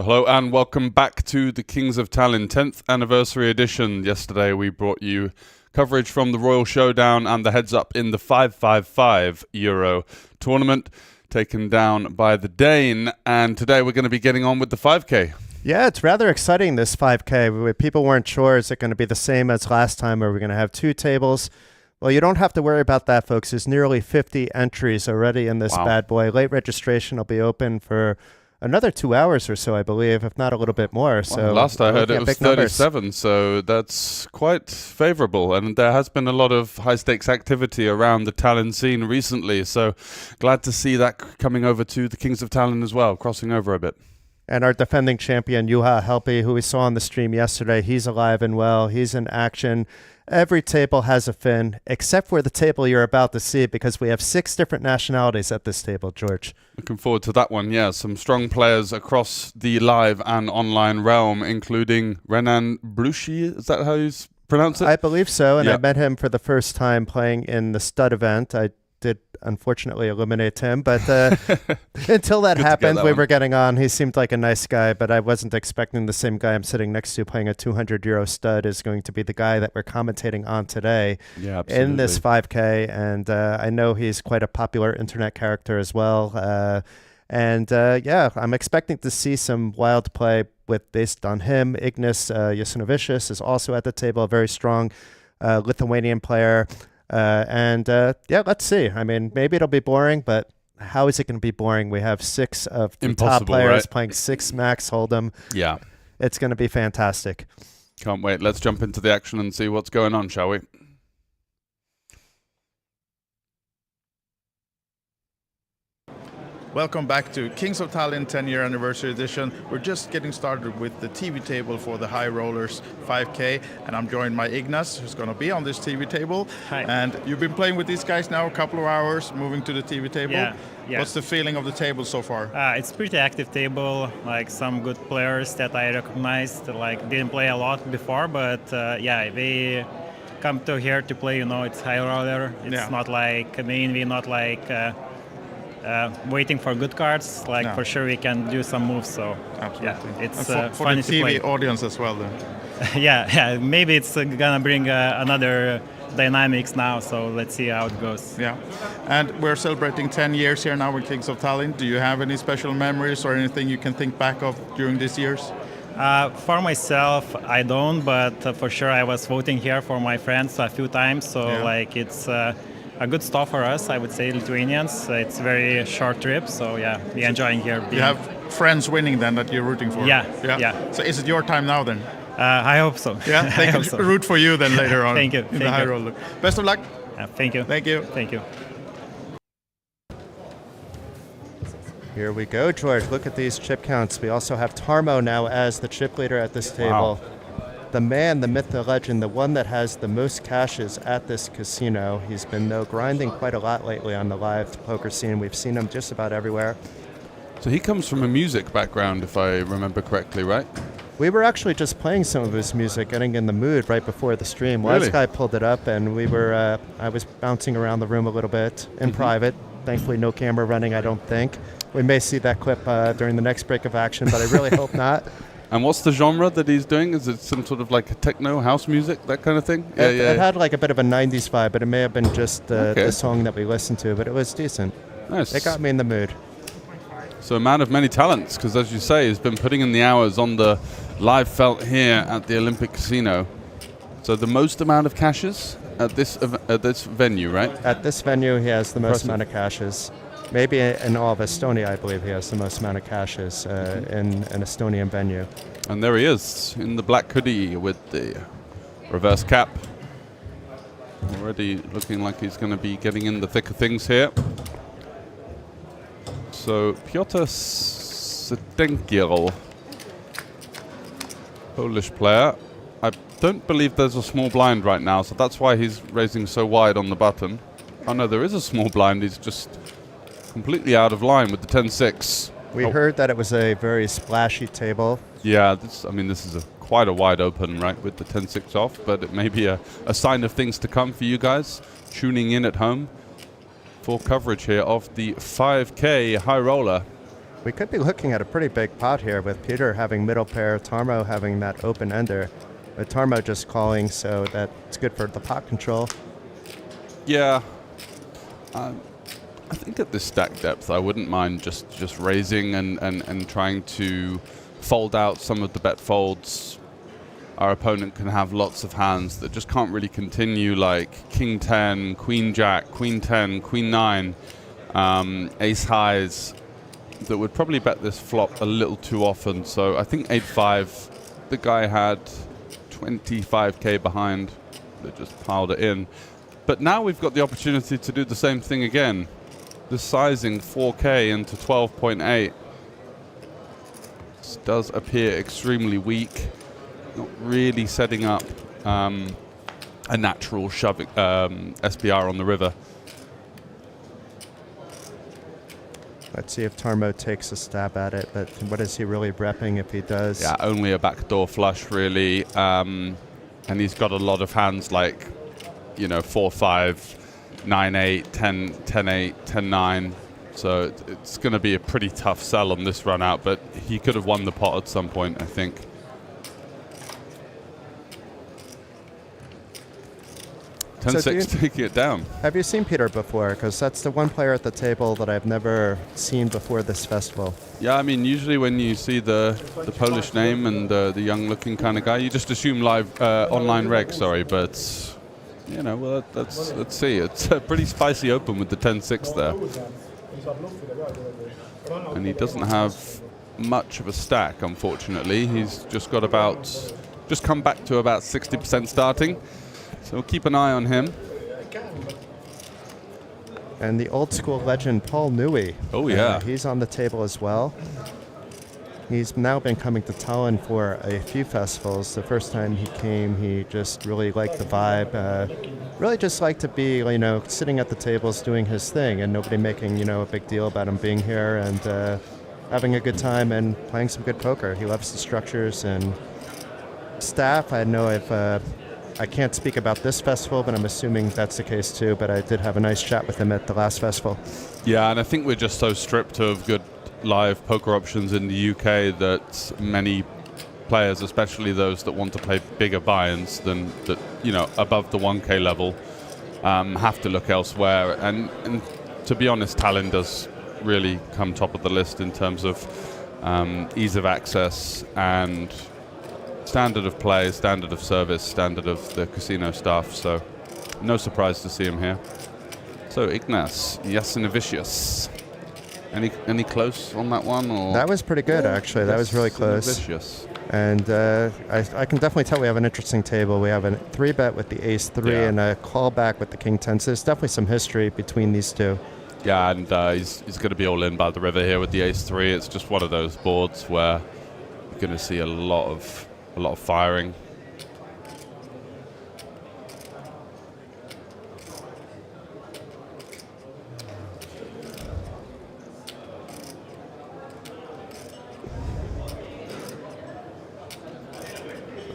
So hello and welcome back to the Kings of Tallinn 10th anniversary edition. Yesterday we brought you coverage from the Royal Showdown and the heads up in the 555 Euro tournament taken down by the Dane. And today we're going to be getting on with the 5K. Yeah, it's rather exciting, this 5K. People weren't sure, is it going to be the same as last time, or are we going to have two tables? Well, you don't have to worry about that, folks. There's nearly 50 entries already in this bad boy. Late registration will be open for another 2 hours or so, I believe, if not a little bit more. So last I heard it was 37, so that's quite favorable. And there has been a lot of high-stakes activity around the Tallinn scene recently, so glad to see that coming over to the Kings of Tallinn as well, crossing over a bit. And our defending champion, Juha Helpi, who we saw on the stream yesterday, he's alive and well. He's in action. Every table has a Finn, except for the table you're about to see, because we have 6 different nationalities at this table, George. Looking forward to that one, yeah. Some strong players across the live and online realm, including Renan Blushi. Is that how you pronounce it? I believe so, and I met him for the first time playing in the stud event. I did unfortunately eliminate him, but until that happened, we were getting on. He seemed like a nice guy, but I wasn't expecting the same guy I'm sitting next to playing a 200 euro stud is going to be the guy that we're commentating on today in this 5K. And I know he's quite a popular internet character as well. Yeah, I'm expecting to see some wild play based on him. Ignas Yasinovicius is also at the table, a very strong Lithuanian player. Yeah, let's see. I mean, maybe it'll be boring, but how is it going to be boring? We have 6 of the top players playing 6 max hold'em. Yeah. It's going to be fantastic. Can't wait. Let's jump into the action and see what's going on, shall we? Welcome back to Kings of Tallinn 10-year anniversary edition. We're just getting started with the TV table for the Highrollers 5K, and I'm joined by Ignas, who's going to be on this TV table. Hi. And you've been playing with these guys now a couple of hours, moving to the TV table. Yeah. What's the feeling of the table so far? It's pretty active table, like some good players that I recognized, like didn't play a lot before, but yeah, they come to here to play, you know, it's Highroller. It's not like, I mean, we're not like waiting for good cards, like for sure we can do some moves, so absolutely. Yeah, it's for fun the to TV play. audience as well then. yeah, maybe it's gonna bring another dynamics now, so let's see how it goes. Yeah, and we're celebrating 10 years here now with Kings of Tallinn. Do you have any special memories or anything you can think back of during these years? For myself, I don't, but for sure I was voting here for my friends a few times, so like it's a good stuff for us, I would say, Lithuanians. It's a very short trip, so yeah, we're enjoying here. You have friends winning then that you're rooting for? Yeah. So is it your time now then? I hope so. Yeah, they can root for you then later on. Thank you. In the Highroller. Best of luck. Thank you. Thank you. Thank you. Here we go, George. Look at these chip counts. We also have Tarmo now as the chip leader at this table. Wow. The man, the myth, the legend, the one that has the most cashes at this casino. He's been, though, grinding quite a lot lately on the live poker scene. We've seen him just about everywhere. So he comes from a music background, if I remember correctly, right? We were actually just playing some of his music, getting in the mood right before the stream. Really? Last guy pulled it up, and we were. I was bouncing around the room a little bit in private. Thankfully, no camera running, I don't think. We may see that clip during the next break of action, but I really hope not. And what's the genre that he's doing? Is it some sort of like techno, house music, that kind of thing? It had like a bit of a 90s vibe, but it may have been just the song that we listened to, but it was decent. Nice. It got me in the mood. So a man of many talents, because as you say, he's been putting in the hours on the live felt here at the Olympic Casino. So the most amount of cashes at this venue, right? At this venue, he has the most amount of cashes. Maybe in all of Estonia, I believe he has the most amount of cashes in an Estonian venue. And there he is, in the black hoodie with the reverse cap. Already looking like he's going to be getting in the thick of things here. So, Piotr Sedenkiel, Polish player. I don't believe there's a small blind right now, so that's why he's raising so wide on the button. Oh no, there is a small blind. He's just completely out of line with the 10-6. We heard that it was a very splashy table. Yeah, this is quite a wide open, right, with the 10-6 off, but it may be a sign of things to come for you guys tuning in at home for coverage here of the 5K Highroller. We could be looking at a pretty big pot here with Peter having middle pair, Tarmo having that open ender, but Tarmo just calling, so that's good for the pot control. Yeah. I think at this stack depth, I wouldn't mind just raising and trying to fold out some of the bet folds. Our opponent can have lots of hands that just can't really continue, like King 10, Queen Jack, Queen 10, Queen 9, Ace Highs, that would probably bet this flop a little too often. So I think 8-5, the guy had 25k behind that just piled it in. But now we've got the opportunity to do the same thing again. The sizing 4k into 12.8. This does appear extremely weak. Not really setting up a natural shoving SPR on the river. Let's see if Tarmo takes a stab at it, but what is he really repping if he does? Yeah, only a backdoor flush, really. And he's got a lot of hands like, 4-5, 9-8, 10-8, 10-9. So it's going to be a pretty tough sell on this run out, but he could have won the pot at some point, I think. 10-6 taking it down. Have you seen Peter before? Because that's the one player at the table that I've never seen before this festival. Yeah, I mean, usually when you see the Polish name and the young-looking kind of guy, you just assume live online reg. Sorry, but well, let's see. It's a pretty spicy open with the 10-6 there, and he doesn't have much of a stack, unfortunately. He's just got just come back to about 60% starting. So we'll keep an eye on him. And the old school legend, Paul Newey. Oh, yeah. He's on the table as well. He's now been coming to Tallinn for a few festivals. The first time he came, he just really liked the vibe. Really just liked to be, sitting at the tables doing his thing and nobody making, a big deal about him being here and having a good time and playing some good poker. He loves the structures and staff. I can't speak about this festival, but I'm assuming that's the case too. But I did have a nice chat with him at the last festival. Yeah, and I think we're just so stripped of good live poker options in the UK that many players, especially those that want to play bigger buy-ins than that, above the 1K level, have to look elsewhere. And to be honest, Tallinn does really come top of the list in terms of ease of access and standard of play, standard of service, standard of the casino staff, so no surprise to see him here. So Ignas Yasinovicius. Any close on that one? Or? That was pretty good, actually. That was really close. And I can definitely tell we have an interesting table. We have a 3-bet with the ace-3 and a callback with the king-10. So there's definitely some history between these two. Yeah, and he's going to be all in by the river here with the ace-3. It's just one of those boards where you're going to see a lot of firing.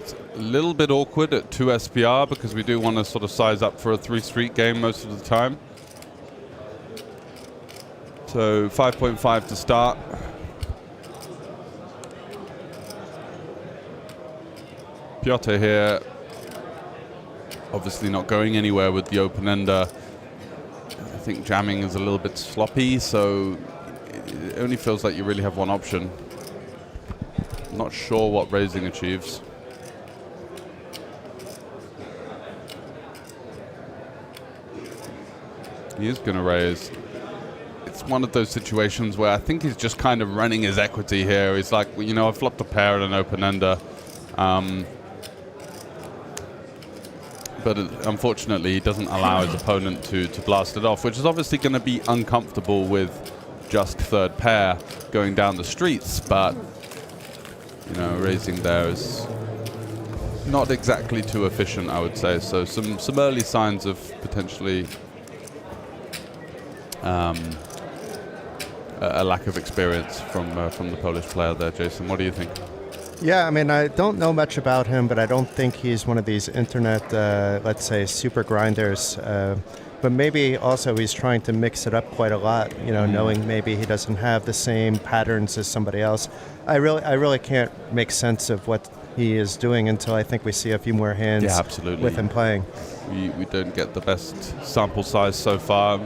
It's a little bit awkward at 2 SPR because we do want to sort of size up for a 3-street game most of the time. So 5.5 to start. Piotr here, obviously not going anywhere with the open ender. I think jamming is a little bit sloppy, so it only feels like you really have one option. Not sure what raising achieves. He is going to raise. It's one of those situations where I think he's just kind of running his equity here. He's like, I flopped a pair at an open ender. But unfortunately, he doesn't allow his opponent to blast it off, which is obviously going to be uncomfortable with just third pair going down the streets. But, raising there is not exactly too efficient, I would say. So some early signs of potentially a lack of experience from the Polish player there. Jason, what do you think? Yeah, I mean, I don't know much about him, but I don't think he's one of these internet, let's say, super grinders. But maybe also he's trying to mix it up quite a lot, you know, knowing maybe he doesn't have the same patterns as somebody else. I really can't make sense of what he is doing until I think we see a few more hands with him playing. We don't get the best sample size so far.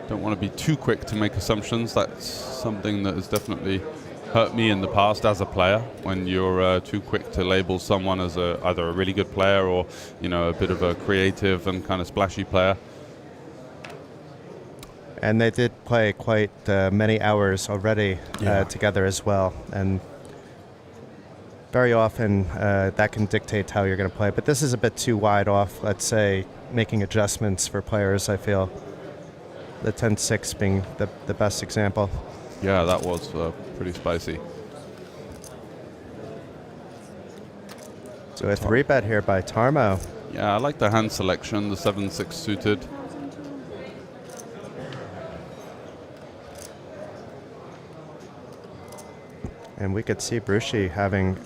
Don't want to be too quick to make assumptions. That's something that has definitely hurt me in the past as a player, when you're too quick to label someone as either a really good player or, you know, a bit of a creative and kind of splashy player. And they did play quite many hours already together as well. And very often that can dictate how you're going to play. But this is a bit too wide off, let's say, making adjustments for players, I feel. The 10-6 being the best example. Yeah, that was pretty spicy. So a 3-bet here by Tarmo. Yeah, I like the hand selection, the 7-6 suited. And we could see Bruschi having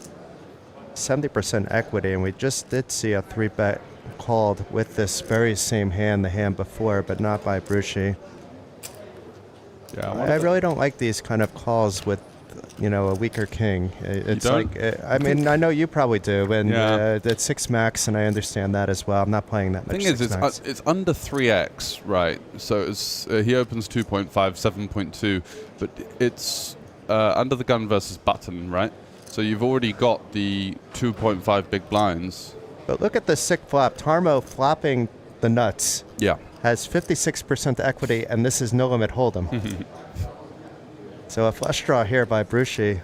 70% equity, and we just did see a 3-bet called with this very same hand, the hand before, but not by Bruschi. Yeah, I really don't like these kind of calls with, you know, a weaker king. It's like, I mean, I know you probably do, and it's 6 max, and I understand that as well. I'm not playing that much. The thing is, it's under 3x, right? So it's, he opens 2.5, 7.2, but it's under the gun versus button, right? So you've already got the 2.5 big blinds. But look at the sick flop. Tarmo flopping the nuts. Yeah. Has 56% equity, and this is no limit hold'em. So a flush draw here by Bruschi.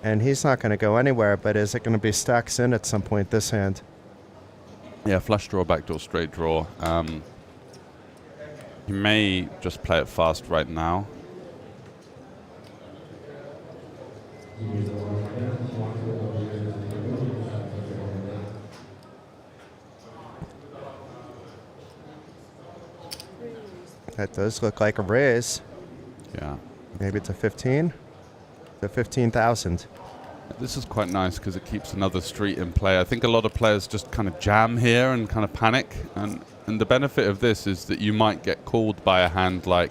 And he's not going to go anywhere, but is it going to be stacks in at some point, this hand? Yeah, flush draw, backdoor, straight draw. He may just play it fast right now. That does look like a raise. Yeah. Maybe it's a 15? The 15,000. This is quite nice because it keeps another street in play. I think a lot of players just kind of jam here and kind of panic. And the benefit of this is that you might get called by a hand like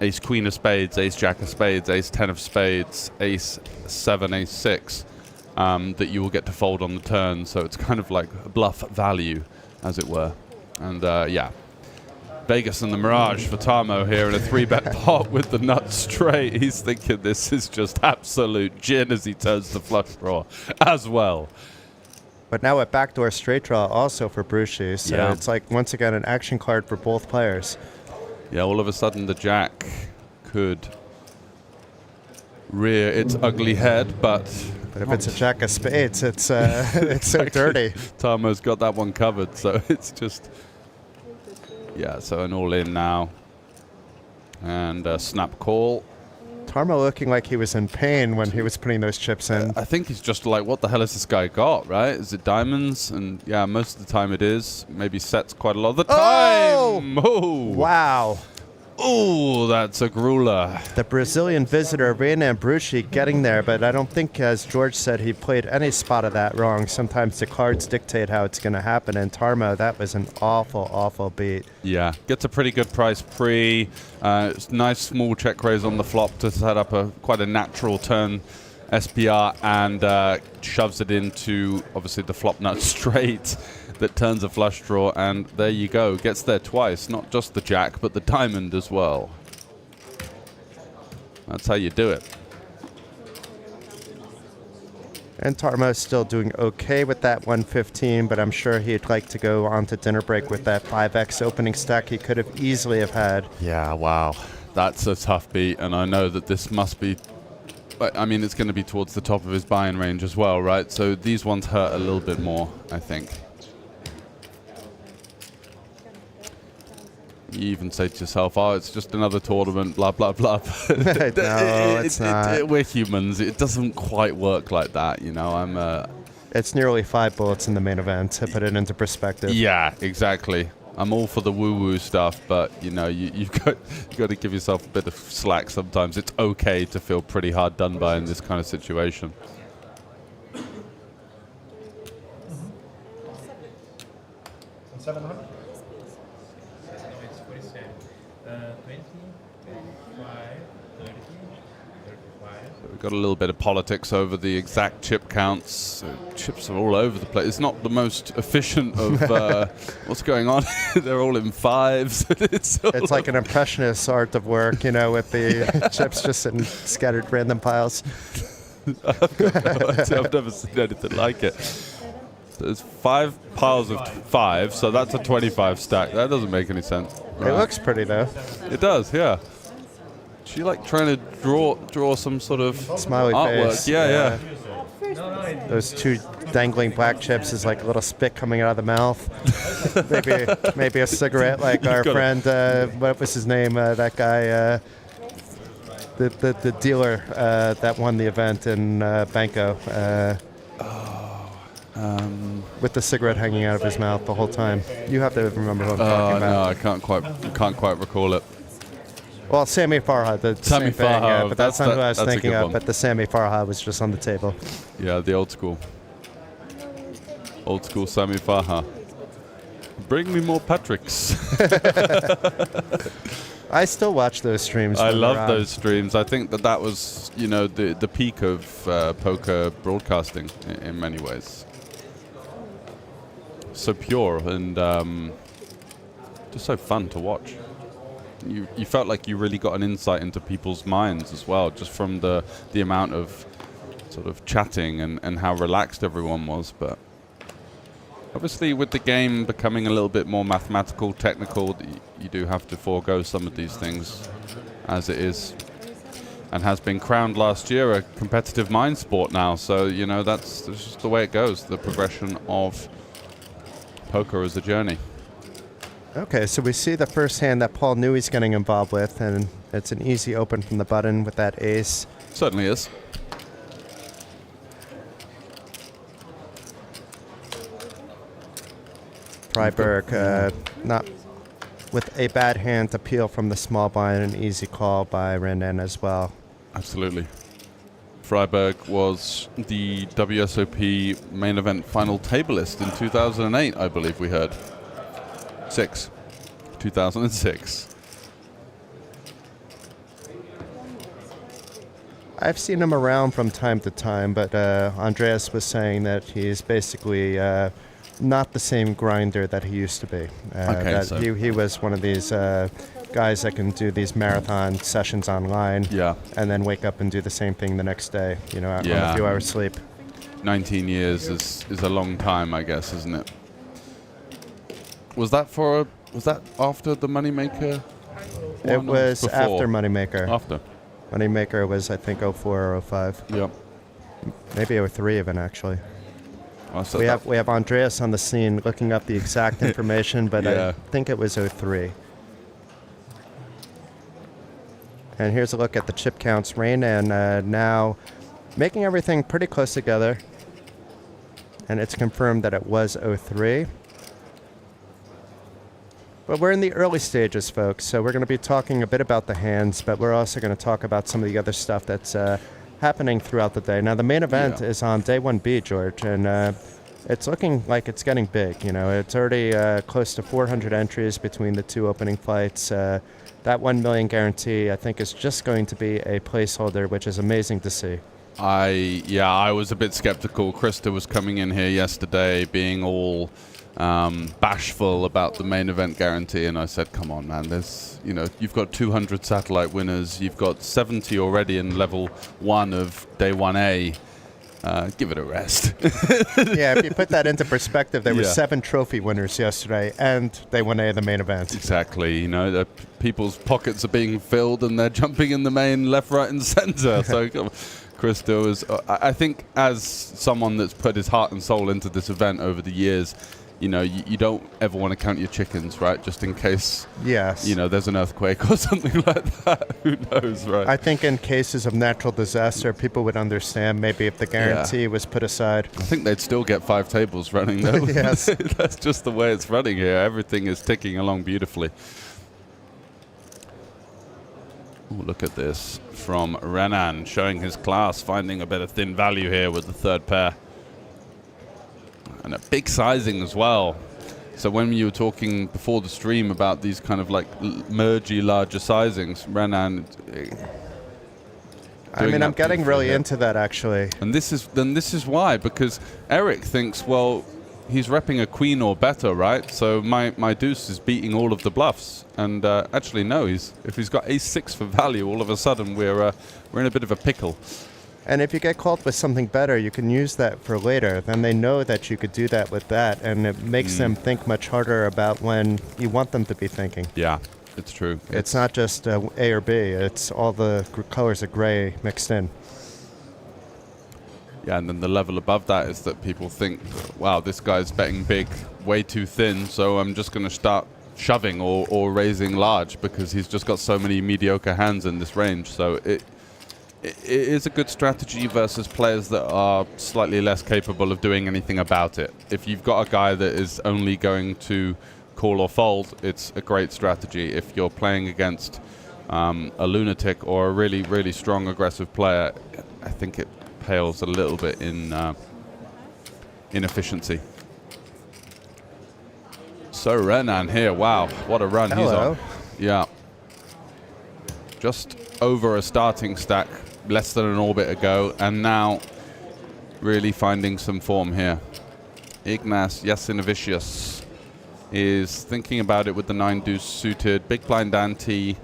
ace queen of spades, ace jack of spades, ace 10 of spades, ace 7, ace 6, that you will get to fold on the turn. So it's kind of like bluff value, as it were. And yeah. Vegas and the Mirage for Tarmo here in a 3-bet pot with the nuts straight. He's thinking this is just absolute gin as he turns the flush draw as well. But now a backdoor straight draw also for Bruschi, so it's like, once again, an action card for both players. Yeah, all of a sudden the jack could rear its ugly head, but if it's a jack of spades, it's it's so dirty. Tarmo's got that one covered, so it's just... Yeah, so an all-in now. And a snap call. Tarmo looking like he was in pain when he was putting those chips in. I think he's just like, what the hell has this guy got, right? Is it diamonds? And yeah, most of the time it is. Maybe sets quite a lot of the time. Oh! Wow. Oh, that's a grueler. The Brazilian visitor, Renan Bruschi, getting there, but I don't think, as George said, he played any spot of that wrong. Sometimes the cards dictate how it's going to happen, and Tarmo, that was an awful, awful beat. Yeah, gets a pretty good price pre. Nice small check raise on the flop to set up quite a natural turn SPR, and shoves it into, obviously, the flop nut straight that turns a flush draw, and there you go. Gets there twice, not just the jack, but the diamond as well. That's how you do it. And Tarmo's still doing okay with that 115, but I'm sure he'd like to go on to dinner break with that 5x opening stack he could have easily have had. Yeah, wow. That's a tough beat, and I know that this must be... I mean, it's going to be towards the top of his buy-in range as well, right? So these ones hurt a little bit more, I think. You even say to yourself, oh, it's just another tournament, blah, blah, blah. No, it's not. We're humans. It doesn't quite work like that, you know. It's nearly 5 bullets in the main event, to put it into perspective. Yeah, exactly. I'm all for the woo-woo stuff, but, you know, you've got to give yourself a bit of slack sometimes. It's okay to feel pretty hard done by in this kind of situation. 20, 25, 30, 35. We've got a little bit of politics over the exact chip counts. Chips are all over the place. It's not the most efficient of what's going on. They're all in fives. It's like an impressionist art of work, you know, with the chips just in scattered random piles. I've never seen anything like it. There's 5 piles of 5, so that's a 25 stack. That doesn't make any sense. It looks pretty though. It does, yeah. She like trying to draw some sort of smiley artwork. face. Yeah. Those 2 dangling black chips is like a little spit coming out of the mouth. maybe a cigarette, like our friend. What was his name? That guy. The dealer that won the event in Banco. With the cigarette hanging out of his mouth the whole time. You have to remember who I'm talking about. No, I can't quite recall it. Well, Sammy Farha, the Sammy same thing, Farha, but that's not who I was that's a thinking good of. one. But the Sammy Farha was just on the table. Yeah, the old school Sammy Farha. Bring me more Patricks. I still watch those streams. I love those streams. I think that was, you know, the peak of poker broadcasting in many ways. So pure and just so fun to watch. You felt like you really got an insight into people's minds as well, just from the amount of sort of chatting and how relaxed everyone was. But obviously with the game becoming a little bit more mathematical, technical, you do have to forego some of these things as it is, and has been crowned last year a competitive mind sport now. So, you know, that's just the way it goes, the progression of poker as a journey. Okay, so we see the first hand that Paul knew he's getting involved with, and it's an easy open from the button with that ace. Certainly is. Freiberg, not with a bad hand to peel from the small blind, an easy call by Renan as well. Absolutely. Freiberg was the WSOP main event final tableist in 2008, I believe we heard. 2006. I've seen him around from time to time, but Andreas was saying that he's basically not the same grinder that he used to be. He was one of these guys that can do these marathon sessions online, and then wake up and do the same thing the next day, you know, on a few hours sleep. 19 years is a long time, I guess, isn't it? Was that after the Moneymaker? It was after Moneymaker. After. Moneymaker was, I think, 04 or 05. Yep. Maybe 03 even, actually. We have Andreas on the scene looking up the exact information, but I think it was 03. And here's a look at the chip counts. Rain and now making everything pretty close together. And it's confirmed that it was 03. But we're in the early stages, folks, so we're going to be talking a bit about the hands, but we're also going to talk about some of the other stuff that's happening throughout the day. Now, the main event is on day 1B, George, and it's looking like it's getting big. You know, it's already close to 400 entries between the 2 opening fights. That $1 million guarantee, I think, is just going to be a placeholder, which is amazing to see. I was a bit skeptical. Krista was coming in here yesterday being all bashful about the main event guarantee, and I said, come on, man, you've got 200 satellite winners, you've got 70 already in level 1 of day 1A. Give it a rest. Yeah, if you put that into perspective, there were 7 trophy winners yesterday, and day 1A of the main event. Exactly. You know, people's pockets are being filled, and they're jumping in the main left, right, and center. So, Krista was, I think, as someone that's put his heart and soul into this event over the years, you know, you don't ever want to count your chickens, right? Just in case, you know, there's an earthquake or something like that. Who knows, right? I think in cases of natural disaster, people would understand maybe if the guarantee was put aside. I think they'd still get 5 tables running, though. Yes. That's just the way it's running here. Everything is ticking along beautifully. Ooh, look at this from Renan, showing his class, finding a bit of thin value here with the third pair. And a big sizing as well. So when you were talking before the stream about these kind of like mergy larger sizings, Renan. I mean, I'm getting really into that actually. And this is why, because Eric thinks, well, he's repping a queen or better, right? So my deuce is beating all of the bluffs. And actually, no, if he's got ace-6 for value, all of a sudden we're in a bit of a pickle. And if you get called with something better, you can use that for later. Then they know that you could do that with that, and it makes them think much harder about when you want them to be thinking. Yeah, it's true. It's not just A or B. It's all the colors of gray mixed in. Yeah, and then the level above that is that people think, wow, this guy's betting big, way too thin, so I'm just going to start shoving or raising large because he's just got so many mediocre hands in this range. So it is a good strategy versus players that are slightly less capable of doing anything about it. If you've got a guy that is only going to call or fold, it's a great strategy. If you're playing against a lunatic or a really, really strong aggressive player, I think it pales a little bit in inefficiency. So Renan here, wow, what a run he's on. Yeah. Just over a starting stack, less than an orbit ago, and now really finding some form here. Ignas Yasinavicius is thinking about it with the 9 deuce suited, big blind ante.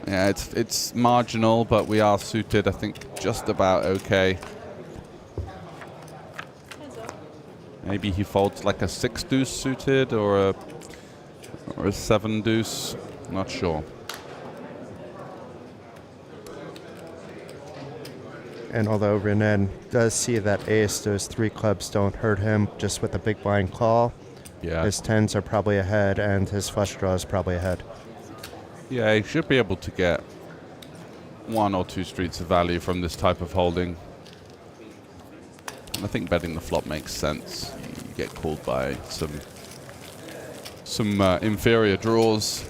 Yeah, it's marginal, but we are suited, I think, just about okay. Maybe he folds like a 6 deuce suited or a 7 deuce, not sure. And although Renan does see that ace, those 3 clubs don't hurt him just with a big blind call. Yeah. His 10s are probably ahead, and his flush draw is probably ahead. Yeah, he should be able to get 1 or 2 streets of value from this type of holding. And I think betting the flop makes sense. You get called by some inferior draws,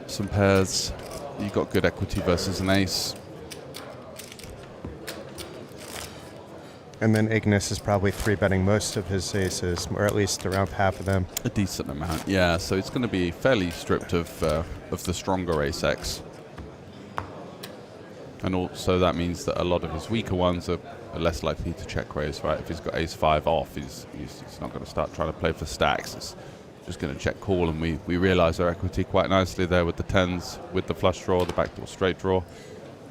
some pairs. You got good equity versus an ace. And then Ignis is probably 3-betting most of his aces, or at least around half of them. A decent amount, yeah. So it's going to be fairly stripped of the stronger ace-X. And also that means that a lot of his weaker ones are less likely to check raise, right? If he's got ace-5 off, he's not going to start trying to play for stacks. It's just going to check call, and we realize our equity quite nicely there with the 10s, with the flush draw, the backdoor straight draw.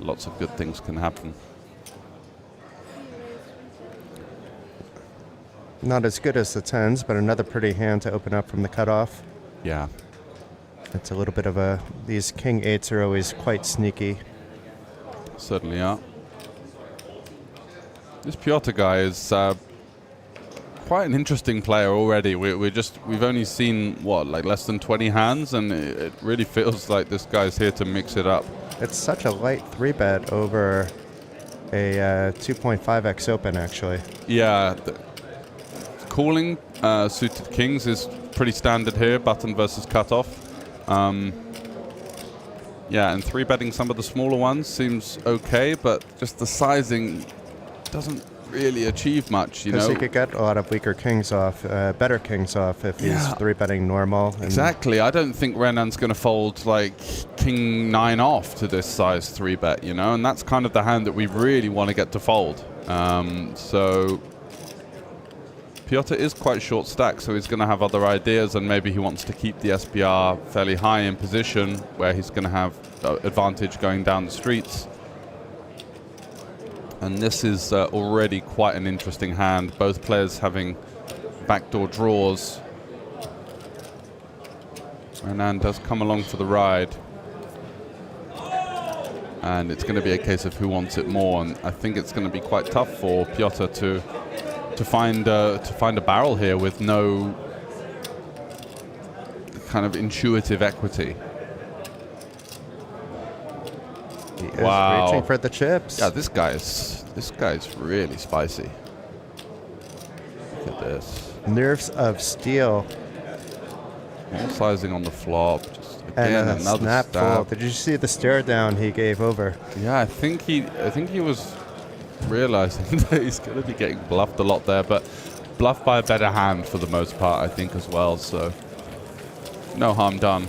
Lots of good things can happen. Not as good as the 10s, but another pretty hand to open up from the cutoff. Yeah. It's a little bit of a... These king 8s are always quite sneaky. Certainly are. This Piotr guy is quite an interesting player already. We've only seen, what, like less than 20 hands, and it really feels like this guy's here to mix it up. It's such a light 3-bet over a 2.5x open, actually. Yeah. Calling suited kings is pretty standard here, button versus cutoff. Yeah, and 3-betting some of the smaller ones seems okay, but just the sizing doesn't really achieve much, you know? Because he could get a lot of weaker kings off, better kings off if he's 3-betting normal. Exactly. I don't think Renan's going to fold like king 9 off to this size 3-bet, you know? And that's kind of the hand that we really want to get to fold. So Piotr is quite short stack, so he's going to have other ideas, and maybe he wants to keep the SPR fairly high in position where he's going to have advantage going down the streets. And this is already quite an interesting hand, both players having backdoor draws. Renan does come along for the ride. And it's going to be a case of who wants it more, and I think it's going to be quite tough for Piotr to find a barrel here with no kind of intuitive equity. He is reaching for the chips. Yeah, this guy's really spicy. Look at this. Nerves of steel. All sizing on the flop. Just And again, another snap stab. fold. Did you see the stare down he gave over? Yeah, I think he was realizing that he's going to be getting bluffed a lot there, but bluffed by a better hand for the most part, I think, as well. So No harm done.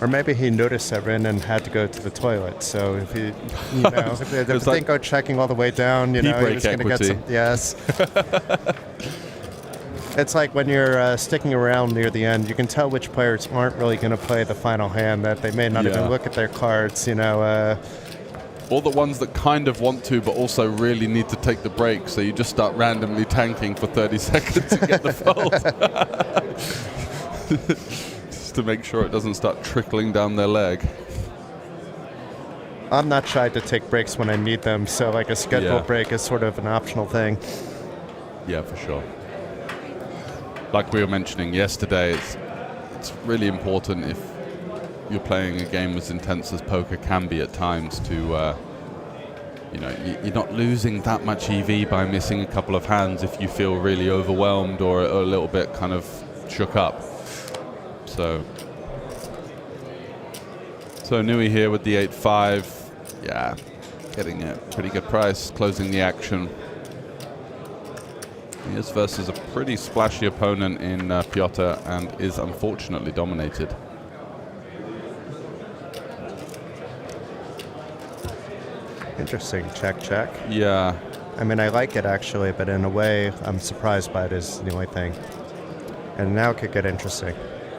Or maybe he noticed that Renan had to go to the toilet, so if he, if they didn't like go checking all the way down, he was going to get some. Yes. It's like when you're sticking around near the end, you can tell which players aren't really going to play the final hand, that they may not even look at their cards, Or the ones that kind of want to, but also really need to take the break, so you just start randomly tanking for 30 seconds to get the fold. Just to make sure it doesn't start trickling down their leg. I'm not shy to take breaks when I need them, so like a scheduled break is sort of an optional thing. Yeah, for sure. Like we were mentioning yesterday, it's really important if you're playing a game as intense as poker can be at times to, you're not losing that much EV by missing a couple of hands if you feel really overwhelmed or a little bit kind of shook up. So Nui here with the 8-5. Yeah, getting a pretty good price, closing the action. He is versus a pretty splashy opponent in Piotr and is unfortunately dominated. Interesting. Check. Yeah. I mean, I like it actually, but in a way, I'm surprised by it is the only thing. And now it could get interesting.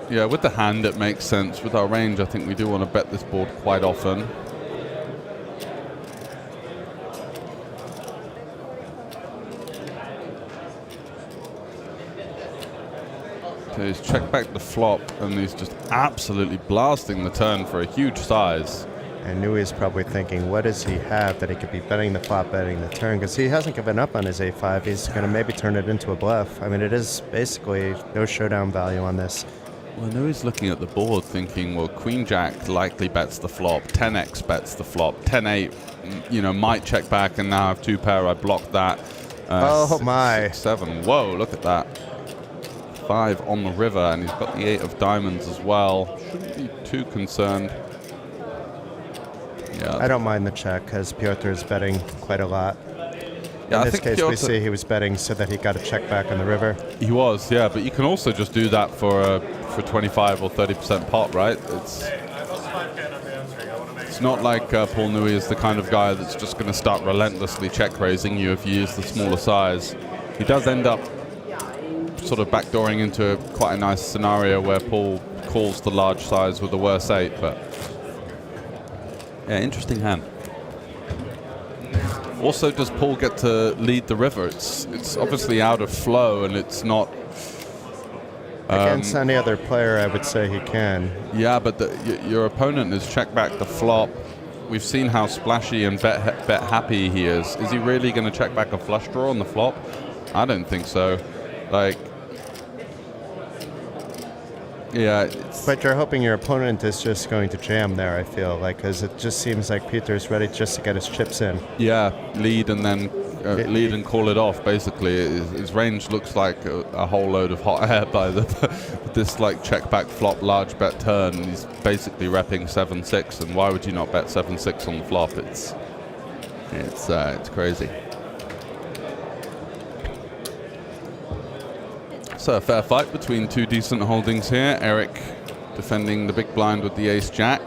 Yeah, with the hand, it makes sense. With our range, I think we do want to bet this board quite often. So he's checked back the flop, and he's just absolutely blasting the turn for a huge size. And Nui's probably thinking, what does he have that he could be betting the flop, betting the turn? Because he hasn't given up on his A5. He's going to maybe turn it into a bluff. I mean, it is basically no showdown value on this. Well, Nui's looking at the board thinking, well, Queen Jack likely bets the flop, 10x bets the flop, 10-8, might check back, and now I have two pair. I blocked that. Oh, my. 6-7. Whoa, look at that. 5 on the river, and he's got the 8 of diamonds as well. Shouldn't be too concerned. Yeah. I don't mind the check because Piotr is betting quite a lot. Yeah, in this case, we see he was betting so that he got a check back on the river. He was, yeah, but you can also just do that for 25 or 30% pot, right? It's not like Paul Nui is the kind of guy that's just going to start relentlessly check raising you if you use the smaller size. He does end up sort of backdooring into quite a nice scenario where Paul calls the large size with a worse 8, but yeah, interesting hand. Also, does Paul get to lead the river? It's obviously out of flow, and it's not against any other player. I would say he can. Yeah, but your opponent has checked back the flop. We've seen how splashy and bet happy he is. Is he really going to check back a flush draw on the flop? I don't think so. Like, yeah. But you're hoping your opponent is just going to jam there, I feel like, because it just seems like Peter's ready just to get his chips in. Yeah, lead and then lead and call it off, basically. His range looks like a whole load of hot air by this like check back flop large bet turn. He's basically repping 7-6, and why would you not bet 7-6 on the flop? It's crazy. So a fair fight between two decent holdings here. Eric defending the big blind with the ace-jack.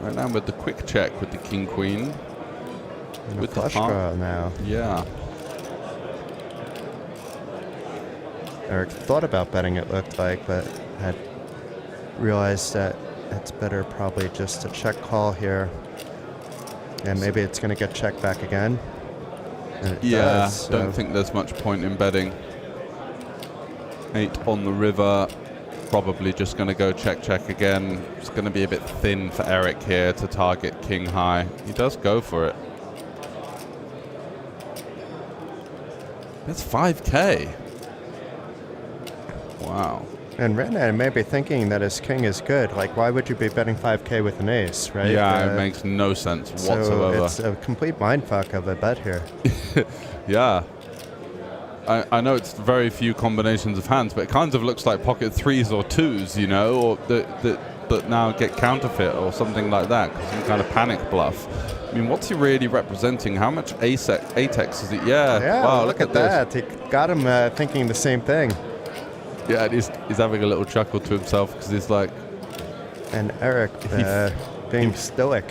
Right now with the quick check with the king-queen. With the flush draw now. Yeah. Eric thought about betting, it looked like, but had realized that it's better probably just to check call here. And maybe it's going to get checked back again. Yeah, don't think there's much point in betting. 8 on the river, probably just going to go check again. It's going to be a bit thin for Eric here to target king high. He does go for it. That's 5K. Wow. And Renan may be thinking that his king is good. Like, why would you be betting 5K with an ace, right? Yeah, it makes no sense whatsoever. It's a complete mindfuck of a bet here. Yeah. I know it's very few combinations of hands, but it kind of looks like pocket 3s or 2s, you know, or that now get counterfeit or something like that, some kind of panic bluff. mean, what's he really representing? How much Atex is it? Yeah. Yeah, Wow, look at that. He got him thinking the same thing. Yeah, and he's having a little chuckle to himself because he's like... And Eric being stoic.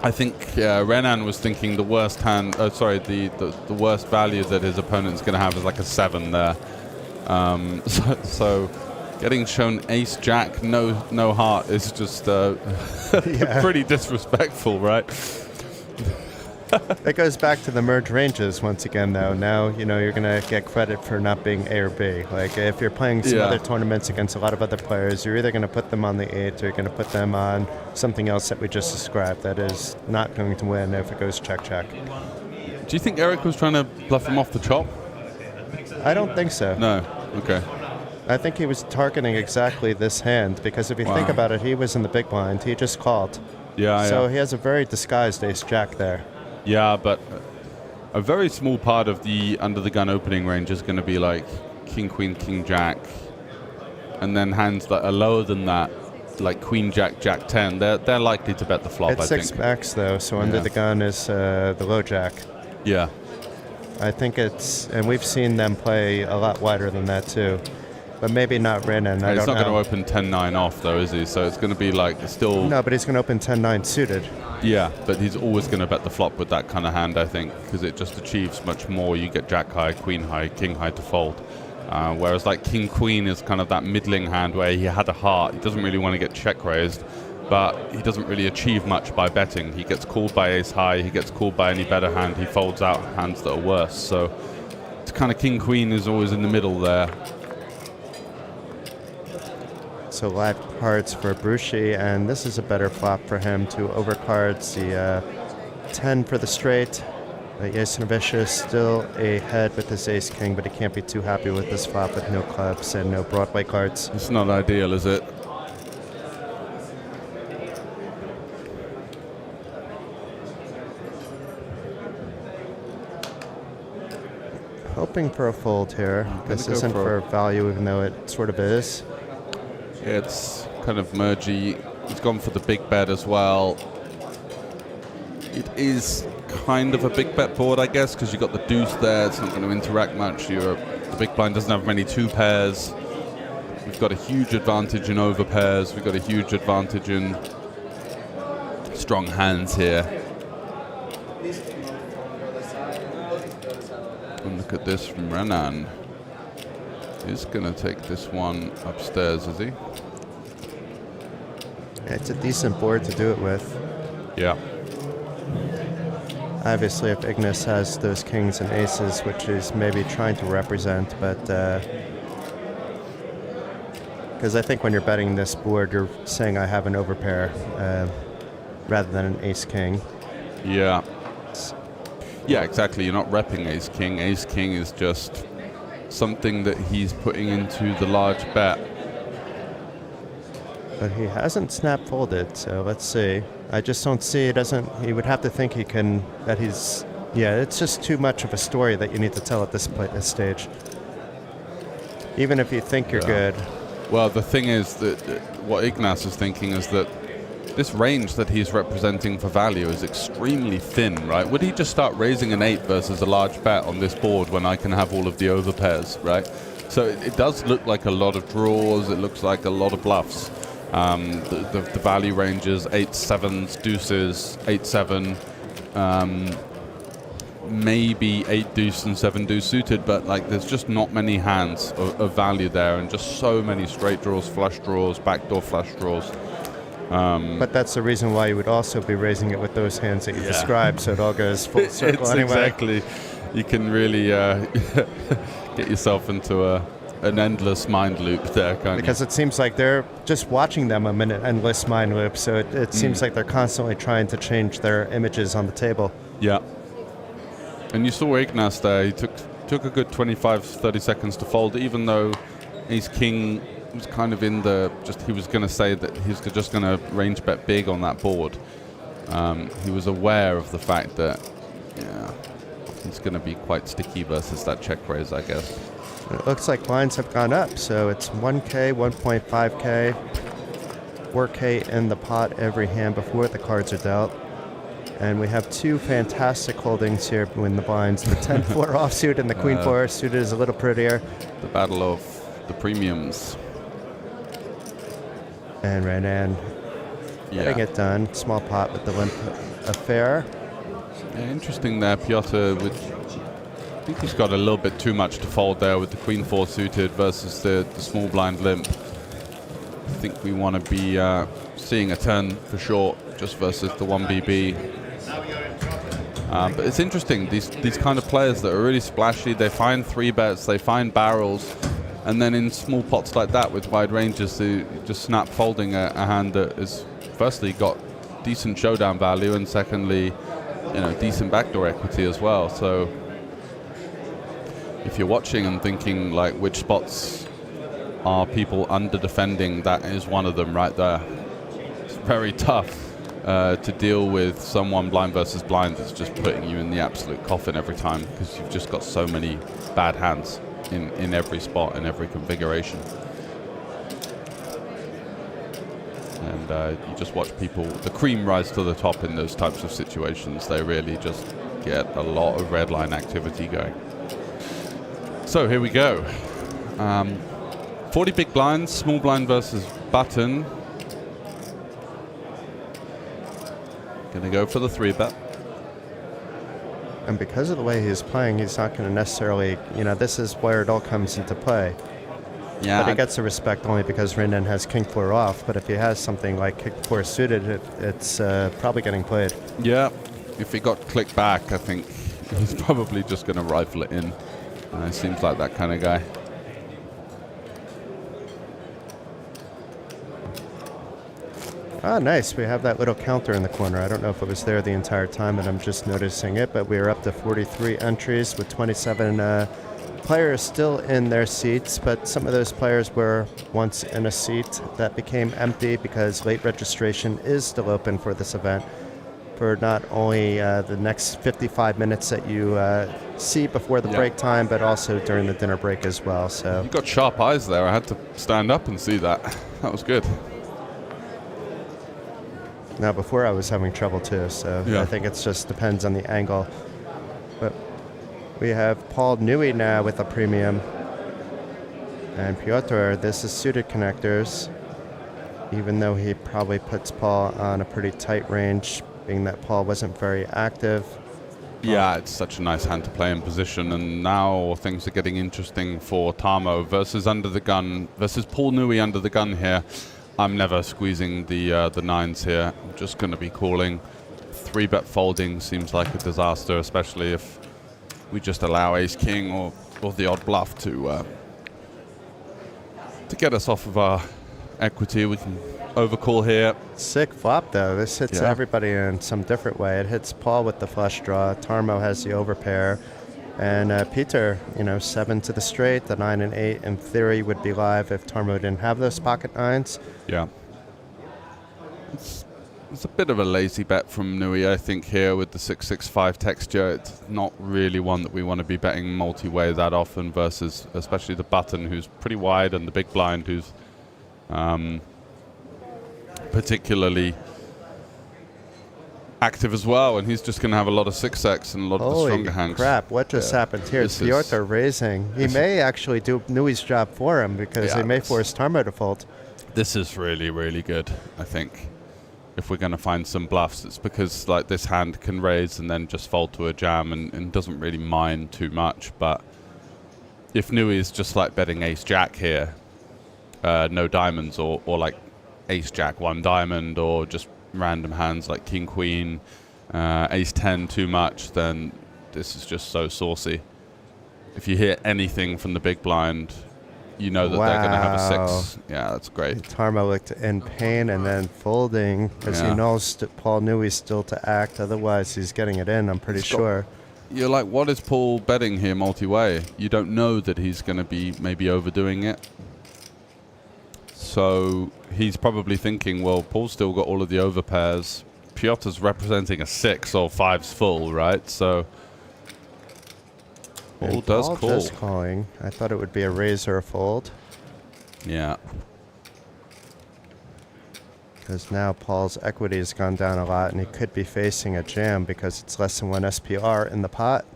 I think Renan was thinking the worst hand... the worst value that his opponent's going to have is like a 7 there. So getting shown ace-jack, no heart is just pretty disrespectful, right? It goes back to the merge ranges once again, though. Now, you're going to get credit for not being A or B. Like, if you're playing some other tournaments against a lot of other players, you're either going to put them on the 8 or you're going to put them on something else that we just described that is not going to win if it goes check-check. Do you think Eric was trying to bluff him off the chop? I don't think so. No. Okay. I think he was targeting exactly this hand because if you think about it, he was in the big blind. He just called. Yeah, So he has a very disguised ace-jack there. Yeah, but a very small part of the under-the-gun opening range is going to be like king, queen, king, jack. And then hands that are lower than that, like queen, jack, jack 10, they're likely to bet the flop, It's I think. 6x, though, so under the gun is the low jack. Yeah. I think and we've seen them play a lot wider than that, too. But maybe not Renan, I don't know. He's not going to open 10-9 off, though, is he? So it's going to be like still... No, but he's going to open 10-9 suited. Yeah, but he's always going to bet the flop with that kind of hand, I think, because it just achieves much more. You get jack high, queen high, king high to fold. Whereas like king queen is kind of that middling hand where he had a heart. He doesn't really want to get check raised, but he doesn't really achieve much by betting. He gets called by ace high, he gets called by any better hand, he folds out hands that are worse. So it's kind of king queen is always in the middle there. So live cards for Brucey, and this is a better flop for him to overcards the 10 for the straight. The ace and a vicious still ahead with his ace king, but he can't be too happy with this flop with no clubs and no Broadway cards. It's not ideal, is it? Hoping for a fold here. This isn't for value, even though it sort of is. It's kind of mergy. He's gone for the big bet as well. It is kind of a big bet board, I guess, because you've got the deuce there. It's not going to interact much. The big blind doesn't have many 2 pairs. We've got a huge advantage in over pairs. We've got a huge advantage in strong hands here. And look at this from Renan. He's going to take this one upstairs, is he? It's a decent board to do it with. Yeah. Obviously, if Ignis has those kings and aces, which he's maybe trying to represent, but because I think when you're betting this board, you're saying I have an overpair rather than an ace-king. Yeah. Yeah, exactly. You're not repping ace-king. Ace-king is just something that he's putting into the large bet. But he hasn't snap folded, so let's see. I just don't see, he would have to think it's just too much of a story that you need to tell at this stage. Even if you think you're good. Well, the thing is that what Ignas is thinking is that this range that he's representing for value is extremely thin, right? Would he just start raising an 8 versus a large bet on this board when I can have all of the overpairs, right? So it does look like a lot of draws. It looks like a lot of bluffs. The value ranges 8-7s, deuces, 8-7, maybe 8 deuce and 7 deuce suited, but like there's just not many hands of value there, and just so many straight draws, flush draws, backdoor flush draws. But that's the reason why you would also be raising it with those hands that you described, so it all goes full circle anyway. Exactly. You can really get yourself into an endless mind loop there, because it seems like they're just watching them in an endless mind loop, so it seems like they're constantly trying to change their images on the table. Yeah. And you saw Ignas there. He took a good 25-30 seconds to fold, even though ace-king was kind of in he was going to say that he's just going to range bet big on that board. He was aware of the fact that, it's going to be quite sticky versus that check raise, I guess. It looks like blinds have gone up, so it's 1K, 1.5K, 4K in the pot every hand before the cards are dealt. And we have two fantastic holdings here in the blinds. The 10-4 offsuit and the Queen-4 suited is a little prettier. The battle of the premiums. And Renan getting it done. Small pot with the limp affair. Yeah, interesting there, Piotr. I think he's got a little bit too much to fold there with the Queen-4 suited versus the small blind limp. I think we want to be seeing a turn for short just versus the 1BB. But it's interesting, these kind of players that are really splashy, they find 3-bets, they find barrels, and then in small pots like that with wide ranges, they just snap folding a hand that has firstly got decent showdown value, and secondly, decent backdoor equity as well. So if you're watching and thinking like which spots are people under defending, that is one of them right there. It's very tough to deal with someone blind versus blind that's just putting you in the absolute coffin every time, because you've just got so many bad hands in every spot, in every configuration. And you just watch people, the cream rise to the top in those types of situations. They really just get a lot of red line activity going. So here we go. 40 big blinds, small blind versus button. Gonna go for the 3-bet. And because of the way he's playing, he's not going to necessarily, this is where it all comes into play. Yeah. But he gets the respect only because Renan has King-4 off. But if he has something like King-4 suited, it's probably getting played. Yeah. If he got clicked back, I think he's probably just going to rifle it in. He seems like that kind of guy. Ah, nice. We have that little counter in the corner. I don't know if it was there the entire time, but I'm just noticing it. But we are up to 43 entries with 27 players still in their seats. But some of those players were once in a seat that became empty because late registration is still open for this event for not only the next 55 minutes that you see before the break time, but also during the dinner break as well. So You got sharp eyes there. I had to stand up and see that. That was good. now, before I was having trouble too, so I think it just depends on the angle. But we have Paul Newey now with a premium. And Piotr, this is suited connectors, even though he probably puts Paul on a pretty tight range, being that Paul wasn't very active. Yeah, it's such a nice hand to play in position, and now things are getting interesting for Tarmo versus under the gun, versus Paul Newey under the gun here. I'm never squeezing the nines here. I'm just going to be calling. 3-bet folding seems like a disaster, especially if we just allow ace-king or the odd bluff to get us off of our equity. We can overcall here. Sick flop, though. This hits everybody in some different way. It hits Paul with the flush draw. Tarmo has the overpair. And Peter, 7 to the straight. The 9 and 8, in theory, would be live if Tarmo didn't have those pocket nines. Yeah. It's a bit of a lazy bet from Newey, I think, here with the 6-6-5 texture. It's not really one that we want to be betting multi-way that often versus especially the button, who's pretty wide, and the big blind, who's particularly active as well, and he's just going to have a lot of 6x and a lot of the stronger hands. Holy crap, what just happened here? It's Piotr raising. He may actually do Newey's job for him because he may force Tarmo to fold. This is really, really good, I think. If we're going to find some bluffs, it's because like this hand can raise and then just fold to a jam and doesn't really mind too much. But if Newey is just like betting ace-jack here, no diamonds, or like ace-jack 1 diamond, or just random hands like king-queen, ace-10 too much, then this is just so saucy. If you hear anything from the big blind, you know that they're going to have a 6. Yeah, that's great. Tarmo looked in pain and then folding because he knows Paul Newey's still to act. Otherwise, he's getting it in, I'm pretty sure. You're like, what is Paul betting here multi-way? You don't know that he's going to be maybe overdoing it. So he's probably thinking, well, Paul's still got all of the overpairs. Piotr's representing a 6 or 5's full, right? So Paul does call. Just calling. I thought it would be a raise or a fold. Yeah. Because now Paul's equity has gone down a lot, and he could be facing a jam because it's less than 1 SPR in the pot.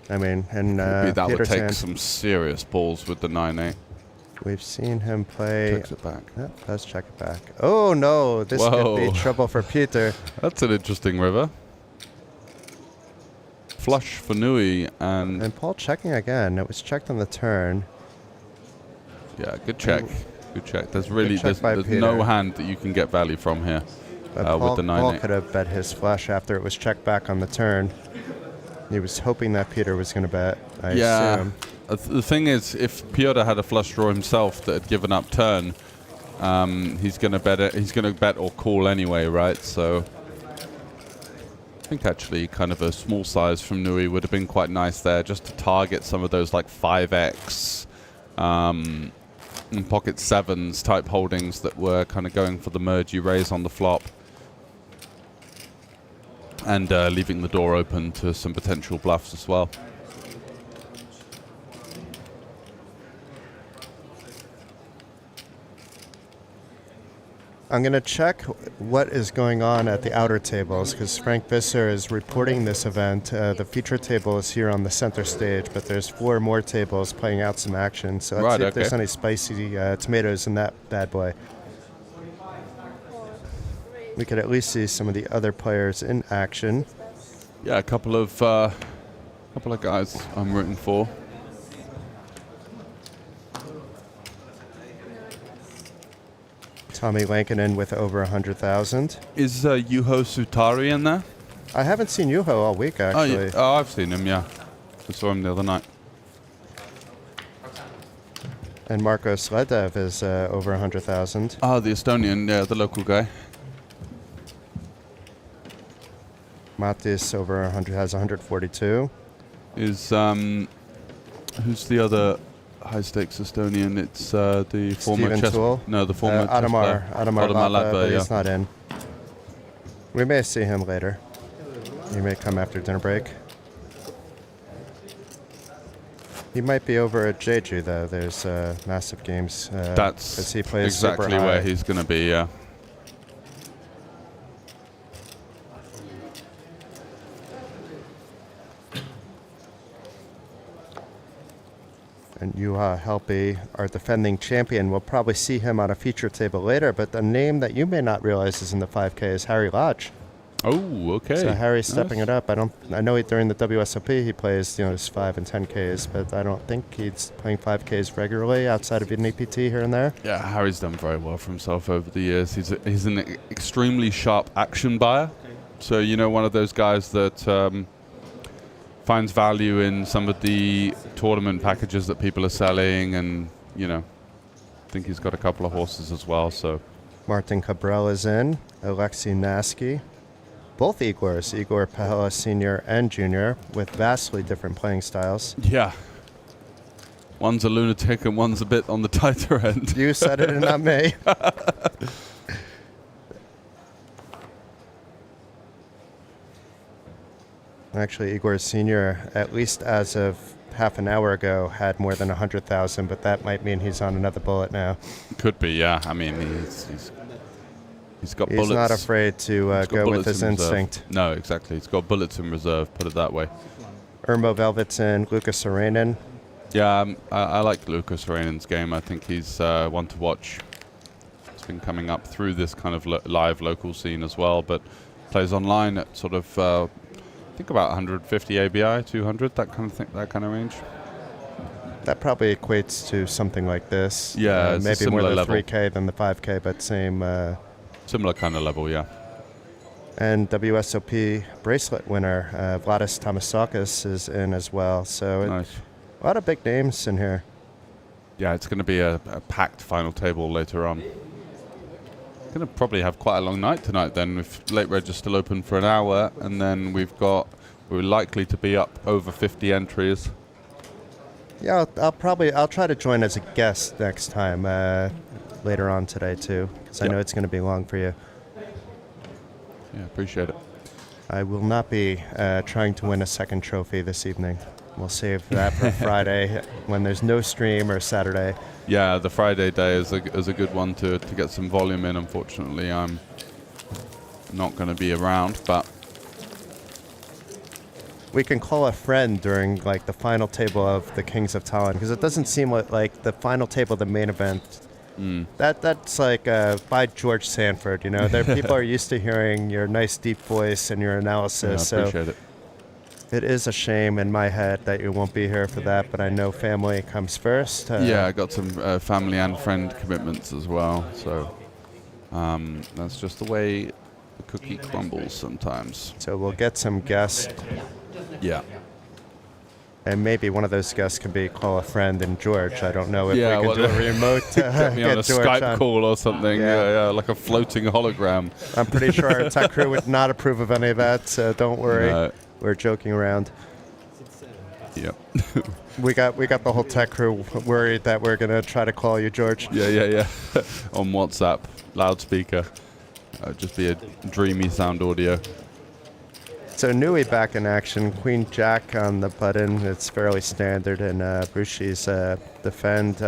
I mean, and that would Peter's take hand, some serious balls with the 9-8. we've seen him play. Checks it back. Yep, does check it back. Oh no, this could be trouble for Peter. That's an interesting river. Flush for Nui and Paul checking again. It was checked on the turn. yeah, good check. Good check. There's really check by there's Peter. no hand that you can get value from here with the 9-8. Paul could have bet his flush after it was checked back on the turn. He was hoping that Peter was going to bet. I assume. The thing is, if Piotr had a flush draw himself that had given up turn, he's going to bet it. He's going to bet or call anyway, right? So I think actually kind of a small size from Nui would have been quite nice there, just to target some of those like 5x and pocket 7s type holdings that were kind of going for the merge you raise on the flop. And leaving the door open to some potential bluffs as well. I'm going to check what is going on at the outer tables because Frank Visser is reporting this event. The feature table is here on the center stage, but there's 4 more tables playing out some action. So let's see if there's any spicy tomatoes in that bad boy. We could at least see some of the other players in action. Yeah, a couple of guys I'm rooting for. Tommy Lankinen with over 100,000. Is Juho Sutari in there? I haven't seen Juho all week, actually. Oh, I've seen him, yeah. I saw him the other night. And Marcos Ledev is over 100,000. Oh, the Estonian, yeah, the local guy. Matis over 100 has 142. Is who's the other high stakes Estonian? It's the former Steven chess. Toole? No, the former Adamar Lapa, but yeah. he's not in. We may see him later. He may come after dinner break. He might be over at Jeju though. There's massive games. That's he plays exactly super high. where he's going to be. Yeah. And Juha Helpy, our defending champion, we'll probably see him on a feature table later, but the name that you may not realize is in the 5K is Harry Lodge. Oh, okay. So Harry's stepping it up. I know during the WSOP he plays, his 5 and 10Ks, but I don't think he's playing 5Ks regularly outside of an APT here and there. Yeah, Harry's done very well for himself over the years. He's an extremely sharp action buyer. So, one of those guys that finds value in some of the tournament packages that people are selling, and I think he's got a couple of horses as well. So Martin Cabral is in, Alexei Nasky, both Igors, Igor Pahela Sr. and Jr., with vastly different playing styles. yeah, one's a lunatic and one's a bit on the tighter end. You said it and not me. Actually, Igor Sr., at least as of half an hour ago, had more than 100,000, but that might mean he's on another bullet now. Could be, yeah. I mean, he's got bullets. He's not afraid to go with his instinct. No, exactly. He's got bullets in reserve, put it that way. Irmo Velvet's in, Lucas Serenin. Yeah, I like Lucas Serenin's game. I think he's one to watch. He's been coming up through this kind of live local scene as well, but plays online at sort of... I think about 150 ABI, 200, that kind of thing, that kind of range. That probably equates to something like this. Yeah, it's maybe more similar the level. 3K than the 5K, but same. Similar kind of level, yeah. And WSOP bracelet winner Vladis Tamasakis is in as well. So Nice. A lot of big names in here. Yeah, it's going to be a packed final table later on. Going to probably have quite a long night tonight then, with late reg is still open for an hour, and then we're likely to be up over 50 entries. Yeah, I'll try to join as a guest next time later on today too, because I know it's going to be long for you. Yeah, appreciate it. I will not be trying to win a second trophy this evening. We'll save that for Friday when there's no stream, or Saturday. Yeah, the Friday day is a good one to get some volume in. Unfortunately, I'm not going to be around, but we can call a friend during like the final table of the Kings of Tallinn, because it doesn't seem like the final table of the main event. That's like by George Sanford, you know. There people are used to hearing your nice deep voice and your analysis. Yeah, I appreciate it. It is a shame in my head that you won't be here for that, but I know family comes first. Yeah, I got some family and friend commitments as well, so that's just the way the cookie crumbles sometimes. So we'll get some guests, Yeah. and maybe one of those guests can be call a friend and George. I don't know if Yeah, we can do a remote Get me on a George Skype on. call or something. Yeah. Yeah, like a floating hologram. I'm pretty sure our tech crew would not approve of any of that, so don't worry. No. We're joking around. Yep. We got the whole tech crew worried that we're gonna try to call you, George. Yeah. On WhatsApp, loudspeaker. Just be a dreamy sound audio. So Nui back in action. Queen Jack on the button. It's fairly standard, and Brushi's defend.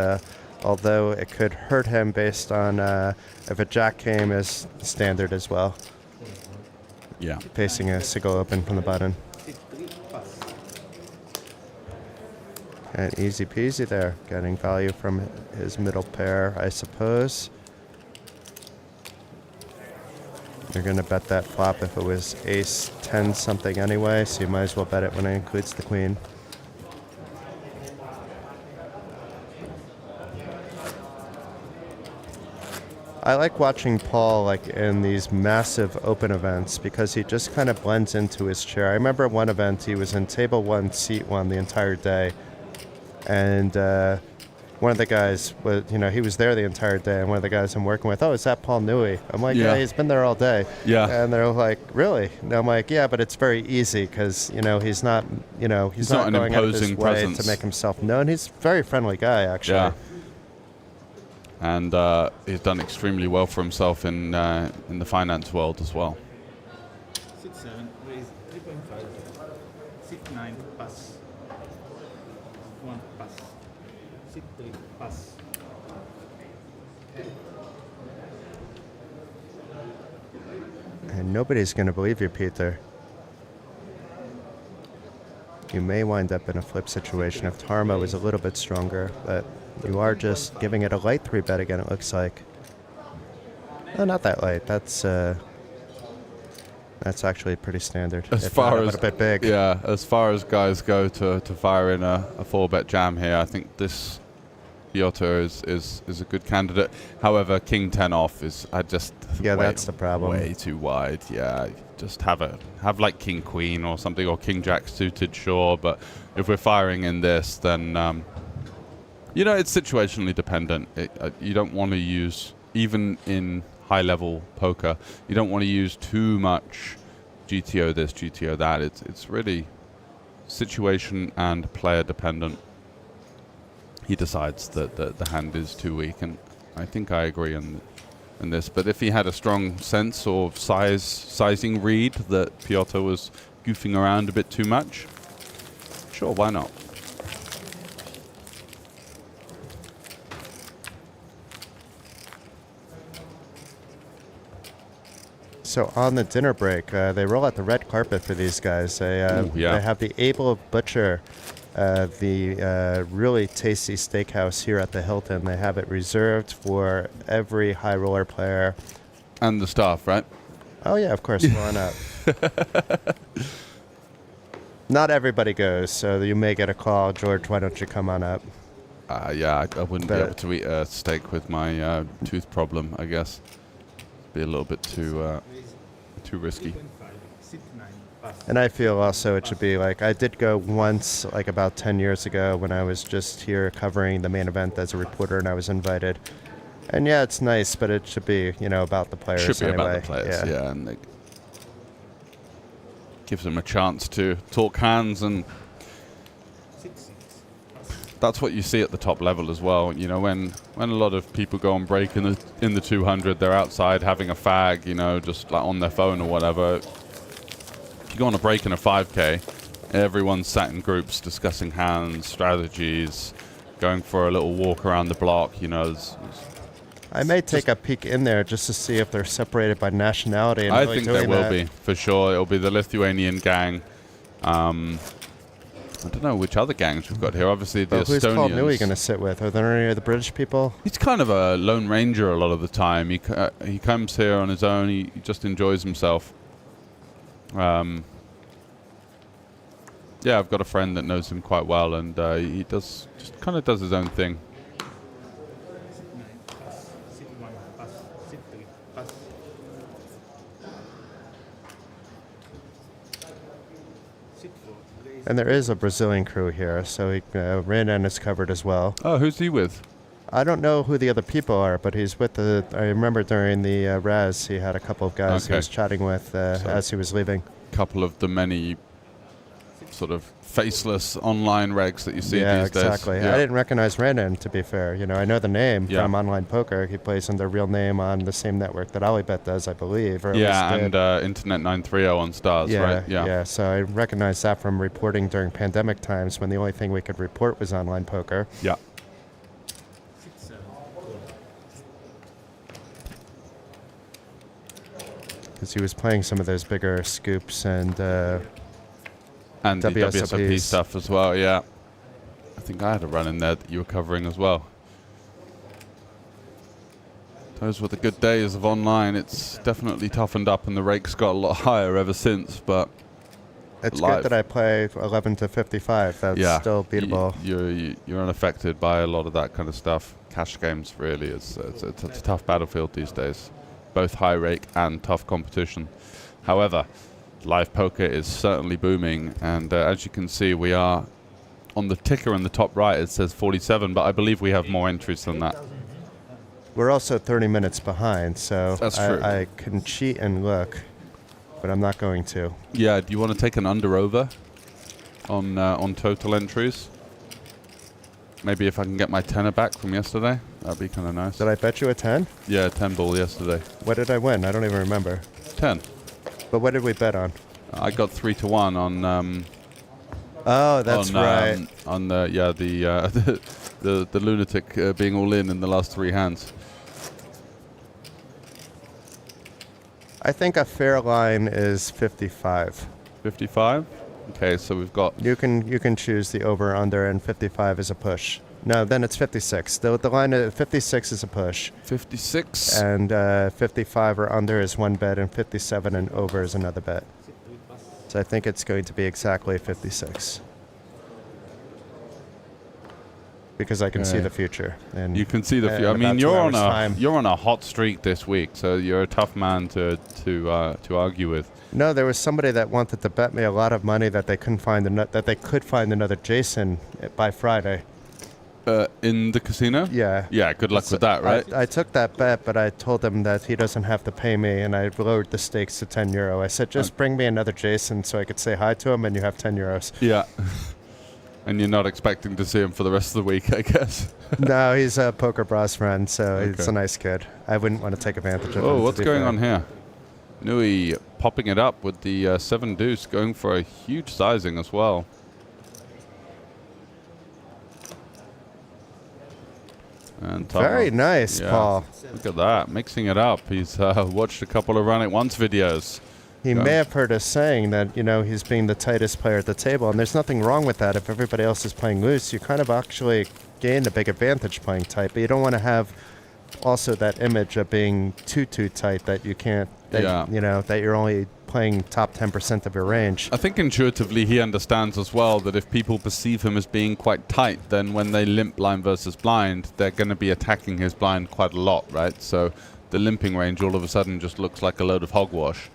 Although it could hurt him based on if a Jack came as standard as well. Yeah. Facing a single open from the button. And easy peasy there, getting value from his middle pair, I suppose. You're going to bet that flop if it was ace 10 something anyway, so you might as well bet it when it includes the queen. I like watching Paul like in these massive open events because he just kind of blends into his chair. I remember one event he was in table 1, seat 1 the entire day. And one of the guys was, he was there the entire day, and one of the guys I'm working with, is that Paul Nui? I'm like, yeah, he's been there all day. Yeah. And they're like, really? And I'm like, yeah, but it's very easy because, he's not, he's not an going out of his imposing way presence to make himself known. He's a very friendly guy, actually. Yeah. And he's done extremely well for himself in the finance world as well. 6-7, raise 3.5. 6-9, pass. 1, pass. 6-3, pass. And nobody's going to believe you, Peter. You may wind up in a flip situation if Tarmo is a little bit stronger, but you are just giving it a light 3-bet again, it looks like. No, not that light. That's actually pretty standard. As far as a little bit big. Yeah, as far as guys go to fire in a 4-bet jam here, I think this Piotr is a good candidate. However, King 10 off is that's the problem. Way too wide. Yeah, just have like King Queen or something, or King Jack suited, sure. But if we're firing in this, then it's situationally dependent. You don't want to use, even in high-level poker, you don't want to use too much GTO this, GTO that. It's really situation and player dependent. He decides that the hand is too weak, and I think I agree in this. But if he had a strong sense or sizing read that Piotr was goofing around a bit too much, sure, why not? So on the dinner break, they roll out the red carpet for these guys. They have the Able Butcher, the really tasty steakhouse here at the Hilton. They have it reserved for every high roller player. And the staff, right? Oh, yeah, of course. Why not? Not everybody goes, so you may get a call. George, why don't you come on up? Yeah, I wouldn't be able to eat a steak with my tooth problem, I guess. Be a little bit too risky. And I feel also it should be like, I did go once, like about 10 years ago when I was just here covering the main event as a reporter, and I was invited. And yeah, it's nice, but it should be, about the players Should be anyway. about the players, yeah. And it gives them a chance to talk hands, and that's what you see at the top level as well. When a lot of people go on break in the 200, they're outside having a fag, just like on their phone or whatever. If you go on a break in a 5K, Everyone's sat in groups discussing hands, strategies, going for a little walk around the block. You know, I may take a peek in there just to see if they're separated by nationality. And I really think they doing will that. be, for sure. It'll be the Lithuanian gang. I don't know which other gangs we've got here. Obviously, the Who's Estonians. Paul Newey going to sit with? Are there any of the British people? He's kind of a lone ranger a lot of the time. He comes here on his own. He just enjoys himself. Yeah, I've got a friend that knows him quite well, and he just kind of does his own thing. And there is a Brazilian crew here, so Renan is covered as well. Oh, who's he with? I don't know who the other people are, but he's with the... I remember during the Raz, he had a couple of guys he was chatting with as he was leaving. A couple of the many sort of faceless online regs that you see these days. Exactly. Yeah, I didn't recognize Renan, to be fair. You know, I know the name from online poker. He plays under real name on the same network that Alibet does, I believe. Or and Internet 930 on Stars, right? Yeah, so I recognize that from reporting during pandemic times when the only thing we could report was online poker. Yeah. Because he was playing some of those bigger scoops and the WSOP stuff as well, yeah. I think I had a run in there that you were covering as well. Those were the good days of online. It's definitely toughened up and the rake's got a lot higher ever since, but it's good that I play 11 to 55. That's still beatable. You're unaffected by a lot of that kind of stuff. Cash games, really, it's a tough battlefield these days. Both high rake and tough competition. However, live poker is certainly booming, and as you can see, we are on the ticker in the top right. It says 47, but I believe we have more entries than that. We're also 30 minutes behind, so that's true. I can cheat and look, but I'm not going to. Yeah, do you want to take an under-over on total entries? Maybe if I can get my tenner back from yesterday, that'd be kind of nice. Did I bet you a 10? Yeah, 10 ball yesterday. What did I win? I don't even remember. 10. But what did we bet on? I got 3-1 on. Oh, that's right. On the the lunatic being all in the last 3 hands. I think a fair line is 55. 55. Okay, so we've got. You can choose the over under, and 55 is a push. No, then it's 56. The line of 56 is a push. 56. And 55 or under is one bet, and 57 and over is another bet. So I think it's going to be exactly 56. Because I can see the future. And you can see the future. I mean, you're on a hot streak this week, so you're a tough man to argue with. No, there was somebody that wanted to bet me a lot of money that they couldn't find that they could find another Jason by Friday. In the casino? Yeah. Yeah, good luck with that, right? I took that bet, but I told him that he doesn't have to pay me, and I lowered the stakes to €10. I said, just bring me another Jason so I could say hi to him, and you have €10. Yeah. And you're not expecting to see him for the rest of the week, I guess. No, he's a Poker Bros friend, so he's a nice kid. I wouldn't want to take advantage of him. Oh, what's going on here? Nui popping it up with the 7 deuce, going for a huge sizing as well. And very nice, Paul. Look at that, mixing it up. He's watched a couple of Run It Once videos. He may have heard us saying that, he's being the tightest player at the table, and there's nothing wrong with that. If everybody else is playing loose, you kind of actually gain a big advantage playing tight, but you don't want to have also that image of being too tight that you can't, that you're only playing top 10% of your range. I think intuitively he understands as well that if people perceive him as being quite tight, then when they limp blind versus blind, they're going to be attacking his blind quite a lot, right? So the limping range all of a sudden just looks like a load of hogwash,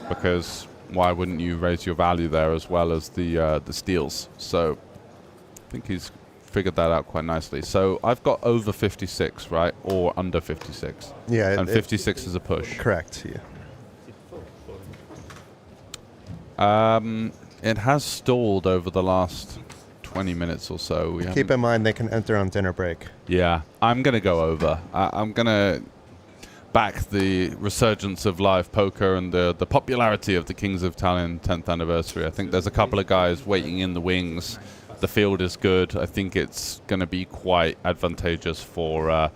because why wouldn't you raise your value there as well as the steals? So I think he's figured that out quite nicely. So I've got over 56, right? Or under 56. Yeah. And 56 is a push. Correct, yeah. It has stalled over the last 20 minutes or so. Keep in mind they can enter on dinner break. Yeah, I'm going to go over. I'm going to... back the resurgence of live poker and the popularity of the Kings of Tallinn 10th anniversary. I think there's a couple of guys waiting in the wings. The field is good. I think it's going to be quite advantageous for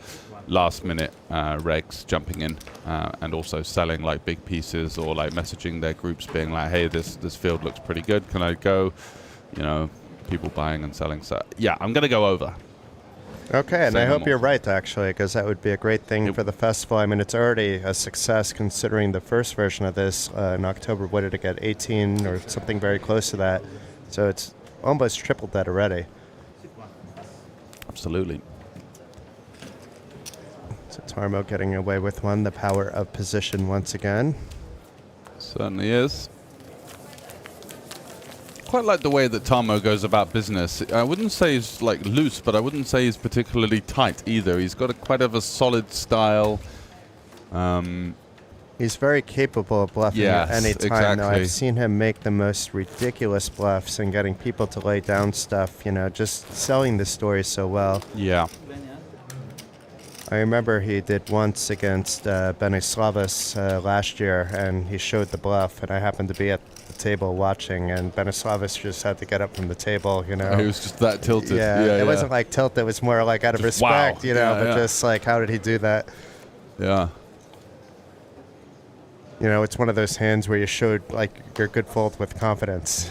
last-minute regs jumping in and also selling like big pieces or like messaging their groups being like, hey, this field looks pretty good. Can I go? You know, people buying and selling. So yeah, I'm going to go over. Okay, and I hope you're right, actually, because that would be a great thing for the festival. I mean, it's already a success considering the first version of this in October. What did it get? 18 or something very close to that. So it's almost tripled that already. Absolutely. So Tarmo getting away with one. The power of position once again. Certainly is. Quite like the way that Tarmo goes about business. I wouldn't say he's like loose, but I wouldn't say he's particularly tight either. He's got quite of a solid style. He's very capable of bluffing at any time. Exactly. Now, I've seen him make the most ridiculous bluffs and getting people to lay down stuff, you know, just selling the story so well. Yeah. I remember he did once against Benislavas last year, and he showed the bluff, and I happened to be at the table watching, and Benislavas just had to get up from the table, you know. He was just that tilted. Yeah, it wasn't like tilt, it was more like out of just respect, wow. you know, but just like, how did he do that? Yeah. You know, it's one of those hands where you showed like your good fold with confidence.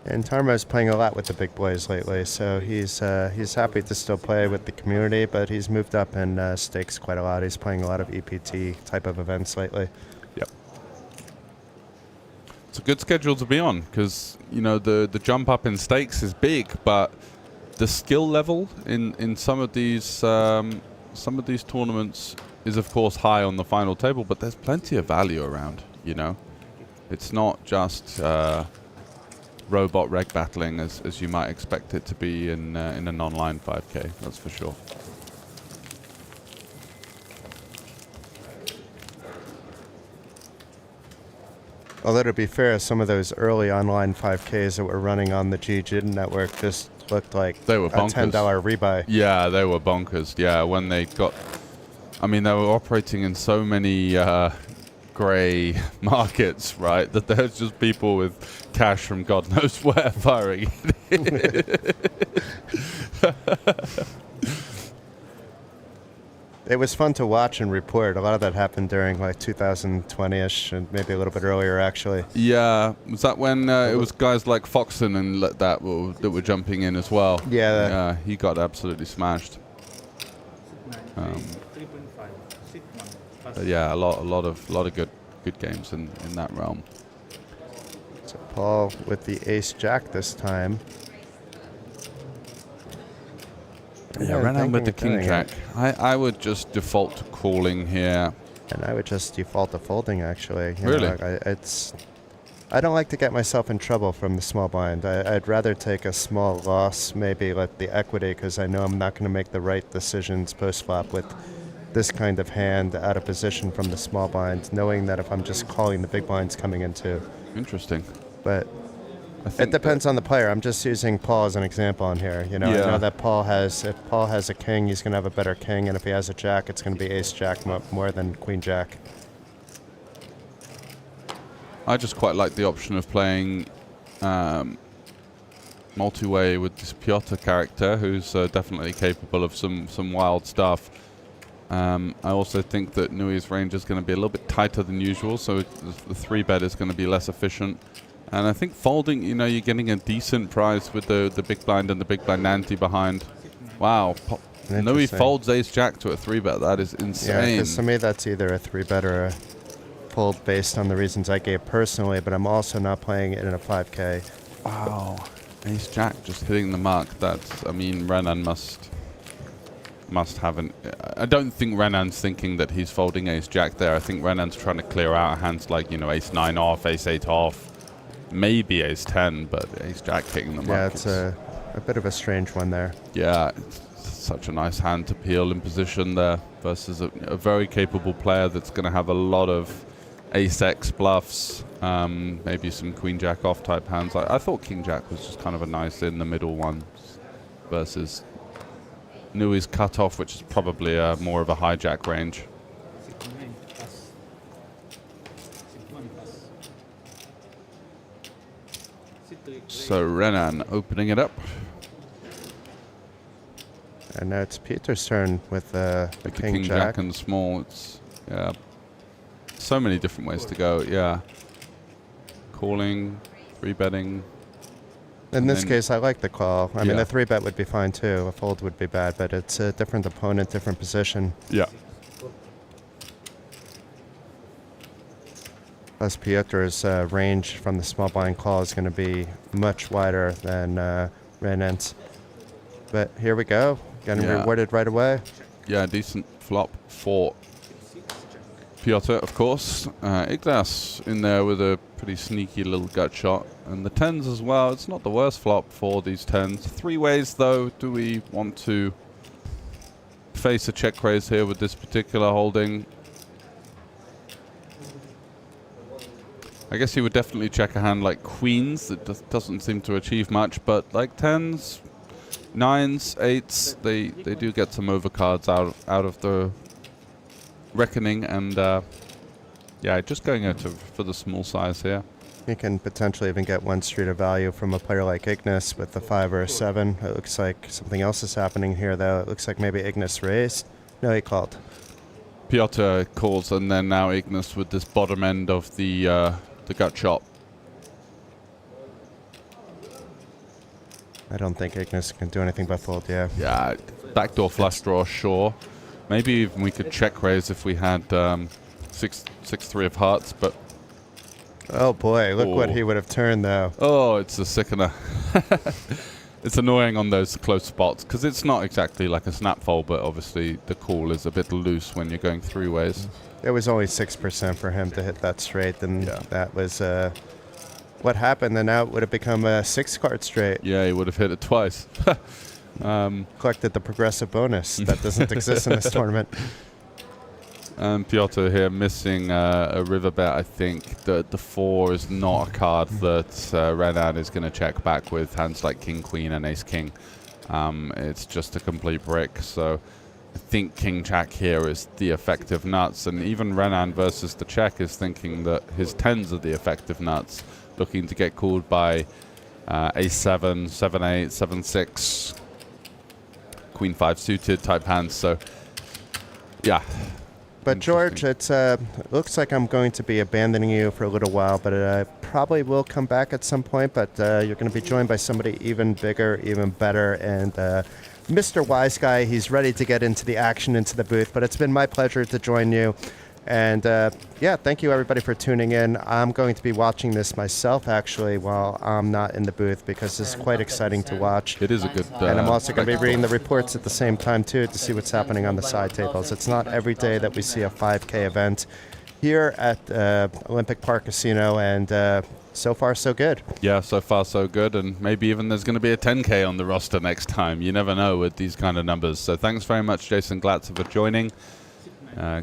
And Tarmo's playing a lot with the big boys lately, so he's happy to still play with the community, but he's moved up in stakes quite a lot. He's playing a lot of EPT type of events lately. Yep. It's a good schedule to be on because, you know, the jump up in stakes is big, but the skill level in some of these tournaments is of course high on the final table, but there's plenty of value around, you know. It's not just robot reg battling as you might expect it to be in an online 5K, that's for sure. Although to be fair, some of those early online 5Ks that were running on the GGID network just looked like they were a bonkers. $10 rebuy. Yeah, they were bonkers. Yeah, when they got, I mean, they were operating in so many grey markets, right? That there's just people with cash from God knows where firing. It was fun to watch and report. A lot of that happened during like 2020-ish and maybe a little bit earlier, actually. Yeah, was that when it was guys like Foxon and that were jumping in as well? Yeah. He got absolutely smashed. Yeah, a lot of good games in that realm. So Paul with the ace jack this time. Yeah, ran out with the king jack. I would just default to calling here. And I would just default to folding, actually. Really? I don't like to get myself in trouble from the small blind. I'd rather take a small loss, maybe let the equity, because I know I'm not going to make the right decisions post-flop with this kind of hand out of position from the small blind, knowing that if I'm just calling, the big blind's coming in too. Interesting. But it depends on the player. I'm just using Paul as an example on here. You know, I know that if Paul has a king, he's going to have a better king, and if he has a jack, it's going to be ace jack more than queen jack. I just quite like the option of playing multi-way with this Piotr character, who's definitely capable of some wild stuff. I also think that Nui's range is going to be a little bit tighter than usual, so the 3-bet is going to be less efficient. And I think folding, you know, you're getting a decent price with the big blind and the big blind ante behind. Wow. Nui folds ace-jack to a 3-bet. That is insane. Yeah, because to me that's either a 3-bet or a fold based on the reasons I gave personally, but I'm also not playing it in a 5K. Wow. Ace-jack just hitting the mark. That's, I mean, Renan must have an... I don't think Renan's thinking that he's folding ace-jack there. I think Renan's trying to clear out hands like, you know, ace-9 off, ace-8 off. Maybe ace-10, but ace-jack hitting the mark. Yeah, it's a bit of a strange one there. Yeah, it's such a nice hand to peel in position there versus a very capable player that's going to have a lot of ace-x bluffs, maybe some queen-jack off type hands. I thought king-jack was just kind of a nice in-the-middle one versus Nui's cutoff, which is probably more of a hijack range. So Renan opening it up. And now it's Peter's turn with the King Jack and small. It's so many different ways to go. Yeah, calling, free betting. In this case, I like the call. I mean, the 3-bet would be fine too. A fold would be bad, but it's a different opponent, different position. Yeah. Plus, Pietr's range from the small blind call is going to be much wider than Renan's. But here we go, getting rewarded right away. Yeah, decent flop for Piotr, of course. Ignas in there with a pretty sneaky little gut shot. And the 10s as well. It's not the worst flop for these 10s. 3 ways, though. Do we want to face a check raise here with this particular holding? I guess he would definitely check a hand like queens. It doesn't seem to achieve much, but like 10s, 9s, 8s, they do get some overcards out of the reckoning, and yeah, just going out for the small size here. You can potentially even get one street of value from a player like Ignas with the 5 or a 7. It looks like something else is happening here, though. It looks like maybe Ignas raised. No, he called. Piotr calls, and then now Ignas with this bottom end of the gut shot. I don't think Ignas can do anything but fold, yeah. Yeah, backdoor flush draw, sure. Maybe even we could check raise if we had 6-3 of hearts, but... Oh boy, look what he would have turned, though. Oh, it's a sickener. It's annoying on those close spots, because it's not exactly like a snap fold, but obviously the call is a bit loose when you're going 3 ways. It was only 6% for him to hit that straight, and that was what happened. Then now it would have become a 6-card straight. Yeah, he would have hit it twice. Collected the progressive bonus that doesn't exist in this tournament. And Piotr here missing a river bet. I think that the 4 is not a card that Renan is going to check back with hands like King, Queen, and Ace, King. It's just a complete brick. So I think King, Jack here is the effective nuts. And even Renan versus the check is thinking that his 10s are the effective nuts, looking to get called by Ace 7, 7-8, 7-6, Queen 5 suited type hands. So yeah. But George, it looks like I'm going to be abandoning you for a little while, but I probably will come back at some point. But you're going to be joined by somebody even bigger, even better, and Mr. Wise Guy. He's ready to get into the action, into the booth. But it's been my pleasure to join you. And yeah, thank you everybody for tuning in. I'm going to be watching this myself actually while I'm not in the booth, because it's quite exciting to watch. It is a good and I'm also going to be reading the reports at the same time too, to see what's happening on the side tables. It's not every day that we see a 5K event here at Olympic Park Casino, and so far so good. Yeah, so far so good, and maybe even there's going to be a 10K on the roster next time. You never know with these kind of numbers. So thanks very much, Jason Glatzer, for joining.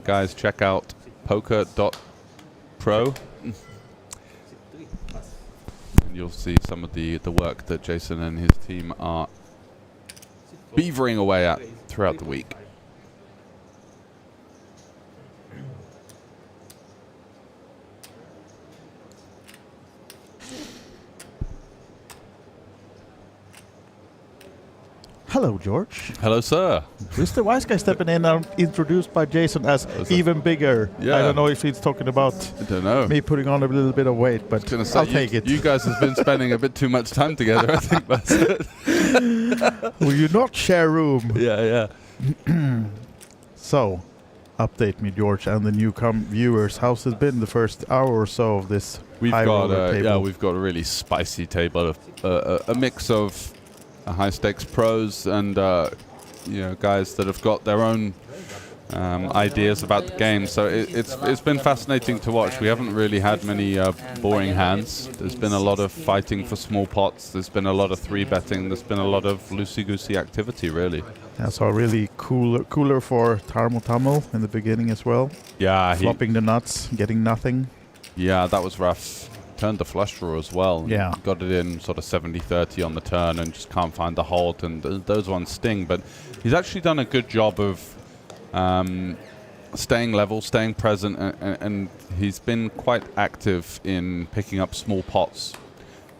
Guys, check out poker.pro and you'll see some of the work that Jason and his team are beavering away at throughout the week. Hello, George. Hello, sir. Mr. Wise Guy stepping in, introduced by Jason as even bigger. Yeah. I don't know if he's talking about I don't know. me putting on a little bit of weight, but I'll take it. You guys have been spending a bit too much time together, I think that's it. Will you not share room? Yeah. So, update me, George, and the newcome viewers. How's it been the first hour or so of this Highroller table? We've got a really spicy table of a mix of high stakes pros and guys that have got their own ideas about the game. So it's been fascinating to watch. We haven't really had many boring hands. There's been a lot of fighting for small pots. There's been a lot of 3-betting. There's been a lot of loosey-goosey activity, really. Yeah, so really cooler for Tamil in the beginning as well. Yeah, flopping the nuts, getting nothing. Yeah, that was rough. Turned the flush draw as well. Yeah. Got it in sort of 70-30 on the turn and just can't find the hold, and those ones sting. But he's actually done a good job of staying level, staying present, and he's been quite active in picking up small pots.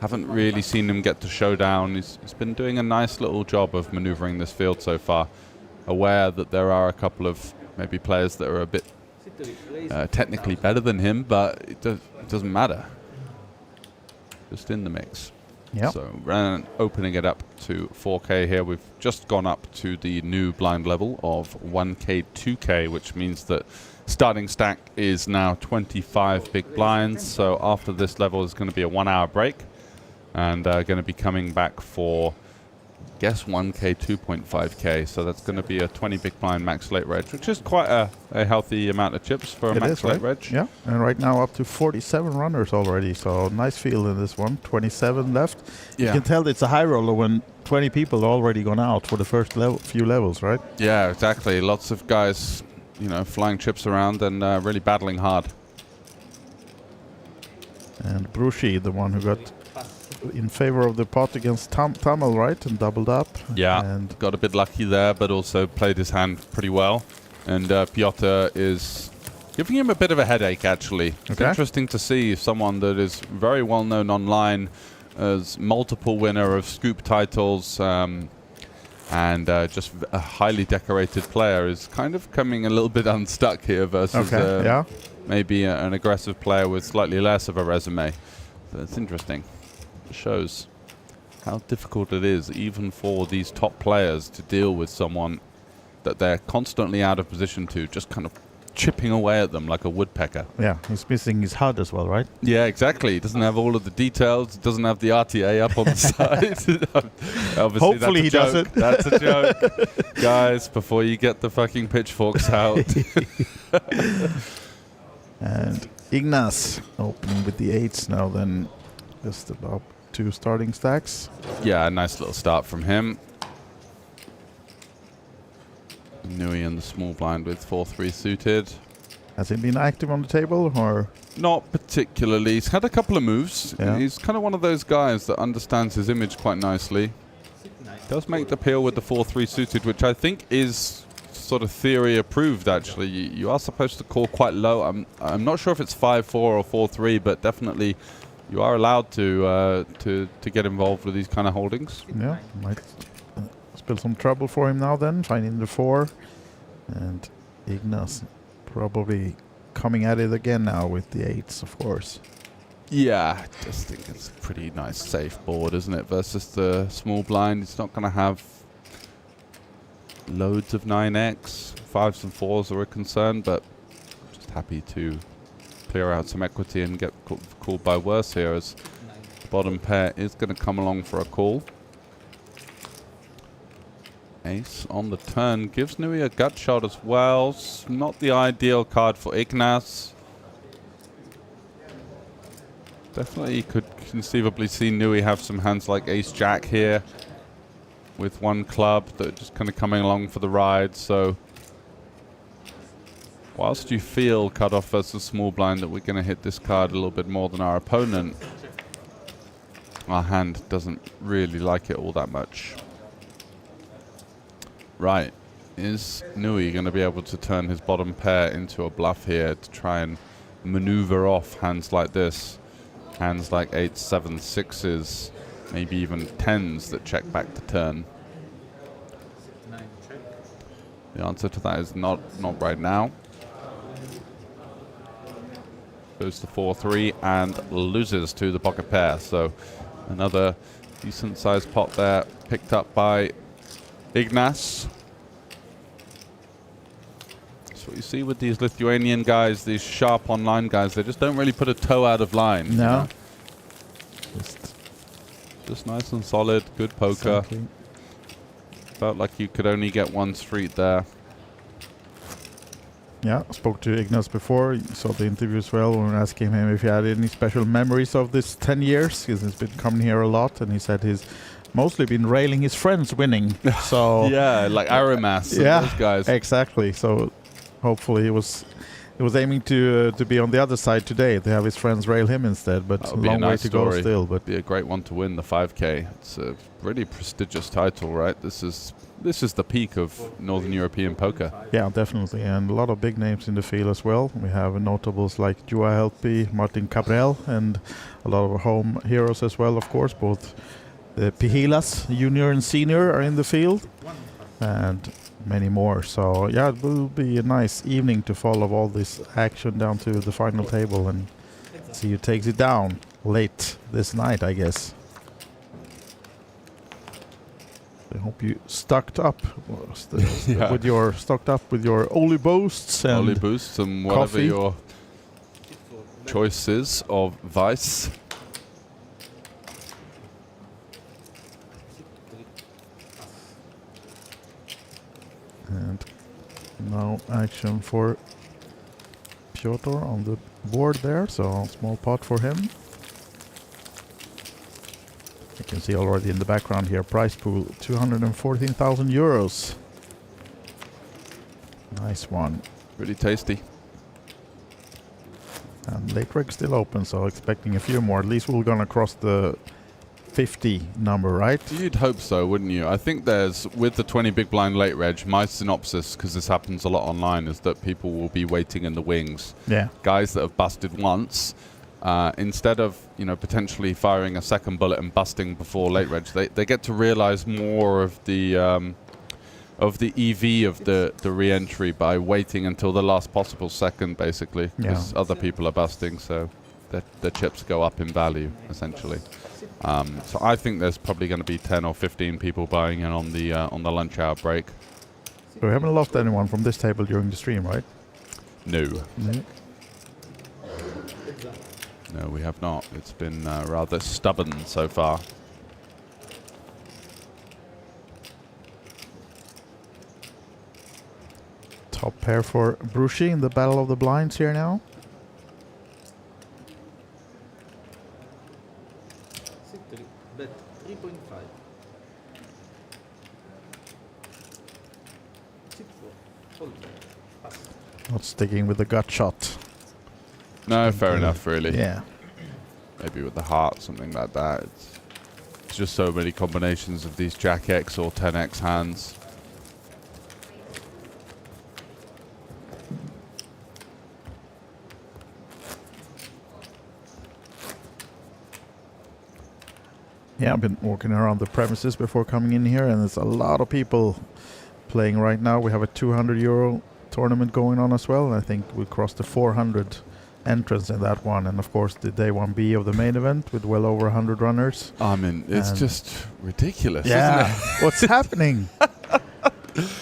Haven't really seen him get to Showdown. He's been doing a nice little job of maneuvering this field so far. Aware that there are a couple of maybe players that are a bit technically better than him, but it doesn't matter. Just in the mix. Yep. So opening it up to 4K here. We've just gone up to the new blind level of 1K, 2K, which means that starting stack is now 25 big blinds. So after this level is going to be a 1-hour break, and going to be coming back for, I guess, 1K, 2.5K. So that's going to be a 20 big blind max late reg, which is quite a healthy amount of chips for a max late reg. Yeah, and right now up to 47 runners already. So nice field in this one. 27 left. Yeah. You can tell it's a high roller when 20 people already gone out for the first few levels, right? Yeah, exactly. Lots of guys, flying chips around and really battling hard. And Brushi, the one who got in favor of the pot against Tamil, right? And doubled up. Yeah, and got a bit lucky there, but also played his hand pretty well. And Piotr is giving him a bit of a headache, actually. It's interesting to see someone that is very well known online as multiple winner of Scoop titles and just a highly decorated player is kind of coming a little bit unstuck here versus maybe an aggressive player with slightly less of a resume. So it's interesting. It shows how difficult it is even for these top players to deal with someone that they're constantly out of position to, just kind of chipping away at them like a woodpecker. Yeah, he's missing his HUD as well, right? Yeah, exactly. He doesn't have all of the details. Doesn't have the RTA up on the side. Obviously, hopefully he doesn't. That's a joke. Guys, before you get the fucking pitchforks out. And Ignas opening with the 8s now, then just about 2 starting stacks. Yeah, a nice little start from him. Nui in the small blind with 4-3 suited. Has he been active on the table, or? Not particularly. He's had a couple of moves. Yeah. He's kind of one of those guys that understands his image quite nicely. Does make the peel with the 4-3 suited, which I think is sort of theory approved, actually. You are supposed to call quite low. I'm not sure if it's 5-4 or 4-3, but definitely you are allowed to get involved with these kind of holdings. Yeah, might spell some trouble for him now then, finding the 4. And Ignas probably coming at it again now with the 8s, of course. Yeah, I just think it's a pretty nice safe board, isn't it? Versus the small blind, it's not going to have loads of 9x. 5s and 4s are a concern, but I'm just happy to clear out some equity and get called by worse here, as the bottom pair is going to come along for a call. Ace on the turn gives Nui a gut shot as well. Not the ideal card for Ignas. Definitely could conceivably see Nui have some hands like Ace-Jack here with one club that are just kind of coming along for the ride. So whilst you feel cutoff versus small blind that we're going to hit this card a little bit more than our opponent, our hand doesn't really like it all that much. Right, is Nui going to be able to turn his bottom pair into a bluff here to try and maneuver off hands like this? Hands like 8s, 7s, 6s, maybe even 10s that check back to turn. The answer to that is not right now. Goes to 4-3 and loses to the pocket pair. So another decent sized pot there picked up by Ignas. That's what you see with these Lithuanian guys, these sharp online guys. They just don't really put a toe out of line. No. Just nice and solid, good poker. Exactly. Felt like you could only get one street there. Yeah, spoke to Ignas before. You saw the interview as well when asking him if he had any special memories of this 10 years, because he's been coming here a lot, and he said he's mostly been railing his friends winning. So yeah, like Aramas and those guys. Exactly. So hopefully he was aiming to be on the other side today, to have his friends rail him instead, but a long way to go still. But be a great one to win the 5K. It's a really prestigious title, right? This is the peak of Northern European poker. Yeah, definitely, and a lot of big names in the field as well. We have notables like Joa Helpi, Martin Cabrel, and a lot of home heroes as well, of course. Both the Pihilas, junior and senior, are in the field, and many more. So yeah, it will be a nice evening to follow all this action down to the final table and see who takes it down late this night, I guess. I hope you stocked up with your Oli Boosts and Oli Boosts and whatever coffee. your choice is of vice. And now action for Piotr on the board there, so small pot for him. You can see already in the background here, prize pool 214,000 euros. Nice one. Pretty tasty. And late reg still open, so expecting a few more. At least we're gonna cross the 50 number, right? You'd hope so, wouldn't you? I think there's, with the 20 big blind late reg, my synopsis, because this happens a lot online, is that people will be waiting in the wings. Yeah. Guys that have busted once, instead of, potentially firing a second bullet and busting before late reg, they get to realize more of the EV of the re-entry by waiting until the last possible second, basically, because other people are busting, so the chips go up in value, essentially. So I think there's probably going to be 10 or 15 people buying in on the lunch hour break. So we haven't lost anyone from this table during the stream, right? No. No, we have not. It's been rather stubborn so far. Top pair for Brushi in the Battle of the Blinds here now. Bet 3.5. Not sticking with the gut shot. No, fair enough, really. Yeah. Maybe with the heart, something like that. It's just so many combinations of these Jack X or 10X hands. Yeah, I've been walking around the premises before coming in here, and there's a lot of people playing right now. We have a 200 euro tournament going on as well, and I think we crossed the 400 entrants in that one. And of course, the day 1B of the main event with well over 100 runners. I mean, it's just ridiculous, yeah. isn't it? What's happening?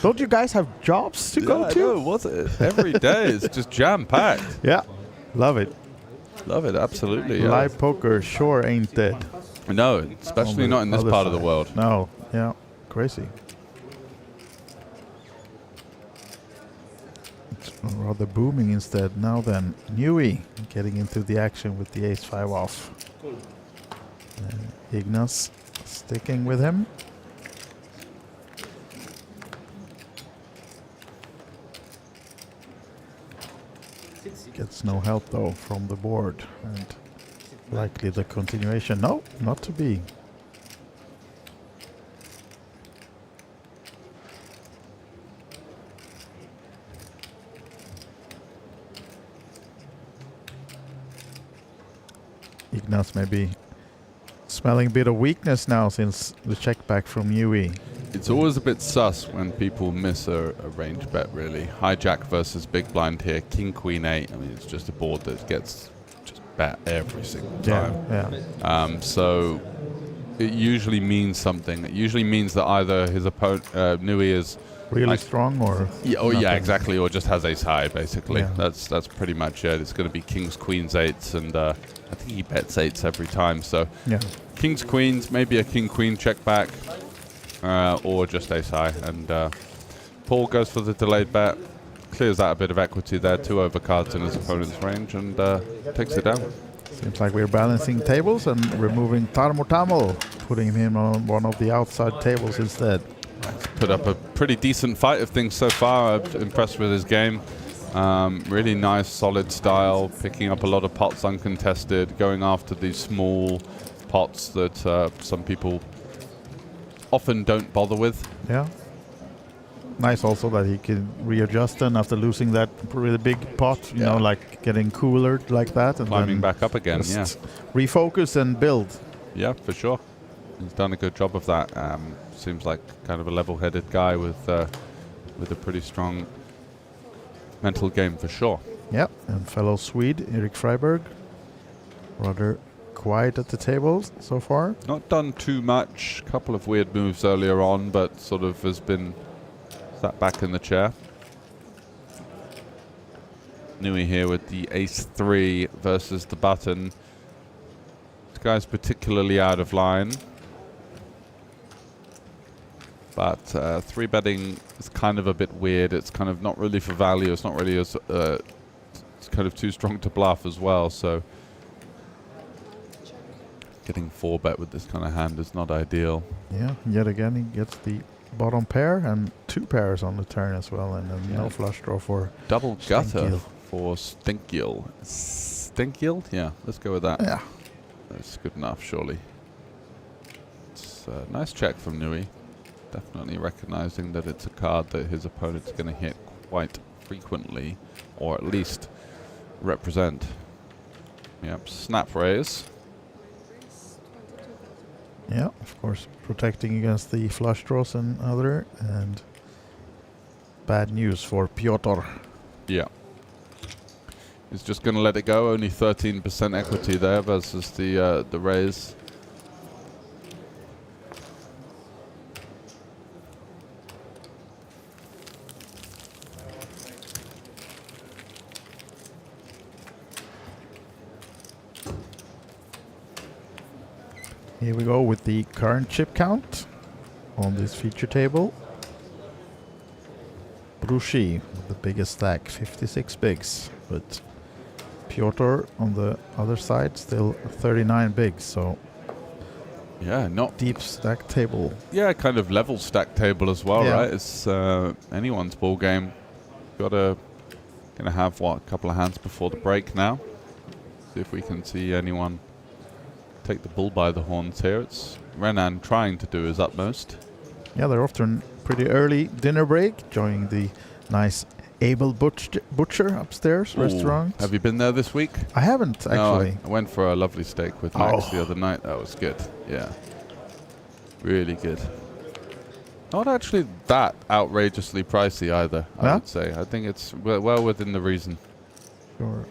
Don't you guys have jobs to go to? No, what's it? Every day it's just jam-packed. Yeah, love it. Love it, absolutely. Yeah. Live poker sure ain't dead. No, especially not in this part of the world. No, yeah, crazy. It's rather booming instead. Now then, Newey getting into the action with the ace-5 off. Ignas sticking with him. Gets no help though from the board, and likely the continuation. No, not to be. Ignas maybe smelling a bit of weakness now since the check back from Yui. It's always a bit sus when people miss a range bet, really. Hijack versus big blind here, king, queen, 8. I mean, it's just a board that gets just bet every single time. Yeah. So it usually means something. It usually means that either his opponent, Nui, is Really strong, or yeah, exactly, or just has ace high, basically. Yeah. That's pretty much it. It's going to be kings, queens, 8s, and I think he bets 8s every time. So yeah, kings, queens, maybe a king, queen check back, or just ace high. And Paul goes for the delayed bet. clears out a bit of equity there, 2 overcards in his opponent's range, and takes it down. Seems like we're balancing tables and removing Tarmo Tamil, putting him on one of the outside tables instead. Put up a pretty decent fight of things so far. I'm impressed with his game. Really nice, solid style, picking up a lot of pots uncontested, going after these small pots that some people often don't bother with. Yeah. Nice also that he can readjust then after losing that really big pot, you know, like getting cooler like that. And climbing back up again, yeah. Refocus and build. Yeah, for sure. He's done a good job of that. Seems like kind of a level-headed guy with a pretty strong mental game for sure. Yeah, and fellow Swede, Erik Freiberg, rather quiet at the table so far. Not done too much. Couple of weird moves earlier on, but sort of has been sat back in the chair. Nui here with the ace-3 versus the button. This guy's particularly out of line. But 3-betting is kind of a bit weird. It's kind of not really for value. It's not really as it's kind of too strong to bluff as well. So getting 4-bet with this kind of hand is not ideal. Yeah, yet again he gets the bottom pair and 2 pairs on the turn as well, and then no flush draw for double gutter Stinkiel. for Stinkiel. Stinkiel? Yeah, let's go with that. Yeah, that's good enough, surely. It's a nice check from Nui. Definitely recognizing that it's a card that his opponent's going to hit quite frequently, or at least represent. Yep, snap raise. yeah, of course, protecting against the flush draws and other, and bad news for Piotr. Yeah. He's just going to let it go. Only 13% equity there versus the raise. Here we go with the current chip count on this feature table. Brushi with the biggest stack, 56 bigs, but Piotr on the other side still 39 bigs, so yeah, not deep stack table. Yeah, kind of level stack table as well, Yeah. right? It's anyone's ball game. Gonna have what, a couple of hands before the break now. See if we can see anyone take the bull by the horns here. It's Renan trying to do his utmost. Yeah, they're often pretty early dinner break, joining the nice Abel Butcher upstairs restaurant. Have you been there this week? I haven't actually. No, I went for a lovely steak with Max the other night. That was good. Yeah, really good. Not actually that outrageously pricey either, I would say. I think it's well within the reason. Sure.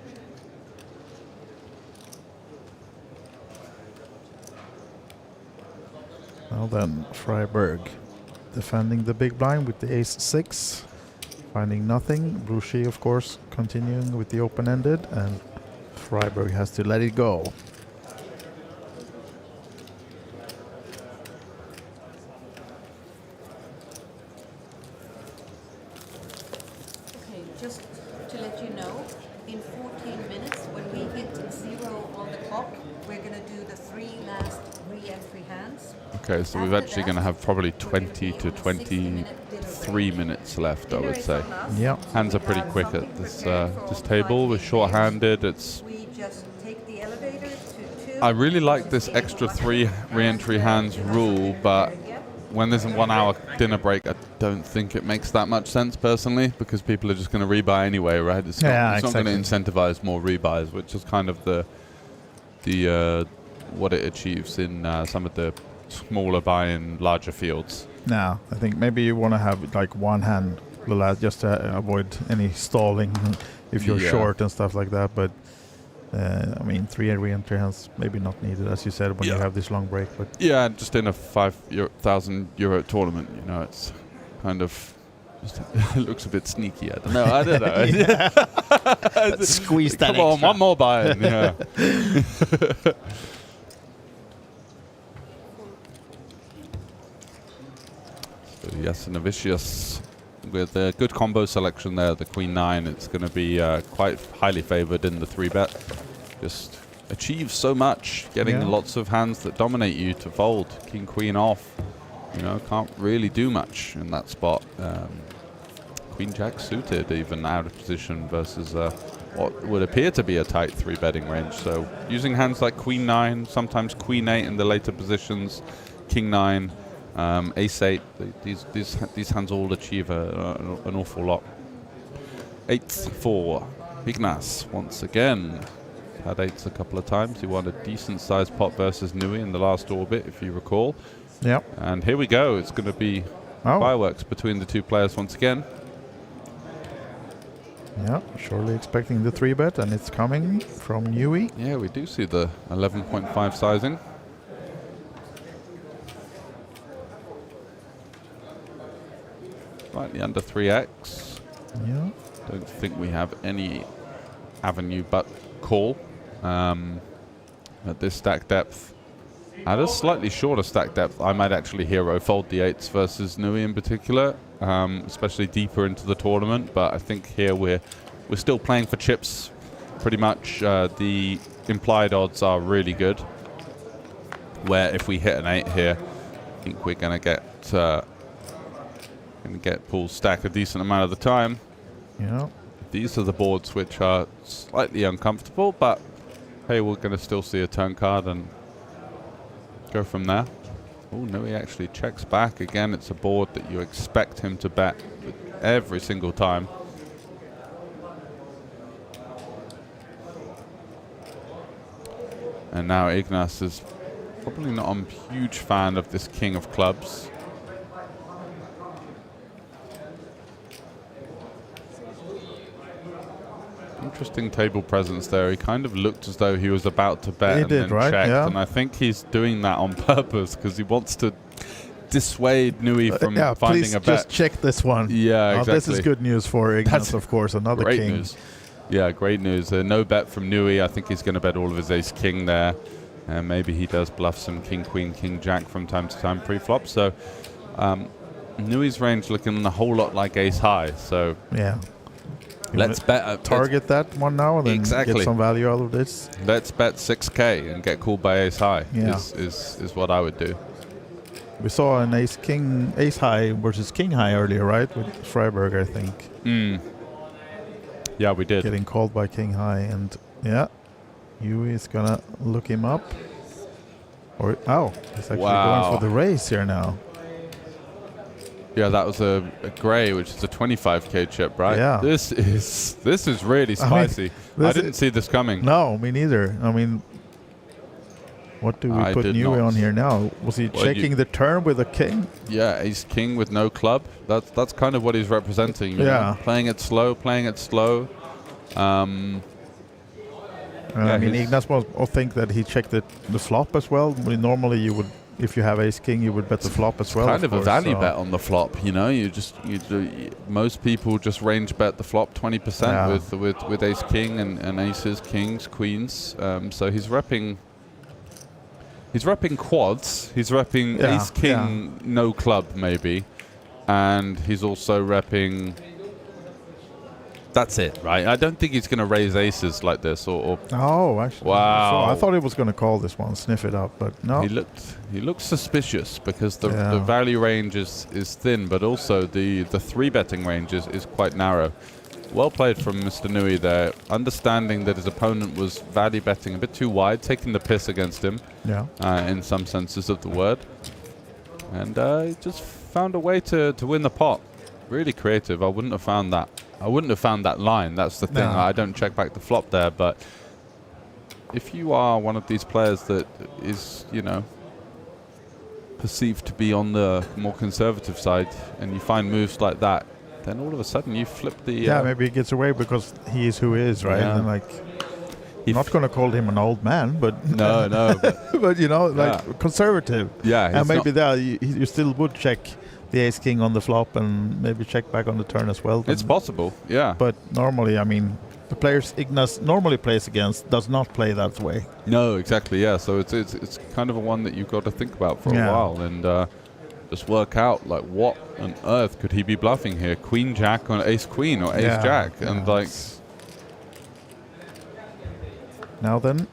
Well then, Freiberg defending the big blind with the ace-6, finding nothing. Brushi, of course, continuing with the open-ended, and Freiberg has to let it go. Okay, just to let you know, in 14 minutes, when we hit 0 on the clock, we're going to do the 3 last re-entry hands. Okay, so we're actually going to have probably 20 to 23 minutes left, I would say. Yeah. Hands are pretty quick at this table. We're short-handed. It's. We just take the elevator to 2. I really like this extra 3 re-entry hands rule, but when there's a 1 hour dinner break, I don't think it makes that much sense personally, because people are just going to rebuy anyway, right? It's not going to incentivize more rebuys, which is kind of the what it achieves in some of the smaller buy-in larger fields. No, I think maybe you want to have like one hand just to avoid any stalling if you're short and stuff like that. But I mean, 3 re-entry hands maybe not needed, as you said, when you have this long break. But yeah, just in a €5,000 tournament, you know, it's kind of it looks a bit sneaky. I don't know. Squeeze that. Come on, one more buy-in. Yeah. So Jasinavičius with a good combo selection there, the Queen 9, it's going to be quite highly favored in the 3-bet. Just achieves so much, getting lots of hands that dominate you to fold. King Queen off, you know, can't really do much in that spot. Queen Jack suited, even out of position versus what would appear to be a tight 3-betting range. So using hands like Queen 9, sometimes Queen 8 in the later positions, King 9, Ace 8. These hands all achieve an awful lot. 8-4. Ignas once again. Had 8s a couple of times. He won a decent sized pot versus Nui in the last orbit, if you recall. Yep. And here we go. It's going to be fireworks between the two players once again. Yeah, surely expecting the 3-bet, and it's coming from Nui. Yeah, we do see the 11.5 sizing. Slightly under 3x. Yeah. Don't think we have any avenue but call at this stack depth. At a slightly shorter stack depth, I might actually hero fold the 8s versus Nui in particular, especially deeper into the tournament. But I think here we're still playing for chips pretty much. The implied odds are really good, where if we hit an 8 here, I think we're going to get pool stack a decent amount of the time. Yeah. These are the boards which are slightly uncomfortable, but hey, we're going to still see a turn card and go from there. Oh no, he actually checks back. Again, it's a board that you expect him to bet every single time. And now Ignas is probably not a huge fan of this king of clubs. Interesting table presence there. He kind of looked as though he was about to bet and then checked. Yeah. And I think he's doing that on purpose because he wants to dissuade Nui from finding a bet. Just check this one. Yeah, exactly. This is good news for Ignas, of course. Another great king. News. Yeah, great news. No bet from Nui. I think he's going to bet all of his ace king there. And maybe he does bluff some king queen, king jack from time to time pre-flop. So Nui's range looking a whole lot like ace high. So yeah. Let's bet target that one now and then get some value out of this. Let's bet 6k and get called by ace high. Yeah. is what I would do. We saw an ace high versus king high earlier, right? With Freiberg, I think. Yeah, we did. Getting called by king high, and yeah, Nui is gonna look him up. Or he's actually going for the raise here now. Yeah, that was a grey, which is a 25k chip, right? Yeah. This is really spicy. I didn't see this coming. No, me neither. I mean, what do we put Nui on here now? Was he checking the turn with a king? Yeah, ace king with no club. That's kind of what he's representing. You know? Playing it slow. I mean, Ignas will think that he checked the flop as well. I mean, normally you would, if you have ace king, you would bet the flop as well. Kind of a value bet on the flop, you know. Most people just range bet the flop 20% with ace king and aces, kings, queens. So he's repping quads. He's repping ace king, no club maybe, and he's also repping. That's it, right? I don't think he's going to raise aces like this, or actually, wow! I thought he was going to call this one, sniff it up, but no. He looked suspicious because the value range is thin, but also the 3-betting range is quite narrow. Well played from Mr. Nui there, understanding that his opponent was value betting a bit too wide, taking the piss against him. Yeah. In some senses of the word, and he just found a way to win the pot. Really creative. I wouldn't have found that line. That's the thing. I don't check back the flop there, but if you are one of these players that is, you know, perceived to be on the more conservative side, and you find moves like that, then all of a sudden you flip the... maybe he gets away because he is who he is, right? Yeah. And I'm not going to call him an old man, but... No. But, you know, conservative. Yeah. And maybe there you still would check the ace king on the flop and maybe check back on the turn as well. It's possible, yeah. But normally, I mean, the players Ignas normally plays against does not play that way. No, exactly, yeah. So it's kind of a one that you've got to think about for a while. And just work out like what on earth could he be bluffing here? Queen Jack on Ace Queen or Ace Jack, and like. Now then,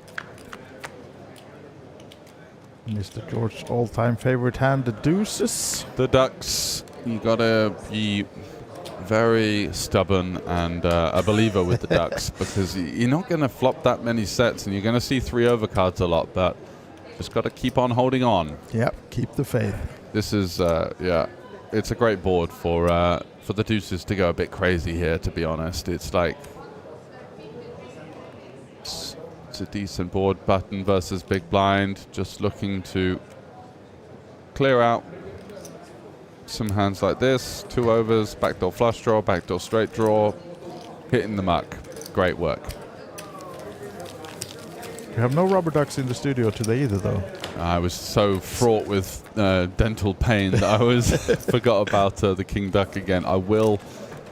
Mr. George's all-time favorite hand, the deuces. The ducks. You gotta be very stubborn and a believer with the ducks, because you're not gonna flop that many sets, and you're gonna see 3 overcards a lot, but just gotta keep on holding on. Yep, keep the faith. This is it's a great board for the deuces to go a bit crazy here. To be honest, it's like it's a decent board. Button versus big blind, just looking to clear out some hands like this. 2 overs, backdoor flush draw, backdoor straight draw, hitting the muck. Great work. We have no rubber ducks in the studio today either, though. I was so fraught with dental pain that I was forgot about the king duck again. I will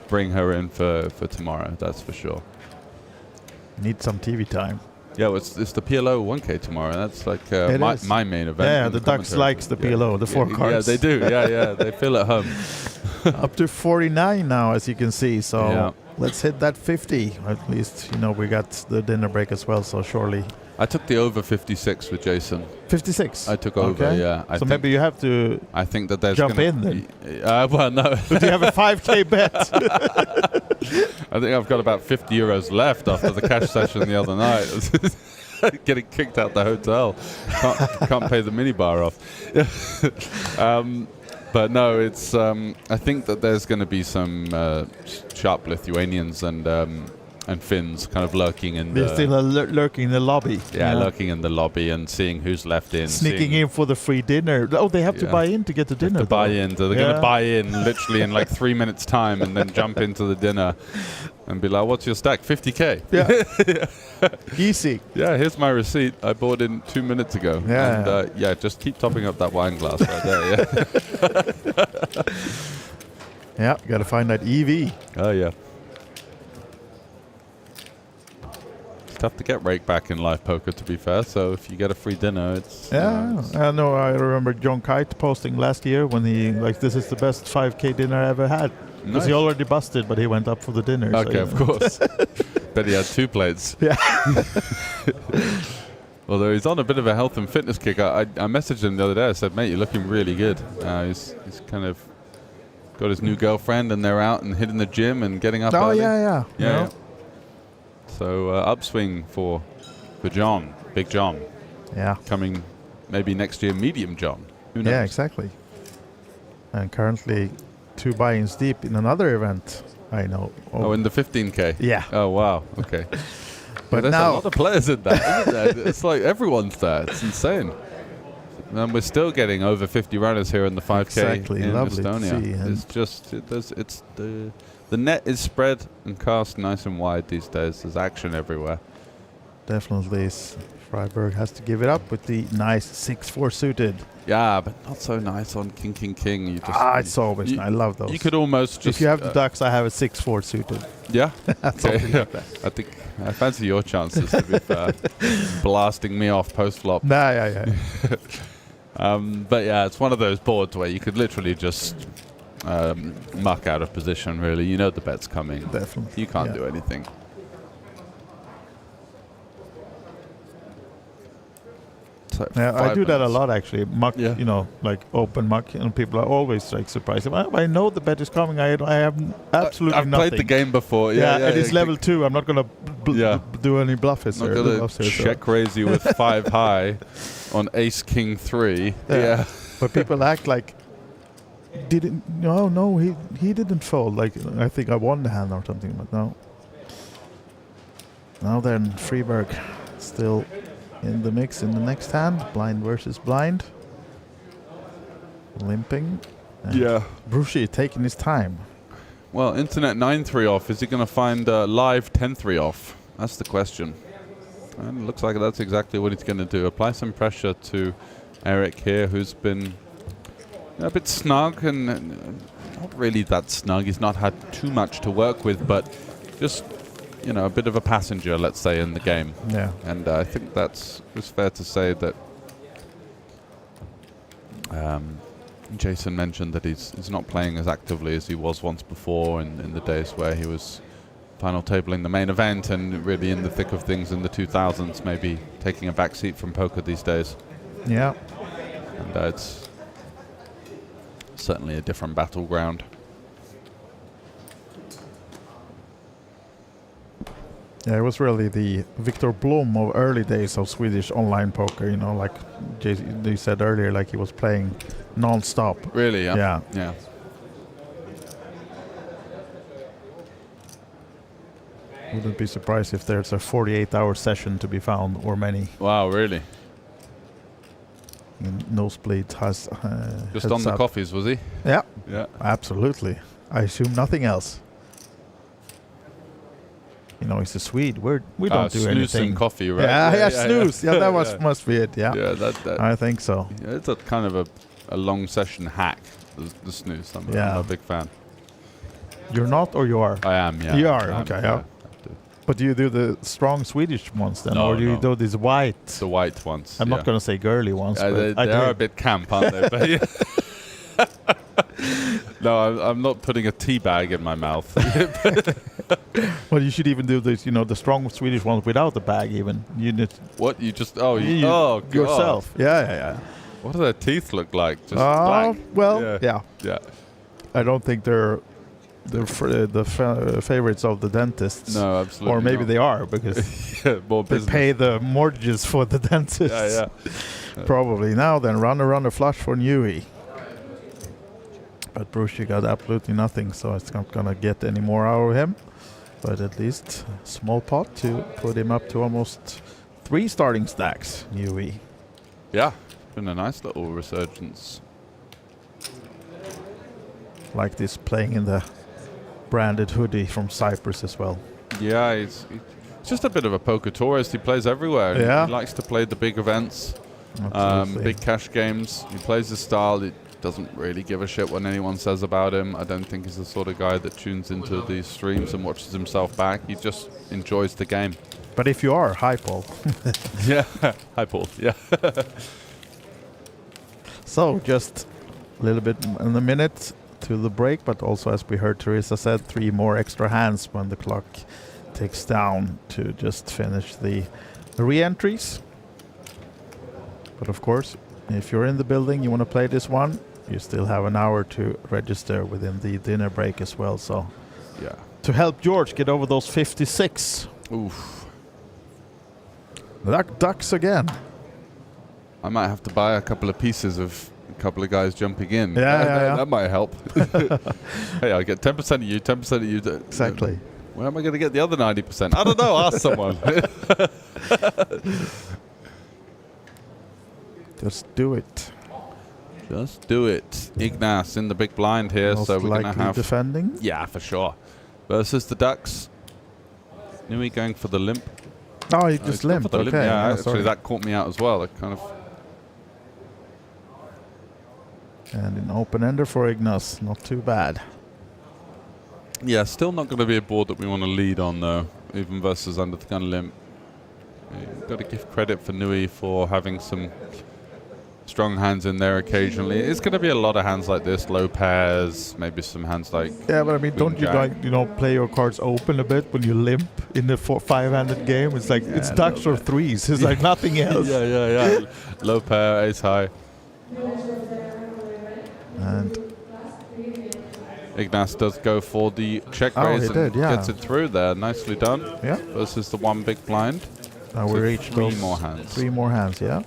bring her in for tomorrow, that's for sure. Need some TV time. Yeah, well, it's the PLO 1K tomorrow. That's like my main event. Yeah, the Ducks likes the PLO, the 4 cards. Yeah, they do. Yeah, they feel at home. Up to 49 now, as you can see. So let's hit that 50. At least, we got the dinner break as well, so surely. I took the over 56 with Jason. 56? I took over, yeah. So maybe you have to I think that there's jump in then. Well, no. Do you have a 5K bet? I think I've got about 50 euros left after the cash session the other night. Getting kicked out the hotel. Can't pay the minibar off. But no, it's. I think that there's going to be some sharp Lithuanians and Finns kind of lurking in They're still lurking in the lobby. Yeah, lurking in the lobby and seeing who's left in. Sneaking in for the free dinner. Oh, they have to buy in to get the dinner. They have to buy in. So they're going to buy in literally in like 3 minutes' time, and then jump into the dinner and be like, what's your stack? 50K. Yeah. Easy. Yeah, here's my receipt. I bought in 2 minutes ago. Yeah. And just keep topping up that wine glass right there. Yeah, got to find that EV. Oh, yeah. Tough to get rake back in live poker, to be fair. So if you get a free dinner, it's I know. I remember John Kite posting last year when he this is the best 5K dinner I ever had. Because he already busted, but he went up for the dinner. Okay, of course. Bet he had 2 plates. Yeah. Although he's on a bit of a health and fitness kick. I messaged him the other day. I said, mate, you're looking really good. He's kind of got his new girlfriend, and they're out and hitting the gym and getting up early. Yeah. So upswing for John, Big John. Yeah. Coming maybe next year, Medium John. Who knows? Yeah, exactly. And currently 2 buy-ins deep in another event, I know. Oh, in the 15K? Yeah. Oh, wow. Okay. But there's now a lot of players in that, isn't there? It's like everyone's there. It's insane. And we're still getting over 50 runners here in the 5K in lovely Estonia. To see. It's the net is spread and cast nice and wide these days. There's action everywhere. Definitely. Freiburg has to give it up with the nice 6-4 suited. Yeah, but not so nice on King, King, King. It's always nice. I love those. You could almost just... If you have the ducks, I have a 6-4 suited. Yeah? That's okay. I think I fancy your chances, to be fair. Blasting me off post-flop. Yeah. But yeah, it's one of those boards where you could literally just muck out of position, really. You know the bet's coming. Definitely. You can't do anything. So I do that a lot, actually. Muck, like open muck, and people are always like surprised. I know the bet is coming. I have absolutely I've nothing. played the game before. It is level 2. I'm not going to do any bluffs. Not going to check crazy with 5 high on Ace King 3. Yeah. But people act like he didn't fold. Like I think I won the hand or something, but no. Now then, Freiburg still in the mix in the next hand. Blind versus blind. Limping. Brucey taking his time. Well, internet 9-3 off. Is he going to find live 10-3 off? That's the question. And it looks like that's exactly what he's going to do. Apply some pressure to Eric here, who's been a bit snug and not really that snug. He's not had too much to work with, but just a bit of a passenger, let's say, in the game. Yeah. And I think it's fair to say that Jason mentioned that he's not playing as actively as he was once before in the days where he was final tabling the main event and really in the thick of things in the 2000s, maybe taking a back seat from poker these days. Yeah. And it's certainly a different battleground. Yeah, it was really the Victor Blom of early days of Swedish online poker, you know, like you said earlier, like he was playing non-stop. Really, yeah. Yeah. Yeah. Wouldn't be surprised if there's a 48-hour session to be found, or many. Wow, really? Nosebleed has... Just on the coffees, was he? Yeah. Yeah. Absolutely. I assume nothing else. You know, he's a Swede. We don't do snooze anything. and coffee, right? Yeah, snooze. Yeah, that must be it. Yeah. Yeah, that I think so. yeah, it's a kind of a long session hack, the snooze. I'm a big fan. You're not, or you are? I am, yeah. You are, I am, okay. yeah. But do you do the strong Swedish ones then, No, or do you do these white? The white ones. I'm not going to say girly ones, but they are a bit camp, aren't they? But no, I'm not putting a tea bag in my mouth. Well, you should even do this, you know, the strong Swedish ones without the bag. Even you need What you just? you God. yourself. Yeah. What do their teeth look like? Just black. Well, yeah. I don't think they're the favorites of the dentists. No, absolutely. Or maybe not. they are, because more they business. pay the mortgages for the dentists. Yeah. Probably. Now then, runner flush for Newey. But Bruce, you got absolutely nothing, so it's not going to get any more out of him. But at least a small pot to put him up to almost 3 starting stacks, Newey. Yeah, been a nice little resurgence. Like this, playing in the branded hoodie from Cyprus as well. Yeah, he's just a bit of a poker tourist. He plays everywhere. Yeah. He likes to play the big events, big cash games. He plays his style. He doesn't really give a shit what anyone says about him. I don't think he's the sort of guy that tunes into these streams and watches himself back. He just enjoys the game. But if you are, hi Paul. Yeah, hi Paul. Yeah. So just a little bit in a minute to the break, but also, as we heard Teresa said, 3 more extra hands when the clock ticks down to just finish the re-entries. But of course, if you're in the building, you want to play this one, you still have an hour to register within the dinner break as well. So Yeah. to help George get over those 56. Oof. Ducks again. I might have to buy a couple of pieces of a couple of guys jumping in. Yeah. That might help. Hey, I'll get 10% of you, 10% of you. Exactly. Where am I going to get the other 90%? I don't know. Ask someone. Just do it. Just do it. Ignace in the big blind here, Most so we're going to likely have... defending. Yeah, for sure. Versus the Ducks. Newey going for the limp. Oh, he He's just gone limped. for the Okay. limp. Yeah, Yeah, actually, sorry. that caught me out as well. It kind of... And an open ender for Ignace. Not too bad. Yeah, still not going to be a board that we want to lead on, though, even versus under the gun limp. You've got to give credit for Newey for having some strong hands in there occasionally. It's going to be a lot of hands like this, low pairs, maybe some hands like... Yeah, but I mean, don't you Jack. like, play your cards open a bit when you limp in the 5-handed game? It's like, it's ducks or threes. It's like nothing else. Yeah. Low pair, ace high. And Ignace does go for the check Oh, raise he and did, yeah. gets it through there. Nicely done. yeah, Versus the one big blind. now So we reach 3 those more hands. 3 more hands, yeah.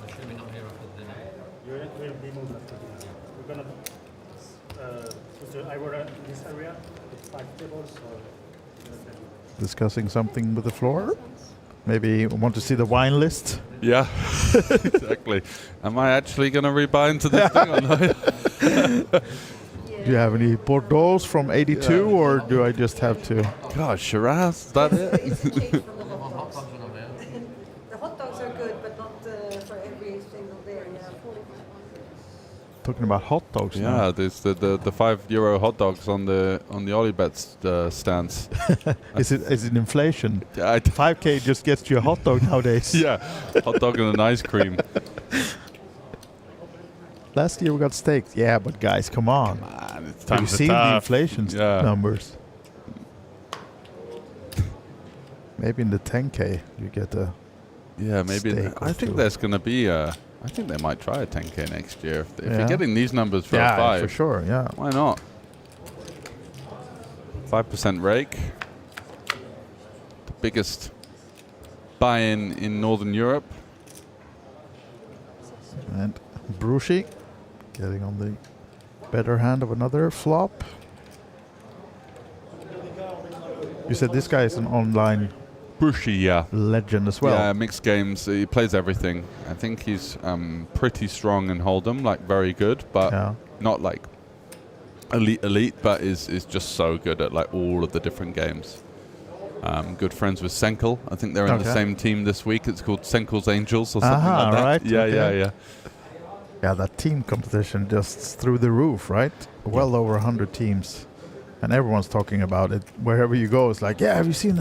We're gonna put the Highroller in this area with 5 tables. Discussing something with the floor. Maybe you want to see the wine list. Yeah, exactly. Am I actually going to rebuy into this thing or not? Do you have any Bordeaux from 82, or do I just have to? God, Shiraz, is that it? It's a change from the hot dogs. The hot dogs are good, but not for every single day. Yeah. Talking about hot dogs now. Yeah, there's the €5 hot dogs on the Olibets stands. Is it inflation? Yeah, 5K just gets you a hot dog nowadays. yeah, hot dog and an ice cream. Last year we got staked. Yeah, but guys, come on. Man, it's Have time you to seen the tough. inflation Yeah. numbers? Maybe in the 10K you get a... Yeah, maybe. Stake or I think two. there's going to be I think they might try a 10K next year. If Yeah. you're getting these numbers for a Yeah, 5, for sure, yeah. why not? 5% rake. The biggest buy-in in Northern Europe. And Bruschi getting on the better hand of another flop. You said this guy is an online Bruschi, yeah. legend as well. Yeah, mixed games. He plays everything. I think he's pretty strong in Hold'em, like very good, but Yeah. not like elite, but is just so good at like all of the different games. Good friends with Senkel. I think they're in the Okay. same team this week. It's called Senkel's Angels or something Aha, like that. right, Yeah, okay. yeah. Yeah, that team competition just through the roof, right? Well over 100 teams. And everyone's talking about it. Wherever you go, it's like, yeah, have you seen...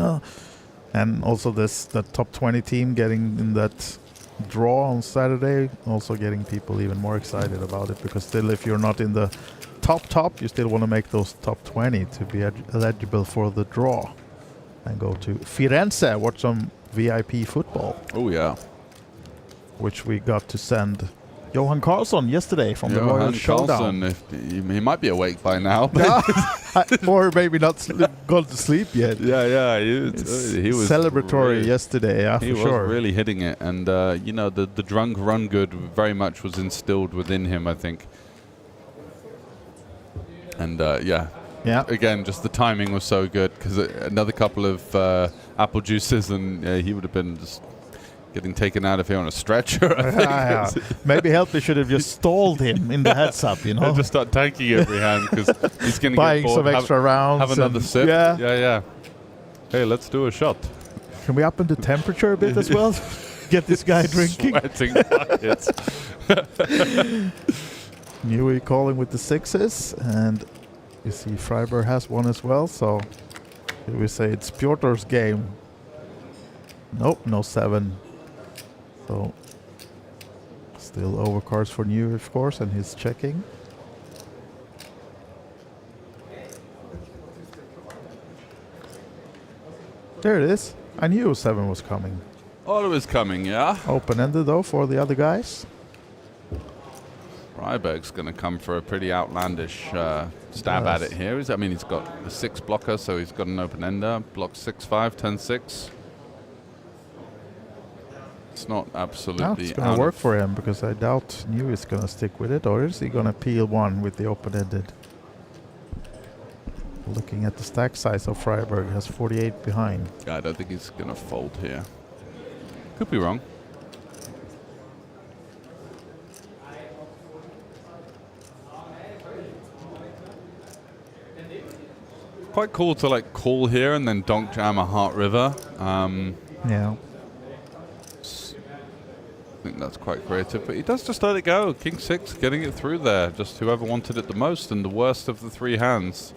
And also the top 20 team getting in that draw on Saturday, also getting people even more excited about it. Because still, if you're not in the top, you still want to make those top 20 to be eligible for the draw. And go to Firenze, watch some VIP football. Oh, yeah. Which we got to send Johan Karlsson yesterday from the Royal Johan Showdown. Karlsson, he might be awake by now. Or maybe not gone to sleep yet. yeah. It's He was celebratory really, yesterday, yeah, He for was sure. really hitting it, and the drunk run good very much was instilled within him, I think. And Yeah. again, just the timing was so good because another couple of apple juices, and he would have been just getting taken out of here on a stretcher. I think. Yeah. Maybe Helpy should have just stalled him in the heads up, you know. And just start tanking every hand because he's going to Buying get bored, some extra rounds. have another and- sip. Yeah. Yeah. Hey, let's do a shot. Can we up in the temperature a bit as well? Get this guy drinking. Sweating buckets. Newey calling with the sixes, and you see Freiburg has one as well, so here we say it's Piotr's game. Nope, no 7. So still overcards for Newey, of course, and he's checking. There it is. I knew 7 was coming. All is coming, yeah. Open-ended though for the other guys. Freiburg's going to come for a pretty outlandish stab at Yes. it here. I mean, he's got a 6 blocker, so he's got an open ender. Block 6-5, 10-6. It's not absolutely No, it's going to work for him because I doubt New is going to stick with it, or is he going to peel one with the open-ended? Looking at the stack size of Freiburg, has 48 behind. Yeah, I don't think he's going to fold here. Could be wrong. Quite cool to like call here and then donk jam a Heart River. Yeah. I think that's quite creative, but he does just let it go. King 6 getting it through there. Just whoever wanted it the most, and the worst of the 3 hands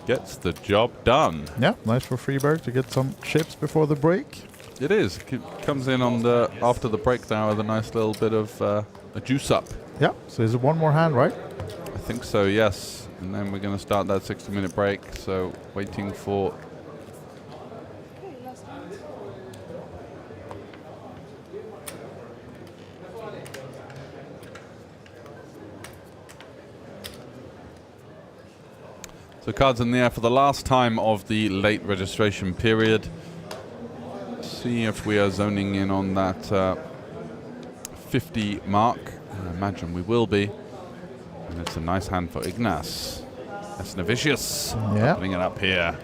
gets the job done. Yeah, nice for Freiburg to get some chips before the break. It is. Comes in on the after the break now with a nice little bit of a juice up. Yeah, so is it one more hand, right? I think so, yes. And then we're going to start that 60-minute break. So waiting for... So cards in the air for the last time of the late registration period. See if we are zoning in on that 50 mark. I imagine we will be. And it's a nice hand for Ignace. That's Novicius. Yeah. Putting it up here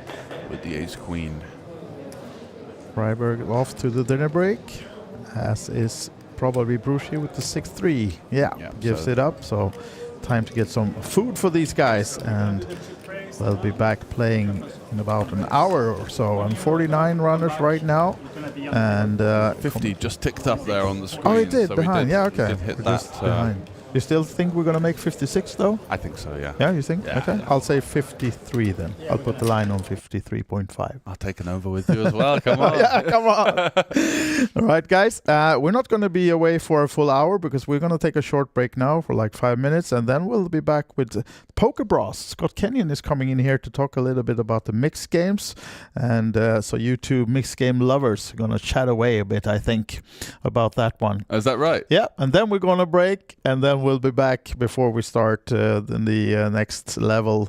with the ace-queen. Freiburg off to the dinner break, as is probably Bruschi with the 6-3. Yeah, gives so it up, so time to get some food for these guys, and they'll be back playing in about an hour or so. And 49 runners right now, and 50 just ticked up there on the screen. oh, it did so we behind. Yeah, okay. We did hit We're that just behind. You still think we're going to make 56 though? I think so, yeah. Yeah, you think? Yeah. Okay. I'll say 53 then. I'll put the line on 53.5. I'll take an over with you as well. Come on. Yeah, come on. All right, guys. We're not going to be away for a full hour because we're going to take a short break now for like 5 minutes, and then we'll be back with Poker Bros. Scott Kenyon is coming in here to talk a little bit about the mixed games, and so you two mixed game lovers are going to chat away a bit, I think, about that one. Is that right? Yeah, and then we're going to break, and then we'll be back before we start the next level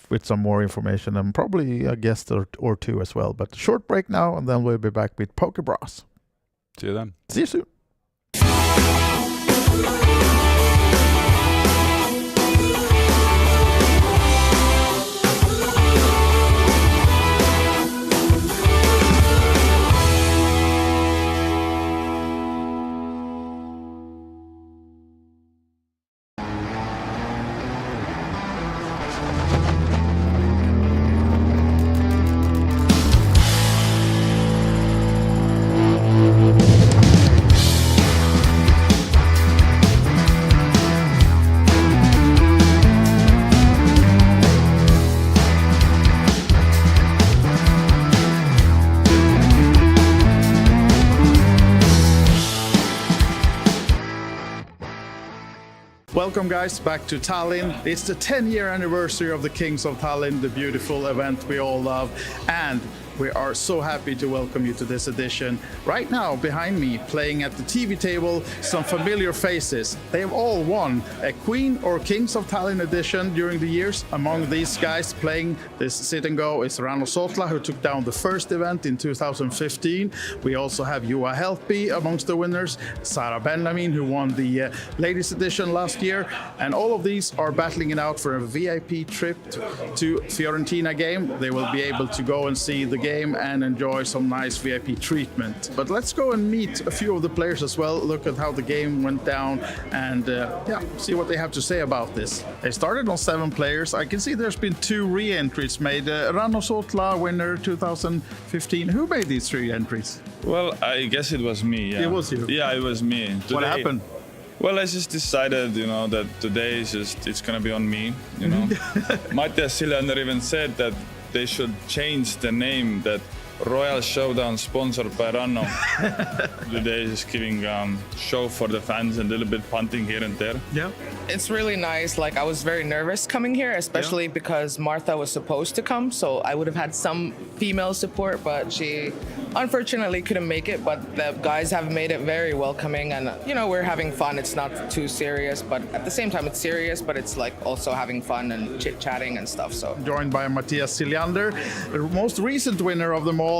with some more information and probably a guest or two as well. But short break now, and then we'll be back with Poker Bros. See you then. See you soon. Welcome guys back to Tallinn. It's the 10-year anniversary of the Kings of Tallinn, the beautiful event we all love, and we are so happy to welcome you to this edition. Right now, behind me, playing at the TV table, some familiar faces. They have all won a Queen or Kings of Tallinn edition during the years. Among these guys playing this sit and go is Rano Sotla, who took down the first event in 2015. We also have Juha Helppi amongst the winners, Sarah Benjamin, who won the ladies edition last year, and all of these are battling it out for a VIP trip to Fiorentina game. They will be able to go and see the game and enjoy some nice VIP treatment. But let's go and meet a few of the players as well, look at how the game went down, and see what they have to say about this. They started on 7 players. I can see there's been 2 re-entries made. Rano Sotla, winner 2015. Who made these 3 entries? Well, I guess it was me. Yeah. It was you? Yeah, it was me. What happened? Well, I just decided, that today it's gonna be on me. Matthias Siljander even said that they should change the name, that Royal Showdown sponsored by Ranno. Today is giving show for the fans and a little bit punting here and there. Yeah. It's really nice. Like, I was very nervous coming here, especially because Martha was supposed to come, so I would have had some female support, but she unfortunately couldn't make it. But the guys have made it very welcoming, and we're having fun. It's not too serious, but at the same time it's serious, but it's like also having fun and chit-chatting and stuff. So joined by Matthias Siljander, the most recent winner of them all.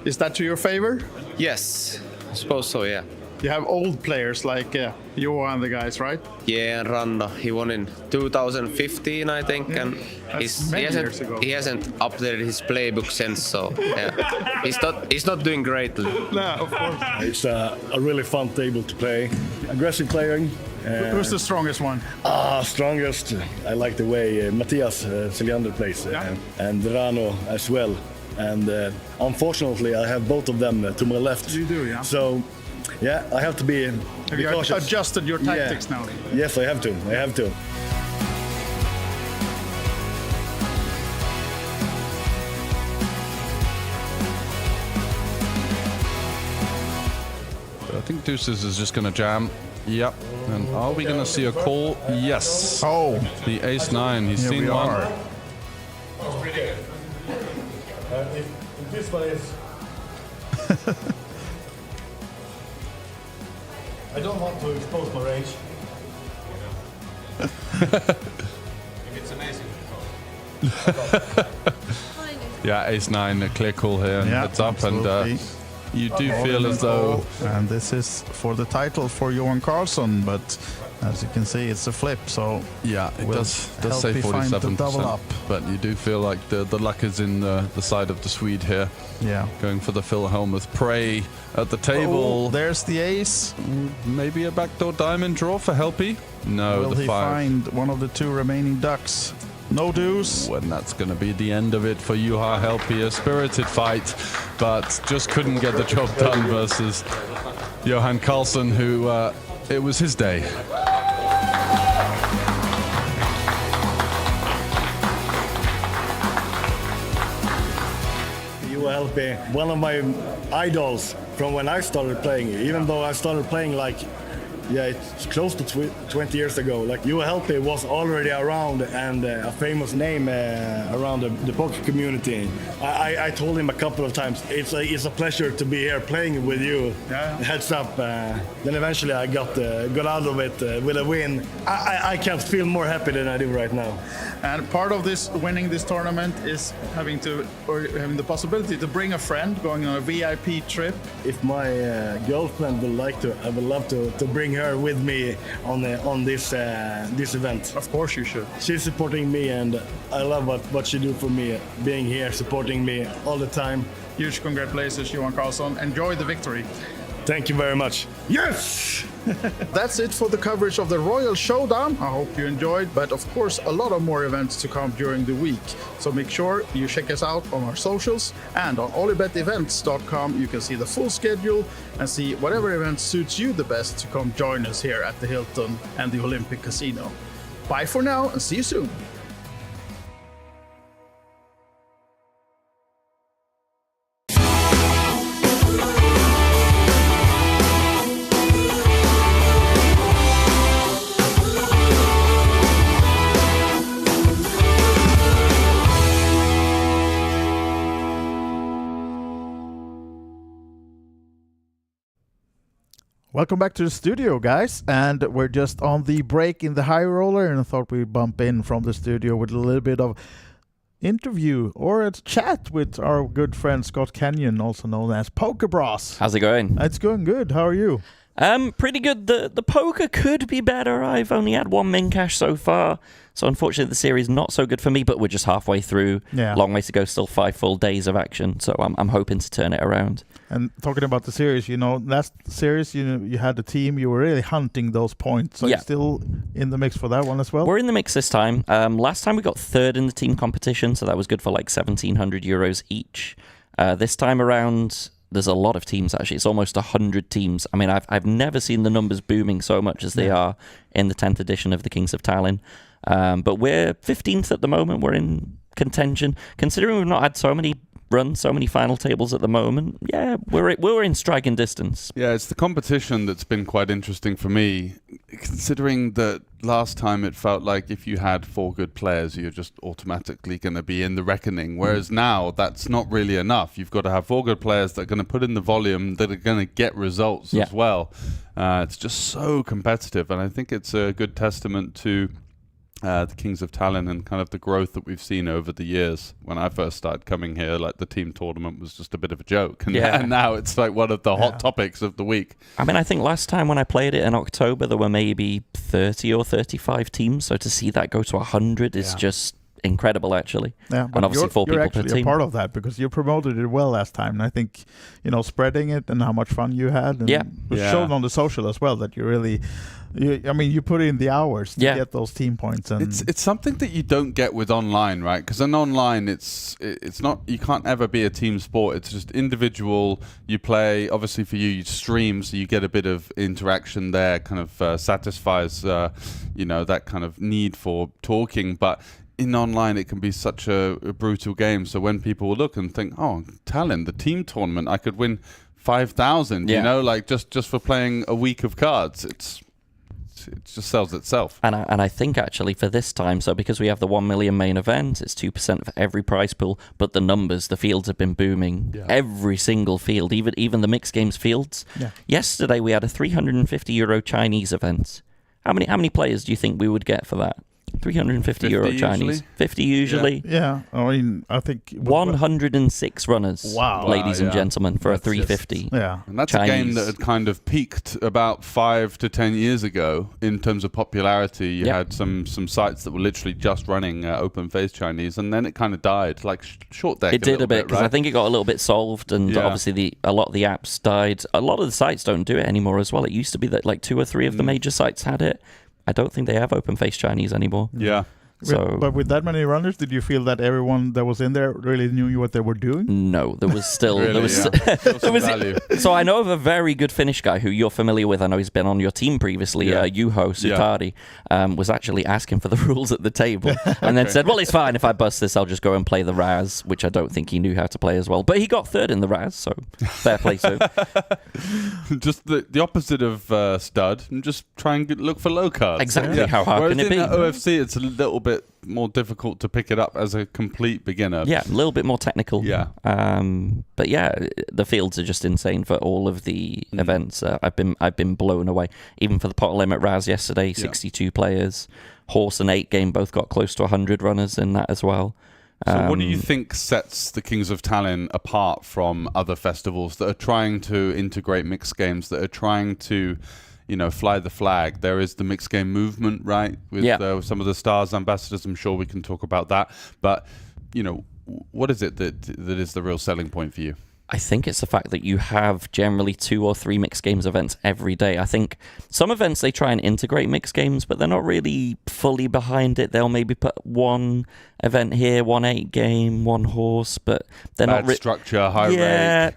Is that to your favor? Yes, I suppose so, yeah. You have old players like Juha and the guys, right? Yeah, and Ranno, he won in 2015, I think, and he hasn't updated his playbook since, so yeah. he's not doing great. No, of course. It's a really fun table to play. Aggressive playing. Who's the strongest one? Strongest. I like the way Matthias Siljander plays, and Rano as well. And unfortunately, I have both of them to my left. You do, yeah. So, yeah, I have to be cautious. Have you adjusted your tactics now? Yes, I have to. I think Deuces is just going to jam. Yep. And are we going to see a call? Yes. Oh, the ace-9. He's seen one. If this one is... I don't want to expose my range. If it's amazing. Yeah, ace-9, a clear call here. And yeah, heads up, absolutely. and you do feel as though... And this is for the title for Johan Karlsson, but as you can see, it's a flip, so... Yeah, it does say help me find the 47%, double up. but you do feel like the luck is in the side of the Swede here. Yeah. Going for the Phil Helmuth prey at the table. Oh, there's the ace. Maybe a backdoor diamond draw for Helpy? No, Will the he 5. find one of the 2 remaining ducks? No deuce. When that's going to be the end of it for Juha Helpy. A spirited fight, but just couldn't get the job done versus Johan Karlsson, who it was his day. Helpi, one of my idols from when I started playing. Even though I started playing it's close to 20 years ago. Like Juha Helpi was already around and a famous name around the poker community. I told him a couple of times, it's a pleasure to be here playing with you. Yeah. Heads up. Then eventually I got out of it with a win. I can't feel more happy than I do right now. And part of this winning this tournament is having the possibility to bring a friend, going on a VIP trip. If my girlfriend would like to, I would love to bring her with me on this event. Of course you should. She's supporting me, and I love what she do for me, being here, supporting me all the time. Huge congratulations, Johan Karlsson. Enjoy the victory. Thank you very much. Yes! That's it for the coverage of the Royal Showdown. I hope you enjoyed, but of course a lot of more events to come during the week. So make sure you check us out on our socials, and on olibetevents.com you can see the full schedule and see whatever event suits you the best to come join us here at the Hilton and the Olympic Casino. Bye for now and see you soon. Welcome back to the studio, guys, and we're just on the break in the Highroller, and I thought we'd bump in from the studio with a little bit of interview or a chat with our good friend Scott Kenyon, also known as Poker Bros. How's it going? It's going good. How are you? Pretty good. The poker could be better. I've only had one min cash so far, so unfortunately the series not so good for me, but we're just halfway through. Yeah. Long way to go, still 5 full days of action, so I'm hoping to turn it around. And talking about the series, last series, you had the team, you were really hunting those points. So you're still in the mix for that one as well? We're in the mix this time. Last time we got third in the team competition, so that was good for like 1,700 euros each. This time around, there's a lot of teams, actually. It's almost 100 teams. I mean, I've never seen the numbers booming so much as they are in the 10th edition of the Kings of Tallinn. But we're 15th at the moment. We're in contention. Considering we've not had so many runs, so many final tables at the moment, we're in striking distance. Yeah, it's the competition that's been quite interesting for me, considering that last time it felt like if you had 4 good players, you're just automatically going to be in the reckoning, whereas now that's not really enough. You've got to have 4 good players that are going to put in the volume, that are going to get results as well. It's just so competitive, and I think it's a good testament to the Kings of Tallinn and kind of the growth that we've seen over the years. When I first started coming here, like the team tournament was just a bit of a joke, and now it's like one of the hot topics of the week. I mean, I think last time when I played it in October, there were maybe 30 or 35 teams, so to see that go to 100 is just incredible, actually. Yeah, and obviously 4 people per team. You're actually a part of that because you promoted it well last time, and I think spreading it and how much fun you had, and it was shown on the social as well that you really, you put in the hours to get those team points, and it's something that you don't get with online, right? Because in online, it's not, you can't ever be a team sport. It's just individual. You play, obviously for you stream, so you get a bit of interaction there, kind of satisfies that kind of need for talking, but in online it can be such a brutal game. So when people will look and think, oh, Tallinn, the team tournament, I could win 5,000, like just for playing a week of cards, it just sells itself. And I think actually for this time, so because we have the 1 million main event, it's 2% of every prize pool, but the fields have been booming. Every single field, even the mixed games fields. Yesterday we had a 350 euro Chinese event. How many players do you think we would get for that? 350 euro Chinese. 50 usually. Yeah. I mean, I think 106 runners. Wow. Ladies and gentlemen, for that's a 350. And that's Chinese. A game that had kind of peaked about 5 to 10 years ago in terms of popularity. You had some sites that were literally just running open face Chinese, and then it kind of died, like short deck. It did a bit because right? I think it got a little bit solved, and obviously a lot of the apps died. A lot of the sites don't do it anymore as well. It used to be that like 2 or 3 of the major sites had it. I don't think they have open face Chinese anymore. Yeah. So, but with that many runners, did you feel that everyone that was in there really knew what they were doing? No, there was still Really, there was, yeah. there was Value. So I know of a very good Finnish guy who you're familiar with. I know he's been on your team previously. Juho Sutari was actually asking for the rules at the table, and then said, "Well, it's fine if I bust this. I'll just go and play the Raz," which I don't think he knew how to play as well. But he got third in the Raz, so fair play to him. Just the opposite of stud, and just try and look for low cards. Exactly. How hard Whereas can it be? in OFC, it's a little bit more difficult to pick it up as a complete beginner. Yeah, a little bit more technical. Yeah. But yeah, the fields are just insane for all of the events. I've been blown away. Even for the pot limit Raz yesterday, 62 players. Horse and 8game both got close to 100 runners in that as well. So what do you think sets the Kings of Tallinn apart from other festivals that are trying to integrate mixed games, that are trying to, fly the flag? There is the mixed game movement, right? With some of the stars ambassadors. I'm sure we can talk about that. But, what is it that is the real selling point for you? I think it's the fact that you have generally 2 or 3 mixed games events every day. I think some events they try and integrate mixed games, but they're not really fully behind it. They'll maybe put one event here, 1 8-game, 1 horse, but they're Bad not structure, high rate.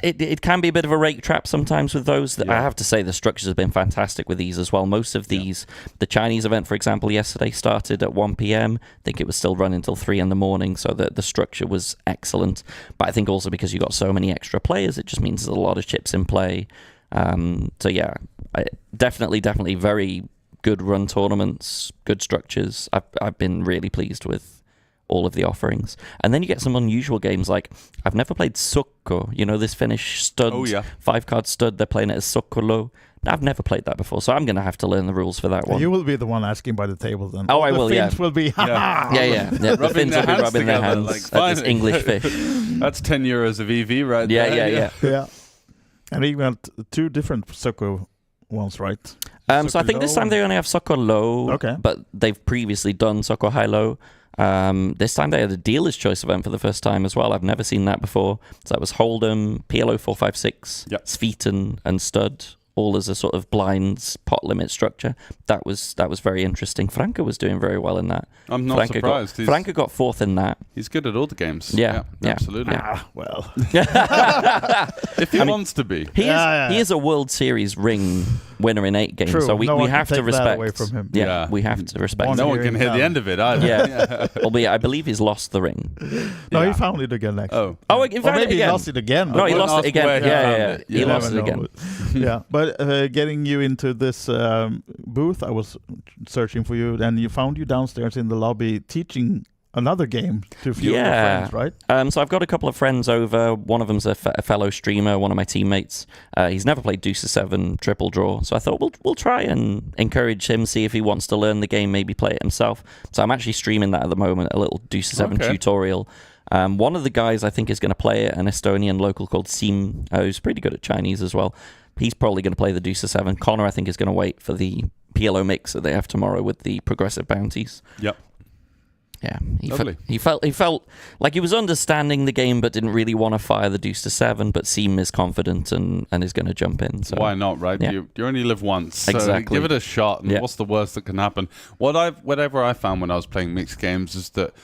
It can be a bit of a rake trap sometimes with those. I have to say the structures have been fantastic with these as well. Most of these, the Chinese event, for example, yesterday started at 1 p.m. I think it was still running until 3 in the morning, so the structure was excellent. But I think also because you got so many extra players, it just means there's a lot of chips in play. Definitely very good run tournaments, good structures. I've been really pleased with all of the offerings. And then you get some unusual games like, I've never played Sukko, this Finnish stud, 5-card stud, they're playing it as Sokkolo. I've never played that before, so I'm going to have to learn the rules for that one. You will be the one asking by the table then. Oh, I will, the Finns will be, Yeah. The Finns will be rubbing their hands at this English fish. That's 10 euros of EV right there. Yeah. And we got 2 different Sokko ones, right? So I think this time they only have Sokko Low, but they've previously done Sokko High Low. This time they had a dealer's choice event for the first time as well. I've never seen that before. So that was Hold'em, PLO 456, Sveten, and Stud, all as a sort of blinds pot limit structure. That was very interesting. Franco was doing very well in that. I'm not surprised. Franco got 4th in that. He's good at all the games. Yeah. Absolutely. Well. If he wants to be. He is a World Series ring winner in 8 games, so we have to respect that away from him. Yeah, we have to respect. No one can hear the end of it either. Yeah. Well, I believe he's lost the ring. No, he found it again actually. Oh, in fact, maybe again. he lost it again. No, he lost it again. Yeah. He lost it again. Yeah, but getting you into this booth, I was searching for you, and you found you downstairs in the lobby teaching another game to a few of your friends, right? So I've got a couple of friends over. One of them's a fellow streamer, one of my teammates. He's never played Deuce 7 triple draw, so I thought we'll try and encourage him, see if he wants to learn the game, maybe play it himself. So I'm actually streaming that at the moment, a little Deuce 7 tutorial. One of the guys I think is going to play it, an Estonian local called Sim, who's pretty good at Chinese as well. He's probably going to play the Deuce 7. Connor, I think, is going to wait for the PLO mix that they have tomorrow with the progressive bounties. Yep. Yeah, he felt like he was understanding the game, but didn't really want to fire the Deuce 7. But Seam is confident and is going to jump in. So why not, right? Yeah. You only live once, so exactly. give it a shot. And what's the worst that can happen? Whatever I found when I was playing mixed games is that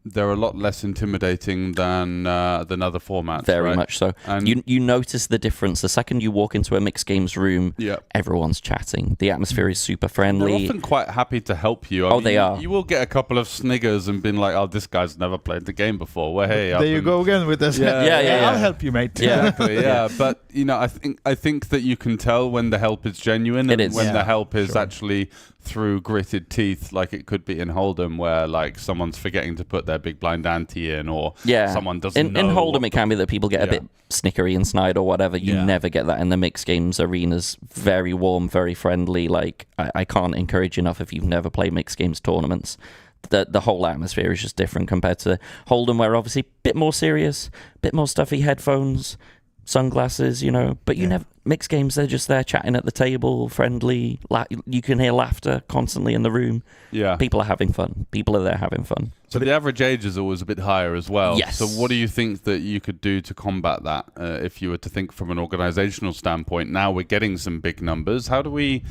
they're a lot less intimidating than other formats. Very much so. And you notice the difference the second you walk into a mixed games room. Everyone's chatting. The atmosphere is super friendly. They're often quite happy to help you. I mean, they are. You will get a couple of sniggers and been like, "Oh, this guy's never played the game before." Well, hey, there you go again with this. Yeah. I'll help you, mate. Yeah. Exactly. Yeah, but I think that you can tell when the help is genuine and when the help is actually through gritted teeth, like it could be in Hold'em, where like someone's forgetting to put their big blind ante in, or someone doesn't know. In Hold'em, it can be that people get a bit snickery and snide or whatever. You never get that in the mixed games arenas. Very warm, very friendly. Like I can't encourage enough if you've never played mixed games tournaments. The whole atmosphere is just different compared to Hold'em, where obviously a bit more serious, bit more stuffy headphones, sunglasses, but you never mixed games. They're just there chatting at the table, friendly. You can hear laughter constantly in the room. Yeah, people are having fun. People are there having fun. So the average age is always a bit higher as well. Yes. So what do you think that you could do to combat that? If you were to think from an organizational standpoint, now we're getting some big numbers. How do we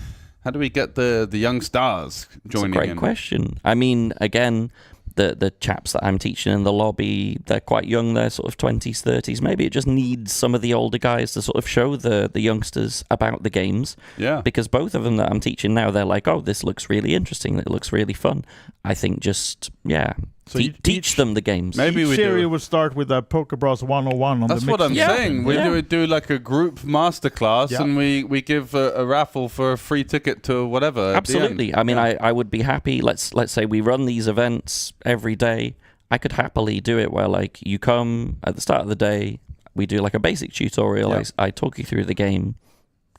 How do we get the young stars joining in? That's a great question. I mean, again, the chaps that I'm teaching in the lobby, they're quite young. They're sort of 20s, 30s. Maybe it just needs some of the older guys to sort of show the youngsters about the games. Yeah. Because both of them that I'm teaching now, they're like, oh, this looks really interesting. It looks really fun. I think just, So teach them the games. Maybe we series would start with a Poker Bros 101 on That's the what I'm saying. We do like a group masterclass, and we give a raffle for a free ticket to whatever. Absolutely. I mean, I would be happy. Let's say we run these events every day. I could happily do it where like you come at the start of the day, we do like a basic tutorial. Yeah. I talk you through the game.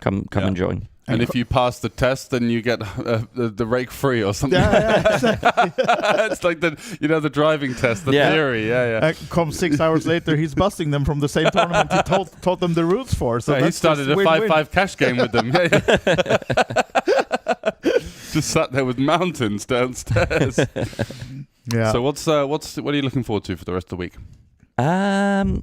Come and join. And if you pass the test, then you get the rake free or something. Exactly. It's like the driving test, the theory. Come 6 hours later, he's busting them from the same tournament he taught them the rules for. So he started a 5-5 cash game with them. Just sat there with mountains downstairs. Yeah. So what are you looking forward to for the rest of the week?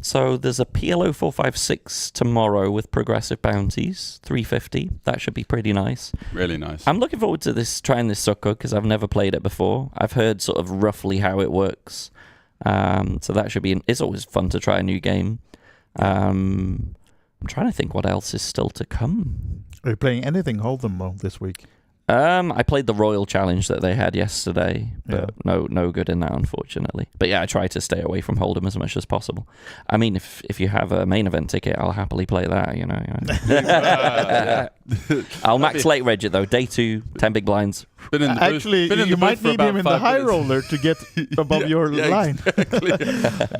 So there's a PLO 456 tomorrow with progressive bounties, 350. That should be pretty nice. Really nice. I'm looking forward to trying this Succo because I've never played it before. I've heard sort of roughly how it works. So that should be. It's always fun to try a new game. I'm trying to think what else is still to come. Are you playing anything Hold'em this week? I played the Royal Challenge that they had yesterday, but no good in that, unfortunately. But yeah, I try to stay away from Hold'em as much as possible. I mean, if you have a main event ticket, I'll happily play that, you know. I'll max late reg it, though. Day 2, 10 big blinds. Actually, you might need him in the Highroller to get above your line. Exactly.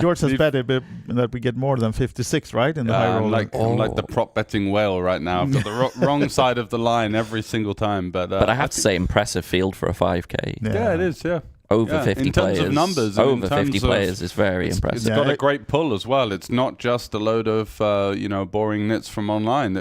George has betted that we get more than 56, right, in the Highroller. I'm like the prop betting whale right now. I've got the wrong side of the line every single time. But I have to say, impressive field for a 5K. Yeah, it is, yeah. Over 50 in players. terms of numbers. Over 50 players is very impressive. It's got a great pull as well. It's not just a load of boring nits from online.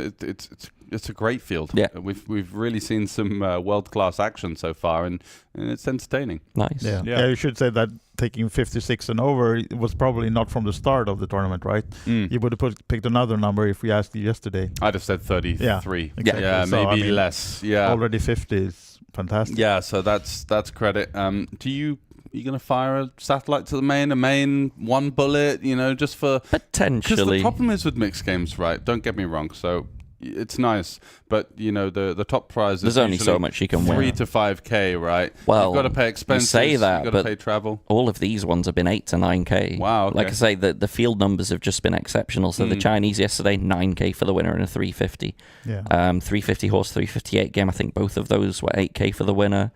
It's a great field. Yeah. We've really seen some world-class action so far, and it's entertaining. Nice. Yeah, you should say that taking 56 and over, it was probably not from the start of the tournament, right? You would have picked another number if we asked you yesterday. I'd have said 33. Yeah, exactly. Yeah, so, maybe less. Yeah, already 50 is fantastic. Yeah, so that's credit. Are you going to fire a satellite to the main? A main one bullet? Just for potentially. Because the problem is with mixed games, right? Don't get me wrong. So. It's nice, but the top prize is there's only so much you can win. 3 to 5K, right? Well, you've got to pay expenses. You say that, you've got to pay travel. All of these ones have been 8 to 9K. Wow. Okay. Like I say, the field numbers have just been exceptional. So the Chinese yesterday, 9K for the winner and a 350. Yeah. 350 horse, 358 game. I think both of those were 8K for the winner.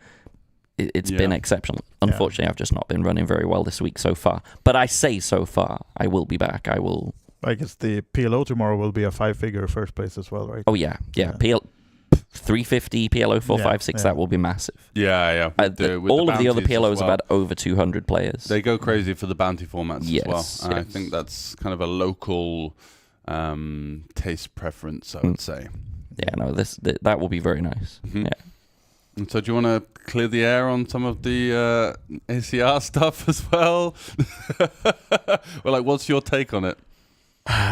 It's been exceptional. Unfortunately, I've just not been running very well this week so far. But I say so far. I will be back. I will. I guess the PLO tomorrow will be a 5-figure first place as well, right? Oh, yeah. 350, PLO 456, that will be massive. Yeah. All of the other PLOs have had over 200 players. They go crazy for the bounty formats as well. And I think that's kind of a local taste preference, I would say. Yeah, no, that will be very nice. Yeah. And so do you want to clear the air on some of the ACR stuff as well? Well, what's your take on it?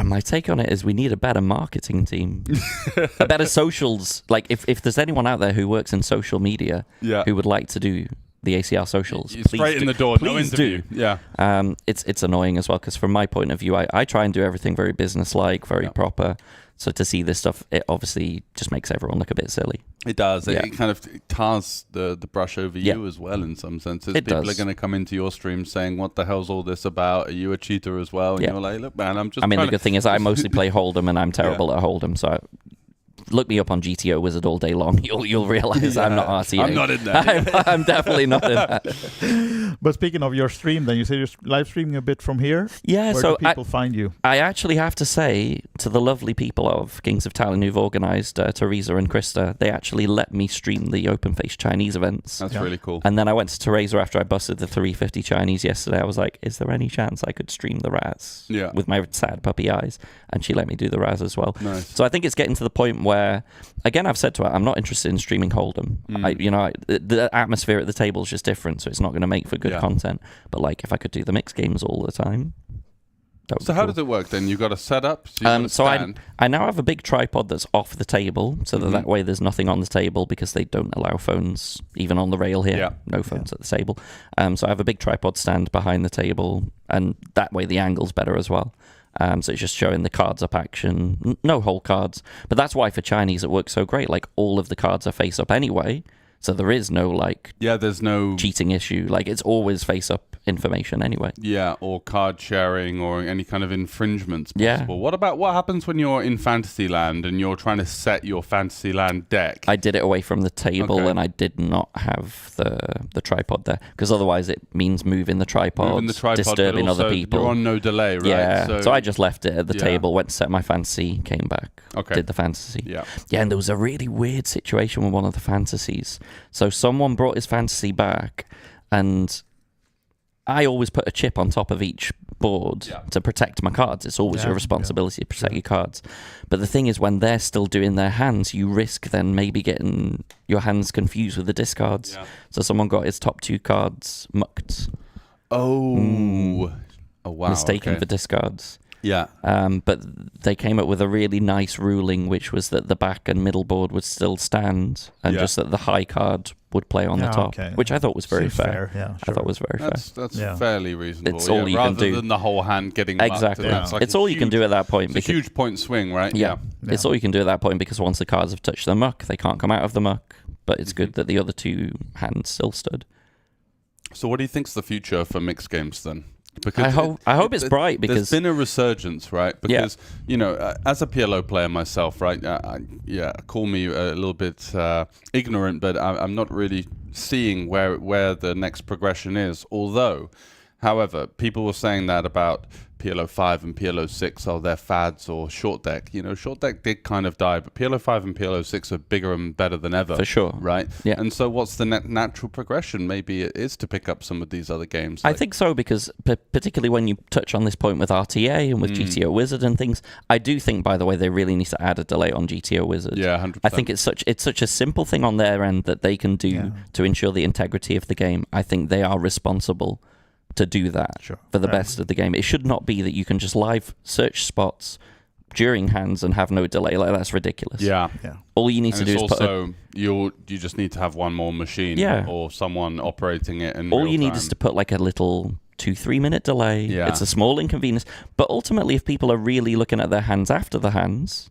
My take on it is we need a better marketing team, a better socials. Like if there's anyone out there who works in social media who would like to do the ACR socials, please straight in the door, no interview. Yeah. It's annoying as well because from my point of view, I try and do everything very business-like, very proper. So to see this stuff, it obviously just makes everyone look a bit silly. It does. It kind of tars the brush over you as well in some senses. People are going to come into your stream saying, what the hell's all this about? Are you a cheater as well? And you're like, look, man, I'm just the good thing is I mostly play Hold'em and I'm terrible at Hold'em. So look me up on GTO Wizard all day long. You'll realize I'm not RTA. I'm not in that. I'm definitely not in that. But speaking of your stream, then you say you're live streaming a bit from here. Yeah. Where so do people find you? I actually have to say to the lovely people of Kings of Tallinn who've organised Teresa and Krista, they actually let me stream the Open Face Chinese events. That's really cool. And then I went to Teresa after I busted the 350 Chinese yesterday. I was like, is there any chance I could stream the Raz with my sad puppy eyes? And she let me do the Raz as well. Nice. So I think it's getting to the point where, again, I've said to her, I'm not interested in streaming Hold'em. The atmosphere at the table is just different, so it's not going to make for good content. But if I could do the mixed games all the time, So how does it work then? You got a setup. So I now have a big tripod that's off the table, so that way there's nothing on the table because they don't allow phones even on the rail here. Yeah. No phones at the table. So I have a big tripod stand behind the table, and that way the angle's better as well. So it's just showing the cards up action, no whole cards. But that's why for Chinese it works so great. Like all of the cards are face up anyway, so there is no there's no cheating issue. Like it's always face up information anyway. Yeah, or card sharing or any kind of infringements possible. Yeah. What happens when you're in Fantasyland and you're trying to set your Fantasyland deck? I did it away from the table and I did not have the tripod there because otherwise it means moving the tripod, disturbing other people. You're on no delay, right? Yeah, so I just left it at the table, went to set my fantasy, came back, did the fantasy. Yeah, and there was a really weird situation with one of the fantasies. So someone brought his fantasy back and I always put a chip on top of each board to protect my cards. It's always your responsibility to protect your cards. But the thing is, when they're still doing their hands, you risk then maybe getting your hands confused with the discards. Yeah. So someone got his top 2 cards mucked. Oh wow. Mistaken for discards. Yeah. But they came up with a really nice ruling, which was that the back and middle board would still stand, and just that the high card would play on the top, which I thought was very fair. Yeah, I thought was very fair. That's fairly reasonable. It's all you rather can do. Than the whole hand getting exactly. Mucked, it's all you can do at that point. It's a huge point swing, right? Yeah. It's all you can do at that point because once the cards have touched the muck, they can't come out of the muck. But it's good that the other 2 hands still stood. So what do you think's the future for mixed games then? Because I hope it's bright because there's been a resurgence, right? Because as a PLO player myself, right? Call me a little bit ignorant, but I'm not really seeing where the next progression is. Although, however, people were saying that about PLO 5 and PLO 6 are their fads or short deck. Short deck did kind of die, but PLO 5 and PLO 6 are bigger and better than ever. For sure. Right? Yeah. And so what's the natural progression? Maybe it is to pick up some of these other games. I think so, because particularly when you touch on this point with RTA and with GTO Wizard and things, I do think, by the way, they really need to add a delay on GTO Wizard. Yeah, 100%. I think it's such a simple thing on their end that they can do to ensure the integrity of the game. I think they are responsible to do that for the best of the game. It should not be that you can just live search spots during hands and have no delay. Like, that's ridiculous. Yeah. All you need to do is also you just need to have one more machine or someone operating it in all you real need time. is to put like a little 2-3 minute delay. Yeah. It's a small inconvenience, but ultimately if people are really looking at their hands after the hands,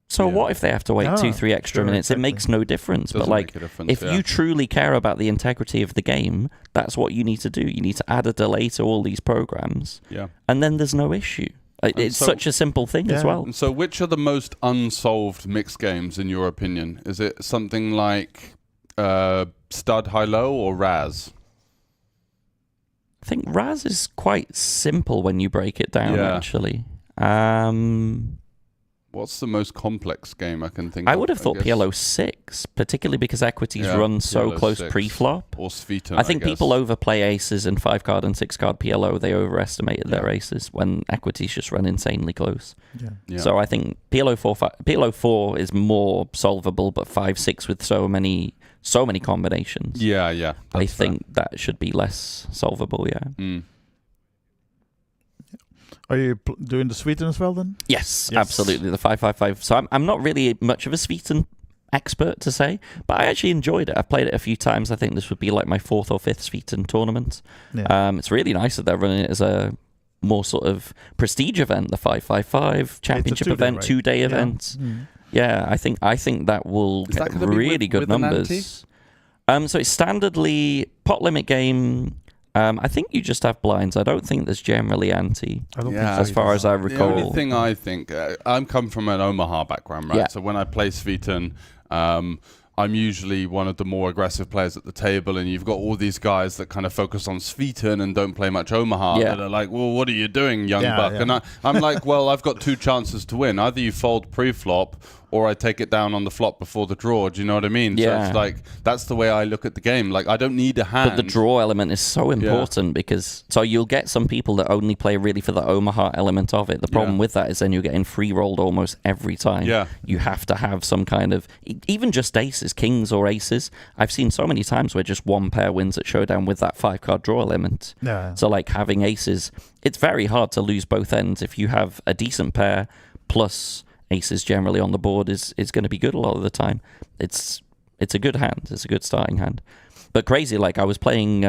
so what if they have to wait 2-3 extra minutes? Exactly. It makes no difference. Doesn't but like, make a difference, if you truly care about the integrity of the game, that's what you need to do. You need to add a delay to all these programs. Yeah. And then there's no issue. It's such a simple thing as well. And so which are the most unsolved mixed games in your opinion? Is it something like Stud High-Low or Raz? I think Raz is quite simple when you break it down, actually. What's the most complex game I can think of? I would have thought PLO 6, particularly because equities run so close pre-flop. Or Sveton, I think people overplay aces in 5-card and 6-card PLO. They overestimated their aces when equities just run insanely close. Yeah. So I think PLO 4 is more solvable, but 5-6 with so many combinations. Yeah. I think that should be less solvable, Are you doing the Sveton as well then? Yes, absolutely. The 5-5-5. So I'm not really much of a Sveton expert to say, but I actually enjoyed it. I've played it a few times. I think this would be like my 4th or 5th Sveton tournament. Yeah. It's really nice that they're running it as a more sort of prestige event, the 5-5-5 championship event, 2-day event. Yeah, I think that will get really good numbers. So it's standardly pot limit game. I think you just have blinds. I don't think there's generally ante, as far as I recall. The only thing I think, I'm come from an Omaha background, right? So when I play Sveton, I'm usually one of the more aggressive players at the table, and you've got all these guys that kind of focus on Sveton and don't play much Omaha. That are like, well, what are you doing, young buck? And I'm like, well, I've got 2 chances to win. Either you fold pre-flop, or I take it down on the flop before the draw. Do you know what I mean? Yeah. So it's like, that's the way I look at the game. Like, I don't need a hand. But the draw element is so important because so you'll get some people that only play really for the Omaha element of it. The problem with that is then you're getting free rolled almost every time. Yeah. You have to have some kind of, even just aces, kings or aces. I've seen so many times where just one pair wins at Showdown with that 5-card draw element. Yeah. So like having aces, it's very hard to lose both ends. If you have a decent pair plus aces generally on the board is going to be good a lot of the time. It's a good hand. It's a good starting hand. But crazy, like I was playing,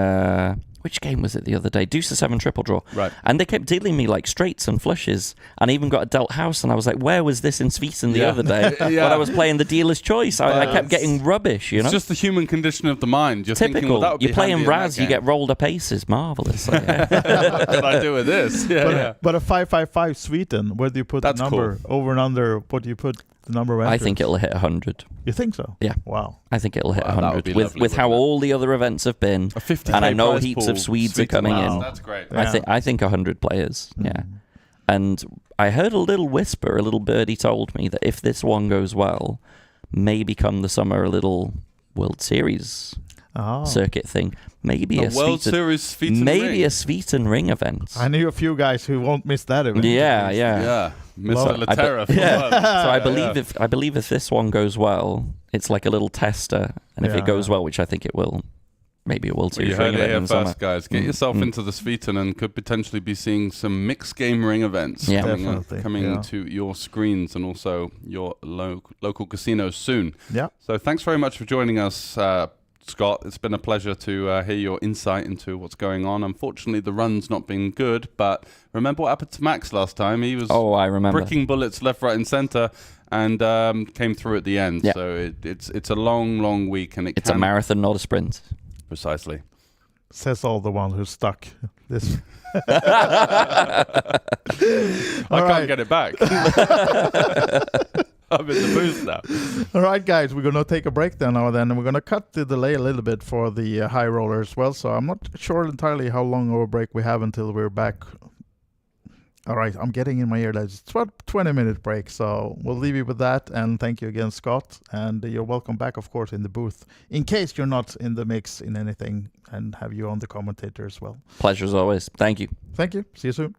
which game was it the other day? Deuce to 7 triple draw. Right. And they kept dealing me like straights and flushes. And I even got a dealt house. And I was like, where was this in Sviten the other day when I was playing the dealer's choice? I kept getting rubbish, you know? It's just the human condition of the mind. You're Typical. thinking, well, that would You're be playing handy in that Raz, you game. get rolled up aces. Marvelous. Like, What can I do with this? But a 5-5-5 Sweden, where do you put That's the number? cool. Over and under, what do you put the number of I entries? think it'll hit 100. You think so? Yeah. Wow. I think it'll hit Wow, that would 100 be with lovely, with how wouldn't it? all the other events have been. A 50K And I know prize heaps pool, of Swedes are coming in. That's great. Yeah. I think 100 players. Yeah. And I heard a little whisper, a little birdie told me that if this one goes well, maybe come the summer a little World Series circuit thing. Maybe a World Sviten, Series Sviten maybe ring. a Sviten ring event. I knew a few guys who won't miss that event. Yeah. Yeah, Mr. Love it. Laterra. So I believe if this one goes well, it's like a little tester, and if it goes well, which I think it will, maybe a World Well, you Series ring heard it event here in the summer. first, guys. Get yourself into the Sviten and could potentially be seeing some mixed game ring events Yeah. Definitely, coming to your screens and also your local casinos soon. Yeah. So thanks very much for joining us, Scott. It's been a pleasure to hear your insight into what's going on. Unfortunately, the run's not been good, but remember what happened to Max last time? He was I remember. bricking bullets left, right, and center, and came through at the end. Yeah. So it's a long week, and It's a marathon, not a sprint. Precisely. Says all the one who's stuck. This. I right. can't get it back. I'm in the booth now. All right, guys, we're going to take a break then. And we're going to cut the delay a little bit for the high roller as well. So I'm not sure entirely how long of a break we have until we're back. All right, I'm getting in my ear that it's a 20-minute break. So we'll leave you with that. And thank you again, Scott. And you're welcome back, of course, in the booth. In case you're not in the mix in anything, and have you on the commentator as well. Pleasure as always. Thank you. Thank you. See you soon.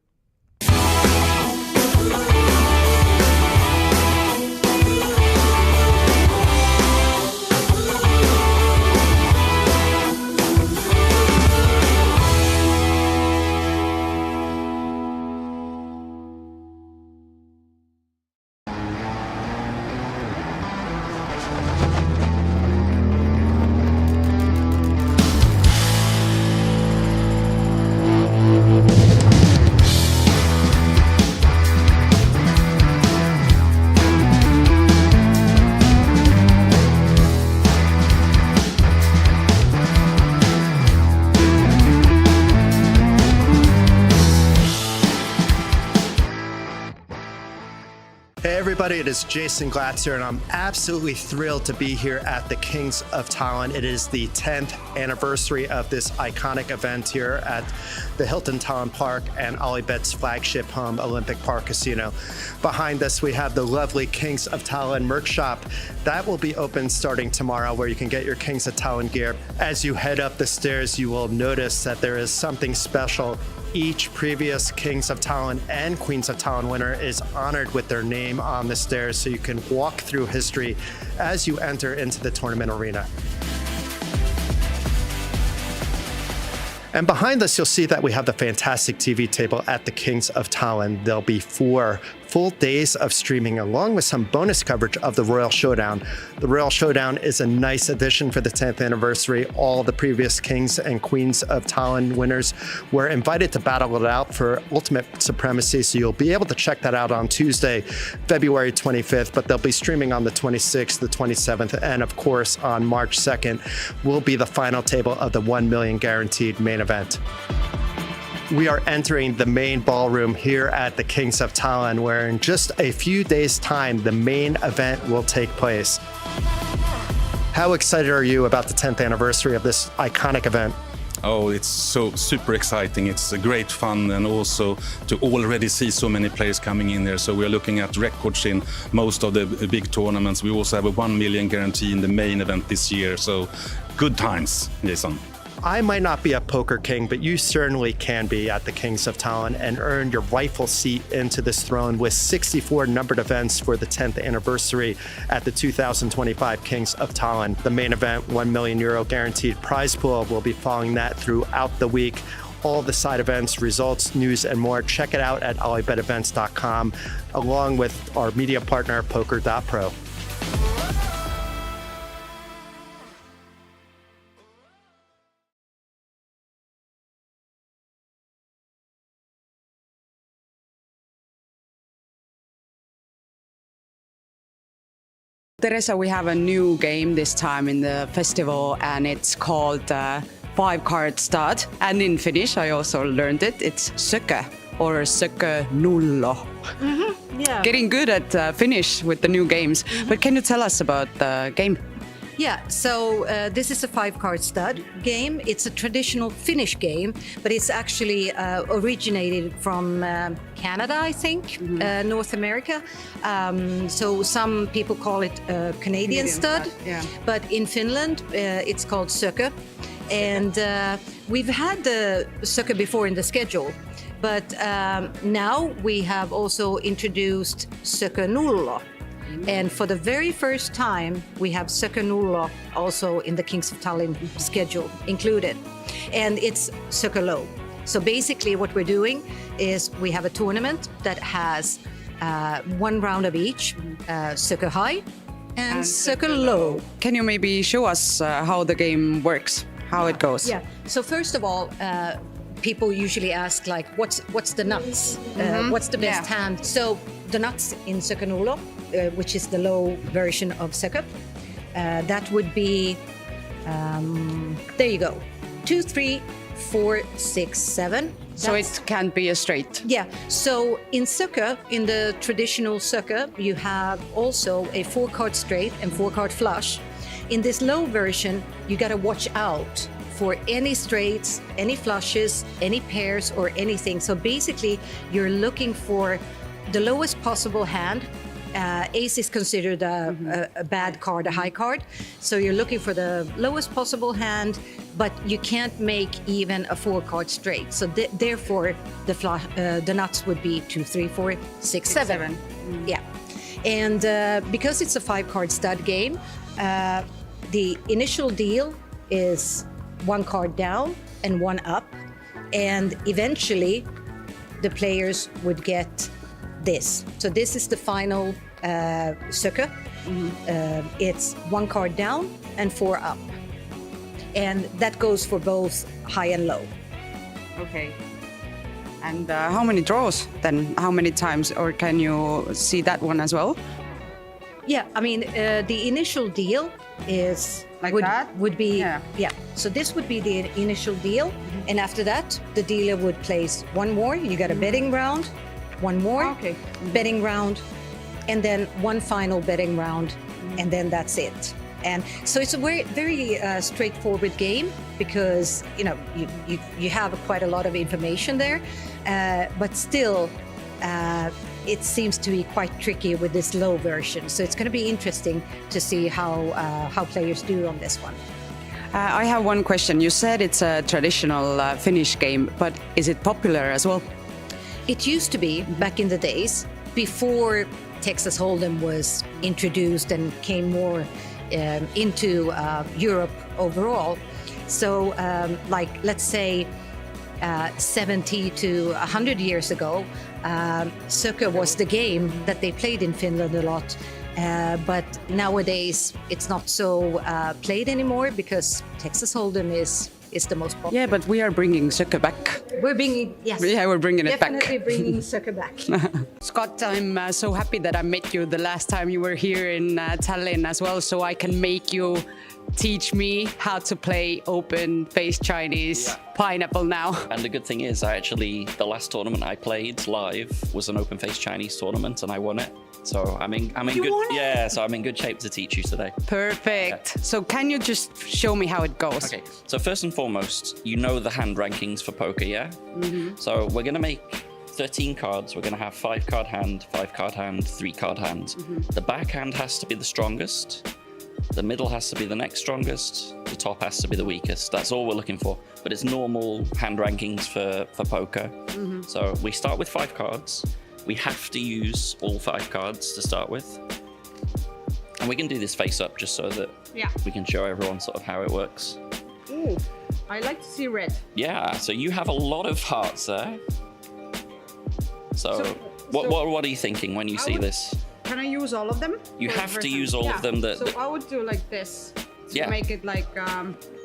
Hey everybody, it is Jason Glatz here, and I'm absolutely thrilled to be here at the Kings of Tallinn. It is the 10th anniversary of this iconic event here at the Hilton Tallinn Park and Olibet's flagship home, Olympic Park Casino. Behind us, we have the lovely Kings of Tallinn merch shop. That will be open starting tomorrow, where you can get your Kings of Tallinn gear. As you head up the stairs, you will notice that there is something special. Each previous Kings of Tallinn and Queens of Tallinn winner is honored with their name on the stairs, so you can walk through history as you enter into the tournament arena. And behind us, you'll see that we have the fantastic TV table at the Kings of Tallinn. There'll be 4 full days of streaming, along with some bonus coverage of the Royal Showdown. The Royal Showdown is a nice addition for the 10th anniversary. All the previous Kings and Queens of Tallinn winners were invited to battle it out for ultimate supremacy, so you'll be able to check that out on Tuesday, February 25th, but they'll be streaming on the 26th, the 27th, and of course on March 2nd will be the final table of the 1 million guaranteed main event. We are entering the main ballroom here at the Kings of Tallinn, where in just a few days' time, the main event will take place. How excited are you about the 10th anniversary of this iconic event? Oh, it's so super exciting. It's a great fun, and also to already see so many players coming in there. So we are looking at records in most of the big tournaments. We also have a 1 million guarantee in the main event this year. So good times, Jason. I might not be a poker king, but you certainly can be at the Kings of Tallinn and earn your rightful seat into this throne with 64 numbered events for the 10th anniversary at the 2025 Kings of Tallinn. The main event, €1 million guaranteed prize pool, will be following that throughout the week. All the side events, results, news, and more. Check it out at olibetevents.com, along with our media partner, poker.pro. Teresa, we have a new game this time in the festival, and it's called 5-card stud. And in Finnish, I also learned it. It's sökö or sökö nullo. Yeah. Getting good at Finnish with the new games. But can you tell us about the game? Yeah, so this is a 5-card stud game. It's a traditional Finnish game, but it's actually originated from Canada, I think, North America. So some people call it Canadian stud, yeah. but in Finland it's called sökö. And we've had the sökö before in the schedule, but now we have also introduced sökö nullo. And for the very first time, we have sökö nullo also in the Kings of Tallinn schedule included. And it's sökö low. So basically what we're doing is we have a tournament that has one round of each, sökö high and sökö low. Can you maybe show us how the game works, how it goes? Yeah, so first of all, people usually ask like, what's the nuts? What's the best hand? So the nuts in sökö nullo, which is the low version of sökö, that would be, there you go, 2, 3, 4, 6, 7. So it can't be a straight. Yeah. So in sökö, in the traditional sökö, you have also a 4-card straight and 4-card flush. In this low version, you got to watch out for any straights, any flushes, any pairs, or anything. So basically, you're looking for the lowest possible hand. Ace is considered a bad card, a high card. So you're looking for the lowest possible hand, but you can't make even a 4-card straight. So therefore, the nuts would be 2, 3, 4, 6, 7. Yeah. And because it's a 5-card stud game, the initial deal is 1 card down and 1 up. And eventually, the players would get this. So this is the final sökö. It's 1 card down and 4 up. And that goes for both high and low. Okay. And how many draws then? How many times? Or can you see that one as well? Yeah, I mean, the initial deal is would be yeah. So this would be the initial deal, and after that, the dealer would place 1 more. You got a betting round, 1 more betting round, and then 1 final betting round, and then that's it. And so it's a very straightforward game because you have quite a lot of information there, but still. It seems to be quite tricky with this low version. So it's going to be interesting to see how players do on this one. I have one question. You said it's a traditional Finnish game, but is it popular as well? It used to be back in the days before Texas Hold'em was introduced and came more into Europe overall. So like, let's say 70 to 100 years ago, sökö was the game that they played in Finland a lot. But nowadays, it's not so played anymore because Texas Hold'em is the most popular. Yeah, but we are bringing sökö back. We're bringing, yes. Yeah, we're bringing it back. Definitely bringing sökö back. Scott, I'm so happy that I met you the last time you were here in Tallinn as well, so I can make you teach me how to play open-faced Chinese pineapple now. And the good thing is, the last tournament I played live was an open-faced Chinese tournament, and I won it. So I'm in good so I'm in good shape to teach you today. Perfect. Yeah. So can you just show me how it goes? Okay. So first and foremost, you know the hand rankings for poker, yeah? So we're gonna make 13 cards. We're gonna have 5-card hand, 5-card hand, 3-card hand. The back hand has to be the strongest. The middle has to be the next strongest. The top has to be the weakest. That's all we're looking for. But it's normal hand rankings for poker. So we start with 5 cards. We have to use all 5 cards to start with. And we can do this face up just so that we can show everyone sort of how it works. Ooh, I like to see red. Yeah, so you have a lot of hearts there. So what are you thinking when you see this? Can I use all of them? You have to use all of them. So I would do like this to make it like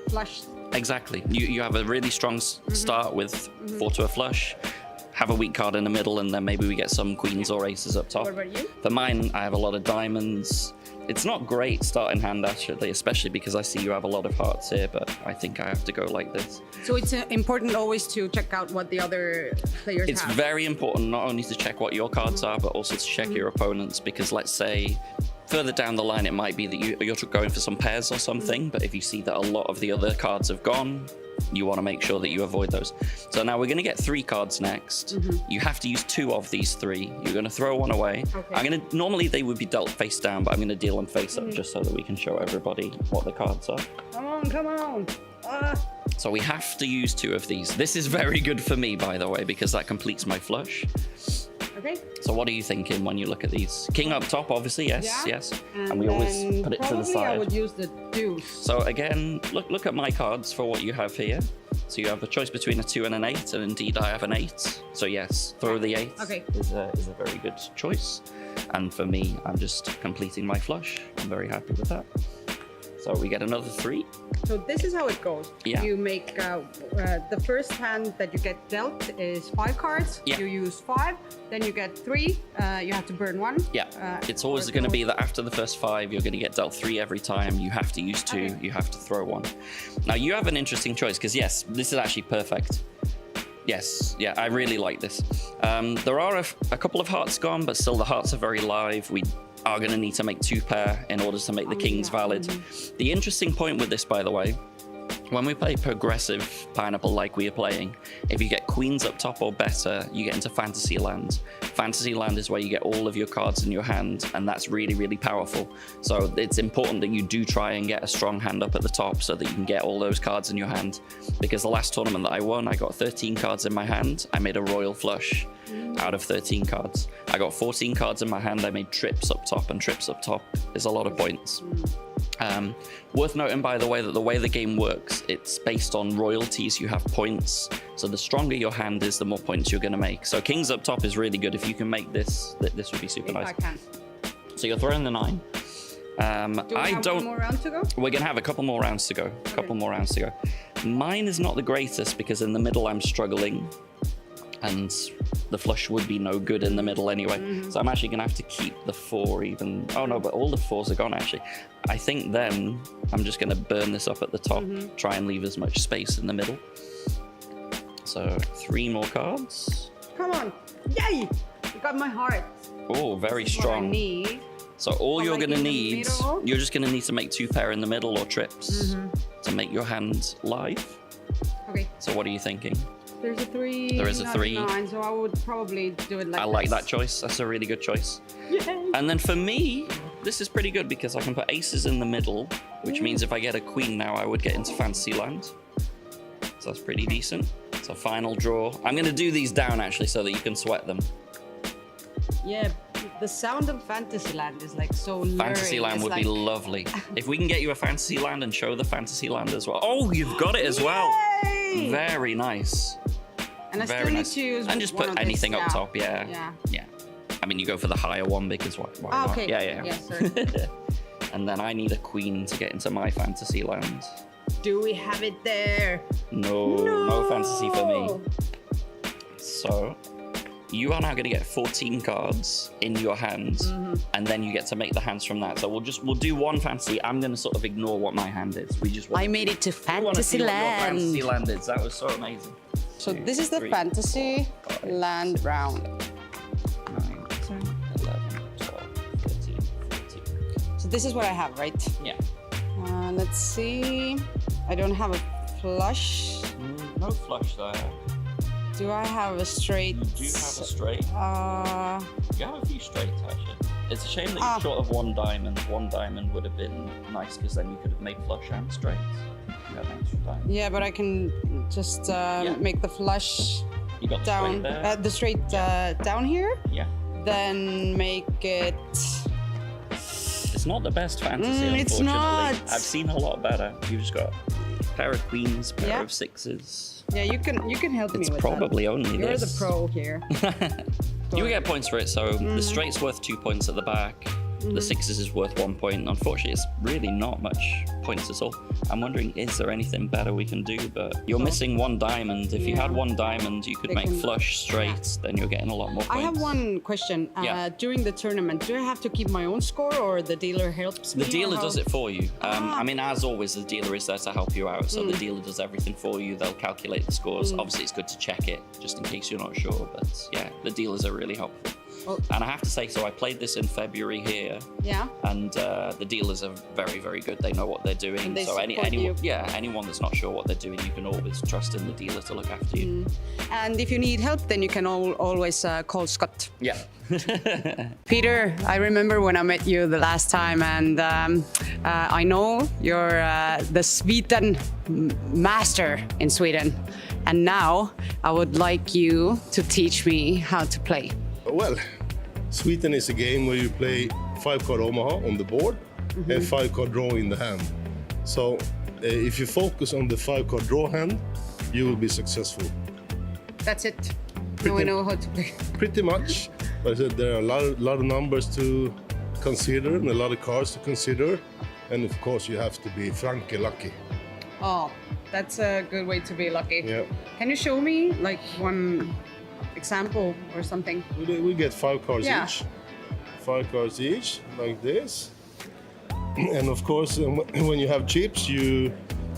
flush. Exactly. You have a really strong start with 4 to a flush. Have a weak card in the middle, and then maybe we get some queens or aces up top. What about you? For mine, I have a lot of diamonds. It's not great starting hand, actually, especially because I see you have a lot of hearts here, but I think I have to go like this. So it's important always to check out what the other players It's have. very important not only to check what your cards are, but also to check your opponents, because let's say further down the line, it might be that you're going for some pairs or something, but if you see that a lot of the other cards have gone, you want to make sure that you avoid those. So now we're going to get 3 cards next. You have to use 2 of these 3. You're going to throw one away. Okay. Normally they would be dealt face down, but I'm going to deal them face up just so that we can show everybody what the cards are. Come on. So we have to use 2 of these. This is very good for me, by the way, because that completes my flush. Okay. So what are you thinking when you look at these? King up top, obviously, yes. And we always put it to the side. I would use the deuce. So again, look at my cards for what you have here. So you have a choice between a 2 and an 8, and indeed I have an 8. So yes, throw the 8 is a very good choice. And for me, I'm just completing my flush. I'm very happy with that. So we get another 3. So this is how it goes. Yeah. You make the first hand that you get dealt is 5 cards. Yeah. You use 5, then you get 3. You have to burn 1. Yeah. It's always going to be that after the first 5, you're going to get dealt 3 every time. You have to use 2. Okay. You have to throw 1. Now you have an interesting choice because yes, this is actually perfect. Yes, yeah, I really like this. There are a couple of hearts gone, but still the hearts are very live. We are going to need to make 2 pair in order to make the kings valid. The interesting point with this, by the way, when we play progressive pineapple like we are playing, if you get queens up top or better, you get into fantasy land. Fantasy land is where you get all of your cards in your hand, and that's really, really powerful. So it's important that you do try and get a strong hand up at the top so that you can get all those cards in your hand. Because the last tournament that I won, I got 13 cards in my hand. I made a royal flush out of 13 cards. I got 14 cards in my hand. I made trips up top, and trips up top is a lot of points. Worth noting, by the way, that the way the game works, it's based on royalties. You have points. So the stronger your hand is, the more points you're going to make. So kings up top is really good. If you can make this, this would be super nice. I can. So you're throwing the 9. Do we have one more round to go? We're going to have a couple more rounds to go. Mine is not the greatest because in the middle I'm struggling. And the flush would be no good in the middle anyway. So I'm actually gonna have to keep the 4 even. Oh no, but all the 4s are gone actually. I think then I'm just gonna burn this up at the top, try and leave as much space in the middle. So 3 more cards. Come on, yay! You got my heart. Oh, very strong. What I need. So all you're like gonna need, you're just gonna need to make 2 pair in the middle or trips to make your hand live. Okay. So what are you thinking? There's a 3. There is a 3. 9, so I would probably do it like I like that choice. That's a really good choice. Yay. And then for me, this is pretty good because I can put aces in the middle, which means if I get a queen now, I would get into fantasy land. So that's pretty decent. So final draw. I'm going to do these down actually so that you can sweat them. Yeah, the sound of Fantasyland is like so luring. Fantasyland would be lovely. If we can get you a Fantasyland and show the Fantasyland as well. Oh, you've got it as well. Yay! Very nice. And I still need to use and just put anything up top, yeah. I mean, you go for the higher one because why not? Okay. Yeah. Sorry. And then I need a queen to get into my fantasy land. Do we have it there? No fantasy for me. So you are now going to get 14 cards in your hands, and then you get to make the hands from that. So we'll do one fantasy. I'm going to sort of ignore what my hand is. We just I made it to Fantasyland. Fantasy land is. That was so amazing. So this is the Fantasy Land round. 9, 10, 11, 12, So this is what I have, right? Yeah. Let's see. I don't have a flush. No flush there. Do I have a straight? You do have a straight. You have a few straights, actually. It's a shame that you're short of one diamond. One diamond would have been nice because then you could have made flush and straights. You have an extra diamond. Yeah, but I can just make the flush You got down. the straight there. Down here. Yeah. Then make it. It's not the best fantasy, unfortunately. It's not. I've seen a lot better. You've just got a pair of queens, pair of sixes. Yeah, you can help me with that. It's probably only You're this. the pro here. You get points for it, so the straight's worth 2 points at the back. The sixes is worth 1 point. Unfortunately, it's really not much points at all. I'm wondering, is there anything better we can do? But you're missing one diamond. If you had one diamond, you could make flush straight, then you're getting a lot more points. I have one question. During the tournament, do I have to keep my own score or the dealer helps me? The dealer does it for you. I mean, as always, the dealer is there to help you out. So the dealer does everything for you. They'll calculate the scores. Obviously, it's good to check it just in case you're not sure. But yeah, the dealers are really helpful. And I have to say, so I played this in February here. Yeah. And the dealers are very, very good. They know what they're doing. And they so anyone that's not sure what they're doing, you can always trust in the dealer to look after you. And if you need help, then you can always call Scott. Yeah. Peter, I remember when I met you the last time, and I know you're the Sweden master in Sweden. And now I would like you to teach me how to play. Well, Sweden is a game where you play 5-card Omaha on the board and 5-card draw in the hand. So if you focus on the 5-card draw hand, you will be successful. That's it. Now we know how to play. Pretty much. But I said there are a lot of numbers to consider and a lot of cards to consider. And of course, you have to be Franke lucky. Oh, that's a good way to be lucky. Yeah. Can you show me like one example or something? We get 5 cards Yeah. each. 5 cards each, like this. And of course, when you have chips, you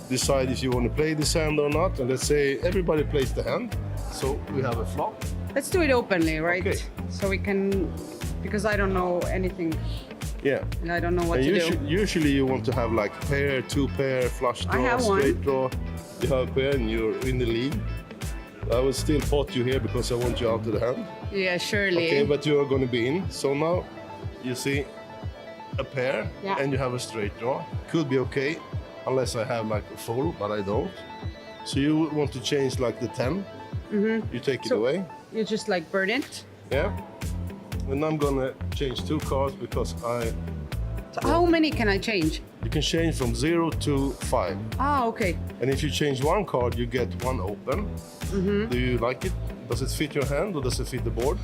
decide if you want to play this hand or not. And let's say everybody plays the hand. So we have a flop. Let's do it openly, right? Okay. So we can, because I don't know anything. Yeah. And I don't know what to do. Usually you want to have like pair, 2 pair, flush I draw, have one. straight draw. You have a pair and you're in the lead. I will still pot you here because I want you out of the hand. Yeah, surely. Okay, but you are going to be in. So now you see a pair and you have a straight draw. Could be okay, unless I have like a full, but I don't. So you want to change like the 10. You take it away. You just like burn it? Yeah. And I'm going to change 2 cards because So how many can I change? You can change from 0 to 5. Ah, okay. And if you change 1 card, you get 1 open. Do you like it? Does it fit your hand or does it fit the board?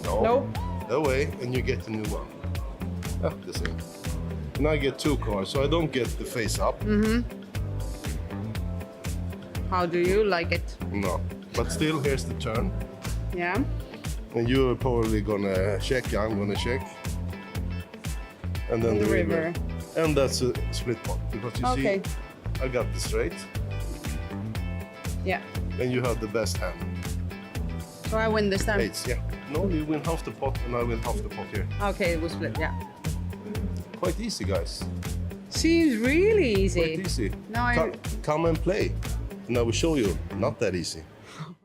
No. Nope. Away, and you get a new one. Ah, the same. And I get 2 cards, so I don't get the face up. How do you like it? No. But still, here's the turn. Yeah. And you're probably gonna check, I'm gonna check. And then the river. And that's a split pot, because you see, I got the straight. Yeah. And you have the best hand. So I win this time? 8s, yeah. No, you win half the pot and I win half the pot here. Okay, we'll split, yeah. Quite easy, guys. Seems really easy. Quite easy. No, Come and play. And I will show you, not that easy.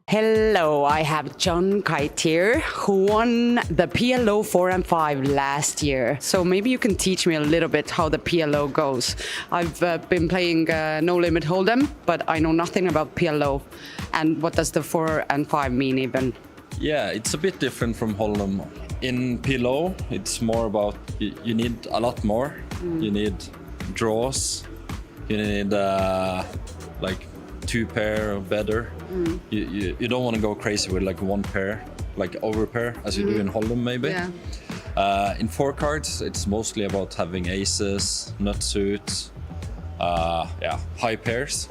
Hello, I have John Kite here, who won the PLO 4 and 5 last year. So maybe you can teach me a little bit how the PLO goes. I've been playing No Limit Hold'em, but I know nothing about PLO. And what does the 4 and 5 mean even? Yeah, it's a bit different from Hold'em. In PLO, it's more about you need a lot more. You need draws. You need like 2 pair or better. You don't want to go crazy with like 1 pair, like over pair, as you do in Hold'em maybe. Yeah. In 4 cards, it's mostly about having aces, nut suits, high pairs.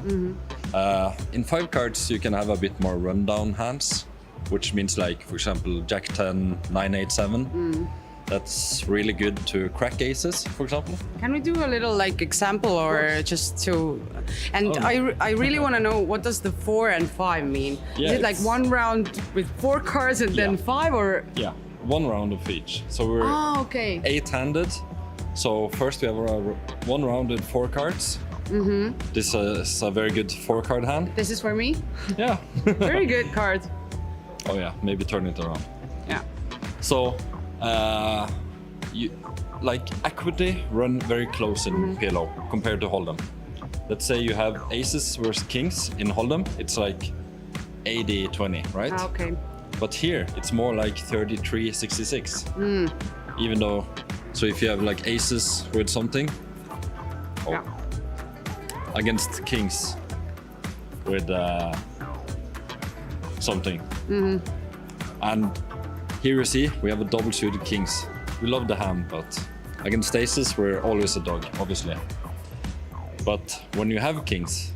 In 5 cards, you can have a bit more rundown hands, which means like, for example, Jack 10, 9, 8, 7. That's really good to crack aces, for example. Can we do a little like example or just to... And I really want to know, what does the 4 and 5 mean? Yeah, Is it like 1 round with 4 cards and then 5 or... Yeah, 1 round of each. So we're okay. 8-handed So first we have one round with 4 cards. This is a very good 4-card hand. This is for me? Yeah. Very good card. Oh yeah, maybe turn it around. Yeah. So, you like equity run very close in PLO compared to Hold'em. Let's say you have aces versus kings in Hold'em, it's like 80-20, right? Okay. But here it's more like 33-66. Even though, so if you have like aces with something, against kings with something. And here you see we have a double suited kings. We love the hand, but against aces we're always a dog, obviously. But when you have kings,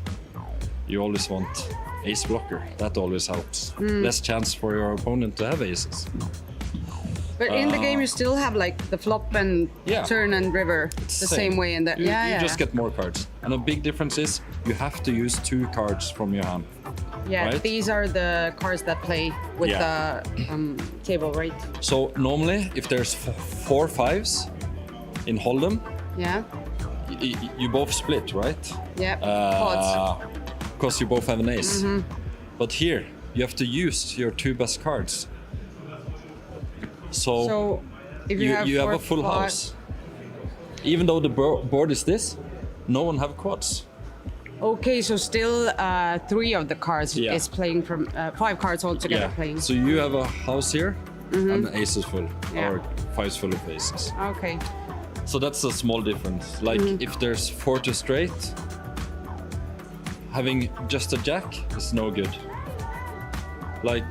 you always want ace blocker. That always helps. Less chance for your opponent to have aces. But in the game you still have like the flop and turn and river the same way in that. You just get more cards. And a big difference is you have to use 2 cards from your hand. Yeah, right? These are the cards that play with the table, right? So normally if there's 4 5s in Hold'em, you both split, right? Yeah, pods. Because you both have an ace. But here you have to use your 2 best cards. So if you have a full house. Even though the board is this, no one have quads. Okay, so still 3 of the cards is playing from 5 cards altogether playing. So you have a house here and the ace is full, or 5's full of aces. Okay. So that's a small difference. Like if there's 4 to straight, having just a jack is no good. Like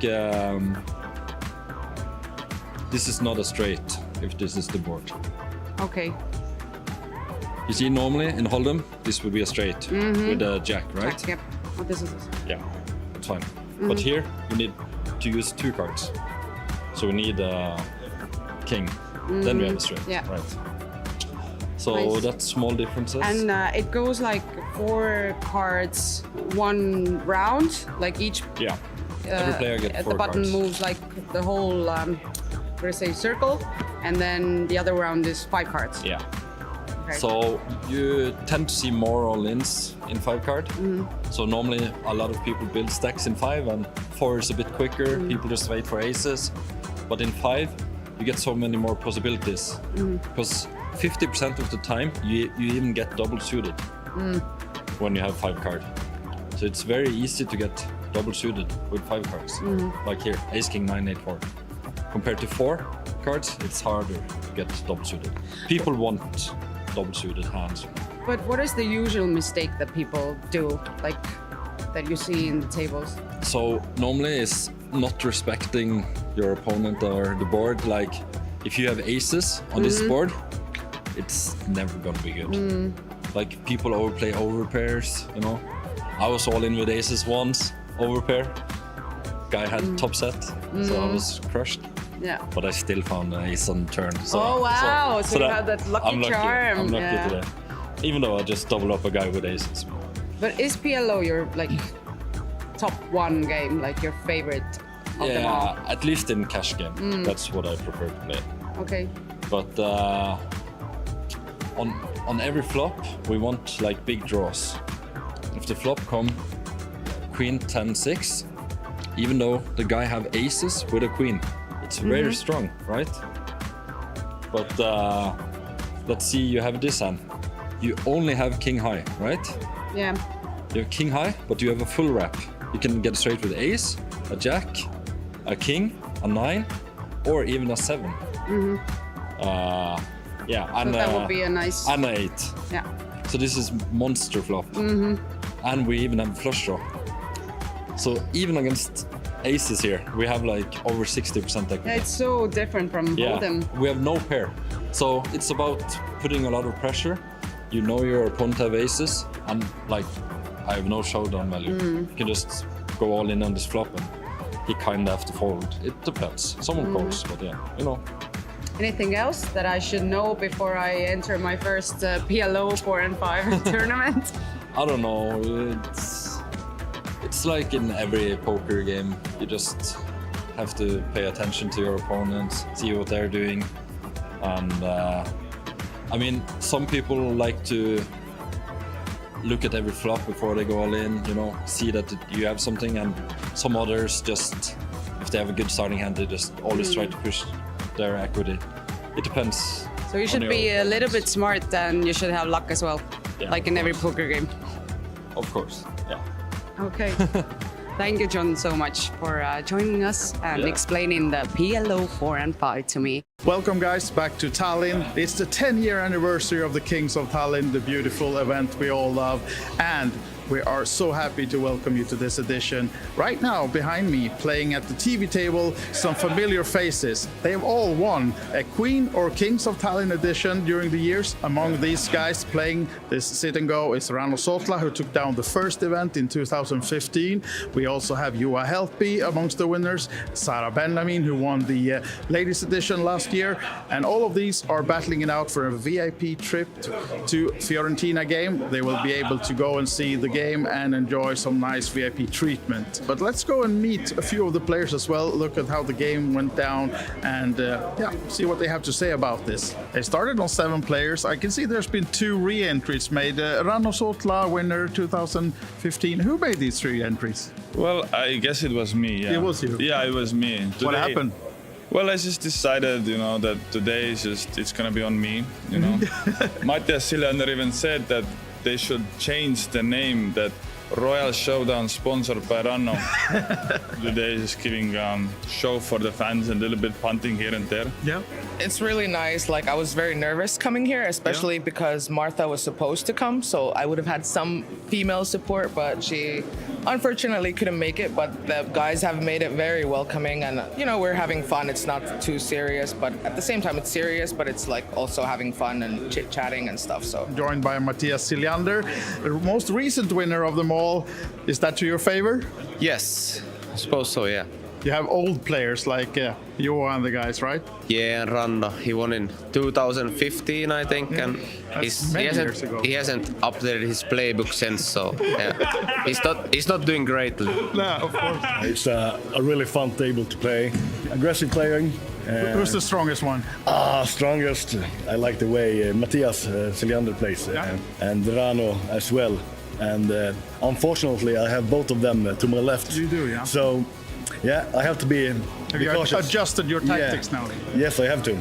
this is not a straight if this is the board. Okay. You see, normally in Hold'em, this would be a straight with a jack, right? Jack, yep. Oh, this is this. Yeah, that's fine. But here, we need to use 2 cards. So we need a king. Then we have a straight, right? So that's small differences. And it goes like 4 cards, 1 round, like each. Yeah. Every player gets 4 cards. The button moves like the whole, what do I say, circle, and then the other round is 5 cards. Yeah. Okay. So you tend to see more all-ins in 5 card. So normally a lot of people build stacks in 5 and 4 is a bit quicker. People just wait for aces. But in 5, you get so many more possibilities. Because 50% of the time you even get double suited when you have 5 card. So it's very easy to get double suited with 5 cards. Like here, ace king 9 8 4. Compared to 4 cards, it's harder to get double suited. People want double suited hands. But what is the usual mistake that people do, like that you see in the tables? So normally it's not respecting your opponent or the board. Like if you have aces on this board, it's never gonna be good. Like people overplay overpairs, you know. I was all in with aces once, overpair. Guy had top set, so I was crushed. Yeah. But I still found an ace on turn. So, oh wow! So you have that lucky charm. I'm lucky today. Even though I just doubled up a guy with aces. But is PLO your like top 1 game, like your favorite of them all? Yeah, at least in cash game. That's what I prefer to play. Okay. But on every flop, we want like big draws. If the flop come queen 10-6, even though the guy have aces with a queen, it's very strong, right? But let's see, you have this hand. You only have king high, right? Yeah. You have king high, but you have a full wrap. You can get straight with ace, a jack, a king, a 9, or even a 7. Yeah, and so that would be a nice. And an 8. Yeah. So this is monster flop. And we even have flush draw. So even against aces here, we have like over 60% equity. Yeah, it's so different from Hold'em. We have no pair. So it's about putting a lot of pressure. You know your opponent have aces, and like I have no showdown value. You can just go all in on this flop and he kind of have to fold. It depends. Someone calls, but yeah, you know. Anything else that I should know before I enter my first PLO 4 and 5 tournament? I don't know. It's like in every poker game. You just have to pay attention to your opponents, see what they're doing, and I mean, some people like to look at every flop before they go all in, you know, see that you have something, and some others just, if they have a good starting hand, they just always try to push their equity. It depends. So you should be a little bit smart, and you should have luck as well, like in every poker game. Of course, yeah. Okay. Thank you, John, so much for joining us and explaining the PLO 4 and 5 to me. Welcome, guys, back to Tallinn. It's the 10-year anniversary of the Kings of Tallinn, the beautiful event we all love. And we are so happy to welcome you to this edition. Right now, behind me, playing at the TV table, some familiar faces. They have all won a Queen or Kings of Tallinn edition during the years. Among these guys playing this sit and go is Rano Sotla, who took down the first event in 2015. We also have Juha Helppi amongst the winners, Sara Benjamin, who won the ladies edition last year. And all of these are battling it out for a VIP trip to Fiorentina game. They will be able to go and see the game and enjoy some nice VIP treatment. But let's go and meet a few of the players as well, look at how the game went down, and see what they have to say about this. They started on 7 players. I can see there's been 2 re-entries made. Rano Sotla, winner 2015. Who made these 3 entries? Well, I guess it was me. Yeah. It was you? Yeah, it was me. What happened? Well, I just decided, you know, that today is it's gonna be on me, you know. Matthias Sillander even said that they should change the name, that Royal Showdown sponsored by Ranno. Today is giving show for the fans and a little bit punting here and there. Yeah. It's really nice. Like, I was very nervous coming here, especially because Martha was supposed to come, so I would have had some female support, but she unfortunately couldn't make it. But the guys have made it very welcoming, and you know, we're having fun. It's not too serious, but at the same time it's serious, but it's like also having fun and chit-chatting and stuff. So joined by Matthias Sillander, the most recent winner of them all. Is that to your favor? Yes, I suppose so, yeah. You have old players like Juha and the guys, right? Yeah, and Ranno, he won in 2015, I think, and he hasn't updated his playbook since, so yeah. he's not doing greatly. No, of course. It's a really fun table to play. Aggressive playing. Who's the strongest one? Strongest. I like the way Matthias Sillander plays, and Rano as well. And unfortunately, I have both of them to my left. You do, yeah. So, yeah, I have to be cautious. Have you adjusted your tactics now? Yes, I have to.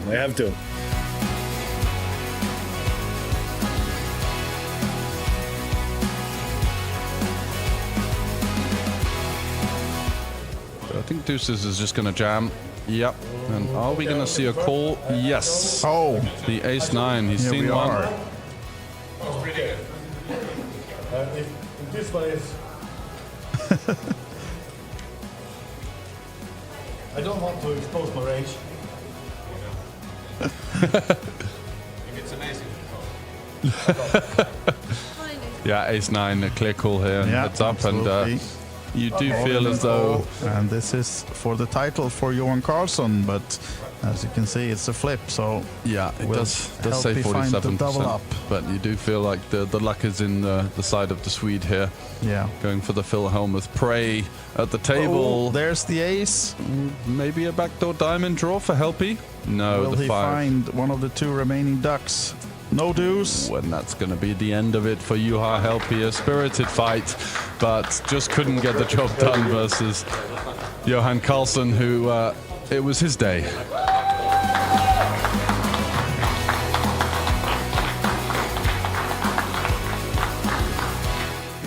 I think Deuces is just going to jam. Yep. And are we going to see a call? Yes. Oh, the ace-9. He's seen one. If this one is... I don't want to expose my range. It's amazing. Yeah, ace-9, a clear call here, and heads up, absolutely. and you do feel as though... And this is for the title for Johan Karlsson, but as you can see, it's a flip, so... Yeah, it does say 47%, but you do feel like the luck is in the side of the Swede here. Yeah. Going for the Phil Helmuth prey at the table. Oh, there's the ace. Maybe a backdoor diamond draw for Helpy? No, Will the he 5. find one of the 2 remaining ducks? No deuce. When that's going to be the end of it for Juha Helpy. A spirited fight, but just couldn't get the job done versus Johan Karlsson, who it was his day.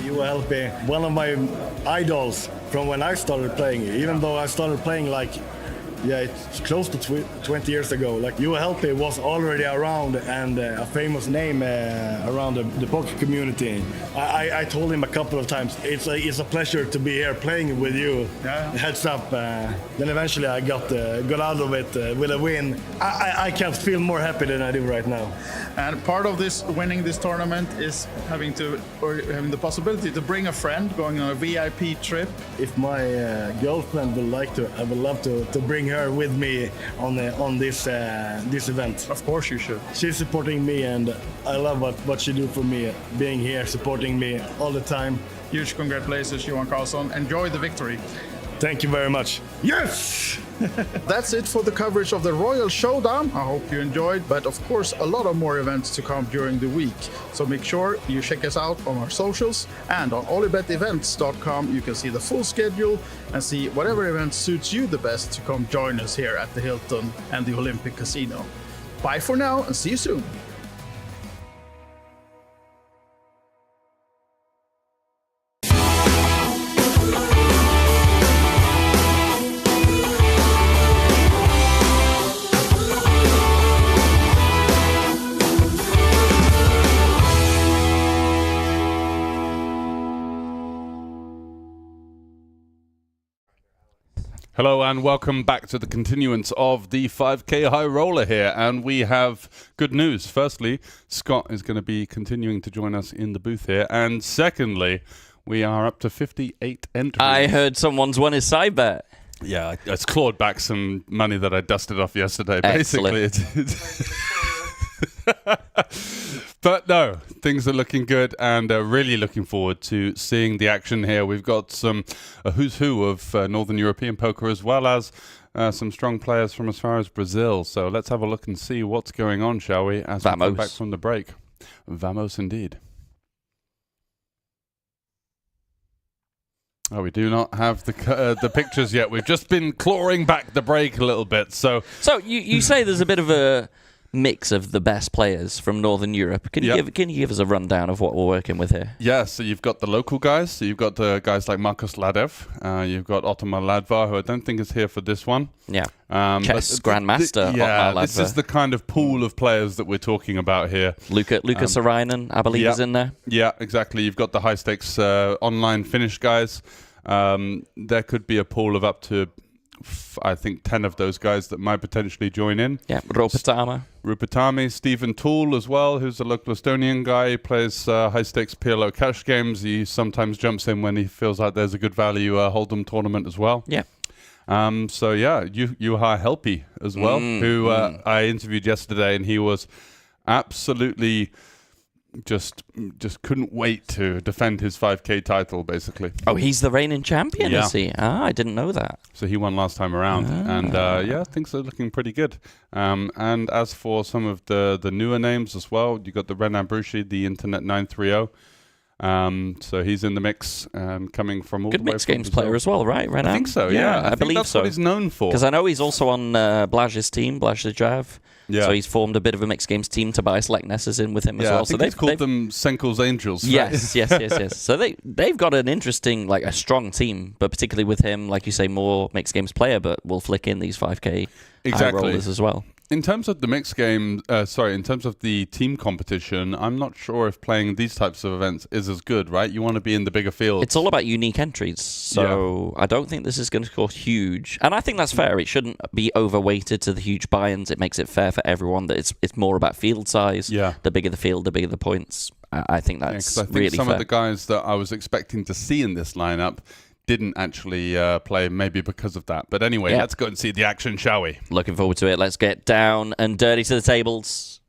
Juha Helppi, one of my idols from when I started playing, even though I started playing like, it's close to 20 years ago. Like, Juha Helppi was already around and a famous name around the poker community. I told him a couple of times, it's a pleasure to be here playing with you. Yeah. Heads up. Then eventually I got out of it with a win. I can't feel more happy than I do right now. And part of this winning this tournament is having the possibility to bring a friend, going on a VIP trip. If my girlfriend would like to, I would love to bring her with me on this event. Of course you should. She's supporting me, and I love what she do for me, being here, supporting me all the time. Huge congratulations, Johan Karlsson. Enjoy the victory. Thank you very much. Yes! That's it for the coverage of the Royal Showdown. I hope you enjoyed, but of course a lot of more events to come during the week. So make sure you check us out on our socials, and on olibetevents.com you can see the full schedule and see whatever event suits you the best to come join us here at the Hilton and the Olympic Casino. Bye for now and see you soon. Hello and welcome back to the continuance of the 5K High Roller here, and we have good news. Firstly, Scott is going to be continuing to join us in the booth here, and secondly, we are up to 58 entries. I heard someone's won his side bet. Yeah, it's clawed back some money that I dusted off yesterday. Excellent. Basically, but no, things are looking good, and really looking forward to seeing the action here. We've got a who's who of Northern European poker, as well as some strong players from as far as Brazil. So let's have a look and see what's going on, shall we, as we come back from the break. Vamos indeed. Oh, we do not have the pictures yet. We've just been clawing back the break a little bit. So you say there's a bit of a mix of the best players from Northern Europe. Can you give us a rundown of what we're working with here? Yeah, so you've got the local guys. So you've got guys like Markus Ladev. You've got Ottomar Ladvar, who I don't think is here for this one. Yeah, chess grandmaster. Yeah, this is the kind of pool of players that we're talking about here. Luca Sarainen, I believe, is in there. Yeah, exactly. You've got the high stakes online Finnish guys. There could be a pool of up to, I think, 10 of those guys that might potentially join in. Yeah, Rupatami, Stephen Toole as well, who's a local Estonian guy. He plays high-stakes PLO cash games. He sometimes jumps in when he feels like there's a good value Hold'em tournament as well. Yeah. So, yeah, Juha Helpi as well, who I interviewed yesterday, and he was absolutely just couldn't wait to defend his 5K title, basically. Oh, he's the reigning champion, is he? Ah, I didn't know that. So he won last time around, and yeah, things are looking pretty good. And as for some of the newer names as well, you got the Renan Bruchy, the Internet 930. So he's in the mix, coming from all good the way mixed from games Brazil. player as well, right, Renan? I think so, yeah. I believe that's so. What he's known for. Because I know he's also on Blaz's team, Blaz Zajav. Yeah. So he's formed a bit of a mixed games team. Tobias Lekness is in with him as well. I think he's called them Senkel's Angels. Yes, right? yes. So they've got an interesting, a strong team, but particularly with him, like you say, more mixed games player, but we'll flick in these 5K high rollers as well. In terms of the mixed game, in terms of the team competition, I'm not sure if playing these types of events is as good, right? You want to be in the bigger field. It's all about unique entries, so I don't think this is going to score huge. And I think that's fair. It shouldn't be overweighted to the huge buy-ins. It makes it fair for everyone that it's more about field size. Yeah. The bigger the field, the bigger the points. I think that's I think really some fair. of the guys that I was expecting to see in this lineup didn't actually play, maybe because of that. But anyway, let's go and see the action, shall we? Looking forward to it. Let's get down and dirty to the tables.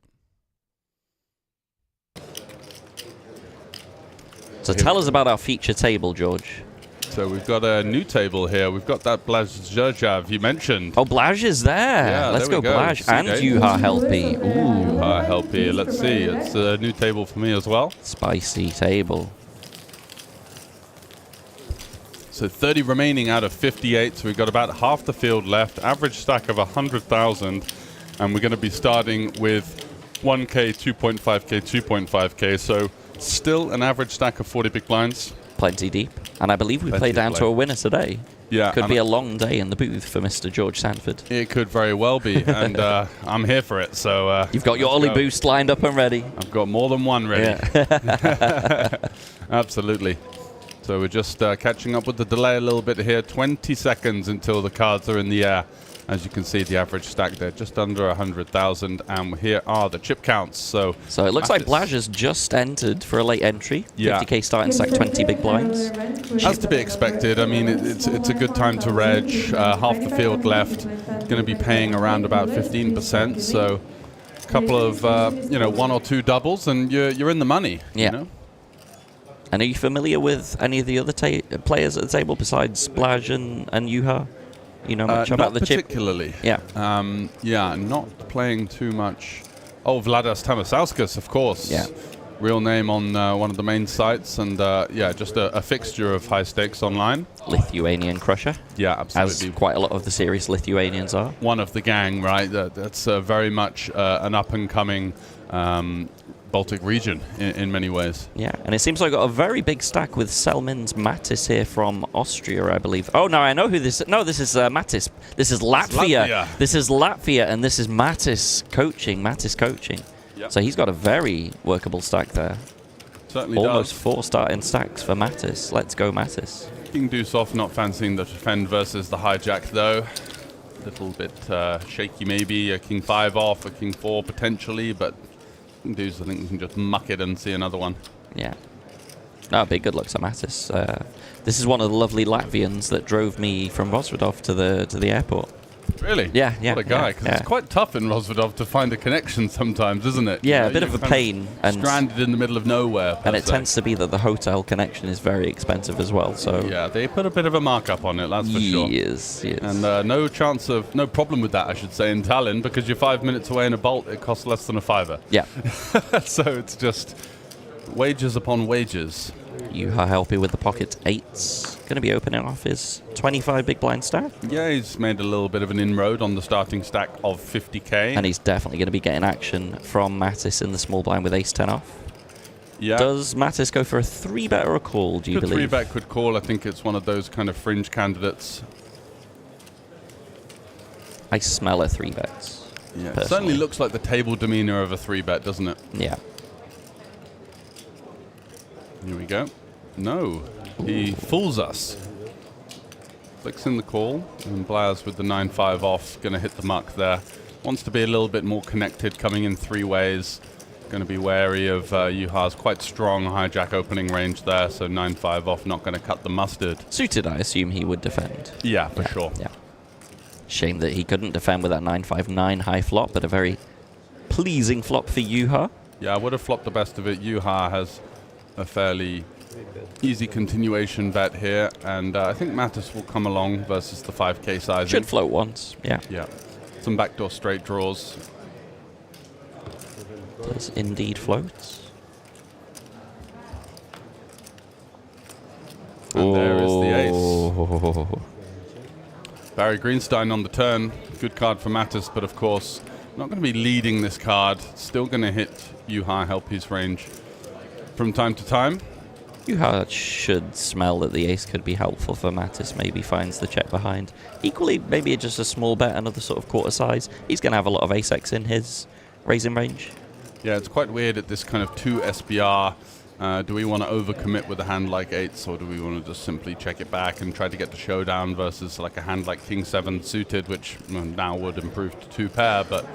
So tell us about our feature table, George. So we've got a new table here. We've got that Blaz Zajav you mentioned. Oh, Blaz is there. Yeah, let's there go, we go. Blaz. And Juha Helpi. Ooh. Juha Helpi. Let's see. It's a new table for me as well. Spicy table. So 30 remaining out of 58. So we've got about half the field left. Average stack of 100,000. And we're going to be starting with 1K, 2.5K, 2.5K. So still an average stack of 40 big blinds. Plenty deep. And I believe we play down to a winner today. Yeah. Could be a long day in the booth for Mr. George Sanford. It could very well be. And I'm here for it. So you've got your Ollie boost lined up and ready. I've got more than one ready. Yeah. Absolutely. So we're just catching up with the delay a little bit here. 20 seconds until the cards are in the air. As you can see, the average stack there, just under 100,000. And here are the chip counts. So it looks like Blaz has just entered for a late entry. 50K starting stack, 20 big blinds. As to be expected. I mean, it's a good time to reg. Half the field left. Going to be paying around about 15%. So a couple of, one or two doubles, and you're in the money. Yeah. You know? And are you familiar with any of the other players at the table besides Blaj and Juha? You know much about the chip? Not particularly. Yeah. Yeah, not playing too much. Oh, Vladas Tamasauskas, of course. Yeah. Real name on one of the main sites, and yeah, just a fixture of high stakes online. Lithuanian crusher. Yeah, absolutely. As quite a lot of the serious Lithuanians are. One of the gang, right? That's very much an up-and-coming Baltic region in many ways. Yeah, and it seems like I've got a very big stack with Selmin's Mattis here from Austria, I believe. Oh, no, I know who this is. No, this is Mattis. This is Latvia. This is Latvia, and this is Mattis coaching. Yep. So he's got a very workable stack there. Certainly Almost does. 4 starting stacks for Mattis. Let's go, Mattis. King Deuce-off not fancying the defend versus the hijack, though. A little bit shaky, maybe. A King 5 off, a King 4 potentially, but King Deuce, I think we can just muck it and see another one. Yeah. No, big good luck to Mattis. This is one of the lovely Latvians that drove me from Rosvedov to the airport. Really? Yeah. What a guy. Because it's quite tough in Rosvedov to find a connection sometimes, isn't it? Yeah, a bit of a pain. And stranded in the middle of nowhere. And it tends to be that the hotel connection is very expensive as well. So yeah, they put a bit of a markup on it, that's for sure. Yes. And no problem with that, I should say, in Tallinn, because you're 5 minutes away in a Bolt, it costs less than a $5. Yeah. So it's just wages upon wages. Juha Helpy with the pocket 8s. Going to be opening off his 25 big blind stack. Yeah, he's made a little bit of an inroad on the starting stack of 50k. And he's definitely going to be getting action from Mattis in the small blind with ace 10 off. Yeah. Does Mattis go for a 3-bet or a call, do you believe? 3-bet could call. I think it's one of those kind of fringe candidates. I smell a 3-bets. Yeah, it certainly looks like the table demeanor of a 3-bet, doesn't it? Yeah. Here we go. No, he fools us. Flicks in the call, and Blaz with the 9-5 off, going to hit the muck there. Wants to be a little bit more connected, coming in 3 ways. Going to be wary of Juha's quite strong hijack opening range there, so 9-5 off, not going to cut the mustard. Suited, I assume he would defend. Yeah, for sure. Yeah. Shame that he couldn't defend with that 9-5-9 high flop, but a very pleasing flop for Juha. Yeah, I would have flopped the best of it. Juha has a fairly easy continuation bet here, and I think Mattis will come along versus the 5k sizing. Should float once, yeah. Yeah. Some backdoor straight draws. Does indeed floats. And there is the ace. Barry Greenstein on the turn. Good card for Mattis, but of course, not going to be leading this card. Still going to hit Juha Helpy's range from time to time. Juha should smell that the ace could be helpful for Mattis. Maybe finds the check behind. Equally, maybe just a small bet, another sort of quarter size. He's going to have a lot of ace-x in his raising range. Yeah, it's quite weird at this kind of 2 SBR. Do we want to overcommit with a hand like 8s, or do we want to just simply check it back and try to get to showdown versus like a hand like King 7 suited, which now would improve to 2 pair, but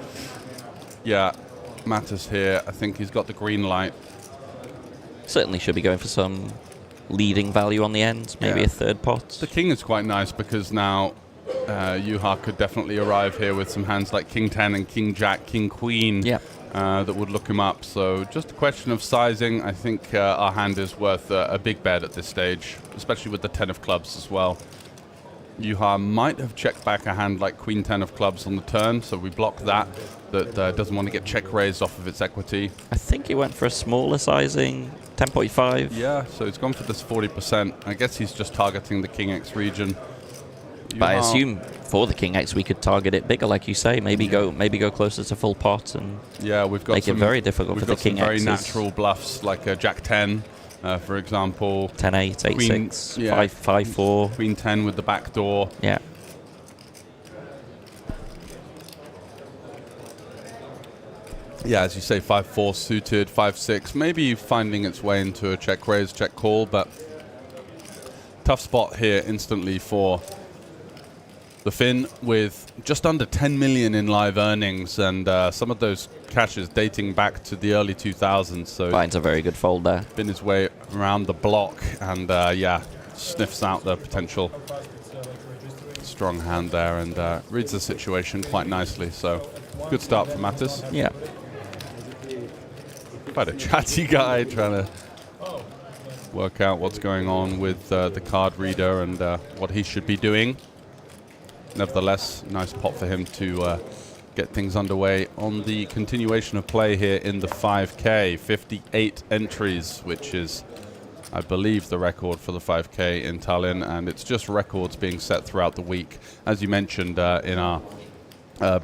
yeah, Mattis here, I think he's got the green light. Certainly should be going for some leading value on the end, maybe a 3rd pot. The king is quite nice because now Juha could definitely arrive here with some hands like King 10 and King Jack, King Queen that would look him up. So just a question of sizing. I think our hand is worth a big bet at this stage, especially with the 10 of clubs as well. Juha might have checked back a hand like Queen 10 of clubs on the turn, so we block that. That doesn't want to get check raised off of its equity. I think he went for a smaller sizing, 10.5. Yeah, so he's gone for this 40%. I guess he's just targeting the King X region. But I assume for the King X we could target it bigger, like you say. Maybe go closer to full pot and we've got make it very difficult for the King X. Very natural bluffs like Jack 10. For example, 10-8, 8-6, 5-4. Queen 10 with the back door. Yeah. Yeah, as you say, 5-4 suited, 5-6, maybe finding its way into a check raise, check call, but tough spot here instantly for the Finn with just under 10 million in live earnings, and some of those cashes dating back to the early 2000s. So finds a very good fold there. Been his way around the block, and sniffs out the potential strong hand there, and reads the situation quite nicely. So good start for Mattis. Yeah. Quite a chatty guy trying to work out what's going on with the card reader and what he should be doing. Nevertheless, nice pot for him to get things underway on the continuation of play here in the 5K. 58 entries, which is, I believe, the record for the 5K in Tallinn, and it's just records being set throughout the week. As you mentioned in our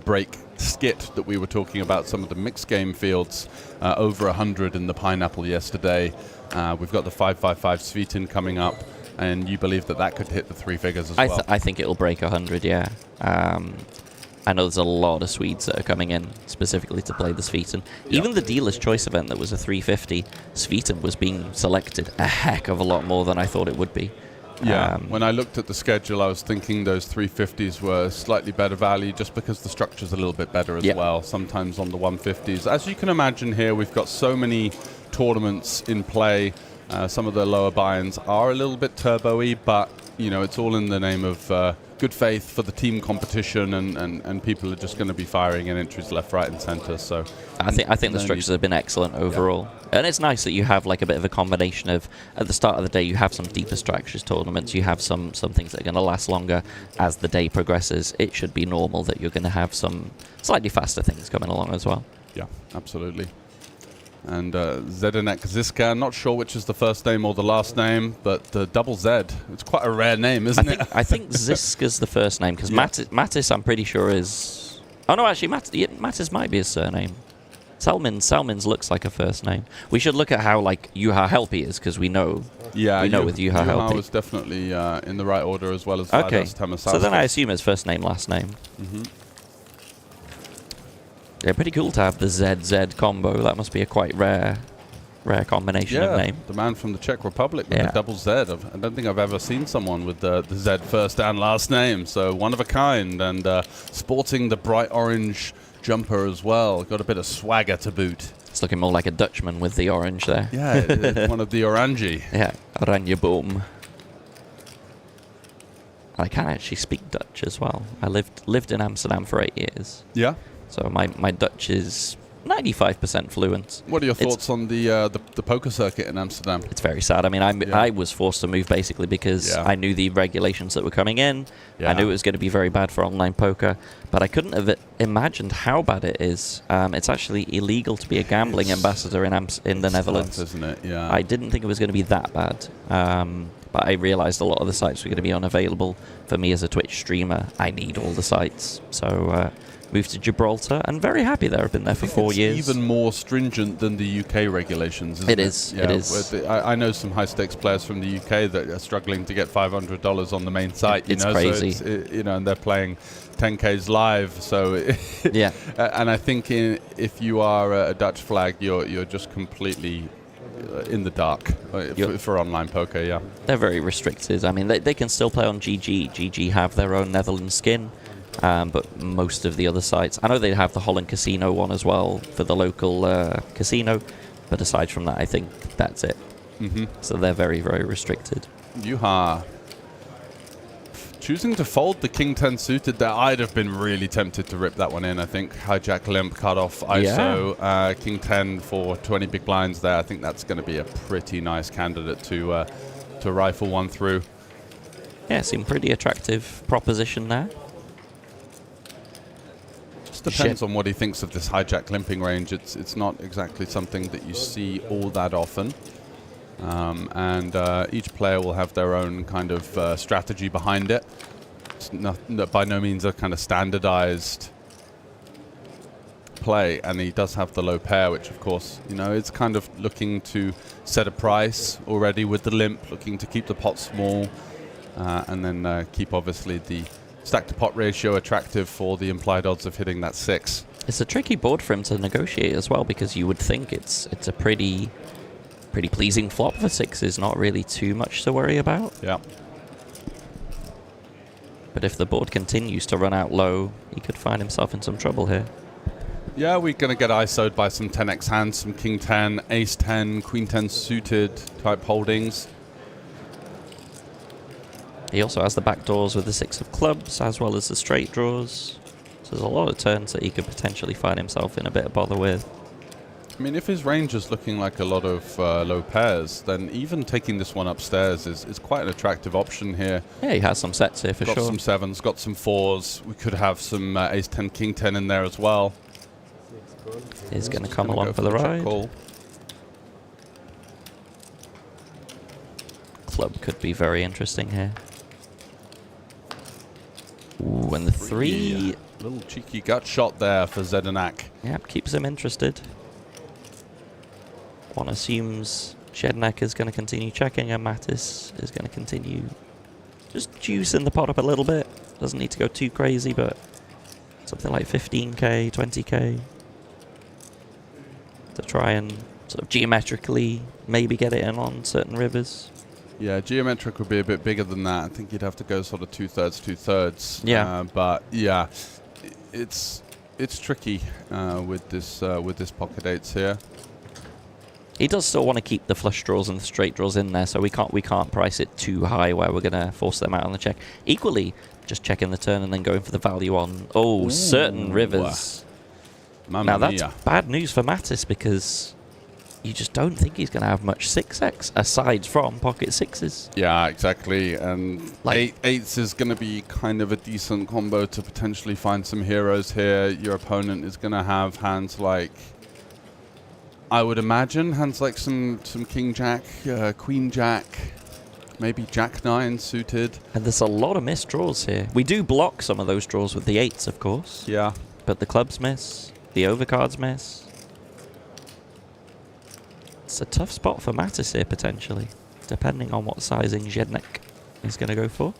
break skit that we were talking about some of the mixed game fields, over 100 in the Pineapple yesterday. We've got the 555 Sviten coming up, and you believe that that could hit the three figures as well? I think it'll break 100, yeah. I know there's a lot of Swedes that are coming in specifically to play the Sviten. Even the Dealer's Choice event that was a 350, Sviten was being selected a heck of a lot more than I thought it would be. Yeah, when I looked at the schedule, I was thinking those 350s were slightly better value just because the structure's a little bit better as well, sometimes on the 150s. As you can imagine here, we've got so many tournaments in play. Some of the lower buy-ins are a little bit turbo-y, but you know, it's all in the name of good faith for the team competition, and people are just going to be firing in entries left, right, and centre. So I think the structures have been excellent overall, and it's nice that you have like a bit of a combination of, at the start of the day, you have some deeper structures tournaments, you have some things that are going to last longer as the day progresses. It should be normal that you're going to have some slightly faster things coming along as well. Yeah, absolutely. And Zdenek Ziska, not sure which is the first name or the last name, but double Z. It's quite a rare name, isn't it? I think Ziska's the first name, because Mattis, I'm pretty sure, is... Oh, no, actually, Mattis might be his surname. Salmins looks like a first name. We should look at how, like, Juha Helpi is, because we know with Juha Helpi. Juha was definitely in the right order, as well as Vladas Tamasavskis. So then I assume it's first name, last name. Mm-hmm. Yeah, pretty cool to have the ZZ combo. That must be a quite rare combination of name. The man from the Czech Republic with the double Z. I don't think I've ever seen someone with the Z first and last name. So one of a kind, and sporting the bright orange jumper as well. Got a bit of swagger to boot. It's looking more like a Dutchman with the orange there. Yeah, one of the Orangi. Yeah, Oranje boom. I can actually speak Dutch as well. I lived in Amsterdam for 8 years. Yeah. So my Dutch is 95% fluent. What are your thoughts on the poker circuit in Amsterdam? It's very sad. I mean, I was forced to move basically because I knew the regulations that were coming in. I knew it was going to be very bad for online poker, but I couldn't have imagined how bad it is. It's actually illegal to be a gambling ambassador in the Netherlands, isn't it? Yeah. I didn't think it was going to be that bad. But I realized a lot of the sites were going to be unavailable. For me as a Twitch streamer, I need all the sites. So moved to Gibraltar, and very happy there. I've been there for 4 years. Even more stringent than the UK regulations, isn't it? It is. I know some high-stakes players from the UK that are struggling to get $500 on the main site. It's crazy. So it's, and they're playing 10Ks live. So yeah. And I think if you are a Dutch flag, you're just completely in the dark for online poker. Yeah. They're very restricted. I mean, they can still play on GG. GG have their own Netherlands skin. But most of the other sites, I know they have the Holland Casino one as well for the local casino, but aside from that, I think that's it. Mm-hmm. So they're very, very restricted. Juha choosing to fold the King 10 suited there. I'd have been really tempted to rip that one in. I think hijack limp, cut off ISO, King 10 for 20 big blinds there. I think that's going to be a pretty nice candidate to rifle one through. Yeah, seemed pretty attractive proposition there. Depends on what he thinks of this hijack limping range. It's not exactly something that you see all that often. And each player will have their own kind of strategy behind it. It's by no means a kind of standardized play, and he does have the low pair, which of course, it's kind of looking to set a price already with the limp, looking to keep the pot small, and then keep obviously the stack to pot ratio attractive for the implied odds of hitting that 6. It's a tricky board for him to negotiate as well, because you would think it's a pretty pleasing flop for 6s, not really too much to worry about. Yeah. But if the board continues to run out low, he could find himself in some trouble here. Yeah, we're going to get ISO'd by some 10x hands, some King 10, Ace 10, Queen 10 suited type holdings. He also has the back doors with the 6 of clubs, as well as the straight draws. So there's a lot of turns that he could potentially find himself in a bit of bother with. I mean, if his range is looking like a lot of low pairs, then even taking this one upstairs is quite an attractive option here. Yeah, he has some sets here for got sure. Got some sevens, got some fours. We could have some ace 10, king 10 in there as well. He's going to come along for the ride. Club could be very interesting here. Ooh, and the three. Little cheeky gut shot there for Zdenek. Yep, keeps him interested. One assumes Zdenek is going to continue checking, and Mattis is going to continue just juicing the pot up a little bit. Doesn't need to go too crazy, but something like 15k, 20k to try and sort of geometrically maybe get it in on certain rivers. Yeah, geometric would be a bit bigger than that. I think you'd have to go sort of 2/3, 2/3. Yeah. But yeah, it's tricky with this pocket eights here. He does still want to keep the flush draws and the straight draws in there, so we can't price it too high where we're going to force them out on the check. Equally, just checking the turn and then going for the value on certain rivers. Now that's bad news for Mattis, because you just don't think he's going to have much 6x aside from pocket sixes. Yeah, exactly. And like eights is going to be kind of a decent combo to potentially find some heroes here. Your opponent is going to have hands like, I would imagine, hands like some king jack, queen jack, maybe jack 9 suited. And there's a lot of missed draws here. We do block some of those draws with the eights, of course. Yeah. But the clubs miss, the overcards miss. It's a tough spot for Mattis here, potentially, depending on what sizing Zdenek is going to go for.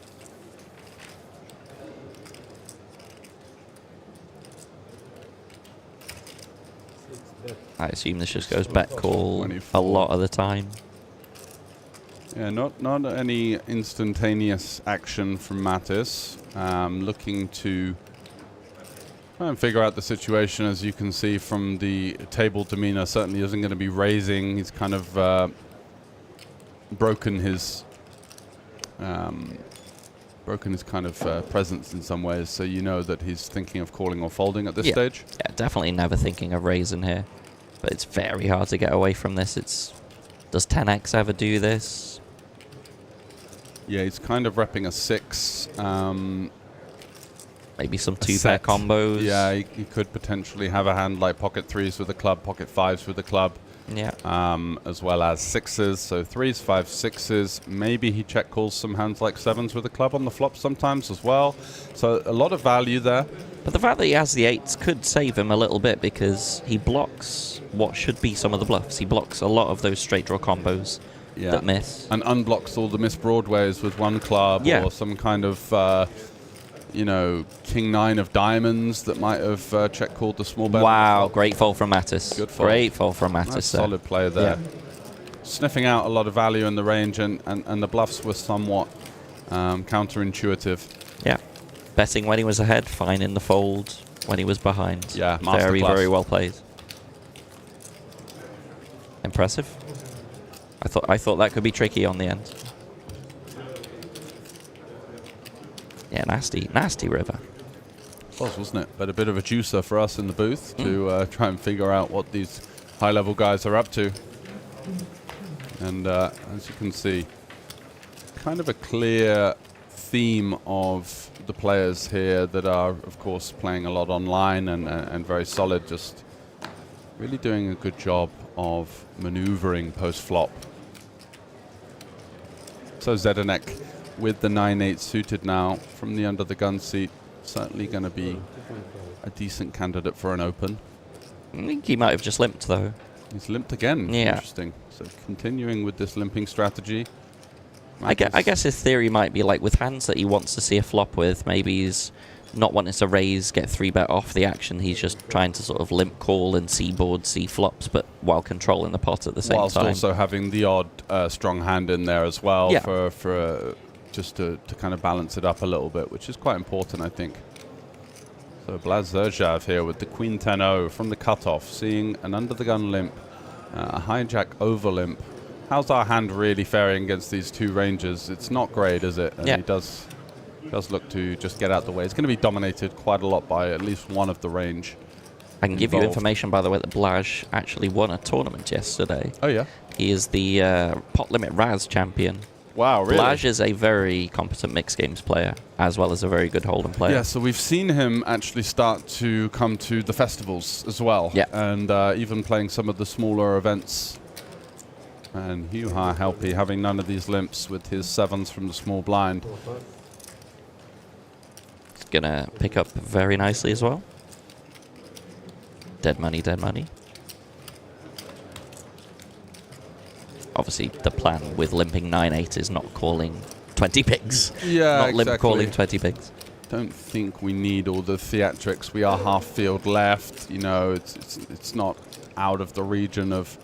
I assume this just goes bet call a lot of the time. Yeah, not any instantaneous action from Mattis. Looking to try and figure out the situation. As you can see from the table demeanor, certainly isn't going to be raising. He's kind of broken his kind of presence in some ways. So you know that he's thinking of calling or folding at this stage. Yeah, definitely never thinking of raising here. But it's very hard to get away from this. Does 10x ever do this? Yeah, he's kind of repping a 6. Maybe some 2-pair combos. Yeah, he could potentially have a hand like pocket 3s with the club, pocket 5s with the club. Yeah. As well as 6s. So 3s, 5s, 6s. Maybe he check calls some hands like 7s with the club on the flop sometimes as well. So a lot of value there. But the fact that he has the 8s could save him a little bit, because he blocks what should be some of the bluffs. He blocks a lot of those straight draw combos that miss. And unblocks all the missed broadways with one club or some kind of, king 9 of diamonds that might have check called the small bet. Wow, great fold from Mattis. Good fold. Great fold from Mattis. Nice solid play there. Yeah. Sniffing out a lot of value in the range, and the bluffs were somewhat counterintuitive. Yeah. Betting when he was ahead, fine in the fold when he was behind. Yeah, very, very well played. Impressive. I thought that could be tricky on the end. Yeah, nasty river. It was, wasn't it? But a bit of a juicer for us in the booth to try and figure out what these high-level guys are up to. And as you can see, kind of a clear theme of the players here that are, of course, playing a lot online and very solid, just really doing a good job of maneuvering post-flop. So Zdenek with the 9-8 suited now from the under the gun seat, certainly going to be a decent candidate for an open. I think he might have just limped, though. He's limped again. Yeah. Interesting. So continuing with this limping strategy. I guess his theory might be like with hands that he wants to see a flop with, maybe he's not wanting to raise, get 3-bet off the action. He's just trying to sort of limp call and see board, see flops, but while controlling the pot at the same Whilst time. also having the odd strong hand in there as well for just to kind of balance it up a little bit, which is quite important, I think. So Blaz Zerjav here with the Queen 10-0 from the cutoff, seeing an under the gun limp, a hijack over limp. How's our hand really faring against these two ranges? It's not great, is it? And he does look to just get out the way. It's going to be dominated quite a lot by at least one of the range. I can give you information, by the way, that Blaj actually won a tournament yesterday. Oh, yeah? He is the Pot Limit Raz champion. Wow, really? Blaj is a very competent mixed games player, as well as a very good Hold'em player. Yeah, so we've seen him actually start to come to the festivals as well. Yeah. And even playing some of the smaller events. And Hugh-Ha Helpy having none of these limps with his 7s from the small blind. He's going to pick up very nicely as well. Dead money, dead money. Obviously, the plan with limping 9-8 is not calling 20 pigs. Yeah, not exactly. limp calling 20 pigs. Don't think we need all the theatrics. We are half field left. You know, it's not out of the region of...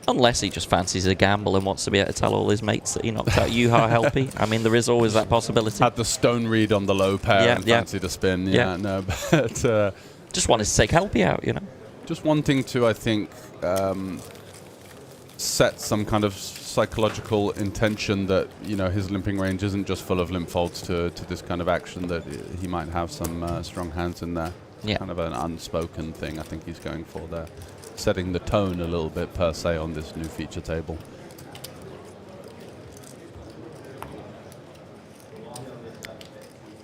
Unless he just fancies a gamble and wants to be able to tell all his mates that he knocked out Hugh-Ha Helpy. I mean, there is always that possibility. Had the stone read on the low pair and fancied a spin. Yeah, no, but... just wanted to take Helpy out, you know. Just wanting to, I think... set some kind of psychological intention that, you know, his limping range isn't just full of limp folds to this kind of action, that he might have some strong hands in there. Yeah. Kind of an unspoken thing I think he's going for there. Setting the tone a little bit per se on this new feature table.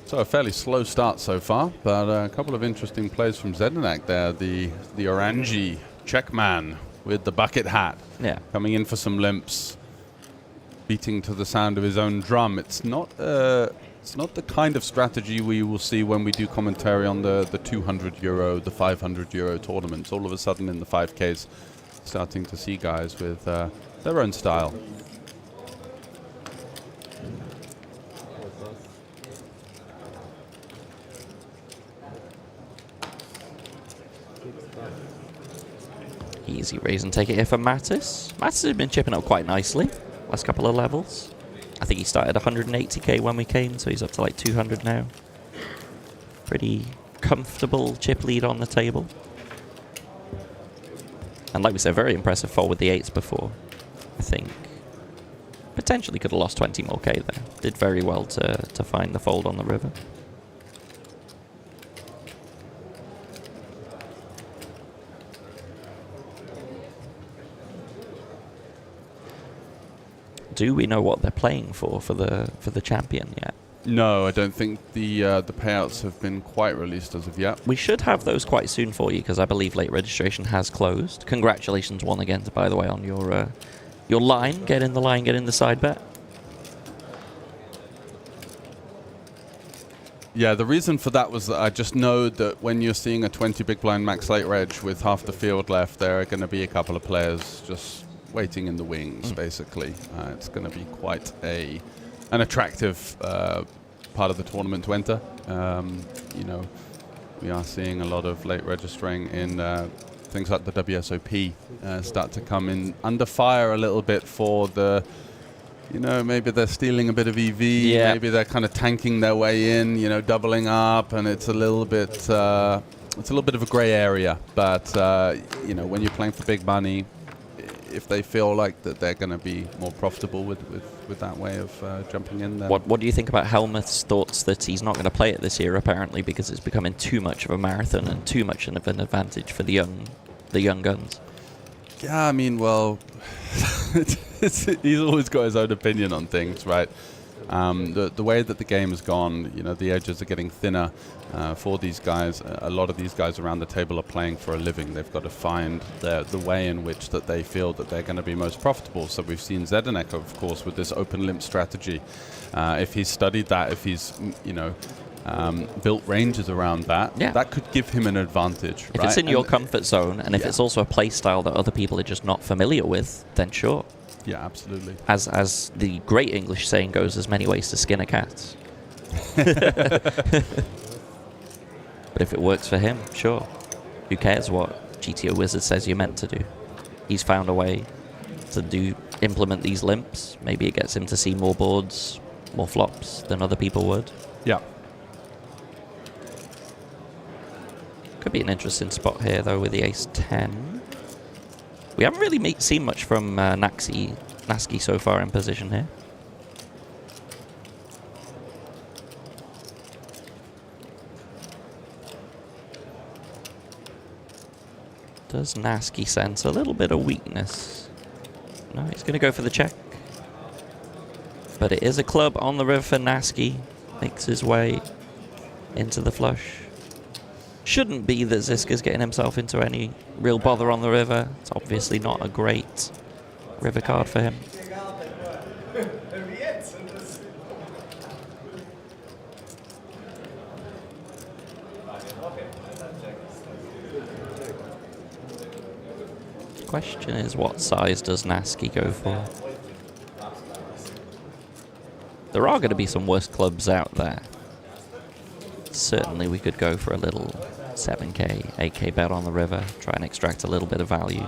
So a fairly slow start so far, but a couple of interesting plays from Zdenek there. The Orangi checkman with the bucket hat. Yeah. Coming in for some limps, beating to the sound of his own drum. It's not the kind of strategy we will see when we do commentary on the 200 euro, the 500 euro tournaments. All of a sudden in the 5Ks, starting to see guys with their own style. Easy raise and take it here for Mattis. Mattis has been chipping up quite nicely last couple of levels. I think he started 180k when we came, so he's up to like 200 now. Pretty comfortable chip lead on the table. And like we said, very impressive fold with the 8s before. I think potentially could have lost 20 more k there. Did very well to find the fold on the river. Do we know what they're playing for the champion yet? No, I don't think the payouts have been quite released as of yet. We should have those quite soon for you, because I believe late registration has closed. Congratulations once again, by the way, on your line. Get in the line, get in the side bet. Yeah, the reason for that was that I just know that when you're seeing a 20 big blind max late reg with half the field left, there are going to be a couple of players just waiting in the wings, basically. It's going to be quite an attractive part of the tournament to enter. You know, we are seeing a lot of late registering in things like the WSOP start to come in under fire a little bit for the, you know, maybe they're stealing a bit of EV, maybe they're kind of tanking their way in, you know, doubling up, and it's a little bit of a grey area. But you know, when you're playing for big money, if they feel like that they're going to be more profitable with that way of jumping in there. What do you think about Helmuth's thoughts that he's not going to play it this year, apparently, because it's becoming too much of a marathon and too much of an advantage for the young guns? Yeah, I mean, well, he's always got his own opinion on things, right? The way that the game has gone, you know, the edges are getting thinner for these guys. A lot of these guys around the table are playing for a living. They've got to find the way in which that they feel that they're going to be most profitable. So we've seen Zdenek, of course, with this open limp strategy. If he's studied that, if he's, you know, built ranges around that, that could give him an advantage. If it's in your comfort zone, and if it's also a play style that other people are just not familiar with, then sure. Yeah, absolutely. As the great English saying goes, there's many ways to skin a cat. But if it works for him, sure. Who cares what GTO Wizard says you're meant to do? He's found a way to implement these limps. Maybe it gets him to see more boards, more flops than other people would. Yeah. Could be an interesting spot here, though, with the ace-10. We haven't really seen much from Naski so far in position here. Does Nasky sense a little bit of weakness? No, he's going to go for the check. But it is a club on the river for Nasky. Makes his way into the flush. Shouldn't be that Ziska's getting himself into any real bother on the river. It's obviously not a great river card for him. Question is, what size does Nasky go for? There are going to be some worse clubs out there. Certainly we could go for a little 7k, 8k bet on the river, try and extract a little bit of value.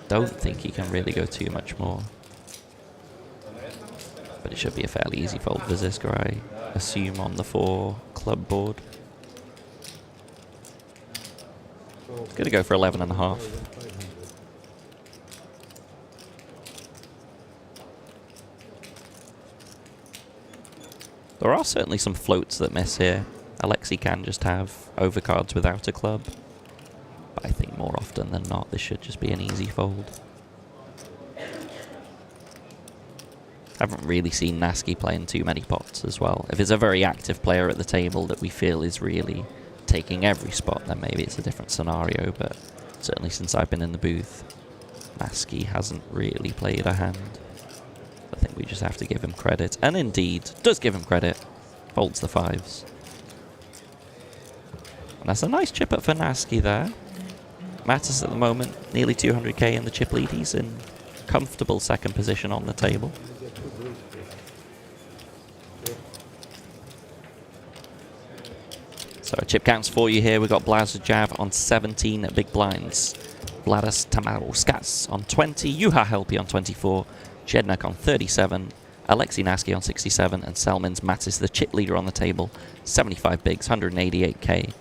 Don't think he can really go too much more. But it should be a fairly easy fold for Ziska, I assume, on the 4 club board. It's going to go for 11.5. There are certainly some floats that miss here. Alexei can just have overcards without a club. But I think more often than not, this should just be an easy fold. Haven't really seen Nasky playing too many pots as well. If it's a very active player at the table that we feel is really taking every spot, then maybe it's a different scenario. But certainly since I've been in the booth, Nasky hasn't really played a hand. I think we just have to give him credit. And indeed, does give him credit. Folds the 5s. And that's a nice chip up for Nasky there. Mattis at the moment, nearly 200k in the chip lead. He's in comfortable second position on the table. So chip counts for you here. We've got Blazajav on 17 big blinds. Vladas Tamauskas on 20. Juha Helpi on 24. Jednak on 37, Alexei Nasky on 67, and Selmans Mattis, the chip leader on the table, 75 bigs, 188k.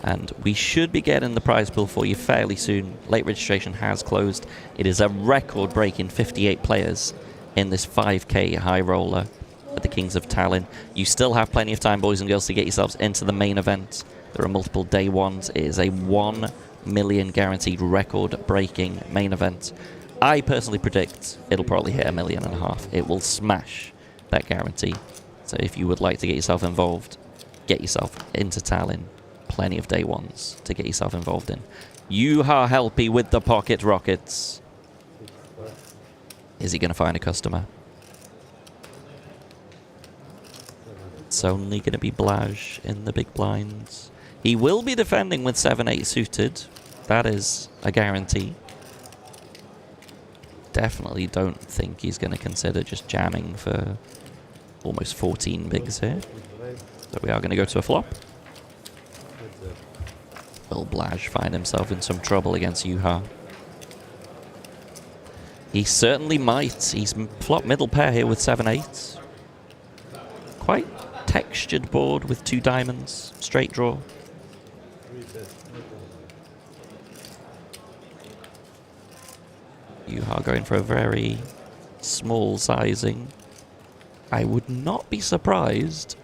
And we should be getting the prize pool for you fairly soon. Late registration has closed. It is a record-breaking 58 players in this 5k high roller at the Kings of Tallinn. You still have plenty of time, boys and girls, to get yourselves into the main event. There are multiple day ones. It is a 1 million guaranteed record-breaking main event. I personally predict it'll probably hit 1.5 million. It will smash that guarantee. So if you would like to get yourself involved, get yourself into Tallinn. Plenty of day ones to get yourself involved in. Juha Helpi with the pocket rockets. Is he going to find a customer? It's only going to be Blaj in the big blinds. He will be defending with 7-8 suited. That is a guarantee. Definitely don't think he's going to consider just jamming for almost 14 bigs here. So we are going to go to a flop. Will Blaj find himself in some trouble against Juha? He certainly might. He's flopped middle pair here with 7-8. Quite textured board with 2 diamonds. Straight draw. Juha going for a very small sizing. I would not be surprised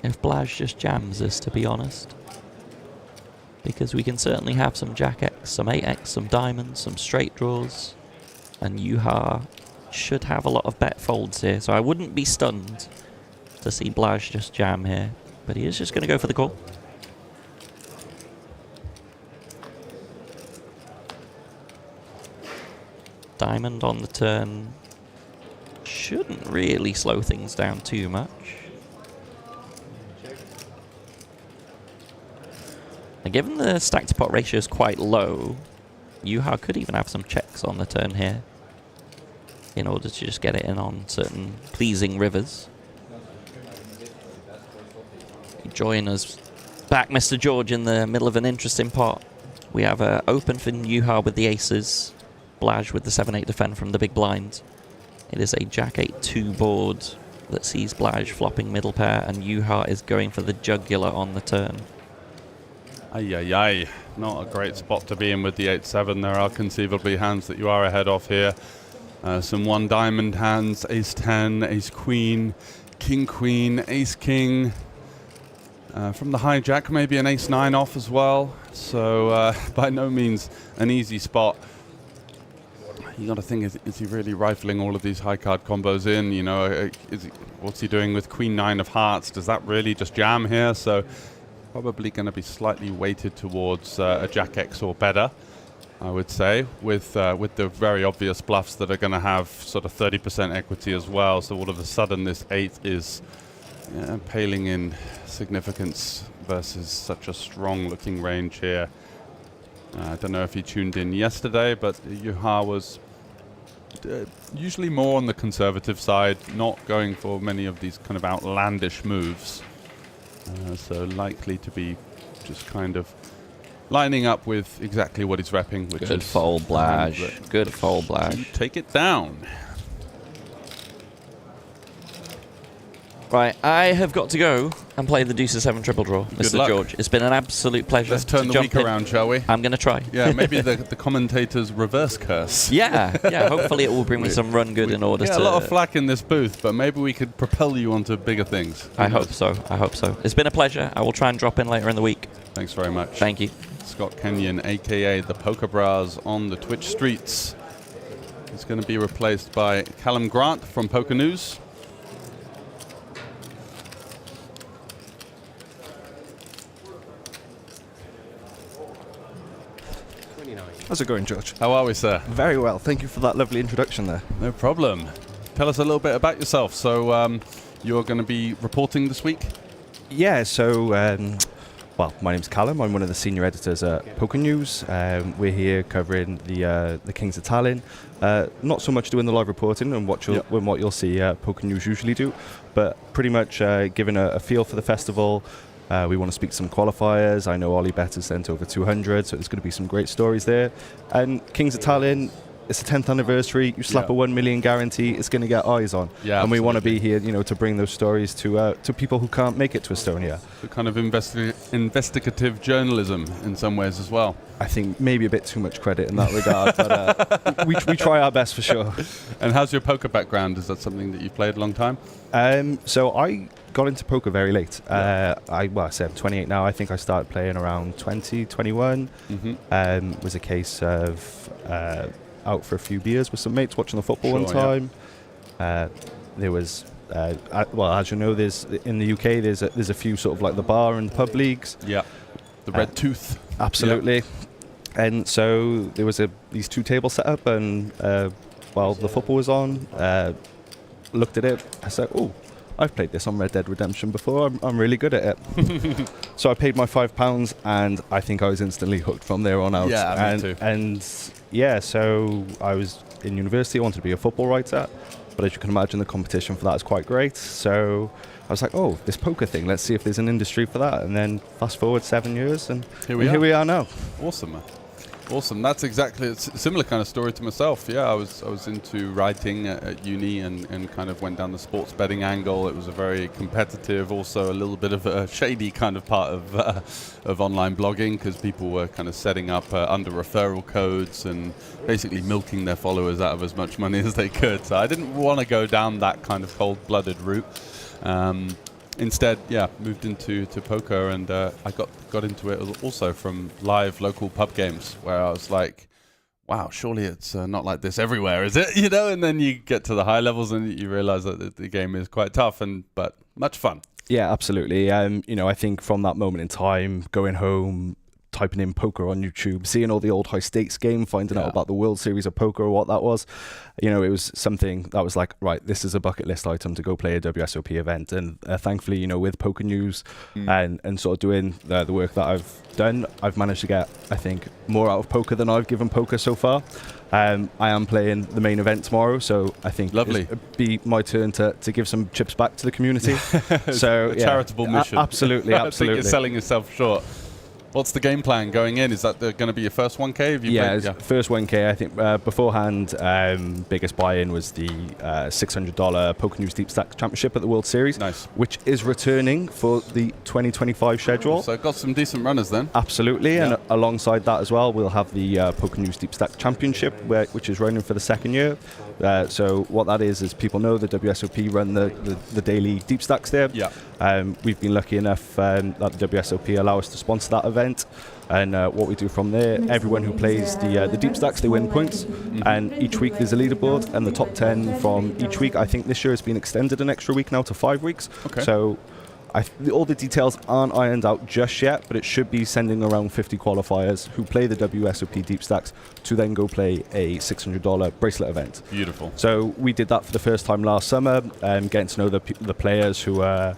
if Blaj just jams this, to be honest. Because we can certainly have some Jack X, some 8X, some diamonds, some straight draws. And Juha should have a lot of bet folds here. So I wouldn't be stunned to see Blaj just jam here. But he is just going to go for the call. Diamond on the turn shouldn't really slow things down too much. And given the stack to pot ratio is quite low, Juha could even have some checks on the turn here in order to just get it in on certain pleasing rivers. You join us back, Mr. George, in the middle of an interesting pot. We have open for Juha with the aces. Blaj with the 7-8 defend from the big blind. It is a Jack 8-2 board that sees Blaj flopping middle pair, and Juha is going for the jugular on the turn. Ay. Not a great spot to be in with the 8-7. There are conceivably hands that you are ahead of here. Some 1 diamond hands, ace-10, ace-queen, king-queen, ace-king. From the hijack, maybe an ace-9 off as well. So by no means an easy spot. You got to think, is he really rifling all of these high card combos in? You know, what's he doing with Queen-9 of Hearts? Does that really just jam here? So probably going to be slightly weighted towards a Jack X or better, I would say, with the very obvious bluffs that are going to have sort of 30% equity as well. So all of a sudden, this 8 is paling in significance versus such a strong-looking range here. I don't know if he tuned in yesterday, but Juha was usually more on the conservative side, not going for many of these kind of outlandish moves. So likely to be just kind of lining up with exactly what he's repping, which good is fold blage. Good fold blage. Take it down. Right, I have got to go and play the Deuce of 7 triple draw, Mr. luck. George. It's been an absolute pleasure. Let's turn the week around, shall we? I'm going to try. Yeah, maybe the commentator's reverse curse. Yeah. Hopefully it will bring me some run good in order to... a lot of flack in this booth, but maybe we could propel you onto bigger things. I hope so. It's been a pleasure. I will try and drop in later in the week. Thanks very much. Thank you. Scott Kenyon, a.k.a. the Poker Bras on the Twitch streets. He's going to be replaced by Callum Grant from Poker News. How's it going, George? How are we, sir? Very well. Thank you for that lovely introduction there. No problem. Tell us a little bit about yourself. So you're going to be reporting this week? Yeah, so, well, my name's Callum. I'm one of the senior editors at Poker News. We're here covering the Kings of Tallinn. Not so much doing the live reporting and what you'll see Poker News usually do, but pretty much giving a feel for the festival. We want to speak to some qualifiers. I know Ollie Better's sent over 200, so there's going to be some great stories there. And Kings of Tallinn, it's the 10th anniversary. You slap a 1 million guarantee, it's going to get eyes on. Yeah, and we want to be here, to bring those stories to people who can't make it to Estonia. The kind of investigative journalism in some ways as well. I think maybe a bit too much credit in that regard, but we try our best for sure. And how's your poker background? Is that something that you've played a long time? So I got into poker very late. I say I'm 28 now. I think I started playing around 20, 21. Was a case of out for a few beers with some mates watching the football one time. There was, as you know, there's in the UK there's a few sort of like the bar and pub leagues. Yeah, the Red Tooth. Absolutely. Yep. And so there was these two tables set up, and while the football was on, looked at it. I said, "Oh, I've played this on Red Dead Redemption before. I'm really good at it." So I paid my £5, and I think I was instantly hooked from there on out. Yeah, me too. And yeah, so I was in university. I wanted to be a football writer, but as you can imagine, the competition for that is quite great. So I was like, "Oh, this poker thing. Let's see if there's an industry for that." And then fast forward 7 years, and here we are now. Awesome, man. Awesome. That's exactly a similar kind of story to myself. Yeah, I was into writing at uni and kind of went down the sports betting angle. It was a very competitive, also a little bit of a shady kind of part of online blogging, because people were kind of setting up under referral codes and basically milking their followers out of as much money as they could. So I didn't want to go down that kind of cold-blooded route. Instead, moved into poker, and I got into it also from live local pub games, where I was like, wow, surely it's not like this everywhere, is it? And then you get to the high levels and you realize that the game is quite tough, but much fun. Yeah, absolutely. I think from that moment in time, going home, typing in poker on YouTube, seeing all the old high stakes game, finding out about the World Series of Poker or what that was, it was something that was like, right, this is a bucket list item to go play a WSOP event. And thankfully, with Poker News and sort of doing the work that I've done, I've managed to get, I think, more out of poker than I've given poker so far. I am playing the main event tomorrow, so I think it'll be my turn to give some chips back to the community. So charitable mission. Absolutely. I think you're selling yourself short. What's the game plan going in? Is that going to be your first 1K? First 1K. I think beforehand, biggest buy-in was the $600 Poker News Deep Stack Championship at the World Series, which is returning for the 2025 schedule. So got some decent runners then. Absolutely, and alongside that as well, we'll have the Poker News Deep Stack Championship, which is running for the second year. So what that is people know the WSOP run the daily deep stacks there. Yeah. We've been lucky enough that the WSOP allow us to sponsor that event. And what we do from there, everyone who plays the deep stacks, they win points. And each week there's a leaderboard, and the top 10 from each week, I think this year has been extended an extra week now to 5 weeks. Okay. So all the details aren't ironed out just yet, but it should be sending around 50 qualifiers who play the WSOP deep stacks to then go play a $600 bracelet event. Beautiful. So we did that for the first time last summer, getting to know the players who are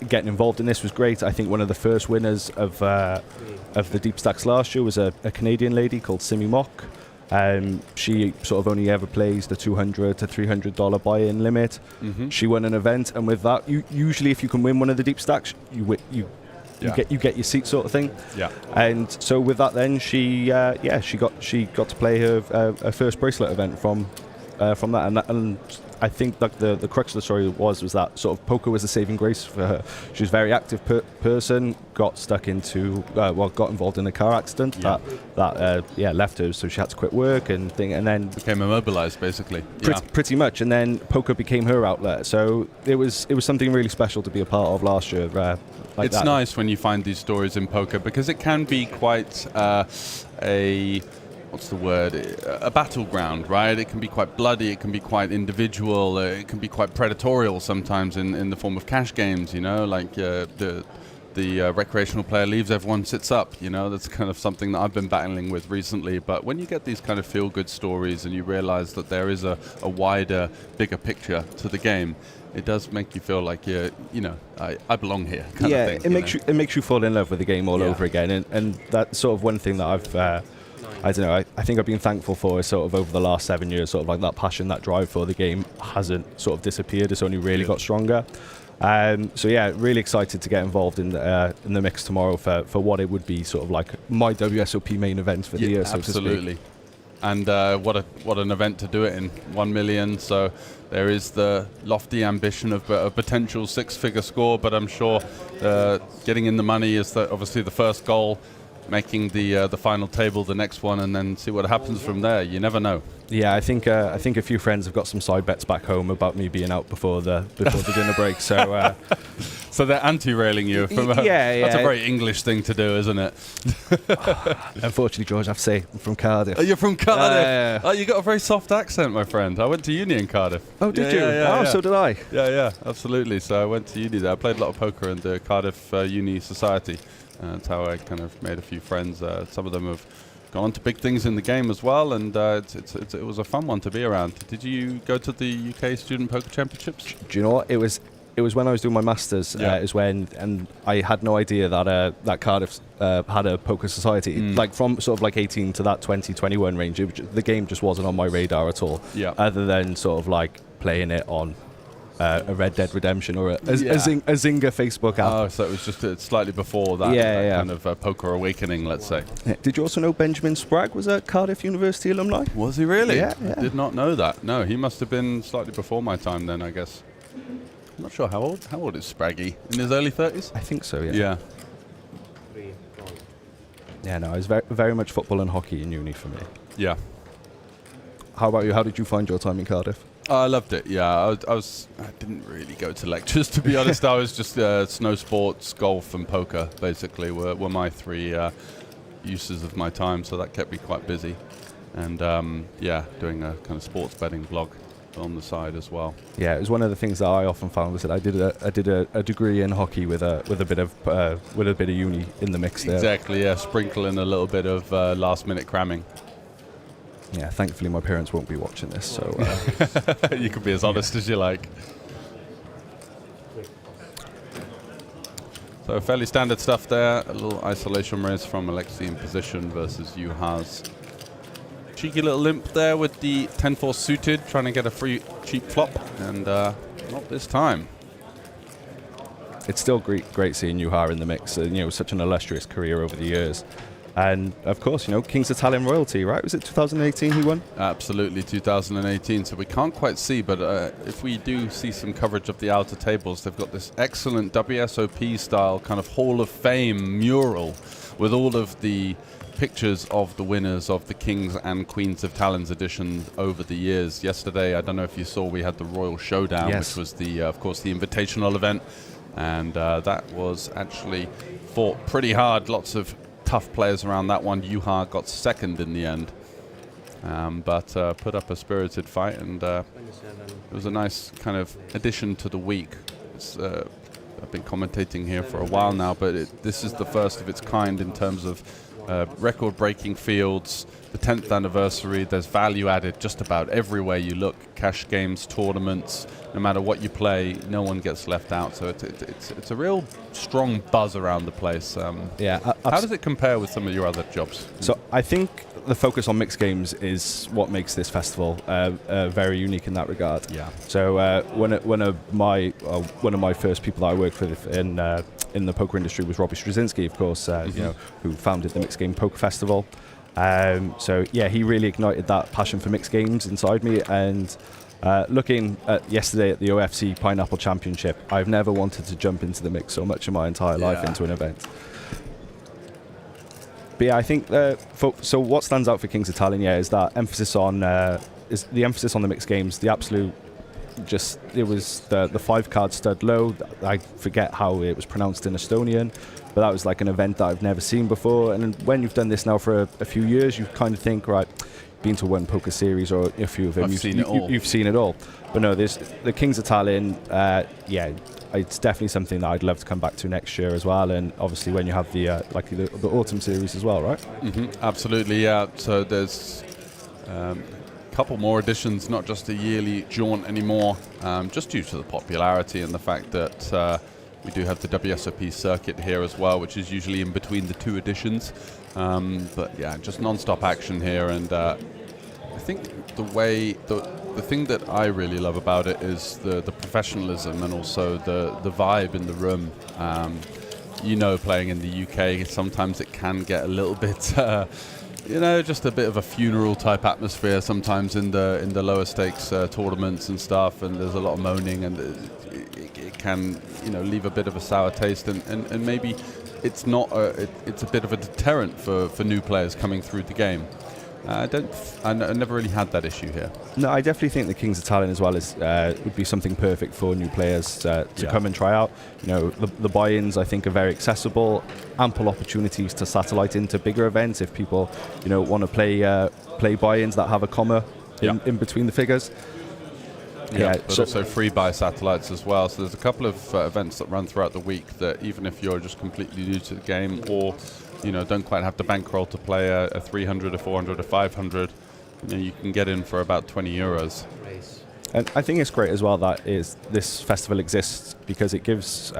getting involved in this was great. I think one of the first winners of the deep stacks last year was a Canadian lady called Simi Mock. She sort of only ever plays the $200 to $300 buy-in limit. She won an event, and with that, usually if you can win one of the deep stacks, you get your seat sort of thing. Yeah. And so with that, then she got to play her first bracelet event from that, and I think that the crux of the story was that sort of poker was a saving grace for her. She was a very active person, got involved in a car accident that left her, so she had to quit work and then became immobilized basically. Pretty much, and then poker became her outlet. So it was something really special to be a part of last year. It's nice when you find these stories in poker because it can be quite a battleground, right? It can be quite bloody, it can be quite individual, it can be quite predatorial sometimes in the form of cash games, like the recreational player leaves, everyone sits up, that's kind of something that I've been battling with recently. But when you get these kind of feel-good stories and you realize that there is a wider, bigger picture to the game, it does make you feel like I belong here kind of thing. It makes you fall in love with the game all over again, and that's sort of one thing that I think I've been thankful for is sort of over the last 7 years, sort of like that passion, that drive for the game hasn't sort of disappeared. It's only really got stronger. So yeah, really excited to get involved in the mix tomorrow for what it would be sort of like my WSOP main event for the year, so absolutely. to speak. And what an event to do it in, 1 million. So there is the lofty ambition of a potential 6-figure score, but I'm sure getting in the money is obviously the first goal. Making the final table the next one, and then see what happens from there. You never know. Yeah, I think a few friends have got some side bets back home about me being out before the dinner break. So so they're anti-railing you. That's a very English thing to do, isn't it? Unfortunately, George, I have to say, I'm from Cardiff. Oh, you're from Cardiff? Oh, you got a very soft accent, my friend. I went to uni in Cardiff. Oh, did you? Yeah, so did I. Yeah, absolutely. So I went to uni there. I played a lot of poker in the Cardiff Uni Society. That's how I kind of made a few friends. Some of them have gone on to big things in the game as well, and it was a fun one to be around. Did you go to the UK Student Poker Championships? Do you know what? It was when I was doing my masters. And I had no idea that Cardiff had a poker society. Like from sort of like 18 to that 2021 range, the game just wasn't on my radar at all. Yeah. Other than sort of like playing it on a Red Dead Redemption or a Zynga Facebook app. Oh, so it was just slightly before that, kind of poker awakening, let's say. Yeah. Did you also know Benjamin Sprague was a Cardiff University alumni? Was he really? Yeah. I did not know that. No, he must have been slightly before my time then, I guess. I'm not sure how old is Spraggy? In his early 30s? I think so, yeah. Yeah. Yeah, no, it was very, very much football and hockey in uni for me. Yeah. How about you? How did you find your time in Cardiff? I loved it. Yeah, I didn't really go to lectures, to be honest. I was just snow sports, golf, and poker. Basically, were my 3 uses of my time. So that kept me quite busy, and doing a kind of sports betting blog on the side as well. Yeah, it was one of the things that I often found was that I did a degree in hockey with a bit of uni in the mix there. Exactly. Yeah, sprinkle in a little bit of last minute cramming. Yeah, thankfully my parents won't be watching this, so you can be as honest as you like. So fairly standard stuff there. A little isolation raise from Alexei in position versus Juhas. Cheeky little limp there with the 10-4 suited, trying to get a free cheap flop, and not this time. It's still great seeing Juha in the mix. Such an illustrious career over the years. And of course, Kings of Tallinn royalty, right? Was it 2018 he won? Absolutely, 2018. So we can't quite see, but if we do see some coverage of the outer tables, they've got this excellent WSOP style kind of Hall of Fame mural with all of the pictures of the winners of the Kings and Queens of Tallinn's edition over the years. Yesterday, I don't know if you saw, we had the Royal Showdown, Yes. which was the, of course, the invitational event, and that was actually fought pretty hard. Lots of tough players around that one. Juha got second in the end, but put up a spirited fight, and it was a nice kind of addition to the week. I've been commentating here for a while now, but this is the first of its kind in terms of record-breaking fields, the 10th anniversary. There's value added just about everywhere you look. Cash games, tournaments, no matter what you play, no one gets left out. So it's a real strong buzz around the place. How does it compare with some of your other jobs? So I think the focus on mixed games is what makes this festival very unique in that regard. Yeah. So one of my first people that I worked with in the poker industry was Robbie Straczynski, of course, who founded the Mixed Game Poker Festival. So yeah, he really ignited that passion for mixed games inside me. And looking at yesterday at the OFC Pineapple Championship, I've never wanted to jump into the mix so much in my entire life into an event. But yeah, I think so. What stands out for Kings of Tallinn, is that emphasis on the mixed games. The absolute, it was the 5-card stud low. I forget how it was pronounced in Estonian, but that was like an event that I've never seen before. And when you've done this now for a few years, you kind of think, right, been to one poker series or a few of them, you've seen it all. But no, the Kings of Tallinn, it's definitely something that I'd love to come back to next year as well. And obviously when you have the autumn series as well, right? Mm-hmm. Absolutely, yeah. So there's couple more editions, not just a yearly jaunt anymore, just due to the popularity and the fact that we do have the WSOP circuit here as well, which is usually in between the two editions. But yeah, just non-stop action here, and I think the thing that I really love about it is the professionalism and also the vibe in the room. Playing in the UK, sometimes it can get a little bit just a bit of a funeral type atmosphere sometimes in the lower stakes tournaments and stuff, and there's a lot of moaning, and it can leave a bit of a sour taste, and maybe it's a bit of a deterrent for new players coming through the game. I never really had that issue here. No, I definitely think the Kings of Tallinn as well would be something perfect for new players to come and try out. The buy-ins I think are very accessible, ample opportunities to satellite into bigger events if people want to play buy-ins that have a comma in between the figures. But also free buy satellites as well. So there's a couple of events that run throughout the week that even if you're just completely new to the game or don't quite have the bankroll to play a 300, a 400, a 500, you can get in for about 20 euros. And I think it's great as well that this festival exists because it gives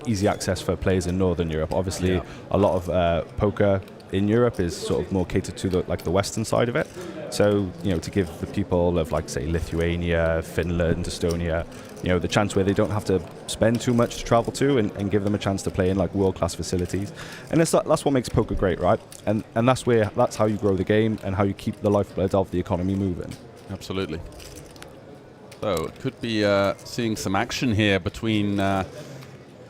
easy access for players in Northern Europe. Obviously, a lot of poker in Europe is sort of more catered to the Western side of it. So, to give the people of say Lithuania, Finland, Estonia, the chance where they don't have to spend too much to travel to and give them a chance to play in world-class facilities. And that's what makes poker great, right? And that's how you grow the game and how you keep the lifeblood of the economy moving. Absolutely. So it could be seeing some action here between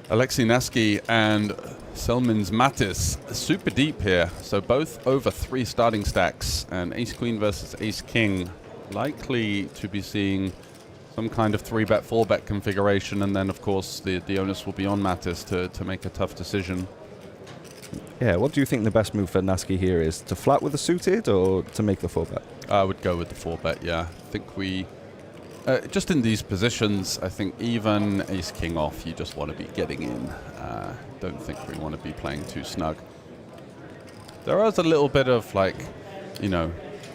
Alexei Naski and Selmins Mattis. Super deep here. So both over 3 starting stacks, and Ace-Queen versus Ace-King. Likely to be seeing some kind of 3-bet, 4-bet configuration, and then of course the onus will be on Mattis to make a tough decision. Yeah, what do you think the best move for Naski here is? To flat with the suited or to make the 4-bet? I would go with the 4-bet, yeah. I think we... just in these positions, I think even Ace-King off, you just want to be getting in. Don't think we want to be playing too snug. There is a little bit of in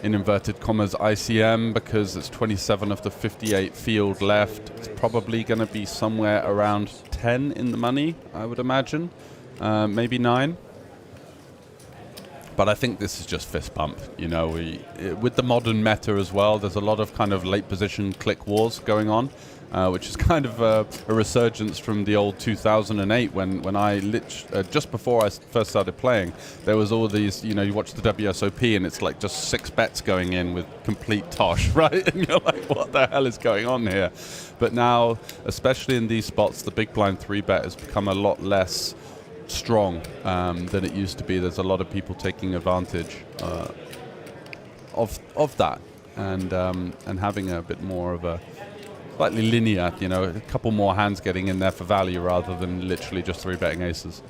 inverted commas, ICM, because it's 27 of the 58 field left. It's probably going to be somewhere around 10 in the money, I would imagine. Maybe 9. But I think this is just fist bump. With the modern meta as well, there's a lot of kind of late position click wars going on. which is kind of a resurgence from the old 2008 when I just before I first started playing, there was all these, you watch the WSOP and it's like just 6 bets going in with complete tosh, right? And you're like, what the hell is going on here? But now, especially in these spots, the big blind 3-bet has become a lot less strong than it used to be. There's a lot of people taking advantage of that and having a bit more of a slightly linear, a couple more hands getting in there for value rather than literally just 3-betting aces.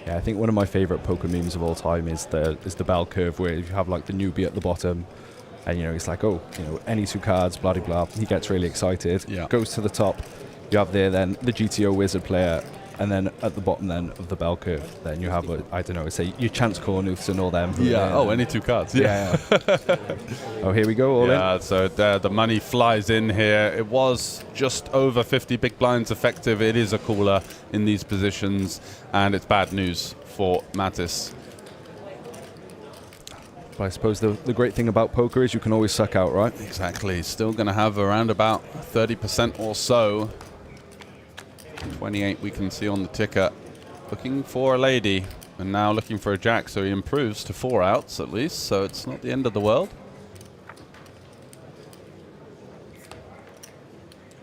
Yeah, I think one of my favorite poker memes of all time is the bell curve, where you have like the newbie at the bottom, and it's like, oh, any 2 cards, blah blah blah. He gets really excited, goes to the top. You have there then the GTO wizard player, and then at the bottom then of the bell curve, then you have say your chance cornuths and all them. Yeah. Oh, any 2 cards. Yeah. Oh, here we go. All in. So the money flies in here. It was just over 50 big blinds effective. It is a cooler in these positions, and it's bad news for Mattis. But I suppose the great thing about poker is you can always suck out, right? Exactly. Still going to have around about 30% or so. 28 we can see on the ticker. Looking for a lady, and now looking for a jack, so he improves to 4 outs at least, so it's not the end of the world.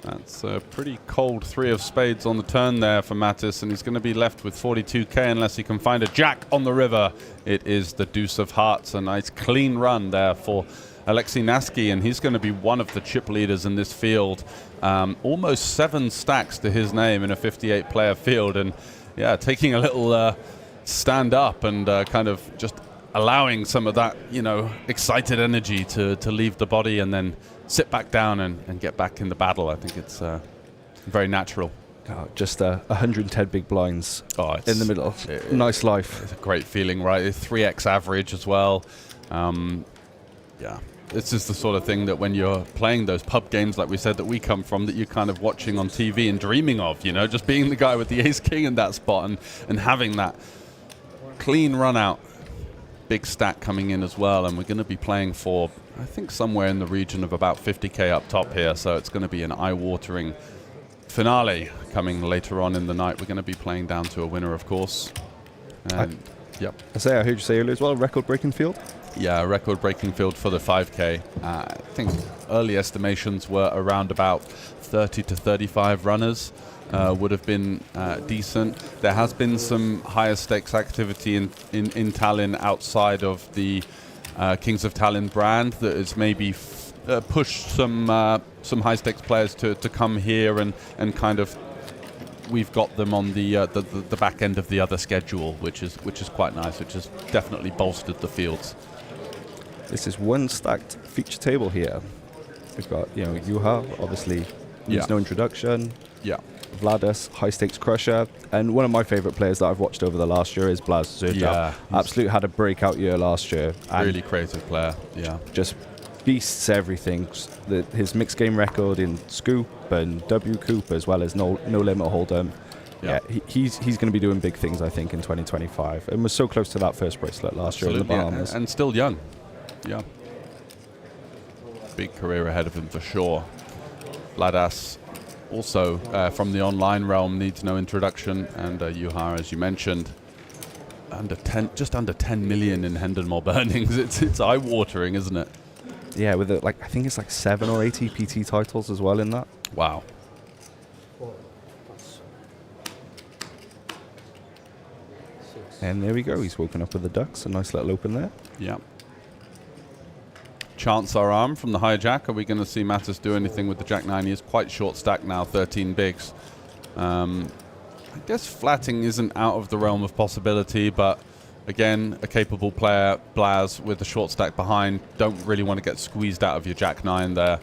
That's a pretty cold 3 of spades on the turn there for Mattis, and he's going to be left with 42k unless he can find a jack on the river. It is the deuce of hearts. A nice clean run there for Alexei Nasky, and he's going to be one of the chip leaders in this field. Almost 7 stacks to his name in a 58-player field, and yeah, taking a little stand up and kind of just allowing some of that, excited energy to leave the body and then sit back down and get back in the battle. I think it's very natural. Oh, just 110 big blinds in the middle. Nice life. It's a great feeling, right? 3x average as well. Yeah. This is the sort of thing that when you're playing those pub games, like we said, that we come from, that you're kind of watching on TV and dreaming of, just being the guy with the ace-king in that spot and having that clean run out. Big stack coming in as well, and we're going to be playing for, I think, somewhere in the region of about 50k up top here, so it's going to be an eye-watering finale coming later on in the night. We're going to be playing down to a winner, of course. And I heard you say earlier as well, record-breaking field? Yeah, record-breaking field for the 5k. I think early estimations were around about 30 to 35 runners. Would have been decent. There has been some higher stakes activity in Tallinn outside of the Kings of Tallinn brand that has maybe pushed some high stakes players to come here and kind of we've got them on the back end of the other schedule, which is quite nice, which has definitely bolstered the fields. This is one stacked feature table here. We've got Juha, obviously needs no introduction. Yeah. Vladis, high stakes crusher, and one of my favorite players that I've watched over the last year is Blaz Zerjav. Yeah, absolutely had a breakout year last year. Really creative player. Yeah, just beasts everything. His mixed game record in Scoop and W Coop, as well as no limit hold'em. Yeah, he's going to be doing big things, I think, in 2025, and was so close to that first bracelet last year in the Bahamas. And still young. Yeah, big career ahead of him for sure. Vladas, also from the online realm, needs no introduction, and Juha, as you mentioned, just under 10 million in Hendon earnings. It's eye-watering, isn't it? Yeah, with I think it's like 7 or 8 EPT titles as well in that. Wow. And there we go. He's woken up with the ducks. A nice little open there. Yeah. Chance our arm from the hijack. Are we going to see Mattis do anything with the Jack-9? He is quite short stack now, 13 bigs. I guess flatting isn't out of the realm of possibility, but again, a capable player, Blaz, with the short stack behind, don't really want to get squeezed out of your Jack-9 there.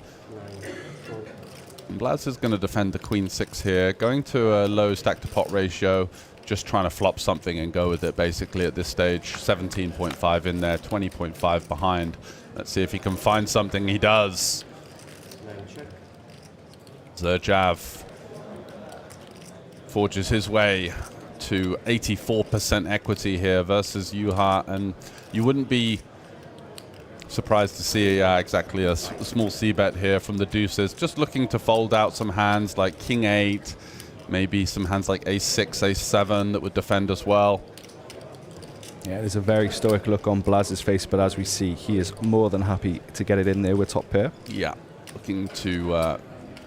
And Blaz is going to defend the Queen-6 here, going to a low stack-to-pot ratio, just trying to flop something and go with it basically at this stage. 17.5 in there, 20.5 behind. Let's see if he can find something. He does. Zerjav forges his way to 84% equity here versus Juha, and you wouldn't be Surprised to see exactly a small c-bet here from the deuces. Just looking to fold out some hands like king 8, maybe some hands like ace 6, ace 7 that would defend as well. Yeah, there's a very stoic look on Blaz's face, but as we see, he is more than happy to get it in there with top pair. Yeah, looking to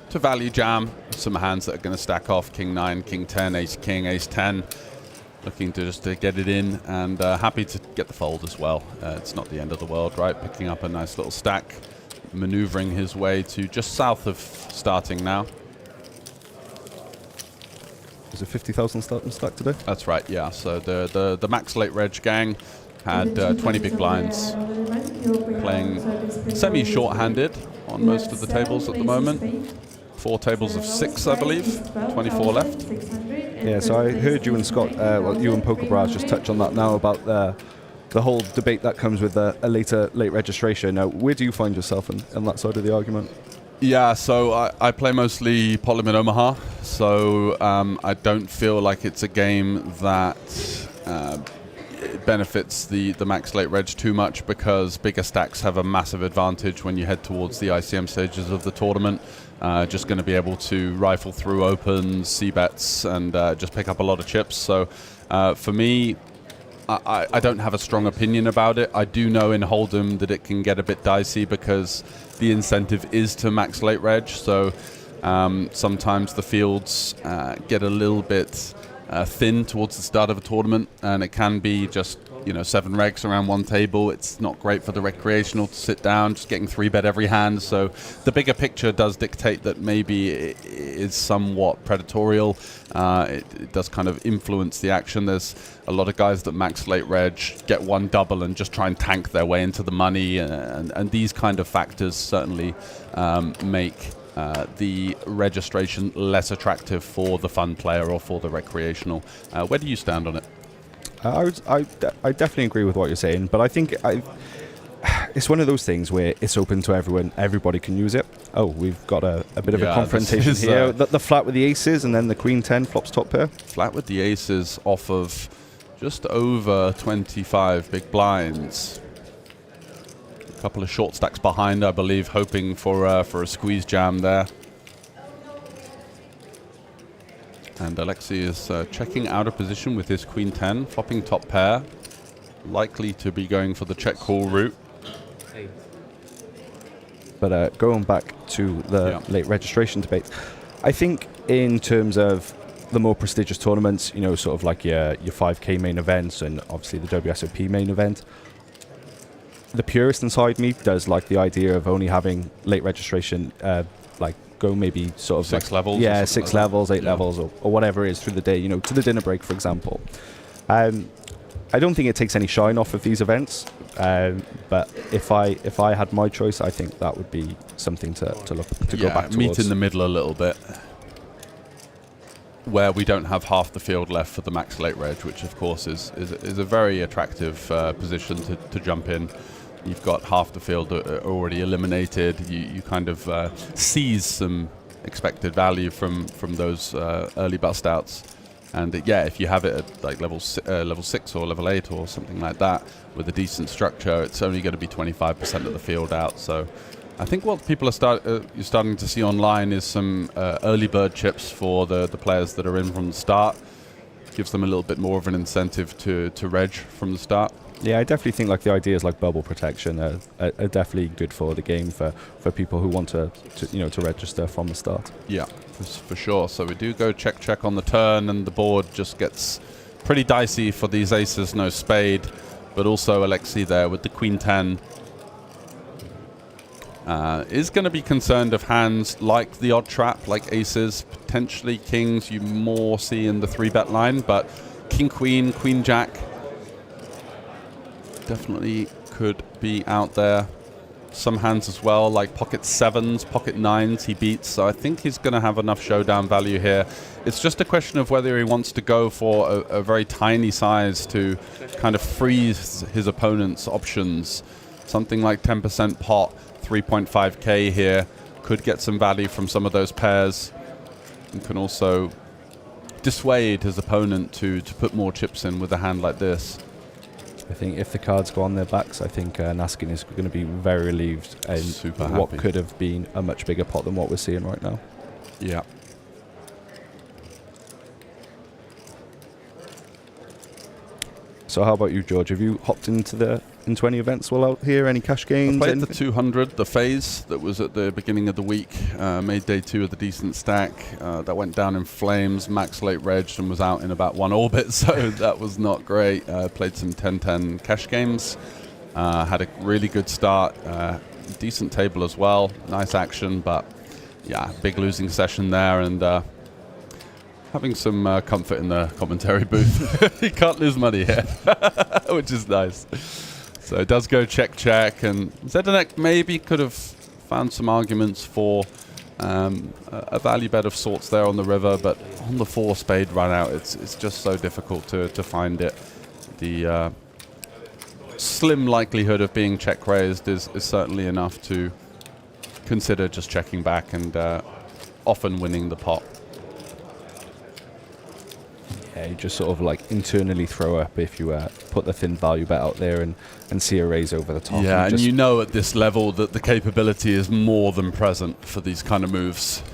value jam some hands that are going to stack off king 9, king 10, ace king, ace 10. Looking to just to get it in, and happy to get the fold as well. It's not the end of the world, right? Picking up a nice little stack, maneuvering his way to just south of starting now. Is it 50,000 starting stack today? That's right, yeah. So the max late reg gang had 20 big blinds, playing semi-short-handed on most of the tables at the moment. 4 tables of 6, I believe. 24 left. Yeah, so I heard you and Scott, well, you and PokerBras just touch on that now about the whole debate that comes with a late registration. Now, where do you find yourself in that side of the argument? Yeah, so I play mostly Polymer Omaha, so I don't feel like it's a game that it benefits the max late reg too much, because bigger stacks have a massive advantage when you head towards the ICM stages of the tournament. Just going to be able to rifle through opens, c-bets, and just pick up a lot of chips. So for me, I don't have a strong opinion about it. I do know in Hold'em that it can get a bit dicey because the incentive is to max late reg. So sometimes the fields get a little bit thin towards the start of a tournament, and it can be just 7 regs around one table. It's not great for the recreational to sit down, just getting 3-bet every hand. So the bigger picture does dictate that maybe it is somewhat predatorial. It does kind of influence the action. There's a lot of guys that max late reg, get one double and just try and tank their way into the money, and these kind of factors certainly make the registration less attractive for the fun player or for the recreational. Where do you stand on it? I definitely agree with what you're saying, but I think it's one of those things where it's open to everyone. Everybody can use it. Oh, we've got a bit of a confrontation here. The flat with the aces, and then the queen 10 flops top pair. Flat with the aces off of just over 25 big blinds. A couple of short stacks behind, I believe, hoping for a squeeze jam there. And Alexei is checking out of position with his queen 10, flopping top pair, likely to be going for the check call route. But going back to the late registration debate, I think in terms of the more prestigious tournaments, sort of like your 5K main events and obviously the WSOP main event, the purist inside me does like the idea of only having late registration, like go maybe sort of 6 levels. Yeah, 6 levels, 8 levels, or whatever it is through the day, to the dinner break, for example. I don't think it takes any shine off of these events, but if I had my choice, I think that would be something to look to go back towards. Meet in the middle a little bit, where we don't have half the field left for the max late reg, which of course is a very attractive position to jump in. You've got half the field already eliminated. You kind of seize some expected value from those early bust outs. And if you have it at like level 6 or level 8 or something like that with a decent structure, it's only going to be 25% of the field out. So I think what people are you're starting to see online is some early bird chips for the players that are in from the start. Gives them a little bit more of an incentive to reg from the start. Yeah, I definitely think like the ideas like bubble protection are definitely good for the game for people who want to register from the start. Yeah, for sure. So we do go check on the turn, and the board just gets pretty dicey for these aces, no spade, but also Alexei there with the queen 10 is going to be concerned of hands like the odd trap, like aces, potentially kings you more see in the 3-bet line, but king queen, queen jack definitely could be out there. Some hands as well, like pocket 7s, pocket 9s he beats, so I think he's going to have enough showdown value here. It's just a question of whether he wants to go for a very tiny size to kind of freeze his opponent's options. Something like 10% pot, 3.5k here, could get some value from some of those pairs, and can also dissuade his opponent to put more chips in with a hand like this. I think if the cards go on their backs, I think Naskin is going to be very relieved and Super what happy. could have been a much bigger pot than what we're seeing right now. Yeah. So how about you, George? Have you hopped into any events while out here? Any cash gains? I played the 200, the phase that was at the beginning of the week. Made day 2 of the decent stack. That went down in flames. Max late regged and was out in about 1 orbit, so that was not great. Played some 10-10 cash games. Had a really good start. Decent table as well. Nice action, but yeah, big losing session there, and having some comfort in the commentary booth. You can't lose money here, which is nice. So it does go check, and Zdeněk maybe could have found some arguments for a value bet of sorts there on the river, but on the 4 spade run out, it's just so difficult to find it. The slim likelihood of being check raised is certainly enough to consider just checking back and often winning the pot. Yeah, you just sort of like internally throw up if you put the thin value bet out there and see a raise over the top. Yeah, and you know at this level that the capability is more than present for these kind of moves.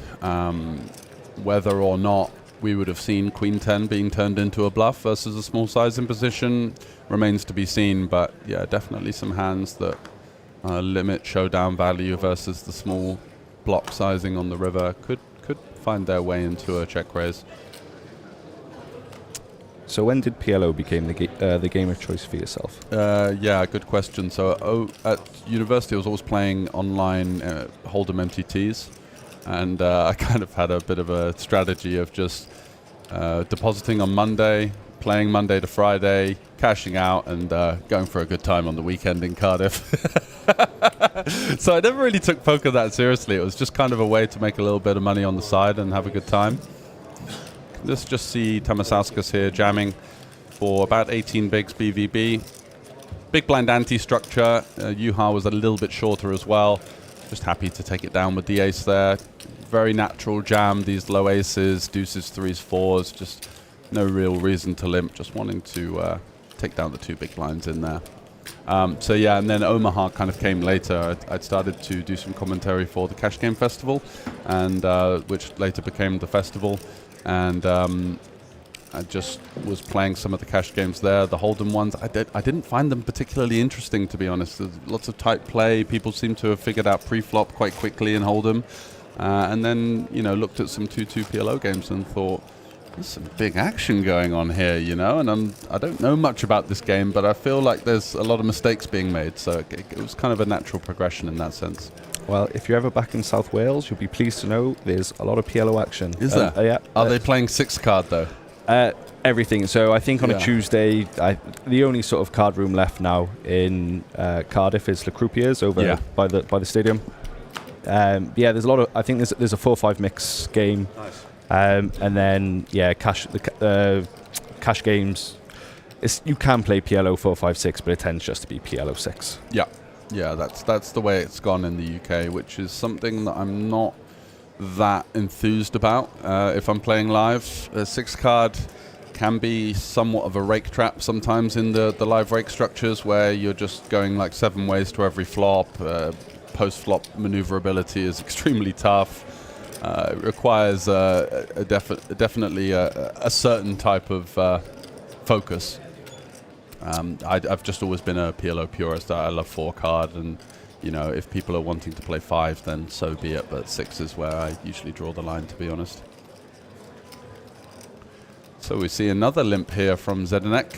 Whether or not we would have seen Queen 10 being turned into a bluff versus a small size in position remains to be seen, but yeah, definitely some hands that limit showdown value versus the small block sizing on the river could find their way into a check raise. So when did PLO become the game of choice for yourself? Yeah, good question. So at university I was always playing online Hold'em MTTs, and I kind of had a bit of a strategy of just depositing on Monday, playing Monday to Friday, cashing out, and going for a good time on the weekend in Cardiff. So I never really took poker that seriously. It was just kind of a way to make a little bit of money on the side and have a good time. Let's just see Tamasauskas here jamming for about 18 bigs BVB. Big blind anti-structure. Juha was a little bit shorter as well. Just happy to take it down with the ace there. Very natural jam, these low aces, deuces, threes, fours. Just no real reason to limp. Just wanting to take down the 2 big blinds in there. So yeah, and then Omaha kind of came later. I'd started to do some commentary for the Cash Game Festival, and which later became the festival. And I just was playing some of the cash games there, the Hold'em ones. I didn't find them particularly interesting, to be honest. There's lots of tight play. People seem to have figured out pre-flop quite quickly in Hold'em. And then, looked at some 2-2 PLO games and thought, there's some big action going on here, and I don't know much about this game, but I feel like there's a lot of mistakes being made. So it was kind of a natural progression in that sense. Well, if you're ever back in South Wales, you'll be pleased to know there's a lot of PLO action. Is there? Yeah. Are they playing 6 card though? Everything. So I think on a Tuesday, the only sort of card room left now in Cardiff is Le Croupier's over by the stadium. There's a lot of. I think there's a 4-5 mix game. Nice. And then cash games. You can play PLO 4-5-6, but it tends just to be PLO 6. Yeah, that's the way it's gone in the UK, which is something that I'm not that enthused about. If I'm playing live, a 6 card can be somewhat of a rake trap sometimes in the live rake structures, where you're just going like 7 ways to every flop. Post-flop maneuverability is extremely tough. It requires definitely a certain type of focus. I've just always been a PLO purist. I love 4 card, and if people are wanting to play 5, then so be it. But 6 is where I usually draw the line, to be honest. So we see another limp here from Zdeněk.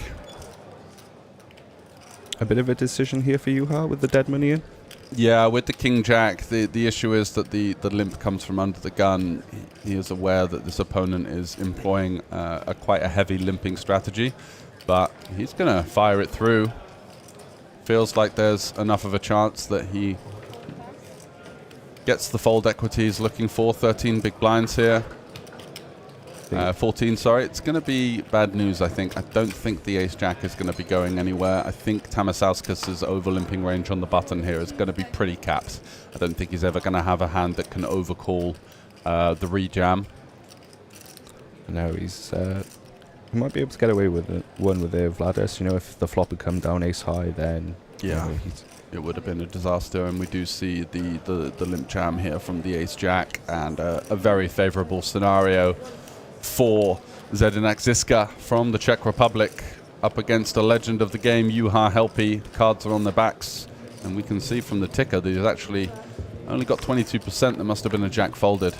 A bit of a decision here for Juha with the dead money in. Yeah, with the King Jack, the issue is that the limp comes from under the gun. He is aware that this opponent is employing quite a heavy limping strategy, but he's going to fire it through. Feels like there's enough of a chance that he gets the fold equities looking for. 13 big blinds here. 14, sorry. It's going to be bad news, I think. I don't think the ace-jack is going to be going anywhere. I think Tamasauskas' over-limping range on the button here is going to be pretty capped. I don't think he's ever going to have a hand that can overcall the re-jam. No, he's He might be able to get away with one with the Vladis. You know, if the flop had come down ace high, then yeah, it would have been a disaster. And we do see the limp jam here from the ace jack, and a very favorable scenario for Zdeněk Žižka from the Czech Republic up against a legend of the game, Juha Helppi. Cards are on their backs, and we can see from the ticker that he's actually only got 22%. There must have been a jack folded.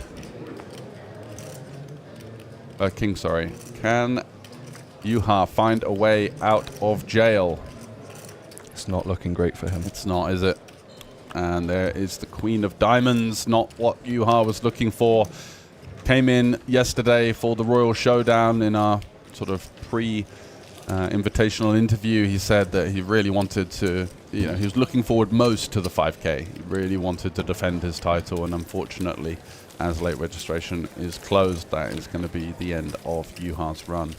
King, sorry. Can Juha find a way out of jail? It's not looking great for him. It's not, is it? And there is the Queen of Diamonds, not what Juha was looking for. Came in yesterday for the Royal Showdown in our sort of pre-invitational interview. He said that he really wanted to, he was looking forward most to the 5K. He really wanted to defend his title, and unfortunately, as late registration is closed, that is going to be the end of Juha's run.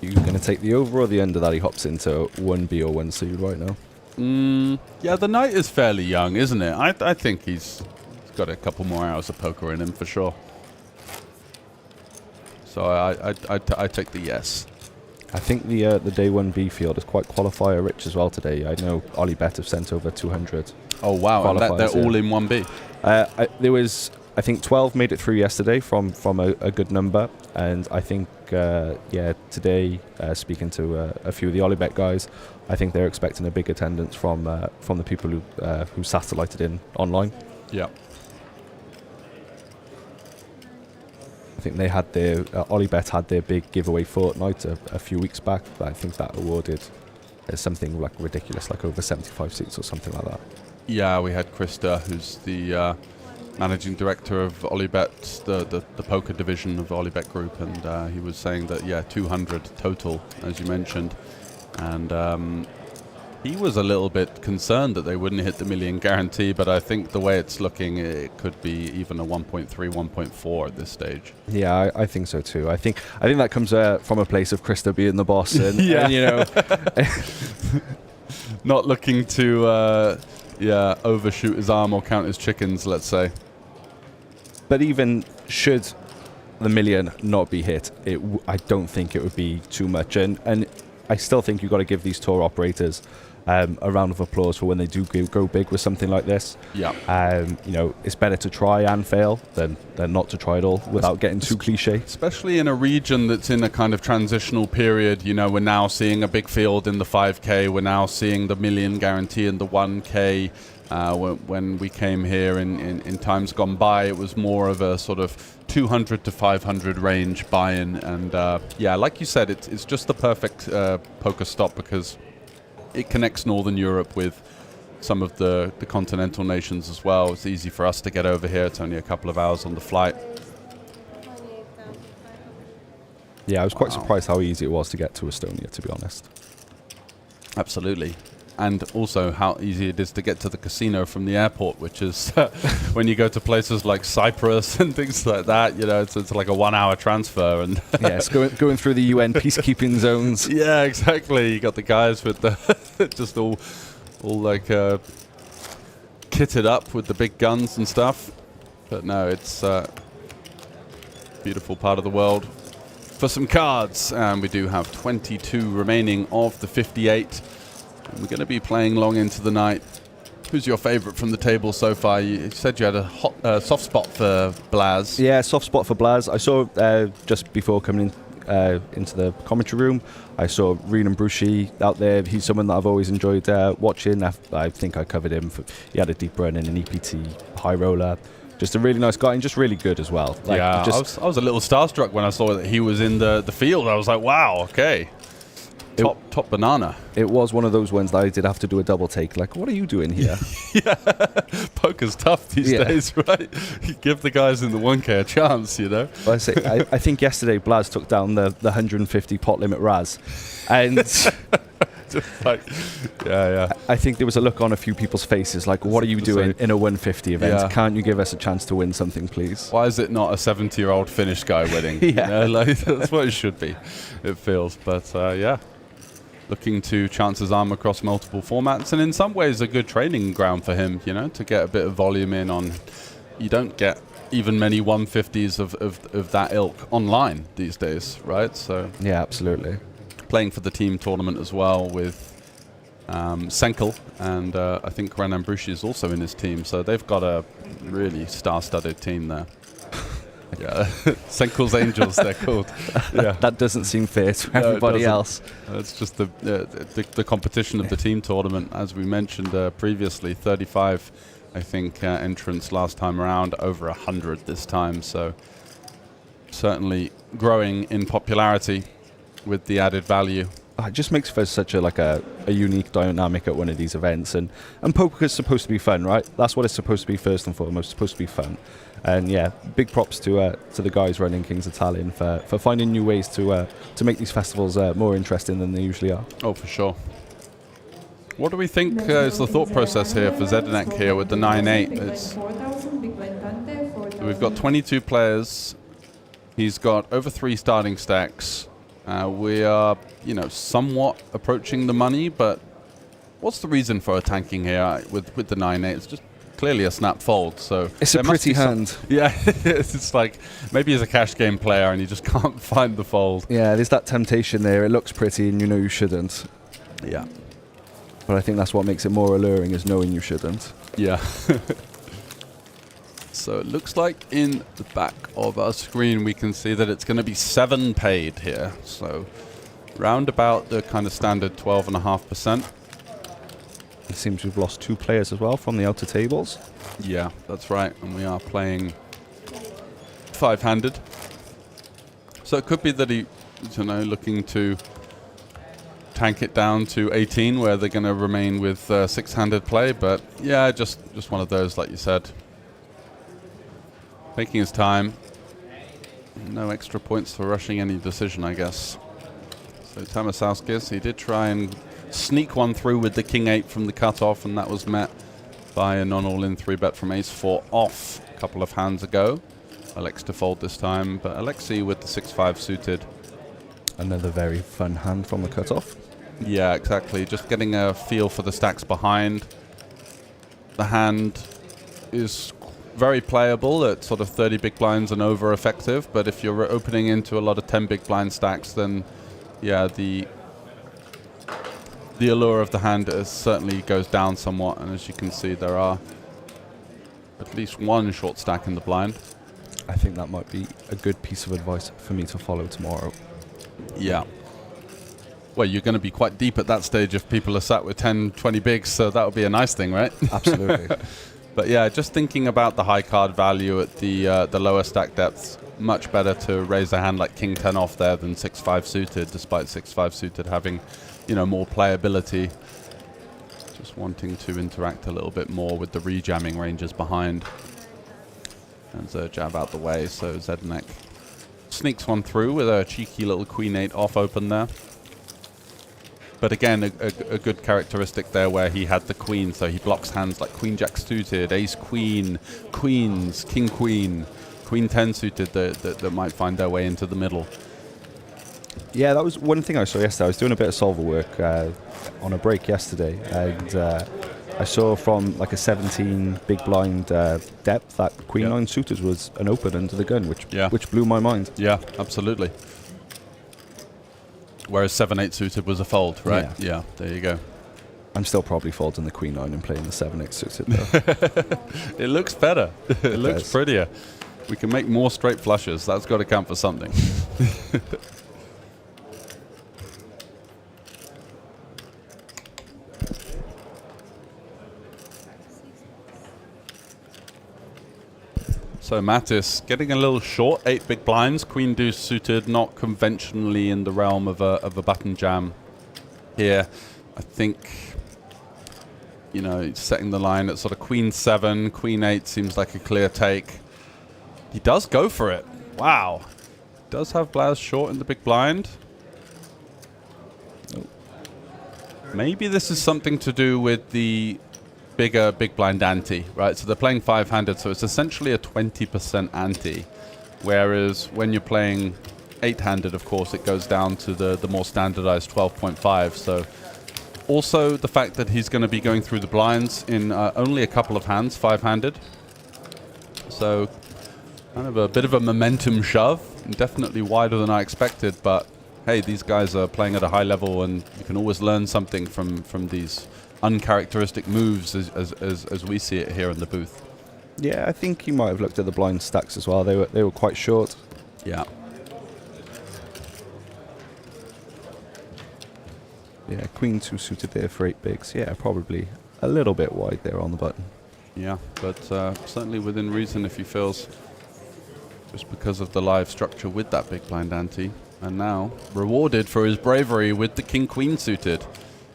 You going to take the over or the under that he hops into 1B or 1C right now? Yeah, the knight is fairly young, isn't it? I think he's got a couple more hours of poker in him for sure. So I take the yes. I think the day 1B field is quite qualifier rich as well today. I know Ollie Bet have sent over 200. Oh wow, and they're all in 1B. There was, I think 12 made it through yesterday from a good number, and I think today speaking to a few of the Olibet guys, I think they're expecting a big attendance from the people who satellited in online. Yeah. I think they had their Olibet had their big giveaway fortnight a few weeks back, but I think that awarded something like ridiculous, like over 75 seats or something like that. Yeah, we had Krista, who's the managing director of Olibet, the poker division of the Olibet Group, and he was saying that 200 total, as you mentioned, and he was a little bit concerned that they wouldn't hit the million guarantee, but I think the way it's looking, it could be even a 1.3, 1.4 at this stage. Yeah, I think so too. I think that comes from a place of Krista being the boss, and, and not looking to overshoot his arm or count his chickens, let's say. But even should the million not be hit, I don't think it would be too much, and I still think you've got to give these tour operators a round of applause for when they do go big with something like this. Yeah. It's better to try and fail than not to try at all without getting too cliche. Especially in a region that's in a kind of transitional period. We're now seeing a big field in the 5K. We're now seeing the million guarantee in the 1K. When we came here in times gone by, it was more of a sort of 200 to 500 range buy-in. And like you said, it's just the perfect poker stop because it connects Northern Europe with some of the continental nations as well. It's easy for us to get over here. It's only a couple of hours on the flight. Yeah, I was quite surprised how easy it was to get to Estonia, to be honest. Absolutely. And also how easy it is to get to the casino from the airport, which is when you go to places like Cyprus and things like that, it's like a 1 hour transfer. And yes, going through the UN peacekeeping zones. Yeah, exactly. You got the guys with the just all like kitted up with the big guns and stuff. But no, it's a beautiful part of the world. For some cards, and we do have 22 remaining of the 58. We're going to be playing long into the night. Who's your favourite from the table so far? You said you had a soft spot for Blaz. Yeah, soft spot for Blaz. I saw just before coming into the commentary room, I saw Renan Bruschi out there. He's someone that I've always enjoyed watching. I think I covered him. He had a deep run in an EPT Highroller. Just a really nice guy and just really good as well. I was a little starstruck when I saw that he was in the field. I was like, wow, okay. Top banana. It was one of those ones that I did have to do a double take. Like, what are you doing here? Yeah, poker's tough these days, right? You give the guys in the 1K a chance, Well, I think yesterday Blaz took down the 150 pot limit Raz, and I think there was a look on a few people's faces like, what are you doing in a 150 event? Yeah. Can't you give us a chance to win something, please? Why is it not a 70-year-old Finnish guy winning? That's what it should be, it feels. But looking to chance his arm across multiple formats, and in some ways a good training ground for him, to get a bit of volume in on. You don't get even many 150s of that ilk online these days, right? So yeah, absolutely. Playing for the team tournament as well with Senkel, and I think Renan Bruchy is also in his team, so they've got a really star-studded team there. Yeah, Senkel's Angels, they're called. Yeah. That doesn't seem fair to everybody else. It's just the competition of the team tournament, as we mentioned previously. 35, I think, entrants last time around, over 100 this time. So certainly growing in popularity with the added value. It just makes for such a unique dynamic at one of these events, and poker is supposed to be fun, right? That's what it's supposed to be first and foremost. It's supposed to be fun, and yeah, big props to the guys running Kings of Tallinn for finding new ways to make these festivals more interesting than they usually are. Oh, for sure. What do we think is the thought process here for Zdenek here with the 9-8? So we've got 22 players. He's got over 3 starting stacks. We are, somewhat approaching the money, but what's the reason for a tanking here with the 9-8? It's just clearly a snap fold, so it's a pretty hand. Yeah, it's like maybe he's a cash game player and he just can't find the fold. Yeah, there's that temptation there. It looks pretty, and you shouldn't. Yeah, but I think that's what makes it more alluring, is knowing you shouldn't. Yeah. So it looks like in the back of our screen we can see that it's going to be 7 paid here. So round about the kind of standard 12.5%. It seems we've lost 2 players as well from the outer tables. Yeah, that's right. And we are playing 5-handed. So it could be that he, looking to tank it down to 18, where they're going to remain with 6-handed play. But yeah, just one of those, like you said. Taking his time. No extra points for rushing any decision, I guess. So Tamasauskis, he did try and sneak one through with the King 8 from the cutoff, and that was met by a non-all-in 3-bet from Ace-4 off a couple of hands ago. Alex to fold this time, but Alexei with the 6-5 suited. Another very fun hand from the cutoff. Yeah, exactly. Just getting a feel for the stacks behind. The hand is very playable at sort of 30 big blinds and over effective, but if you're opening into a lot of 10 big blind stacks, then yeah, the allure of the hand certainly goes down somewhat, and as you can see, there are at least one short stack in the blind. I think that might be a good piece of advice for me to follow tomorrow. Yeah. Well, you're going to be quite deep at that stage if people are sat with 10, 20 bigs, so that would be a nice thing, right? Absolutely. But yeah, just thinking about the high card value at the lower stack depths, much better to raise a hand like King 10 off there than 6-5 suited, despite 6-5 suited having, more playability. Just wanting to interact a little bit more with the rejamming ranges behind. And jab out the way, so Zdenek sneaks one through with a cheeky little Queen 8 off open there. But again, a good characteristic there where he had the queen, so he blocks hands like Queen Jack suited, Ace Queen, Queens, King Queen, Queen 10 suited that might find their way into the middle. Yeah, that was one thing I saw yesterday. I was doing a bit of solver work on a break yesterday, and I saw from like a 17 big blind depth that Queen 9 suited was an open under the gun, which blew my mind. Yeah, absolutely. Whereas 7-8 suited was a fold, right? Yeah, there you go. I'm still probably folding the Queen 9 and playing the 7-8 suited, though. It looks better. It looks prettier. We can make more straight flushes. That's got to count for something. So Mattis getting a little short, 8 big blinds, Queen Deuce suited, not conventionally in the realm of a button jam here. I think, he's setting the line at sort of Queen 7, Queen 8 seems like a clear take. He does go for it. Wow. Does have Blaz short in the big blind. Maybe this is something to do with the bigger big blind ante, right? So they're playing 5-handed, so it's essentially a 20% ante. Whereas when you're playing 8-handed, of course, it goes down to the more standardized 12.5. So also the fact that he's going to be going through the blinds in only a couple of hands, 5-handed. So Kind of a bit of a momentum shove, definitely wider than I expected, but hey, these guys are playing at a high level, and you can always learn something from these uncharacteristic moves as we see it here in the booth. Yeah, I think he might have looked at the blind stacks as well. They were quite short. Yeah. Yeah, queen 2 suited there for 8 bigs. Yeah, probably a little bit wide there on the button. Yeah, but certainly within reason if he feels, just because of the live structure with that big blind ante. And now rewarded for his bravery with the king-queen suited.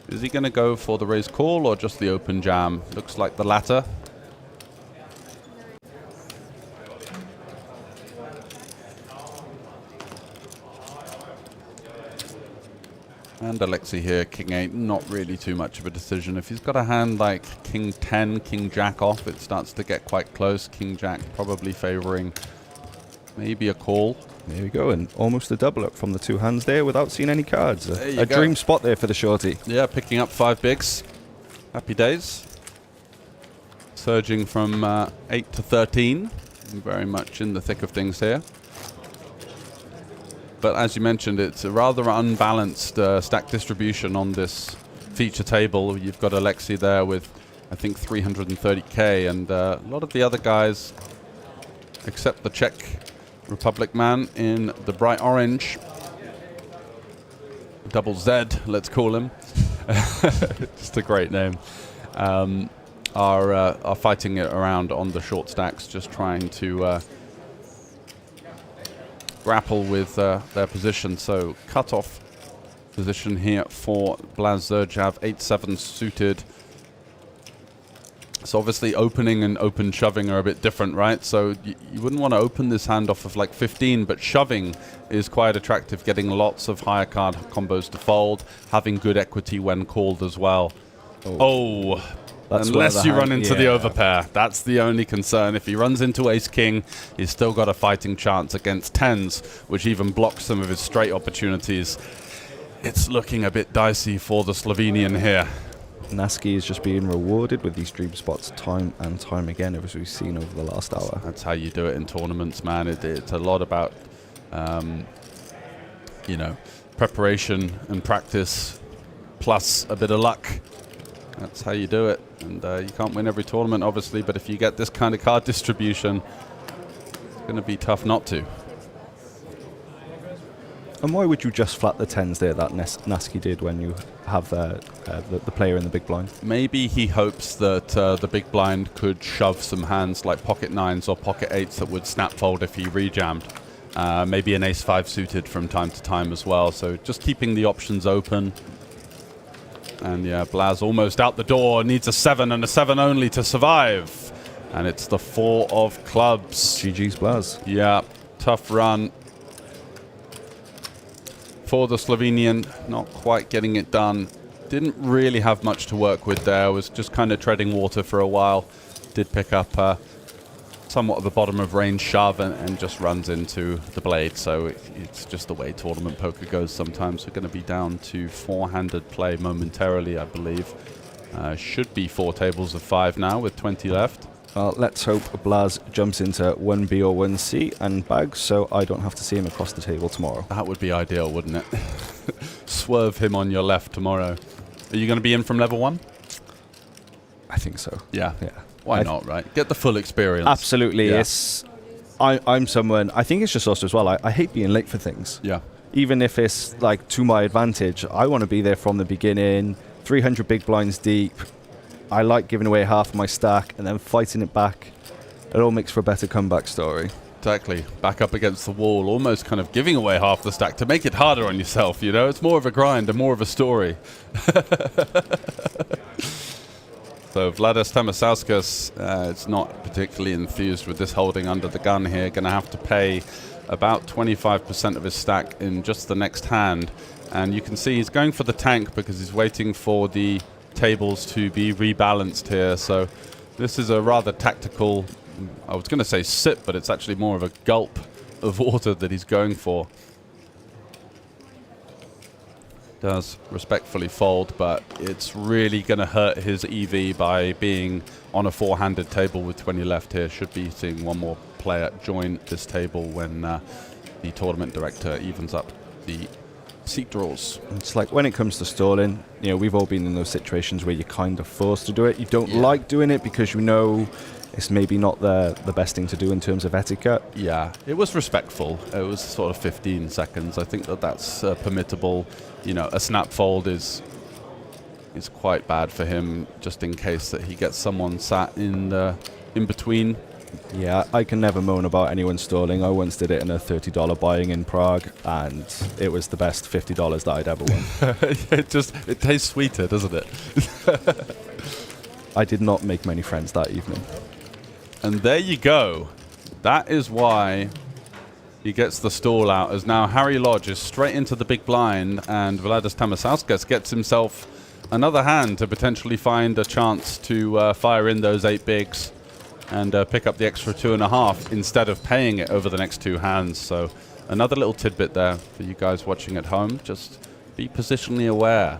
Is he going to go for the raise call or just the open jam? Looks like the latter. And Alexei here, king 8, not really too much of a decision. If he's got a hand like king 10, king jack off, it starts to get quite close. King jack probably favoring maybe a call. There we go, and almost a double up from the 2 hands there without seeing any cards. A go. Dream spot there for the shorty. Yeah, picking up 5 bigs. Happy days. Surging from 8 to 13. Very much in the thick of things here. But as you mentioned, it's a rather unbalanced stack distribution on this feature table. You've got Alexei there with, I think, 330k, and a lot of the other guys, except the Czech Republic man in the bright orange, double Z, let's call him. Just a great name. Are fighting it around on the short stacks, just trying to grapple with their position. So cut-off position here for Blaz Zerjav, 8-7 suited. So obviously opening and open shoving are a bit different, right? So you wouldn't want to open this hand off of like 15, but shoving is quite attractive, getting lots of higher card combos to fold, having good equity when called as well. Oh. Unless you run into the overpair. That's the only concern. If he runs into ace-king, he's still got a fighting chance against tens, which even blocks some of his straight opportunities. It's looking a bit dicey for the Slovenian here. Naski is just being rewarded with these dream spots time and time again, as we've seen over the last hour. That's how you do it in tournaments, man. It's a lot about, you know, preparation and practice, plus a bit of luck. That's how you do it. And you can't win every tournament, obviously, but if you get this kind of card distribution, it's going to be tough not to. And why would you just flat the tens there that Naski did when you have the player in the big blind? Maybe he hopes that the big blind could shove some hands like pocket nines or pocket eights that would snap fold if he rejammed. Maybe an ace-5 suited from time to time as well. So just keeping the options open. And yeah, Blaz almost out the door, needs a 7 and a 7 only to survive. And it's the 4 of clubs. GG's Blaz. Yeah, tough run for the Slovenian, not quite getting it done. Didn't really have much to work with there, was just kind of treading water for a while. Did pick up somewhat of a bottom of range shove and just runs into the blade. So it's just the way tournament poker goes sometimes. We're going to be down to 4-handed play momentarily, I believe. Should be 4 tables of 5 now with 20 left. Well, let's hope Blaz jumps into 1B or 1C and bags, so I don't have to see him across the table tomorrow. That would be ideal, wouldn't it? Swerve him on your left tomorrow. Are you going to be in from level 1? I think so. Yeah. Why not, right? Get the full experience. Absolutely. Yeah. I'm someone, I think it's just us as well. I hate being late for things. Yeah. Even if it's like to my advantage, I want to be there from the beginning, 300 big blinds deep. I like giving away half my stack and then fighting it back. It all makes for a better comeback story. Exactly. Back up against the wall, almost kind of giving away half the stack to make it harder on yourself, you know? It's more of a grind and more of a story. So Vladas Tamasauskas is not particularly enthused with this holding under the gun here. Going to have to pay about 25% of his stack in just the next hand. And you can see he's going for the tank because he's waiting for the tables to be rebalanced here. So this is a rather tactical, I was going to say sip, but it's actually more of a gulp of water that he's going for. Does respectfully fold, but it's really going to hurt his EV by being on a 4-handed table with 20 left here. Should be seeing one more player join this table when the tournament director evens up the seat draws. It's like when it comes to stalling, you know, we've all been in those situations where you're kind of forced to do it. You don't like doing it because you know it's maybe not the best thing to do in terms of etiquette. Yeah, it was respectful. It was sort of 15 seconds. I think that's permittable. You know, a snap fold is quite bad for him, just in case that he gets someone sat in between. Yeah, I can never moan about anyone stalling. I once did it in a $30 buying in Prague, and it was the best $50 that I'd ever won. It tastes sweeter, doesn't it? I did not make many friends that evening. And there you go. That is why he gets the stall out, as now Harry Lodge is straight into the big blind, and Vladas Tamasauskas gets himself another hand to potentially find a chance to fire in those 8 bigs and pick up the extra 2.5 instead of paying it over the next 2 hands. So another little tidbit there for you guys watching at home. Just be positionally aware,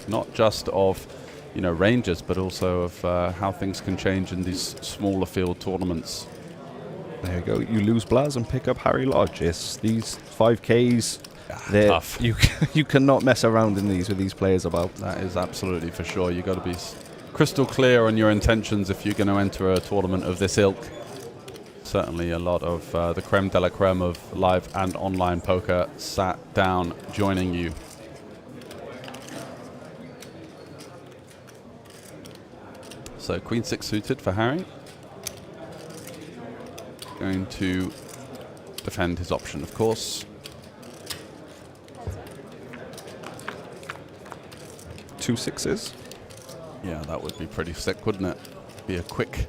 not just of ranges, but also of how things can change in these smaller field tournaments. There you go. You lose Blaz and pick up Harry Lodge. It's these 5Ks. Tough. You cannot mess around in these with these players about. That is absolutely for sure. You've got to be crystal clear on your intentions if you're going to enter a tournament of this ilk. Certainly a lot of the creme de la creme of live and online poker sat down joining you. So Queen 6 suited for Harry. Going to defend his option, of course. 2 6s. Yeah, that would be pretty sick, wouldn't it? Be a quick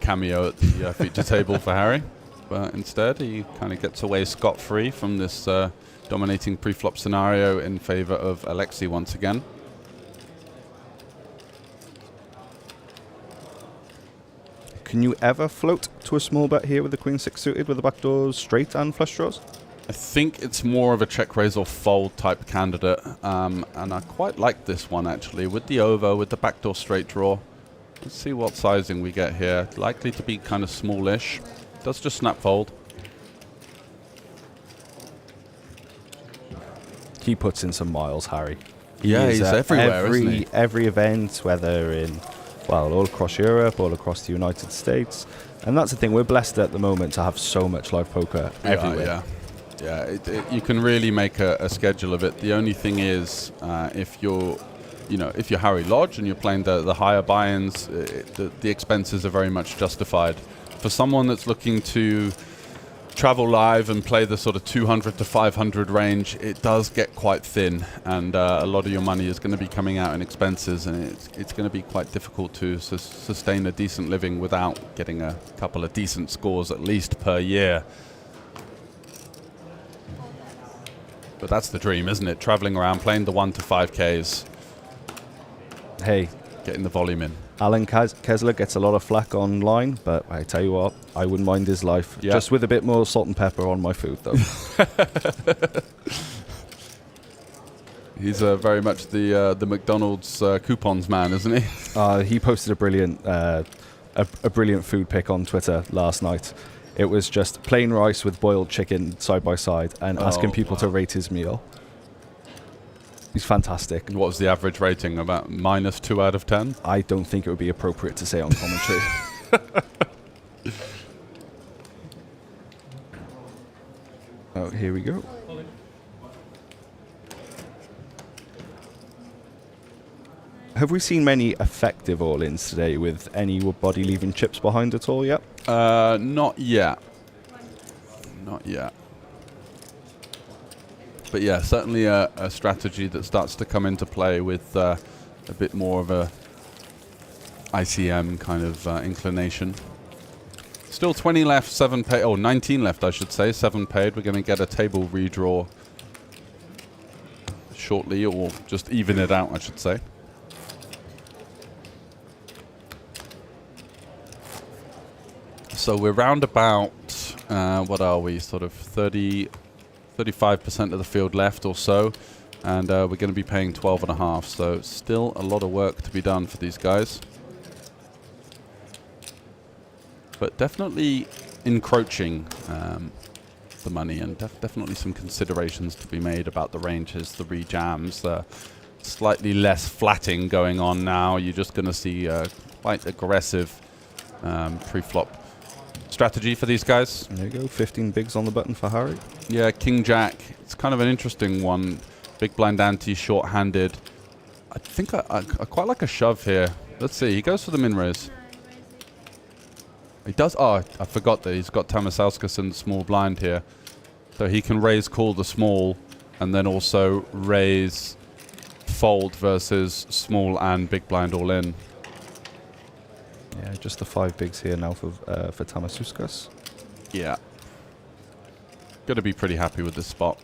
cameo at the feature table for Harry. But instead, he kind of gets away scot-free from this dominating pre-flop scenario in favor of Alexei once again. Can you ever float to a small bet here with the Queen 6 suited with the backdoors straight and flush draws? I think it's more of a check raise or fold type candidate, and I quite like this one actually with the over, with the backdoor straight draw. Let's see what sizing we get here. Likely to be kind of smallish. Does just snap fold. He puts in some miles, Harry. Yeah, he's everywhere, isn't he? Every event, whether in, well, all across Europe, all across the United States. And that's the thing, we're blessed at the moment to have so much live poker everywhere. Yeah, you can really make a schedule of it. The only thing is, if you're Harry Lodge and you're playing the higher buy-ins, the expenses are very much justified. For someone that's looking to travel live and play the sort of 200 to 500 range, it does get quite thin, and a lot of your money is going to be coming out in expenses, and it's going to be quite difficult to sustain a decent living without getting a couple of decent scores at least per year. But that's the dream, isn't it? Traveling around, playing the 1 to 5Ks. Hey, getting the volume in. Alan Kessler gets a lot of flack online, but I tell you what, I wouldn't mind his life. Yeah. Just with a bit more salt and pepper on my food, though. He's very much the McDonald's coupons man, isn't he? He posted a brilliant food pic on Twitter last night. It was just plain rice with boiled chicken side by side and asking people to rate his meal. He's fantastic. What was the average rating? About -2 out of 10? I don't think it would be appropriate to say on commentary. Oh, here we go. Have we seen many effective all-ins today with anybody leaving chips behind at all yet? Not yet. Not yet. But yeah, certainly a strategy that starts to come into play with a bit more of a ICM kind of inclination. Still 20 left, 7 paid. Oh, 19 left, I should say. 7 paid. We're going to get a table redraw shortly, or just even it out, I should say. So we're round about, what are we, sort of 35% of the field left or so, and we're going to be paying 12.5, so still a lot of work to be done for these guys. But definitely encroaching the money, and definitely some considerations to be made about the ranges, the rejams, slightly less flatting going on now. You're just going to see quite aggressive pre-flop strategy for these guys. There you go, 15 bigs on the button for Harry. Yeah, King Jack. It's kind of an interesting one. Big blind ante, short-handed. I think I quite like a shove here. Let's see. He goes for the min raise. He does. Oh, I forgot that he's got Tamasauskas in the small blind here, so he can raise call the small, and then also raise fold versus small and big blind all in. Yeah, just the 5 bigs here now for Tamasauskas. Yeah. Got to be pretty happy with this spot.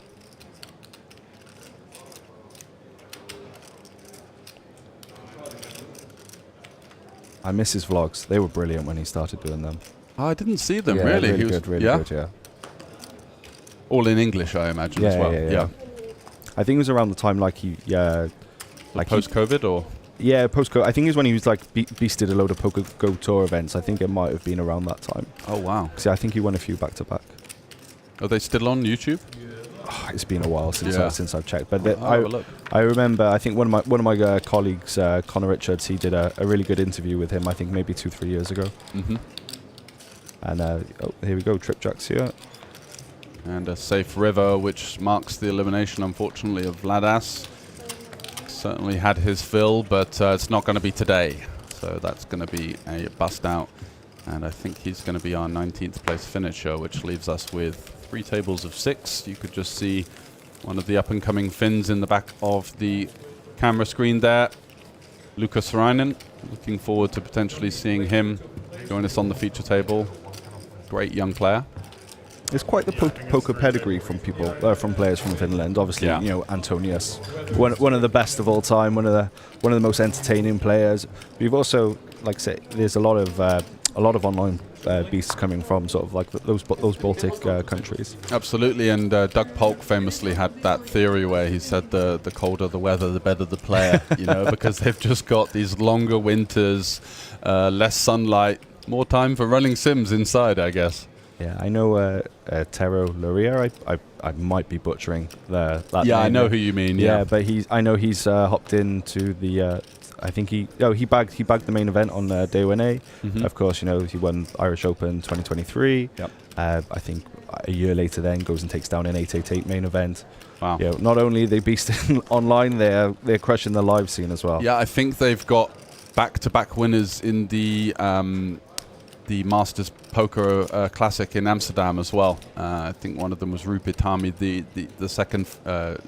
I miss his vlogs. They were brilliant when he started doing them. Oh, I didn't see them, yeah, really. Really good, really good, yeah. All in English, I imagine, as well. Yeah. I think it was around the time, like post-COVID, or? Yeah, post-COVID. I think it was when he was like beasted a load of Poker Go Tour events. I think it might have been around that time. Oh, wow. See, I think he won a few back-to-back. Are they still on YouTube? Oh, it's been a while since I've checked, but I remember. I think one of my colleagues, Connor Richards, he did a really good interview with him. I think maybe 2-3 years ago. Mm-hmm. And here we go, trip jacks here, and a safe river, which marks the elimination, unfortunately, of Vladas. Certainly had his fill, but it's not going to be today. So that's going to be a bust out, and I think he's going to be our 19th place finisher, which leaves us with 3 tables of 6. You could just see one of the up-and-coming Finns in the back of the camera screen there. Lucas Reinen. Looking forward to potentially seeing him join us on the feature table. Great young player. There's quite the poker pedigree from people, from players from Finland. Obviously, you know, Antonius, one of the best of all time, one of the most entertaining players. We've also, like I say, there's a lot of online beasts coming from sort of like those Baltic countries. Absolutely, and Doug Polk famously had that theory where he said the colder the weather, the better the player. You know, because they've just got these longer winters, less sunlight, more time for running sims inside, I guess. Yeah, I know Tero Luria. I might be butchering that name. I know who you mean. Yeah, but I know he's hopped into the. I think he bagged the main event on day 1A. Mm-hmm. Of course, you know, he won Irish Open 2023. Yep. I think a year later, then goes and takes down an 888 main event. Wow. You know, not only they beasting online, they're crushing the live scene as well. Yeah, I think they've got back-to-back winners in the Masters Poker Classic in Amsterdam as well. I think one of them was Rupitami. The second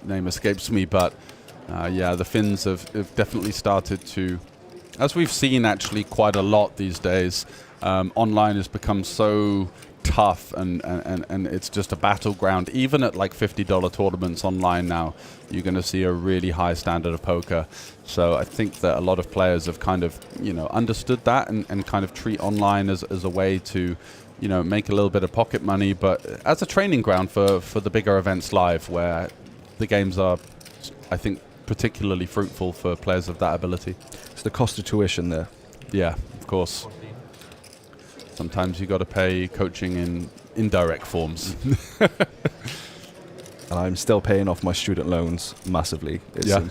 name escapes me, but the Finns have definitely started to, as we've seen actually quite a lot these days, online has become so tough and it's just a battleground. Even at like $50 tournaments online now, you're going to see a really high standard of poker. So I think that a lot of players have kind of, you know, understood that and kind of treat online as a way to, you know, make a little bit of pocket money, but as a training ground for the bigger events live, where the games are, I think, particularly fruitful for players of that ability. It's the cost of tuition there. Yeah, of course. Sometimes you got to pay coaching in indirect forms. And I'm still paying off my student loans massively. Yeah.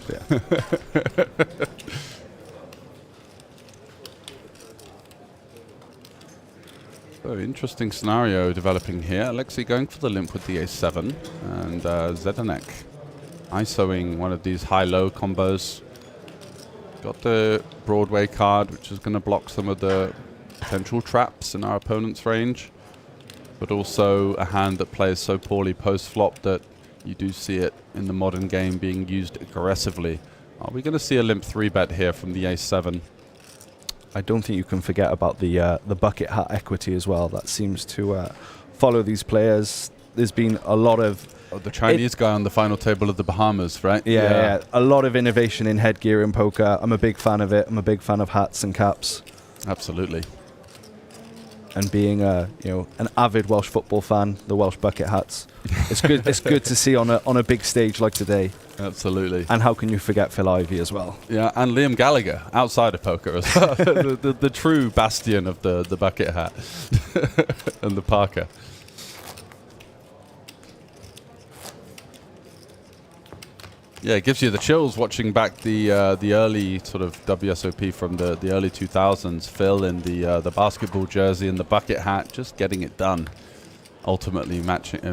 So interesting scenario developing here. Alexei going for the limp with the A7, and Zdenek ISOing one of these high-low combos. Got the Broadway card, which is going to block some of the potential traps in our opponent's range, but also a hand that plays so poorly post-flop that you do see it in the modern game being used aggressively. Are we going to see a limp 3-bet here from the A7? I don't think you can forget about the bucket hat equity as well. That seems to follow these players. There's been a lot of... the Chinese guy on the final table of the Bahamas, right? Yeah, a lot of innovation in headgear in poker. I'm a big fan of it. I'm a big fan of hats and caps. Absolutely. And being an avid Welsh football fan, the Welsh bucket hats. It's good. It's good to see on a big stage like today. Absolutely. And how can you forget Phil Ivey as well? Yeah, and Liam Gallagher, outside of poker as well. the true bastion of the bucket hat and the parka. Yeah, it gives you the chills watching back the early sort of WSOP from the early 2000s. Phil in the basketball jersey and the bucket hat, just getting it done. Ultimately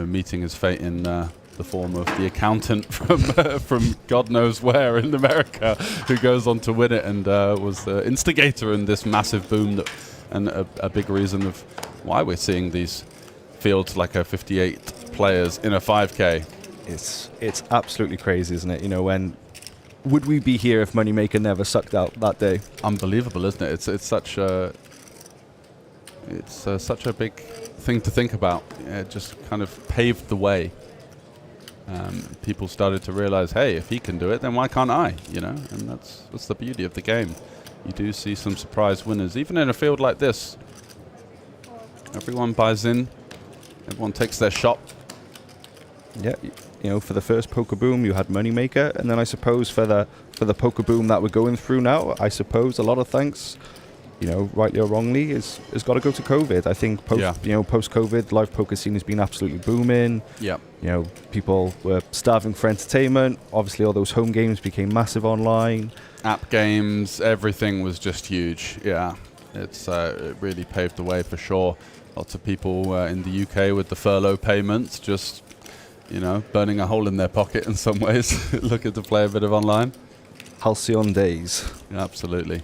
meeting his fate in the form of the accountant from God knows where in America, who goes on to win it and was the instigator in this massive boom and a big reason of why we're seeing these fields like 58 players in a 5K. It's absolutely crazy, isn't it? You know, when would we be here if Moneymaker never sucked out that day? Unbelievable, isn't it? It's such a such a big thing to think about. It just kind of paved the way. People started to realize, hey, if he can do it, then why can't I? You know, and that's the beauty of the game. You do see some surprise winners, even in a field like this. Everyone buys in. Everyone takes their shot. Yeah. You know, for the first poker boom, you had Moneymaker, and then I suppose for the poker boom that we're going through now, I suppose a lot of thanks, you know, rightly or wrongly, has got to go to COVID. I think post-COVID, live poker scene has been absolutely booming. Yeah. You know, people were starving for entertainment. Obviously, all those home games became massive online. App games, everything was just huge. Yeah, it really paved the way for sure. Lots of people in the UK with the furlough payments just, you know, burning a hole in their pocket in some ways, looking to play a bit of online. Halcyon days. Yeah, absolutely.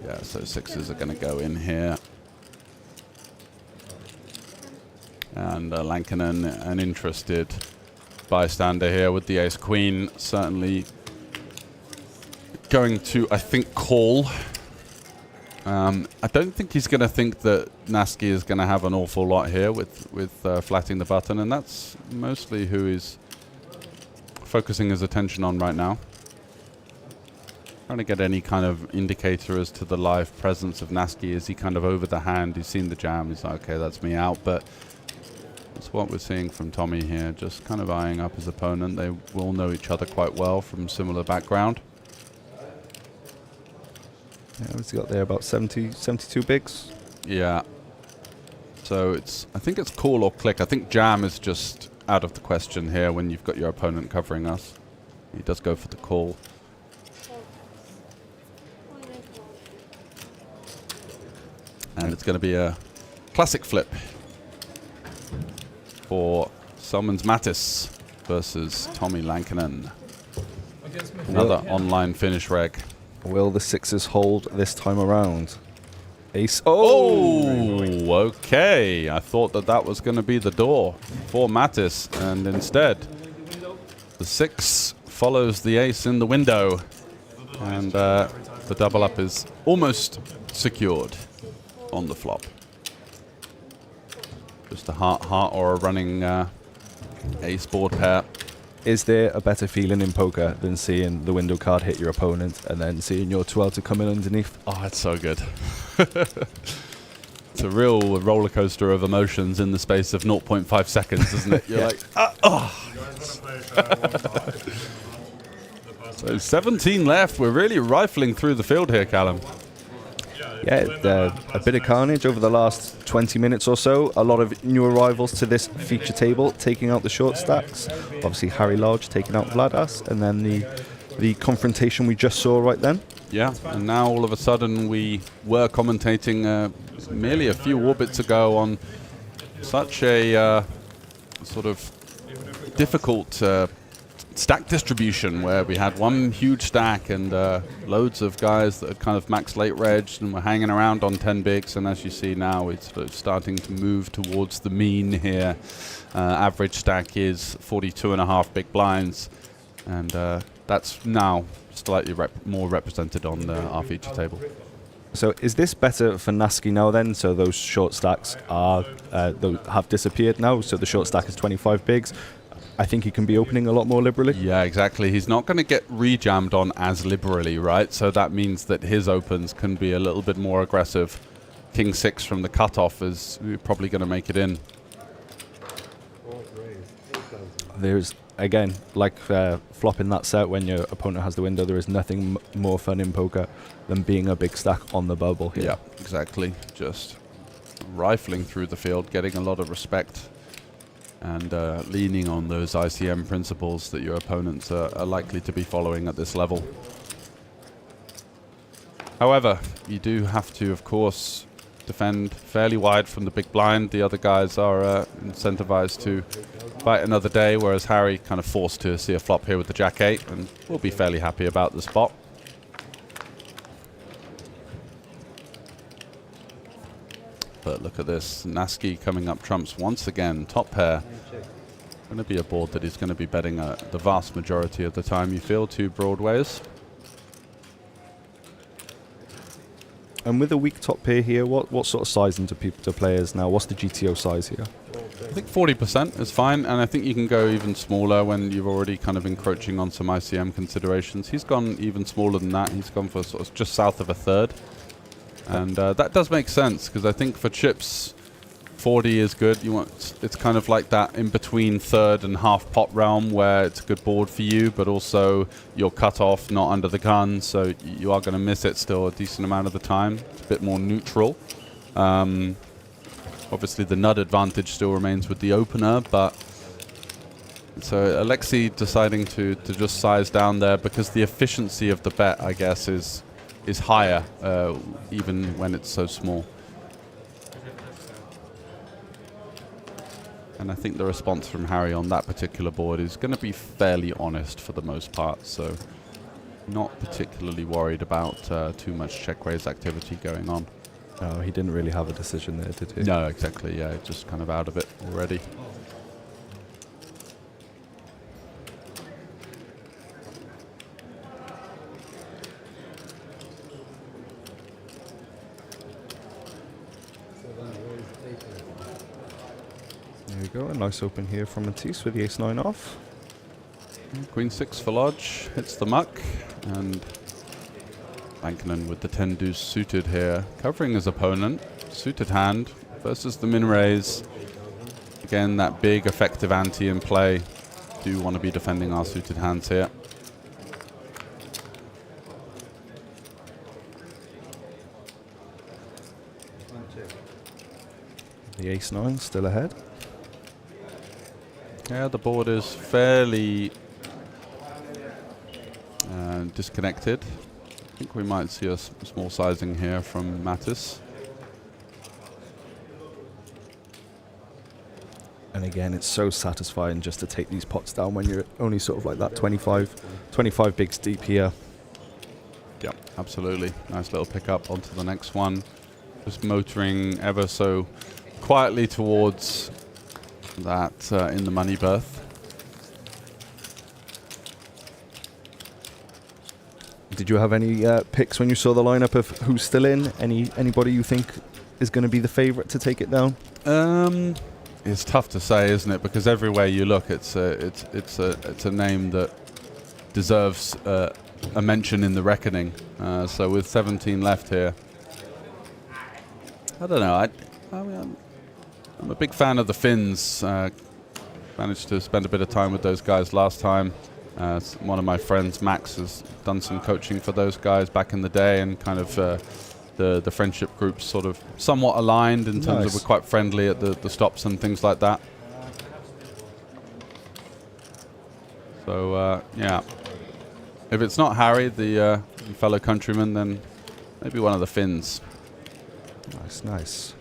Yeah, so sixes are going to go in here. And Lankinen, an interested bystander here with the ace-queen, certainly going to, I think, call. I don't think he's going to think that Naski is going to have an awful lot here with flatting the button, and that's mostly who he's focusing his attention on right now. Trying to get any kind of indicator as to the live presence of Naski. Is he kind of over the hand? He's seen the jam. He's like, okay, that's me out. But that's what we're seeing from Tommy here. Just kind of eyeing up his opponent. They will know each other quite well from similar background. Yeah, what's he got there? About 70, 72 bigs? Yeah. So I think it's call or click. I think jam is just out of the question here when you've got your opponent covering us. He does go for the call. And it's going to be a classic flip for Salmons Mattis versus Tommy Lankinen. Another online finish reg. Will the sixes hold this time around? Ace. Oh, okay. I thought that was going to be the door for Mattis, and instead the six follows the ace in the window, and the double up is almost secured on the flop. Just a heart or a running ace board pair. Is there a better feeling in poker than seeing the window card hit your opponent and then seeing your 12 to come in underneath? Oh, it's so good. It's a real roller coaster of emotions in the space of 0.5 seconds, isn't it? You're like, oh. So 17 left. We're really rifling through the field here, Callum. Yeah, a bit of carnage over the last 20 minutes or so. A lot of new arrivals to this feature table, taking out the short stacks. Obviously, Harry Lodge taking out Vladas, and then the confrontation we just saw right then. Yeah, and now all of a sudden we were commentating merely a few orbits ago on such a sort of difficult stack distribution where we had one huge stack and loads of guys that had kind of max late reg and were hanging around on 10 bigs, and as you see now it's sort of starting to move towards the mean here. Average stack is 42.5 big blinds, and that's now slightly more represented on our feature table. So is this better for Naski now then? So those short stacks have disappeared now, so the short stack is 25 bigs. I think he can be opening a lot more liberally. Yeah, exactly. He's not going to get rejammed on as liberally, right? So that means that his opens can be a little bit more aggressive king 6 from the cutoff is probably going to make it in. There's, again, like flopping that set when your opponent has the window, there is nothing more fun in poker than being a big stack on the bubble here. Yeah, exactly. Just rifling through the field, getting a lot of respect, and leaning on those ICM principles that your opponents are likely to be following at this level. However, you do have to, of course, defend fairly wide from the big blind. The other guys are incentivized to fight another day, whereas Harry kind of forced to see a flop here with the Jack-8, and will be fairly happy about the spot. But look at this, Naski coming up trumps once again, top pair. Going to be a board that he's going to be betting the vast majority of the time, you feel, to broadways. And with a weak top pair here, what sort of sizing do players now? What's the GTO size here? I think 40% is fine, and I think you can go even smaller when you're already kind of encroaching on some ICM considerations. He's gone even smaller than that. He's gone for sort of just south of a third. And that does make sense, because I think for chips, 40 is good. It's kind of like that in between third and half pot realm where it's a good board for you, but also you're cut off, not under the gun, so you are going to miss it still a decent amount of the time. It's a bit more neutral. Obviously the nut advantage still remains with the opener, but so Alexei deciding to just size down there because the efficiency of the bet, I guess, is higher even when it's so small. And I think the response from Harry on that particular board is going to be fairly honest for the most part, so not particularly worried about too much check raise activity going on. Oh, he didn't really have a decision there, did he? No, exactly, yeah, just kind of out of it already. There we go, a nice open here from Matisse with the ace-9 off. Queen 6 for Lodge, hits the muck, and Lankinen with the 10 deuce suited here, covering his opponent. Suited hand versus the min raise. Again, that big effective ante in play. Do want to be defending our suited hands here. The ace-9 still ahead. Yeah, the board is fairly disconnected. I think we might see a small sizing here from Mattis. And again, it's so satisfying just to take these pots down when you're only sort of like that 25 bigs deep here. Yeah, absolutely. Nice little pickup onto the next one. Just motoring ever so quietly towards that in the money berth. Did you have any picks when you saw the lineup of who's still in? Anybody you think is going to be the favorite to take it down? It's tough to say, isn't it? Because everywhere you look, it's a name that deserves a mention in the reckoning. So with 17 left here, I don't know. I'm a big fan of the Finns. Managed to spend a bit of time with those guys last time. One of my friends, Max, has done some coaching for those guys back in the day, and kind of the friendship groups sort of somewhat aligned in terms of we're quite friendly at the stops and things like that. So yeah, if it's not Harry, the fellow countryman, then maybe one of the Finns. Nice.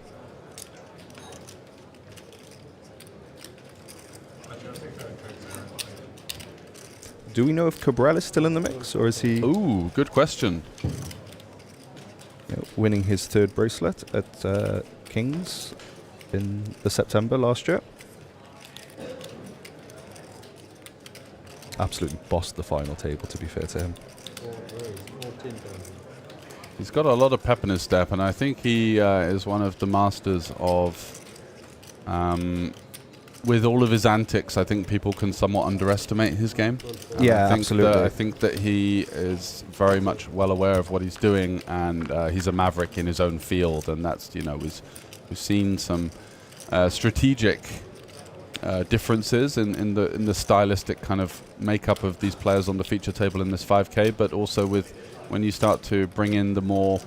Do we know if Cabral is still in the mix, or is he... Ooh, good question. Winning his third bracelet at Kings in the September last year. Absolutely bossed the final table, to be fair to him. He's got a lot of pep in his step, and I think he is one of the masters of with all of his antics, I think people can somewhat underestimate his game. Yeah, absolutely. I think that he is very much well aware of what he's doing, and he's a maverick in his own field. And that's, we've seen some strategic differences in the stylistic kind of makeup of these players on the feature table in this 5K, but also with when you start to bring in the more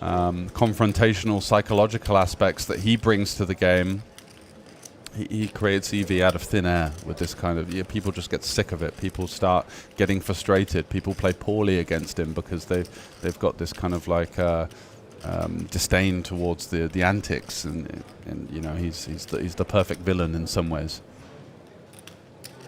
confrontational psychological aspects that he brings to the game. He creates EV out of thin air with this kind of, people just get sick of it. People start getting frustrated. People play poorly against him because they've got this kind of like disdain towards the antics, and he's the perfect villain in some ways.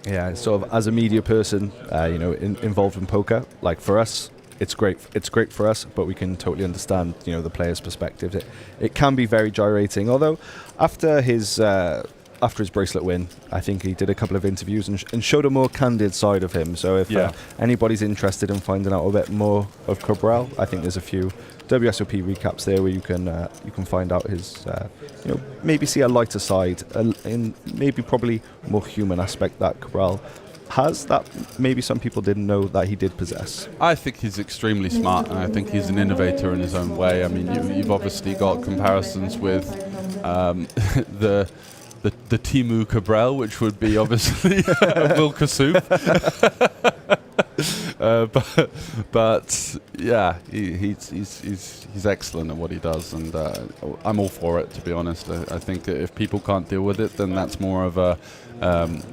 Yeah, sort of as a media person, involved in poker, like for us, it's great. It's great for us, but we can totally understand, the player's perspective. It can be very gyrating. Although after his bracelet win, I think he did a couple of interviews and showed a more candid side of him. So if anybody's interested in finding out a bit more of Cabral, I think there's a few WSOP recaps there where you can find out his, maybe see a lighter side, in maybe probably more human aspect that Cabral has that maybe some people didn't know that he did possess. I think he's extremely smart, and I think he's an innovator in his own way. I mean, you've obviously got comparisons with the Timu Cabral, which would be obviously Will Kassouf. but yeah, he's excellent at what he does, and I'm all for it, to be honest. I think that if people can't deal with it, then that's more of a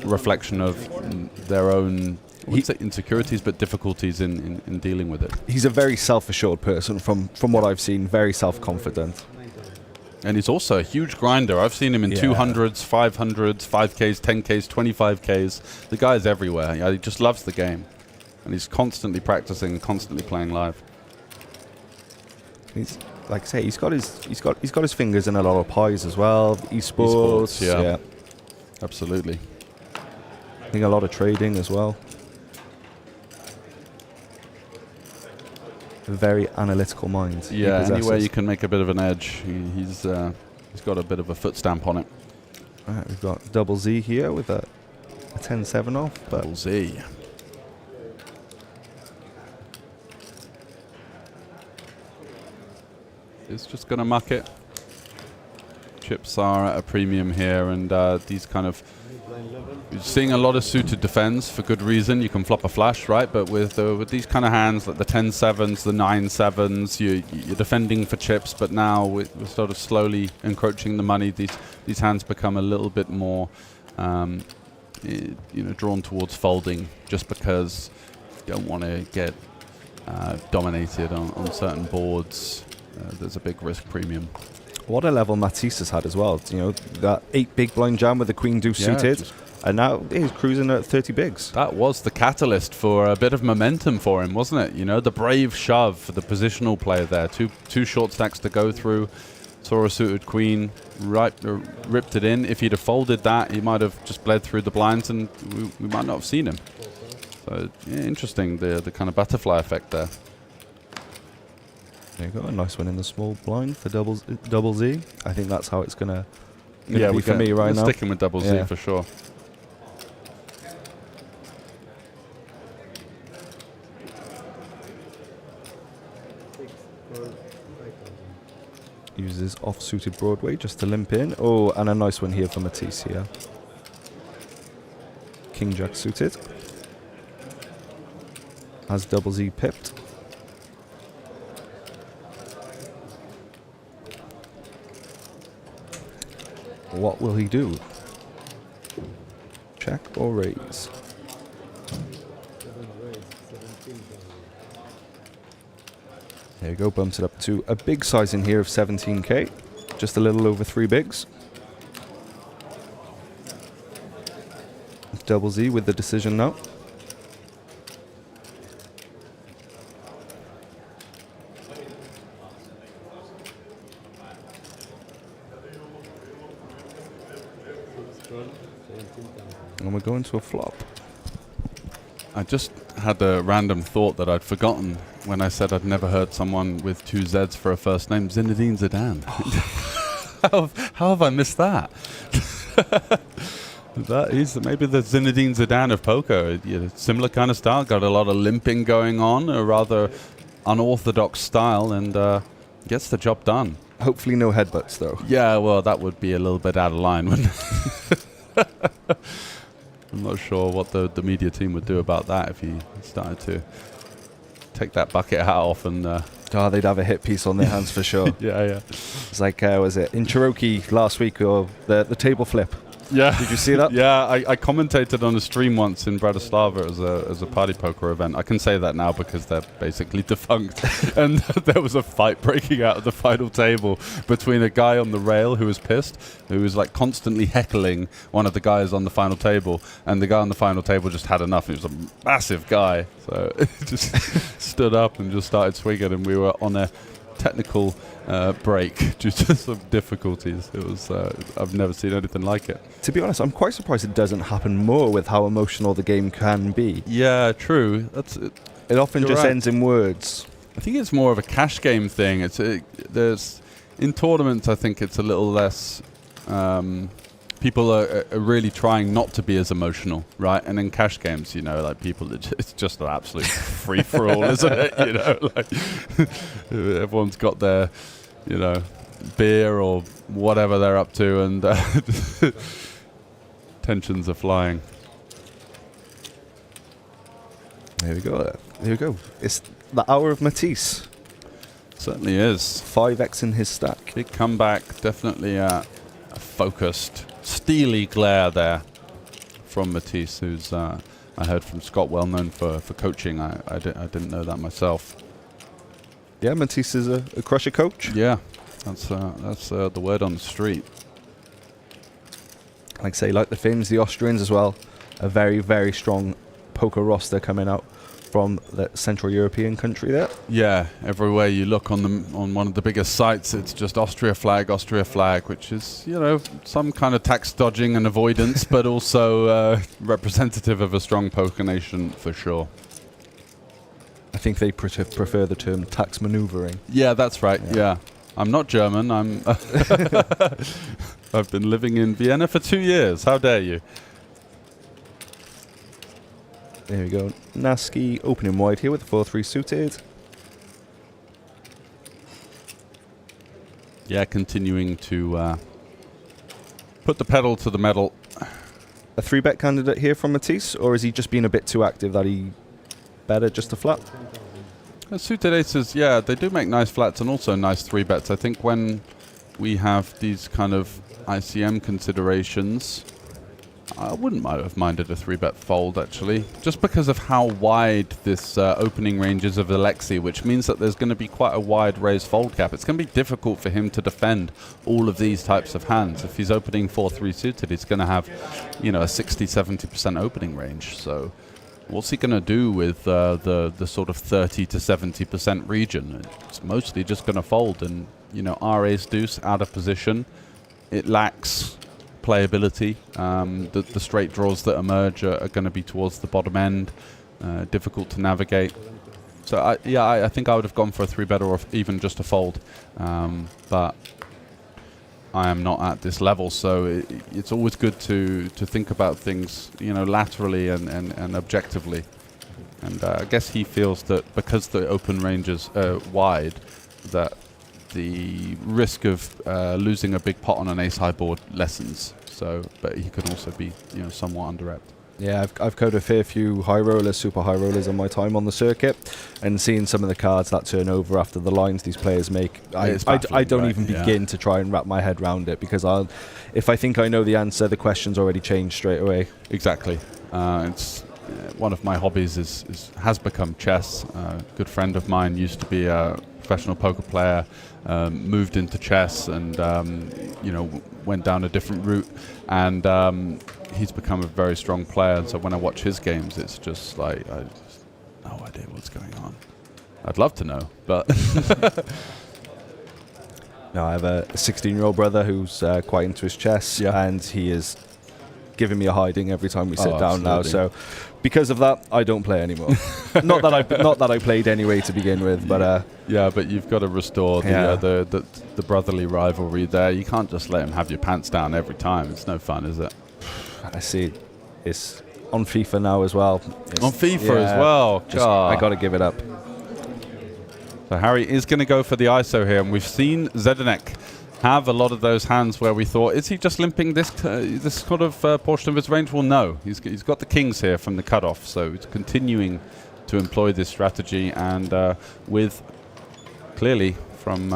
reflection of their own, I wouldn't say insecurities, but difficulties in dealing with it. He's a very self-assured person from what I've seen, very self-confident. And he's also a huge grinder. I've seen him in 200s, 500s, 5Ks, 10Ks, 25Ks. The guy's everywhere. Yeah, he just loves the game. And he's constantly practicing, constantly playing live. He's, like I say, he's got his fingers in a lot of pies as well. Esports, yeah. Absolutely. I think a lot of trading as well. A very analytical mind. Yeah, anywhere you can make a bit of an edge, he's got a bit of a foot stamp on it. Right, we've got Double Z here with a 10-7 off. Double Z. It's just going to muck it. Chips are at a premium here, and these kind of... You're seeing a lot of suited defense for good reason. You can flop a flush, right? But with these kind of hands, like the 10-7s, the 9-7s, you're defending for chips, but now we're sort of slowly encroaching the money. These hands become a little bit more, drawn towards folding, just because you don't want to get dominated on certain boards. There's a big risk premium. What a level Matisse has had as well. That 8 big blind jam with the queen deuce suited, and now he's cruising at 30 bigs. That was the catalyst for a bit of momentum for him, wasn't it? The brave shove for the positional play there. Two short stacks to go through. Saw a suited queen, ripped it in. If he'd have folded that, he might have just bled through the blinds, and we might not have seen him. So interesting, the kind of butterfly effect there. There you go, a nice one in the small blind for double Z. I think that's how it's gonna be for me right now. Sticking with double Z for sure. Uses off-suited Broadway just to limp in. Oh, and a nice one here for Matisse here. King Jack suited. Has double Z pipped. What will he do? Check or raise? There you go, bumps it up to a big size in here of 17k. Just a little over 3 bigs. Double Z with the decision now. And we're going to a flop. I just had a random thought that I'd forgotten when I said I'd never heard someone with 2 Zs for a first name. Zinedine Zidane. How have I missed that? That is maybe the Zinedine Zidane of poker. Similar kind of style. Got a lot of limping going on, a rather unorthodox style, and gets the job done. Hopefully no headbutts, though. Yeah, well, that would be a little bit out of line, wouldn't it? I'm not sure what the media team would do about that if he started to take that bucket hat off and... they'd have a hit piece on their hands for sure. Yeah. It's like, was it in Cherokee last week, or the table flip? Yeah. Did you see that? Yeah, I commentated on a stream once in Bratislava as a party poker event. I can say that now because they're basically defunct. And there was a fight breaking out at the final table between a guy on the rail who was pissed, who was like constantly heckling one of the guys on the final table, and the guy on the final table just had enough. He was a massive guy, so he just stood up and just started swinging, and we were on a technical break due to some difficulties. It was I've never seen anything like it. To be honest, I'm quite surprised it doesn't happen more with how emotional the game can be. Yeah, true. It often You're just right. ends in words. I think it's more of a cash game thing. There's in tournaments, I think it's a little less. People are really trying not to be as emotional, right? And in cash games, like people, it's just an absolute free for all, isn't it? Like everyone's got their, beer or whatever they're up to, and tensions are flying. There we go. It's the hour of Matisse. Certainly is. 5x in his stack. Big comeback, definitely a focused, steely glare there from Matisse, who's I heard from Scott, well known for coaching. I didn't know that myself. Yeah, Matisse is a crusher coach. Yeah, that's the word on the street. Like the Finns, the Austrians as well, a very, very strong poker roster coming out from the Central European country there. Yeah, everywhere you look on one of the biggest sites, it's just Austria flag, which is, some kind of tax dodging and avoidance, but also representative of a strong poker nation for sure. I think they prefer the term tax maneuvering. Yeah, that's right. Yeah. I'm not German. I've been living in Vienna for 2 years. How dare you? There we go. Naski opening wide here with the 4-3 suited. Yeah, continuing to put the pedal to the metal. A 3-bet candidate here from Matisse, or is he just being a bit too active that he better just a flat? Suited aces, yeah, they do make nice flats and also nice 3-bets. I think when we have these kind of ICM considerations, I wouldn't have minded a 3-bet fold, actually, just because of how wide this opening range is of Alexei, which means that there's going to be quite a wide raise fold cap. It's going to be difficult for him to defend all of these types of hands. If he's opening 4-3 suited, he's going to have, a 60-70% opening range. So what's he going to do with the sort of 30 to 70% region? It's mostly just going to fold, and, our ace deuce out of position, it lacks playability. The straight draws that emerge are going to be towards the bottom end, difficult to navigate. So I think I would have gone for a 3-bet or even just a fold, but I am not at this level, so it's always good to think about things laterally and objectively. And I guess he feels that because the open range is wide, that the risk of losing a big pot on an ace high board lessens. So, but he could also be, somewhat under-repped. Yeah, I've coded a fair few high rollers, super high rollers on my time on the circuit, and seeing some of the cards that turn over after the lines these players make, I don't even begin to try and wrap my head around it, because if I think I know the answer, the question's already changed straight away. Exactly. It's one of my hobbies has become chess. A good friend of mine used to be a professional poker player, moved into chess, and went down a different route, and he's become a very strong player. And so when I watch his games, it's just like I just no idea what's going on. I'd love to know, but no, I have a 16-year-old brother who's quite into his chess, and he is giving me a hiding every time we sit down now. So because of that, I don't play anymore. not that I played anyway to begin with, but yeah, but you've got to restore the brotherly rivalry there. You can't just let him have your pants down every time. It's no fun, is it? I see it's on FIFA now as well. On FIFA as well. I got to give it up. So Harry is going to go for the ISO here, and we've seen Zdenek have a lot of those hands where we thought, is he just limping this sort of portion of his range? Well, no. He's got the kings here from the cutoff, so he's continuing to employ this strategy, and with clearly from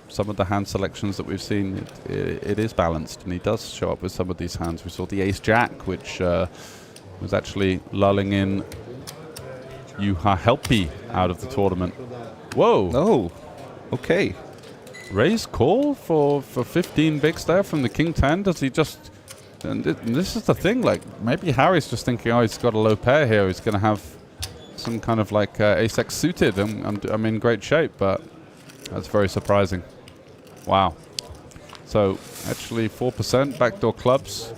some of the hand selections that we've seen, it is balanced, and he does show up with some of these hands. We saw the ace-jack, which was actually lulling in Juha Helppi out of the tournament. Whoa. Oh, okay. Raise call for 15 bigs there from the king 10. Does he just... And this is the thing, like, maybe Harry's just thinking, oh, he's got a low pair here. He's going to have some kind of, like, ace-x suited. I'm in great shape, but that's very surprising. Wow. So, actually, 4% backdoor clubs.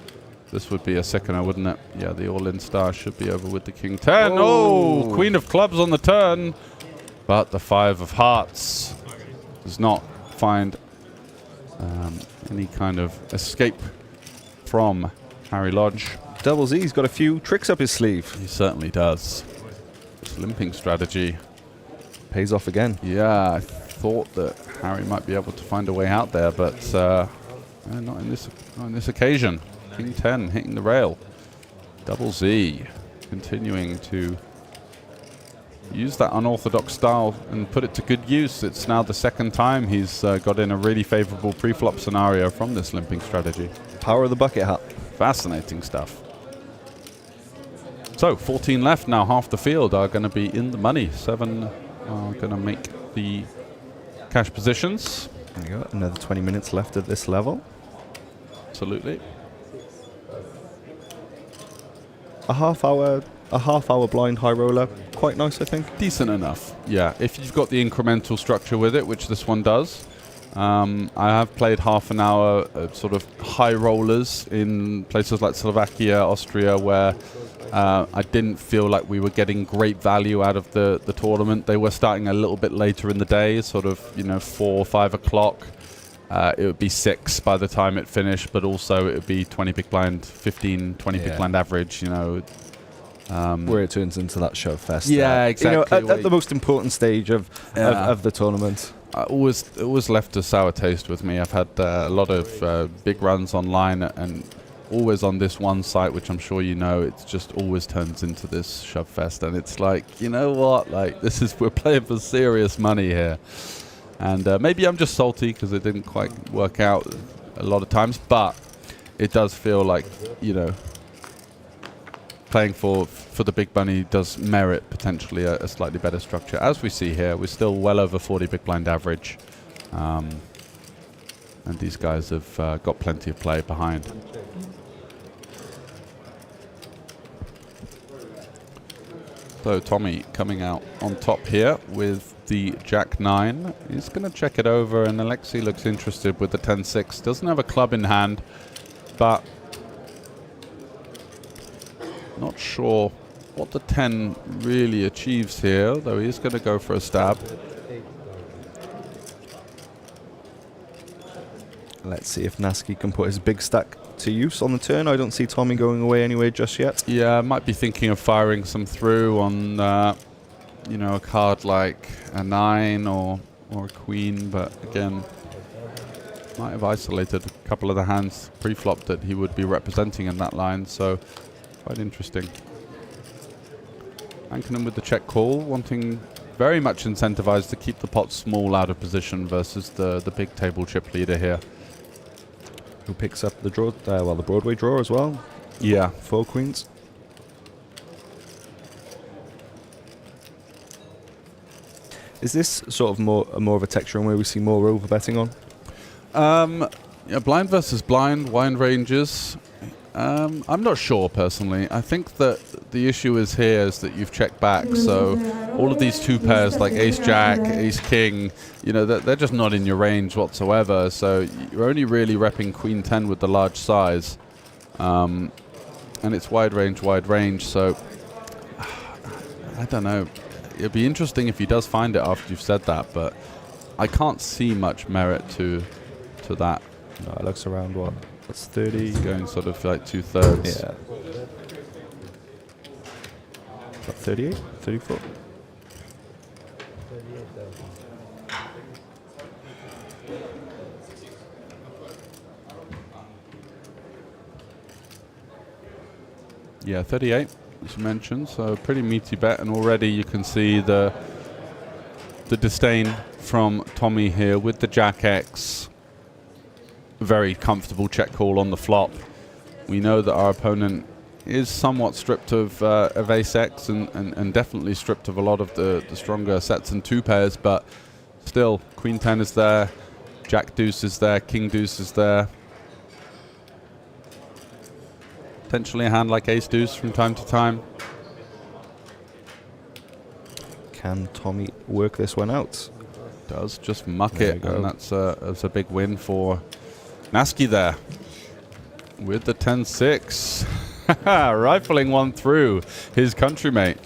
This would be a sickener, wouldn't it? Yeah, the all-in star should be over with the king 10. Oh, queen of clubs on the turn. But the 5 of hearts does not find any kind of escape from Harry Lodge. Double Z's got a few tricks up his sleeve. He certainly does. This limping strategy pays off again. Yeah, I thought that Harry might be able to find a way out there, but not on this occasion. King 10 hitting the rail. Double Z continuing to use that unorthodox style and put it to good use. It's now the second time he's got in a really favorable pre-flop scenario from this limping strategy. Power of the bucket hat. Fascinating stuff. So 14 left now. Half the field are going to be in the money. 7 are going to make the cash positions. There you go. Another 20 minutes left at this level. Absolutely. A half hour blind high roller. Quite nice, I think. Decent enough. Yeah, if you've got the incremental structure with it, which this one does. I have played half an hour sort of high rollers in places like Slovakia, Austria, where I didn't feel like we were getting great value out of the tournament. They were starting a little bit later in the day, sort of 4 or 5 o'clock. It would be 6 by the time it finished, but also it would be 20 big blind, 15, 20 big blind average, where it turns into that show fest. Yeah, exactly. At the most important stage of the tournament. It always left a sour taste with me. I've had a lot of big runs online, and always on this one site, which I'm sure you know, it just always turns into this shove fest, and it's like, you know what, like we're playing for serious money here. And maybe I'm just salty because it didn't quite work out a lot of times, but it does feel like, playing for the big money does merit potentially a slightly better structure. As we see here, we're still well over 40 big blind average. And these guys have got plenty of play behind. So Tommy coming out on top here with the Jack 9. He's going to check it over, and Alexei looks interested with the 10-6. Doesn't have a club in hand, but not sure what the 10 really achieves here, though he is going to go for a stab. Let's see if Naski can put his big stack to use on the turn. I don't see Tommy going away anyway just yet. Yeah, might be thinking of firing some through on, a card like a 9 or a queen, but again, might have isolated a couple of the hands pre-flop that he would be representing in that line, so quite interesting. Ankonen with the check call, wanting very much incentivized to keep the pot small out of position versus the big table chip leader here. Who picks up the draw? The Broadway draw as well. Yeah. 4 queens. Is this sort of more of a texture where we see more over betting on? Yeah, blind versus blind, wide ranges. I'm not sure personally. I think that the issue is here is that you've checked back, so all of these 2 pairs like ace jack, ace king, they're just not in your range whatsoever, so you're only really repping queen 10 with the large size, and it's wide range, so I don't know. It'd be interesting if he does find it after you've said that, but I can't see much merit to that. No, it looks around what? That's 30. It's going sort of like 2/3. Yeah. 38? 34? Yeah, 38, as you mentioned. So a pretty meaty bet, and already you can see the disdain from Tommy here with the Jack X. Very comfortable check call on the flop. We know that our opponent is somewhat stripped of Ace X and definitely stripped of a lot of the stronger sets and 2 pairs, but still, Queen 10 is there, Jack Deuce is there, King Deuce is there. Potentially a hand like Ace Deuce from time to time. Can Tommy work this one out? Does, just muck it, and that's a big win for Naski there. With the 10-6. Rifling one through his countrymate.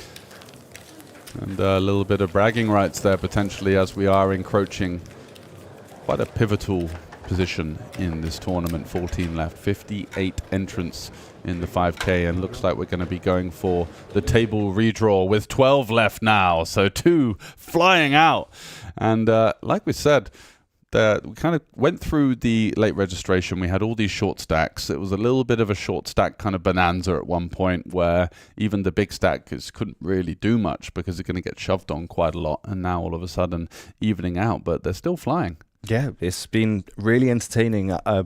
And a little bit of bragging rights there potentially, as we are encroaching quite a pivotal position in this tournament. 14 left, 58 entrants in the 5K, and looks like we're going to be going for the table redraw with 12 left now. So 2 flying out. And like we said, we kind of went through the late registration. We had all these short stacks. It was a little bit of a short stack kind of bonanza at one point, where even the big stackers couldn't really do much because they're going to get shoved on quite a lot. And now all of a sudden evening out, but they're still flying. Yeah, it's been really entertaining. A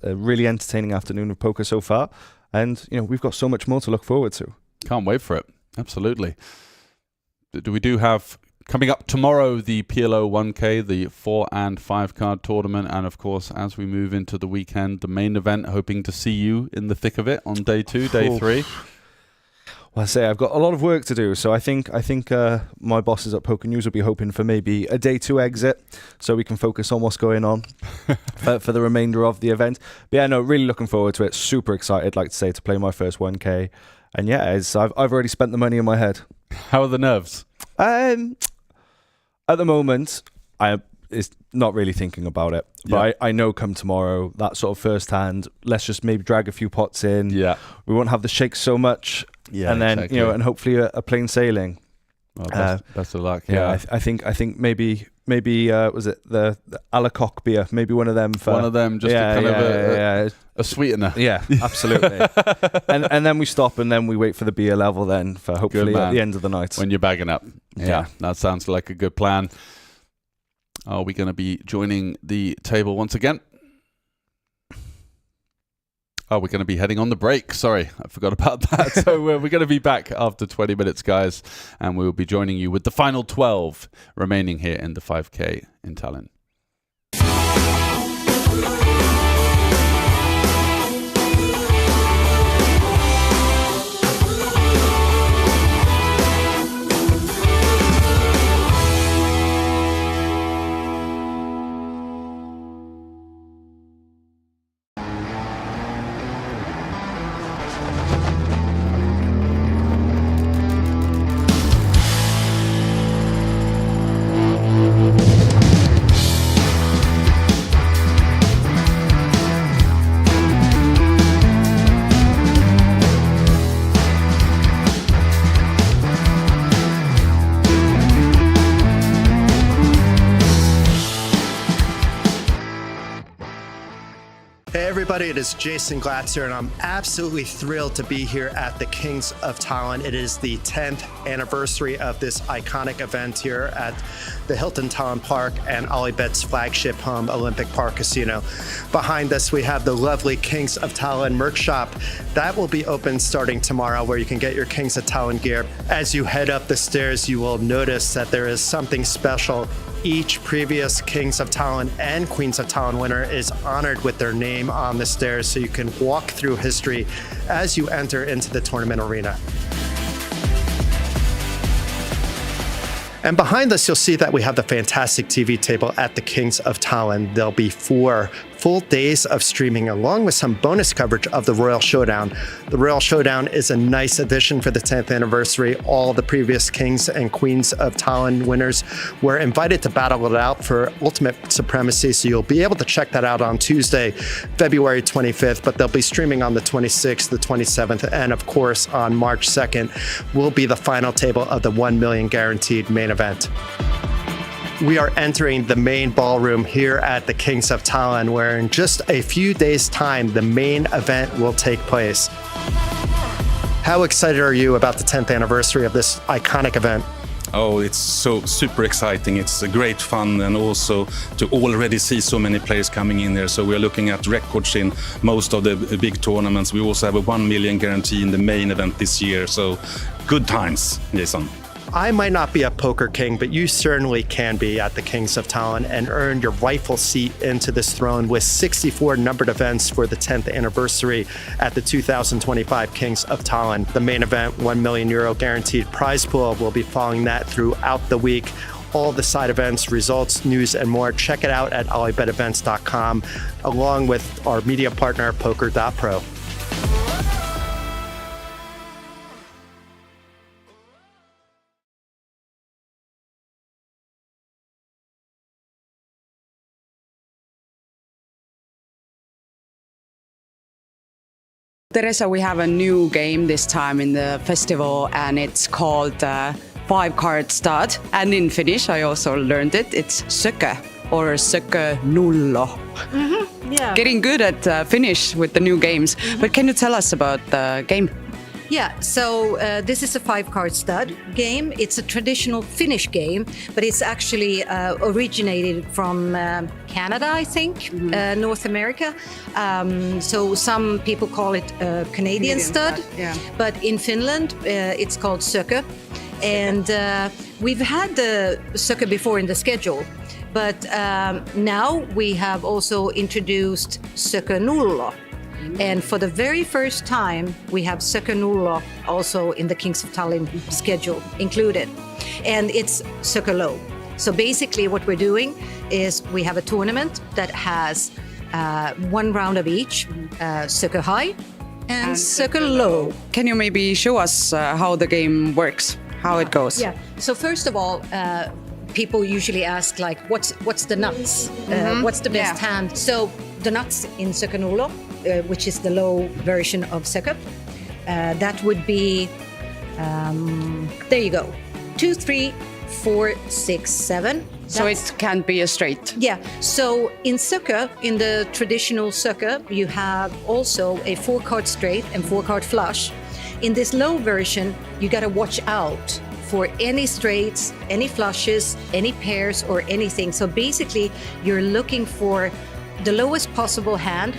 really entertaining afternoon of poker so far, and we've got so much more to look forward to. Can't wait for it. Absolutely. We have coming up tomorrow the PLO 1K, the 4 and 5 card tournament, and of course, as we move into the weekend, the main event. Hoping to see you in the thick of it on day 2, day 3. Well, I say I've got a lot of work to do, so I think my bosses at Poker News will be hoping for maybe a day 2 exit, so we can focus on what's going on for the remainder of the event. But yeah, no, really looking forward to it. Super excited, like to say, to play my first 1K, and yeah, I've already spent the money in my head. How are the nerves? At the moment, is not really thinking about it, but I know come tomorrow, that sort of first hand, let's just maybe drag a few pots in. Yeah, we won't have the shakes so much. Yeah, and then exactly. And hopefully a plain sailing. Well, best of luck. Yeah, I think maybe was it the Alacoque beer? Maybe one of them for one of them, just a sweetener. Yeah, absolutely. and then we stop, and then we wait for the beer level. Then for hopefully at the end of the night when you're bagging up. Yeah, that sounds like a good plan. Are we going to be joining the table once again? Oh, we're going to be heading on the break. Sorry, I forgot about that. So we're going to be back after 20 minutes, guys, and we will be joining you with the final 12 remaining here in the 5K in Tallinn. Everybody, it is Jason Glatz here, and I'm absolutely thrilled to be here at the Kings of Tallinn. It is the 10th anniversary of this iconic event here at the Hilton Tallinn Park and Alibet's flagship home, Olympic Park Casino. Behind us, we have the lovely Kings of Tallinn merch shop. That will be open starting tomorrow, where you can get your Kings of Tallinn gear. As you head up the stairs, you will notice that there is something special. Each previous Kings of Tallinn and Queens of Tallinn winner is honored with their name on the stairs, so you can walk through history as you enter into the tournament arena. And behind us, you'll see that we have the fantastic TV table at the Kings of Tallinn. There'll be 4 full days of streaming along with some bonus coverage of the Royal Showdown. The Royal Showdown is a nice addition for the 10th anniversary. All the previous Kings and Queens of Tallinn winners were invited to battle it out for ultimate supremacy, so you'll be able to check that out on Tuesday, February 25th, but they'll be streaming on the 26th, the 27th, and of course on March 2nd will be the final table of the 1 million guaranteed main event. We are entering the main ballroom here at the Kings of Tallinn, where in just a few days' time, the main event will take place. How excited are you about the 10th anniversary of this iconic event? Oh, it's so super exciting. It's great fun, and also to already see so many players coming in there. So we're looking at records in most of the big tournaments. We also have a 1 million guarantee in the main event this year. So good times, Jason. I might not be a poker king, but you certainly can be at the Kings of Tallinn and earn your rightful seat into this throne with 64 numbered events for the 10th anniversary at the 2025 Kings of Tallinn. The main event, €1 million guaranteed prize pool, will be following that throughout the week. All the side events, results, news, and more. Check it out at olibetevents.com, along with our media partner, poker.pro. Teresa, we have a new game this time in the festival, and it's called 5-card stud. And in Finnish, I also learned it. It's sökö or sökö nullo. Yeah. Getting good at Finnish with the new games. But can you tell us about the game? Yeah, so this is a 5-card stud game. It's a traditional Finnish game, but it's actually originated from Canada, I think, North America. So some people call it Canadian stud, but in Finland it's called sökö. And we've had the sökö before in the schedule, but now we have also introduced sökö nullo. And for the very first time, we have sökö nullo also in the Kings of Tallinn schedule included. And it's sökö low. So basically what we're doing is we have a tournament that has one round of each, sökö high and sökö low. Can you maybe show us how the game works, how it goes? Yeah, so first of all, people usually ask like, what's the nuts? What's the best hand? So the nuts in sökö nullo, which is the low version of sökö, that would be, there you go, 2, 3, 4, 6, 7. So it can't be a straight. Yeah. So in sökö, in the traditional sökö, you have also a 4-card straight and 4-card flush. In this low version, you got to watch out for any straights, any flushes, any pairs, or anything. So basically, you're looking for the lowest possible hand.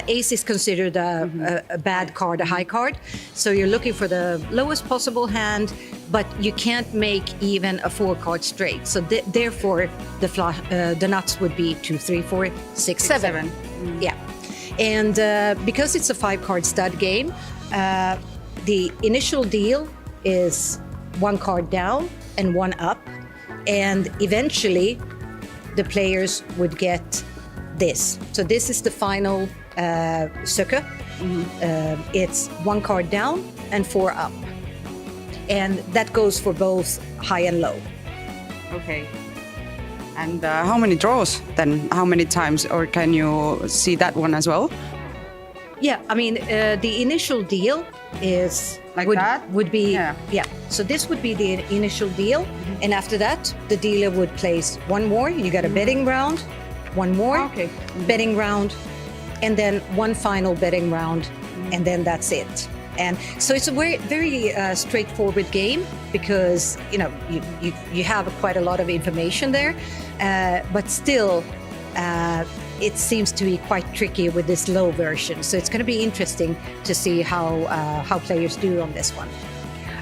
Ace is considered a bad card, a high card. So you're looking for the lowest possible hand, but you can't make even a 4-card straight. So therefore, the nuts would be 2, 3, 4, 6, 7. Yeah. And because it's a 5-card stud game, the initial deal is 1 card down and 1 up. And eventually, the players would get this. So this is the final sökö. It's 1 card down and 4 up. And that goes for both high and low. Okay. And how many draws then? How many times? Or can you see that one as well? Yeah, I mean, the initial deal is would be So this would be the initial deal, and after that, the dealer would place 1 more. You got a betting round, 1 more betting round, and then 1 final betting round, and then that's it. And so it's a very, very straightforward game because you have quite a lot of information there, but still. It seems to be quite tricky with this low version. So it's going to be interesting to see how players do on this one.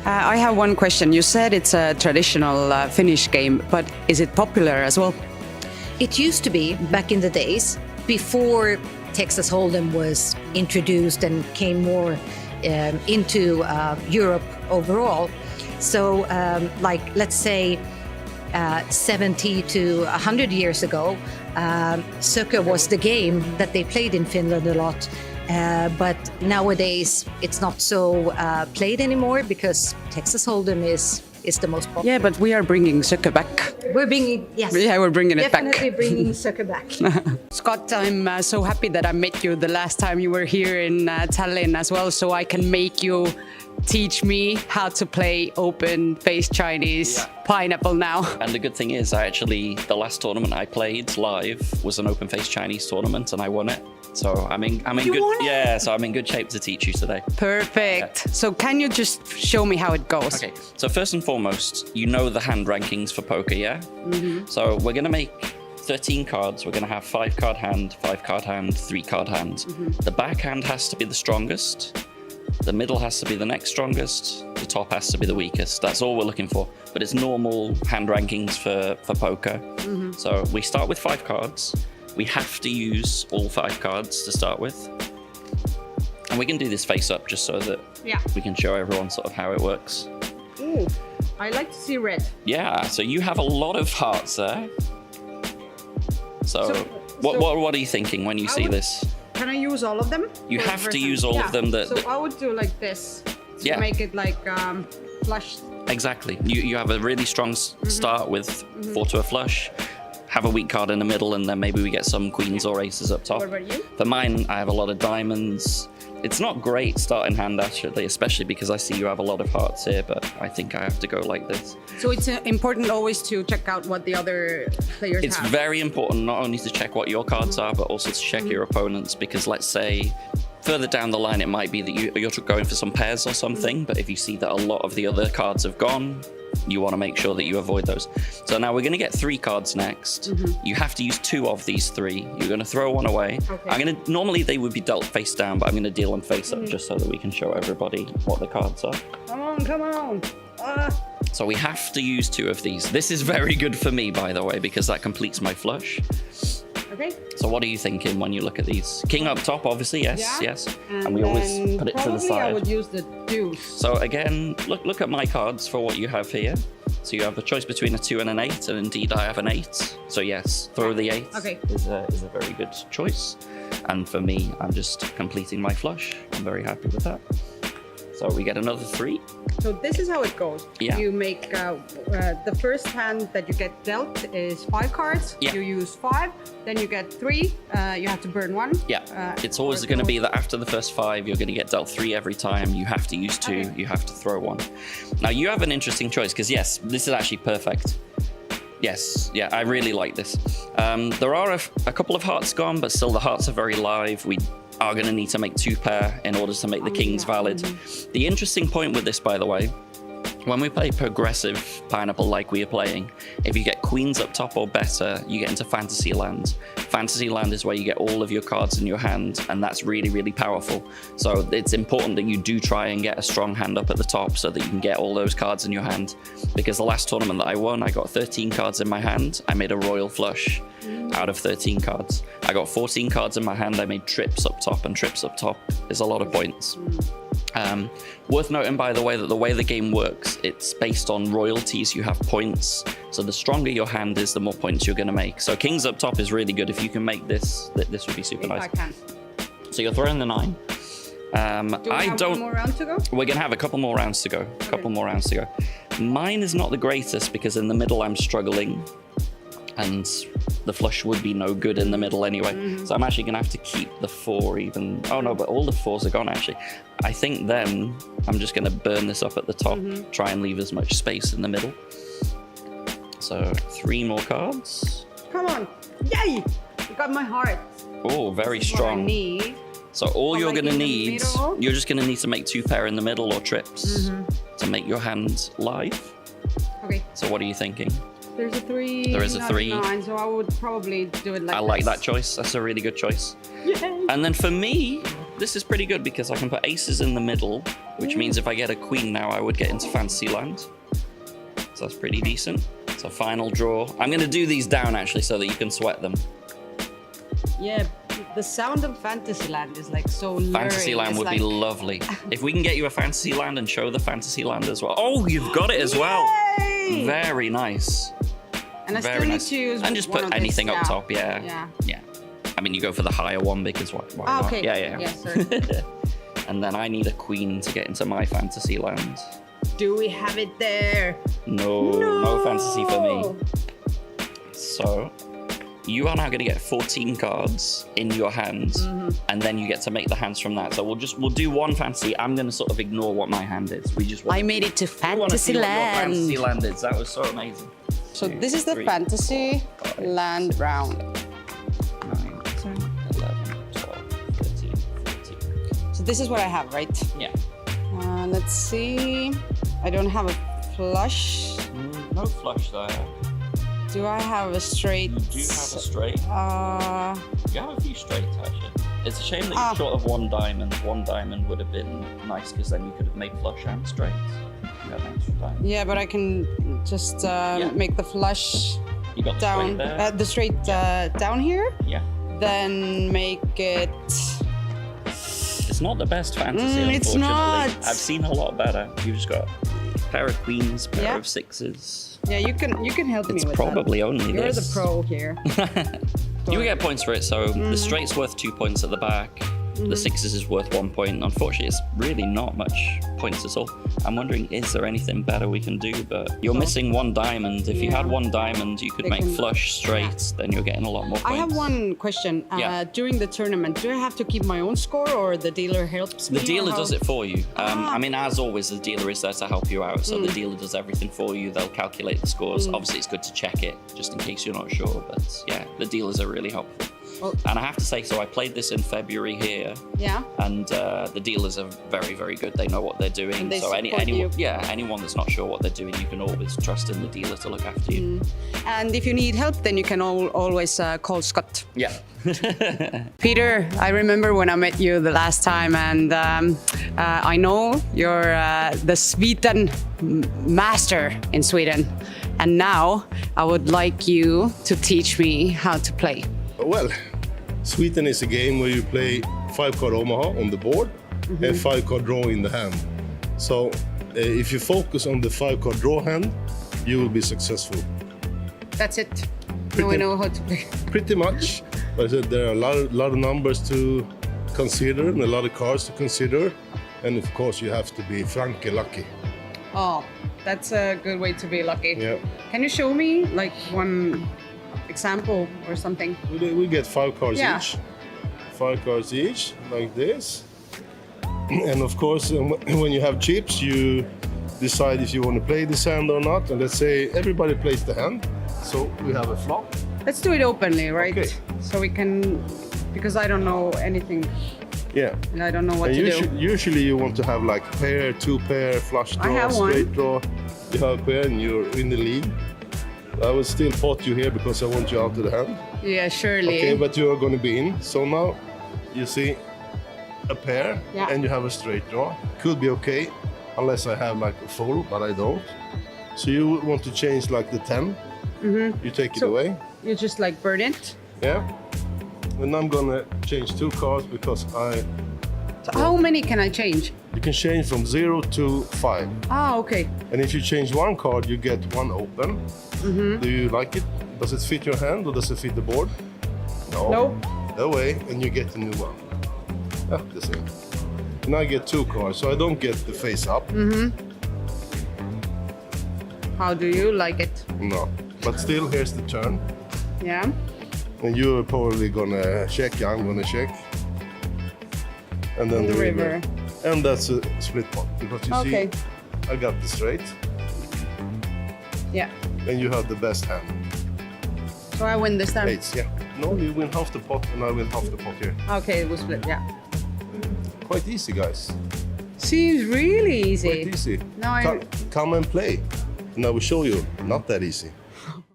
I have one question. You said it's a traditional Finnish game, but is it popular as well? It used to be back in the days before Texas Hold'em was introduced and came more into Europe overall. So like, let's say 70 to 100 years ago, Sökö was the game that they played in Finland a lot. But nowadays, it's not so played anymore because Texas Hold'em is the most popular. Yeah, but we are bringing Sökö back. We're bringing, yes. Yeah, we're bringing it back. Definitely bringing Sökö back. Scott, I'm so happy that I met you the last time you were here in Tallinn as well, so I can make you teach me how to play open face Chinese pineapple now. And the good thing is, the last tournament I played live was an open face Chinese tournament, and I won it. So I'm in good so I'm in good shape to teach you today. Perfect. Yeah. So can you just show me how it goes? Okay. So first and foremost, you know the hand rankings for poker, yeah? Mm-hmm. So we're gonna make 13 cards. We're gonna have 5-card hand, 5-card hand, 3-card hand. Mm-hmm. The back hand has to be the strongest. The middle has to be the next strongest. The top has to be the weakest. That's all we're looking for. But it's normal hand rankings for poker. Mm-hmm. So we start with 5 cards. We have to use all 5 cards to start with. And we can do this face up just so that we can show everyone sort of how it works. Ooh, I like to see red. Yeah, so you have a lot of hearts there. So what are you thinking when you see this? Can I use all of them? You have to use all of them. So I would do like this to make it like flush. Exactly. You have a really strong start with 4 to a flush. Have a weak card in the middle, and then maybe we get some queens or aces up top. What about you? For mine, I have a lot of diamonds. It's not great starting hand, actually, especially because I see you have a lot of hearts here, but I think I have to go like this. So it's important always to check out what the other players have. It's very important not only to check what your cards are, but also to check your opponents, because let's say further down the line, it might be that you're going for some pairs or something, but if you see that a lot of the other cards have gone, you want to make sure that you avoid those. So now we're going to get 3 cards next. You have to use 2 of these 3. You're going to throw one away. Okay. Normally they would be dealt face down, but I'm going to deal them face up just so that we can show everybody what the cards are. Come on. So we have to use 2 of these. This is very good for me, by the way, because that completes my flush. Okay. So what are you thinking when you look at these? King up top, obviously, yes. And we always put it to the side. I would use the deuce. So again, look at my cards for what you have here. So you have a choice between a 2 and an 8, and indeed I have an 8. So yes, throw the 8 is a very good choice. And for me, I'm just completing my flush. I'm very happy with that. So we get another 3. So this is how it goes. Yeah. You make the first hand that you get dealt is 5 cards. Yeah. You use 5, then you get 3. You have to burn 1. Yeah. It's always going to be that after the first 5, you're going to get dealt 3 every time. You have to use 2. You have to throw 1. Now you have an interesting choice because yes, this is actually perfect. Yes, yeah, I really like this. There are a couple of hearts gone, but still the hearts are very live. We are going to need to make 2 pair in order to make the kings valid. The interesting point with this, by the way, when we play progressive pineapple like we are playing, if you get queens up top or better, you get into fantasy land. Fantasy land is where you get all of your cards in your hand, and that's really, really powerful. So it's important that you do try and get a strong hand up at the top so that you can get all those cards in your hand. Because the last tournament that I won, I got 13 cards in my hand. I made a royal flush out of 13 cards. I got 14 cards in my hand. I made trips up top, and trips up top is a lot of points. Worth noting, by the way, that the way the game works, it's based on royalties. You have points. So the stronger your hand is, the more points you're going to make. So kings up top is really good. If you can make this, this would be super nice. I can. So you're throwing the 9. Do we have one more round to go? We're going to have a couple more rounds to go. Mine is not the greatest because in the middle I'm struggling. And the flush would be no good in the middle anyway. So I'm actually gonna have to keep the 4 even. Oh no, but all the 4s are gone actually. I think then I'm just gonna burn this up at the top, try and leave as much space in the middle. So 3 more cards. Come on, yay! You got my heart. Oh, very strong. What I need. So all you're gonna need, you're just gonna need to make 2 pair in the middle or trips to make your hand live. Okay. So what are you thinking? There's a 3. There is a 3. 9, so I would probably do it like I like that choice. That's a really good choice. Yay. And then for me, this is pretty good because I can put aces in the middle, which means if I get a queen now, I would get into fantasy land. So that's pretty decent. So final draw. I'm going to do these down actually so that you can sweat them. Yeah, the sound of Fantasyland is like so luring. Fantasyland would be lovely. If we can get you a Fantasyland and show the Fantasyland as well. Oh, you've got it as well. Yay! Very nice. And I Very still nice. need to use And just one put of anything this, up yeah. top, yeah. I mean, you go for the higher one because why not? Okay. Yeah. Yes, sir. And then I need a queen to get into my fantasy land. Do we have it there? No fantasy for me. So, you are now going to get 14 cards in your hands, and then you get to make the hands from that. So we'll do one fantasy. I'm going to sort of ignore what my hand is. I made it to fantasy Your land. fantasy land is. That was so amazing. So this is the fantasy land round. 9, 10, 11, 12, 13, 14. So this is what I have, right? Yeah. Let's see. I don't have a flush. No flush there. Do I have a straight? You do have a straight. You have a few straights, actually. It's a shame that you're short of one diamond. One diamond would have been nice because then you could have made flush and straights. You have an extra diamond. Yeah, but I can just make the flush You got the down. straight there. The straight down here. Yeah. Then make it. It's not the best fantasy, unfortunately. It's not. I've seen a lot better. You've just got a pair of queens, pair of sixes. Yeah, you can help me with that. It's probably only You're this. the pro here. You get points for it, so the straight's worth 2 points at the back. The sixes is worth 1 point. Unfortunately, it's really not much points at all. I'm wondering, is there anything better we can do? But you're missing one diamond. If you had one diamond, you could make flush straight, then you're getting a lot more points. I have one question. During the tournament, do I have to keep my own score, or the dealer helps me? The dealer does it for you. I mean, as always, the dealer is there to help you out. So the dealer does everything for you. They'll calculate the scores. Obviously, it's good to check it, just in case you're not sure. But yeah, the dealers are really helpful. And I have to say, so I played this in February here. Yeah. And the dealers are very, very good. They know what they're doing. And they so support you. anyone that's not sure what they're doing, you can always trust in the dealer to look after you. And if you need help, then you can always call Scott. Yeah. Peter, I remember when I met you the last time, and I know you're the Sweden master in Sweden. And now I would like you to teach me how to play. Well, Sweden is a game where you play 5-card Omaha on the board and 5-card draw in the hand. So if you focus on the 5-card draw hand, you will be successful. That's it. Now I know how to play. Pretty much. But I said there are a lot of numbers to consider and a lot of cards to consider. And of course, you have to be Franke lucky. Oh, that's a good way to be lucky. Yeah. Can you show me like one example or something? We get 5 cards Yeah. each. 5 cards each, like this. And of course, when you have chips, you decide if you want to play this hand or not. And let's say everybody plays the hand. So we have a flop. Let's do it openly, right? Okay. So we can, because I don't know anything. Yeah. And I don't know what and to do. Usually you want to have like pair, 2 pair, flush draw, I have one. straight draw. You have a pair and you're in the lead. I will still pot you here because I want you out of the hand. Yeah, surely. Okay, but you are going to be in. So now you see a pair and you have a straight draw. Could be okay, unless I have like a full, but I don't. So you want to change like the 10. You take it away. You just like burn it? Yeah. And I'm gonna change 2 cards because So how many can I change? you can change from 0 to 5. Ah, okay. And if you change 1 card, you get 1 open. Do you like it? Does it fit your hand or does it fit the board? No. No. Away, and you get a new one. Yeah, the same. And I get 2 cards, so I don't get the face up. How do you like it? No. But still, here's the turn. Yeah. And you're probably gonna check. I'm gonna check. And then the river. And that's a split pot because you Okay. see, I got the straight, Yeah. and you have the best hand. So I win this time. Eights, yeah. No, you win half the pot, and I win half the pot here. Okay, it was split. Yeah. Quite easy, guys. Seems really easy. Quite easy. No, I- Come and play, and I will show you. Not that easy.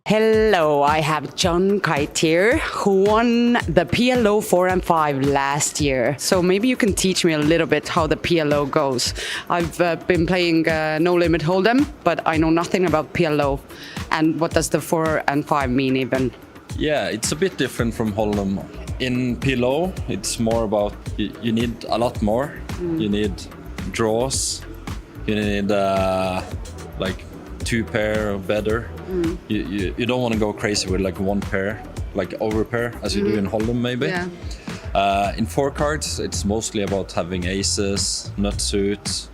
Hello, I have John Kite here, who won the PLO 4 and 5 last year. So maybe you can teach me a little bit how the PLO goes. I've been playing No Limit Hold'em, but I know nothing about PLO. And what does the 4 and 5 mean even? Yeah, it's a bit different from Hold'em. In PLO, it's more about you need a lot more. You need draws. You need like 2 pair or better. You don't want to go crazy with like 1 pair, like over pair, as you do in Hold'em maybe. Yeah. In 4 cards, it's mostly about having aces, nut suits,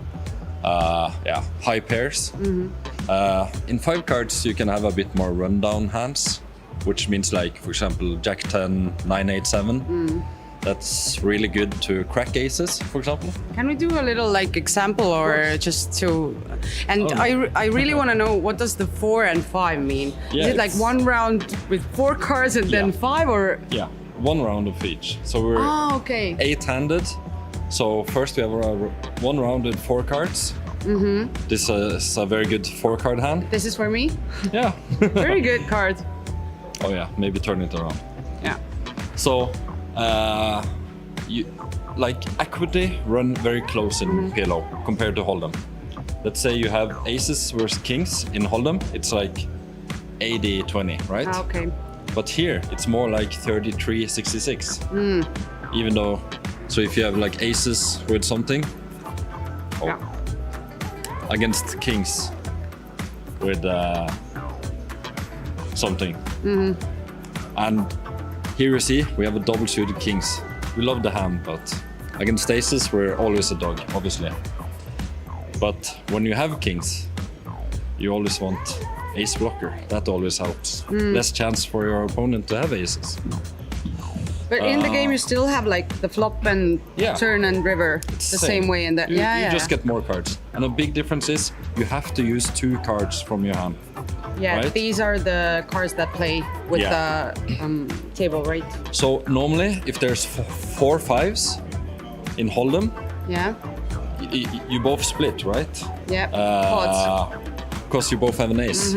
high pairs. In 5 cards, you can have a bit more rundown hands, which means like, for example, Jack 10, 9, 8, 7. That's really good to crack aces, for example. Can we do a little like example or just to? And I really want to know, what does the 4 and 5 mean? Yeah, Is it like 1 round with 4 cards and then 5, or? Yeah, 1 round of each. So we're 8-handed. So first we have 1 round with 4 cards. This is a very good 4-card hand. This is for me? Yeah. Very good card. Oh yeah, maybe turn it around. Yeah. So, you like equity run very close in PLO compared to Hold'em. Let's say you have aces versus kings in Hold'em, it's like 80-20, right? Okay. But here it's more like 33-66. Even though, so if you have like aces with something, against kings with something. And here you see we have a double suited kings. We love the hand, but against aces we're always a dog, obviously. But when you have kings, you always want ace blocker. That always helps. Less chance for your opponent to have aces. But in the game you still have like the flop and turn and river the same way in that. You just get more cards. And a big difference is you have to use 2 cards from your hand. Yeah, right? These are the cards that play with the table, right? So normally, if there's 4 5s in Hold'em, you both split, right? Yeah. Odds. Because you both have an ace.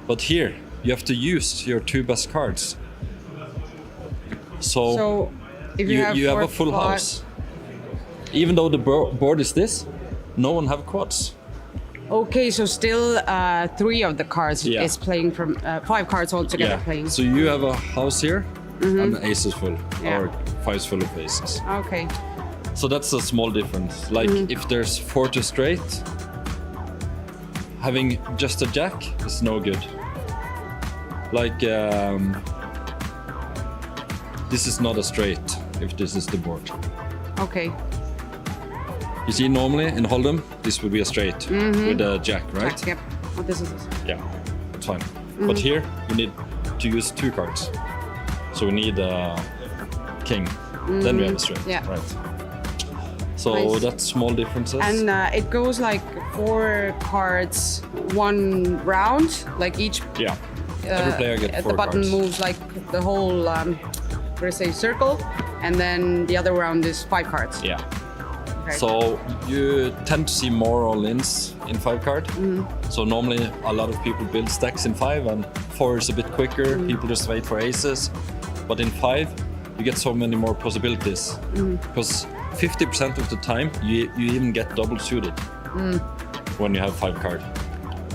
But here, you have to use your 2 best cards. So if you you have a full house. Even though the board is this, no one have quads. Okay, so still 3 of the cards is playing from 5 cards altogether playing. So you have a house here and the ace is full, or 5's full of aces. Okay. So that's a small difference. Like if there's 4 to straight, having just a jack is no good. Like this is not a straight if this is the board. Okay. You see, normally in Hold'em, this would be a straight with a jack, right? Jack, yep. Oh, this is this. Yeah, that's fine. But here, you need to use 2 cards. So we need a king. Then we have a straight, right? So that's small differences. And it goes like 4 cards, 1 round, like each. Yeah. Every player gets 4 the button cards. moves like the whole, circle, and then the other round is 5 cards. Yeah. Okay. So you tend to see more all-ins in 5 card. So normally a lot of people build stacks in 5 and 4 is a bit quicker. People just wait for aces. But in 5, you get so many more possibilities. Because 50% of the time you even get double suited when you have 5 card.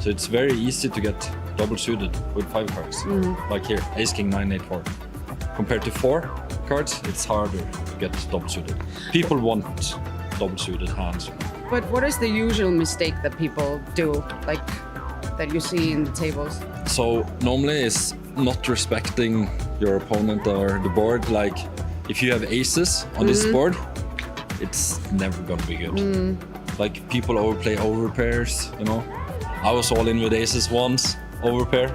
So it's very easy to get double suited with 5 cards. Like here, ace, king, 9, 8, 4. Compared to 4 cards, it's harder to get double suited. People want double suited hands. But what is the usual mistake that people do, like that you see in the tables? So normally it's not respecting your opponent or the board. Like if you have aces on this board, it's never gonna be good. Like people overplay overpairs, you know. I was all in with aces once, overpair.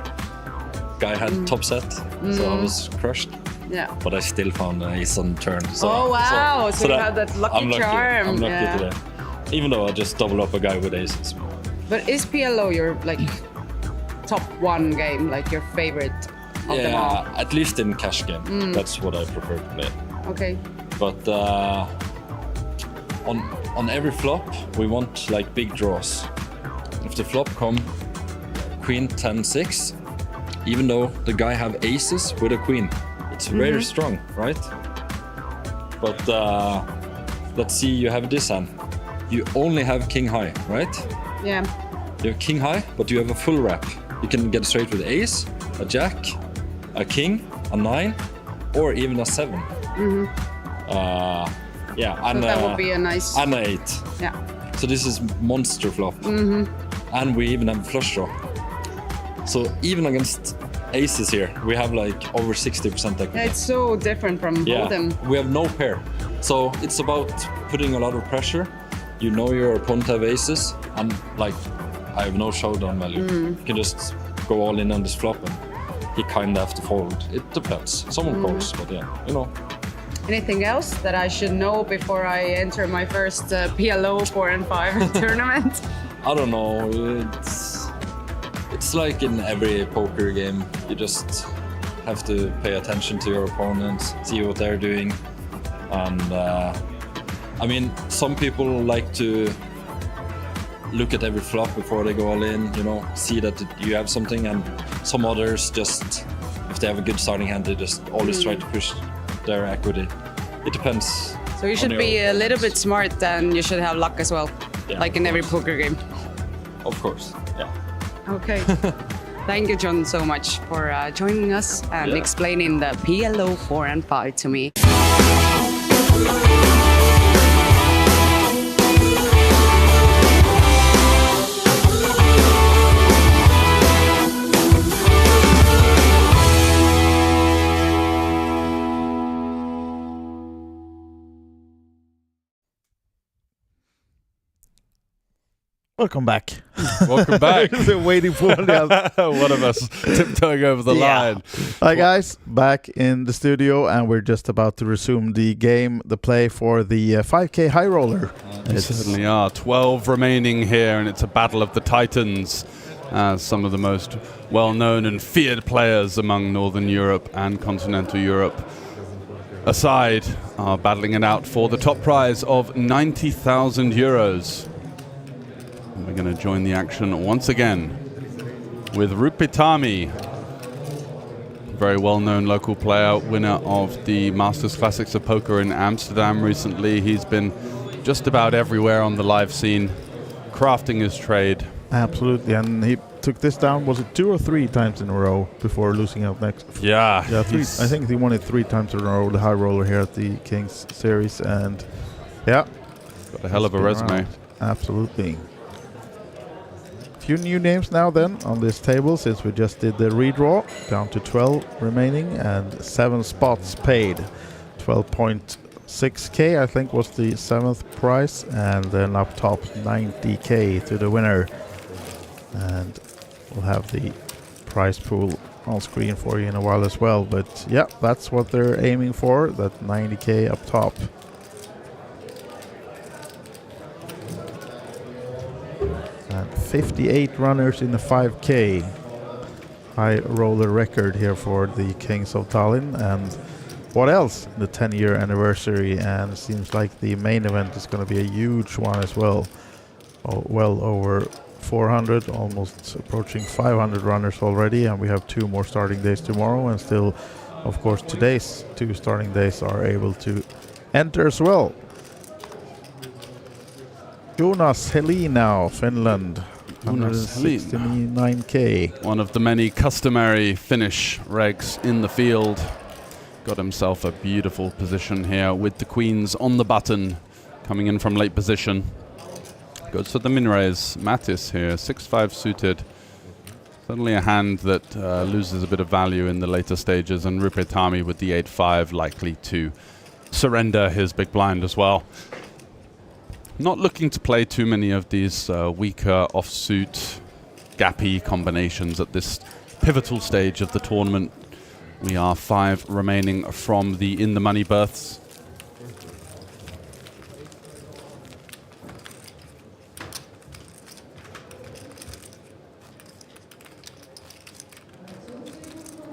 Guy had top set, so I was crushed. Yeah. But I still found an ace on turn. So, oh wow! So you that, have that lucky I'm charm. I'm lucky today. Even though I just double up a guy with aces. But is PLO your like top 1 game, like your favorite of them all? Yeah, at least in cash game. That's what I prefer to play. Okay. But on every flop, we want like big draws. If the flop come queen 10-6, even though the guy have aces with a queen, it's very strong, right? But let's see, you have this hand. You only have king high, right? Yeah. You have king high, but you have a full wrap. You can get straight with ace, a jack, a king, a 9, or even a 7. Yeah, and so that would be a nice. And an 8. Yeah. So this is monster flop. And we even have flush draw. So even against aces here, we have like over 60% equity. It's so different from Hold'em. We have no pair. So it's about putting a lot of pressure. You know your opponent have aces, and like I have no showdown value. You can just go all in on this flop, and he kind of have to fold. It depends. Someone calls, but yeah, you know. Anything else that I should know before I enter my first PLO 4 and 5 tournament? I don't know. It's like in every poker game. You just have to pay attention to your opponents, see what they're doing, and I mean, some people like to look at every flop before they go all in, you know, see that you have something, and some others just, if they have a good starting hand, they just always try to push their equity. It depends. So you should be a little bit smart, and you should have luck as well, like in every poker game. Of course, yeah. Okay. Thank you, John, so much for joining us and explaining the PLO 4 and 5 to me. Welcome back. Welcome back. Waiting for one of us tiptoeing over the line. Hi guys, back in the studio, and we're just about to resume the game, the play for the 5K Highroller. We certainly are. 12 remaining here, and it's a battle of the Titans. Some of the most well-known and feared players among Northern Europe and Continental Europe aside are battling it out for the top prize of 90,000 euros. We're going to join the action once again with Rupitami, very well-known local player, winner of the Masters Classics of Poker in Amsterdam recently. He's been just about everywhere on the live scene, crafting his trade. Absolutely, and he took this down, was it 2 or 3 times in a row before losing out next? Yeah. Three, I think he won it 3 times in a row, the Highroller here at the Kings Series, and got a hell of a resume. Around. Absolutely. Few new names now then on this table, since we just did the redraw, down to 12 remaining and 7 spots paid. 12.6k I think was the 7th prize, and then up top 90k to the winner. And we'll have the prize pool on screen for you in a while as well, but yeah, that's what they're aiming for, that 90k up top. And 58 runners in the 5K. Highroller record here for the Kings of Tallinn. And what else? The 10-year anniversary, and it seems like the main event is going to be a huge one as well. Oh, well over 400, almost approaching 500 runners already, and we have 2 more starting days tomorrow, and still, of course, today's 2 starting days are able to enter as well. Jonas Helina, Finland, 169k. One of the many customary Finnish regs in the field. Got himself a beautiful position here with the queens on the button, coming in from late position. Goes for the min raise. Mattis here, 6-5 suited. Certainly a hand that loses a bit of value in the later stages, and Rupitami with the 8-5 likely to surrender his big blind as well. Not looking to play too many of these weaker offsuit, gappy combinations at this pivotal stage of the tournament. We are 5 remaining from the in the money berths.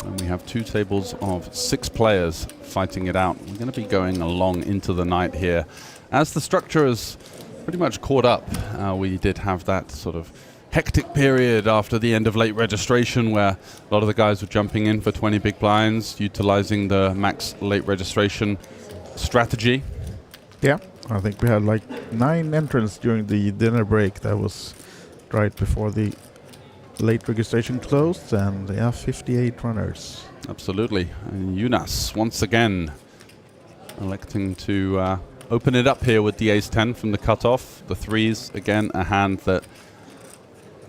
And we have 2 tables of 6 players fighting it out. We're going to be going along into the night here. As the structure is pretty much caught up, we did have that sort of hectic period after the end of late registration where a lot of the guys were jumping in for 20 big blinds, utilizing the max late registration strategy. Yeah, I think we had like 9 entrants during the dinner break. That was right before the late registration closed, and yeah, 58 runners. Absolutely. And Jonas once again electing to open it up here with the ace-10 from the cutoff. The 3s, again, a hand that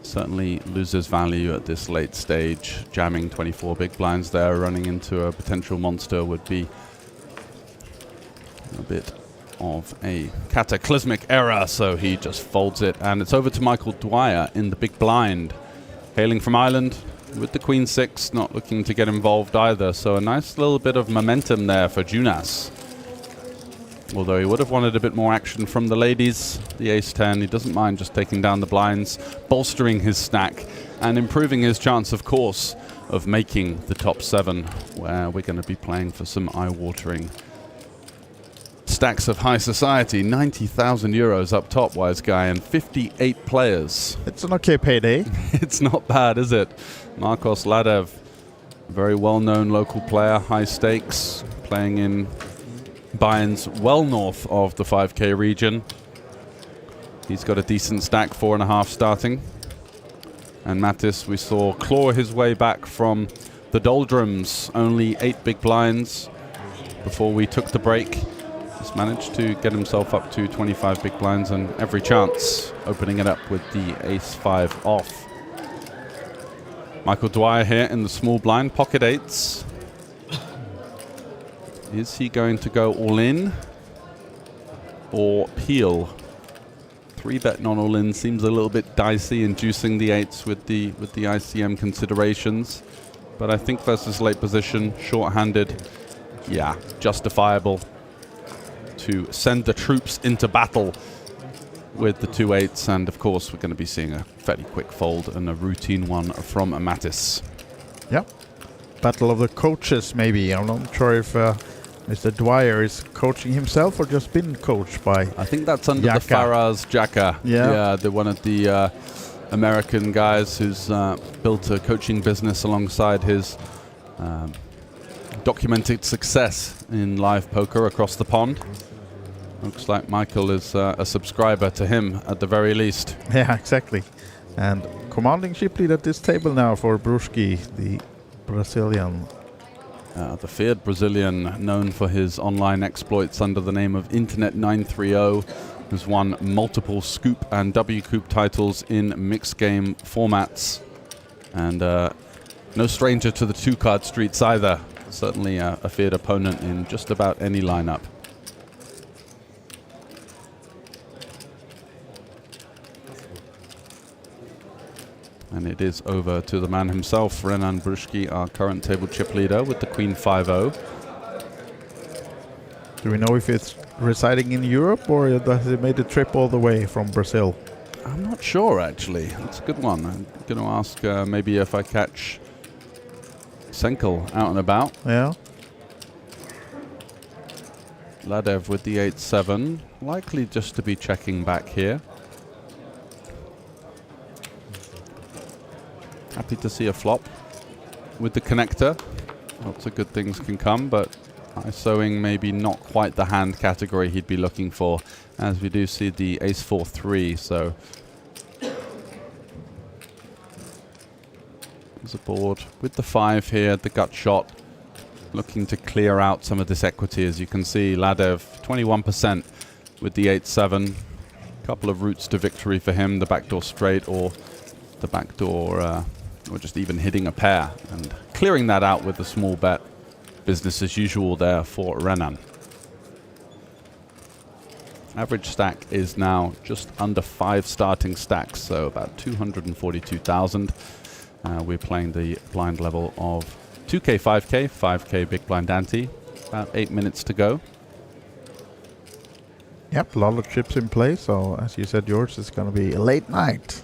certainly loses value at this late stage. Jamming 24 big blinds there, running into a potential monster would be a bit of a cataclysmic error, so he just folds it, and it's over to Michael Dwyer in the big blind. Hailing from Ireland with the Queen 6, not looking to get involved either, so a nice little bit of momentum there for Jonas. Although he would have wanted a bit more action from the ladies. The ace-10, he doesn't mind just taking down the blinds, bolstering his stack, and improving his chance, of course, of making the top 7, where we're going to be playing for some eye-watering stacks of high society. 90,000 euros up top, wise guy, and 58 players. It's an okay payday. It's not bad, is it? Marcos Ladev, very well-known local player, high stakes, playing in buy-ins well north of the 5k region. He's got a decent stack, 4.5 starting. And Mattis, we saw claw his way back from the doldrums, only 8 big blinds before we took the break. He's managed to get himself up to 25 big blinds, and every chance opening it up with the ace-5 off. Michael Dwyer here in the small blind, pocket 8s. Is he going to go all in or peel? 3-bet non-all in seems a little bit dicey, inducing the 8s with the ICM considerations. But I think versus late position, short-handed, yeah, justifiable to send the troops into battle with the 2 8s. And of course, we're going to be seeing a fairly quick fold and a routine one from Mattis. Yep. Battle of the coaches, maybe. I'm not sure if Mr. Dwyer is coaching himself or just been coached by I think that's under Jaka. the Faraz Jaka. Yeah. They're one of the American guys who's built a coaching business alongside his documented success in live poker across the pond. Looks like Michael is a subscriber to him at the very least. Yeah, exactly. And commanding ship lead at this table now for Bruschi, the Brazilian. The feared Brazilian, known for his online exploits under the name of Internet 930, has won multiple Scoop and W-Coop titles in mixed game formats. And no stranger to the 2-card streets either. Certainly a feared opponent in just about any lineup. And it is over to the man himself, Renan Bruschi, our current table chip leader, with the Queen 5-0. Do we know if it's residing in Europe or has it made the trip all the way from Brazil? I'm not sure, actually. That's a good one. I'm going to ask maybe if I catch Senkel out and about. Yeah. Ladev with the 8-7. Likely just to be checking back here. Happy to see a flop with the connector. Lots of good things can come, but ISOing maybe not quite the hand category he'd be looking for, as we do see the ace-4-3, so there's a board with the 5 here, the gut shot, looking to clear out some of this equity. As you can see, Ladev 21% with the 8-7. Couple of routes to victory for him, the backdoor straight or the backdoor or just even hitting a pair and clearing that out with a small bet. Business as usual there for Renan. Average stack is now just under 5 starting stacks, so about 242,000. We're playing the blind level of 2K, 5K, 5K big blind ante. About 8 minutes to go. Yep, a lot of chips in play, so as you said, George, it's going to be a late night.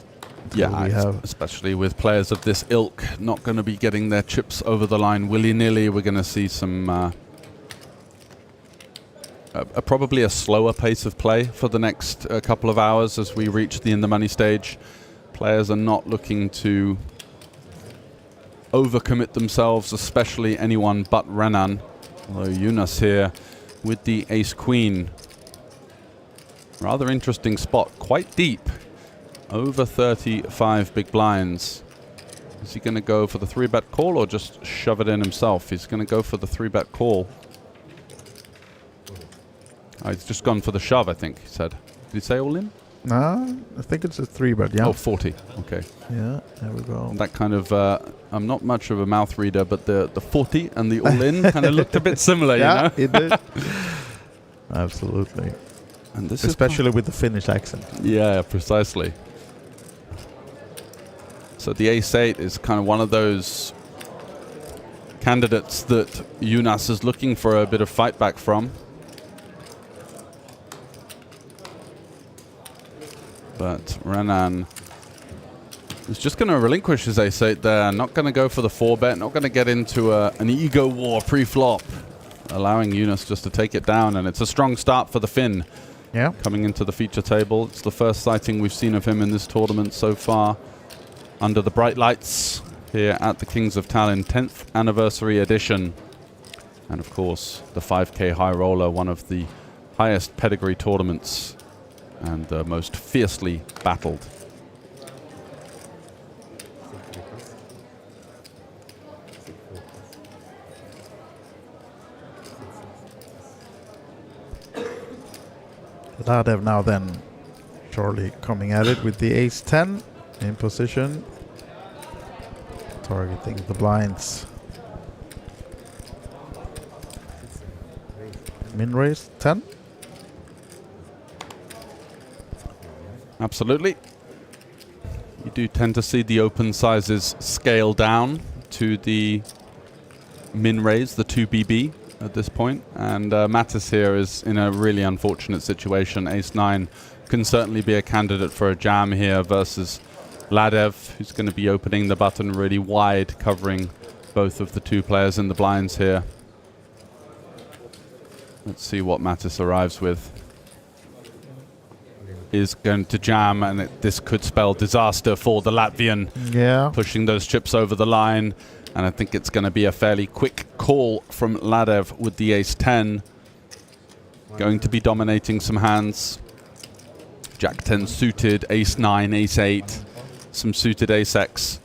Yeah, especially with players of this ilk not going to be getting their chips over the line willy-nilly. We're going to see some probably a slower pace of play for the next couple of hours as we reach the in the money stage. Players are not looking to overcommit themselves, especially anyone but Renan. Although Jonas here with the ace-queen. Rather interesting spot, quite deep. Over 35 big blinds. Is he going to go for the 3-bet call or just shove it in himself? He's going to go for the 3-bet call. Oh, he's just gone for the shove, I think he said. Did he say all in? No, I think it's a 3-bet, yeah. Oh, 40. Okay. Yeah, there we go. That kind of, I'm not much of a mouth reader, but the 40 and the all-in kind of looked a bit similar, yeah, you know? It did. Absolutely. And this especially with the Finnish accent. Yeah, precisely. So the ace-8 is kind of one of those candidates that Jonas is looking for a bit of fight back from. But Renan is just going to relinquish his ace-8 there, not going to go for the 4-bet, not going to get into an ego war pre-flop, allowing Jonas just to take it down, and it's a strong start for the Finn. Yeah. Coming into the feature table. It's the first sighting we've seen of him in this tournament so far, under the bright lights here at the Kings of Tallinn 10th anniversary edition. And of course, the 5K Highroller, one of the highest pedigree tournaments and the most fiercely battled. Ladev now then surely coming at it with the ace-10 in position, targeting the blinds. Min raise 10. Absolutely. You do tend to see the open sizes scale down to the min raise, the 2BB at this point. And Mattis here is in a really unfortunate situation. Ace-9 can certainly be a candidate for a jam here versus Ladev, who's going to be opening the button really wide, covering both of the two players in the blinds here. Let's see what Mattis arrives with. Is going to jam, and this could spell disaster for the Latvian. Yeah. Pushing those chips over the line, and I think it's going to be a fairly quick call from Ladev with the ace-10. Going to be dominating some hands. Jack-10 suited, ace-9, ace-8, some suited ace-X.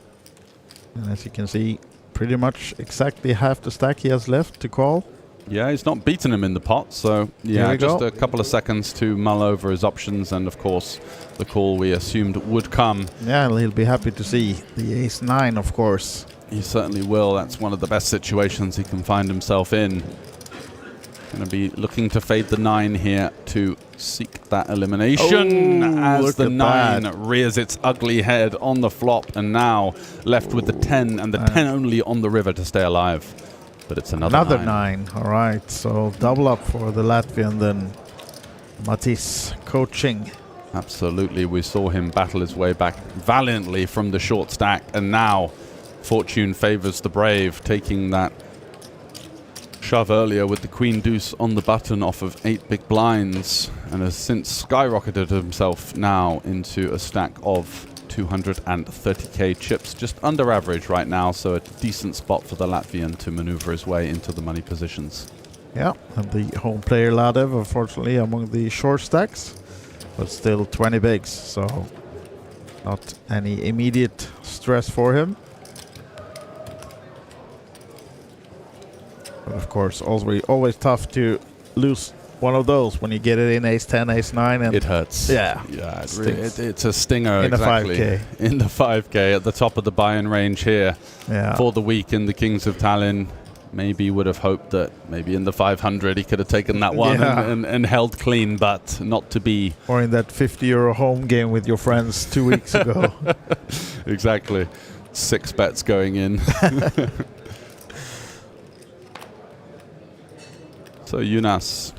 And as you can see, pretty much exactly half the stack he has left to call. Yeah, he's not beaten him in the pot, so yeah, just a couple of seconds to mull over his options, and of course the call we assumed would come. Yeah, he'll be happy to see the ace-9, of course. He certainly will. That's one of the best situations he can find himself in. Going to be looking to fade the 9 here to seek that elimination, as the 9 rears its ugly head on the flop, and now left with the 10, and the 10 only on the river to stay alive. But it's another 9. All right, so double up for the Latvian then. Mattis coaching. Absolutely, we saw him battle his way back valiantly from the short stack, and now fortune favors the brave, taking that shove earlier with the queen deuce on the button off of 8 big blinds, and has since skyrocketed himself now into a stack of 230k chips, just under average right now, so a decent spot for the Latvian to maneuver his way into the money positions. Yeah, and the home player Ladev, unfortunately, among the short stacks, but still 20 bigs, so not any immediate stress for him. But of course, always tough to lose one of those when you get it in ace-10, ace-9, and it hurts. Yeah, it's a stinger. In exactly. the 5K. In the 5K, at the top of the buy-in range here for the week in the Kings of Tallinn. Maybe would have hoped that maybe in the 500 he could have taken that one and held clean, but not to be. Or in that €50 home game with your friends 2 weeks ago. Exactly. 6 bets going in. So Jonas.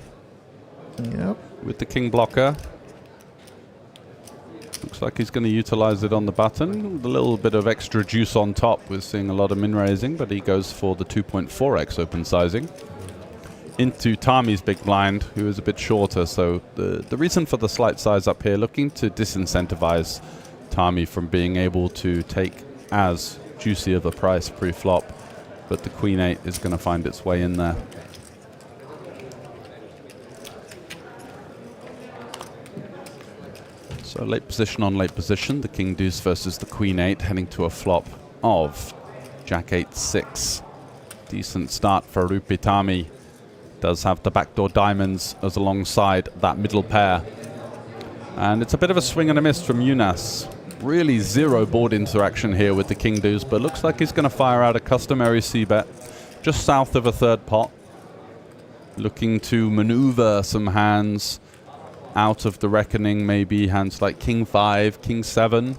Yep. With the king blocker. Looks like he's going to utilize it on the button. With a little bit of extra juice on top. We're seeing a lot of min raising, but he goes for the 2.4x open sizing into Tami's big blind, who is a bit shorter. So the reason for the slight size up here, looking to disincentivize Tami from being able to take as juicy of a price pre-flop, but the queen 8 is going to find its way in there. So late position on late position, the king deuce versus the queen 8, heading to a flop of jack 8-6. Decent start for Rupi Tami. Does have the backdoor diamonds as alongside that middle pair. And it's a bit of a swing and a miss from Jonas. Really zero board interaction here with the king deuce, but looks like he's going to fire out a customary c-bet just south of a third pot. Looking to maneuver some hands out of the reckoning, maybe hands like king 5, king 7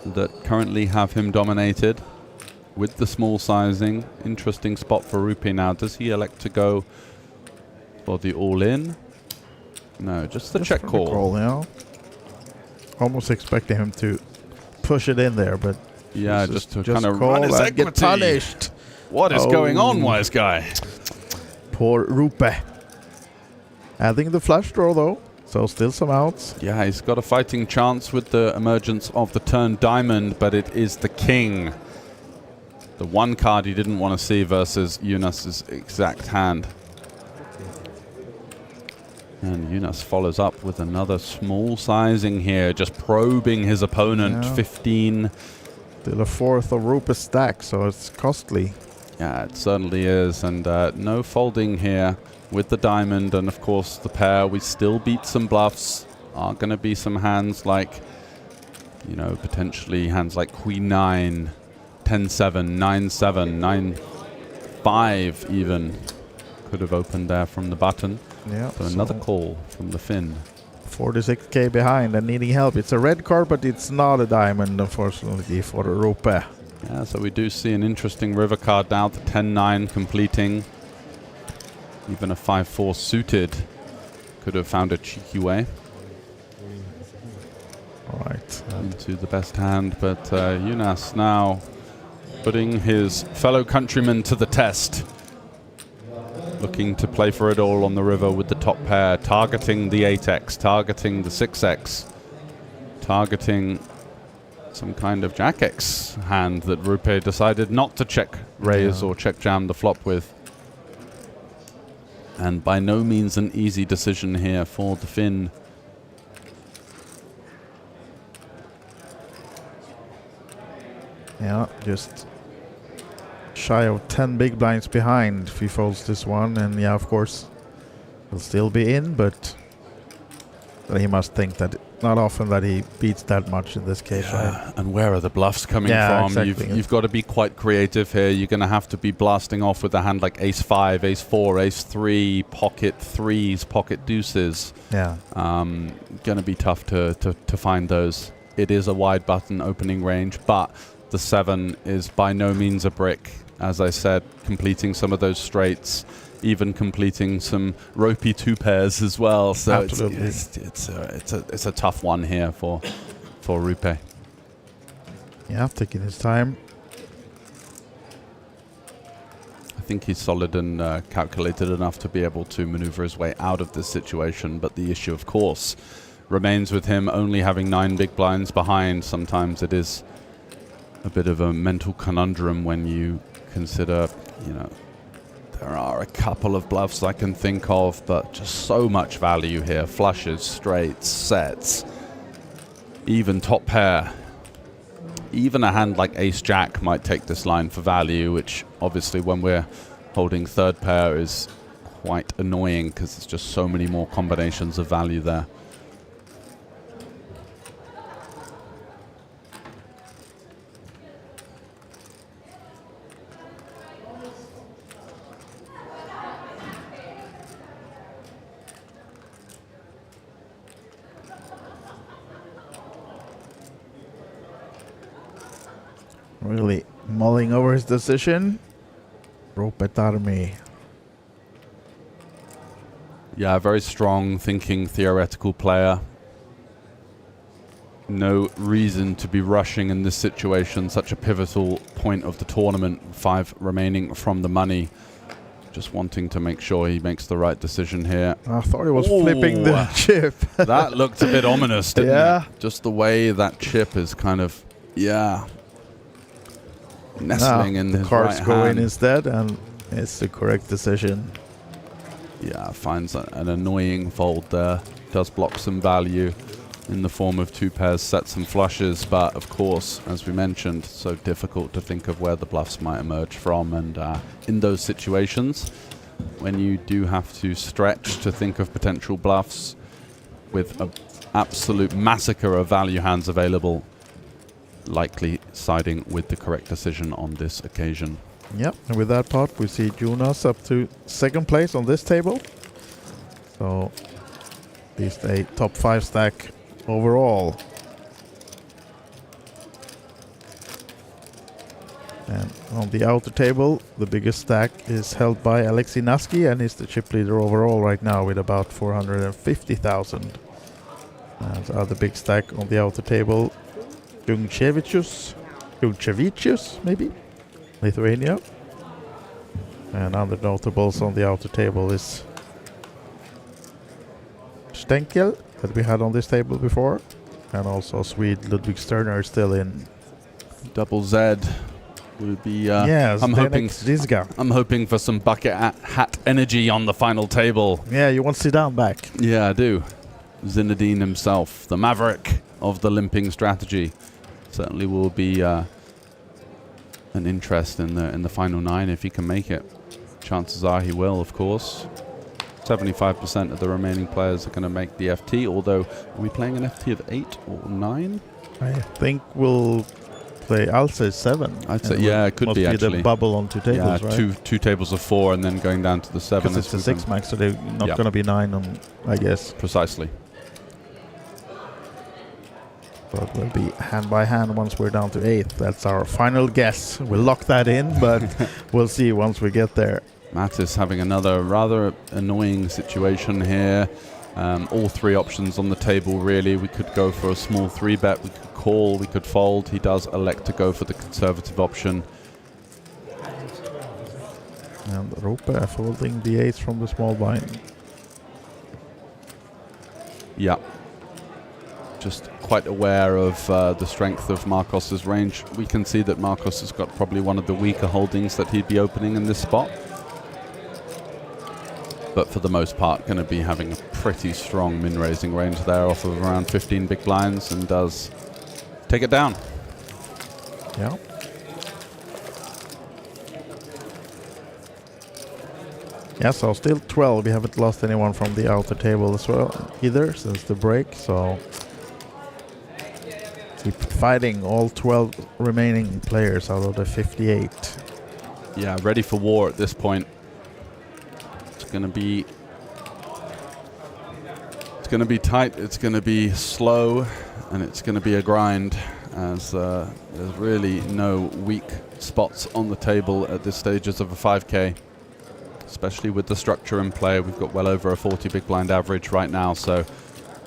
that currently have him dominated with the small sizing. Interesting spot for Rupe now. Does he elect to go for the all-in? No, just the check call. Almost expecting him to push it in there, but yeah, just to kind of call run his and get equity. punished. What is going on, wise guy? Poor Rupe. Adding the flush draw though, so still some outs. Yeah, he's got a fighting chance with the emergence of the turn diamond, but it is the king. The one card he didn't want to see versus Jonas's exact hand. And Jonas follows up with another small sizing here, just probing his opponent. 15. Still a fourth of Rupe's stack, so it's costly. Yeah, it certainly is. And no folding here with the diamond. And of course, the pair, we still beat some bluffs. Are going to be some hands like, you know, potentially hands like Queen 9, 10-7, 9-7, 9-5 even. Could have opened there from the button. Yeah, so another call from the Finn. 46k behind and needing help. It's a red card, but it's not a diamond, unfortunately, for Rupe. Yeah, so we do see an interesting river card now. The 10-9 completing. Even a 5-4 suited could have found a cheeky way. Right. Into the best hand, but Jonas now putting his fellow countrymen to the test. Looking to play for it all on the river with the top pair, targeting the 8x, targeting the 6x, targeting some kind of jack-x hand that Rupe decided not to check raise or check jam the flop with. And by no means an easy decision here for the Finn. Yeah, just shy of 10 big blinds behind if he folds this one, and yeah, of course he'll still be in, but he must think that not often that he beats that much in this case. Yeah, right? And where are the bluffs coming from? Exactly. You've got to be quite creative here. You're going to have to be blasting off with a hand like ace 5, ace 4, ace 3, pocket 3s, pocket deuces. Yeah. Going to be tough to find those. It is a wide button opening range, but the 7 is by no means a brick. As I said, completing some of those straights, even completing some ropey 2 pairs as well. So it's a tough one here for Rupe. Yeah, taking his time. I think he's solid and calculated enough to be able to maneuver his way out of this situation. But the issue, of course, remains with him only having 9 big blinds behind. Sometimes it is a bit of a mental conundrum when you consider, you know, there are a couple of bluffs I can think of, but just so much value here. Flushes, straights, sets, even top pair. Even a hand like ace-jack might take this line for value, which obviously when we're holding third pair is quite annoying because there's just so many more combinations of value there. Really mulling over his decision. Ropetarmi. Yeah, very strong thinking theoretical player. No reason to be rushing in this situation. Such a pivotal point of the tournament. 5 remaining from the money. Just wanting to make sure he makes the right decision here. I thought he was flipping the chip. That looked a bit ominous, didn't it? Just the way that chip is kind of, nestling in his cards right go hand. in instead, and it's the correct decision. Yeah, finds an annoying fold there. Does block some value in the form of 2 pairs, sets and flushes, but of course, as we mentioned, so difficult to think of where the bluffs might emerge from. And in those situations, when you do have to stretch to think of potential bluffs with a absolute massacre of value hands available, likely siding with the correct decision on this occasion. Yep, and with that pot, we see Jonas up to second place on this table. So, at least a top 5 stack overall. And on the outer table, the biggest stack is held by Alexei Naski, and he's the chip leader overall right now with about 450,000. And the other big stack on the outer table, Jungchevicius, maybe, Lithuania. And other notables on the outer table is Stenkel, that we had on this table before, and also Swede Ludwig Sterner is still in. Double Z will be. Yes, I'm hoping. Zizga. I'm hoping for some bucket hat energy on the final table. Yeah, you want Zidane back. Yeah, I do. Zinedine himself, the maverick of the limping strategy, certainly will be an interest in the final 9 if he can make it. Chances are he will, of course. 75% of the remaining players are going to make the FT, although are we playing an FT of 8 or 9? I think we'll play, I'll say 7. I'd say, yeah, it could be actually. The bubble on 2 tables, yeah, right? two tables of 4 and then going down to the 7. Because it's a 6 max, so they're not going to be 9 on, I guess. Precisely. So it will be hand by hand once we're down to 8th. That's our final guess. We'll lock that in, but we'll see once we get there. Mattis having another rather annoying situation here. All 3 options on the table, really. We could go for a small 3-bet, we could call, we could fold. He does elect to go for the conservative option. And Rope folding the 8s from the small blind. Yeah. Just quite aware of the strength of Marcos's range. We can see that Marcos has got probably one of the weaker holdings that he'd be opening in this spot. But for the most part, going to be having a pretty strong min-raising range there off of around 15 big blinds, and does take it down. Yeah. Yeah, so still 12. We haven't lost anyone from the outer table as well either since the break, so keep fighting all 12 remaining players out of the 58. Yeah, ready for war at this point. It's going to be tight, it's going to be slow, and it's going to be a grind, as there's really no weak spots on the table at this stages of a 5K, especially with the structure in play. We've got well over a 40 big blind average right now, so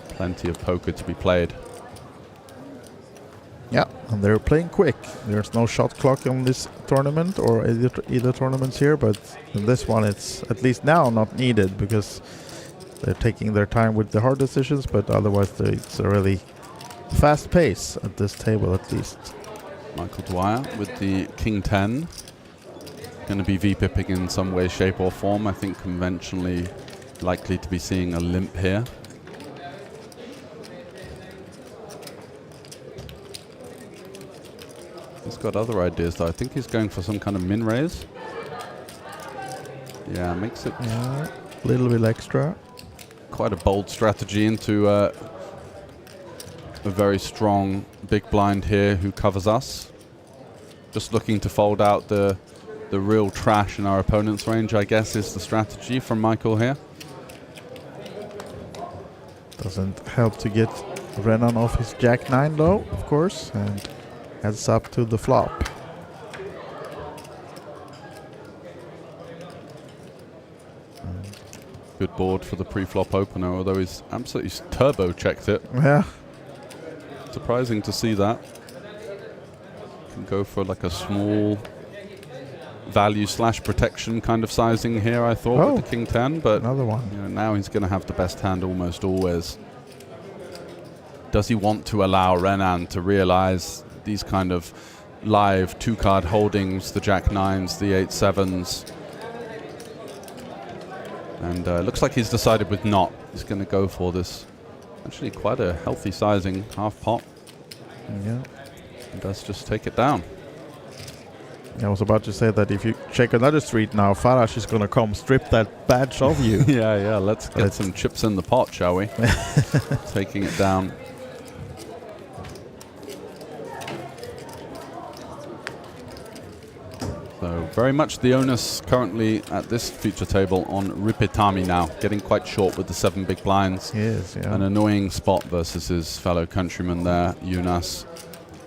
plenty of poker to be played. Yeah, and they're playing quick. There's no shot clock on this tournament or either tournaments here, but in this one it's at least now not needed because they're taking their time with the hard decisions, but otherwise it's a really fast pace at this table at least. Michael Dwyer with the King 10. Going to be V-pipping in some way, shape or form. I think conventionally likely to be seeing a limp here. He's got other ideas though. I think he's going for some kind of min raise. Yeah, makes it a little bit extra. Quite a bold strategy into a very strong big blind here who covers us. Just looking to fold out the real trash in our opponent's range, I guess, is the strategy from Michael here. Doesn't help to get Renan off his Jack 9 though, of course, and heads up to the flop. Good board for the pre-flop opener, although he's absolutely turbo checked it. Yeah. Surprising to see that. Can go for like a small value / protection kind of sizing here, I thought, with the King 10, but another one. You know, now he's going to have the best hand almost always. Does he want to allow Renan to realize these kind of live 2-card holdings, the Jack 9s, the 8-7s? And looks like he's decided with not. He's going to go for this. Actually quite a healthy sizing, half pot. Yeah. And does just take it down. I was about to say that if you check another street now, Farash is going to come strip that badge of you. Yeah, let's get some chips in the pot, shall we? Taking it down. So very much the onus currently at this feature table on Rupetami now, getting quite short with the 7 big blinds. He is, yeah. An annoying spot versus his fellow countryman there, Jonas.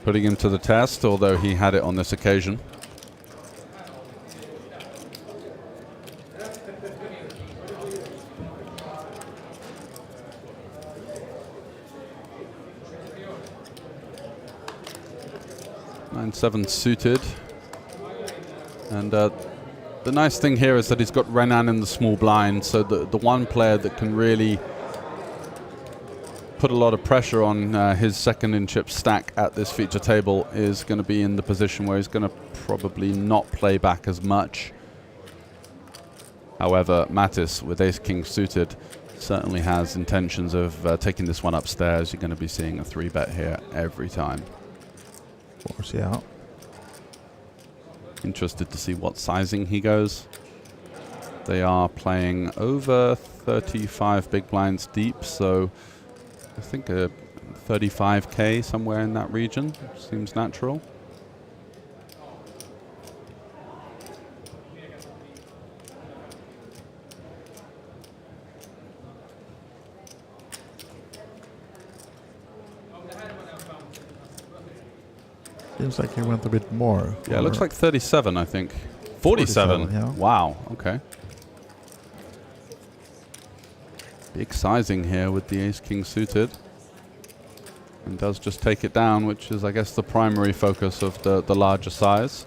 Putting him to the test, although he had it on this occasion. Nine-7 suited. And the nice thing here is that he's got Renan in the small blind, so the one player that can really put a lot of pressure on his second in chip stack at this feature table is going to be in the position where he's going to probably not play back as much. However, Mattis with ace-king suited certainly has intentions of taking this one upstairs. You're going to be seeing a 3-bet here every time. Of course, yeah. Interested to see what sizing he goes. They are playing over 35 big blinds deep, so I think a 35k somewhere in that region seems natural. Seems like he went a bit more. Yeah, it looks like 37, I think. 47. Yeah. Wow, okay. Big sizing here with the ace-king suited. And does just take it down, which is, I guess, the primary focus of the larger size.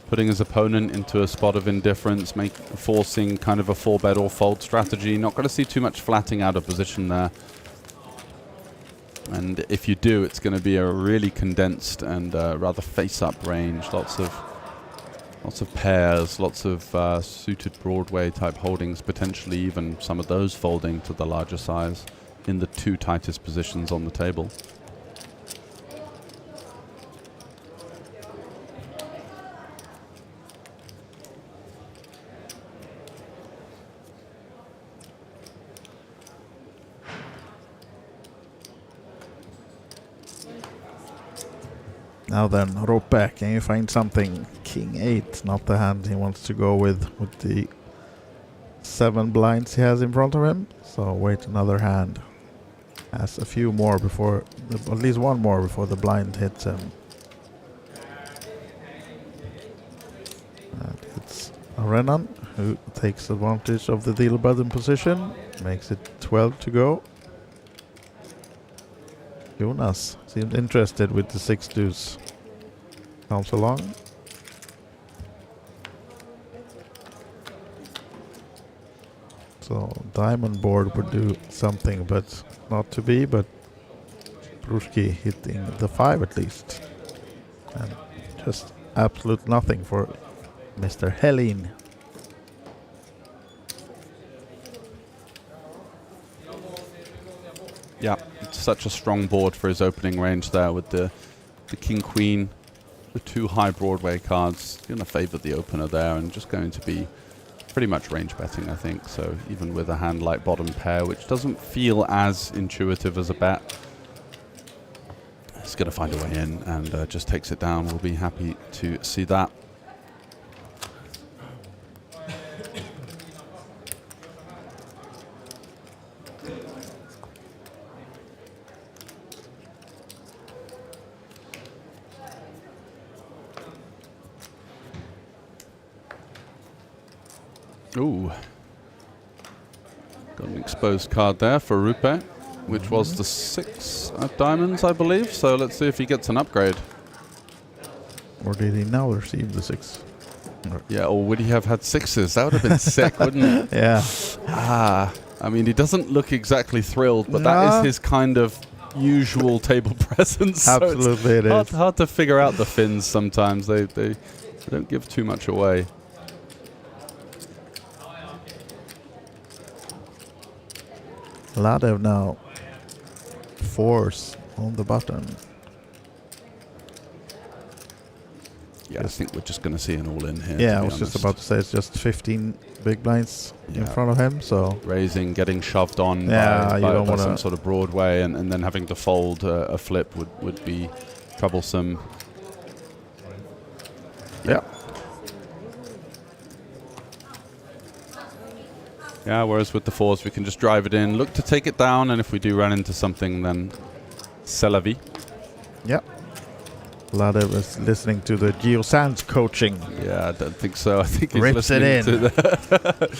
Putting his opponent into a spot of indifference, forcing kind of a 4-bet or fold strategy. Not going to see too much flatting out of position there. And if you do, it's going to be a really condensed and rather face-up range. Lots of pairs, lots of suited Broadway type holdings, potentially even some of those folding to the larger size in the 2 tightest positions on the table. Now then, Rope, can you find something? King 8, not the hand he wants to go with the 7 blinds he has in front of him. So wait another hand. Has a few more before, at least one more before the blind hits him. And it's Renan who takes advantage of the deal button position, makes it 12 to go. Jonas seemed interested with the 6 deuce. Comes along. So diamond board would do something, but not to be. But Pruski hitting the 5 at least, and just absolute nothing for Mr. Helene. Yeah, it's such a strong board for his opening range there with the king queen, the 2 high Broadway cards. Going to favor the opener there and just going to be pretty much range betting, I think. So even with a hand like bottom pair, which doesn't feel as intuitive as a bet, he's going to find a way in and just takes it down. We'll be happy to see that. Ooh. Got an exposed card there for Rupe, which was the 6 of diamonds, I believe. So let's see if he gets an upgrade. Or did he now receive the 6? Yeah, or would he have had 6s? That would have been sick, wouldn't it? Yeah. I mean, he doesn't look exactly thrilled, but that is his kind of usual table presence. Absolutely, so it is. Hard to figure out the Finns sometimes. They don't give too much away. Ladev now 4s on the button. Yeah, I think we're just going to see an all-in here. Yeah, I was just about to say it's just 15 big blinds in front of him, so... Raising, getting shoved on by some sort of Broadway, and then having to fold a flip would be troublesome. Yeah. Yeah, whereas with the 4s, we can just drive it in, look to take it down, and if we do run into something, then c'est la vie. Yeah. Vladev is listening to the Geo Sands coaching. Yeah, I don't think so. I think he's rips it in. To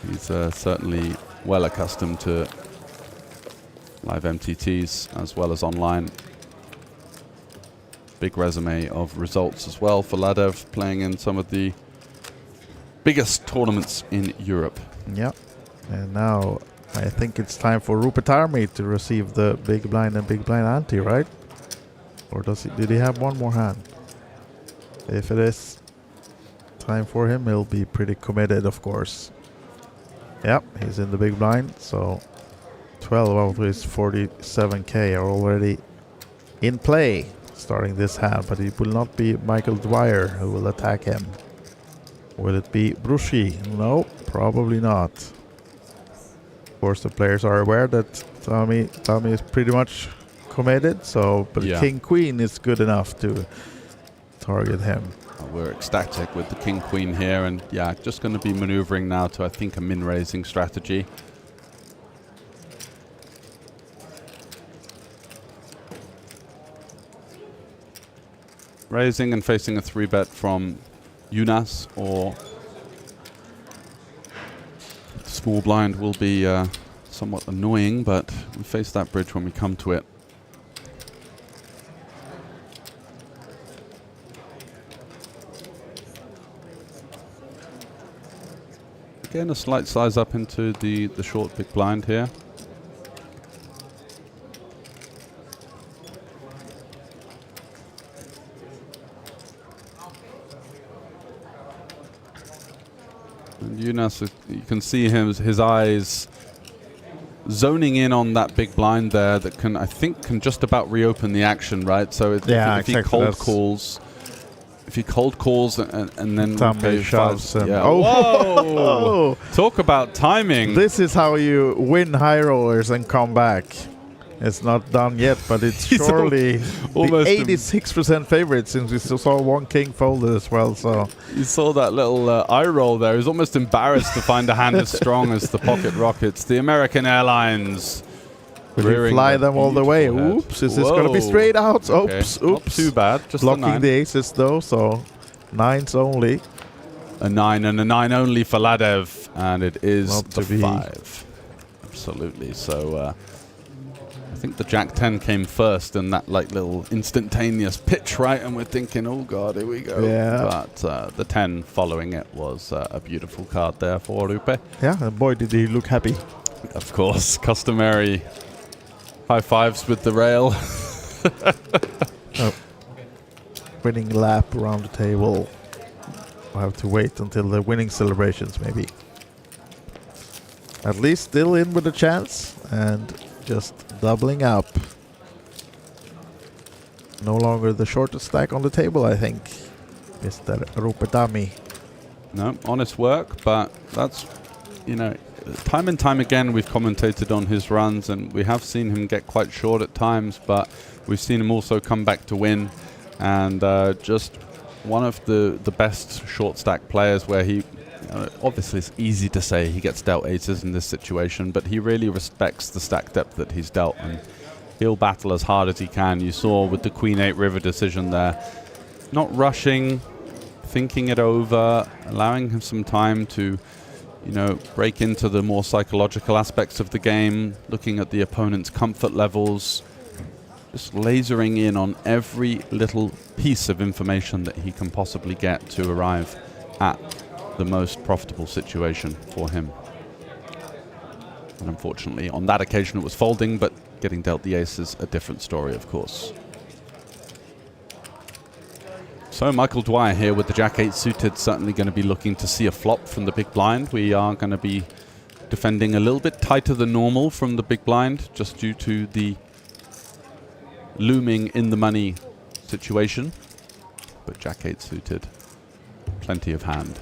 he's certainly well accustomed to live MTTs as well as online. Big resume of results as well for Vladev, playing in some of the biggest tournaments in Europe. Yeah. And now I think it's time for Rupert Army to receive the big blind and big blind ante, right? Or did he have one more hand? If it is time for him, he'll be pretty committed, of course. Yep, he's in the big blind, so 12 out of his 47k are already in play starting this hand, but it will not be Michael Dwyer who will attack him. Will it be Bruschi? No, probably not. Of course, the players are aware that Tommy is pretty much committed, so but King Queen is good enough to target him. We're ecstatic with the King Queen here, and yeah, just going to be maneuvering now to, I think, a min-raising strategy. Raising and facing a 3-bet from Jonas or small blind will be somewhat annoying, but we face that bridge when we come to it. Again, a slight size up into the short big blind here. And Jonas, you can see his eyes zoning in on that big blind there that I think can just about reopen the action, right? So if he cold calls... If he cold calls and then Tommy shoves him. Yeah. Oh, whoa! Talk about timing. This is how you win high rollers and come back. It's not done yet, but it's surely almost 86% favorite since we saw one king folded as well. So you saw that little eye roll there. He was almost embarrassed to find a hand as strong as the Pocket Rockets. The American Airlines. Will he fly them all the way? Oops, is this going to be straight out? Okay. Oops, Not too bad. Just blocking the aces though, so 9s only. A 9 and a 9 only for Vladev, and it is Not the to be. 5. Absolutely. So I think the Jack 10 came first in that like little instantaneous pitch, right? And we're thinking, oh god, here we go. Yeah. But the 10 following it was a beautiful card there for Rupe. Yeah, and boy did he look happy. Of course, customary high fives with the rail. Winning lap around the table. We'll have to wait until the winning celebrations, maybe. At least still in with a chance and just doubling up. No longer the shortest stack on the table, I think. Mr. Rupetami. No, honest work, but that's, you know, time and time again we've commentated on his runs, and we have seen him get quite short at times, but we've seen him also come back to win, and just one of the best short stack players where he, obviously it's easy to say he gets dealt aces in this situation, but he really respects the stack depth that he's dealt, and he'll battle as hard as he can. You saw with the Queen 8 river decision there, not rushing, thinking it over, allowing him some time to, you know, break into the more psychological aspects of the game, looking at the opponent's comfort levels, just lasering in on every little piece of information that he can possibly get to arrive at the most profitable situation for him. And unfortunately, on that occasion it was folding, but getting dealt the ace is a different story, of course. So Michael Dwyer here with the Jack 8 suited, certainly going to be looking to see a flop from the big blind. We are going to be defending a little bit tighter than normal from the big blind, just due to the looming in the money situation. but Jack-8 suited. Plenty of hand.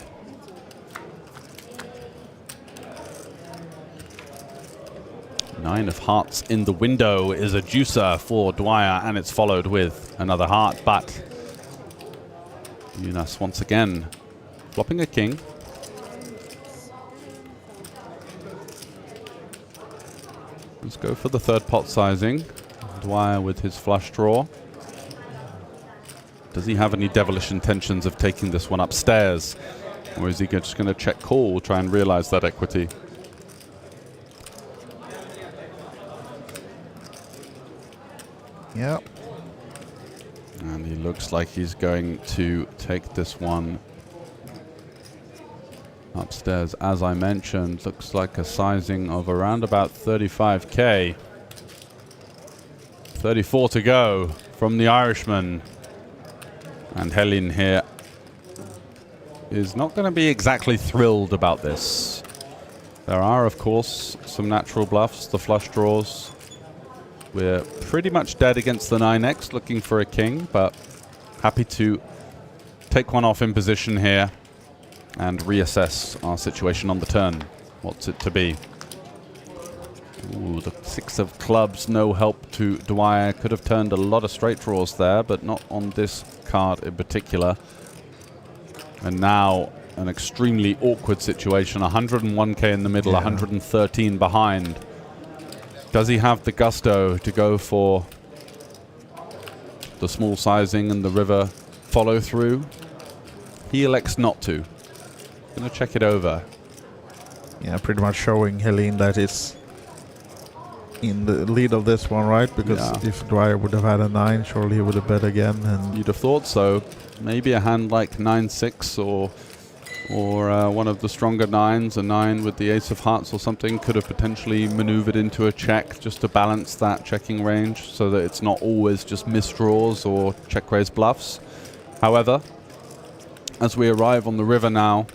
Nine of hearts in the window is a juicer for Dwyer, and it's followed with another heart, but Jonas once again flopping a king. Let's go for the third pot sizing. Dwyer with his flush draw. Does he have any devilish intentions of taking this one upstairs? Or is he just going to check call, try and realize that equity? Yep. And he looks like he's going to take this one upstairs. As I mentioned, looks like a sizing of around about 35k. 34 to go from the Irishman. And Helin here is not going to be exactly thrilled about this. There are, of course, some natural bluffs, the flush draws. We're pretty much dead against the 9x, looking for a king, but happy to take one off in position here and reassess our situation on the turn. What's it to be? Ooh, the 6 of clubs, no help to Dwyer. Could have turned a lot of straight draws there, but not on this card in particular. And now an extremely awkward situation. 101k in the middle, 113 behind. Does he have the gusto to go for the small sizing and the river follow through? He elects not to. Gonna check it over. Yeah, pretty much showing Helene that it's in the lead of this one, right? Because if Dwyer would have had a 9, surely he would have bet again. And you'd have thought so. Maybe a hand like 9-6 or one of the stronger 9s, a 9 with the ace of hearts or something, could have potentially maneuvered into a check just to balance that checking range so that it's not always just misdraws or check raise bluffs. However, as we arrive on the river now,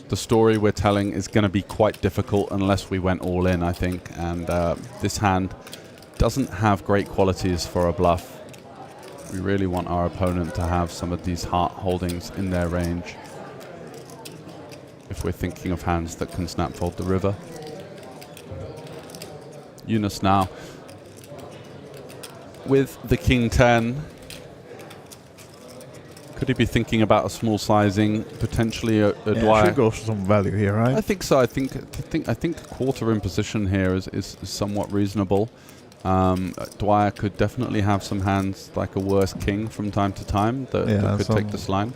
the story we're telling is going to be quite difficult unless we went all in, I think. And this hand doesn't have great qualities for a bluff. We really want our opponent to have some of these heart holdings in their range if we're thinking of hands that can snap fold the river. Jonas now with the king 10. Could he be thinking about a small sizing, potentially a Dwyer? Should go for some value here, right? I think so. I think quarter in position here is somewhat reasonable. Dwyer could definitely have some hands like a worse king from time to time that could take this line.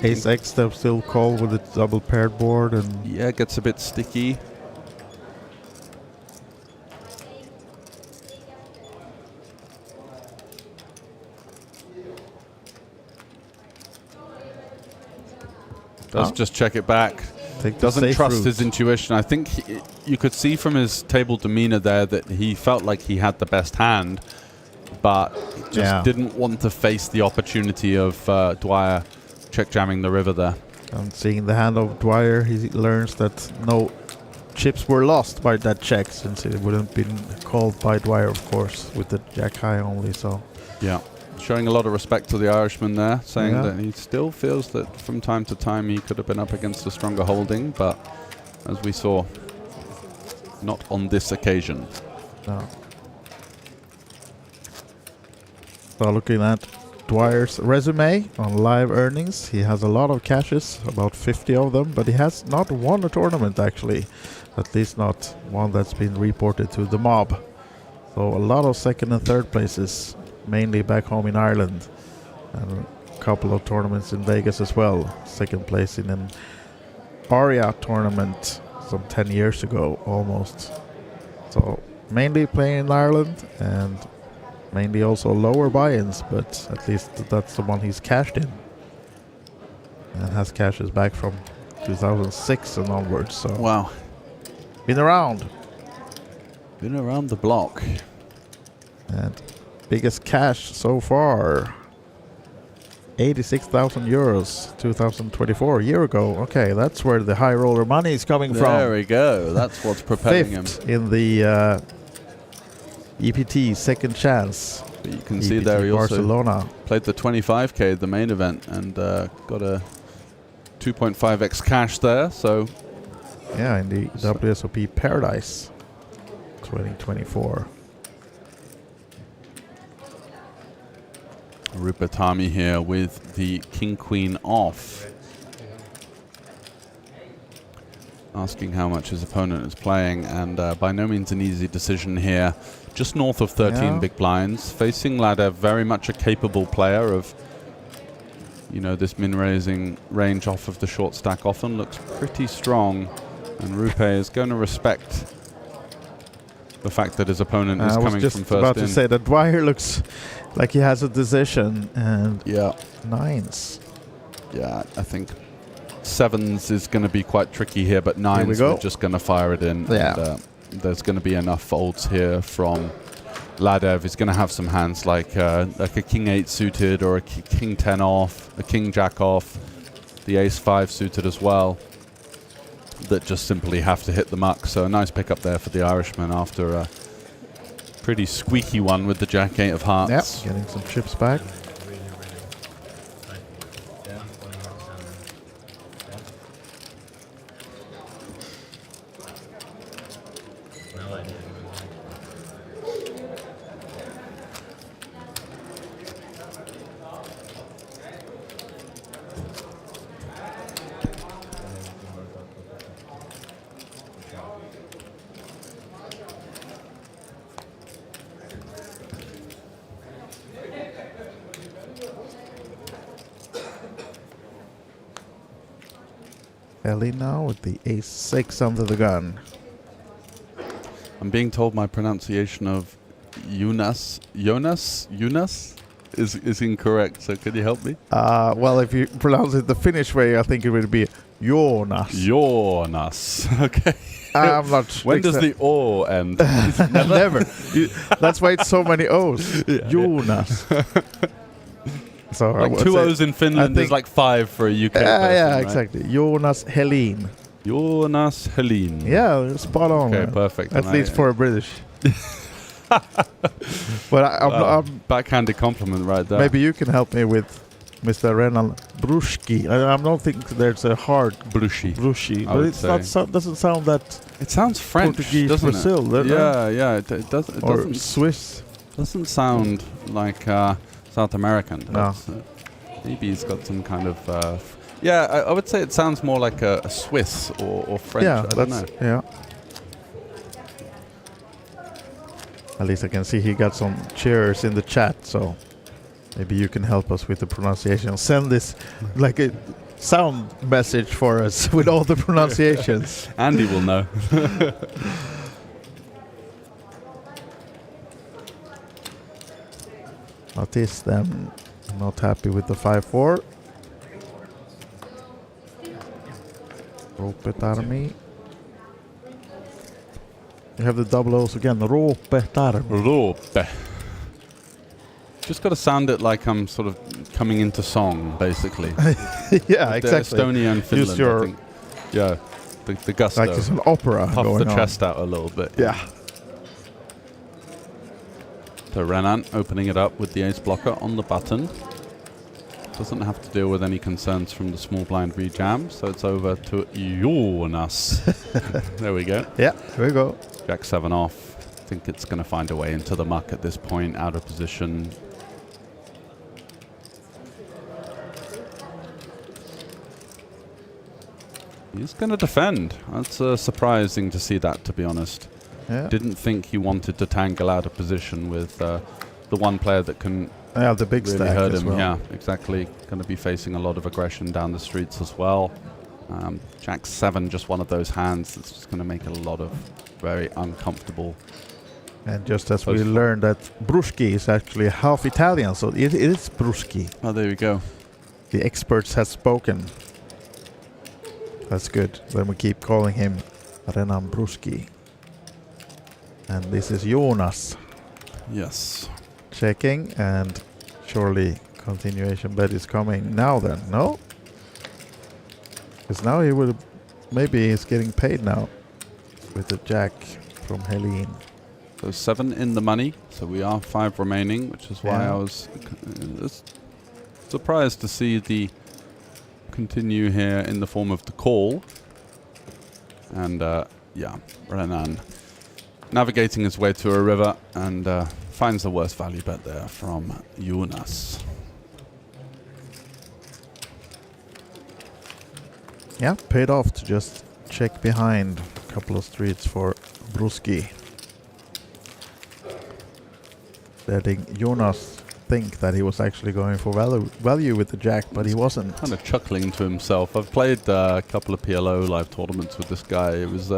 Ace X they'll still call with a double paired board, and yeah, it gets a bit sticky. Does just check it back. Doesn't trust his intuition. I think you could see from his table demeanor there that he felt like he had the best hand, but just didn't want to face the opportunity of Dwyer check jamming the river there. And seeing the hand of Dwyer, he learns that no chips were lost by that check, since it wouldn't have been called by Dwyer, of course, with the jack high only. So yeah. Showing a lot of respect to the Irishman there, saying that he still feels that from time to time he could have been up against a stronger holding, but as we saw, not on this occasion. No. So looking at Dwyer's resume on live earnings, he has a lot of cashes, about 50 of them, but he has not won a tournament actually, at least not one that's been reported to the mob. So a lot of second and third places, mainly back home in Ireland, and a couple of tournaments in Vegas as well. Second place in an Aria tournament some 10 years ago almost. So mainly playing in Ireland and mainly also lower buy-ins, but at least that's the one he's cashed in and has cashes back from 2006 and onwards. So wow, been around the block. And biggest cash so far, 86,000 euros, 2024, a year ago. Okay, that's where the high roller money is coming from. There we go. That's what's propelling him. In the EPT second chance But you can see there he also played the 25k, the main event, and got a 2.5x cash there. So yeah, in the WSOP Paradise 2024. Rupatami here with the King Queen off. Asking how much his opponent is playing, and by no means an easy decision here. Just north of 13 big blinds. Facing Ladev, very much a capable player of, you know, this min-raising range off of the short stack often looks pretty strong. And Rupe is going to respect the fact that his opponent is coming from first in. I was just about to say that Dwyer looks like he has a decision, and nines. Yeah, I think sevens is going to be quite tricky here, but nines we're just going to fire it in. Yeah. And, there's going to be enough folds here from Ladev. He's going to have some hands like a king 8 suited or a king 10 off, a king jack off, the ace 5 suited as well, that just simply have to hit the muck. So a nice pickup there for the Irishman after a pretty squeaky one with the jack 8 of hearts. Yep, getting some chips back. Ellie now with the ace 6 under the gun. I'm being told my pronunciation of Jonas is incorrect, so can you help me? Well, if you pronounce it the Finnish way, I think it would be Jonas. Jonas. Okay. I'm not. When does the O end? Never. That's why it's so many O's. Yeah, Jonas. So like 2 O's in Finland is like 5 for a UK person, yeah, right? exactly. Jonas Helin. Jonas Helin. Yeah, spot on. Okay, man. perfect. At least for a British. But I'm backhanded compliment right there. Maybe you can help me with Mr. Renan Bruski. I don't think there's a hard Brushi, but it's not. Doesn't sound that. It sounds French, Portuguese, doesn't Brazil, it? Yeah. It does. It or doesn't Swiss. Doesn't sound like South American. No. Maybe he's got some kind of. I would say it sounds more like a Swiss or French. Yeah, I don't know. Yeah. At least I can see he got some cheers in the chat, so maybe you can help us with the pronunciation. Send this like a sound message for us with all the pronunciations. Andy will know. Matis then not happy with the 5-4. Ropetarmi. You have the double O's again. Ropetarmi. Rope. Just got to sound it like I'm sort of coming into song, basically. Yeah, like exactly. Estonia and Finland. Use your I think. Yeah, the gusto. Like it's an opera. Puff going the on. chest out a little bit. Yeah. So Renan opening it up with the ace blocker on the button. Doesn't have to deal with any concerns from the small blind rejam, so it's over to Jonas. There we go. Yeah, there we go. Jack 7 off. I think it's going to find a way into the muck at this point, out of position. He's going to defend. That's surprising to see that, to be honest. Yeah. Didn't think he wanted to tangle out of position with the one player that can the big really stack hurt as him. well. Yeah, exactly. Going to be facing a lot of aggression down the streets as well. Jack 7, just one of those hands that's just going to make a lot of very uncomfortable. And just as we learned that Bruski is actually half Italian, so it is Bruski. Oh, there we go. The experts have spoken. That's good. Then we keep calling him Renan Bruski. And this is Jonas. Yes. Checking, and surely continuation bet is coming now then, no? Because now he will, maybe he's getting paid now with the jack from Helene. So 7 in the money. So we are 5 remaining, which is why I was surprised to see the continue here in the form of the call. And yeah, Renan navigating his way to a river and finds the worst value bet there from Jonas. Yeah, paid off to just check behind a couple of streets for Bruski. Letting Jonas think that he was actually going for value with the jack, but he wasn't. Kind of chuckling to himself. I've played a couple of PLO live tournaments with this guy. It was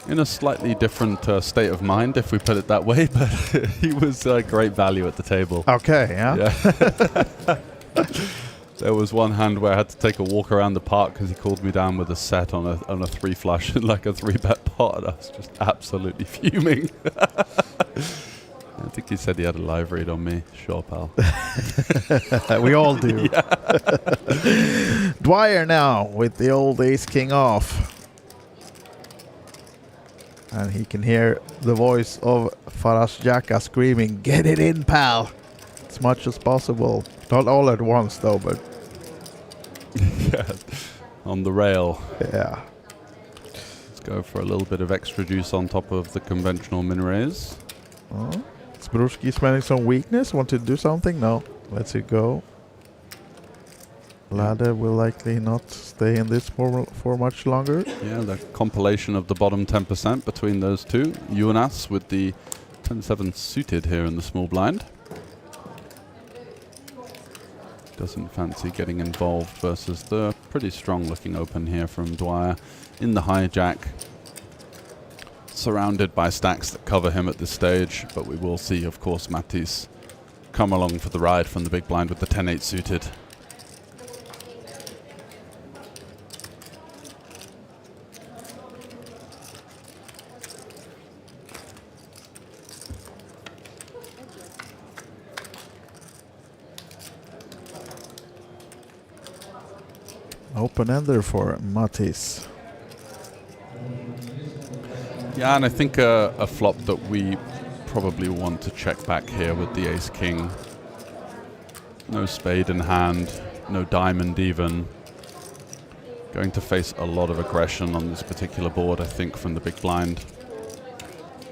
in a slightly different state of mind, if we put it that way, but he was great value at the table. Okay, yeah. There was one hand where I had to take a walk around the park because he called me down with a set on a 3 flush and like a 3-bet pot, and I was just absolutely fuming. I think he said he had a live read on me. Sure, pal. We all do. Dwyer now with the old ace-king off. And he can hear the voice of Faraz Jaka screaming, "Get it in, pal!" as much as possible. Not all at once, though, but... Yeah, on the rail. Yeah. Let's go for a little bit of extra juice on top of the conventional min raise. Oh. Is Bruski smelling some weakness? Want to do something? No. Lets it go. Ladder will likely not stay in this for much longer. Yeah, the compilation of the bottom 10% between those two. Jonas with the 10-7 suited here in the small blind. Doesn't fancy getting involved versus the pretty strong looking open here from Dwyer in the hijack. Surrounded by stacks that cover him at this stage, but we will see, of course, Mattis come along for the ride from the big blind with the 10-8 suited. Open-ender for Mattis. Yeah, and I think a flop that we probably want to check back here with the ace-king. No spade in hand, no diamond even. Going to face a lot of aggression on this particular board, I think, from the big blind,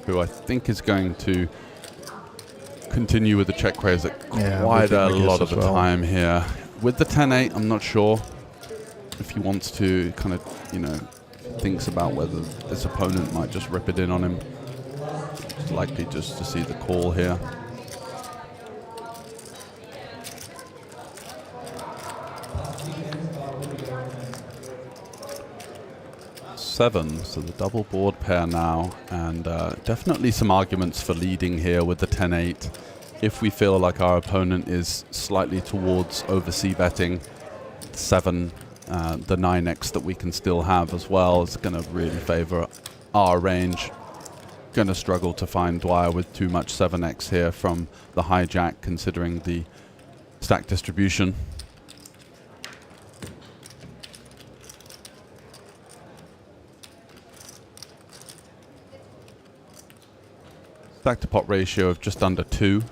who I think is going to continue with the check raise at quite a lot of the time here. With the 10-8, I'm not sure if he wants to kind of, you know, thinks about whether this opponent might just rip it in on him. It's likely just to see the call here. Seven, so the double board pair now, and definitely some arguments for leading here with the 10-8. If we feel like our opponent is slightly towards over-c betting, 7, the 9x that we can still have as well is going to really favor our range. Going to struggle to find Dwyer with too much 7x here from the hijack, considering the stack distribution. Stack to pot ratio of just under 2.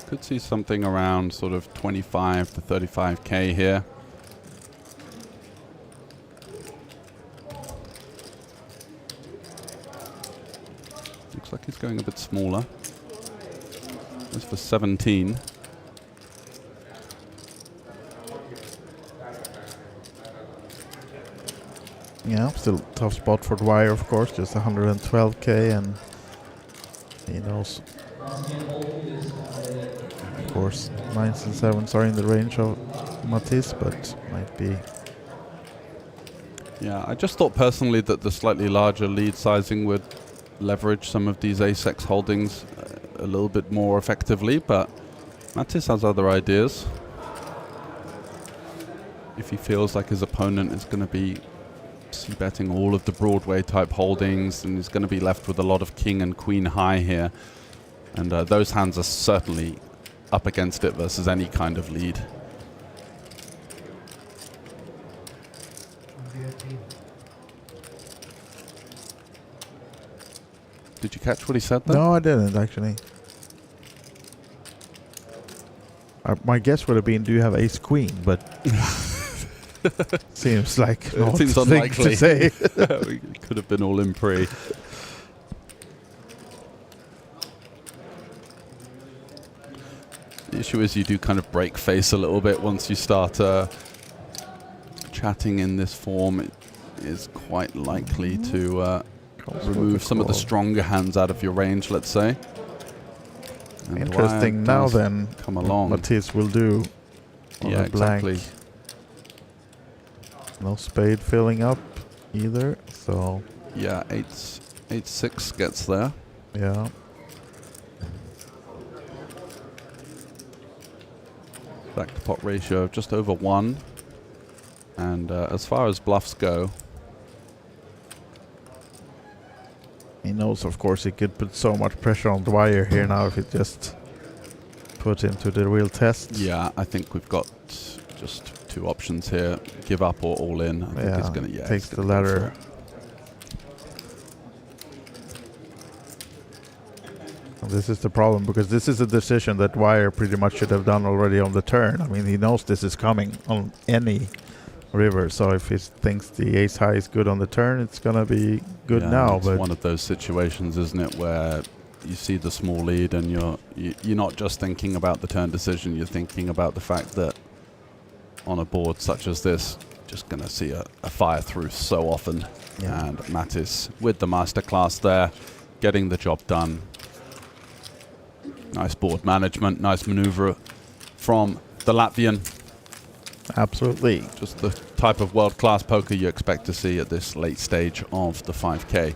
Could see something around sort of 25 to 35k here. Looks like he's going a bit smaller. That's for 17. Yeah, still tough spot for Dwyer, of course, just 112k, and he knows. Of course, 9s and 7s are in the range of Mattis, but might be. Yeah, I just thought personally that the slightly larger lead sizing would leverage some of these ace-x holdings a little bit more effectively, but Mattis has other ideas. If he feels like his opponent is going to be c-betting all of the Broadway type holdings, and he's going to be left with a lot of king and queen high here, and those hands are certainly up against it versus any kind of lead. Did you catch what he said there? No, I didn't actually. My guess would have been, do you have ace queen? But seems like it seems unlikely to say. We could have been all in pre. The issue is you do kind of break face a little bit once you start chatting in this form. It is quite likely to remove some of the stronger hands out of your range, let's say. And interesting now then, come along. Matthias will do on yeah, a blank. exactly. No spade filling up either, so... Yeah, 8-6 gets there. Yeah. Back to pot ratio of just over 1. And as far as bluffs go... He knows, of course, he could put so much pressure on Dwyer here now if he just put him to the real test. Yeah, I think we've got just 2 options here. Give up or all in. I think he's going to, takes the latter. This is the problem, because this is a decision that Dwyer pretty much should have done already on the turn. I mean, he knows this is coming on any river, so if he thinks the ace high is good on the turn, it's gonna be good now. It's but one of those situations, isn't it, where you see the small lead and you're not just thinking about the turn decision, you're thinking about the fact that on a board such as this, just gonna see a fire through so often. Yeah. And Mattis with the masterclass there, getting the job done. Nice board management, nice maneuver from the Latvian. Absolutely. Just the type of world-class poker you expect to see at this late stage of the 5K.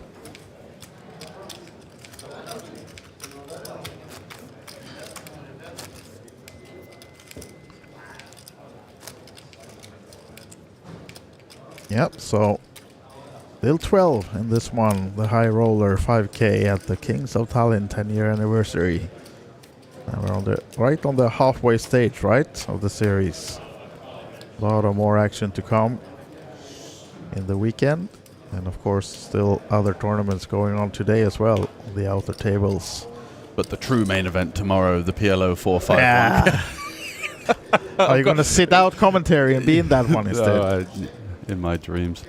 Yep, so still 12 in this one, the Highroller 5K at the Kings of Tallinn 10-year anniversary. And we're on right on the halfway stage, right, of the series. A lot of more action to come in the weekend. And of course, still other tournaments going on today as well, the outer tables. But the true main event tomorrow, the PLO 451. Yeah. Are you going to sit out commentary and be in that one instead? No, in my dreams.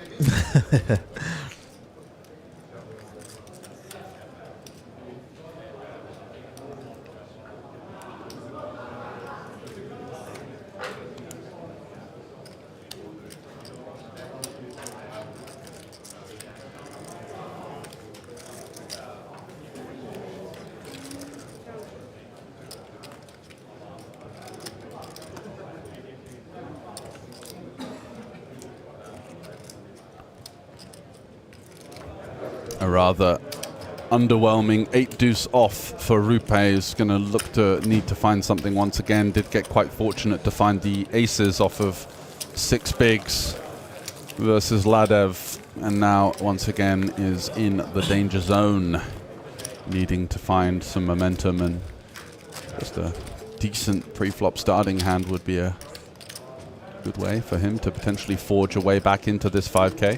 A rather underwhelming 8-deuce off for Rupe. Is going to need to find something once again. Did get quite fortunate to find the aces off of 6 bigs versus Ladev, and now once again is in the danger zone, needing to find some momentum, and just a decent pre-flop starting hand would be a good way for him to potentially forge a way back into this 5K.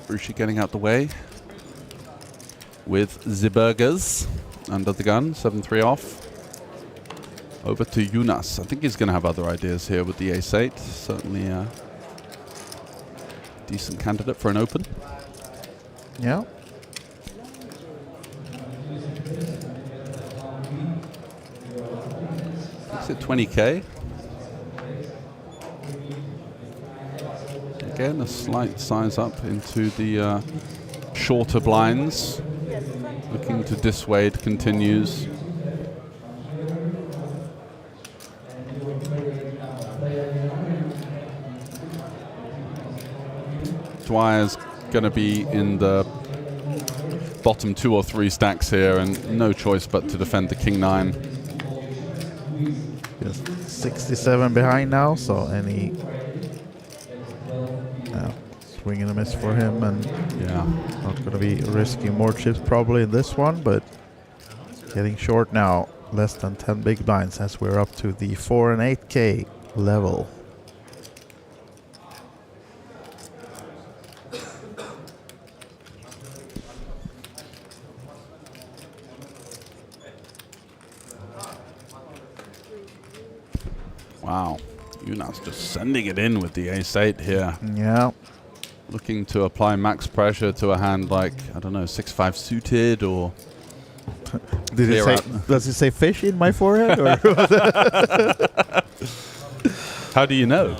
Rushi getting out the way with the burgers under the gun, 7-3 off. Over to Jonas. I think he's going to have other ideas here with the ace-8. Certainly a decent candidate for an open. Yeah. It's at 20K. Again, a slight size up into the shorter blinds. Looking to dissuade continues. Dwyer's going to be in the bottom 2 or 3 stacks here, and no choice but to defend the King 9. Just 67 behind now, so any swing and a miss for him, and not going to be risking more chips probably in this one, but getting short now, less than 10 big blinds as we're up to the 4 and 8K level. Wow, Jonas just sending it in with the ace-8 here. Yeah. Looking to apply max pressure to a hand like, I don't know, 6-5 suited or... Does it say fish in my forehead? Or How do you know?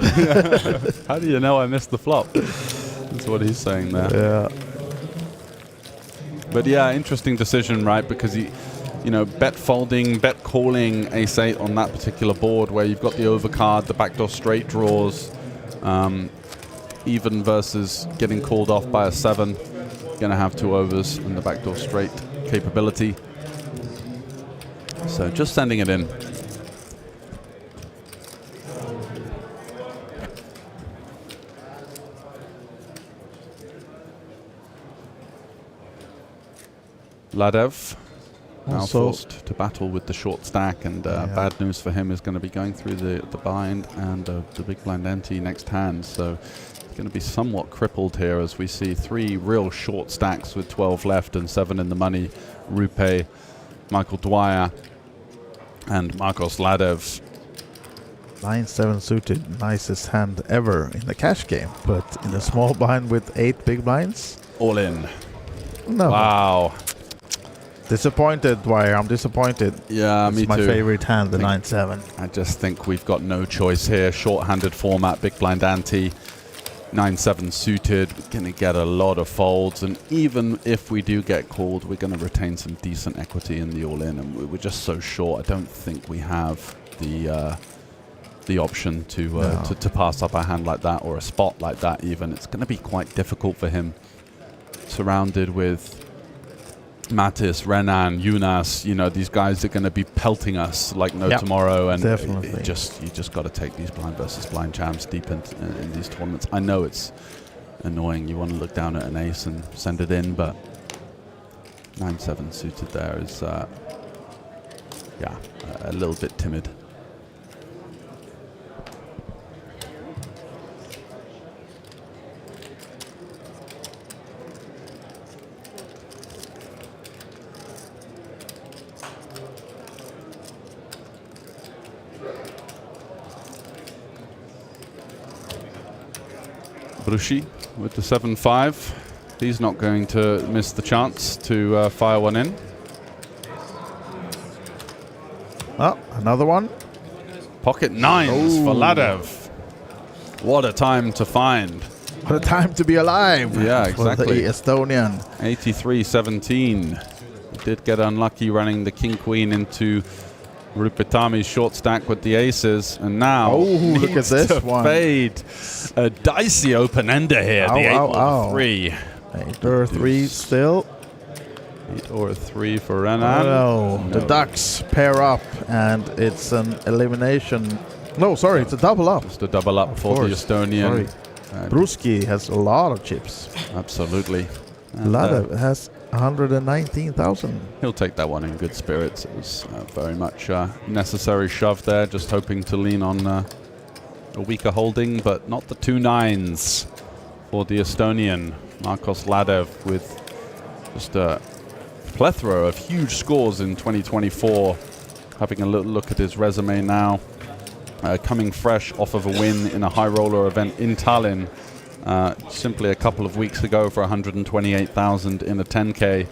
How do you know I missed the flop? That's what he's saying there. Yeah. But yeah, interesting decision, right? Because he, bet folding, bet calling ace-8 on that particular board where you've got the overcard, the backdoor straight draws, even versus getting called off by a 7. Going to have 2 overs and the backdoor straight capability. So just sending it in. Ladev now forced to battle with the short stack, and bad news for him is going to be going through the blind and the big blind ante next hand. So he's going to be somewhat crippled here as we see 3 real short stacks with 12 left and 7 in the money. Rupe, Michael Dwyer, and Marcos Ladev. 9-7 suited, nicest hand ever in the cash game, but in a small blind with 8 big blinds. All in. No. Wow. Disappointed, Dwyer. I'm disappointed. Yeah, me too. It's my favorite hand, the 9-7. I just think we've got no choice here. Short-handed format, big blind ante, 9-7 suited. We're going to get a lot of folds, and even if we do get called, we're going to retain some decent equity in the all-in, and we're just so short. I don't think we have the option to pass up a hand like that or a spot like that even. It's going to be quite difficult for him. Surrounded with Mattis, Renan, Jonas, these guys are going to be pelting us like no tomorrow, and you just got to take these blind versus blind champs deep in these tournaments. I know it's annoying. You want to look down at an ace and send it in, but 9-7 suited there is a little bit timid. Brushi with the 7-5. He's not going to miss the chance to fire one in. Oh, another one. Pocket 9s for Ladev. What a time to find. What a time to be alive. Yeah, exactly. For the Estonian. 83-17. Did get unlucky running the king-queen into Rupetami's short stack with the aces, and now look at this one. Fade a dicey open-ender here. The 8 or 3. 8 or 3 still. 8 or 3 for Renan. No, the Ducks pair up, and it's an elimination. No, sorry, it's a double up. Just a double up for the Estonian. Bruski has a lot of chips. Absolutely. Ladev has 119,000. He'll take that one in good spirits. It was very much necessary shove there, just hoping to lean on a weaker holding, but not the 2 9s for the Estonian. Marcos Ladev with just a plethora of huge scores in 2024. Having a little look at his resume now. Coming fresh off of a win in a high roller event in Tallinn. Simply a couple of weeks ago for 128,000 in a 10K.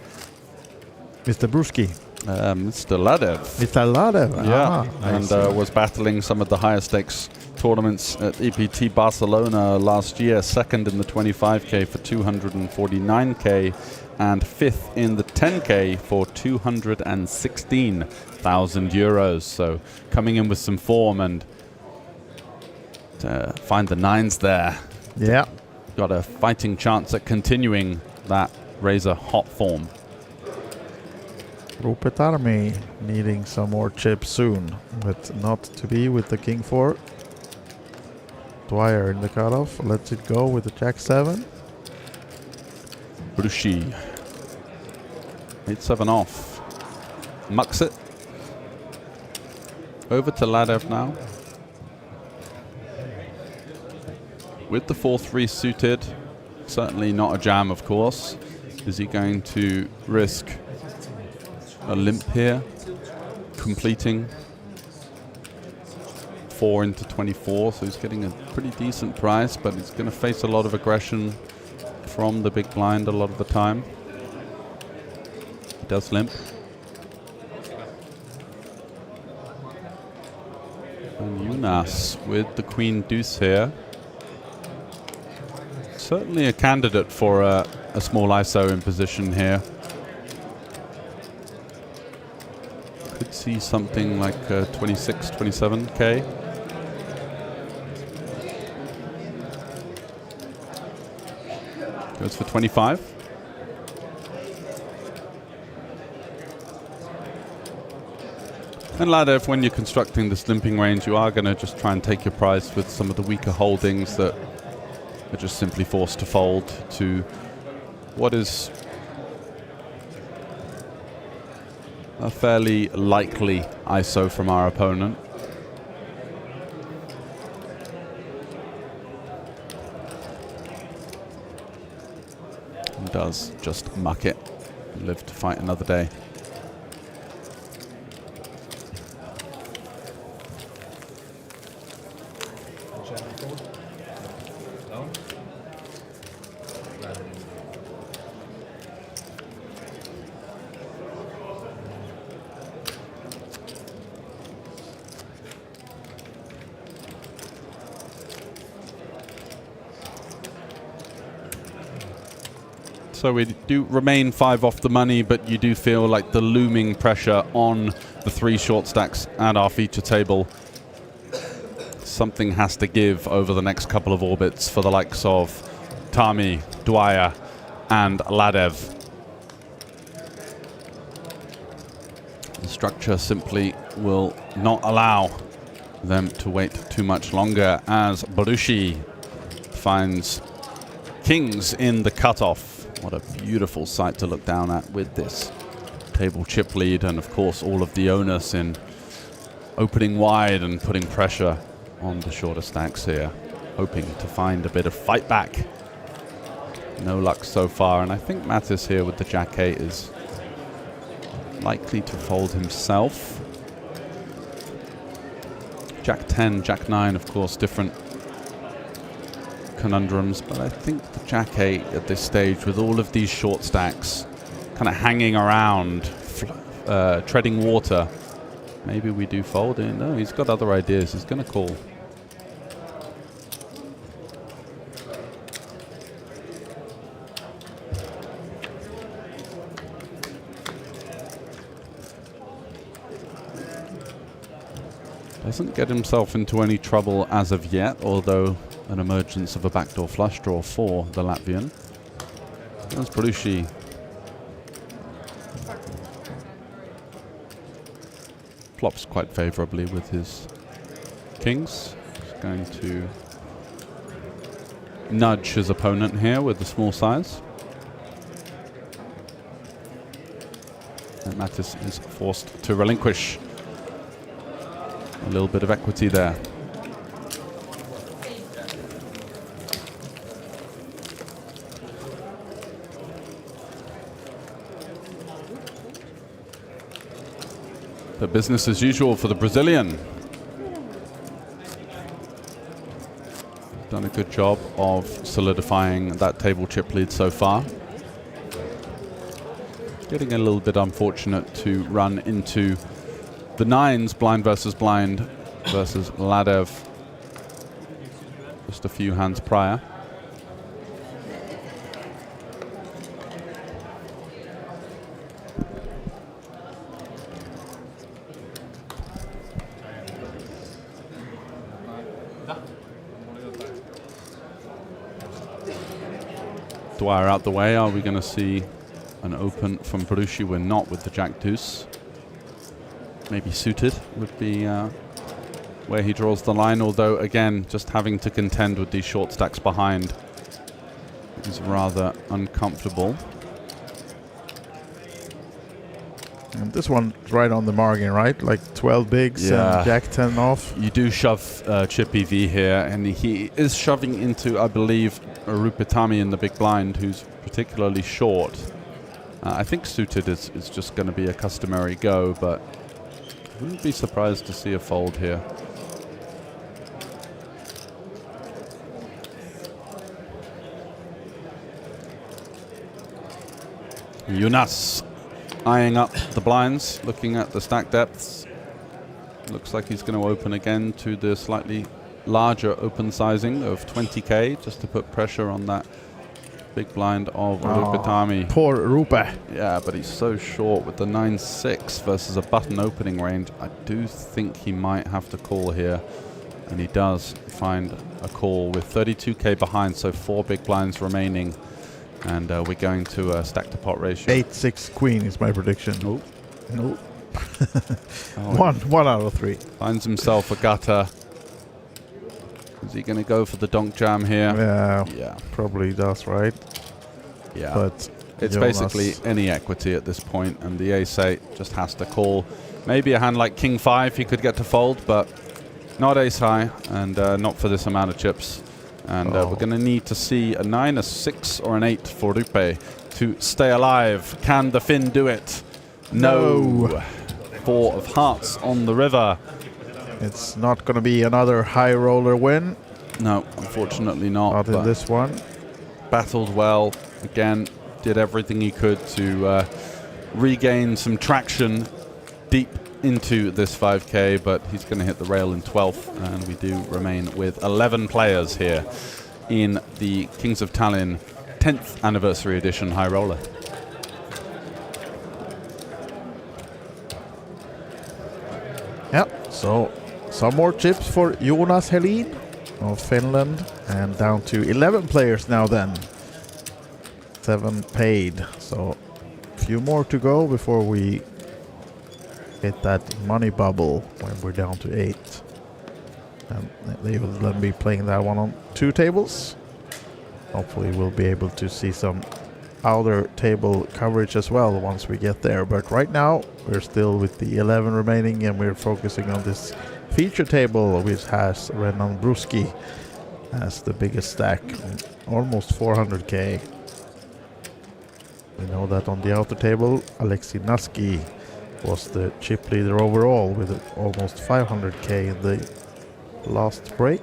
Mr. Bruski. Mr. Ladev. Mr. Ladev. Yeah, and was battling some of the higher stakes tournaments at EPT Barcelona last year. Second in the 25K for 249K and 5th in the 10K for 216,000 euros. So coming in with some form and to find the 9s there. Yeah. Got a fighting chance at continuing that razor hot form. Rupert Army needing some more chips soon, but not to be with the King 4. Dwyer in the cutoff, lets it go with the Jack 7. Bruschi. 8-7 off. Mucks it. Over to Ladev now. With the 4-3 suited. Certainly not a jam, of course. Is he going to risk a limp here? Completing 4 into 24, so he's getting a pretty decent price, but he's going to face a lot of aggression from the big blind a lot of the time. He does limp. And Jonas with the Queen Deuce here. Certainly a candidate for a small ISO in position here. Could see something like 26, 27k. Goes for 25. And Ladev, when you're constructing this limping range, you are going to just try and take your price with some of the weaker holdings that are just simply forced to fold to what is a fairly likely ISO from our opponent. And does just muck it and live to fight another day. So we do remain 5 off the money, but you do feel like the looming pressure on the 3 short stacks at our feature table. Something has to give over the next couple of orbits for the likes of Tami, Dwyer, and Ladev. The structure simply will not allow them to wait too much longer as Bruschi finds kings in the cutoff. What a beautiful sight to look down at with this table chip lead, and of course all of the onus in opening wide and putting pressure on the shorter stacks here, hoping to find a bit of fight back. No luck so far, and I think Mattis here with the Jack 8 is likely to fold himself. Jack 10, Jack 9, of course, different conundrums, but I think the Jack 8 at this stage, with all of these short stacks kind of hanging around, treading water, maybe we do fold in. No, he's got other ideas. He's going to call. Doesn't get himself into any trouble as of yet, although an emergence of a backdoor flush draw for the Latvian. There's Bruschi. Flops quite favorably with his kings. He's going to nudge his opponent here with the small size. And Mattis is forced to relinquish a little bit of equity there. The business as usual for the Brazilian. Done a good job of solidifying that table chip lead so far. Getting a little bit unfortunate to run into the 9s, blind versus Ladev, just a few hands prior. Dwyer out the way. Are we going to see an open from Berushi. We're not with the Jack Deuce. Maybe suited would be where he draws the line, although again, just having to contend with these short stacks behind is rather uncomfortable. And this one's right on the margin, right? Like 12 bigs and Jack 10 off. You do shove Chip EV here, and he is shoving into, I believe, Rupetami in the big blind, who's particularly short. I think suited is just going to be a customary go, but I wouldn't be surprised to see a fold here. Jonas eyeing up the blinds, looking at the stack depths. Looks like he's going to open again to the slightly larger open sizing of 20k, just to put pressure on that big blind of Rupetami. Poor Rupe. Yeah, but he's so short with the 9-6 versus a button opening range. I do think he might have to call here, and he does find a call with 32k behind, so 4 big blinds remaining. And we're going to a stack to pot ratio. 8-6 queen is my prediction. Nope. Nope. One out of 3. Finds himself a gutter. Is he going to go for the donk jam here? Yeah. Probably does, right? Yeah. But it's Jonas, basically any equity at this point, and the ace-8 just has to call. Maybe a hand like king-5 he could get to fold, but not ace-high, and not for this amount of chips. And we're going to need to see a 9, a 6, or an 8 for Rupe to stay alive. Can the Finn do it? No. 4 of hearts on the river. It's not going to be another high roller win. No, unfortunately not. Not in this one. Battled well. Again, did everything he could to regain some traction deep into this 5k, but he's going to hit the rail in 12th, and we do remain with 11 players here in the Kings of Tallinn 10th anniversary edition High Roller. Yep, so some more chips for Jonas Helin of Finland, and down to 11 players now then. 7 paid, so a few more to go before we hit that money bubble when we're down to 8. And they will then be playing that one on 2 tables. Hopefully we'll be able to see some outer table coverage as well once we get there. But right now we're still with the 11 remaining, and we're focusing on this feature table, which has Renan Bruski as the biggest stack, almost 400k. We know that on the outer table, Alexei Naski was the chip leader overall with almost 500k in the last break.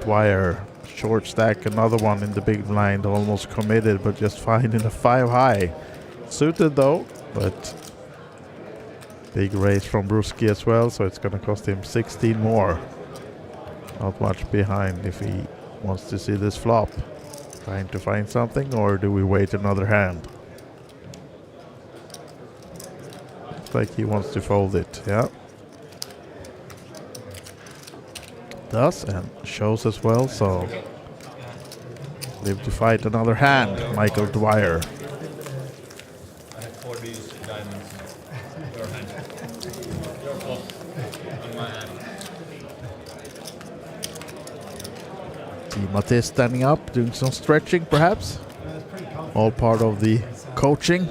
Dwyer, short stack, another one in the big blind, almost committed, but just finding a 5 high. Suited though, but big raise from Bruski as well, so it's going to cost him 16 more. Not much behind if he wants to see this flop. Trying to find something, or do we wait another hand? Looks like he wants to fold it, yeah. Does, and shows as well, so live to fight another hand, Michael Dwyer. I have 4 Ds, diamonds. Your hand. Your flop on my hand. See Matisse standing up, doing some stretching perhaps. All part of the coaching.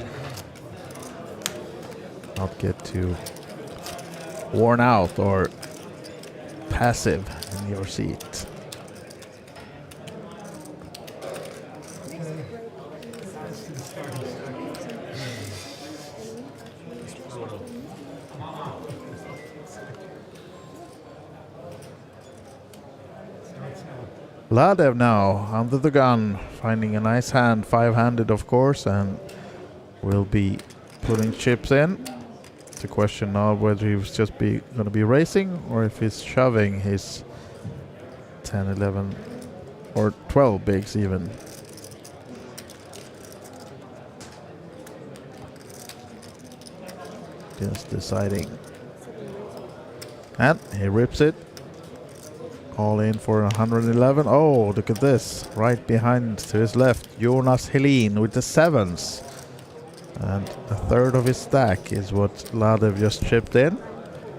Not get too worn out or passive in your seat. Ladev now under the gun, finding a nice hand, 5-handed of course, and will be putting chips in. It's a question now whether he was just going to be racing, or if he's shoving his 10, 11 or 12 bigs even. Just deciding. And he rips it. All in for 111. Oh, look at this. Right behind to his left, Jonas Helin with the 7s. And a third of his stack is what Ladev just chipped in.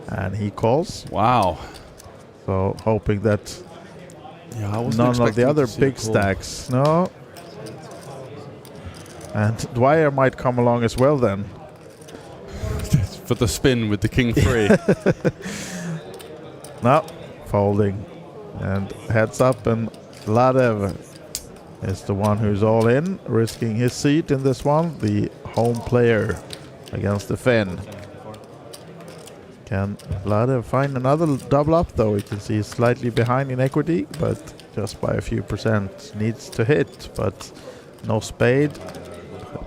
And he calls. Wow. So hoping that I wasn't none of the expecting other to see a big call. stacks. No. And Dwyer might come along as well then. For the spin with the king 3. No, folding. And heads up, and Ladev is the one who's all in, risking his seat in this one. The home player against the Finn. Can Ladev find another double up though? You can see he's slightly behind in equity, but just by a few percent. Needs to hit, but no spade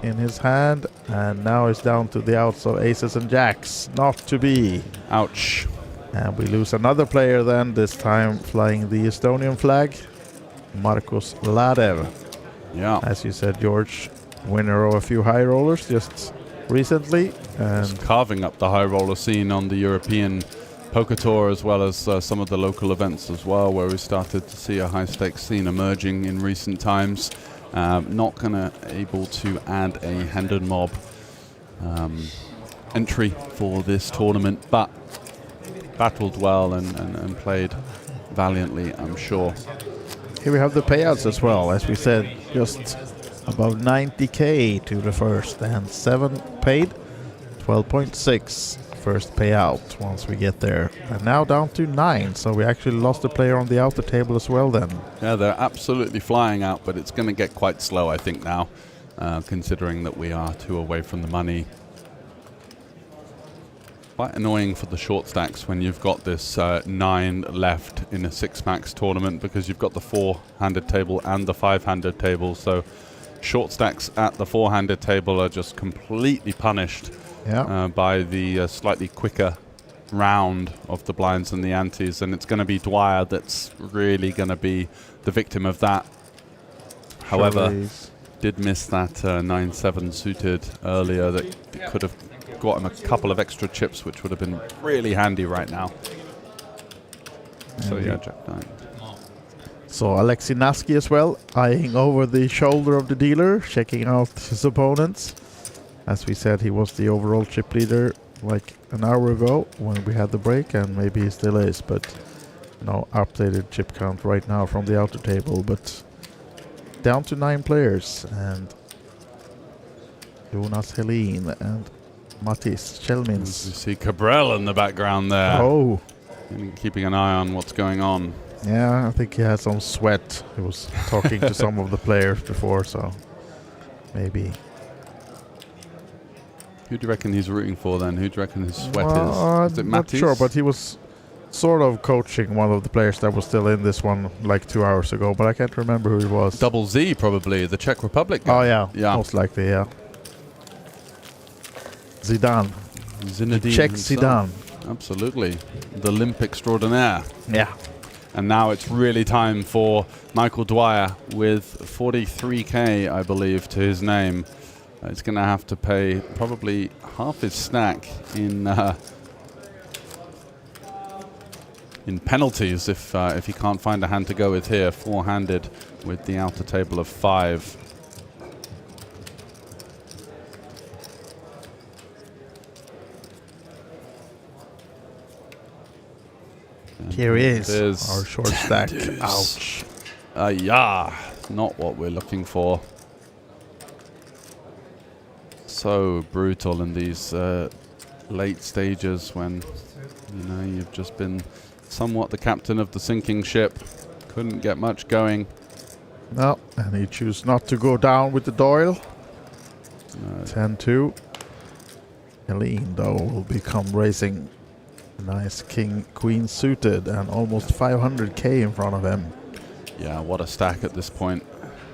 in his hand, and now it's down to the outs of aces and jacks. Not to be. Ouch. And we lose another player then, this time flying the Estonian flag, Markus Ladev. Yeah. As you said, George, winner of a few high rollers just recently. And just carving up the high roller scene on the European poker tour, as well as some of the local events as well, where we started to see a high stakes scene emerging in recent times. Not gonna able to add a hand and mob entry for this tournament, but battled well and played valiantly, I'm sure. here we have the payouts as well. As we said, just above 90k to the first, and 7 paid, 12.6 first payout once we get there. And now down to 9, so we actually lost a player on the outer table as well then. Yeah, they're absolutely flying out, but it's going to get quite slow, I think, now, considering that we are 2 away from the money. Quite annoying for the short stacks when you've got this 9 left in a 6-max tournament, because you've got the 4-handed table and the 5-handed table, so short stacks at the 4-handed table are just completely punished by the slightly quicker round of the blinds and the antes, and it's going to be Dwyer that's really going to be the victim of that. However, did miss that 9-7 suited earlier that could have got him a couple of extra chips, which would have been really handy right now. So yeah, Jack 9. So Alexei Naski as well, eyeing over the shoulder of the dealer, checking out his opponents. As we said, he was the overall chip leader like an hour ago when we had the break, and maybe he still is, but no updated chip count right now from the outer table. But down to 9 players, and Jonas Helin and Mattis Chelmins. You see Cabral in the background there. Oh. And keeping an eye on what's going on. Yeah, I think he had some sweat. He was talking to some of the players before, so maybe. Who do you reckon he's rooting for then? Who do you reckon his sweat is? Is it I'm not Mattis? sure, but he was sort of coaching one of the players that was still in this one like 2 hours ago, but I can't remember who he was. Double Z, probably, the Czech Republic guy. Oh, yeah. Most likely, yeah. Zidane. Zinedine Czech himself. Zidane. Absolutely. The limp extraordinaire. Yeah. And now it's really time for Michael Dwyer with 43k, I believe, to his name. He's going to have to pay probably half his stack in penalties if he can't find a hand to go with here. 4-handed with the outer table of 5. Here he is, our short stack. Ouch. Yeah, not what we're looking for. So brutal in these late stages when you've just been somewhat the captain of the sinking ship. Couldn't get much going. No, and he chose not to go down with the Doyle. 10-2. Helene, though, will become raising. Nice king, queen suited, and almost 500k in front of him. Yeah, what a stack at this point.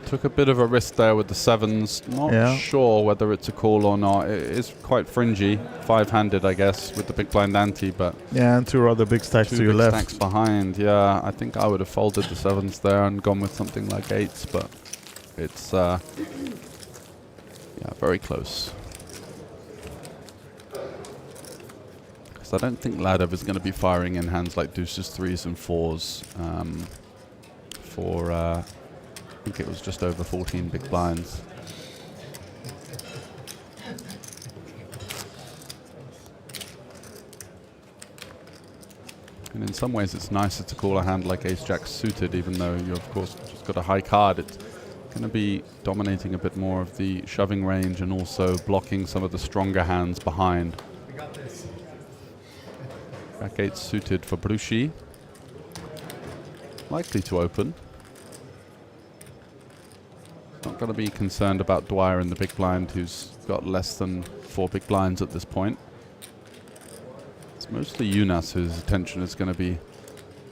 Took a bit of a risk there with the 7s. Not sure whether it's a call or not. It is quite fringy. 5-handed, I guess, with the big blind ante, but... Yeah, and 2 other big stacks to your big left. Stacks behind, yeah. I think I would have folded the 7s there and gone with something like 8s, but it's... yeah, very close. because I don't think Ladev is going to be firing in hands like deuces, threes, and fours for, I think it was just over 14 big blinds. And in some ways it's nicer to call a hand like ace-jack suited, even though you of course just got a high card. It's going to be dominating a bit more of the shoving range and also blocking some of the stronger hands behind. Jack 8 suited for Bruschi. Likely to open. Not going to be concerned about Dwyer in the big blind, who's got less than 4 big blinds at this point. It's mostly Jonas whose attention is going to be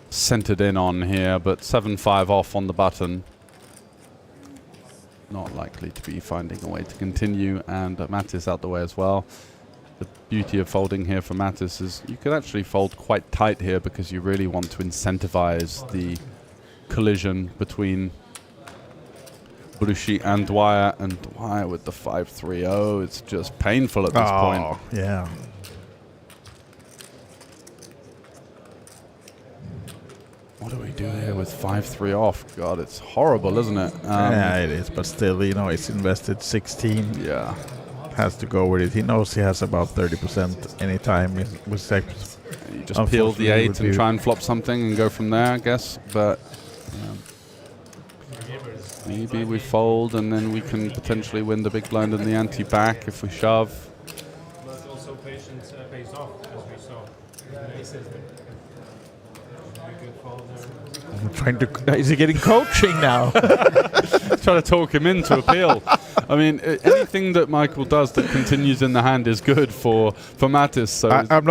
centered in on here, but 7-5 off on the button. Not likely to be finding a way to continue, and Mattis out the way as well. The beauty of folding here for Mattis is you could actually fold quite tight here because you really want to incentivize the collision between Bruschi and Dwyer with the 5-3. Oh, it's just painful at this point. Yeah. What do we do here with 5-3 off? God, it's horrible, isn't it? Yeah, it is, but still, you know, he's invested 16. Yeah. Has to go with it. He knows he has about 30% anytime with sex. You just peel the 8 and try and flop something and go from there, I guess. But maybe we fold and then we can potentially win the big blind and the ante back if we shove. But also patience pays off, as we saw. I'm trying to. Is he getting coaching now? Trying to talk him into appeal. I mean, anything that Michael does that continues in the hand is good for Mattis. So I'm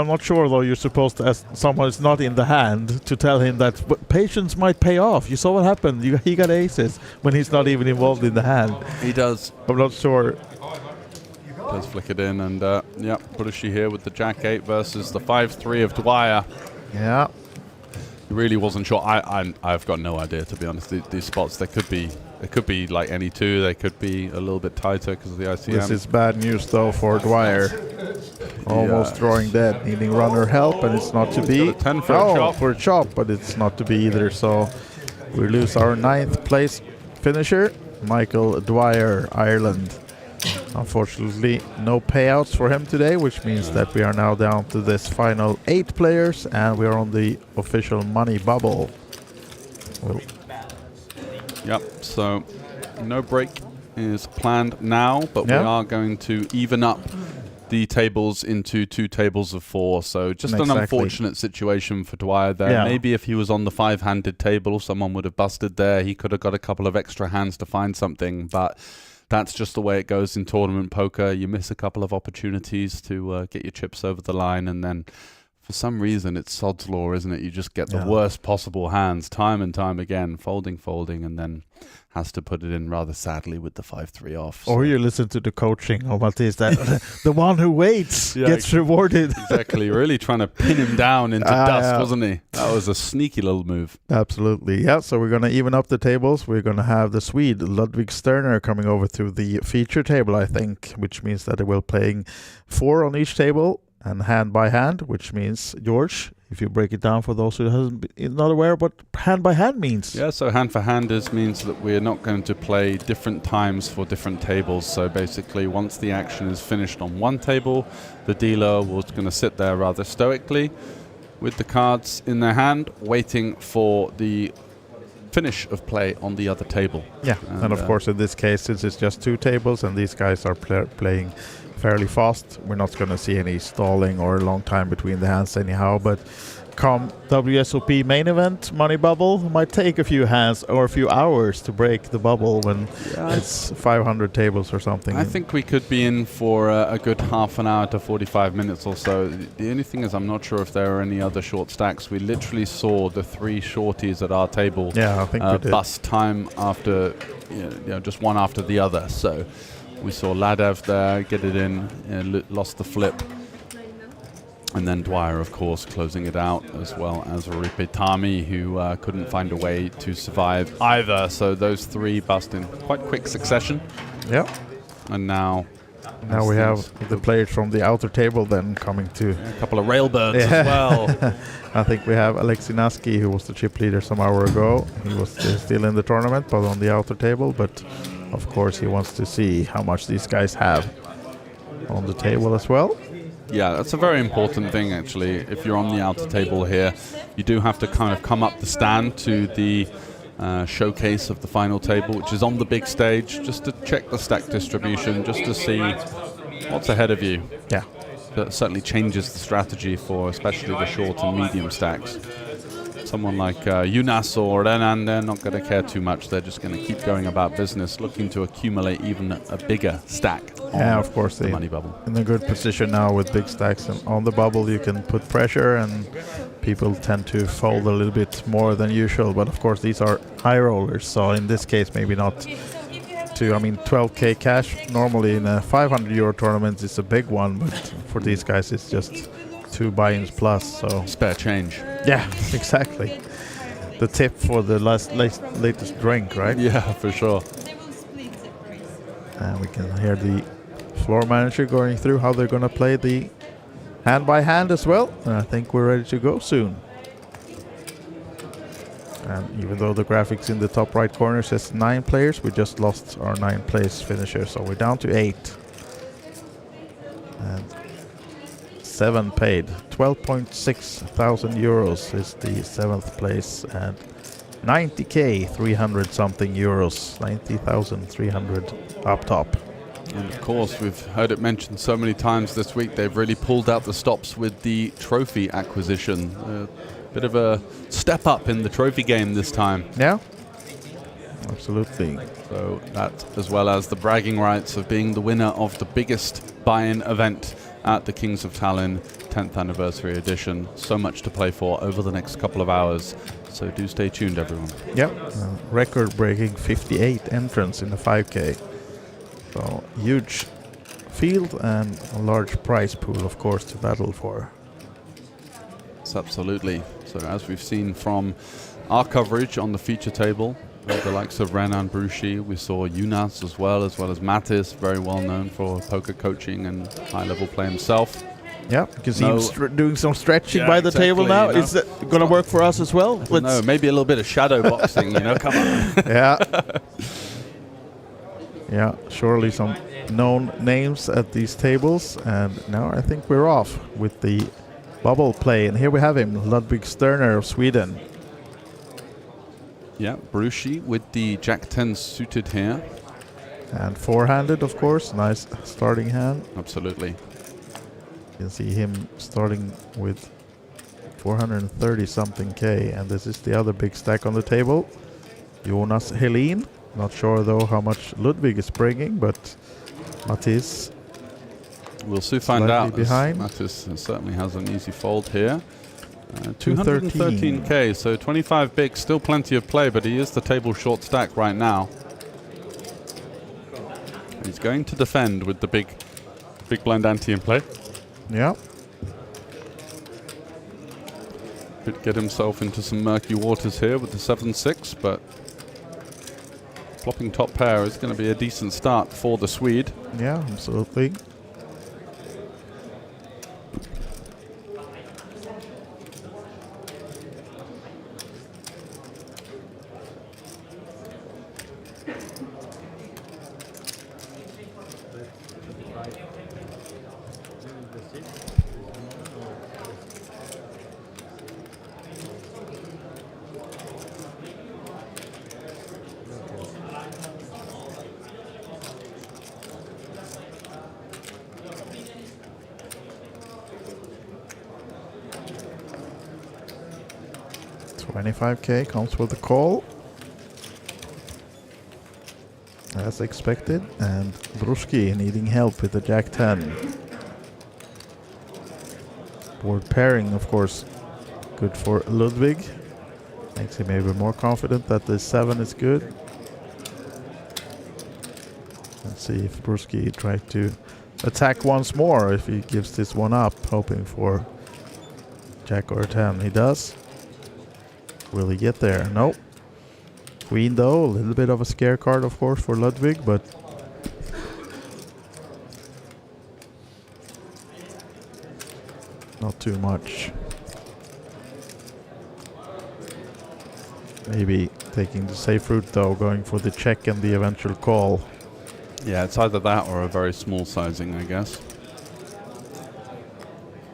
not sure though. You're supposed to ask someone who's not in the hand to tell him that patience might pay off. You saw what happened. He got aces when he's not even involved in the hand. He does. I'm not sure. Does flick it in, and yeah, Bruschi here with the Jack 8 versus the 5-3 of Dwyer. Yeah. He really wasn't sure. I've got no idea, to be honest. These spots, they could be like any two. They could be a little bit tighter because of the ICM. This is bad news though for Dwyer. Almost drawing dead, needing runner help, and it's not to be. Got a 10 for a chop. For a chop, but it's not to be either. So we lose our 9th place finisher, Michael Dwyer, Ireland. Unfortunately, no payouts for him today, which means that we are now down to this final 8 players, and we are on the official money bubble. Yep, so no break is planned now, but we are going to even up the tables into 2 tables of 4. So just an unfortunate situation for Dwyer there. Yeah. Maybe if he was on the 5-handed table, someone would have busted there. He could have got a couple of extra hands to find something, but that's just the way it goes in tournament poker. You miss a couple of opportunities to get your chips over the line, and then for some reason it's sod's law, isn't it? You just get the worst possible hands time and time again, folding, and then has to put it in rather sadly with the 5-3 off. Or you listen to the coaching of Mattis that the one who waits gets rewarded. Exactly. Really trying to pin him down into dust, wasn't he? That was a sneaky little move. Absolutely. Yeah, so we're going to even up the tables. We're going to have the Swede, Ludwig Sterner, coming over to the feature table, I think, which means that they will playing 4 on each table and hand by hand, which means, George, if you break it down for those who is not aware what hand by hand means. Yeah, so hand for hand means that we're not going to play different times for different tables. So basically, once the action is finished on one table, the dealer was going to sit there rather stoically with the cards in their hand, waiting for the finish of play on the other table. Yeah, and of course in this case, since it's just 2 tables and these guys are playing fairly fast, we're not going to see any stalling or a long time between the hands anyhow, but come WSOP main event, money bubble might take a few hands or a few hours to break the bubble when it's 500 tables or something. I think we could be in for a good half an hour to 45 minutes or so. The only thing is I'm not sure if there are any other short stacks. We literally saw the 3 shorties at our table I think we did. bust time after, just one after the other. So we saw Ladev there get it in, lost the flip. And then Dwyer, of course, closing it out, as well as Ripetami, who couldn't find a way to survive either. So those 3 bust in quite quick succession. Yeah. And now Now we have the players from the outer table then coming to. A couple of railbirds as well. I think we have Alexei Naski, who was the chip leader some hour ago. He was still in the tournament, but on the outer table. But of course, he wants to see how much these guys have on the table as well. Yeah, that's a very important thing, actually. If you're on the outer table here, you do have to kind of come up the stand to the showcase of the final table, which is on the big stage, just to check the stack distribution, just to see what's ahead of you. Yeah. That certainly changes the strategy for especially the short and medium stacks. Someone like Yunas or Renan, they're not going to care too much. They're just going to keep going about business, looking to accumulate even a bigger stack. Yeah, of course, the money bubble. In a good position now with big stacks, and on the bubble you can put pressure, and people tend to fold a little bit more than usual. But of course, these are high rollers, so in this case, maybe not. 12k cash normally in a 500 euro tournament is a big one, but for these guys it's just 2 buy-ins plus, so spare change. Yeah, exactly. The tip for the latest drink, right? Yeah, for sure. And we can hear the floor manager going through how they're going to play the hand by hand as well. And I think we're ready to go soon. And even though the graphics in the top right corner says 9 players, we just lost our 9th place finisher, so we're down to 8. And 7 paid. 12.6 thousand euros is the 7th place, and 90k 300 something euros, 90,300 up top. And of course, we've heard it mentioned so many times this week, they've really pulled out the stops with the trophy acquisition. Bit of a step up in the trophy game this time. Yeah, absolutely. So that, as well as the bragging rights of being the winner of the biggest buy-in event at the Kings of Tallinn 10th anniversary edition. So much to play for over the next couple of hours. So do stay tuned, everyone. Yep, record-breaking 58 entrants in the 5K. So huge field and a large prize pool, of course, to battle for. Yes, absolutely. So as we've seen from our coverage on the feature table, the likes of Renan Brushi, we saw Yunas as well as Mattis, very well known for poker coaching and high-level play himself. Yeah, you can see him doing some stretching by the table now. You know. Is that going to work for us as well? No, maybe a little bit of shadow boxing, you know, come on. Yeah. Yeah, surely some known names at these tables. And now I think we're off with the bubble play. And here we have him, Ludwig Sterner of Sweden. Yeah, Brushi with the Jack-10 suited here. And four-handed, of course. Nice starting hand. Absolutely. You can see him starting with 430 something K. And this is the other big stack on the table. Jonas Helin. Not sure though how much Ludwig is bringing, but Mattis. We'll soon find out. Behind. Mattis certainly has an easy fold here. 213k, so 25 big, still plenty of play, but he is the table short stack right now. He's going to defend with the big blind ante in play. Yeah. Could get himself into some murky waters here with the 7-6, but flopping top pair is going to be a decent start for the Swede. Yeah, absolutely. $25K comes with the call, as expected, and Bruski needing help with the Jack-10. Board pairing, of course, good for Ludwig. Makes him maybe more confident that the 7 is good. Let's see if Bruski tries to attack once more, if he gives this one up, hoping for Jack or 10. He does. Will he get there? Nope. Queen though, a little bit of a scare card of course for Ludwig, but Not too much. Maybe taking the safe route though, going for the check and the eventual call. Yeah, it's either that or a very small sizing, I guess.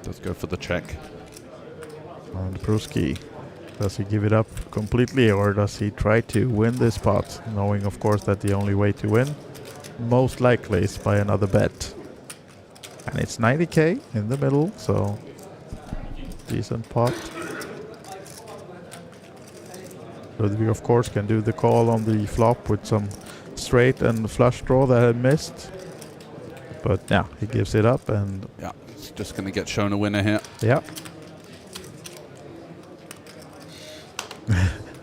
Let's go for the check. And Pruski, does he give it up completely or does he try to win this pot? Knowing of course that the only way to win most likely is by another bet. And it's 90k in the middle, so decent pot. Ludwig of course can do the call on the flop with some straight and flush draw that had missed. But yeah, he gives it up and... Yeah, it's just going to get shown a winner here. Yeah.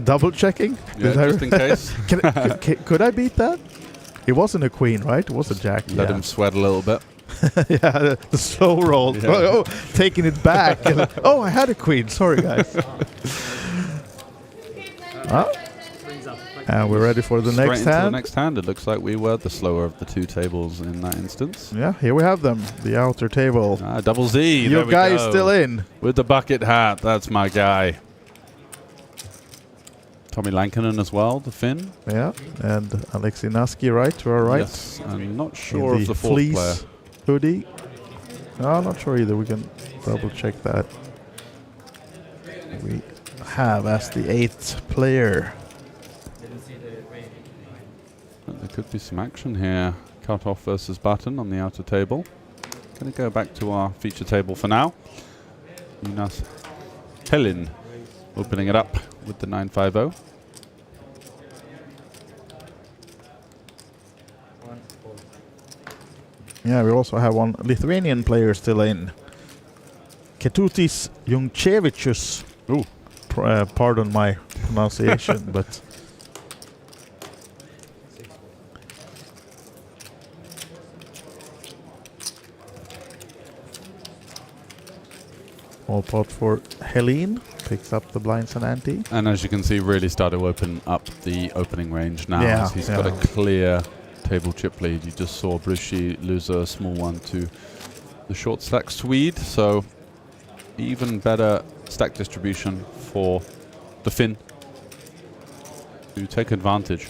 Double checking? Yeah, just in case. Could I beat that? It wasn't a queen, right? It was a jack. Let him sweat a little bit. Yeah, the slow roll. Yeah. Oh, taking it back. Oh, I had a queen. Sorry, guys. And we're ready for the next Straight into hand. the next hand. It looks like we were the slower of the two tables in that instance. Yeah, here we have them. The outer table. Double Z. Your there we guy go. is still in. With the bucket hat. That's my guy. Tommy Lankinen as well, the Finn. Yeah, and Alexei Naski right to our right. Yes, I'm not sure In of the fourth fleece player. hoodie. No, I'm not sure either. We can double check that. We have as the 8th player. There could be some action here. Cut off versus button on the outer table. Going to go back to our feature table for now. Jonas Tallinn opening it up with the 950. Yeah, we also have one Lithuanian player still in. Ketutis Jungchevicius. Ooh. Pardon my pronunciation, but... All pot for Helene. Picks up the blinds and ante. And as you can see, really started to open up the opening range now. Yeah, As he's got a clear table chip lead. You just saw Bruschi lose a small one to the short stack Swede. So even better stack distribution for the Finn to take advantage.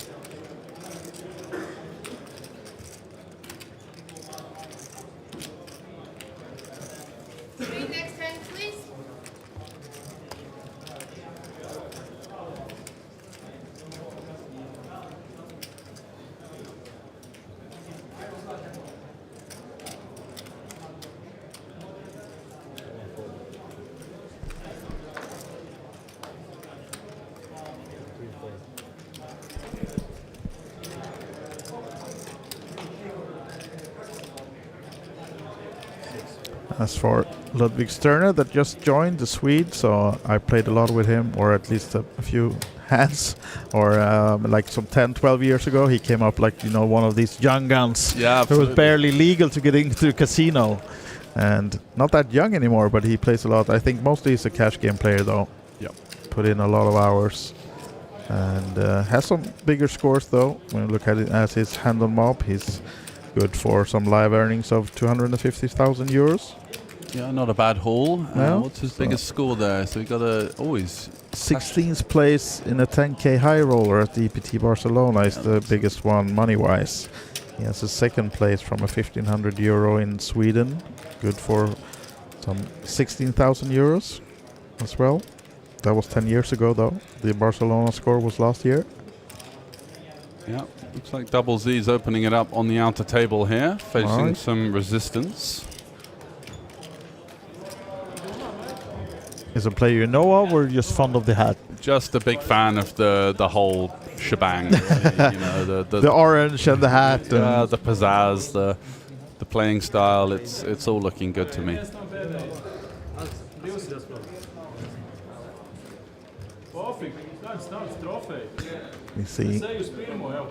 As for Ludwig Sterner that just joined, the Swede, so I played a lot with him, or at least a few hands, or like some 10, 12 years ago, he came up like, you know, one of these young guns. Yeah, who was barely legal to get into the casino. And not that young anymore, but he plays a lot. I think mostly he's a cash game player though. Yep. Put in a lot of hours. And has some bigger scores though. When you look at it as his hand on mob, he's good for some live earnings of 250,000 euros. Yeah, not a bad haul. No. What's his biggest score there? So we got a always 16th place in a 10k Highroller at the EPT Barcelona is the biggest one money-wise. He has a second place from a 1,500 euro in Sweden. Good for some 16,000 euros as well. That was 10 years ago though. The Barcelona score was last year. Yeah, looks like Double Z is opening it up on the outer table here, facing some resistance. Is a player you know of, or just fond of the hat? Just a big fan of the whole shebang. You know, the orange and the hat. The pizzazz, the playing style. It's all looking good to me. We see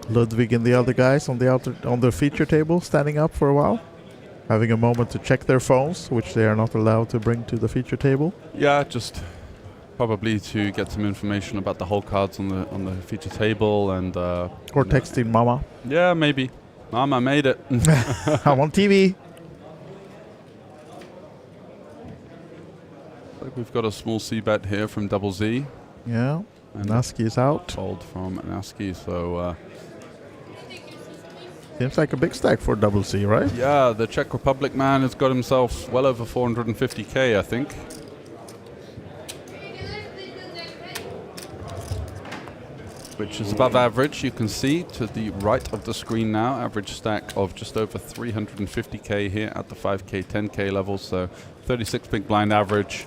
Ludwig and the other guys on the feature table standing up for a while, having a moment to check their phones, which they are not allowed to bring to the feature table. Yeah, just probably to get some information about the whole cards on the feature table and or texting Mama. Yeah, maybe. Mama made it. I'm on TV. we've got a small c-bet here from Double Z. Yeah, and Naski is out. Fold from Naski, so... seems like a big stack for Double C, right? Yeah, the Czech Republic man has got himself well over 450k, I think. Which is above average. You can see to the right of the screen now, average stack of just over 350k here at the 5k, 10k level, so 36 big blind average.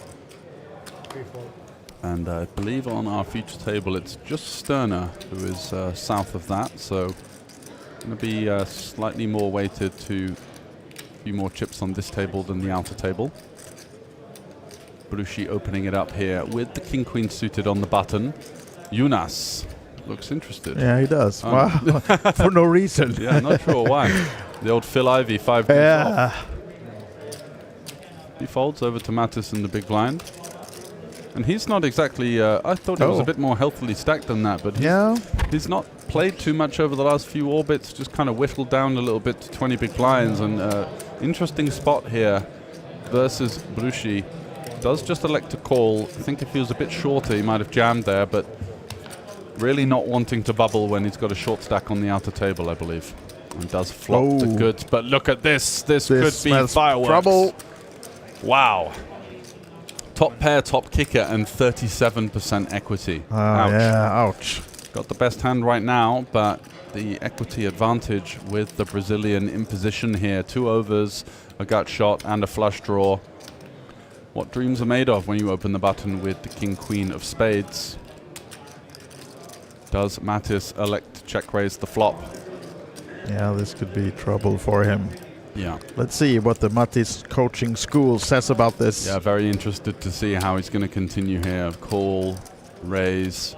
And I believe on our future table it's just Sterner who is south of that, so going to be slightly more weighted to a few more chips on this table than the outer table. Bruschi opening it up here with the king-queen suited on the button. Jonas looks interested. Yeah, he does. Wow. For no reason. Yeah, not sure why. The old Phil Ivey 5 yeah. off. He folds over to Mattis in the big blind. And he's not exactly... I thought he was a bit more healthily stacked than that, but he's not played too much over the last few orbits, just kind of whittled down a little bit to 20 big blinds. And interesting spot here versus Bruschi. Does just elect to call. I think if he was a bit shorter, he might have jammed there, but really not wanting to bubble when he's got a short stack on the outer table, I believe. And does flop the goods, but look at this. This could be fireworks. Trouble. Wow. Top pair, top kicker, and 37% equity. Ouch. Yeah, ouch. Got the best hand right now, but the equity advantage with the Brazilian in position here. 2 overs, a gut shot, and a flush draw. What dreams are made of when you open the button with the king-queen of spades. Does Mattis elect to check raise the flop? Yeah, this could be trouble for him. Yeah. Let's see what the Mattis coaching school says about this. Yeah, very interested to see how he's going to continue here. Call, raise.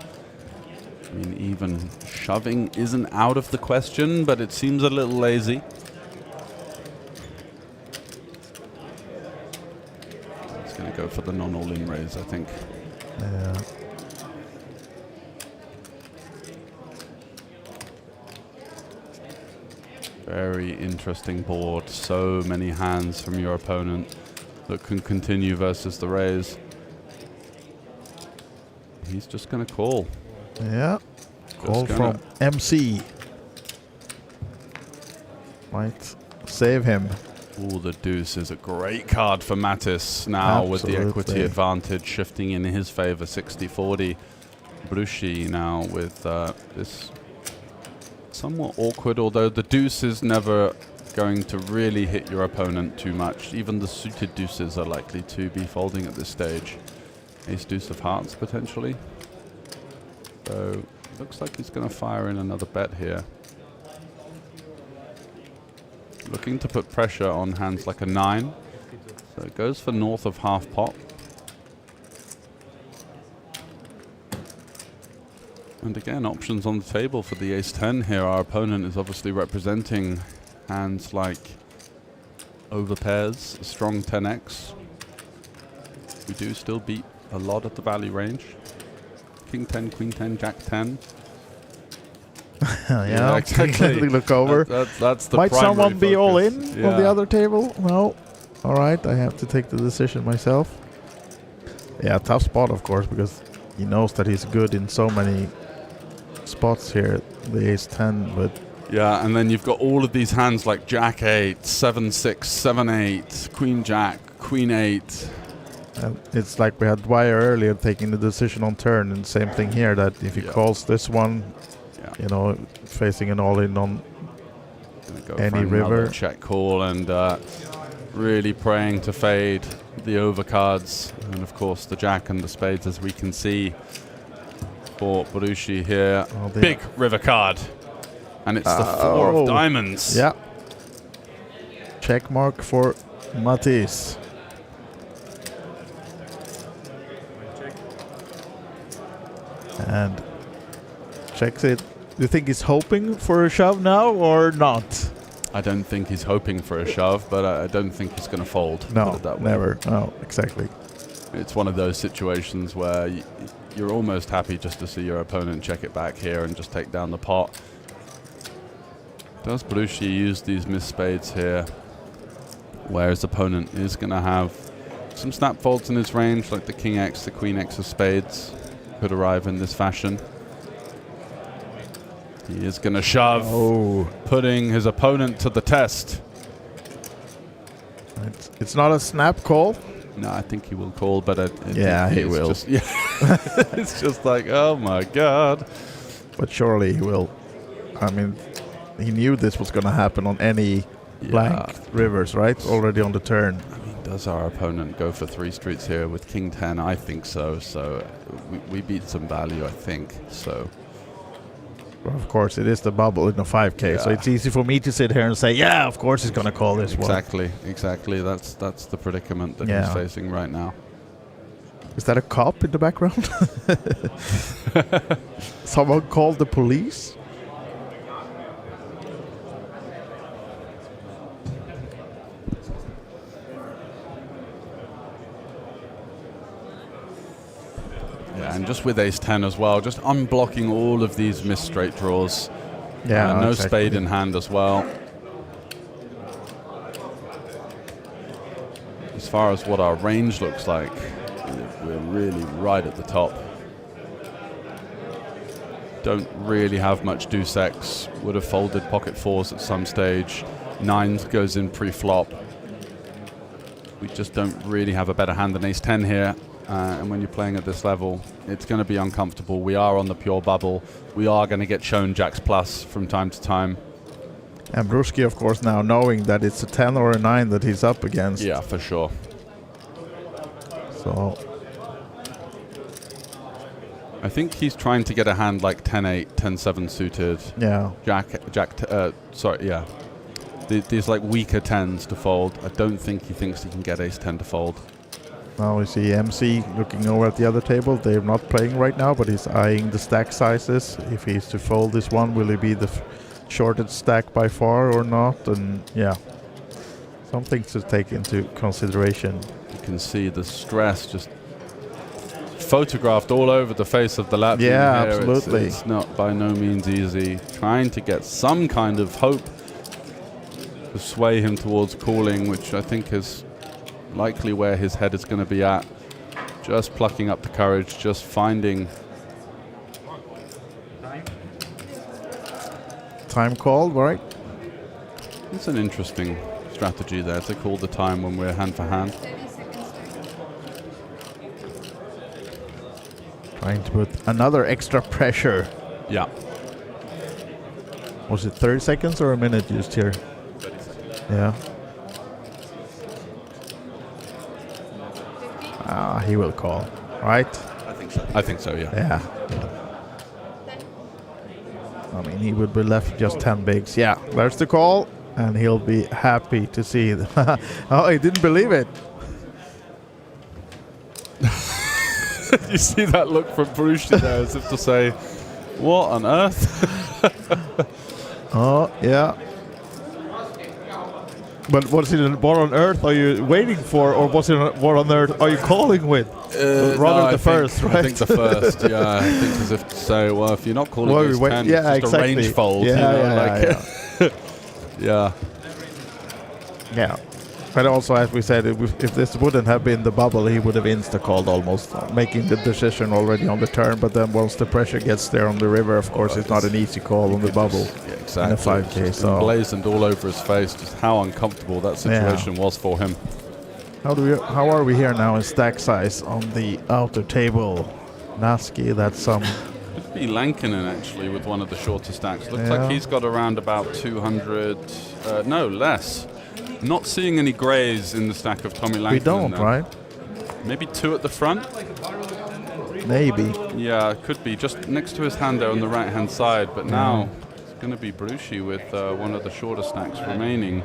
I mean, even shoving isn't out of the question, but it seems a little lazy. He's going to go for the non-all-in raise, I think. Yeah. Very interesting board. So many hands from your opponent that can continue versus the raise. He's just going to call. Yeah. Call from MC. Might save him. Oh, the deuce is a great card for Mattis now. Absolutely. With the equity advantage shifting in his favor, 60-40. Bruschi now with this somewhat awkward, although the deuce is never going to really hit your opponent too much. Even the suited deuces are likely to be folding at this stage. Ace deuce of hearts potentially. So looks like he's going to fire in another bet here. Looking to put pressure on hands like a 9. So it goes for north of half pot. And again, options on the table for the ace-10 here. Our opponent is obviously representing hands like over pairs, a strong 10x. We do still beat a lot at the value range. King 10, queen 10, jack 10. Yeah, exactly. Look over. That's the Might someone be focus. all in on the other table? No. All right, I have to take the decision myself. Yeah, tough spot, of course, because he knows that he's good in so many spots here, the ace-10, but... Yeah, and then you've got all of these hands like jack 8, 7-6, 7-8, queen jack, queen 8. And it's like we had Dwyer earlier taking the decision on turn, and same thing here, that if he calls this one, you know, facing an all-in on any river. Check call and really praying to fade the overcards, and of course the jack and the spades, as we can see for Bruschi here. Big river card, and it's the 4 of diamonds. Yeah. Check mark for Mattis. And checks it. Do you think he's hoping for a shove now or not? I don't think he's hoping for a shove, but I don't think he's going to fold. No, never. No, exactly. It's one of those situations where you're almost happy just to see your opponent check it back here and just take down the pot. Does Bruschi use these missed spades here, where his opponent is going to have some snap folds in his range, like the King X, the Queen X of spades, could arrive in this fashion. He is going to shove, putting his opponent to the test. It's not a snap call. No, I think he will call, but he will. Just, it's just like, oh my god. But surely he will. I mean, he knew this was going to happen on any blank rivers, right? Already on the turn. I mean, does our opponent go for 3 streets here with King 10? I think so. So we beat some value, I think. So. Well, of course, it is the bubble in the 5K, so it's easy for me to sit here and say, yeah, of course he's going to call this one. Exactly. That's the predicament that he's facing right now. Is that a cop in the background? Someone called the police? Yeah, and just with ace-10 as well, just unblocking all of these missed straight draws. Yeah, no exactly. spade in hand as well. As far as what our range looks like, we're really right at the top. Don't really have much deuce X. Would have folded pocket 4s at some stage. 9s goes in pre-flop. We just don't really have a better hand than ace-10 here. And when you're playing at this level, it's going to be uncomfortable. We are on the pure bubble. We are going to get shown jacks plus from time to time. And Bruschi, of course, now knowing that it's a 10 or a 9 that he's up against. Yeah, for sure. So I think he's trying to get a hand like 10-8, 10-7 suited. Yeah. These like weaker 10s to fold. I don't think he thinks he can get ace-10 to fold. now we see MC looking over at the other table. They're not playing right now, but he's eyeing the stack sizes. If he's to fold this one, will he be the shortest stack by far or not? And yeah, something to take into consideration. You can see the stress just photographed all over the face of the Latvian. Yeah, here. absolutely. It's not by no means easy. Trying to get some kind of hope to sway him towards calling, which I think is likely where his head is going to be at. Just plucking up the courage, just finding. Time called, right? It's an interesting strategy there to call the time when we're hand for hand. Trying to put another extra pressure. Yeah. Was it 30 seconds or a minute used here? 30 seconds. Yeah. He will call, right? I think so. I think so, yeah. Yeah. I mean, he would be left just 10 bigs. Yeah, there's the call, and he'll be happy to see it. Oh, he didn't believe it. You see that look from Bruschi there as if to say, what on earth? Oh, yeah. But what on earth are you waiting for, or what on earth are you calling with? Rather the first, right? I think the first, yeah. I think as if to say, well, if you're not calling Well, this 10, yeah, it's just exactly. a range fold. Yeah. Yeah. But also, as we said, if this wouldn't have been the bubble, he would have insta-called almost, making the decision already on the turn. But then once the pressure gets there on the river, of course, it's not an easy call on the bubble. Yeah, exactly. In a 5K. So emblazoned all over his face just how uncomfortable that situation was for him. How are we here now in stack size on the outer table? Naski, that's some... Could be Lankinen actually with one of the shorter stacks. Looks Yeah. like he's got around about 200, no, less. Not seeing any greys in the stack of Tommy Lankinen. We don't, though. right? Maybe 2 at the front? Maybe. Yeah, it could be. Just next to his hand there on the right-hand side. But now it's going to be Bruschi with one of the shorter stacks remaining.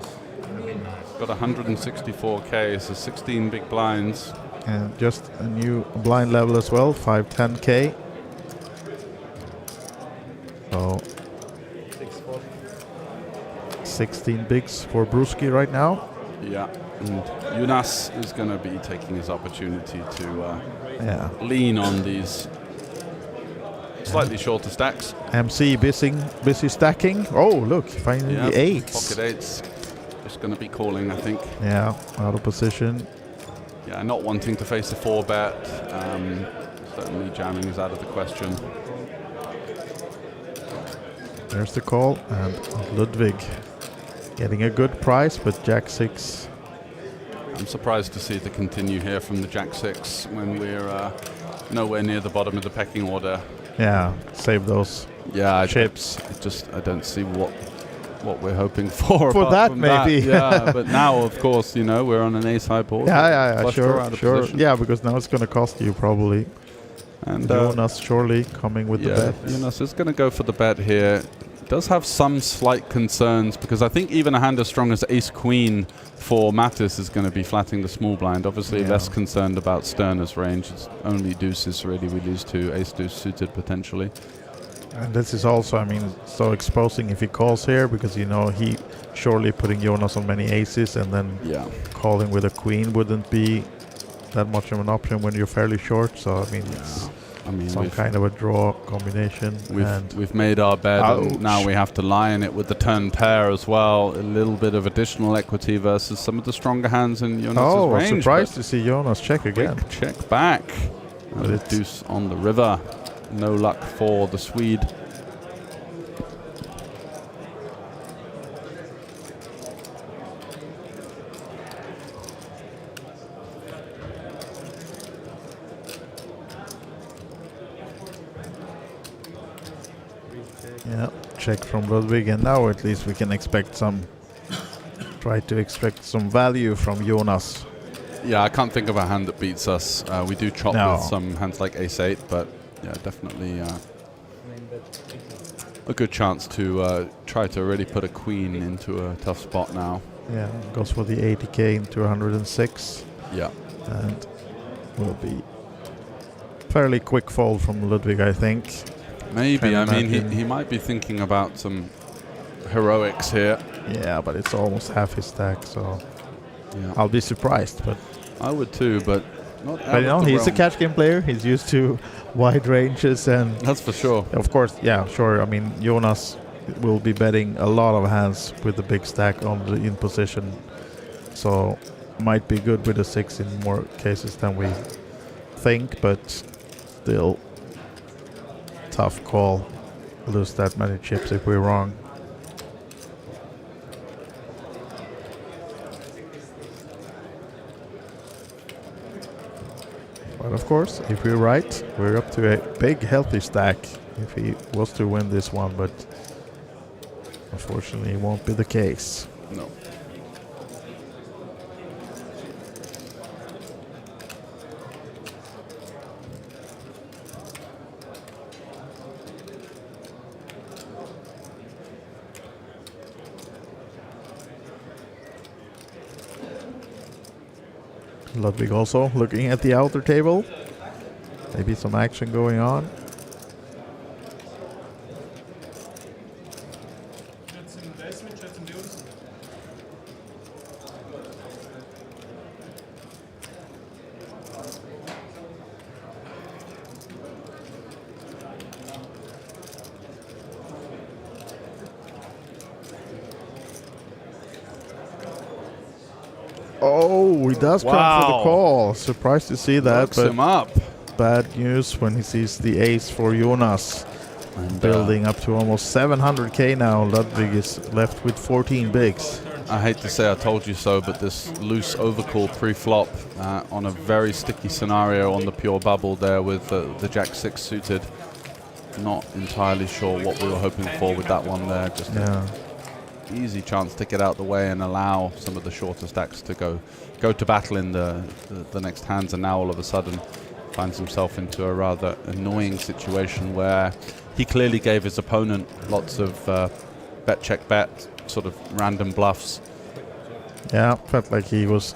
Got 164k, so 16 big blinds. And just a new blind level as well, 510k. So 16 bigs for Bruschi right now. Yeah, and Jonas is going to be taking his opportunity to lean on these slightly shorter stacks. MC busy stacking. Oh, look, finding the eights. Pocket eights. Just going to be calling, I think. Yeah, out of position. Yeah, not wanting to face a 4-bet. Certainly jamming is out of the question. There's the call, and Ludwig getting a good price, but Jack-6. I'm surprised to see the continue here from the Jack-6 when we're nowhere near the bottom of the pecking order. Yeah, save those chips. I don't see what we're hoping for. For that, maybe. Yeah, but now, of course, we're on an ace high board. Yeah, sure. Position. Yeah, because now it's going to cost you probably. And Jonas surely coming with the bet. Jonas is going to go for the bet here. Does have some slight concerns because I think even a hand as strong as ace-queen for Mattis is going to be flatting the small blind. Obviously less concerned about Sterner's range. It's only deuces really we lose to, ace-deuce suited potentially. And this is also, so exposing if he calls here because, he surely putting Jonas on many aces and then calling with a queen wouldn't be that much of an option when you're fairly short. So, it's some kind of a draw combination. We've made our bed and now we have to lie in it with the turn pair as well. A little bit of additional equity versus some of the stronger hands in Jonas's range. I'm surprised to see Jonas check again. Check back. But a deuce on the river. No luck for the Swede. Yeah, check from Ludwig, and now at least we can expect try to expect some value from Jonas. Yeah, I can't think of a hand that beats us. We do chop with some hands like ace-8, but yeah, definitely a good chance to try to really put a queen into a tough spot now. Yeah, goes for the 80k into 106. Yeah. And will be fairly quick fold from Ludwig, I think. Maybe. He might be thinking about some heroics here. Yeah, but it's almost half his stack, so I'll be surprised. But I would too, but not. But he's a cash game player. He's used to wide ranges, and that's for sure. Of course, yeah, sure. Jonas will be betting a lot of hands with the big stack in position, so might be good with a 6 in more cases than we think, but still tough call. Lose that many chips if we're wrong. But of course, if we're right, we're up to a big healthy stack if he was to win this one, but unfortunately it won't be the case. No. Ludwig also looking at the outer table. Maybe some action going on. Oh, he does come for the call. Surprised to see that. Looks him up. Bad news when he sees the ace for Jonas. And building up to almost 700k now. Ludwig is left with 14 bigs. I hate to say I told you so, but this loose overcall pre-flop on a very sticky scenario on the pure bubble there with the Jack-6 suited. Not entirely sure what we were hoping for with that one there. Just easy chance to get out the way and allow some of the shorter stacks to go to battle in the next hands, and now all of a sudden finds himself into a rather annoying situation where he clearly gave his opponent lots of bet check bet sort of random bluffs. Yeah, felt like he was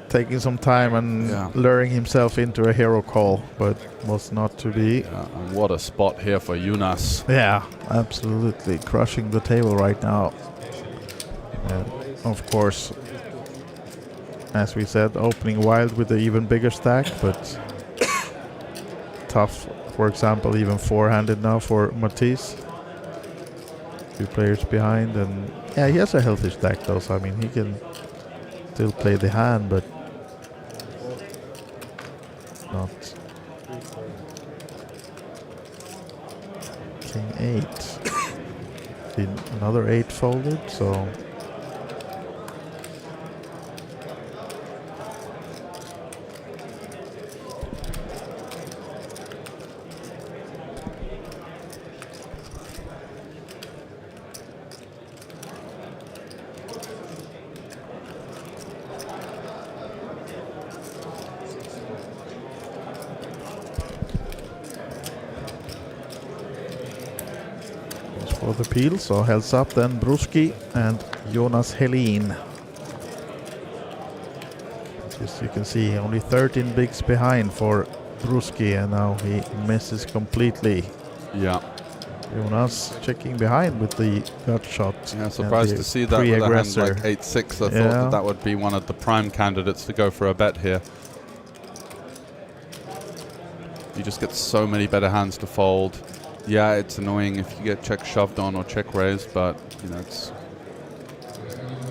taking some time and luring himself into a hero call, but was not to be. And what a spot here for Jonas. Yeah, absolutely crushing the table right now. And of course, as we said, opening wild with an even bigger stack, but tough. For example, even four-handed now for Matisse. 2 players behind, and yeah, he has a healthy stack though, so I mean he can still play the hand, but not. King 8. Another 8 folded, so. For the peel, so heads up then Bruski and Jonas Helin. As you can see, only 13 bigs behind for Bruski, and now he misses completely. Yeah. Jonas checking behind with the gut shot. Yeah, surprised to see that with a hand like 8-6. I thought that would be one of the prime candidates to go for a bet here. You just get so many better hands to fold. Yeah, it's annoying if you get check shoved on or check raised, but you know it's.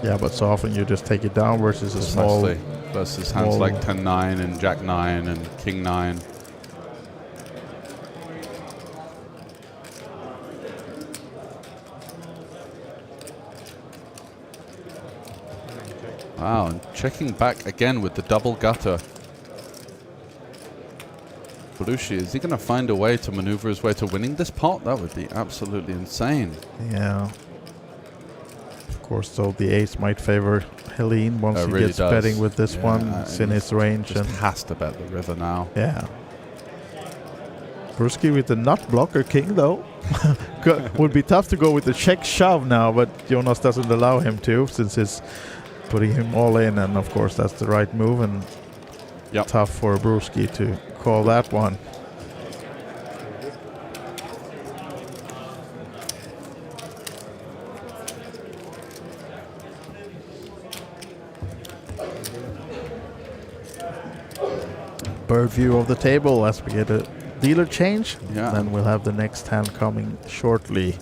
Yeah, but so often you just take it down versus a small. Versus hands like 10-9 and Jack-9 and King-9. Wow, and checking back again with the double gutter. Belushi, is he going to find a way to maneuver his way to winning this pot? That would be absolutely insane. Yeah. Of course, though, the ace might favor Helene once he really gets betting with this one. It's in his range. Just has to bet the river now. Yeah. Bruski with the nut blocker king, though. Would be tough to go with the check shove now, but Jonas doesn't allow him to, since he's putting him all in, and of course that's the right move, and tough for Bruski to call that one. Bird view of the table as we get a dealer change. Yeah. Then we'll have the next hand coming shortly.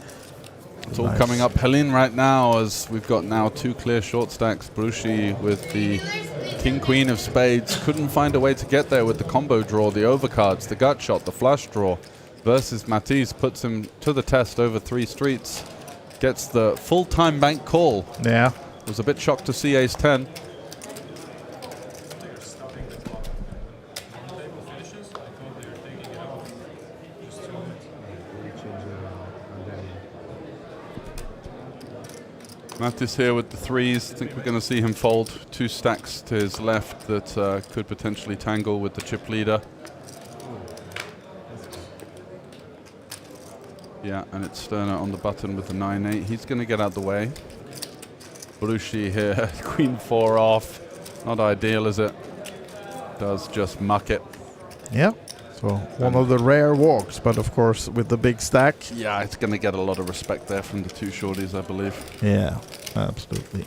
It's all coming up. Helene right now, as we've got now 2 clear short stacks. Brushi with the King Queen of Spades couldn't find a way to get there with the combo draw, the overcards, the gut shot, the flush draw. Versus Matisse puts him to the test over 3 streets. Gets the full-time bank call. Yeah. Was a bit shocked to see ace 10. Mattis here with the 3s. I think we're going to see him fold 2 stacks to his left that could potentially tangle with the chip leader. Yeah, and it's Sterner on the button with the 9-8. He's going to get out the way. Belushi here, Queen 4 off. Not ideal, is it? Does just muck it. Yeah. So one of the rare walks, but of course with the big stack. Yeah, it's going to get a lot of respect there from the 2 shorties, I believe. Yeah, absolutely.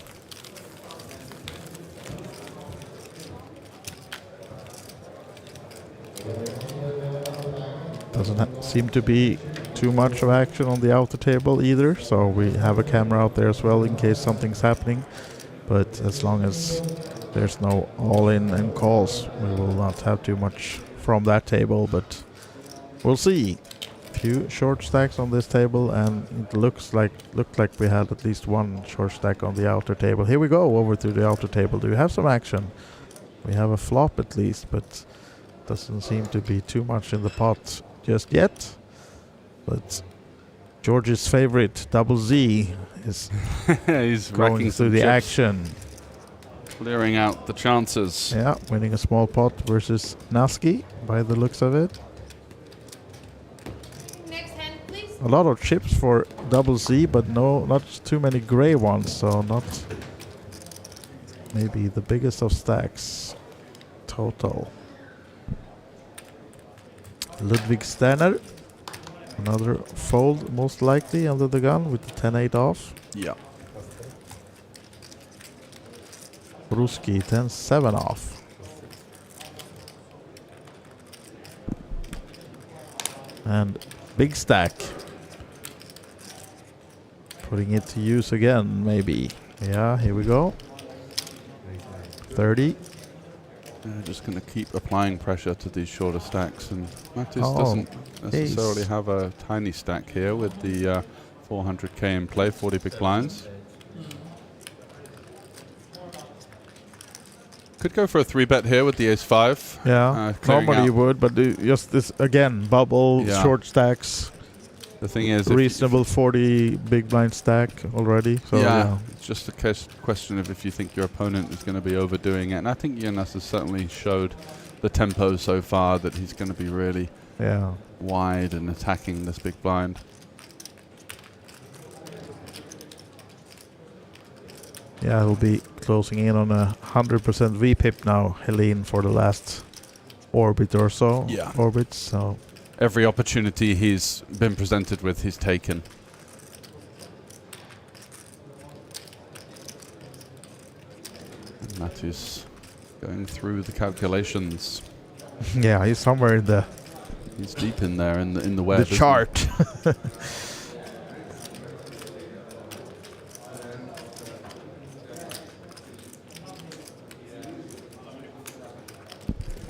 Doesn't seem to be too much of action on the outer table either, so we have a camera out there as well in case something's happening. But as long as there's no all-in and calls, we will not have too much from that table, but we'll see. Few short stacks on this table, and it looked like we had at least 1 short stack on the outer table. Here we go over to the outer table. Do we have some action? We have a flop at least, but doesn't seem to be too much in the pot just yet. But George's favorite, Double Z, is he's going through the action. Clearing out the chances. Yeah, winning a small pot versus Naski by the looks of it. Next hand, please. A lot of chips for Double Z, but not too many gray ones, so not maybe the biggest of stacks total. Ludwig Sterner, another fold most likely under the gun with the 10-8 off. Yeah. Bruski 10-7 off. And big stack. Putting it to use again, maybe. Yeah, here we go. 30. They're just going to keep applying pressure to these shorter stacks, and Mattis doesn't necessarily have a tiny stack here with the 400k in play, 40 big blinds. Could go for a 3-bet here with the ace-5. Yeah, normally you would, but just this, again, bubble, short stacks. The thing is, reasonable 40 big blind stack already. So yeah, it's just a question of if you think your opponent is going to be overdoing it. And I think Jonas has certainly showed the tempo so far that he's going to be really wide and attacking this big blind. Yeah, he'll be closing in on a 100% VPIP now, Helene, for the last orbit or so. Yeah. Orbits, so... Every opportunity he's been presented with, he's taken. And that is going through the calculations. Yeah, he's somewhere in the... He's deep in there in the web. The chart.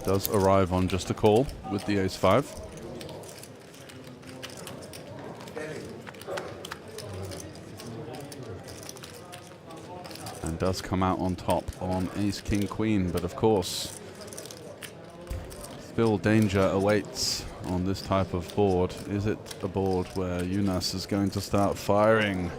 Does arrive on just a call with the ace-5. And does come out on top on ace-king-queen, but of course, still danger awaits on this type of board. Is it a board where Jonas is going to start firing?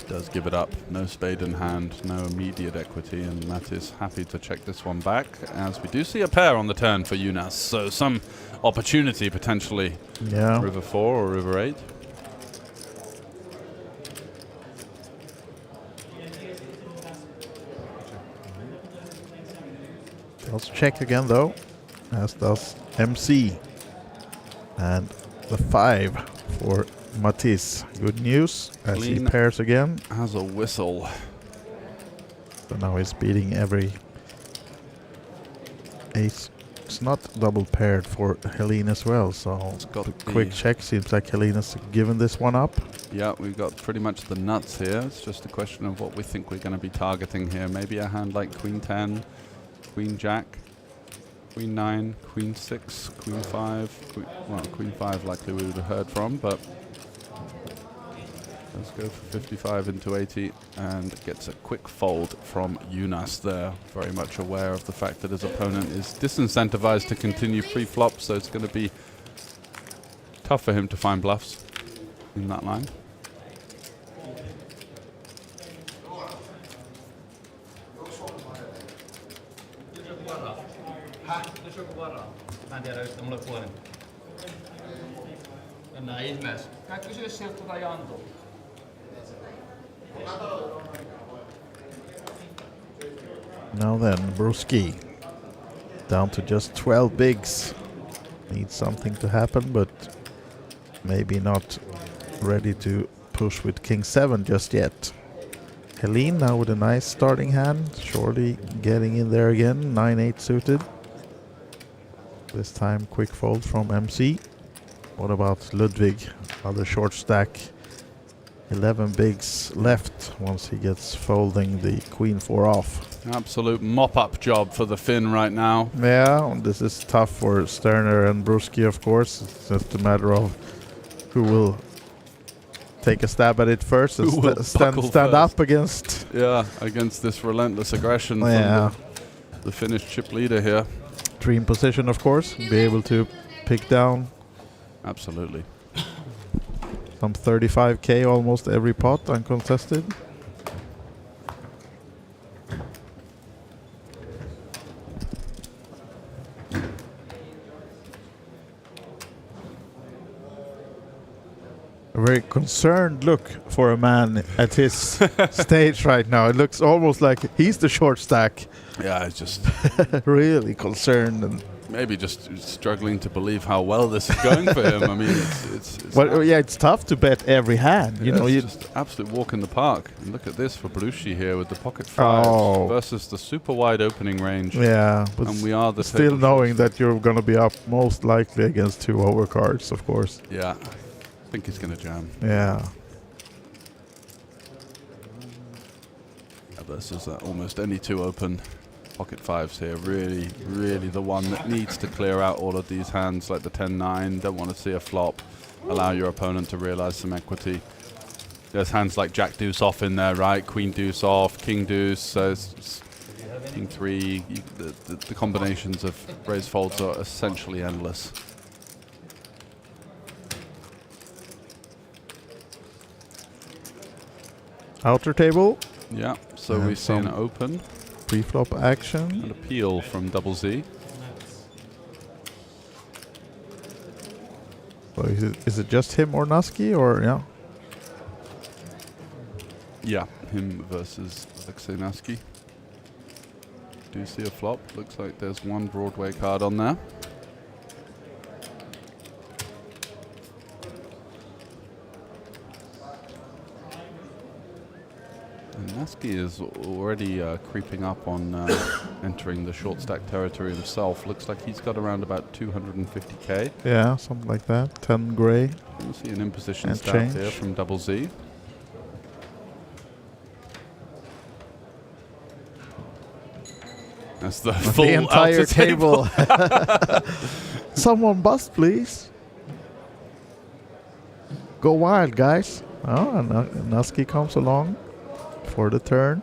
Does give it up. No spade in hand, no immediate equity, and that is happy to check this one back, as we do see a pair on the turn for Jonas, so some opportunity potentially. Yeah. River 4 or River 8. Let's check again though, as does MC. And the 5 for Matisse. Good news, as he pairs again. Has a whistle. So now he's beating every ace. It's not double paired for Helene as well, so it's got a quick check. Seems like Helene has given this one up. Yeah, we've got pretty much the nuts here. It's just a question of what we think we're going to be targeting here. Maybe a hand like Queen 10, Queen Jack, Queen 9, Queen 6, Queen 5. Queen 5 likely we would have heard from, but let's go for 55 into 80 and gets a quick fold from Jonas there. Very much aware of the fact that his opponent is disincentivized to continue pre-flop, so it's going to be tough for him to find bluffs in that line. Now then, Bruski down to just 12 bigs. Needs something to happen, but maybe not ready to push with King 7 just yet. Helene now with a nice starting hand, surely getting in there again, 9-8 suited. This time quick fold from MC. What about Ludwig? Other short stack. 11 bigs left once he gets folding the Queen 4 off. Absolute mop-up job for the Finn right now. Yeah, this is tough for Sterner and Bruski, of course. It's just a matter of who will take a stab at it first and stand up against... Yeah, against this relentless aggression from the Finnish chip leader here. Dream position, of course. Be able to pick down. Absolutely. Some 35k almost every pot uncontested. A very concerned look for a man at his stage right now. It looks almost like he's the short stack. Yeah, it's just really concerned and maybe just struggling to believe how well this is going for him. I mean, it's well, yeah, it's tough to bet every hand. You know, it's just absolute walk in the park. And look at this for Belushi here with the pocket fives versus the super wide opening range. Yeah, but and we are the still knowing that you're going to be up most likely against 2 overcards, of course. Yeah, I think he's going to jam. Yeah. versus almost any two open pocket fives here. Really, really the one that needs to clear out all of these hands like the 10-9. Don't want to see a flop. Allow your opponent to realize some equity. There's hands like Jack Deuce off in there, right? Queen Deuce off, King Deuce, King 3. The combinations of raise folds are essentially endless. Outer table. Yeah, so we see an open. Pre-flop action. And a peel from Double Z. So is it just him or Nusky, or yeah? Yeah, him versus Alexei Nusky. Do you see a flop? Looks like there's one Broadway card on there. And Nusky is already creeping up on entering the short stack territory himself. Looks like he's got around about 250k. Yeah, something like that. 10 gray. You see an imposition stat here from Double Z. That's the full entire table. Someone bust, please. Go wild, guys. Oh, and Nusky comes along for the turn.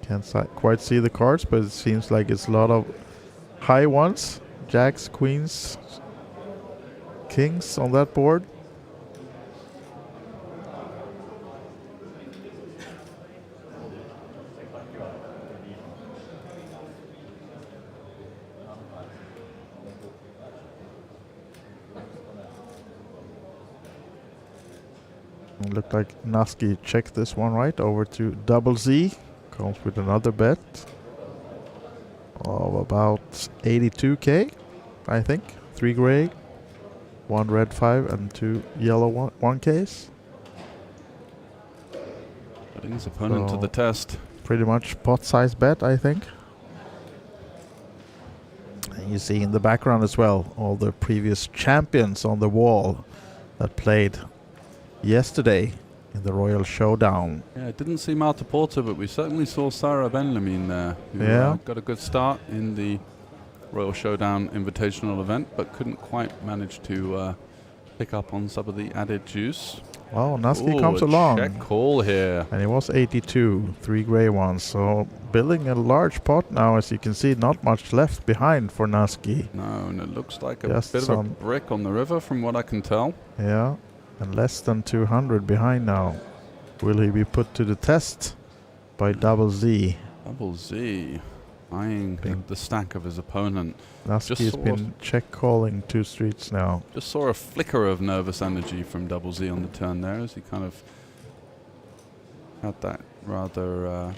Can't quite see the cards, but it seems like it's a lot of high ones. Jacks, queens, kings on that board. Looked like Nusky checked this one right over to Double Z. Comes with another bet of about 82k, I think. 3 gray, 1 red 5, and 2 yellow 1Ks. Putting his opponent to the test. Pretty much pot size bet, I think. And you see in the background as well all the previous champions on the wall that played yesterday in the Royal Showdown. Yeah, I didn't see Marta Porter, but we certainly saw Sarah Benjamin there. Who, got a good start in the Royal Showdown Invitational event, but couldn't quite manage to pick up on some of the added juice. Oh, Nusky comes along. Check call here. And it was 82, 3 gray ones. So building a large pot now, as you can see, not much left behind for Nusky. No, and it looks like a bit of a brick on the river from what I can tell. Yeah. And less than 200 behind now. Will he be put to the test by Double Z? Double Z eyeing the stack of his opponent. Nusky's been check calling 2 streets now. Just saw a flicker of nervous energy from Double Z on the turn there as he kind of had that rather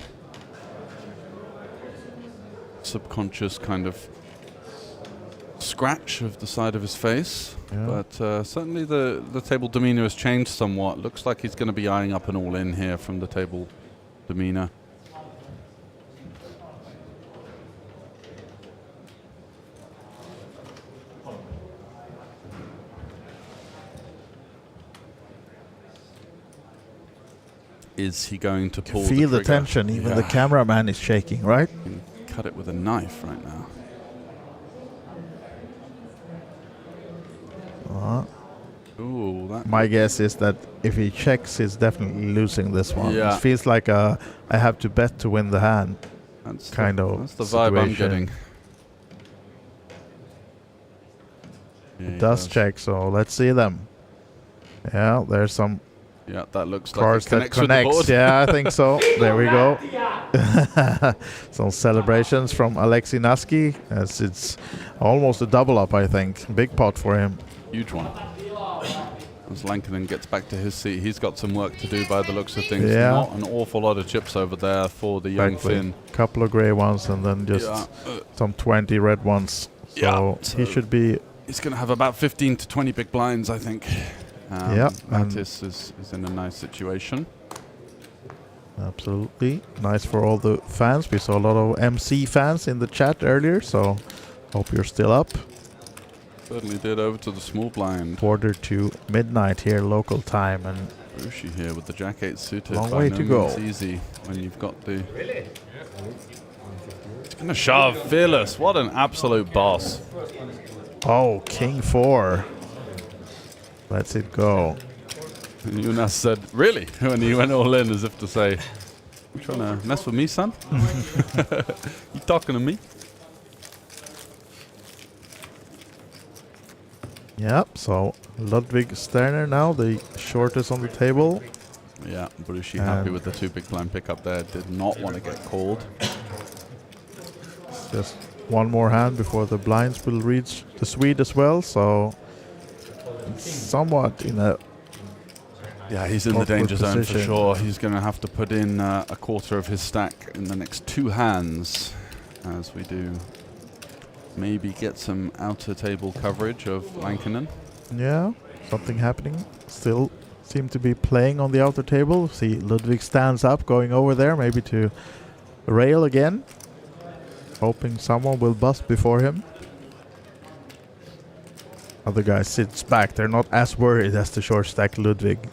subconscious kind of scratch of the side of his face. Yeah. But certainly the table demeanor has changed somewhat. Looks like he's going to be eyeing up an all-in here from the table demeanor. Is he going to pull feel the the tension? Even the cameraman is shaking, right? You can cut it with a knife right now. Ooh, my guess is that if he checks, he's definitely losing this one. Yeah. It feels like I have to bet to win the hand. That's the vibe I'm getting. It does check, so let's see them. Yeah, there's some. Yeah, that looks cards like it that connects. Yeah, I think so. There we go. Some celebrations from Alexei Nusky, as it's almost a double up, I think. Big pot for him. Huge one. As Lankinen gets back to his seat, he's got some work to do by the looks of things. Yeah. Not an awful lot of chips over there for the young Finn. Couple of grey ones and then just some 20 red ones. So he should be. He's going to have about 15 to 20 big blinds, I think. Mattis is in a nice situation. Absolutely. Nice for all the fans. We saw a lot of MC fans in the chat earlier, so hope you're still up. Certainly did over to the small blind. 1:45 to midnight here local time, and Rushi here with the Jack-8 suited. Long By way no to go. means easy when you've got the... He's gonna shove Fearless. What an absolute boss. Oh, King 4. Lets it go. And Jonas said, really? When he went all in as if to say, you trying to mess with me, son? You talking to me? Yep, so Ludwig Sterner now, the shortest on the table. Yeah, Brushi happy with the 2 big blind pickup there. Did not want to get called. Just one more hand before the blinds will reach the Swede as well, so somewhat in a... Yeah, he's in the danger zone for sure. He's going to have to put in a quarter of his stack in the next 2 hands as we do maybe get some outer table coverage of Lankinen. Yeah, something happening. Still seem to be playing on the outer table. See, Ludwig stands up, going over there, maybe to rail again. Hoping someone will bust before him. Other guy sits back. They're not as worried as the short stack Ludwig.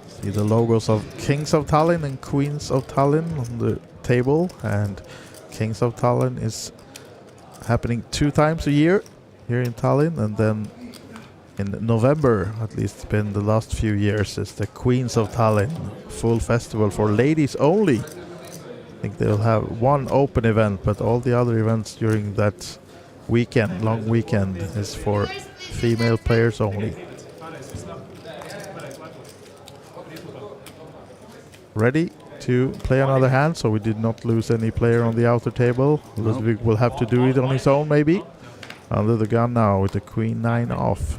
See the logos of Kings of Tallinn and Queens of Tallinn on the table, and Kings of Tallinn is happening 2 times a year here in Tallinn, and then in November, at least it's been the last few years, is the Queens of Tallinn full festival for ladies only. I think they'll have 1 open event, but all the other events during that weekend, long weekend, is for female players only. Ready to play another hand, so we did not lose any player on the outer table. Nope. Ludwig will have to do it on his own, maybe. Under the gun now with the Queen 9 off.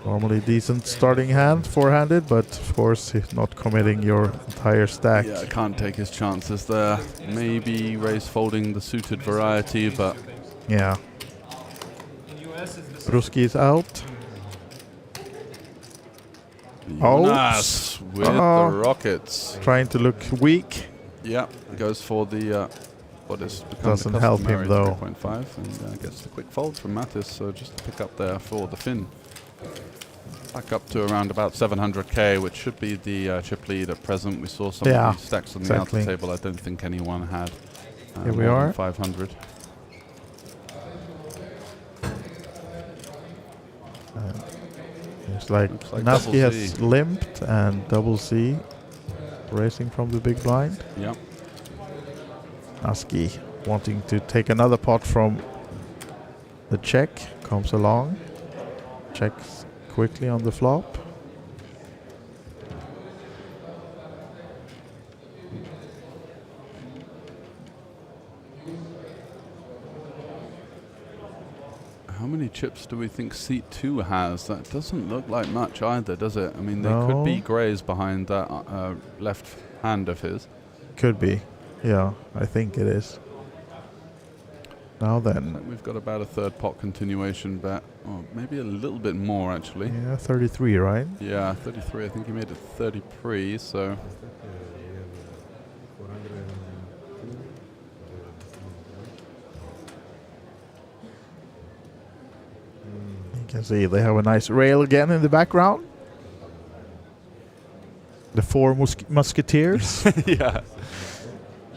Normally decent starting hand, 4-handed, but of course he's not committing your entire stack. Yeah, can't take his chances there. Maybe raise folding the suited variety, but... Yeah. Bruski is out. Jonas with the rockets. Trying to look weak. Yeah, goes for the what is doesn't help him though. 3.5 and gets the quick fold from Mattis. So just to pick up there for the Finn. Back up to around about 700k, which should be the chip lead at present. We saw some of these stacks on the outer table. I don't think anyone had Here we are. 500. It's like Naski has limped and double C racing from the big blind. Yep. Naski wanting to take another pot from the check, comes along, checks quickly on the flop. How many chips do we think seat 2 has? That doesn't look like much either, does it? I mean, they could be greys behind that left hand of his. Could be. Yeah, I think it is. Now then. We've got about a 3rd pot continuation bet. Oh, maybe a little bit more, actually. Yeah, 33, right? Yeah, 33. I think he made it 33, so... You can see they have a nice rail again in the background. The 4 musketeers. Yeah.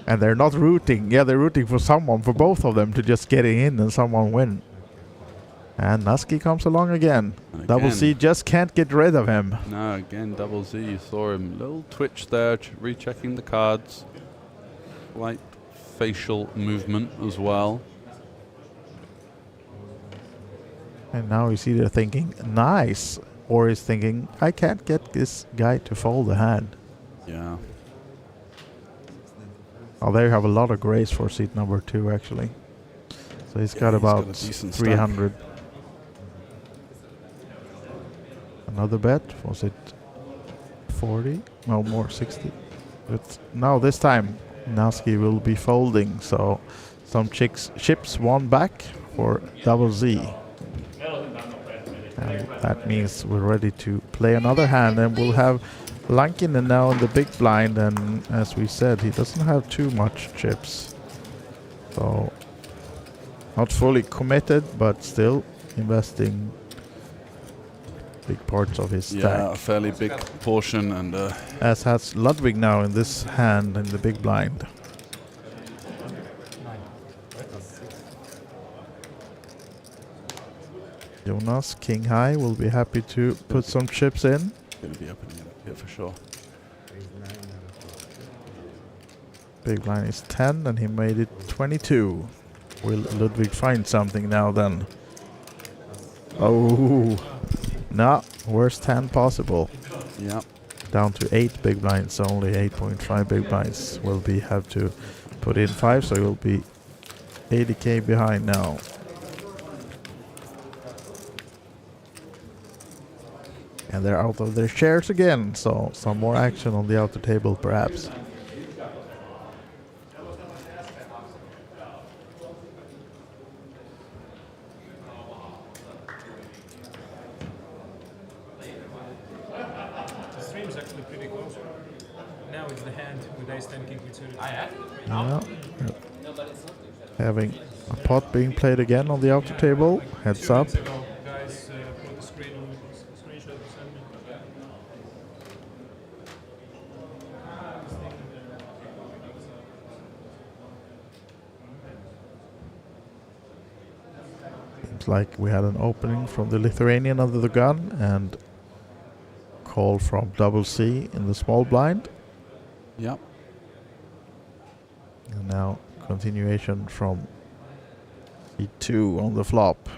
And they're not rooting. Yeah, they're rooting for someone, for both of them to just get in and someone win. And Naski comes along again. Double C just can't get rid of him. No, again, Double Z. You saw him. Little twitch there, rechecking the cards. Light facial movement as well. And now he's either thinking, nice, or he's thinking, I can't get this guy to fold the hand. Yeah. Oh, there you have a lot of grace for seat number 2, actually. So he's got about 300. Another bet, was it 40? No, more, 60. But now this time, Naski will be folding, so some chips 1 back for Double Z. And that means we're ready to play another hand, and we'll have Lankinen now in the big blind, and as we said, he doesn't have too much chips. So Not fully committed, but still investing big parts of his stack. Yeah, a fairly big portion, and as has Ludwig now in this hand in the big blind. Jonas, king high, will be happy to put some chips in. Going to be opening it here for sure. Big blind is 10 and he made it 22. Will Ludwig find something now then? Oh, no, worst hand possible. Yeah. Down to 8 big blinds, only 8.5 big blinds will be have to put in 5, so he'll be 80k behind now. And they're out of their chairs again, so some more action on the outer table perhaps. The stream's actually pretty close. Now it's the hand with ace 10 king with suited. Yeah. Having a pot being played again on the outer table. Heads up. Guys, put the screenshot to send me. Seems like we had an opening from the Lithuanian under the gun and call from double C in the small blind. Yep. And now continuation from E2 on the flop.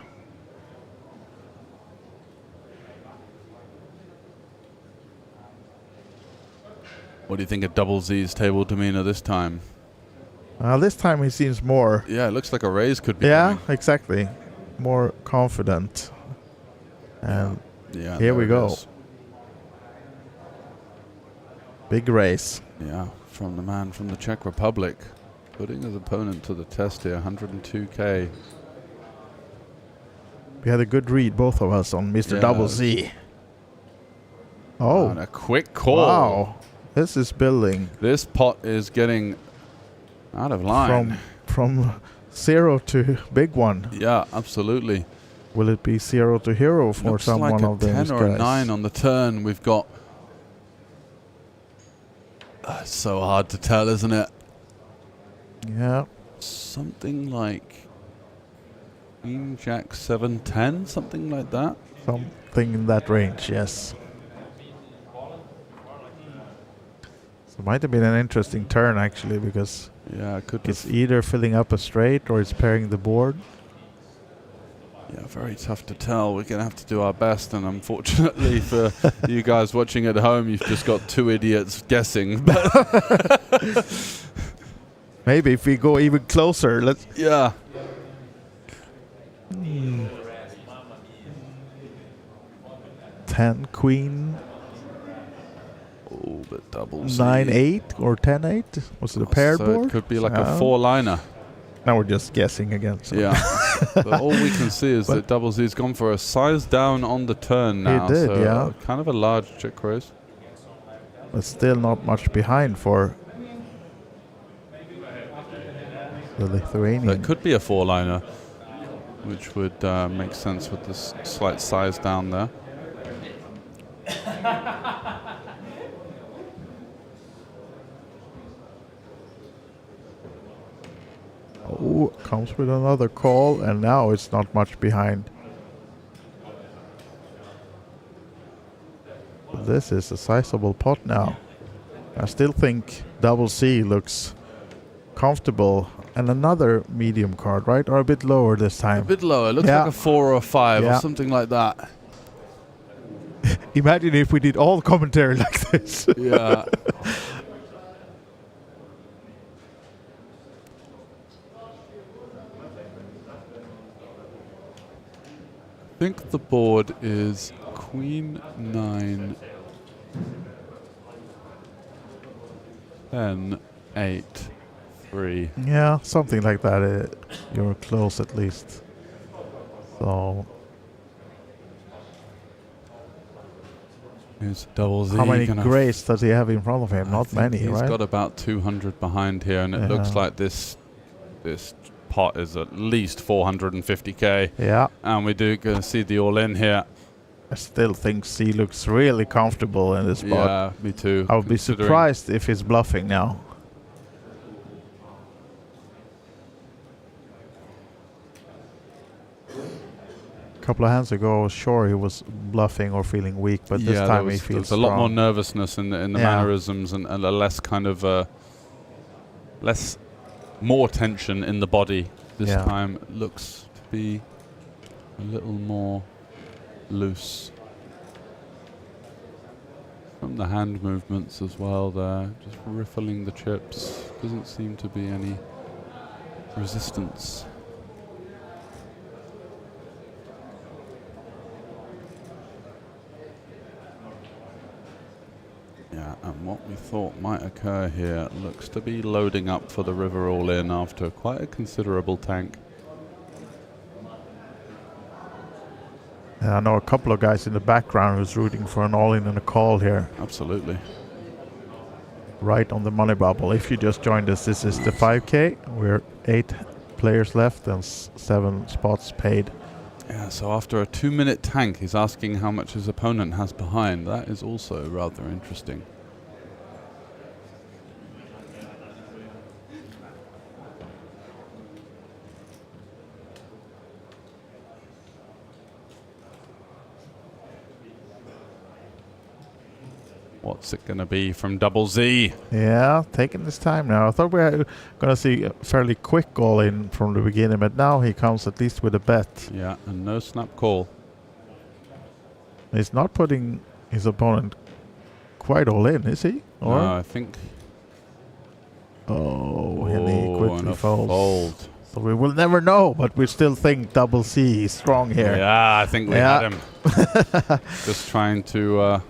What do you think of Double Z's table demeanor this time? This time he seems more... Yeah, it looks like a raise could be Yeah, coming. exactly. More confident. And Yeah, here we there it go. is. Big race. Yeah, from the man from the Czech Republic. Putting his opponent to the test here, 102k. We had a good read, both of us, on Mr. Double Z. Oh. And a quick call. Wow. This is building. This pot is getting out of line. From 0 to big one. Yeah, absolutely. Will it be 0 to hero for Looks someone like a of those 10 or a guys? 9 on the turn. We've got... it's so hard to tell, isn't it? Yeah. Something like Queen Jack 7-10, something like that. Something in that range, yes. So it might have been an interesting turn actually, because yeah, it could it's either filling up a straight or it's pairing the board. Yeah, very tough to tell. We're going to have to do our best, and unfortunately for you guys watching at home, you've just got two idiots guessing. Maybe if we go even closer, let's... Yeah. 10 queen. Oh, but double C. 9-8 or 10-8? Was it a paired so board? It could be like a four-liner. Now we're just guessing again. So. Yeah. But all we can see is that Double Z's gone for a size down on the turn now. He did, so yeah. Kind of a large check raise. But still not much behind for the Lithuanian. It could be a four-liner, which would make sense with this slight size down there. Oh, comes with another call, and now it's not much behind. This is a sizable pot now. I still think Double C looks comfortable. And another medium card, right? Or a bit lower this time? A bit lower. Looks like a 4 or a 5 Yeah. or something like that. Imagine if we did all commentary like this. Yeah. I think the board is Queen 9, 10, 8, 3. Yeah, something like that. You're close at least. So, Here's Double Z. how many grays does he have in front of him? Not many, He's right? got about 200 behind here, and it looks Yeah. like this pot is at least 450k. Yeah. And we do going to see the all-in here. I still think C looks really comfortable in this spot. Yeah, me too. I would be surprised if he's bluffing now. A couple of hands ago, I was sure he was bluffing or feeling weak, but this time he feels there's a lot more nervousness in the mannerisms and a less kind of more tension in the body. This time it looks to be a little more loose. From the hand movements as well there, just riffling the chips. Doesn't seem to be any resistance. Yeah, and what we thought might occur here looks to be loading up for the river all-in after quite a considerable tank. And I know a couple of guys in the background who's rooting for an all-in and a call here. Absolutely. Right on the money bubble. If you just joined us, this is the 5K. We're 8 players left and 7 spots paid. Yeah, so after a 2-minute tank, he's asking how much his opponent has behind. That is also rather interesting. What's it going to be from Double Z? Yeah, taking his time now. I thought we were going to see a fairly quick all-in from the beginning, but now he comes at least with a bet. Yeah, and no snap call. He's not putting his opponent quite all in, is he? Or? No, I think... Oh, and he quickly and a folds. fold. So we will never know, but we still think Double C is strong here. Yeah, I think we had him. Just trying to...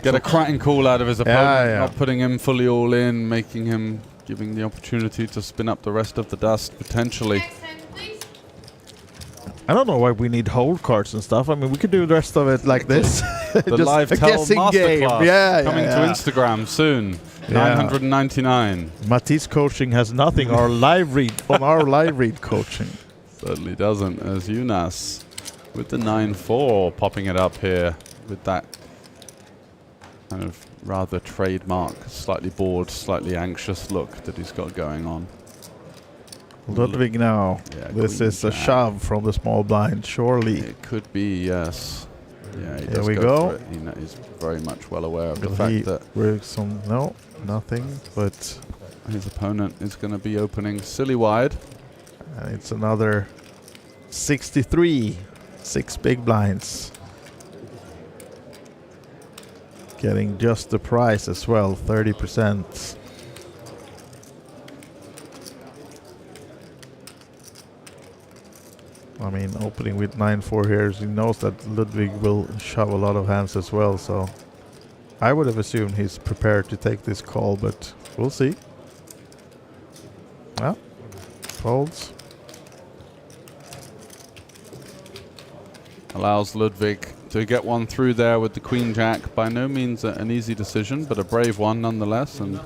get a cracking call out of his opponent, not putting him fully all in, making him, giving the opportunity to spin up the rest of the dust, potentially. I don't know why we need hold cards and stuff. I mean, we could do the rest of it like this. The Just live a tell guessing game. masterclass coming to Instagram soon. 999. Matisse coaching has nothing on our live read coaching. Certainly doesn't, as Jonas with the 9-4 popping it up here with that kind of rather trademark, slightly bored, slightly anxious look that he's got going on. Ludwig now. Yeah, this is a shove from the small blind, surely. It could be, yes. Yeah, he Here does we go. go. For it. He's very much well aware of the Will fact he that risk some? No, nothing. But his opponent is going to be opening silly wide. And it's another 63. 6 big blinds. Getting just the price as well, 30%. I mean, opening with 9-4 here, he knows that Ludwig will shove a lot of hands as well, so I would have assumed he's prepared to take this call, but we'll see. Well, folds. Allows Ludwig to get one through there with the Queen Jack. By no means an easy decision, but a brave one nonetheless, and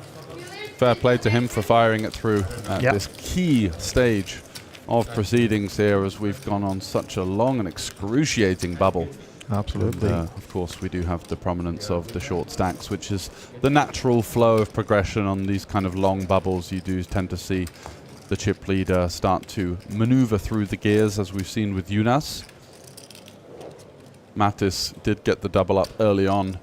fair play to him for firing it through at this key stage of proceedings here, as we've gone on such a long and excruciating bubble. Absolutely. And, of course, we do have the prominence of the short stacks, which is the natural flow of progression on these kind of long bubbles. You do tend to see the chip leader start to maneuver through the gears, as we've seen with Jonas. Mattis did get the double up early on.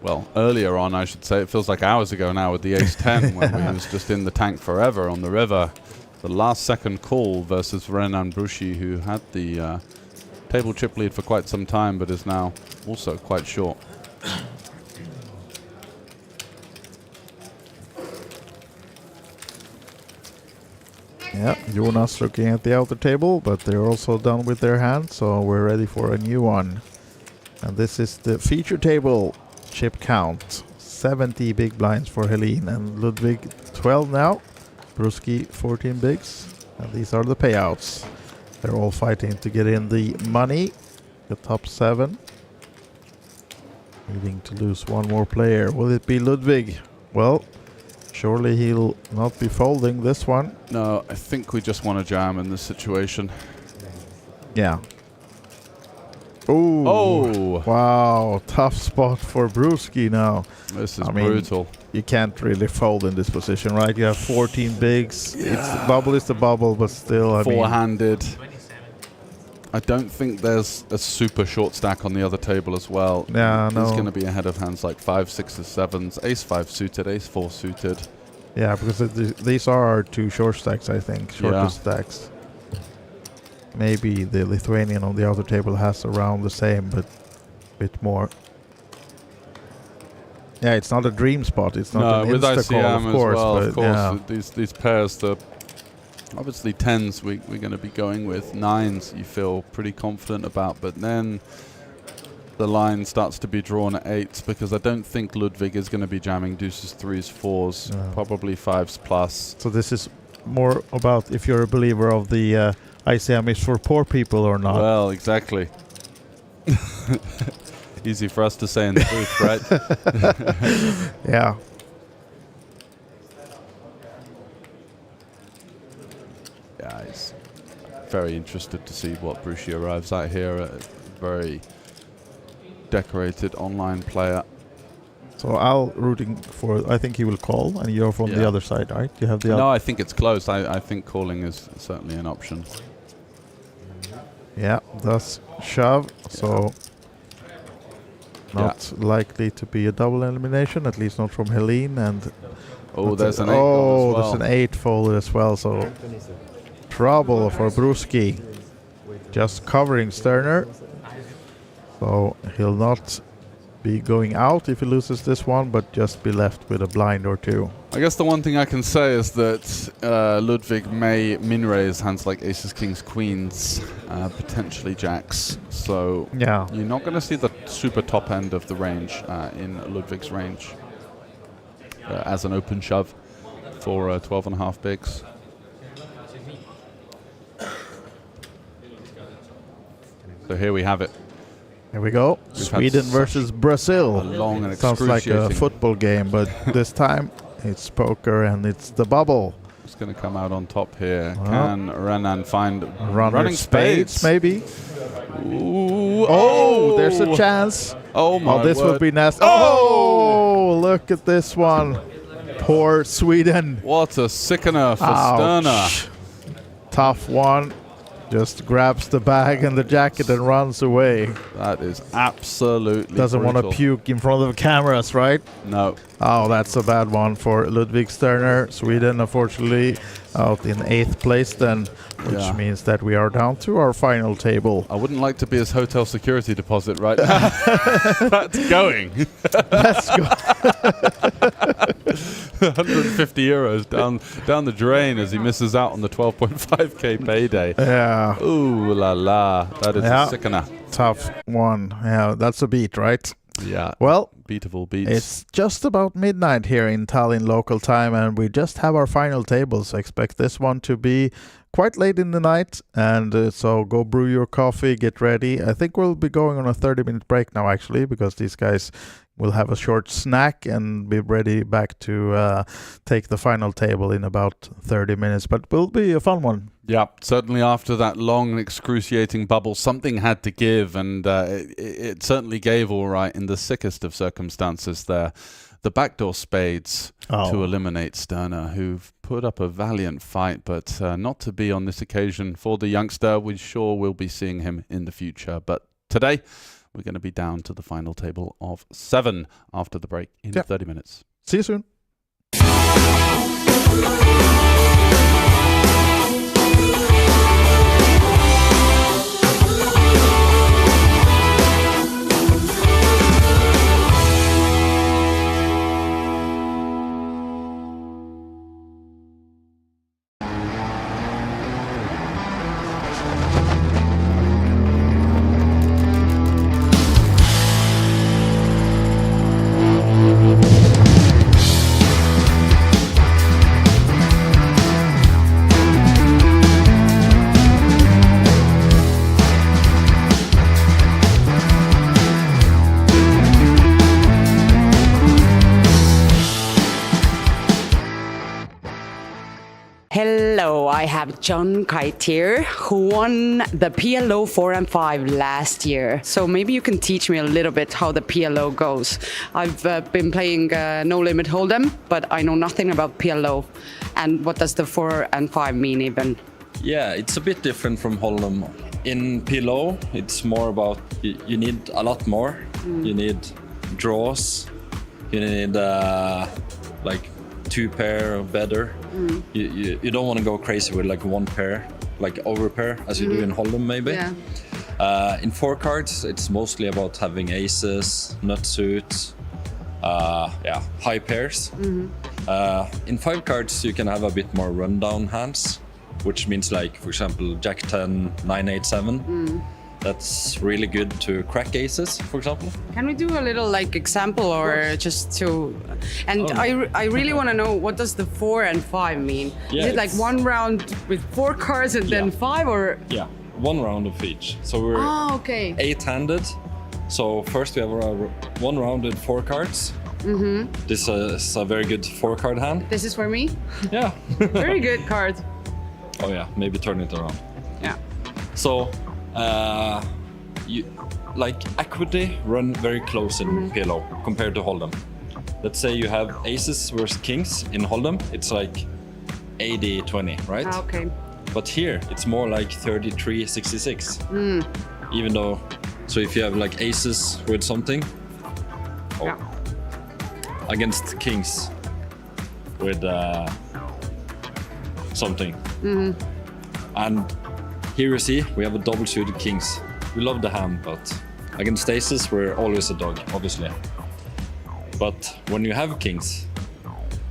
Well, earlier on, I should say. It feels like hours ago now with the ace-10 when we was just in the tank forever on the river. The last second call versus Renan Brushi, who had the table chip lead for quite some time, but is now also quite short. Yeah, Jonas looking at the outer table, but they're also done with their hand, so we're ready for a new one. And this is the feature table chip count. 70 big blinds for Helene and Ludwig 12 now. Bruski 14 bigs. And these are the payouts. They're all fighting to get in the money. The top 7. Needing to lose one more player. Will it be Ludwig? Well, Surely he'll not be folding this one. No, I think we just want to jam in this situation. Yeah. Ooh. Oh! Wow, tough spot for Brewski now. This is brutal. You can't really fold in this position, right? You have 14 bigs. Yeah. Bubble is the bubble, but still, I mean... Four-handed. I don't think there's a super short stack on the other table as well. Yeah, no. He's going to be ahead of hands like 5, 6, 7s, Ace 5 suited, Ace 4 suited. Yeah, because these are our 2 short stacks, I think. Shortest stacks. Maybe the Lithuanian on the other table has around the same, but a bit more. Yeah, it's not a dream spot. It's not an with insta-call, ICM of course. as well. But of course, yeah. these pairs, the obviously 10s we're going to be going with. 9s you feel pretty confident about, but then the line starts to be drawn at 8s because I don't think Ludwig is going to be jamming deuces, 3s, 4s, probably 5s plus. So this is more about if you're a believer of the ICM is for poor people or not. Well, exactly. Easy for us to say in the booth, right? Yeah. Yeah, he's very interested to see what Brucey arrives at here. A very decorated online player. So Al rooting for, I think he will call, and you're from the other side, right? You have the No, I think it's close. I think calling is certainly an option. Yeah, thus shove, so not likely to be a double elimination, at least not from Helene. And there's an 8 oh, as well. there's an 8 folded as well, so trouble for Brewski. Just covering Sterner, so he'll not be going out if he loses this one, but just be left with a blind or 2. I guess the one thing I can say is that Ludwig may min-raise hands like aces, kings, queens, potentially jacks. So yeah, you're not going to see the super top end of the range in Ludwig's range as an open shove for 12.5 bigs. So here we have it. Here we go. We've Sweden versus Brazil. A long and sounds like a football game, but this time it's poker and it's the bubble. Who's going to come out on top here? Can Renan find running spades? Maybe. Ooh, oh, there's a chance. Oh my this word. would be nasty. Oh, look at this one. Poor Sweden. What a sickener for Sterner. Tough one. Just grabs the bag and the jacket and runs away. That is absolutely Doesn't want to puke in front of cameras, right? No. Oh, that's a bad one for Ludwig Sterner. Sweden, unfortunately, out in 8th place then, which means that we are down to our final table. I wouldn't like to be his hotel security deposit right now. That's going. Let's go. 150 euros down the drain as he misses out on the 12.5k payday. Yeah. Ooh la la. That is a sickener. Tough one. Yeah, that's a beat, right? Yeah. Well, beat of all beats. It's just about midnight here in Tallinn local time, and we just have our final tables. I expect this one to be quite late in the night, and so go brew your coffee, get ready. I think we'll be going on a 30-minute break now, actually, because these guys will have a short snack and be ready back to take the final table in about 30 minutes. But it will be a fun one. Yeah, certainly after that long and excruciating bubble, something had to give, and it certainly gave all right in the sickest of circumstances there. The backdoor spades to eliminate Sterner, who've put up a valiant fight, but not to be on this occasion for the youngster. We sure will be seeing him in the future. But today, we're going to be down to the final table of 7 after the break in 30 minutes. See you soon. Hello, I have John Kite here, who won the PLO 4 and 5 last year. So maybe you can teach me a little bit how the PLO goes. I've been playing No Limit Hold'em, but I know nothing about PLO. And what does the 4 and 5 mean even? Yeah, it's a bit different from Hold'em. In PLO, it's more about you need a lot more. You need draws. You need like 2 pair or better. You don't want to go crazy with like 1 pair, like over pair, as you do in Hold'em maybe. Yeah. In 4 cards, it's mostly about having aces, nut suits, high pairs. In 5 cards, you can have a bit more rundown hands, which means like, for example, Jack 10, 9, 8, 7. That's really good to crack aces, for example. Can we do a little like example or just to... And I really want to know, what does the 4 and 5 mean? Yeah, Is it like 1 round with 4 cards and then 5 or... Yeah, 1 round of each. So we're okay. 8-handed. So first we have 1 round with 4 cards. This is a very good 4-card hand. This is for me? Yeah. Very good card. Oh yeah, maybe turn it around. Yeah. So, you like equity run very close in PLO compared to Hold'em. Let's say you have aces versus kings in Hold'em, it's like 80-20, right? Okay. But here it's more like 33-66. Even though, so if you have like aces with something, against kings with something. And here you see we have a double suited kings. We love the hand, but against aces we're always a dog, obviously. But when you have kings,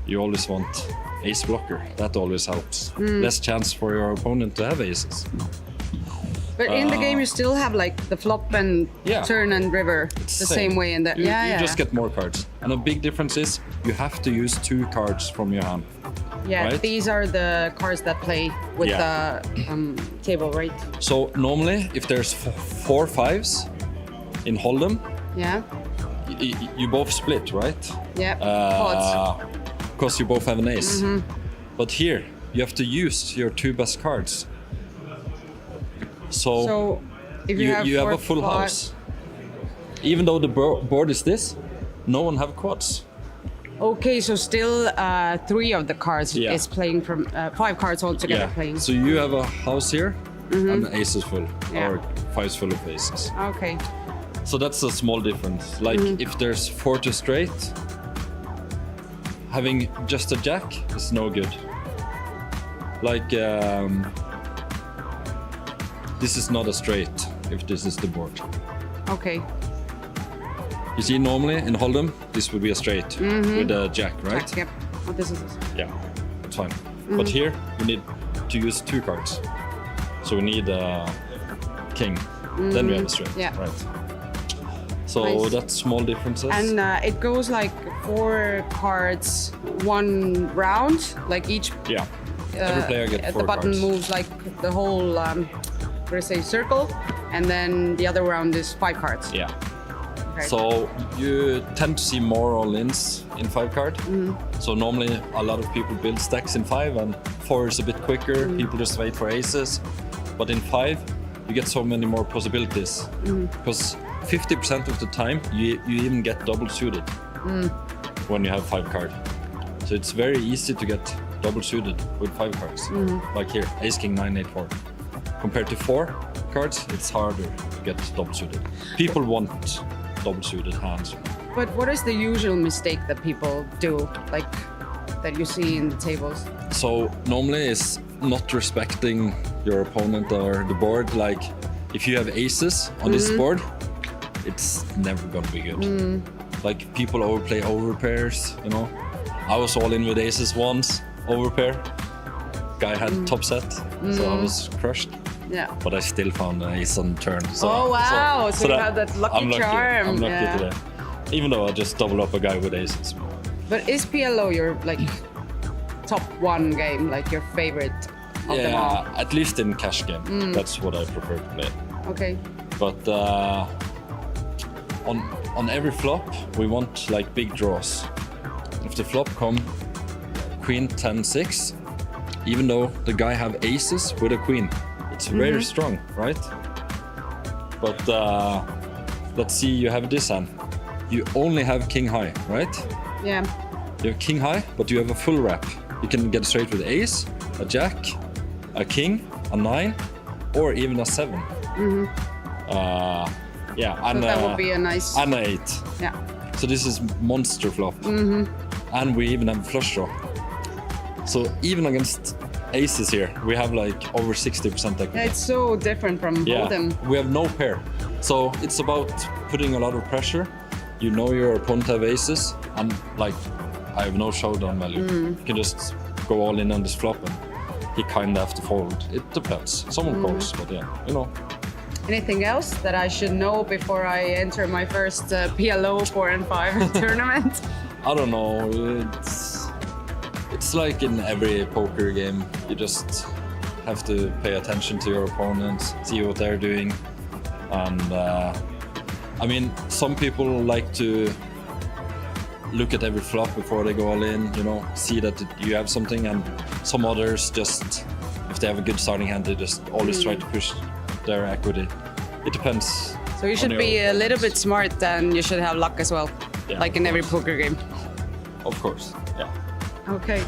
you always want ace blocker. That always helps. Less chance for your opponent to have aces. But in the game you still have like the flop and turn and river the same way in that. You just get more cards. And a big difference is you have to use 2 cards from your hand. Yeah, right? These are the cards that play with the table, right? So normally, if there's 4 5s in Hold'em, you both split, right? Yeah. Odds. Because you both have an ace. But here, you have to use your 2 best cards. So if you have have a full house. Even though the board is this, no one have quads. Okay, so still 3 of the cards is playing from 5 cards altogether playing. So you have a house here and aces full, or 5s full of aces. Okay. So that's a small difference. Like if there's 4 to straight, having just a jack is no good. Like this is not a straight if this is the board. Okay. You see, normally in Hold'em, this would be a straight with a jack, right? Jack, yep. Oh, this is this. Yeah, that's fine. But here, we need to use 2 cards. So we need a king. Then we have a straight, right? So that's small differences. And it goes like 4 cards, 1 round, like each. Yeah. Every player gets 4 the button cards. moves like the whole, circle, and then the other round is 5 cards. Yeah. Okay. So you tend to see more all-ins in 5 card. So normally a lot of people build stacks in 5 and 4 is a bit quicker. People just wait for aces. But in 5, you get so many more possibilities. Because 50% of the time you even get double suited when you have 5 card. So it's very easy to get double suited with 5 cards. Like here, ace, king, 9, 8, 4. Compared to 4 cards, it's harder to get double suited. People want double suited hands. But what is the usual mistake that people do, like that you see in the tables? So normally it's not respecting your opponent or the board. Like if you have aces on this board, it's never gonna be good. Like people overplay over pairs, you know. I was all in with aces once, over pair. Guy had top set, so I was crushed. Yeah. But I still found an ace on turn. So, oh wow! So you that, have that lucky I'm charm. I'm lucky today. Even though I just double up a guy with aces. But is PLO your like top 1 game, like your favorite of them all? Yeah, at least in cash game. That's what I prefer to play. Okay. But on every flop, we want like big draws. If the flop come Queen 10-6, even though the guy have aces with a queen. It's very strong, right? But let's see, you have this hand. You only have king high, right? Yeah. You have king high, but you have a full wrap. You can get straight with ace, a jack, a king, a 9, or even a 7. Yeah, So that would be a nice... and an 8. Yeah. So this is monster flop. And we even have flush draw. So even against aces here, we have like over 60% equity. Yeah, it's so different from Hold'em. We have no pair. So it's about putting a lot of pressure. You know your opponent have aces, and like I have no showdown value. You can just go all in on this flop, and he kind of have to fold. It depends. Someone calls, but yeah, you know. Anything else that I should know before I enter my first PLO 4 and 5 tournament? I don't know. It's like in every poker game. You just have to pay attention to your opponents, see what they're doing, and I mean, some people like to look at every flop before they go all in. You know, see that you have something, and some others just, if they have a good starting hand, they just always try to push their equity. It depends. So you should be a little bit smart, and you should have luck as well, like in every poker game. Of course, yeah. Okay.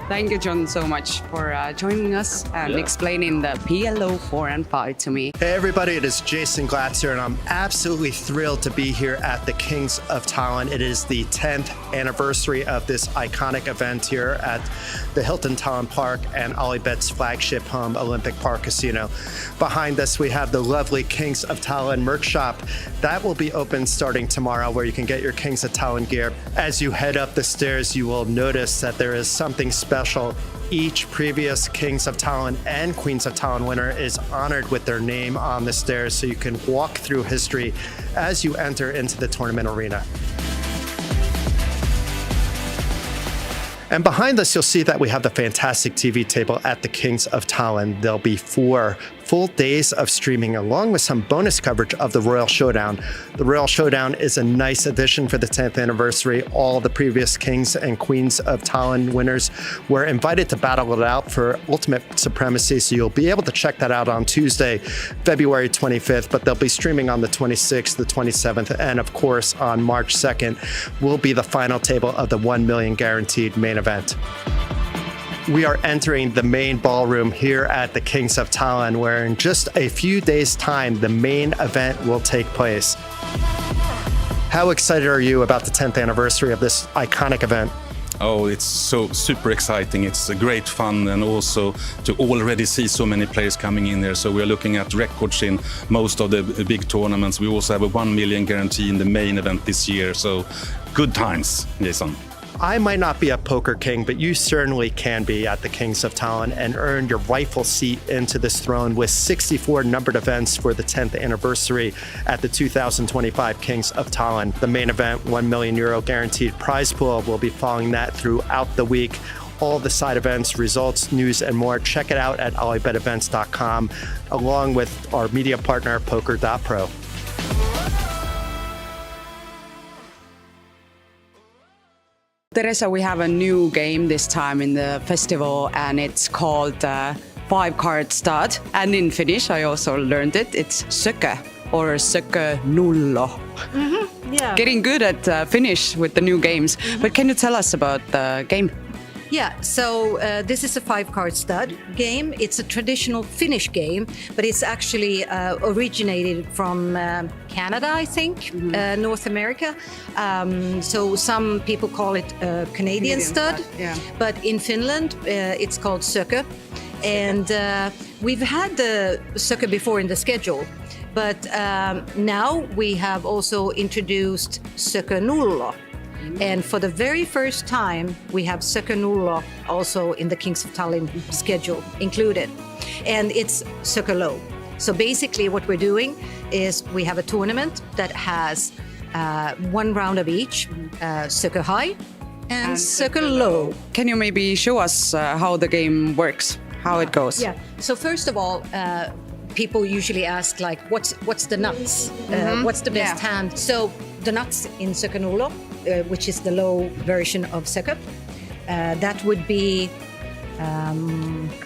Thank you, John, so much for joining us and explaining the PLO 4 and 5 to me. Hey everybody, it is Jason Glatzer, and I'm absolutely thrilled to be here at the Kings of Tallinn. It is the 10th anniversary of this iconic event here at the Hilton Tallinn Park and Alibet's flagship home, Olympic Park Casino. Behind us, we have the lovely Kings of Tallinn merch shop. That will be open starting tomorrow, where you can get your Kings of Tallinn gear. As you head up the stairs, you will notice that there is something special. Each previous Kings of Tallinn and Queens of Tallinn winner is honored with their name on the stairs, so you can walk through history as you enter into the tournament arena. And behind us, you'll see that we have the fantastic TV table at the Kings of Tallinn. There'll be 4 full days of streaming, along with some bonus coverage of the Royal Showdown. The Royal Showdown is a nice addition for the 10th anniversary. All the previous Kings and Queens of Tallinn winners were invited to battle it out for ultimate supremacy, so you'll be able to check that out on Tuesday, February 25th, but they'll be streaming on the 26th, the 27th, and of course on March 2nd will be the final table of the 1 million guaranteed main event. We are entering the main ballroom here at the Kings of Tallinn, where in just a few days' time, the main event will take place. How excited are you about the 10th anniversary of this iconic event? Oh, it's so super exciting. It's great fun, and also to already see so many players coming in there. So we're looking at records in most of the big tournaments. We also have a 1 million guarantee in the main event this year. So good times, Jason. I might not be a poker king, but you certainly can be at the Kings of Tallinn and earn your rightful seat into this throne with 64 numbered events for the 10th anniversary at the 2025 Kings of Tallinn. The main event, €1 million guaranteed prize pool, will be following that throughout the week. All the side events, results, news, and more. Check it out at alibetevents.com, along with our media partner, poker.pro. Teresa, we have a new game this time in the festival, and it's called 5-card stud. And in Finnish, I also learned it. It's sökö, or sökö nullo. Yeah. Getting good at Finnish with the new games. But can you tell us about the game? Yeah, so this is a 5-card stud game. It's a traditional Finnish game, but it's actually originated from Canada, I think, North America. So some people call it Canadian stud, but in Finland it's called sökö. And we've had the sökö before in the schedule, but now we have also introduced sökö nullo. And for the very first time, we have sökö nullo also in the Kings of Tallinn schedule included. And it's sökö low. So basically what we're doing is we have a tournament that has 1 round of each, sökö high and sökö low. Can you maybe show us how the game works, how it goes? Yeah. So first of all, people usually ask, like, what's the nuts? What's the best hand? So the nuts in sökö nullo, which is the low version of sökö, that would be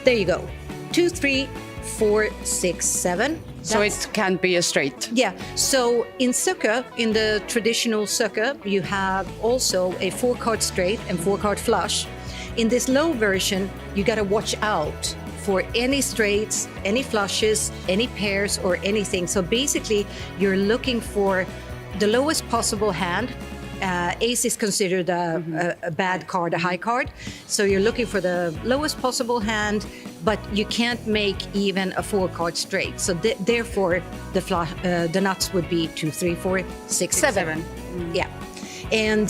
There you go. 2, 3, 4, 6, 7. So it can't be a straight. Yeah. So in Sukkah, in the traditional Sukkah, you have also a 4-card straight and 4-card flush. In this low version, you got to watch out for any straights, any flushes, any pairs, or anything. So basically, you're looking for the lowest possible hand. Ace is considered a bad card, a high card. So you're looking for the lowest possible hand, but you can't make even a 4-card straight. So therefore, the nuts would be 2, 3, 4, 6, 7. Yeah. And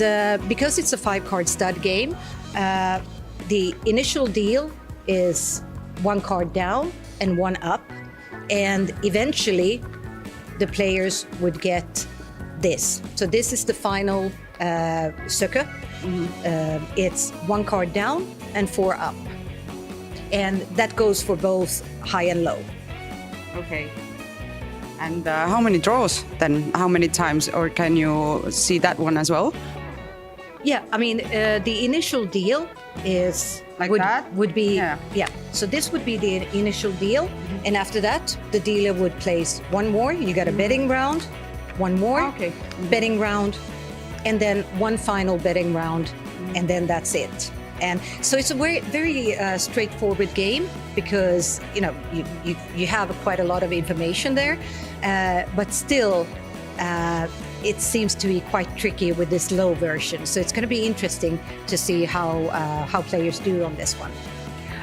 because it's a 5-card stud game, the initial deal is 1 card down and 1 up. And eventually, the players would get this. So this is the final Sukkah. It's 1 card down and 4 up. And that goes for both high and low. Okay. And how many draws then? How many times? Or can you see that one as well? Yeah, I mean, the initial deal is would be yeah. So this would be the initial deal, and after that, the dealer would place 1 more. You got a betting round, 1 more betting round, and then 1 final betting round, and then that's it. And so it's a very, very straightforward game because you have quite a lot of information there, but still. It seems to be quite tricky with this low version. So it's going to be interesting to see how players do on this one.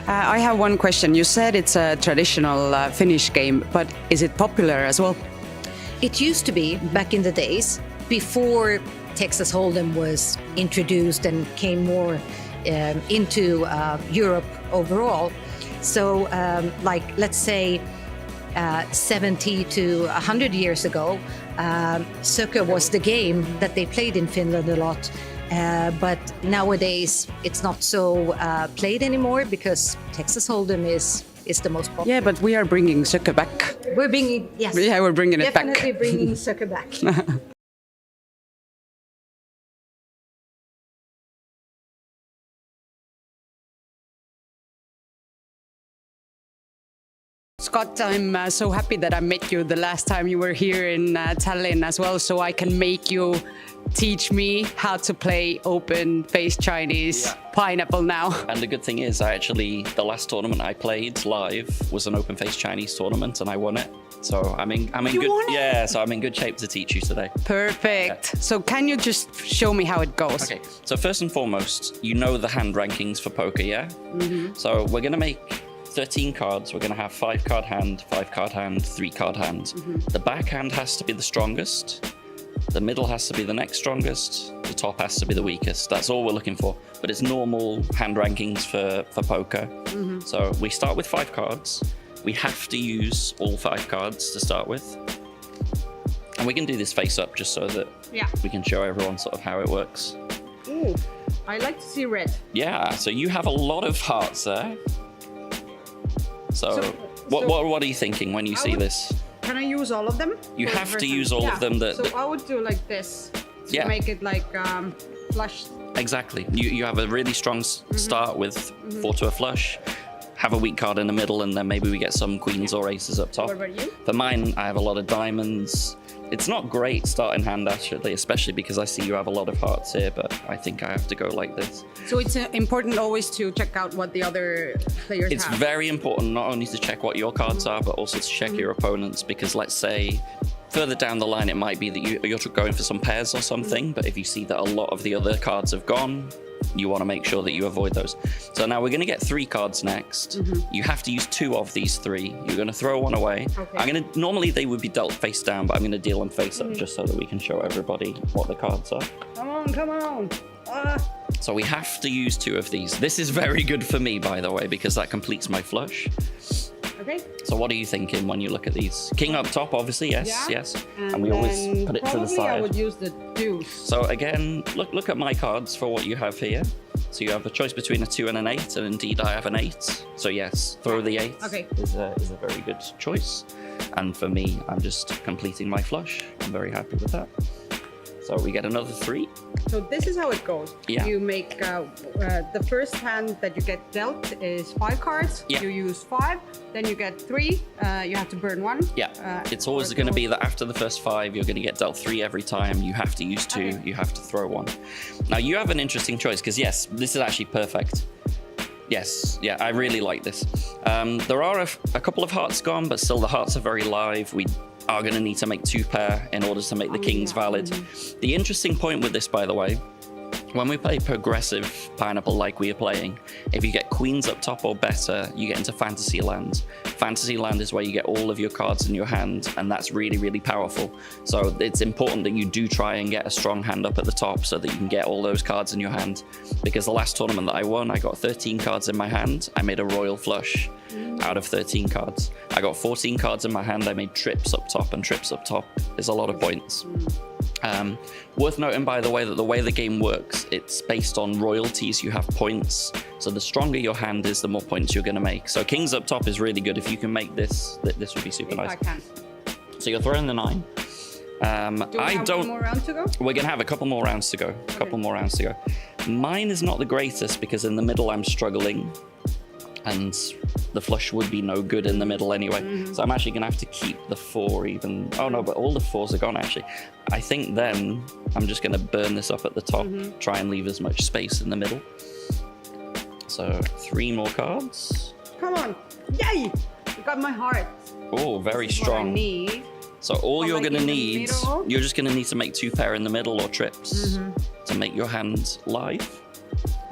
I have one question. You said it's a traditional Finnish game, but is it popular as well? It used to be back in the days before Texas Hold'em was introduced and came more into Europe overall. So like, let's say 70 to 100 years ago, Sukkah was the game that they played in Finland a lot. But nowadays, it's not so played anymore because Texas Hold'em is the most popular. Yeah, but we are bringing Sukkah back. We're bringing, yes. Yeah, we're bringing it back. Definitely bringing Sukkah back. Scott, I'm so happy that I met you the last time you were here in Tallinn as well, so I can make you teach me how to play open-faced Chinese pineapple now. And the good thing is, the last tournament I played live was an open-faced Chinese tournament, and I won it. So I'm in good so I'm in good shape to teach you today. Perfect. Yeah. So can you just show me how it goes? Okay. So first and foremost, you know the hand rankings for poker, yeah? Mm-hmm. So we're gonna make 13 cards. We're going to have 5-card hand, 5-card hand, 3-card hand. Mm-hmm. The back hand has to be the strongest. The middle has to be the next strongest. The top has to be the weakest. That's all we're looking for. But it's normal hand rankings for poker. Mm-hmm. So we start with 5 cards. We have to use all 5 cards to start with. And we can do this face up just so that we can show everyone sort of how it works. Ooh, I like to see red. Yeah, so you have a lot of hearts there. So what are you thinking when you see this? Can I use all of them? You have to use all of them. So I would do like this to make it like flush. Exactly. You have a really strong start with 4 to a flush. Have a weak card in the middle, and then maybe we get some queens or aces up top. What about you? For mine, I have a lot of diamonds. It's not great starting hand, actually, especially because I see you have a lot of hearts here, but I think I have to go like this. So it's important always to check out what the other players have. It's very important not only to check what your cards are, but also to check your opponents, because let's say further down the line, it might be that you're going for some pairs or something, but if you see that a lot of the other cards have gone, you want to make sure that you avoid those. So now we're going to get 3 cards next. Mm-hmm. You have to use 2 of these 3. You're going to throw 1 away. Okay. Normally they would be dealt face down, but I'm going to deal them face up just so that we can show everybody what the cards are. Come on. So we have to use 2 of these. This is very good for me, by the way, because that completes my flush. Okay. So what are you thinking when you look at these? King up top, obviously, yes. And we always put it to the side. Probably I would use the deuce. So again, look at my cards for what you have here. So you have a choice between a 2 and an 8, and indeed I have an 8. So yes, throw the 8 is a very good choice. And for me, I'm just completing my flush. I'm very happy with that. So we get another 3. So this is how it goes. Yeah. You make the first hand that you get dealt is 5 cards. Yeah. You use 5, then you get 3. You have to burn 1. Yeah, it's always going to be that after the first 5, you're going to get dealt 3 every time. You have to use 2, Okay. you have to throw 1. Now, you have an interesting choice, because yes, this is actually perfect. Yes, yeah, I really like this. There are a couple of hearts gone, but still the hearts are very live. We are going to need to make 2 pair in order to make the kings valid. The interesting point with this, by the way, when we play progressive Pineapple like we are playing, if you get queens up top or better, you get into Fantasyland. Fantasyland is where you get all of your cards in your hand, and that's really, really powerful. So it's important that you do try and get a strong hand up at the top so that you can get all those cards in your hand. Because the last tournament that I won, I got 13 cards in my hand. I made a royal flush out of 13 cards. I got 14 cards in my hand. I made trips up top, and trips up top is a lot of points. Worth noting, by the way, that the way the game works, it's based on royalties. You have points. So the stronger your hand is, the more points you're going to make. So kings up top is really good. If you can make this, this would be super nice. I can. So you're throwing the 9. Do we have one more round to go? We're going to have a couple more rounds to go. Mine is not the greatest because in the middle I'm struggling. And the flush would be no good in the middle anyway. So I'm actually going to have to keep the 4 even. Oh no, but all the 4s are gone actually. I think then I'm just going to burn this up at the top, try and leave as much space in the middle. So 3 more cards. Come on. Yay! You got my heart. Oh, very This is strong. what I need. So all you're like going to in the need, middle. you're just going to need to make 2 pair in the middle or trips to make your hand live.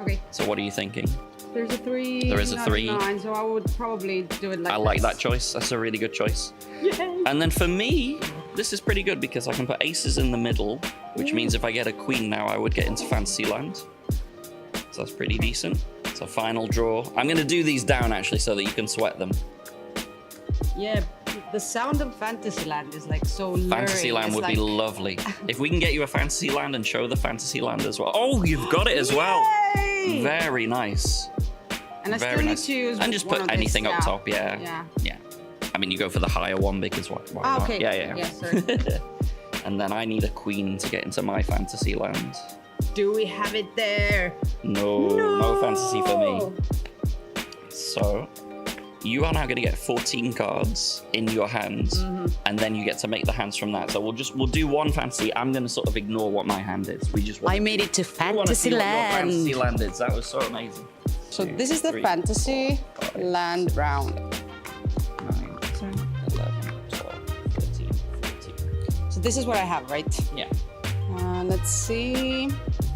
Okay. So what are you thinking? There's a 3. There is a not 3. 9, so I would probably do it like I like this. that choice. That's a really good choice. Yay. And then for me, this is pretty good because I can put aces in the middle, which means if I get a queen now, I would get into Fantasyland. So that's pretty decent. So final draw. I'm going to do these down actually so that you can sweat them. Yeah, the sound of Fantasyland is like so luring. Fantasyland It's would like... be lovely. If we can get you a Fantasyland and show the Fantasyland as well. Oh, you've got it as well. Yay! Very nice. And I Very still nice. need to use And just one put of anything this, up top, yeah. Yeah. I mean, you go for the higher one because why not? Okay. Yeah. sorry. And then I need a queen to get into my Fantasyland. Do we have it there? No fantasy for me. So you are now going to get 14 cards in your hand, and then you get to make the hands from that. So we'll do one fantasy. I'm going to sort of ignore what my hand is. I made it to I want to see what your Fantasyland. Fantasyland is. That was so amazing. So 2, this is the 3, Fantasy Land round. 9, 10, 11, 12, 13, 14. So this is what I have, right? Yeah. Let's see.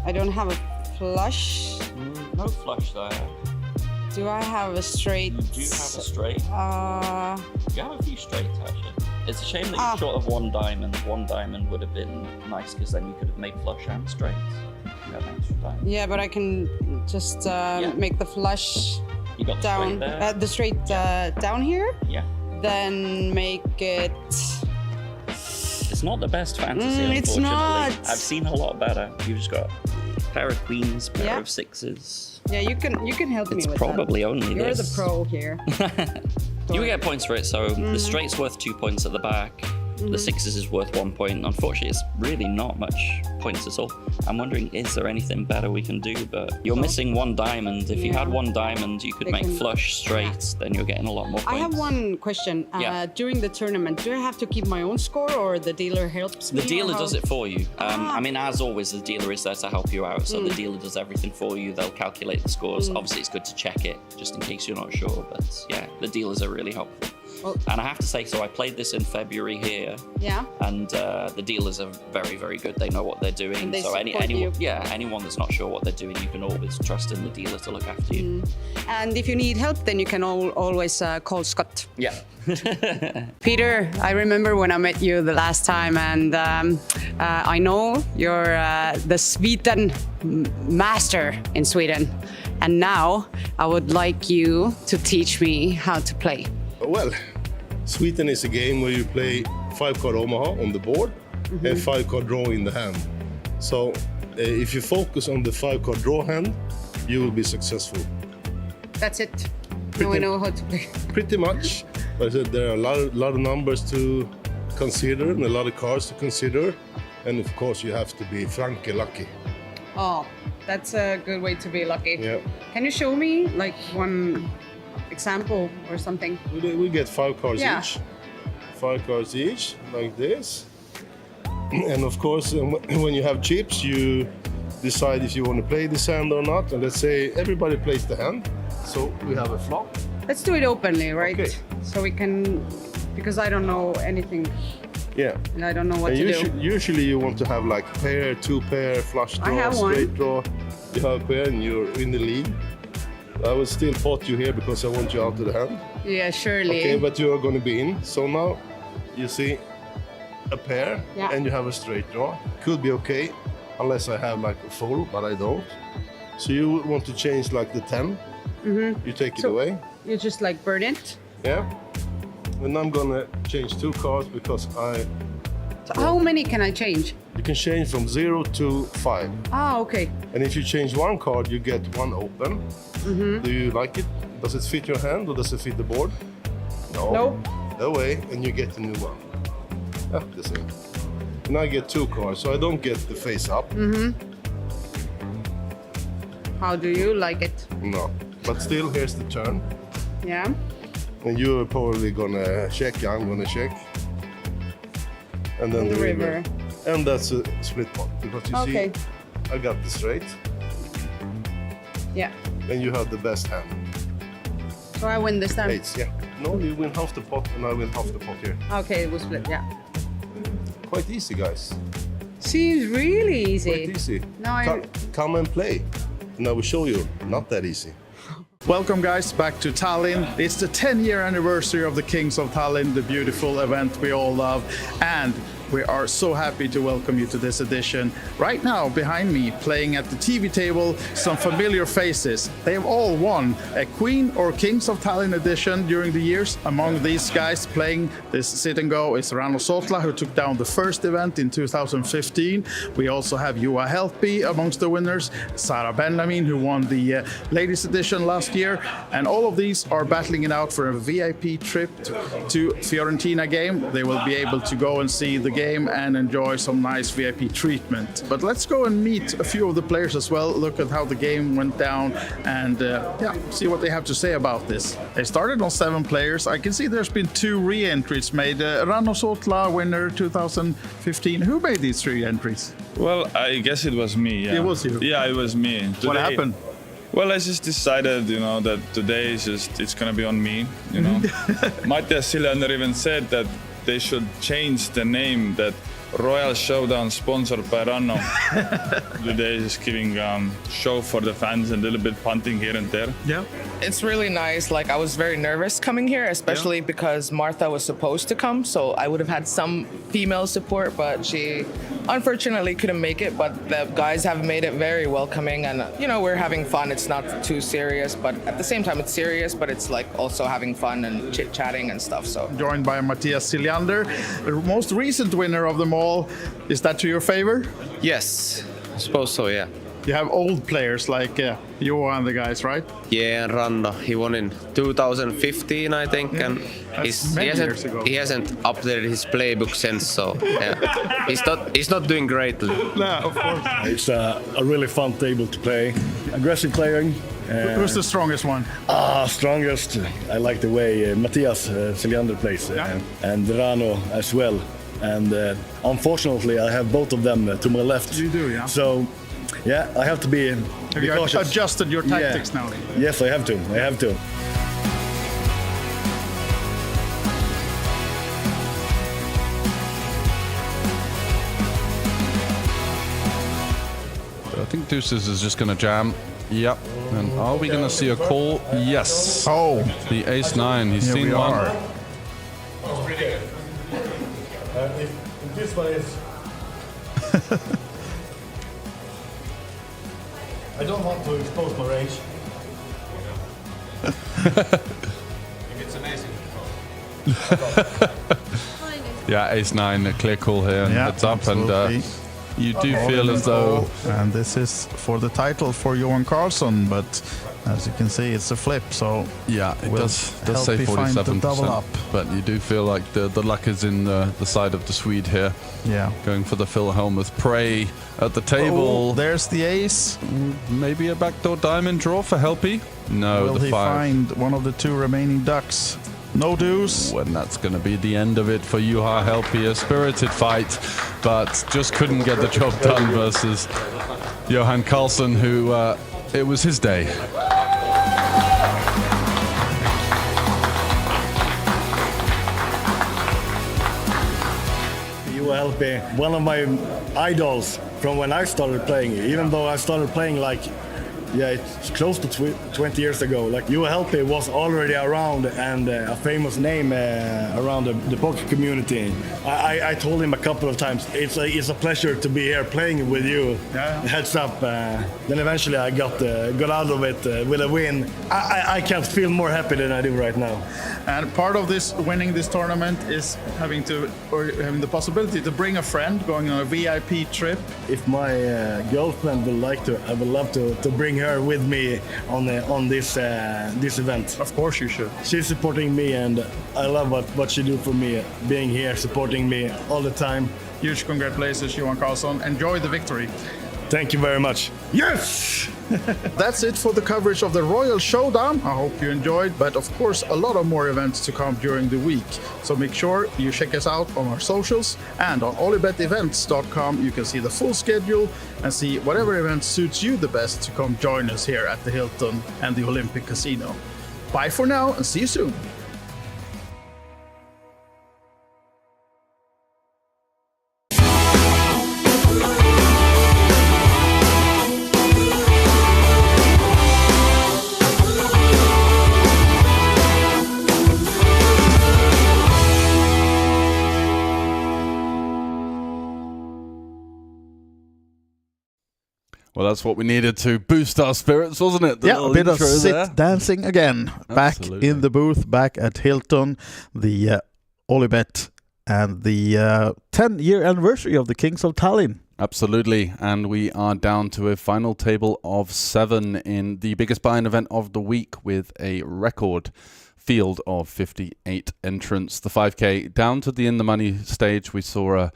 I don't have a flush. No flush there. Do I have a straight? You do have a straight. You have a few straights actually. It's a shame that you're short of 1 diamond. 1 diamond would have been nice because then you could have made flush and straights. You have an extra diamond. Yeah, but I can just make the flush You got the down, straight there. the straight down here. Yeah. Then make it. It's not the best fantasy, unfortunately. It's not. I've seen a lot better. You've just got a pair of queens, pair Yeah. of 6s. Yeah, you can help me It's with probably that. only You're this. the pro here. You will get points for it, so the straight's worth 2 points at the back. The 6s is worth 1 point. Unfortunately, it's really not much points at all. I'm wondering, is there anything better we can do? But you're missing 1 diamond. If you had 1 diamond, you could They make can- flush straights, then you're getting a lot more points. I have one question. Yeah. During the tournament, do I have to keep my own score, or the dealer helps me? The dealer or does how- it for you. I mean, as always, the dealer is there to help you out. So the dealer does everything for you. They'll calculate the scores. Obviously, it's good to check it just in case you're not sure. But yeah, the dealers are really helpful. Well- And I have to say, so I played this in February here. Yeah. And the dealers are very, very good. They know what they're doing. And they so support you. anyone that's not sure what they're doing, you can always trust in the dealer to look after you. And if you need help, then you can always call Scott. Yeah. Peter, I remember when I met you the last time, and I know you're the Sweden master in Sweden. And now I would like you to teach me how to play. Well, Sweden is a game where you play 5-card Omaha on the board and 5-card draw in the hand. So if you focus on the 5-card draw hand, you will be successful. That's it. Now we know how to play. Pretty much. But there are a lot of numbers to consider and a lot of cards to consider. And of course, you have to be Frankie lucky. Oh, that's a good way to be lucky. Yeah. Can you show me like one example or something? We get 5 cards Yeah. each. 5 cards each, like this. And of course, when you have chips, you decide if you want to play this hand or not. And let's say everybody plays the hand. So we have a flop. Let's do it openly, right? Okay. So we can, because I don't know anything. Yeah. I don't know what And to do. usually you want to have like pair, 2 pair, flush I draw, have one. straight draw. You have a pair and you're in the lead. I will still pot you here because I want you out of the hand. Yeah, surely. Okay, but you are going to be in. So now you see a pair and you have a straight draw. Could be okay, unless I have like a full, but I don't. So you want to change like the 10. You take it away. You just like burn it? Yeah. And I'm gonna change 2 cards because So how many can I change? you can change from 0 to 5. Ah, okay. And if you change 1 card, you get 1 open. Do you like it? Does it fit your hand or does it fit the board? No. Nope. Away, and you get a new one. Yeah, the same. And I get 2 cards, so I don't get the face up. How do you like it? No. But still, here's the turn. Yeah. And you're probably gonna check, I'm gonna check. And then the river. And that's a split pot. Because you Okay. see, I got the straight. Yeah. And you have the best hand. So I win this time. 8s, yeah. No, you win half the pot and I win half the pot here. Okay, we split, yeah. Quite easy, guys. Seems really easy. Quite easy. Now I Come and play. And I will show you, not that easy. Welcome, guys, back to Tallinn. It's the 10-year anniversary of the Kings of Tallinn, the beautiful event we all love. And we are so happy to welcome you to this edition. Right now, behind me, playing at the TV table, some familiar faces. They have all won a Queen or Kings of Tallinn edition during the years. Among these guys playing this sit and go is Rano Sotla, who took down the first event in 2015. We also have Juha Helppi amongst the winners, Sara Benjamin, who won the ladies edition last year. And all of these are battling it out for a VIP trip to Fiorentina game. They will be able to go and see the game and enjoy some nice VIP treatment. But let's go and meet a few of the players as well, look at how the game went down and see what they have to say about this. They started on 7 players. I can see there's been 2 re-entries made. Rano Sotla, winner 2015. Who made these 3 entries? Well, I guess it was me. Yeah. It was you? Yeah, it was me. What happened? Well, I just decided, that today it's gonna be on me, Matias Siljander even said that they should change the name, that Royal Showdown sponsored by Ranno. Today is giving show for the fans and a little bit punting here and there. Yeah. It's really nice. Like, I was very nervous coming here, especially because Martha was supposed to come, so I would have had some female support, but she unfortunately couldn't make it. But the guys have made it very welcoming, and we're having fun. It's not too serious, but at the same time it's serious, but it's like also having fun and chit-chatting and stuff. So joined by Matias Siljander, the most recent winner of them all. Is that to your favor? Yes, I suppose so, yeah. You have old players like you and the guys, right? Yeah, and Ranno, he won in 2015, I think, and he hasn't updated his playbook since, so yeah. he's not doing greatly. No, of course. It's a really fun table to play. Aggressive playing. Who's the strongest one? Strongest. I like the way Matias Siljander plays, and Rano as well. And unfortunately, I have both of them to my left. You do, yeah. So, yeah, I have to be cautious. You adjusted your tactics now? Yes, I have to. I think Deuces is just going to jam. Yep. And are we going to see a call? Yes. Oh. The ace-9. He's seen one. That's pretty good. If this one is... I don't want to expose my range. If it's amazing. Yeah, ace-9, a clear call here. Yeah, Heads up, absolutely. and you do feel as though... And this is for the title for Johan Karlsson, but As you can see, it's a flip, so yeah, it does say help me find the double 47%, up. but you do feel like the luck is in the side of the Swede here. Yeah. Going for the Phil Helmuth prey at the table. Oh, there's the ace. Maybe a backdoor diamond draw for Helpy? No, Will the he 5. find one of the 2 remaining ducks? No deuce. When that's going to be the end of it for Juha Helpy. A spirited fight, but just couldn't get the job done versus Johan Karlsson, who it was his day. You help me. One of my idols from when I started playing, even though I started playing like, it's close to 20 years ago. Like you help me was already around and a famous name around the poker community. I told him a couple of times, it's a pleasure to be here playing with you. Yeah. Heads up. Then eventually I got out of it with a win. I can't feel more happy than I do right now. And part of this winning this tournament is having the possibility to bring a friend, going on a VIP trip. If my girlfriend would like to, I would love to bring her with me on this event. Of course you should. She's supporting me, and I love what she do for me, being here, supporting me all the time. Huge congratulations, Johan Karlsson. Enjoy the victory. Thank you very much. Yes! That's it for the coverage of the Royal Showdown. I hope you enjoyed, but of course a lot of more events to come during the week. So make sure you check us out on our socials, and on olibetevents.com you can see the full schedule and see whatever event suits you the best to come join us here at the Hilton and the Olympic Casino. Bye for now and see you soon. Well, that's what we needed to boost our spirits, wasn't it? A bit of sit dancing again. Absolutely. Back in the booth, back at Hilton, the Olibet and the 10-year anniversary of the Kings of Tallinn. Absolutely, and we are down to a final table of 7 in the biggest buy-in event of the week with a record field of 58 entrants. The 5K down to the in-the-money stage. We saw a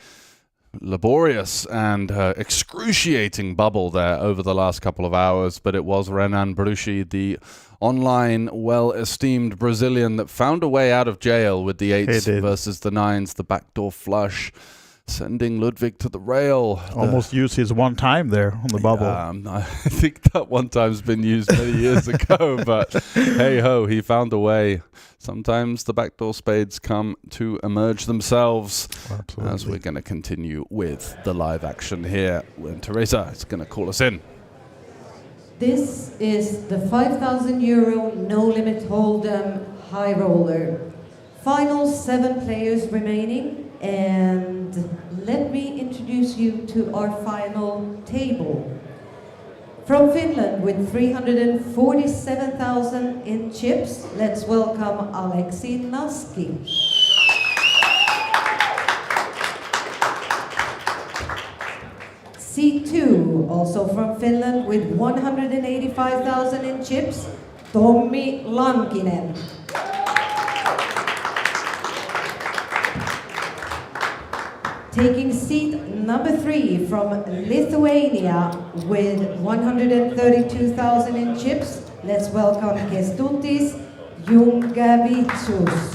laborious and excruciating bubble there over the last couple of hours, but it was Renan Bruschi, the online well-esteemed Brazilian, that found a way out of jail with the 8s versus the 9s, the backdoor flush, sending Ludwig to the rail. Almost used his one time there on the bubble. I think that one time's been used many years ago, but hey-ho, he found a way. Sometimes the backdoor spades come to emerge themselves. Absolutely. As we're going to continue with the live action here when Teresa is going to call us in. This is the 5,000 euro no-limit hold'em Highroller. Final 7 players remaining, and let me introduce you to our final table. From Finland with 347,000 in chips, let's welcome Aleksi Naski. C2, also from Finland with 185,000 in chips, Tommi Lankinen. Taking seat number 3 from Lithuania with 132,000 in chips, let's welcome Kestutis Jungavicius.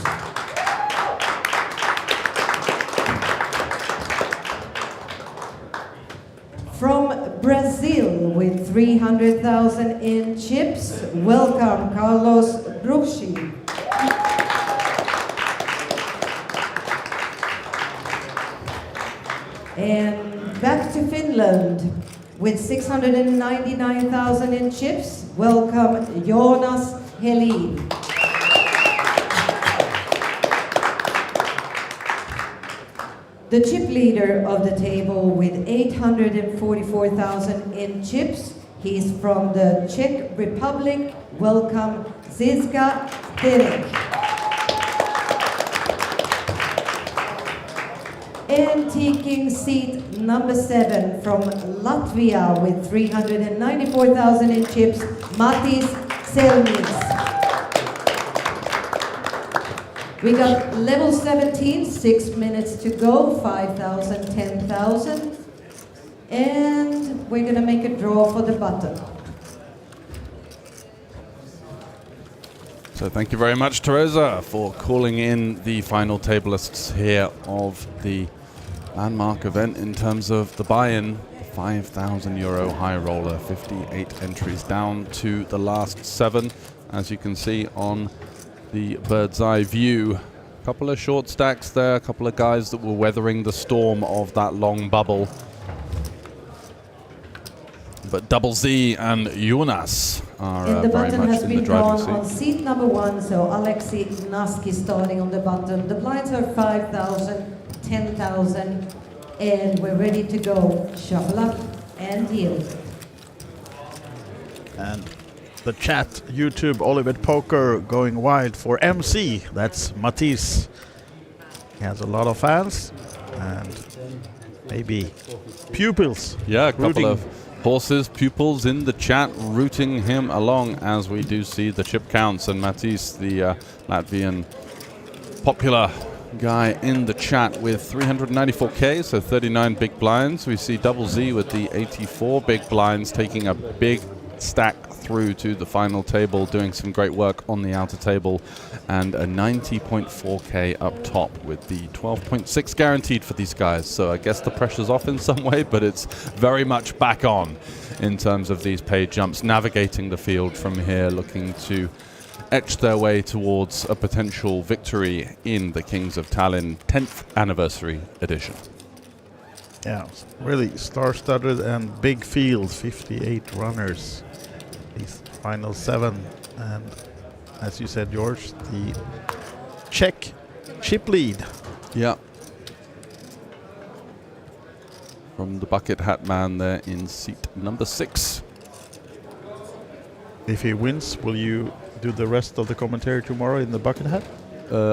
From Brazil with 300,000 in chips, welcome Carlos Bruschi. And back to Finland with 699,000 in chips, welcome Jonas Helin. The chip leader of the table with 844,000 in chips, he's from the Czech Republic, welcome Zizka Derek. And taking seat number 7 from Latvia with 394,000 in chips, Matis Selmins. We got level 17, 6 minutes to go, 5,000, 10,000. And we're gonna make a draw for the button. So thank you very much, Teresa, for calling in the final tablists here of the landmark event in terms of the buy-in. €5,000 high roller, 58 entries down to the last 7, as you can see on the bird's eye view. A couple of short stacks there, a couple of guys that were weathering the storm of that long bubble. But Double Z and Jonas are And the very button much has in the been driving drawn on seat. seat number 1, so Alexei Naski starting on the button. The blinds are 5,000, 10,000, and we're ready to go. Shuffle up and deal. And the chat, YouTube, Olivet Poker going wild for MC. That's Matisse. He has a lot of fans and maybe pupils. Yeah, a couple rooting. of horses, pupils in the chat rooting him along as we do see the chip counts. And Matisse, the Latvian popular guy in the chat with 394k, so 39 big blinds. We see Double Z with the 84 big blinds taking a big stack through to the final table, doing some great work on the outer table, and a 90.4k up top with the 12.6 guaranteed for these guys. So I guess the pressure's off in some way, but it's very much back on in terms of these paid jumps, navigating the field from here, looking to etch their way towards a potential victory in the Kings of Tallinn 10th anniversary edition. Yeah, really star-studded and big field, 58 runners. These final 7, and as you said, George, the Czech chip lead. Yeah. From the bucket hat man there in seat number 6. If he wins, will you do the rest of the commentary tomorrow in the bucket hat?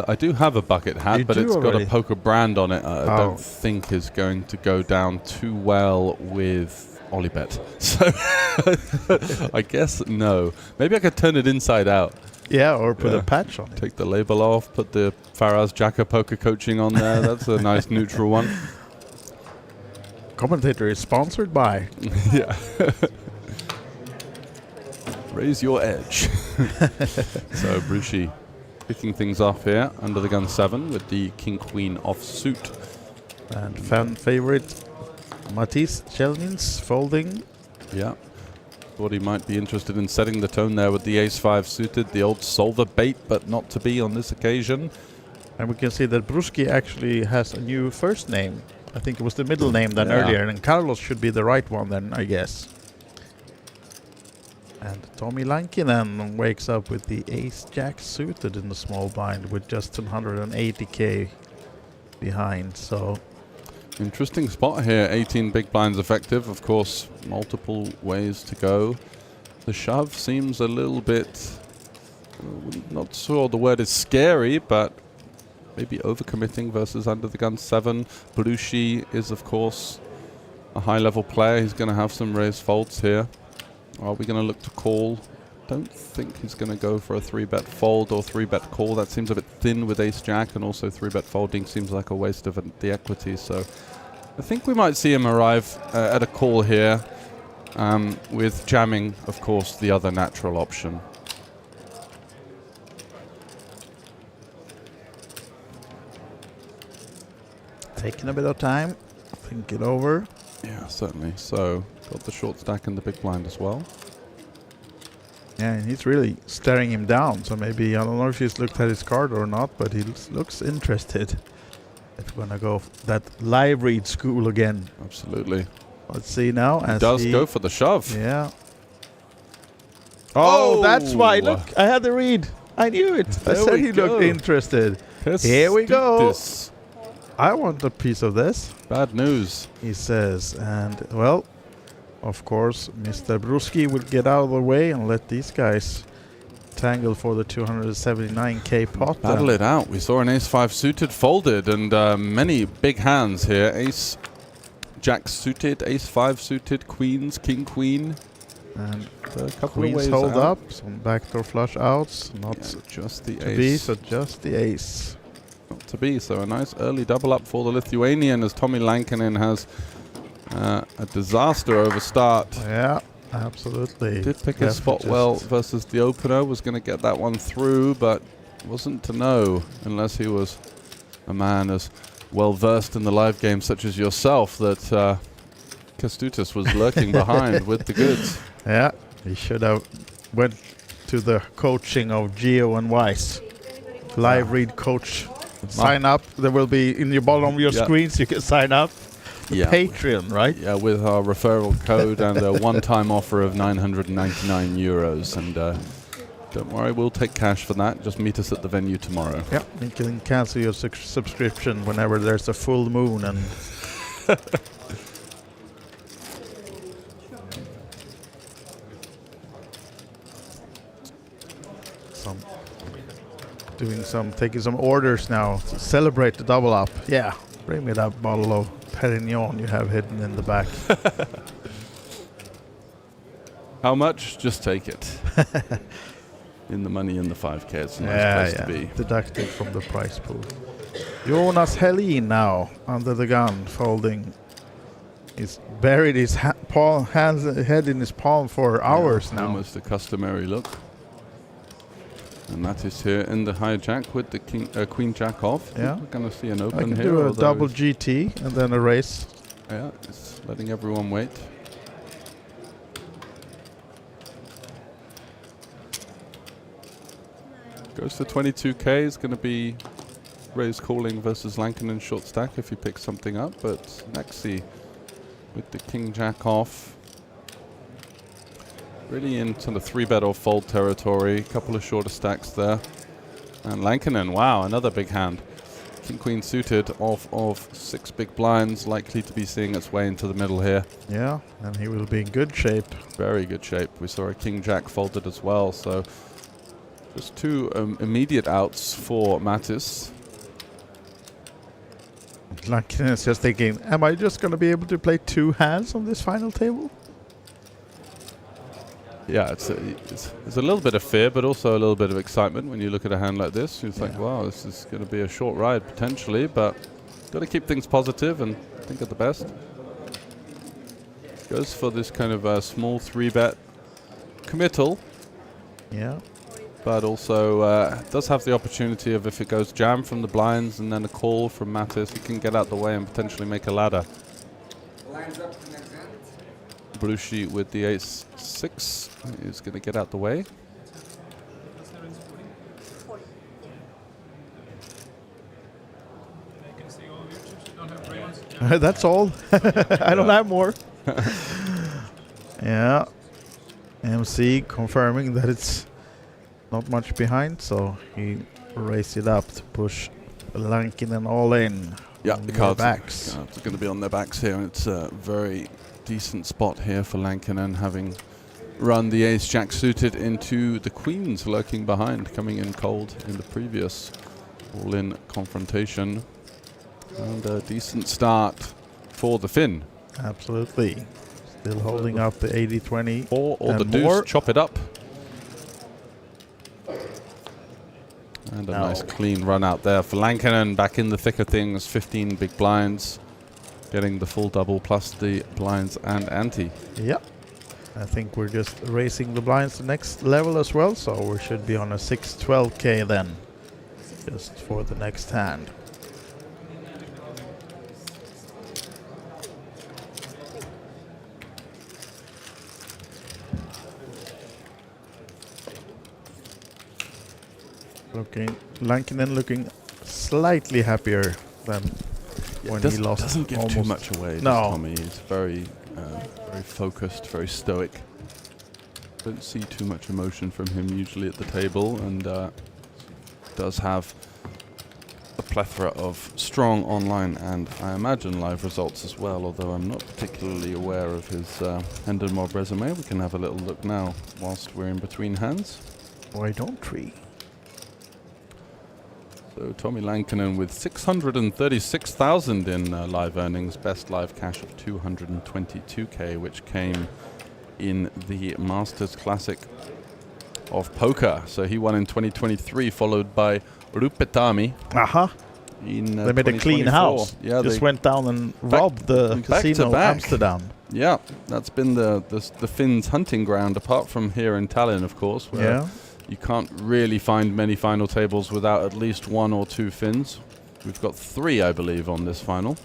I do have a bucket hat, but it's got a already? poker brand on it. I Oh. don't think is going to go down too well with Olibet. So I guess no. Maybe I could turn it inside out. Yeah, or put a patch on it. Take the label off, put the Faraz Jacka poker coaching on there. That's a nice neutral one. Commentator is sponsored by. Yeah. Raise your edge. So Brucey kicking things off here under the gun 7 with the King Queen offsuit. And fan favorite Matisse Chelnins folding. Yeah. Thought he might be interested in setting the tone there with the ace-5 suited, the old solver bait, but not to be on this occasion. And we can see that Bruski actually has a new first name. I think it was the middle name than earlier, and Carlos should be the right one then, I guess. And Tommy Lankinen wakes up with the ace-jack suited in the small blind with just 180k behind, so... Interesting spot here, 18 big blinds effective, of course, multiple ways to go. The shove seems a little bit, not sure the word is scary, but maybe overcommitting versus under the gun 7. Belushi is, of course, a high-level player. He's going to have some raise faults here. Are we going to look to call? Don't think he's going to go for a 3-bet fold or 3-bet call. That seems a bit thin with ace-jack, and also 3-bet folding seems like a waste of the equity. So I think we might see him arrive at a call here, with jamming, of course, the other natural option. Taking a bit of time, think it over. Yeah, certainly. So got the short stack and the big blind as well. Yeah, and he's really staring him down. So maybe, I don't know if he's looked at his card or not, but he looks interested. If we're gonna go that live read school again. Absolutely. Let's see now. He does go for the shove. Yeah. Oh, that's why. Look, I had the read. I knew it. I There said we he looked go. interested. Let's Here we do go. this. I want a piece of this. Bad news. He says, and well, of course, Mr. Bruski will get out of the way and let these guys tangle for the 279k pot. Battle it out. We saw an ace-5 suited folded, and many big hands here. Ace-jack suited, ace-5 suited, queens, king-queen. And a couple queens of ways hold out. up, some backdoor flush outs, not just the to ace. be, so just the ace. Not to be, so a nice early double up for the Lithuanian as Tommy Lankinen has a disaster over start. Yeah, absolutely. Did pick his spot well versus the opener, was going to get that one through, but wasn't to know unless he was a man as well versed in the live game such as yourself that Kęstutis was lurking behind with the goods. Yeah, he should have went to the coaching of Geo and Weiss. Live read coach. Sign up. There will be in the bottom of your screens. You can sign up. Patreon, right? Yeah, with our referral code and a one-time offer of 999 euros. And don't worry, we'll take cash for that. Just meet us at the venue tomorrow. Yeah, you can cancel your subscription whenever there's a full moon and. Taking some orders now to celebrate the double up. Yeah, bring me that bottle of Perignon you have hidden in the back. How much? Just take it. In the money in the 5K, it's a nice place to be. Deducted from the price pool. Jonas Helin now under the gun, folding. He's buried his head in his palm for hours now. Almost a customary look. And that is here in the hijack with the queen jack off. Yeah. We're going to see an open I can here. do a double GT and then a race. Yeah, it's letting everyone wait. Goes to 22k. Is going to be raise calling versus Lankinen short stack if he picks something up. But Nexi with the king jack off. Really into the 3-bet or fold territory. A couple of shorter stacks there. And Lankinen, wow, another big hand. King Queen suited off of 6 big blinds, likely to be seeing its way into the middle here. Yeah, and he will be in good shape. Very good shape. We saw a King Jack folded as well, so just 2 immediate outs for Mattis. Lankinen is just thinking, am I just going to be able to play 2 hands on this final table? Yeah, it's a little bit of fear, but also a little bit of excitement when you look at a hand like this. You think, wow, this is going to be a short ride potentially, but got to keep things positive and think of the best. Goes for this kind of small 3-bet committal. Yeah. But also does have the opportunity of, if it goes jam from the blinds and then a call from Mattis, he can get out the way and potentially make a ladder. Blue sheet with the ace-6 is going to get out the way. That's all. I don't have more. Yeah. MC confirming that it's not much behind, so he raised it up to push Lankinen all in. Yeah, the cards backs. are going to be on their backs here, and it's a very decent spot here for Lankinen, having run the ace-jack suited into the queens lurking behind, coming in cold in the previous all-in confrontation. And a decent start for the Finn. Absolutely. Still holding up the 80-20. Or the deuce, chop it up. And a nice clean run out there for Lankinen, back in the thick of things, 15 big blinds. Getting the full double plus the blinds and ante. Yep. I think we're just raising the blinds to the next level as well, so we should be on a 612k then, just for the next hand. Lankinen looking slightly happier than when he lost. Doesn't give too much away. No, Tommy. He's very focused, very stoic. Don't see too much emotion from him usually at the table, and does have a plethora of strong online and I imagine live results as well. Although I'm not particularly aware of his Hendon Mob resume. We can have a little look now whilst we're in between hands. Why don't we? So Tommy Lankinen with 636,000 in live earnings, best live cash of 222k, which came in the Masters Classic of Poker. So he won in 2023, followed by Rupetami. In they made a clean house. Yeah, just went down and robbed the casino in Amsterdam. Yeah, that's been the Finns' hunting ground, apart from here in Tallinn, of course, where you can't really find many final tables without at least 1 or 2 Finns. We've got 3, I believe, on this final.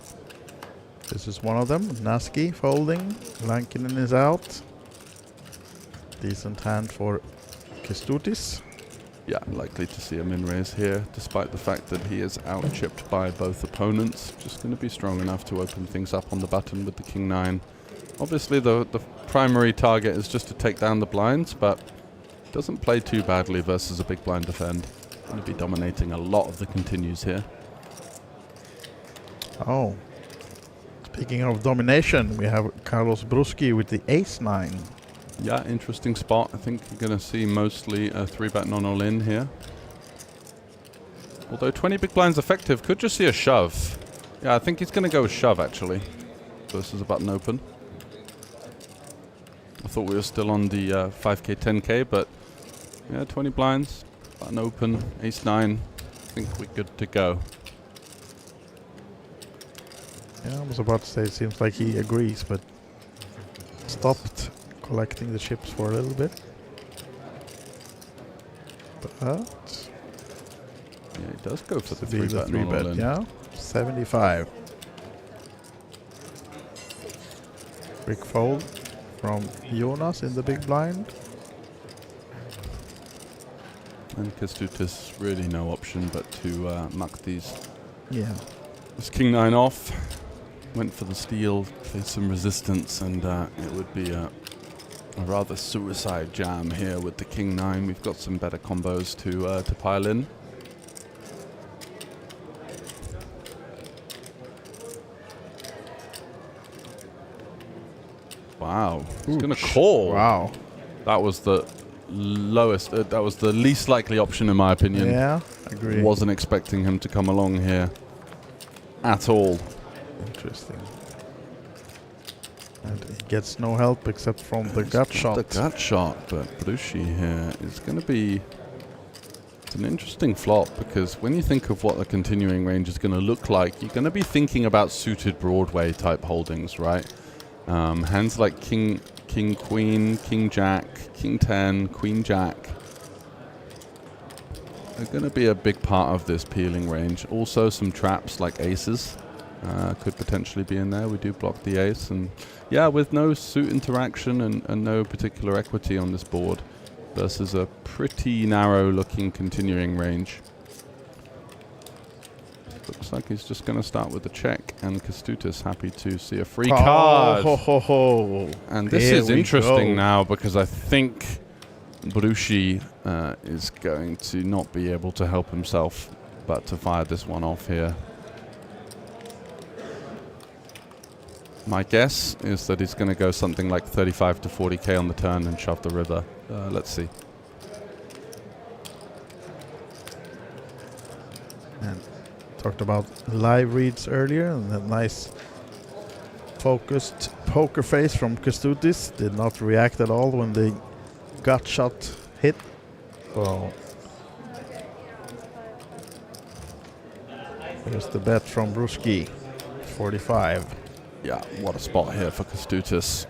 This is one of them. Naski folding. Lankinen is out. Decent hand for Kestutis. Yeah, likely to see a min raise here, despite the fact that he is out-chipped by both opponents. Just going to be strong enough to open things up on the button with the King-9. Obviously, the primary target is just to take down the blinds, but doesn't play too badly versus a big blind defend. Going to be dominating a lot of the continues here. Oh. Speaking of domination, we have Carlos Bruski with the ace-9. Yeah, interesting spot. I think you're going to see mostly a 3-bet non-all-in here. Although 20 big blinds effective, could just see a shove. Yeah, I think he's going to go with shove, actually, versus a button open. I thought we were still on the 5k, 10k, but yeah, 20 blinds, button open, ace-9. I think we're good to go. Yeah, I was about to say it seems like he agrees, but stopped collecting the chips for a little bit. But yeah, he does go for the 3-bet, yeah. 75. Big fold from Jonas in the big blind. And Kestutis, really no option but to muck these. Yeah. This King-9 off. Went for the steal, faced some resistance, and it would be a rather suicide jam here with the King-9. We've got some better combos to pile in. Wow, he's going to call. Wow. That was the lowest, that was the least likely option in my opinion. Yeah, agree. Wasn't expecting him to come along here at all. Interesting. And he gets no help except from the gut shot. The gut shot, but Brushi here is going to be... It's an interesting flop, because when you think of what a continuing range is going to look like, you're going to be thinking about suited Broadway type holdings, right? Hands like King, Queen, King Jack, King 10, Queen Jack. They're going to be a big part of this peeling range. Also some traps like aces. Could potentially be in there. We do block the ace, and yeah, with no suit interaction and no particular equity on this board versus a pretty narrow looking continuing range. Looks like he's just going to start with the check, and Kestutis happy to see a free card. And this is interesting now, because I think Brushi is going to not be able to help himself but to fire this one off here. My guess is that he's going to go something like 35 to 40k on the turn and shove the river. Let's see. And talked about live reads earlier, and a nice focused poker face from Kestutis. Did not react at all when the gut shot hit. So here's the bet from Bruski, 45. Yeah, what a spot here for Kestutis.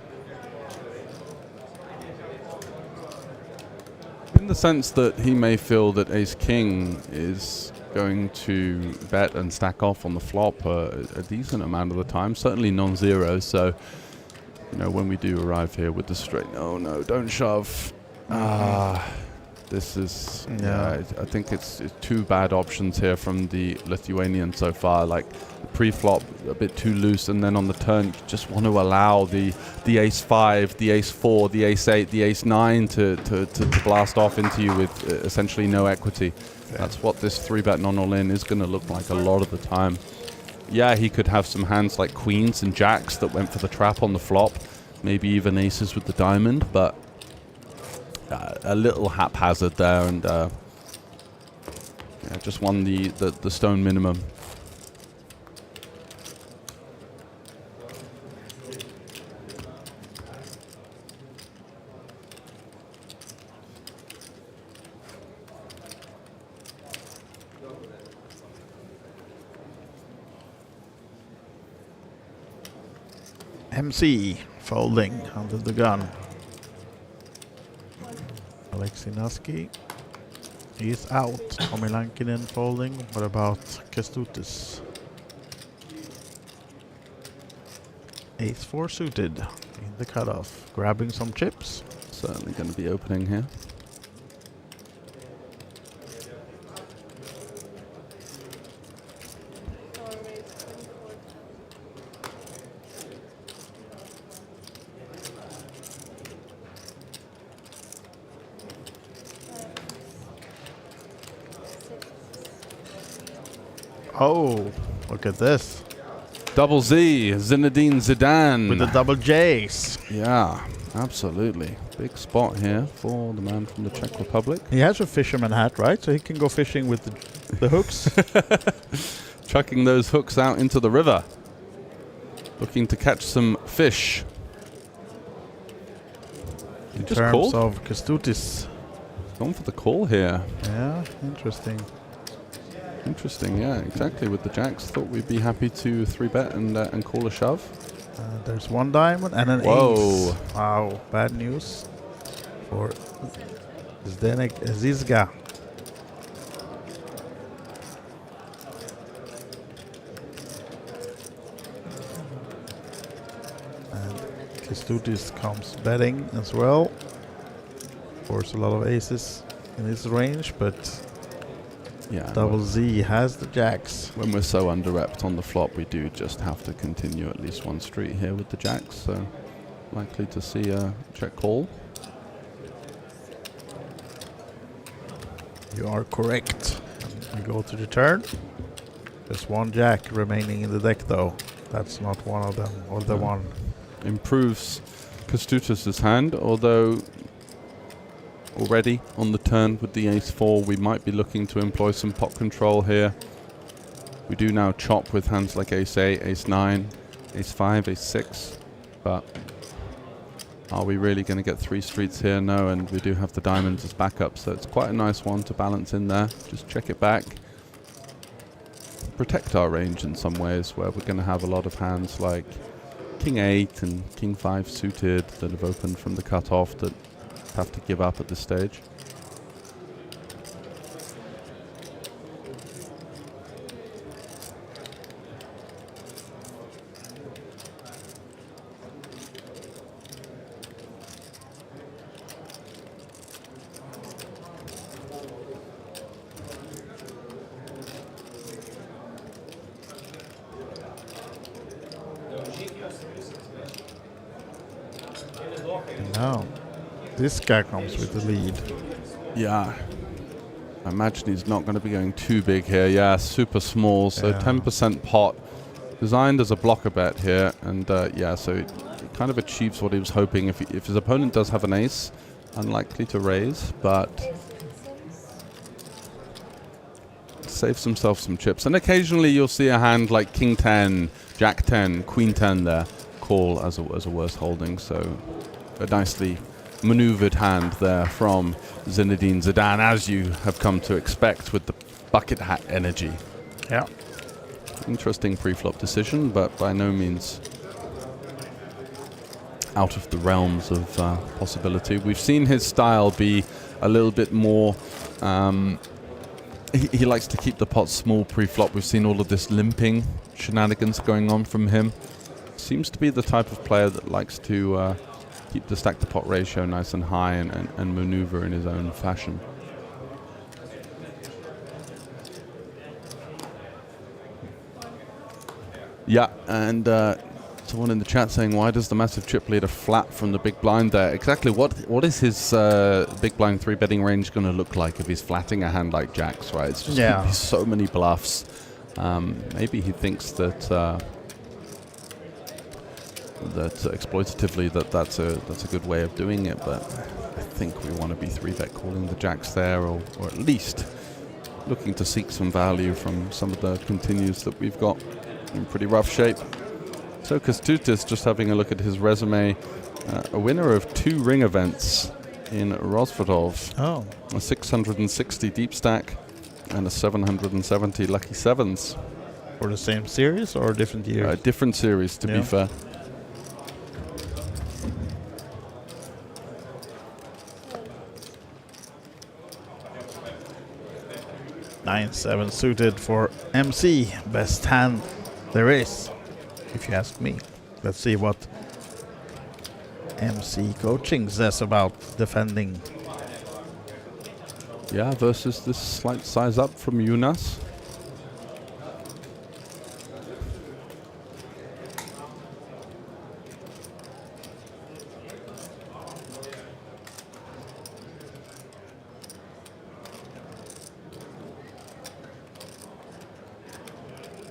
In the sense that he may feel that Ace-King is going to bet and stack off on the flop a decent amount of the time, certainly non-zero, so you know, when we do arrive here with the straight, no, don't shove. This is, I think it's 2 bad options here from the Lithuanian so far. Like the pre-flop a bit too loose, and then on the turn you just want to allow the ace-5, the ace-4, the ace-8, the ace-9 to blast off into you with essentially no equity. Yeah. That's what this 3-bet non-all-in is going to look like a lot of the time. Yeah, he could have some hands like queens and jacks that went for the trap on the flop, maybe even aces with the diamond, but a little haphazard there, and yeah, just won the stone minimum. MC folding under the gun. Alexei Naski is out. Tommy Lankinen folding. What about Kestutis? Ace-4 suited in the cutoff. Grabbing some chips. Certainly going to be opening here. Oh, look at this. Double Z, Zinedine Zidane. With the double J's. Yeah, absolutely. Big spot here for the man from the Czech Republic. He has a fisherman hat, right? So he can go fishing with the hooks. Chucking those hooks out into the river. Looking to catch some fish. In terms of Kestutis. Gone for the call here. Yeah, interesting. Interesting, yeah, exactly. With the jacks, thought we'd be happy to 3-bet and call a shove. There's one diamond and an ace. Wow, bad news for Zdenek Zizga. And Kestutis comes betting as well. Of course, a lot of aces in his range, but yeah, Double Z has the jacks. When we're so under-repped on the flop, we do just have to continue at least one street here with the jacks. So likely to see a check call. You are correct. We go to the turn. There's one jack remaining in the deck, though. That's not one of them, or the one. Improves Kestutis' hand, although already on the turn with the ace-4, we might be looking to employ some pot control here. We do now chop with hands like ace-8, ace-9, ace-5, ace-6, but are we really going to get 3 streets here? No, and we do have the diamonds as backup, so it's quite a nice one to balance in there. Just check it back. Protect our range in some ways, where we're going to have a lot of hands like king-8 and king-5 suited that have opened from the cutoff that have to give up at this stage. Now, this guy comes with the lead. Yeah. I imagine he's not going to be going too big here. Yeah, super small. So 10% pot. Designed as a blocker bet here. And yeah, so it kind of achieves what he was hoping. If his opponent does have an ace, unlikely to raise, but saves himself some chips. And occasionally you'll see a hand like king 10, jack 10, queen 10 there call as a worse holding. So a nicely maneuvered hand there from Zinedine Zidane, as you have come to expect with the bucket hat energy. Yeah. Interesting pre-flop decision, but by no means out of the realms of possibility. We've seen his style be a little bit more... he likes to keep the pot small pre-flop. We've seen all of this limping shenanigans going on from him. Seems to be the type of player that likes to keep the stack to pot ratio nice and high and maneuver in his own fashion. Yeah, and someone in the chat saying, why does the massive chip leader flat from the big blind there? Exactly, what is his big blind 3-betting range going to look like if he's flatting a hand like jacks, right? It's just going to be so many bluffs. Maybe he thinks that exploitatively that's a good way of doing it, but I think we want to be 3-bet calling the jacks there, or at least looking to seek some value from some of the continues that we've got in pretty rough shape. So Kestutis, just having a look at his resume, a winner of 2 ring events in Rosvadov. Oh. A 660 deep stack and a 770 lucky sevens. For the same series or a different year? Different series, to be fair. 9-7 suited for MC. Best hand there is, if you ask me. Let's see what MC coaching says about defending. Yeah, versus this slight size up from Jonas.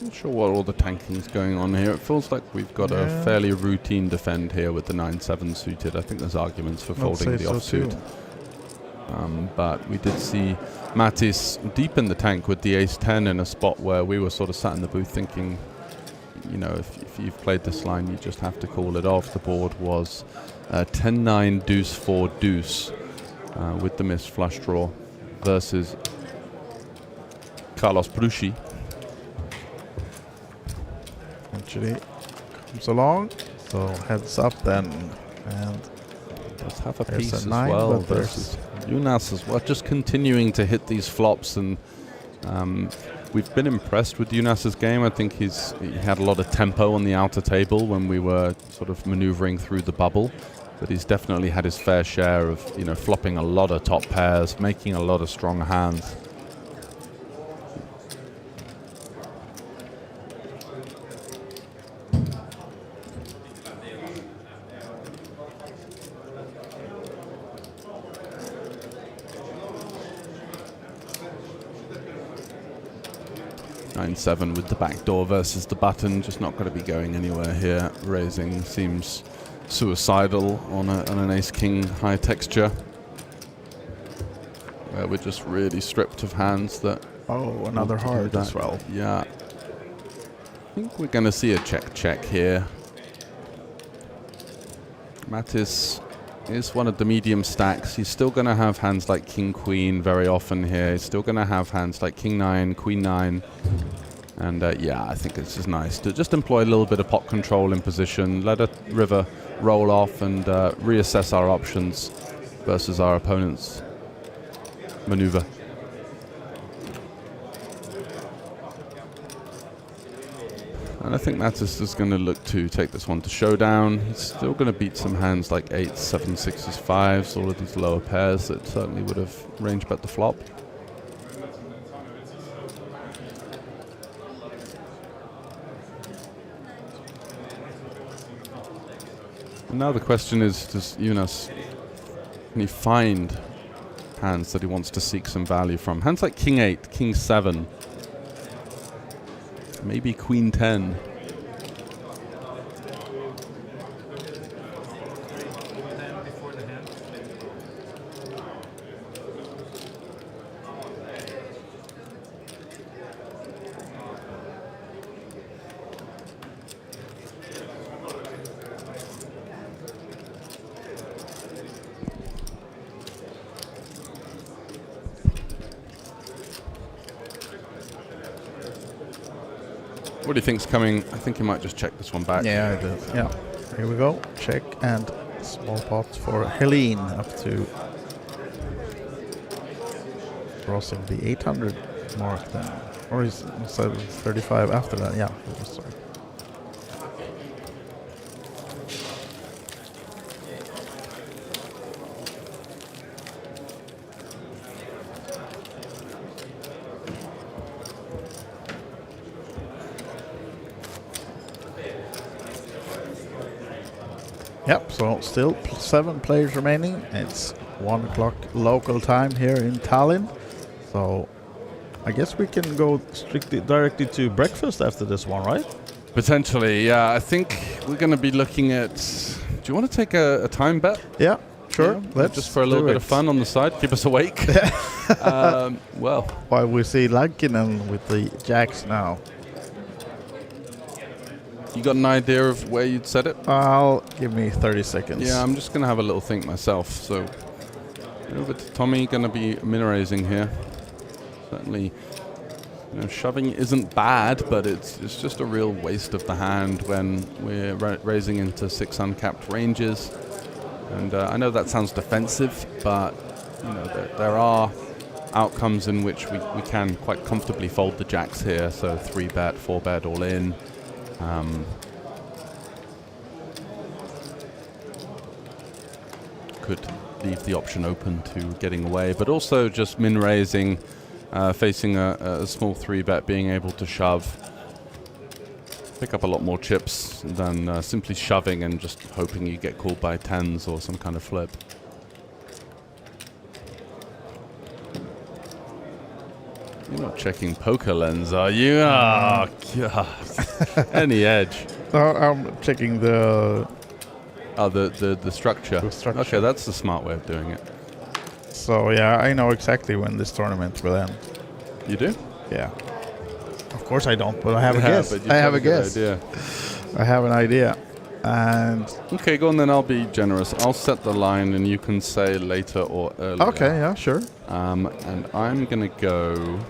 Not sure what all the tanking's going on here. It feels like we've got a fairly routine defend here with the 9-7 suited. I think there's arguments for folding the offsuit. But we did see Mattis deep in the tank with the ace-10 in a spot where we were sort of sat in the booth thinking, you know, if you've played this line, you just have to call it off. The board was 10-9 deuce-4 deuce with the missed flush draw versus Carlos Bruschi. Actually comes along, so heads up then, and does have a there's piece as 9, well but versus Jonas as well, just continuing to hit these flops, and we've been impressed with Jonas's game. I think he had a lot of tempo on the outer table when we were sort of maneuvering through the bubble, but he's definitely had his fair share of, you know, flopping a lot of top pairs, making a lot of strong hands. Seven with the back door versus the button, just not going to be going anywhere here. Raising seems suicidal on an ace-king high texture, where we're just really stripped of hands that... Oh, another hard as well. Yeah. I think we're going to see a check-check here. Mattis is one of the medium stacks. He's still going to have hands like king-queen very often here. He's still going to have hands like king-9, queen-9. And yeah, I think it's just nice to just employ a little bit of pot control in position, let a river roll off, and reassess our options versus our opponent's maneuver. And I think Mattis is going to look to take this one to showdown. He's still going to beat some hands like 8s, 7s, 6s, 5s, all of these lower pairs that certainly would have range bet the flop. And now the question is, does Jonas, can he find hands that he wants to seek some value from? Hands like king 8, king 7, maybe queen 10. What do you think's coming? I think he might just check this one back. Yeah, I do. Yeah. Here we go. Check and small pot for Helene up to crossing the 800 mark then. Or is it 35 after that? Yeah. Sorry. Yep, so still 7 players remaining. It's 1 o'clock local time here in Tallinn. So I guess we can go directly to breakfast after this one, right? Potentially, yeah. I think we're going to be looking at... Do you want to take a time bet? Yeah, sure. Yeah, Let's just for a little bit of fun on the side, keep us awake. Well, while we see Lankinen with the jacks now. You got an idea of where you'd set it? Give me 30 seconds. Yeah, I'm just going to have a little think myself. So over to Tommy, going to be min-raising here. Certainly, you know, shoving isn't bad, but it's just a real waste of the hand when we're raising into 6 uncapped ranges. And I know that sounds defensive, but you know there are outcomes in which we can quite comfortably fold the jacks here. So 3-bet, 4-bet, all in. Could leave the option open to getting away, but also just min-raising, facing a small 3-bet, being able to shove. Pick up a lot more chips than simply shoving and just hoping you get called by 10s or some kind of flip. You're not checking poker lens, are you? Oh, God. Any edge. I'm checking the structure. The structure. Okay, that's the smart way of doing it. So yeah, I know exactly when this tournament will end. You do? Yeah. Of course I don't, but I have a guess. But I have a guess. Idea. I have an idea. And okay, go on then. I'll be generous. I'll set the line, and you can say later or earlier. Okay, yeah, sure. And I'm gonna go.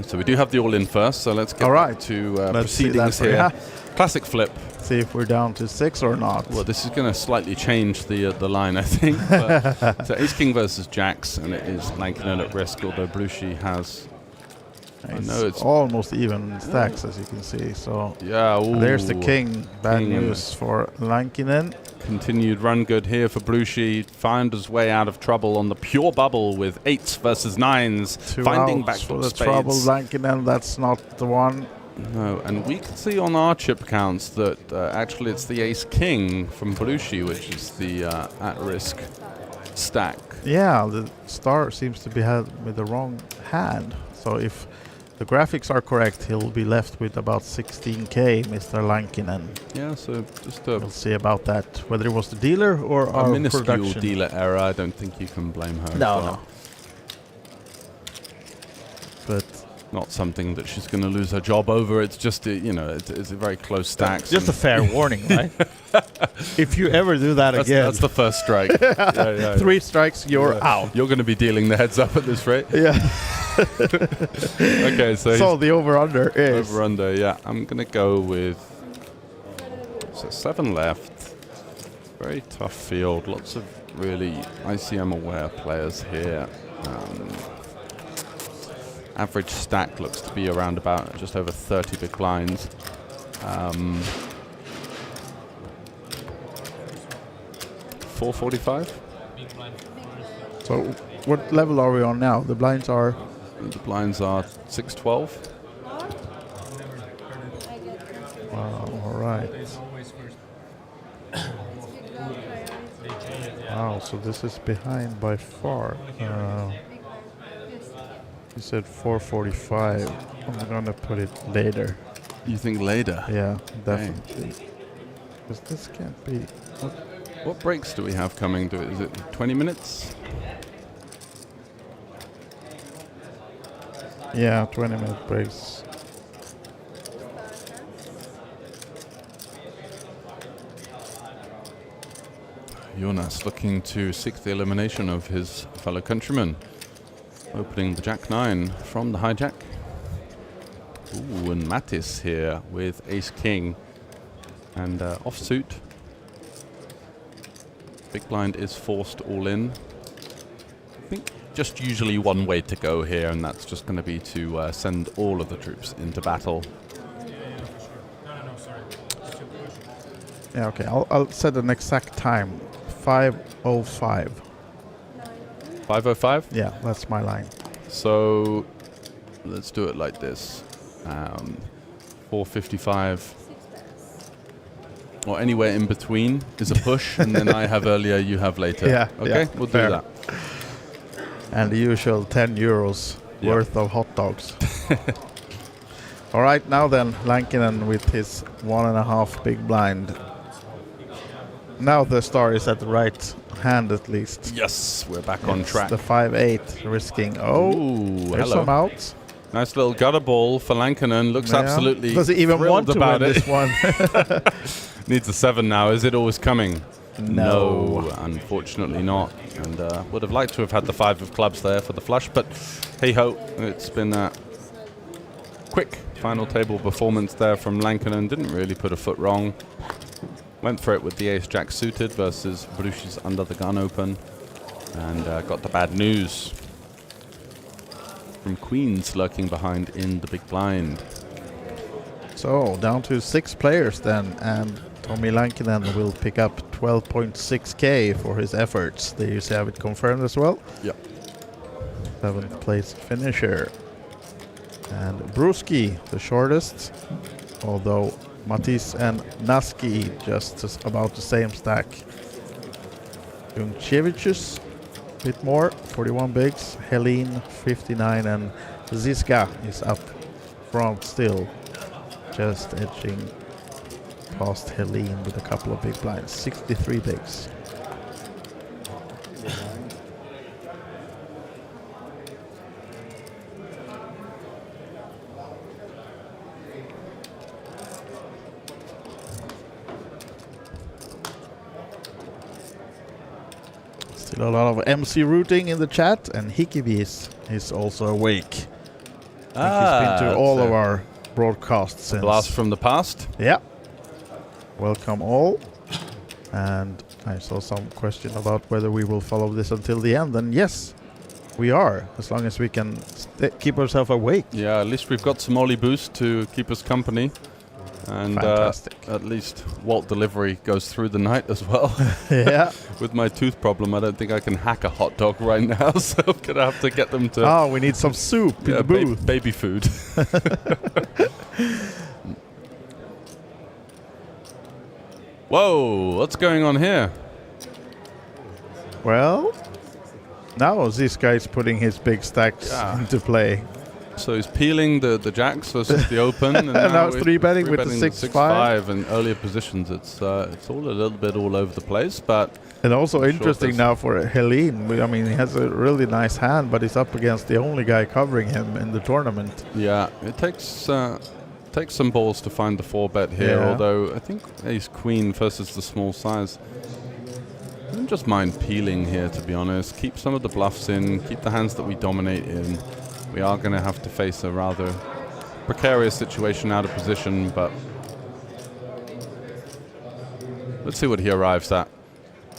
So we do have the all-in first. So let's get back to proceedings here. Yeah. Classic flip. See if we're down to 6 or not. Well, this is going to slightly change the line, I think. But so Ace King versus Jacks, and it is Lankinen at risk, although Blushi has. I know it's almost even stacks, as you can see. So yeah, there's the king. Bad news for Lankinen. Continued run good here for Blushi. Found his way out of trouble on the pure bubble with 8s versus 9s. Finding back for the the trouble. Lankinen, that's not the one. No, and we can see on our chip counts that actually it's the Ace King from Blushi, which is the at-risk stack. Yeah, the star seems to be with the wrong hand. So if the graphics are correct, he'll be left with about 16k, Mr. Lankinen. Yeah, so just we'll see about that. Whether it was the dealer or our minuscule production. Dealer error. I don't think you can blame her. No. But not something that she's going to lose her job over. It's just it's a very close stack. Just a fair warning, right? If you ever do that again, that's the first strike. Yeah. 3 strikes, you're out. You're going to be dealing the heads up at this rate. Yeah. Okay, so the over/under is over/under. Yeah, I'm going to go with 7 left. Very tough field. Lots of really ICM aware players here. Average stack looks to be around about just over 30 big blinds. 445. So what level are we on now? The blinds are 612. Wow, all right. Wow, so this is behind by far. You said 445. I'm gonna put it later. You think later? Yeah, definitely. Because this can't be. What breaks do we have coming? Is it 20 minutes? Yeah, 20-minute breaks. Jonas looking to seek the elimination of his fellow countryman. Opening the Jack-9 from the hijack. Ooh, and Mattis here with Ace-King. And offsuit. Big blind is forced all in. I think just usually one way to go here, and that's just going to be to send all of the troops into battle. Yeah, okay. I'll set an exact time. 5:05. 5:05? Yeah, that's my line. So let's do it like this. 4:55. Or anywhere in between is a push, and then I have earlier, you have later. Yeah. Okay, yeah, we'll fair. do that. And the usual 10 euros worth of hot dogs. All right, now then, Lankinen with his 1.5 big blind. Now the star is at the right hand at least. Yes, we're back on track. The 5-8 risking. Oh, ooh, there's some outs. Nice little gutter ball for Lankinen. Looks absolutely Does he even want to win this one? Needs a 7 now. Is it always coming? No, unfortunately not. And would have liked to have had the 5 of clubs there for the flush, but hey ho, it's been a quick final table performance there from Lankinen. Didn't really put a foot wrong. Went for it with the ace-jack suited versus Brushi's under the gun open. And got the bad news from Queens lurking behind in the big blind. So down to 6 players then, and Tommy Lankinen will pick up 12.6k for his efforts. There you have it confirmed as well. Yep. 7th place finisher. And Bruski, the shortest, although Matisse and Naski just about the same stack. Junkevicius, a bit more, 41 bigs. Helene, 59, and Ziska is up front still, just edging past Helene with a couple of big blinds, 63 bigs. Still a lot of MC rooting in the chat, and Hikibis is also awake. He's been to all of our broadcasts since. Blast from the past. Yeah. Welcome all. And I saw some question about whether we will follow this until the end, and yes, we are, as long as we can keep ourselves awake. Yeah, at least we've got some Ollie boost to keep us company. And at least Walt Delivery goes through the night as well. Yeah. With my tooth problem, I don't think I can hack a hot dog right now, so I'm going to have to get them to... Oh, we need some soup in the booth. Baby food. Whoa, what's going on here? Well, now this guy's putting his big stacks into play. So he's peeling the jacks versus the open, and now it's 3-betting with the 6-5 and earlier positions. It's all a little bit all over the place, but and also interesting now for Helene. I mean, he has a really nice hand, but he's up against the only guy covering him in the tournament. Yeah, it takes some balls to find the 4-bet here. Yeah. Although I think Ace Queen versus the small size. I don't just mind peeling here, to be honest. Keep some of the bluffs in. Keep the hands that we dominate in. We are going to have to face a rather precarious situation out of position, but let's see what he arrives at.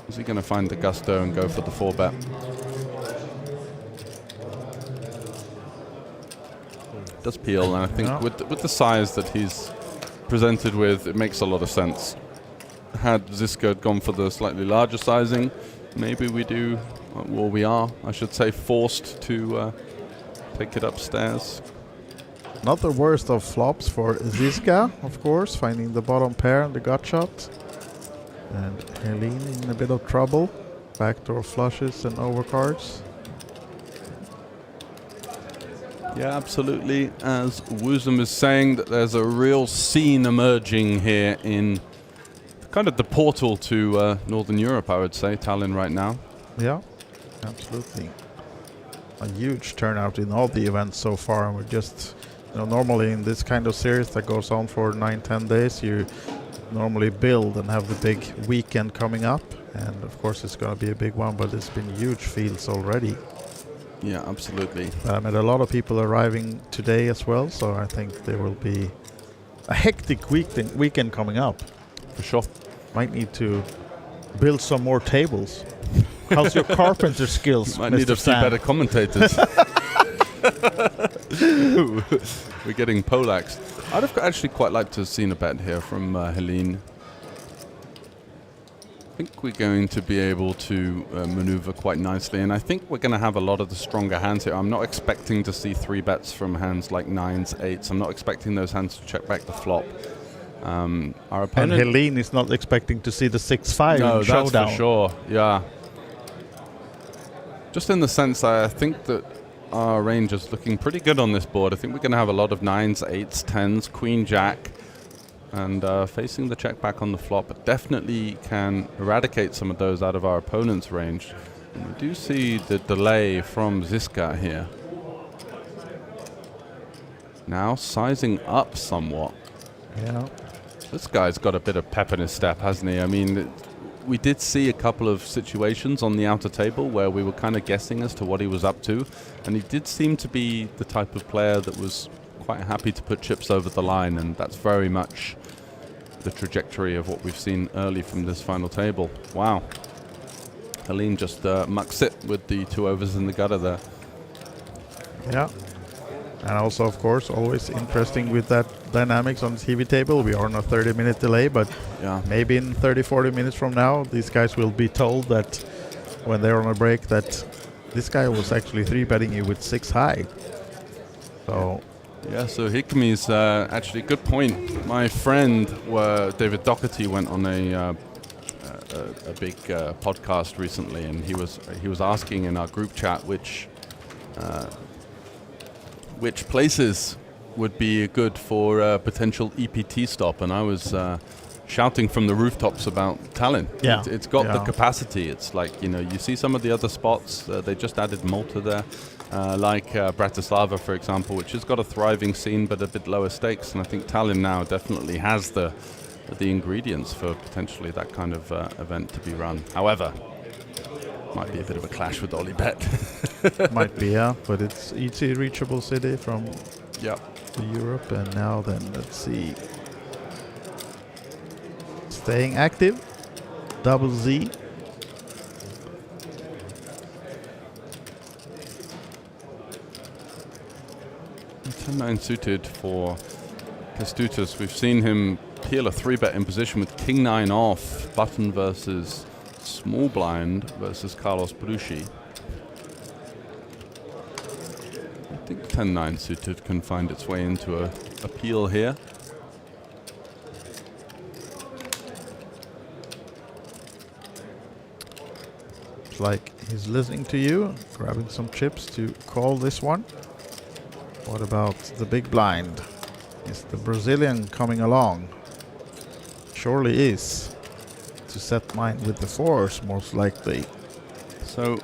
Is he going to find the gusto and go for the 4-bet? Does peel, and I think with the size that he's presented with, it makes a lot of sense. Had Ziska gone for the slightly larger sizing, maybe we do, well, we are, I should say, forced to take it upstairs. Not the worst of flops for Ziska, of course, finding the bottom pair and the gut shot. And Helene in a bit of trouble. Backdoor flushes and overcards. Yeah, absolutely. As Woozum is saying, that there's a real scene emerging here in kind of the portal to Northern Europe, I would say, Tallinn right now. Yeah, absolutely. A huge turnout in all the events so far, and we're just, normally in this kind of series that goes on for 9-10 days, you normally build and have the big weekend coming up, and of course it's going to be a big one, but it's been huge fields already. Yeah, absolutely. I met a lot of people arriving today as well, so I think there will be a hectic weekend coming up. For sure. Might need to build some more tables. How's your carpenter skills, Might Mr. need a few Sam? better commentators. We're getting Polax. I'd have actually quite liked to have seen a bet here from Helene. I think we're going to be able to maneuver quite nicely, and I think we're going to have a lot of the stronger hands here. I'm not expecting to see 3-bets from hands like 9s, 8s. I'm not expecting those hands to check back the flop. Our opponent, and Helene is not expecting to see the 6-5 no, in Showdown. that's for sure. Yeah. Just in the sense that I think that our range is looking pretty good on this board. I think we're going to have a lot of 9s, 8s, 10s, Queen, Jack, and facing the check back on the flop definitely can eradicate some of those out of our opponent's range. And we do see the delay from Ziska here. Now sizing up somewhat. Yeah. This guy's got a bit of pep in his step, hasn't he? I mean, we did see a couple of situations on the outer table where we were kind of guessing as to what he was up to, and he did seem to be the type of player that was quite happy to put chips over the line, and that's very much the trajectory of what we've seen early from this final table. Wow. Tallinn just mucks it with the 2 overs in the gutter there. Yeah. And also, of course, always interesting with that dynamics on the TV table. We are on a 30-minute delay, but maybe in 30-40 minutes from now, these guys will be told that when they're on a break that this guy was actually 3-betting you with 6 high. So... Yeah, so Hikami's actually good point. My friend, David Doherty, went on a big podcast recently, and he was asking in our group chat which places would be good for a potential EPT stop, and I was shouting from the rooftops about Tallinn. Yeah. It's got the capacity. It's like, you see some of the other spots, they just added Malta there, like Bratislava, for example, which has got a thriving scene but a bit lower stakes, and I think Tallinn now definitely has the ingredients for potentially that kind of event to be run. However, might be a bit of a clash with Olibet. Might be, yeah, but it's easy reachable city from Europe. And now then, let's see. Staying active, Double Z. And 10-9 suited for Kęstutis. We've seen him peel a 3-bet in position with King-9 off, button versus small blind versus Carlos Bruschi. I think 10-9 suited can find its way into a peel here. It's like he's listening to you, grabbing some chips to call this one. What about the big blind? Is the Brazilian coming along? Surely is. To set mine with the 4s, most likely. So,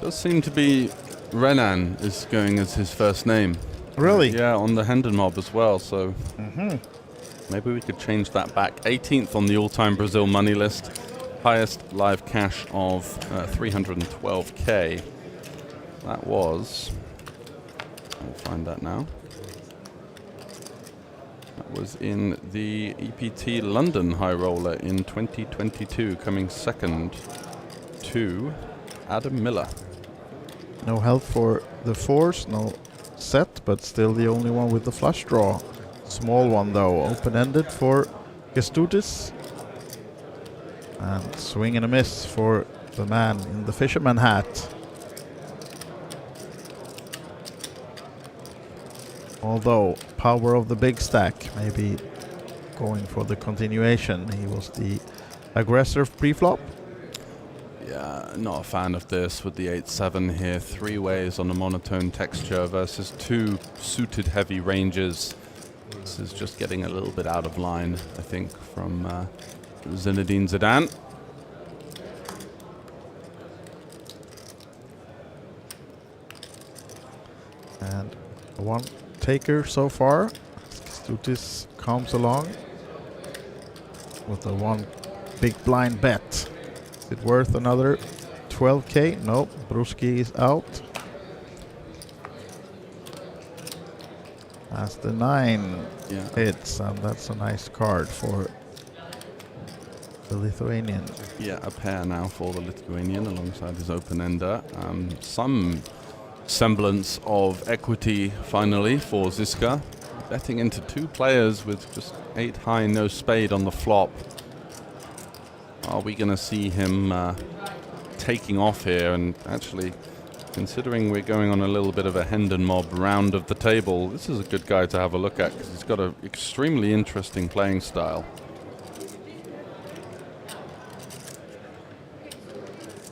does seem to be Renan is going as his first name. Really? Yeah, on the Hendon mob as well, so maybe we could change that back. 18th on the all-time Brazil money list. Highest live cash of 312k. That was... I'll find that now. That was in the EPT London Highroller in 2022, coming second to Adam Miller. No help for the 4s, no set, but still the only one with the flush draw. Small one though, open-ended for Kęstutis. And swing and a miss for the man in the fisherman hat. Although, power of the big stack, maybe going for the continuation. He was the aggressor pre-flop. Yeah, not a fan of this with the 8-7 here. 3 ways on a monotone texture versus 2 suited heavy ranges. This is just getting a little bit out of line, I think, from Zinedine Zidane. And one taker so far. Kęstutis comes along with the 1 big blind bet. Is it worth another 12k? No, Bruschi is out. As the 9 hits, and that's a nice card for the Lithuanian. Yeah, a pair now for the Lithuanian alongside his open-ender. Some semblance of equity finally for Ziska. Betting into 2 players with just 8 high, no spade on the flop. Are we going to see him taking off here? And actually, considering we're going on a little bit of a Hendon mob round of the table, this is a good guy to have a look at because he's got an extremely interesting playing style.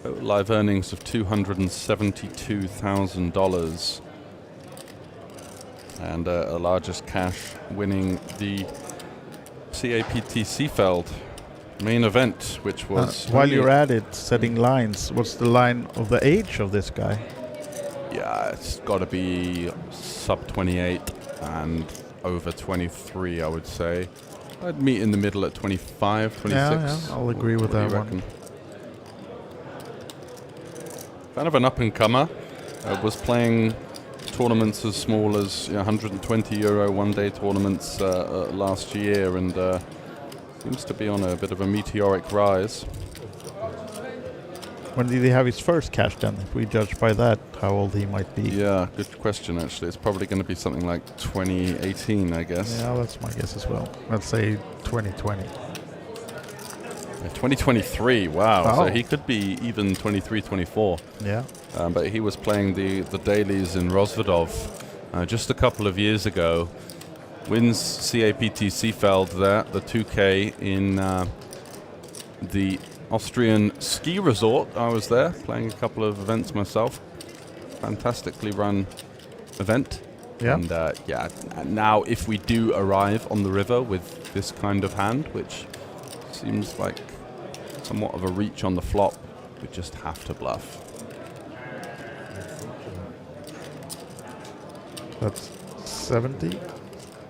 Live earnings of $272,000 and a largest cash winning the CAPT Seefeld main event, which was... while you're at it, setting lines, what's the line of the age of this guy? Yeah, it's got to be sub 28 and over 23, I would say. I'd meet in the middle at 25, 26. Yeah, I'll agree with that one. Kind of an up-and-comer. Was playing tournaments as small as €120 one-day tournaments last year, and seems to be on a bit of a meteoric rise. When did he have his first cash then? If we judge by that, how old he might be. Yeah, good question actually. It's probably going to be something like 2018, I guess. Yeah, that's my guess as well. Let's say 2020. 2023, wow. Oh. So he could be even 23, 24. Yeah. But he was playing the dailies in Rozvadov just a couple of years ago. Wins CAPT Seefeld there, the 2K in the Austrian ski resort. I was there playing a couple of events myself. Fantastically run event. Yeah. And yeah, now if we do arrive on the river with this kind of hand, which seems like somewhat of a reach on the flop, we just have to bluff. That's 70,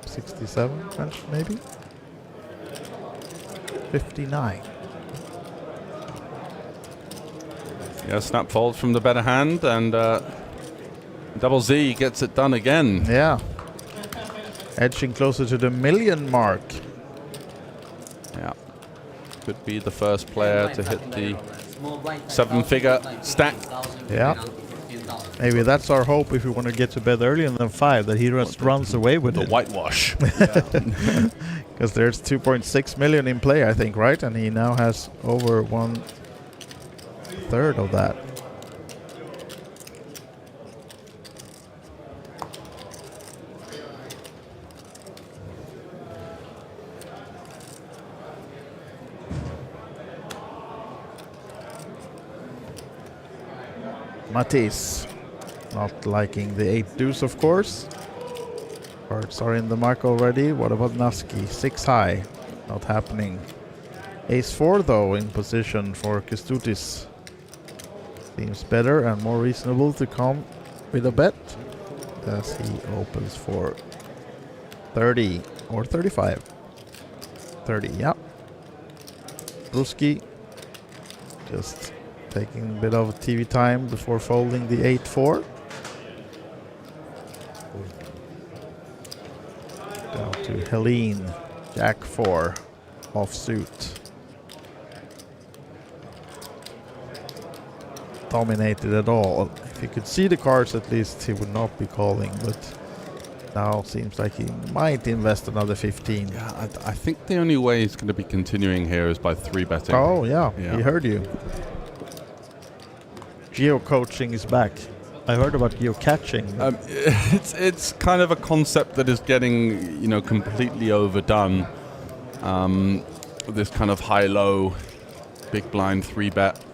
67 French maybe? 59. Yeah, snap fold from the better hand, and Double Z gets it done again. Yeah. Edging closer to the million mark. Yeah. Could be the first player to hit the 7-figure stack. Yeah. Maybe that's our hope if we want to get to bed earlier than 5, that he just runs away with the whitewash. Because there's 2.6 million in play, I think, right? And he now has over 1/3 of that. Matisse not liking the 8 deuce, of course. Cards are in the mark already. What about Naski? 6 high. Not happening. Ace 4 though in position for Kestutis. Seems better and more reasonable to come with a bet as he opens for 30 or 35. 30, yeah. Ruski just taking a bit of TV time before folding the 8-4. Down to Helene, Jack 4, offsuit. Dominated at all. If he could see the cards, at least he would not be calling, but now seems like he might invest another 15. Yeah, I think the only way he's going to be continuing here is by 3-betting. Oh, yeah, he heard you. Geo-coaching is back. I heard about geo-catching. It's kind of a concept that is getting, you know, completely overdone. This kind of high-low, big blind 3-bet.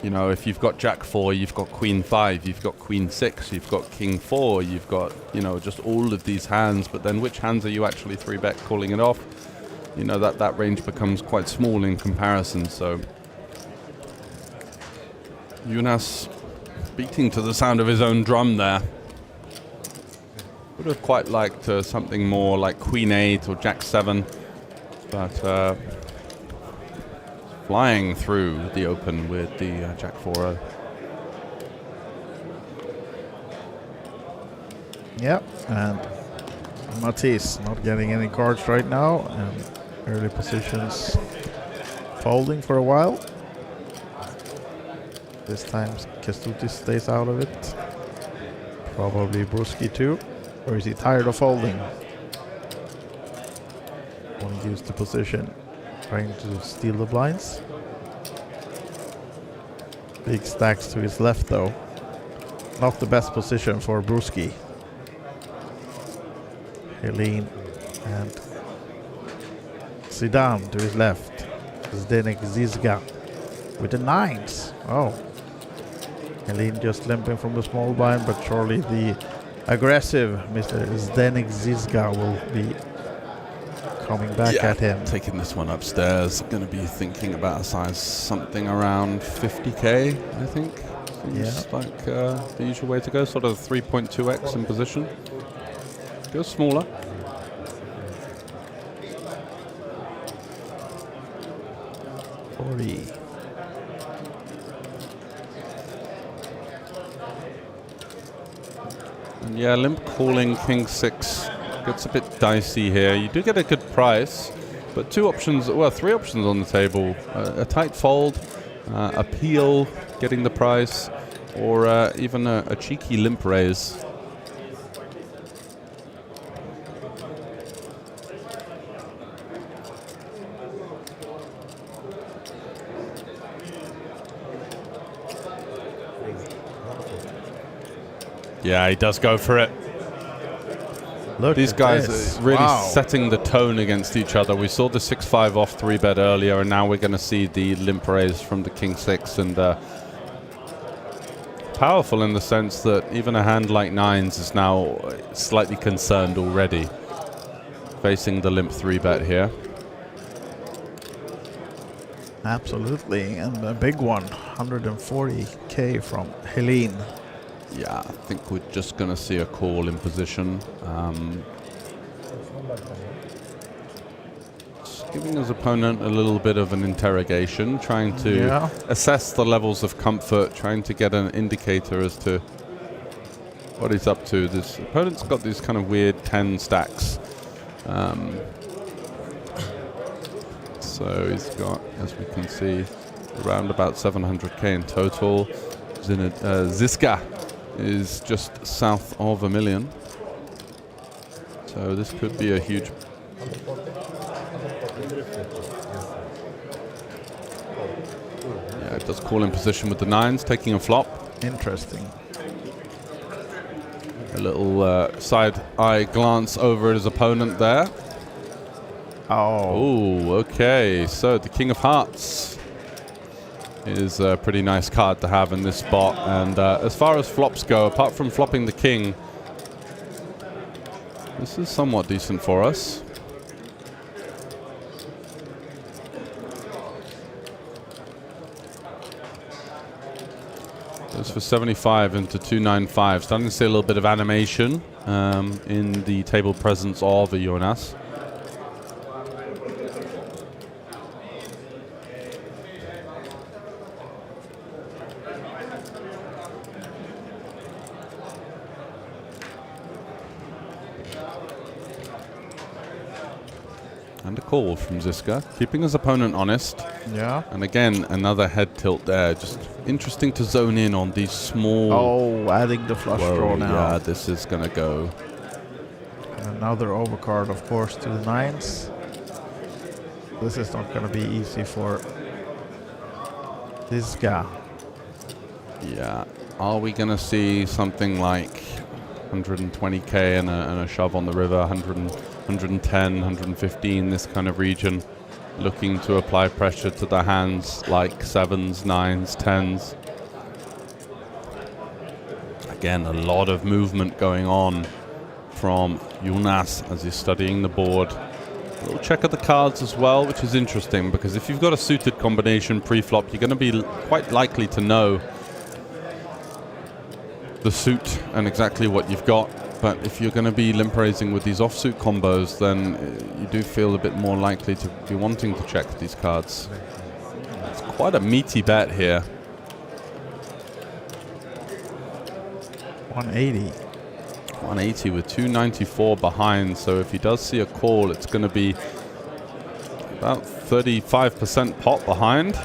You know, if you've got Jack 4, you've got Queen 5, you've got Queen 6, you've got King 4, you've got, you know, just all of these hands. But then which hands are you actually 3-bet calling it off? You know, that range becomes quite small in comparison. So Jonas beating to the sound of his own drum there. Would have quite liked something more like Queen 8 or Jack 7, but flying through the open with the Jack 4-0. Yeah, and Matisse not getting any cards right now, and early positions folding for a while. This time Kestutis stays out of it. Probably Bruski too. Or is he tired of folding? Want to use the position. Trying to steal the blinds. Big stacks to his left though. Not the best position for Bruski. Helene and Zidane to his left. Zdenek Zizga with the 9s. Oh. Helene just limping from the small blind, but surely the aggressive Mr. Zdenek Zizga will be coming back at him. Taking this one upstairs. Going to be thinking about a size something around 50k, I think. Seems like the usual way to go. Sort of 3.2x in position. Go smaller. And yeah, limp calling King 6 gets a bit dicey here. You do get a good price, but 3 options on the table. A tight fold appeal, getting the price, or even a cheeky limp raise. Yeah, he does go for it. These guys are really setting the tone against each other. We saw the 6-5 off 3-bet earlier, and now we're going to see the limp raise from the King 6. And powerful in the sense that even a hand like nines is now slightly concerned already, facing the limp 3-bet here. Absolutely, and a big one, 140k from Helene. Yeah, I think we're just going to see a call in position. Just giving his opponent a little bit of an interrogation, trying to assess the levels of comfort, trying to get an indicator as to what he's up to. This opponent's got these kind of weird 10 stacks. So he's got, as we can see, around about 700k in total. Ziska is just south of $1 million. So this could be a huge... Yeah, it does call in position with the nines, taking a flop. Interesting. A little side eye glance over at his opponent there. Oh, okay. So the King of Hearts is a pretty nice card to have in this spot. And as far as flops go, apart from flopping the king, this is somewhat decent for us. Goes for 75 into 295. Starting to see a little bit of animation in the table presence of Jonas. And a call from Ziska, keeping his opponent honest. Yeah. And again, another head tilt there. Just interesting to zone in on these small... Oh, adding the flush draw now. Yeah, this is going to go. And another overcard, of course, to the nines. This is not going to be easy for this guy. Yeah. Are we going to see something like 120k and a shove on the river, 110, 115, this kind of region, looking to apply pressure to the hands like 7s, 9s, 10s. Again, a lot of movement going on from Jonas as he's studying the board. A little check of the cards as well, which is interesting because if you've got a suited combination pre-flop, you're going to be quite likely to know the suit and exactly what you've got. But if you're going to be limp raising with these offsuit combos, then you do feel a bit more likely to be wanting to check these cards. It's quite a meaty bet here. 180. 180 with 294 behind. So if he does see a call, it's going to be about 35% pot behind.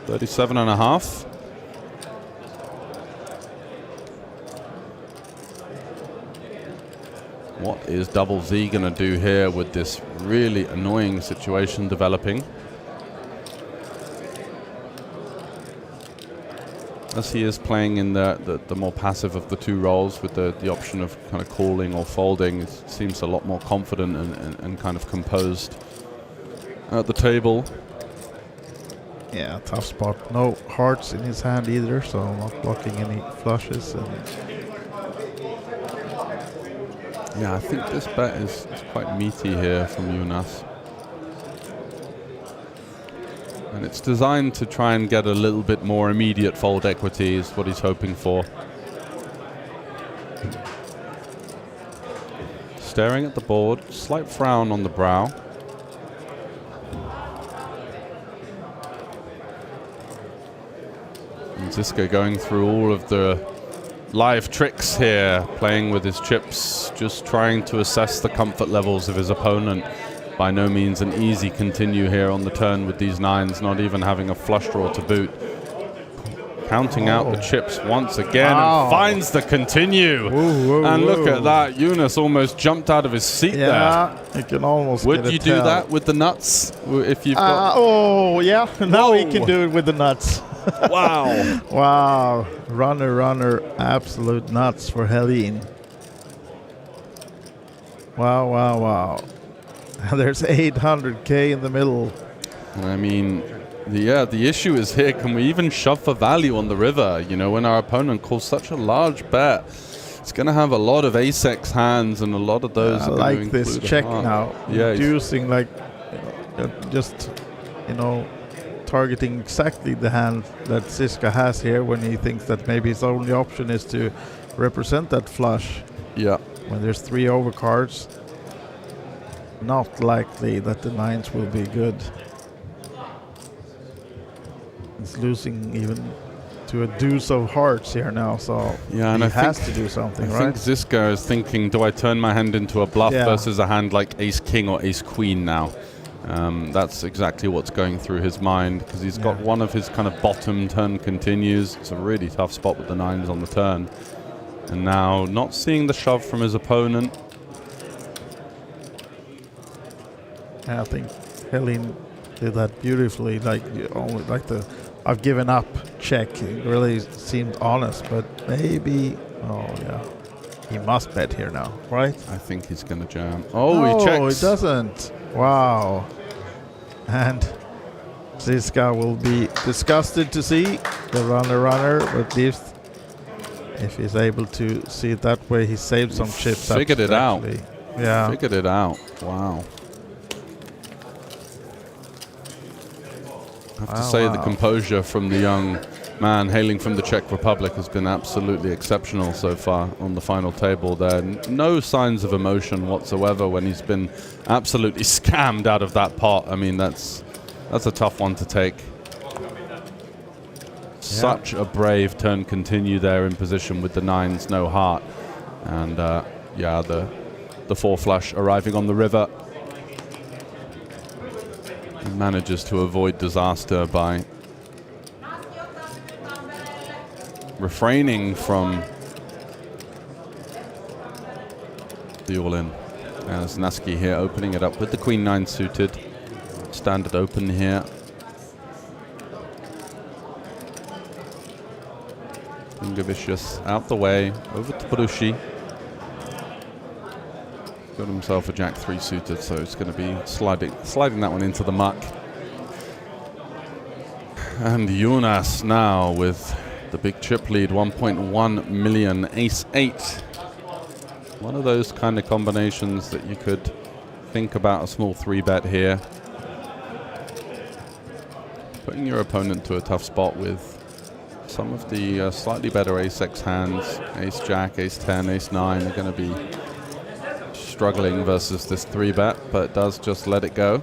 37.5. What is Double Z going to do here with this really annoying situation developing? As he is playing in the more passive of the two roles with the option of kind of calling or folding, it seems a lot more confident and kind of composed at the table. Yeah, tough spot. No hearts in his hand either, so not blocking any flushes. And yeah, I think this bet is quite meaty here from Jonas. And it's designed to try and get a little bit more immediate fold equity is what he's hoping for. Staring at the board, slight frown on the brow. And Ziska going through all of the live tricks here, playing with his chips, just trying to assess the comfort levels of his opponent. by no means an easy continue here on the turn with these nines, not even having a flush draw to boot. Counting out the chips once again and finds the continue. And look at that, Jonas almost jumped out of his seat there. Yeah, you can almost Would you do that with the nuts if you've got... now he can do it with the nuts. Wow. Wow. Runner, absolute nuts for Helene. Wow. There's 800k in the middle. I mean, the issue is here, can we even shove for value on the river? You know, when our opponent calls such a large bet, it's going to have a lot of ace-x hands, and a lot of those are going to include this check now. Yeah, Reducing, like, just, targeting exactly the hand that Ziska has here when he thinks that maybe his only option is to represent that flush. Yeah. When there's 3 overcards, not likely that the nines will be good. He's losing even to a deuce of hearts here now, so yeah, and he I has think, to do something, I right? think Ziska is thinking, do I turn my hand into a bluff versus a hand like ace-king or ace-queen now? That's exactly what's going through his mind, because he's got one of his kind of bottom turn continues. It's a really tough spot with the nines on the turn. And now not seeing the shove from his opponent. I think Helene did that beautifully, like only like the I've given up check. It really seemed honest, but maybe he must bet here now, right? I think he's gonna jam. He checks. Oh, he doesn't. Wow. And Ziska will be disgusted to see the runner, but if he's able to see it that way, he saved some chips. Figured it out. Yeah. Figured it out. Wow. I have to say the composure from the young man hailing from the Czech Republic has been absolutely exceptional so far on the final table there. No signs of emotion whatsoever when he's been absolutely scammed out of that pot. I mean, that's a tough one to take. Such a brave turn continue there in position with the nines, no heart. And the 4 flush arriving on the river. He manages to avoid disaster by refraining from the all-in. As Naski here opening it up with the queen 9 suited. Standard open here. Ungavicius out the way, over to Parushi. Got himself a jack 3 suited, so it's going to be sliding that one into the muck. And Jonas now with the big chip lead, 1.1 million, ace 8. One of those kind of combinations that you could think about a small 3-bet here. Putting your opponent to a tough spot with some of the slightly better ace-x hands. Ace-jack, ace-10, ace-9 are going to be struggling versus this 3-bet, but it does just let it go.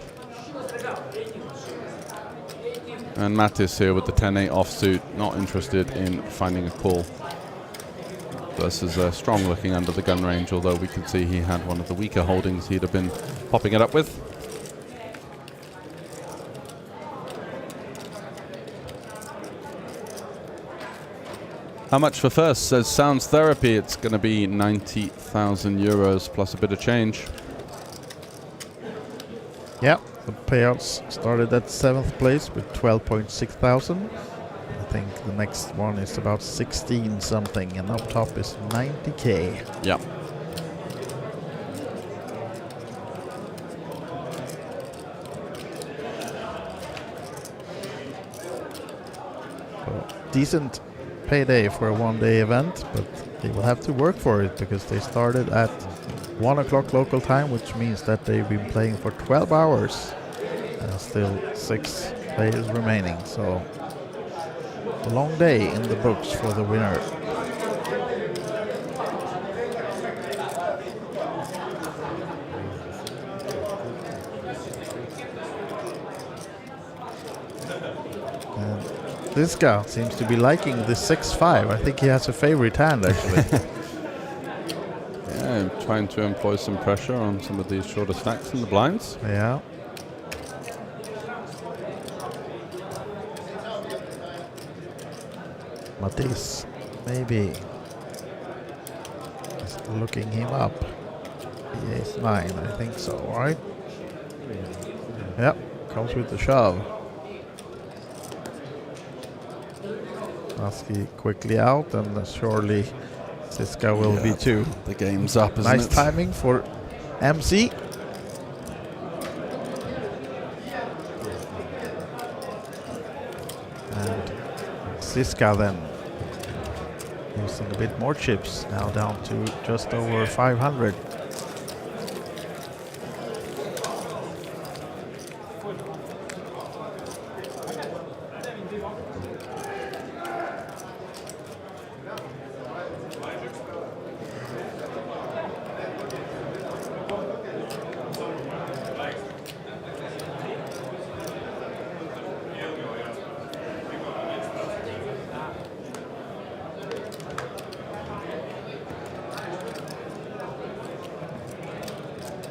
And Mattis here with the 10-8 offsuit, not interested in finding a call. Versus strong looking under the gun range, although we could see he had one of the weaker holdings he'd have been popping it up with. How much for first, says Sounds Therapy. It's going to be 90,000 euros plus a bit of change. Yeah, the payouts started at 7th place with 12.6 thousand. I think the next one is about 16 something, and up top is 90k. Yeah. So, decent payday for a one-day event, but they will have to work for it because they started at 1 o'clock local time, which means that they've been playing for 12 hours and still 6 players remaining. So a long day in the books for the winner. And this guy seems to be liking the 6-5. I think he has a favorite hand, actually. Yeah, Okay, trying to employ some pressure on some of these shorter stacks in the blinds. Yeah. Matisse, maybe. Just looking him up. He is 9, I think so, right? Yep, comes with the shove. Husky quickly out, and surely Ziska will be too. The game's up, isn't nice it? timing for MC. And Ziska then using a bit more chips, now down to just over 500.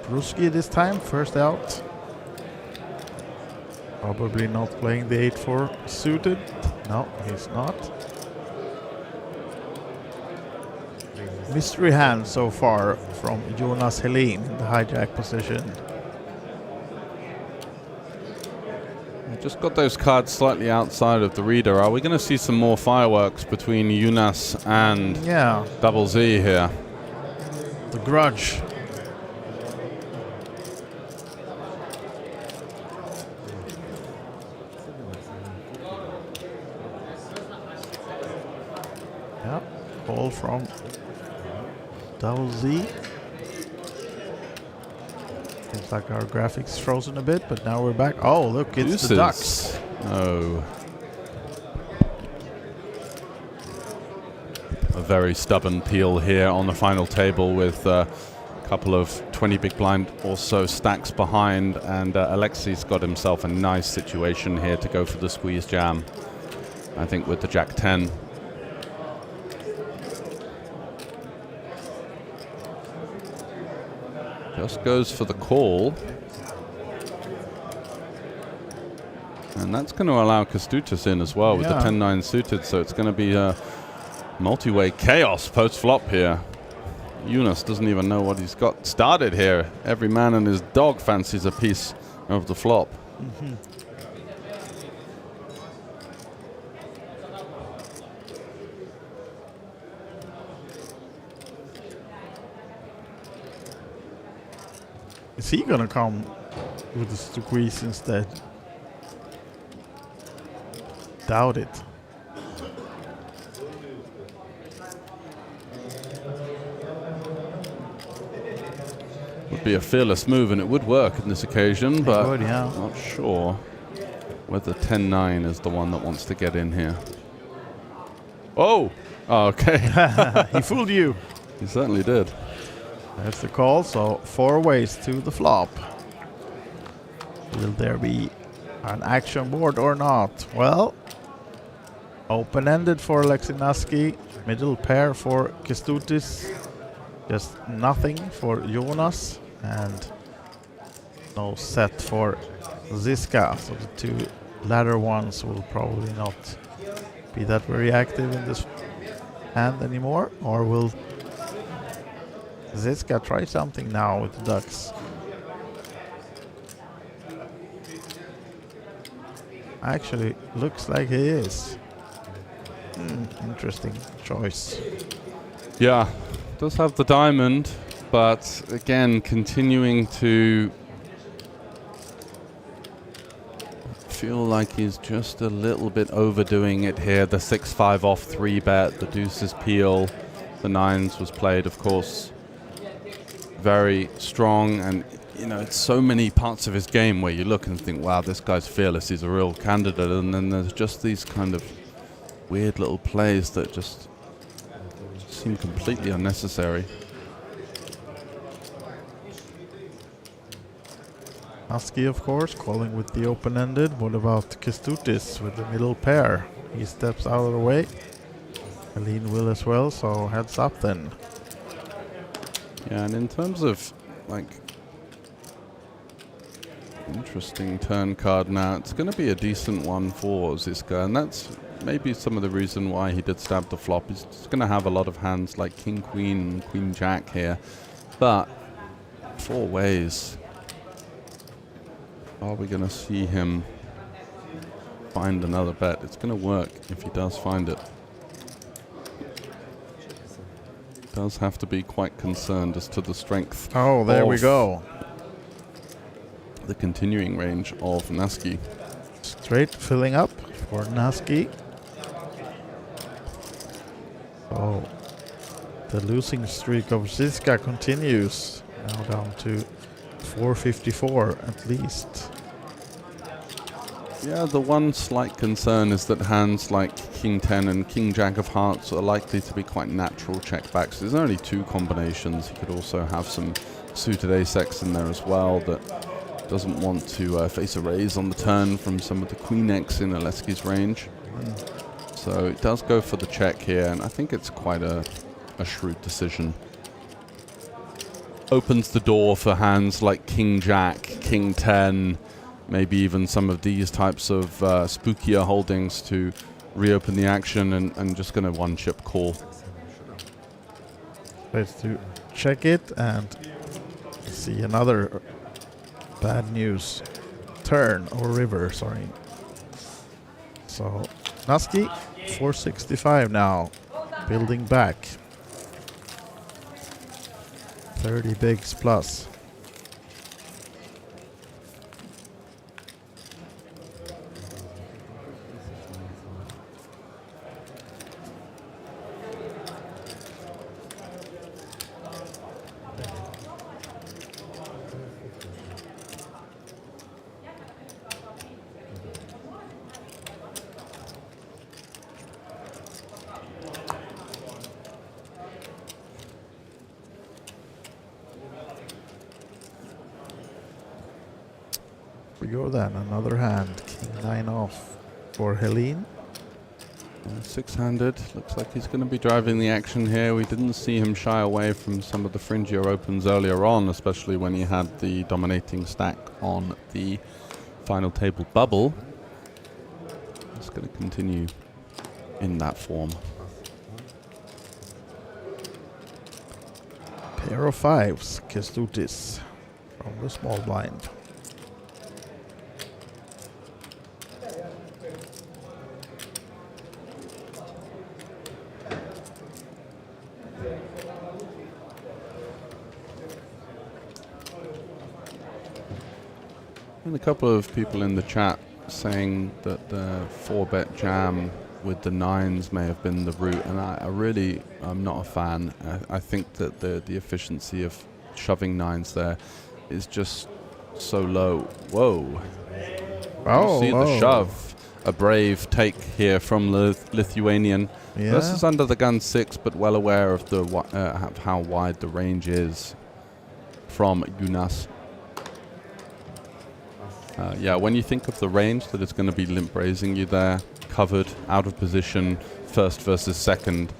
Ruski this time, first out. Probably not playing the 8-4 suited. No, he's not. Mystery hand so far from Jonas Helin in the hijack position. We've just got those cards slightly outside of the reader. Are we going to see some more fireworks between Jonas and Double Z here? The grudge. Call from Double Z. Seems like our graphics frozen a bit, but now we're back. Oh, look, it's Deuces. the Ducks. Oh. A very stubborn peel here on the final table with a couple of 20 big blind also stacks behind, and Alexei's got himself a nice situation here to go for the squeeze jam, I think, with the Jack 10. Just goes for the call. And that's going to allow Kęstutis in as well with the 10-9 suited, so it's going to be a multi-way chaos post-flop here. Jonas doesn't even know what he's got started here. Every man and his dog fancies a piece of the flop. Is he gonna come with the squeeze instead? Doubt it. Would be a fearless move, and it would work in this occasion, but would, yeah. Not sure whether 10-9 is the one that wants to get in here. Oh! Okay. He fooled you. He certainly did. There's the call, so 4 ways to the flop. Will there be an action board or not? Well, open-ended for Alexei, middle pair for Kęstutis, just nothing for Jonas, and no set for Ziska. So the 2 latter ones will probably not be that very active in this hand anymore, or will Ziska try something now with the Ducks? Actually, looks like he is. Interesting choice. Yeah, does have the diamond, but again, continuing to feel like he's just a little bit overdoing it here. The 6-5 off 3 bet, the deuces peel, the 9s was played, of course, very strong, and you know, it's so many parts of his game where you look and think, wow, this guy's fearless, he's a real candidate, and then there's just these kind of weird little plays that just seem completely unnecessary. Husky, of course, calling with the open-ended. What about Kęstutis with the middle pair? He steps out of the way. Helin will as well, so heads up then. Yeah, and in terms of, like, interesting turn card now, it's going to be a decent one for Ziska, and that's maybe some of the reason why he did stab the flop. He's just going to have a lot of hands like King Queen and Queen Jack here, but 4 ways. Are we going to see him find another bet? It's going to work if he does find it. Does have to be quite concerned as to the strength. Oh, there we go. The continuing range of Naski. Straight filling up for Naski. So the losing streak of Ziska continues. Now down to 454 at least. Yeah, the one slight concern is that hands like King 10 and King Jack of Hearts are likely to be quite natural checkbacks. There's only 2 combinations. He could also have some suited ace-x in there as well that doesn't want to face a raise on the turn from some of the Queen X in Oleski's range. So it does go for the check here, and I think it's quite a shrewd decision. Opens the door for hands like King Jack, King 10, maybe even some of these types of spookier holdings to reopen the action, and just going to one-chip call. Let's check it and see another bad news turn or river, sorry. So Naski 465 now, building back 30 bigs plus. We go then, another hand, King 9 off for Helene. 6-handed, looks like he's going to be driving the action here. We didn't see him shy away from some of the fringier opens earlier on, especially when he had the dominating stack on the final table bubble. It's going to continue in that form. Pair of 5s, Kestutis from the small blind. And a couple of people in the chat saying that the 4-bet jam with the 9s may have been the route, and I really am not a fan. I think that the efficiency of shoving 9s there is just so low. Whoa. Oh, see the shove. A brave take here from the Lithuanian. Yeah. Versus under the gun 6, but well aware of the how wide the range is from Jonas. Yeah, when you think of the range that it's going to be limp raising you there, covered, out of position, first versus second,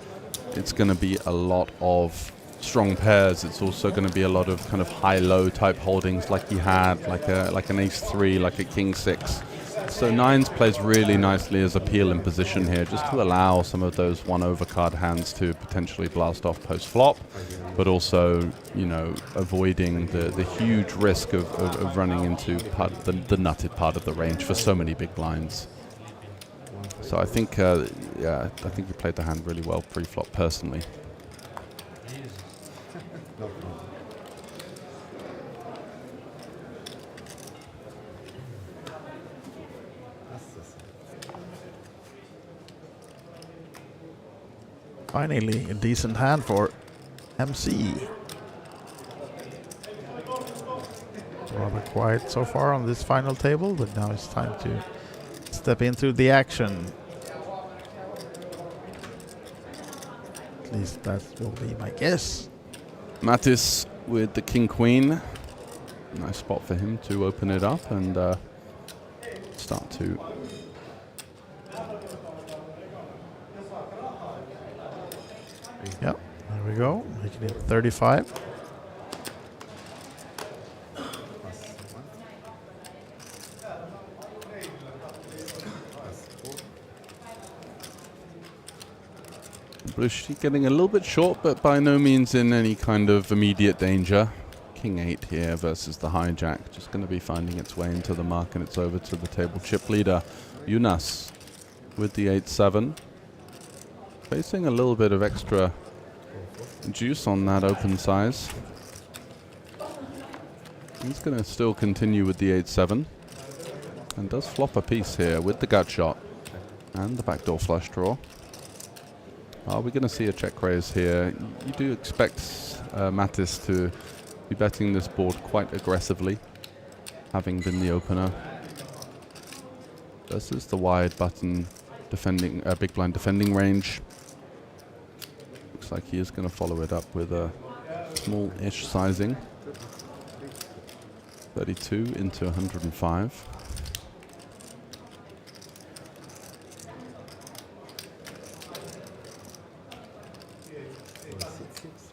it's going to be a lot of strong pairs. It's also going to be a lot of kind of high-low type holdings like he had, like an ace-3, like a king-6. So 9s plays really nicely as a peel in position here, just to allow some of those 1 overcard hands to potentially blast off post-flop, but also, you know, avoiding the huge risk of running into the nutted part of the range for so many big blinds. So I think, yeah, I think he played the hand really well pre-flop personally. Finally, a decent hand for MC. Rather quiet so far on this final table, but now it's time to step into the action. At least that will be my guess. Mattis with the king-queen. Nice spot for him to open it up and start to... Yep, there we go. Making it 35. Blushi getting a little bit short, but by no means in any kind of immediate danger. King 8 here versus the hijack. Just going to be finding its way into the mark, and it's over to the table chip leader, Jonas, with the 8-7. Facing a little bit of extra juice on that open size. He's going to still continue with the 8-7. And does flop a piece here with the gut shot and the backdoor flush draw. Are we going to see a check raise here? You do expect Mattis to be betting this board quite aggressively, having been the opener. Versus the wide button defending, big blind defending range. Looks like he is going to follow it up with a small-ish sizing. 32 into 105.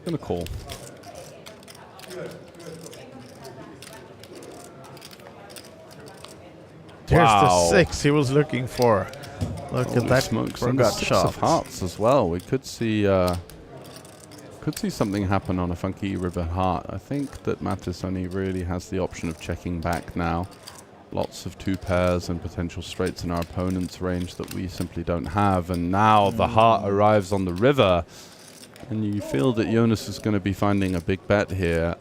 Gonna call. Here's the 6 he was looking for. Look at that smokes, for a and the gut 6 shot. of hearts as well. We could see something happen on a funky river heart. I think that Mattis only really has the option of checking back now. Lots of 2 pairs and potential straights in our opponent's range that we simply don't have. And now the heart arrives on the river. And you feel that Jonas is going to be finding a big bet here.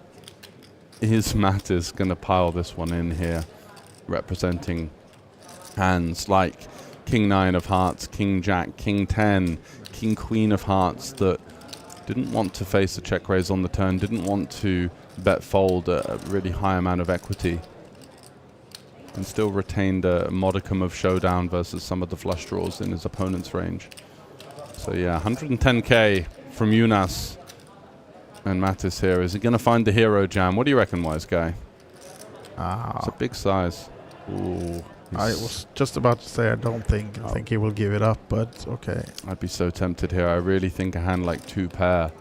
Is Mattis going to pile this one in here, representing hands like King 9 of hearts, King Jack, King 10, King Queen of hearts that didn't want to face a check raise on the turn, didn't want to bet fold a really high amount of equity, and still retained a modicum of showdown versus some of the flush draws in his opponent's range. So yeah, 110k from Jonas and Mattis here. Is he going to find the hero jam? What do you reckon, wise guy? It's a big size. Ooh, I was just about to say I think he will give it up, but okay. I'd be so tempted here. I really think a hand like 2 pair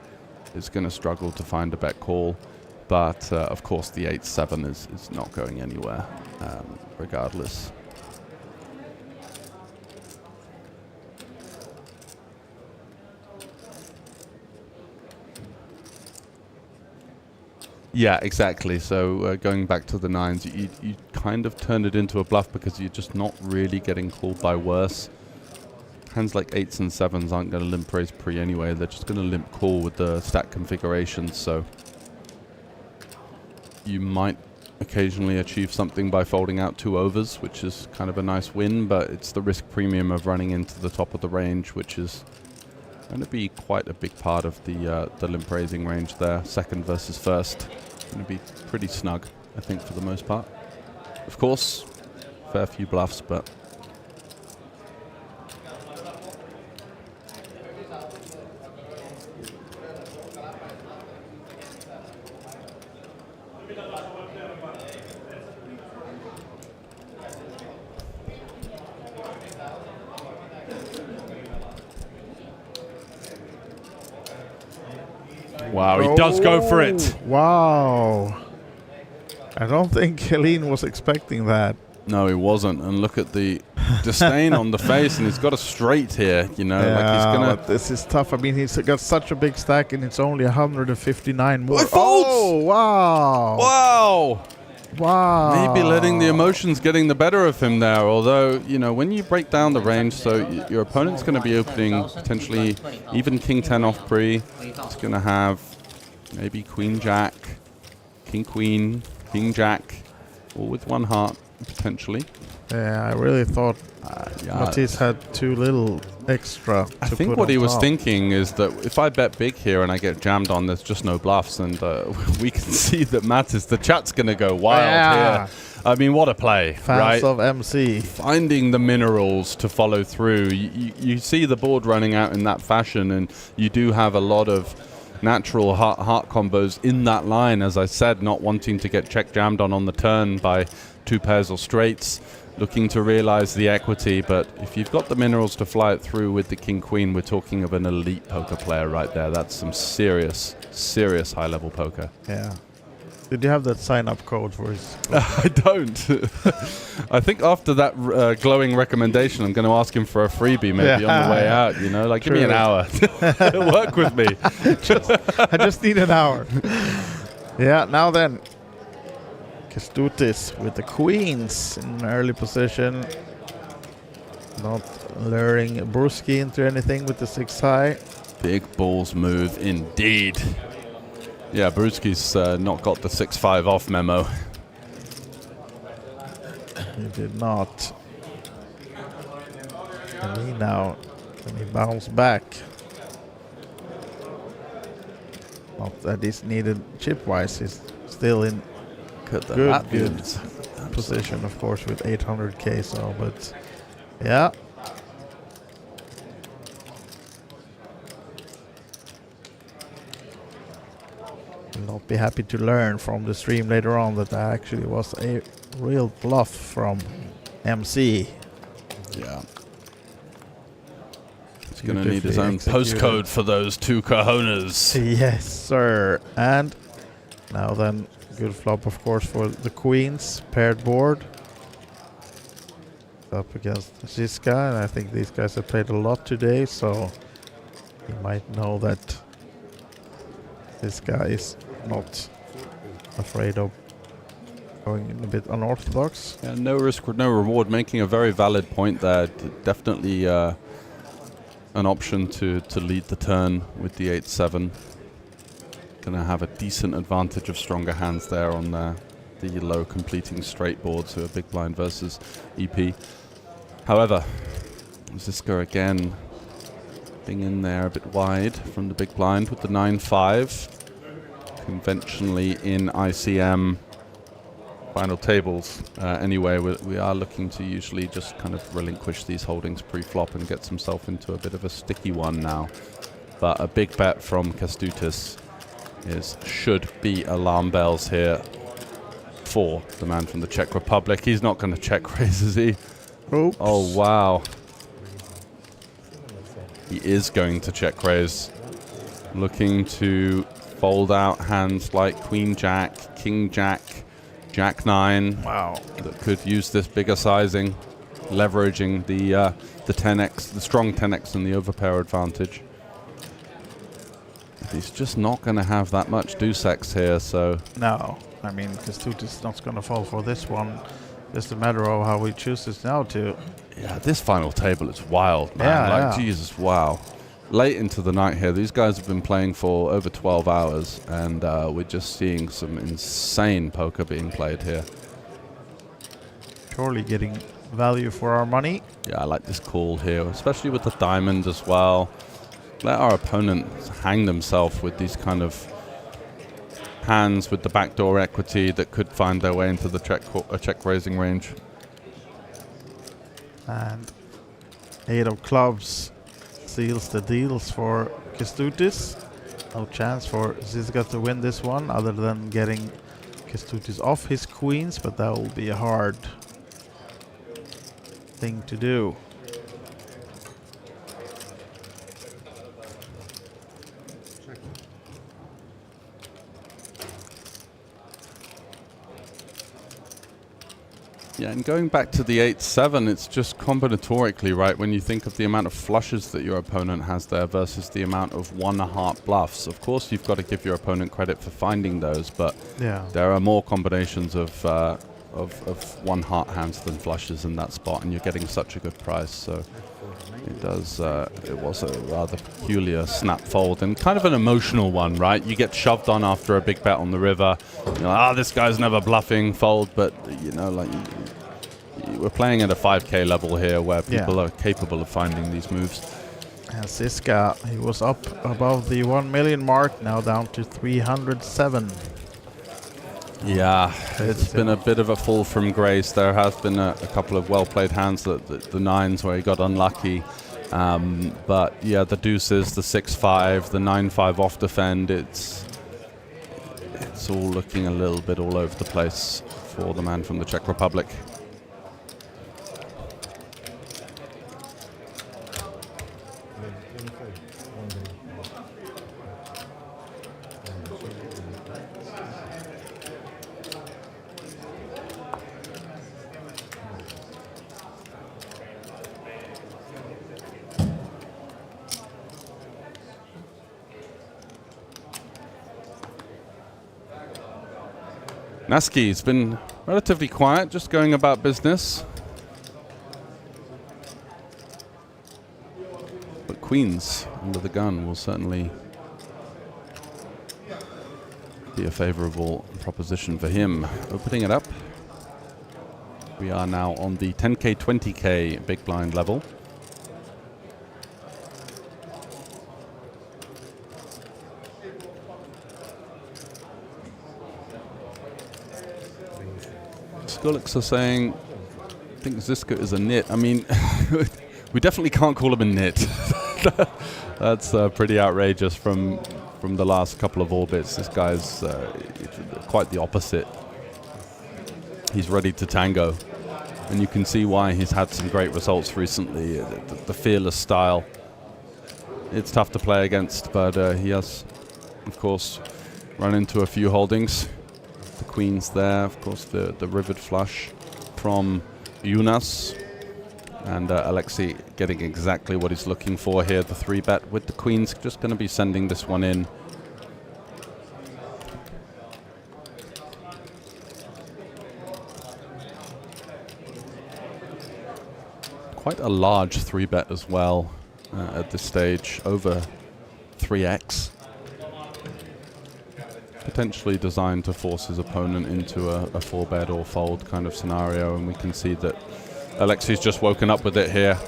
is going to struggle to find a bet call, but of course the 8-7 is not going anywhere, regardless. Yeah, exactly. So going back to the 9s, you kind of turned it into a bluff because you're just not really getting called by worse. Hands like 8s and 7s aren't going to limp raise pre anyway. They're just going to limp call with the stack configurations. So you might occasionally achieve something by folding out 2 overs, which is kind of a nice win, but it's the risk premium of running into the top of the range, which is going to be quite a big part of the limp raising range there. Second versus first. Going to be pretty snug, I think, for the most part. Of course, fair few bluffs, but wow, he does go for it. Wow. I don't think Helene was expecting that. No, he wasn't. And look at the disdain on the face, and he's got a straight here, you know. Yeah, like he's gonna. but this is tough. I mean, he's got such a big stack, and it's only 159 more. It folds! Oh, wow. Wow! Wow. Maybe letting the emotions getting the better of him there. Although, you know, when you break down the range, so your opponent's going to be opening potentially even King 10 off pre. It's going to have maybe Queen Jack, King Queen, King Jack, all with 1 heart potentially. Yeah, I really thought Matisse had too little extra. I think what he was thinking is that if I bet big here and I get jammed on, there's just no bluffs, and we can see that Mattis, the chat's going to go wild here. I mean, what a play, Fans right? of MC. Finding the minerals to follow through. You see the board running out in that fashion, and you do have a lot of natural heart combos in that line, as I said, not wanting to get check jammed on the turn by 2 pairs or straights, looking to realize the equity. But if you've got the minerals to fly it through with the King Queen, we're talking of an elite poker player right there. That's some serious high level poker. Yeah. Did you have that sign-up code for his? I don't. I think after that glowing recommendation, I'm going to ask him for a freebie maybe on the way out. You know, like give me an hour. Work with me. I just need an hour. Yeah. Now then, Kestutis with the queens in early position. Not luring Bruski into anything with the 6 high. Big balls move indeed. Yeah, Bruski's not got the 6-5 off memo. He did not. And he now, when he bounced back. Not that he's needed chip-wise, he's still in good position, of course, with 800k. So, but yeah. Will not be happy to learn from the stream later on that actually was a real bluff from MC. Yeah. He's going to need his own postcode for those 2 cojones. Yes, sir. And now then, good flop, of course, for the queens. Paired board. Up against Ziska, and I think these guys have played a lot today, so you might know that this guy is not afraid of going a bit unorthodox. Yeah, no risk, no reward. Making a very valid point there. Definitely an option to lead the turn with the 8-7. Going to have a decent advantage of stronger hands there on the low completing straight board, so a big blind versus EP. However, Ziska again being in there a bit wide from the big blind with the 9-5. Conventionally in ICM final tables anyway, we are looking to usually just kind of relinquish these holdings pre-flop and gets himself into a bit of a sticky one now. But a big bet from Kestutis should be alarm bells here for the man from the Czech Republic. He's not going to check raise, is he? Oops. Oh, wow. He is going to check raise. Looking to fold out hands like Queen Jack, King Jack, Jack 9. Wow. That could use this bigger sizing, leveraging the 10x, the strong 10x and the overpair advantage. He's just not going to have that much deuce X here, so... No. I mean, Kestutis is not going to fall for this one. Just a matter of how he chooses now to... Yeah, this final table is wild, man. Jesus, wow. Late into the night here, these guys have been playing for over 12 hours, and we're just seeing some insane poker being played here. Surely getting value for our money. Yeah, I like this call here, especially with the diamond as well. Let our opponent hang themselves with these kind of hands with the backdoor equity that could find their way into the check raising range. And 8 of clubs seals the deals for Kestutis. No chance for Ziska to win this one other than getting Kestutis off his queens, but that will be a hard thing to do. Yeah, and going back to the 8-7, it's just combinatorically, right? When you think of the amount of flushes that your opponent has there versus the amount of one-heart bluffs. Of course, you've got to give your opponent credit for finding those, but there are more combinations of one-heart hands than flushes in that spot, and you're getting such a good price. So it was a rather peculiar snap fold and kind of an emotional one, right? You get shoved on after a big bet on the river. You're like, this guy's never bluffing, fold, but you know, like we're playing at a 5k level here where people are capable of finding these moves. And Ziska, he was up above the 1 million mark, now down to 307. Yeah, it's been a bit of a fall from grace. There has been a couple of well-played hands, the 9s where he got unlucky. But yeah, the deuces, the 6-5, the 9-5 off defend, it's all looking a little bit all over the place for the man from the Czech Republic. Naski's been relatively quiet, just going about business. But queens under the gun will certainly be a favorable proposition for him. Opening it up. We are now on the 10K, 20K big blind level. Skulix are saying, I think Ziska is a nit. I mean, we definitely can't call him a nit. That's pretty outrageous from the last couple of orbits. This guy's quite the opposite. He's ready to tango. And you can see why he's had some great results recently. The fearless style. It's tough to play against, but he has, of course, run into a few holdings. The queen's there, of course, the rivered flush from Jonas. And Alexei getting exactly what he's looking for here. The 3-bet with the queens, just going to be sending this one in. Quite a large 3-bet as well at this stage, over 3x. Potentially designed to force his opponent into a 4-bet or fold kind of scenario, and we can see that Alexei's just woken up with it here.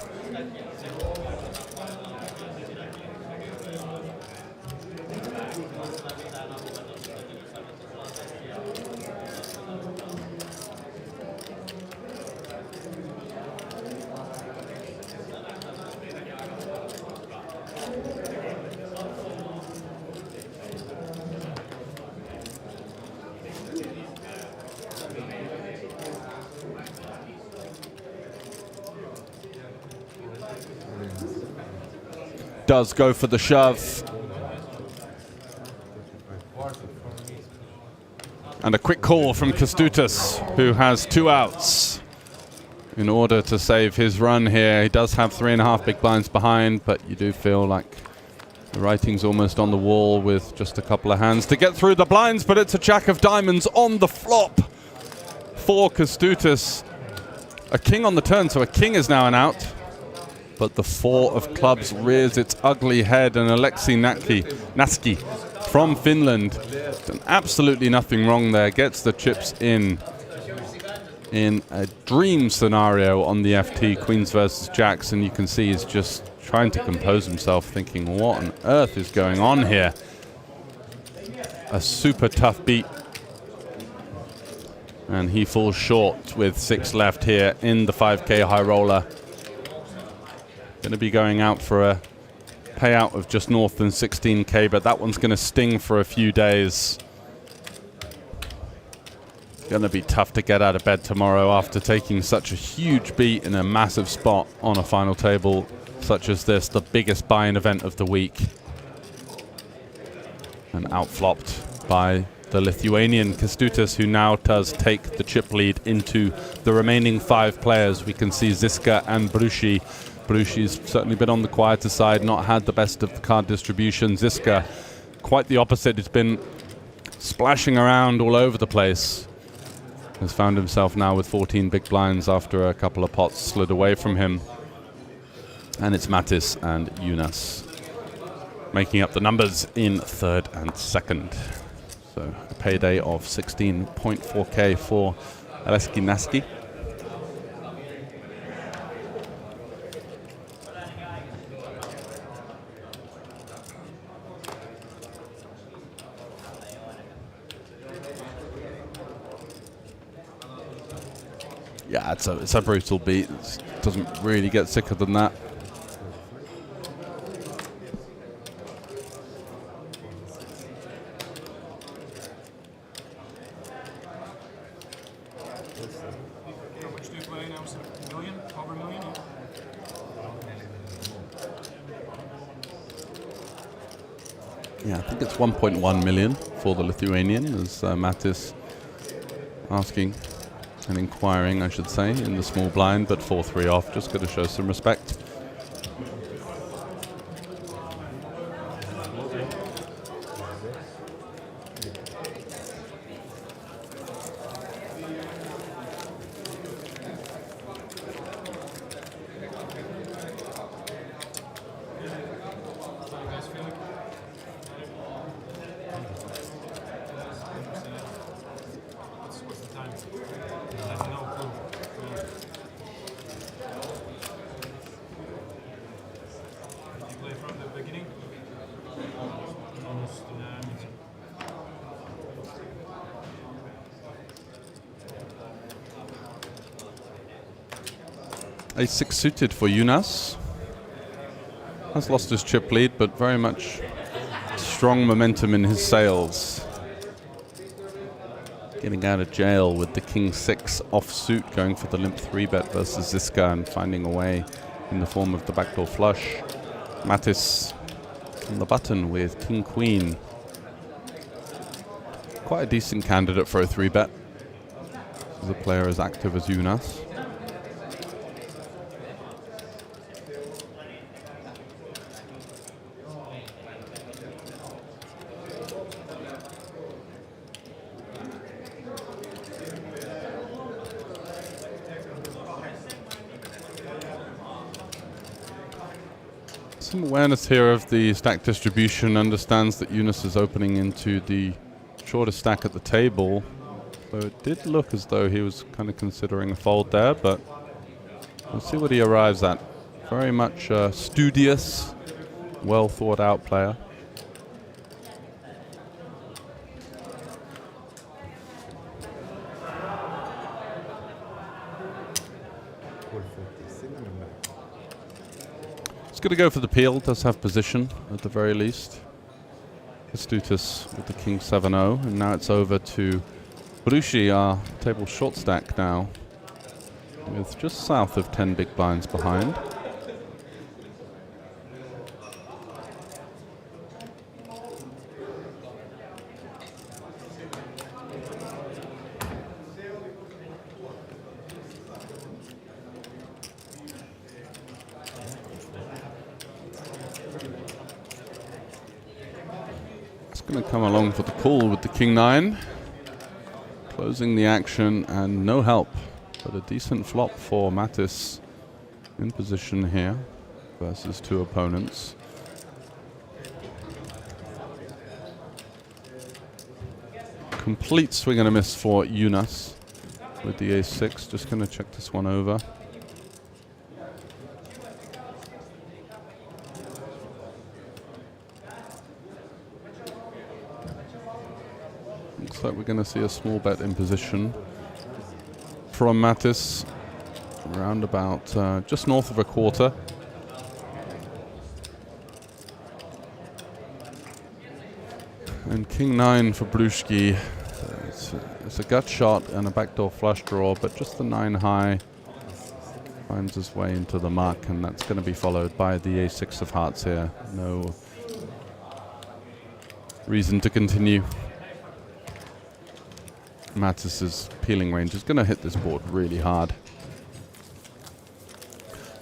Does go for the shove. And a quick call from Kęstutis, who has 2 outs in order to save his run here. He does have 3.5 big blinds behind, but you do feel like the writing's almost on the wall with just a couple of hands to get through the blinds, but it's a jack of diamonds on the flop for Kęstutis. A king on the turn, so a king is now an out. But the 4 of clubs rears its ugly head, and Alexei Naski from Finland, done absolutely nothing wrong there, gets the chips in a dream scenario on the FT, queens versus jacks, and you can see he's just trying to compose himself, thinking, what on earth is going on here? A super tough beat. And he falls short with 6 left here in the 5K high roller. Going to be going out for a payout of just north than 16K, but that one's going to sting for a few days. Going to be tough to get out of bed tomorrow after taking such a huge beat in a massive spot on a final table such as this, the biggest buy-in event of the week. And outflopped by the Lithuanian Kęstutis, who now does take the chip lead into the remaining 5 players. We can see Ziska and Brushi. Brushi's certainly been on the quieter side, not had the best of the card distribution. Ziska, quite the opposite. He's been splashing around all over the place. Has found himself now with 14 big blinds after a couple of pots slid away from him. And it's Mattis and Jonas making up the numbers in 3rd and 2nd. So a payday of 16.4K for Alexei Naski. Yeah, it's a brutal beat. It doesn't really get sicker than that. How much do you play now? $1 million? Over $1 million? Yeah, I think it's 1.1 million for the Lithuanian, as Mattis asking and inquiring, I should say, in the small blind, but 4-3 off, just got to show some respect. Ace-6 suited for Jonas. Has lost his chip lead, but very much strong momentum in his sails. Getting out of jail with the King-6 offsuit, going for the limp 3-bet versus Ziska and finding a way in the form of the backdoor flush. Mattis on the button with King-Queen. Quite a decent candidate for a 3-bet. As a player as active as Jonas. Some awareness here of the stack distribution, understands that Jonas is opening into the shortest stack at the table. So it did look as though he was kind of considering a fold there, but we'll see what he arrives at. Very much studious, well thought out player. He's going to go for the peel, does have position at the very least. Kestutis with the King 7-0, and now it's over to Bruschi, our table short stack now, with just south of 10 big blinds behind. It's going to come along for the call with the King 9. Closing the action and no help, but a decent flop for Mattis in position here versus two opponents. Complete swing and a miss for Jonas with the ace-6. Just going to check this one over. Looks like we're going to see a small bet in position from Mattis, around about just north of a quarter. And King 9 for Bruschi. It's a gut shot and a backdoor flush draw, but just the 9 high finds his way into the muck, and that's going to be followed by the ace-6 of hearts here. No reason to continue. Mattis's peeling range is going to hit this board really hard.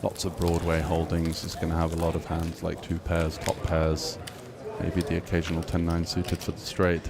Lots of Broadway holdings. He's going to have a lot of hands like two pairs, top pairs, maybe the occasional 10-9 suited for the straight.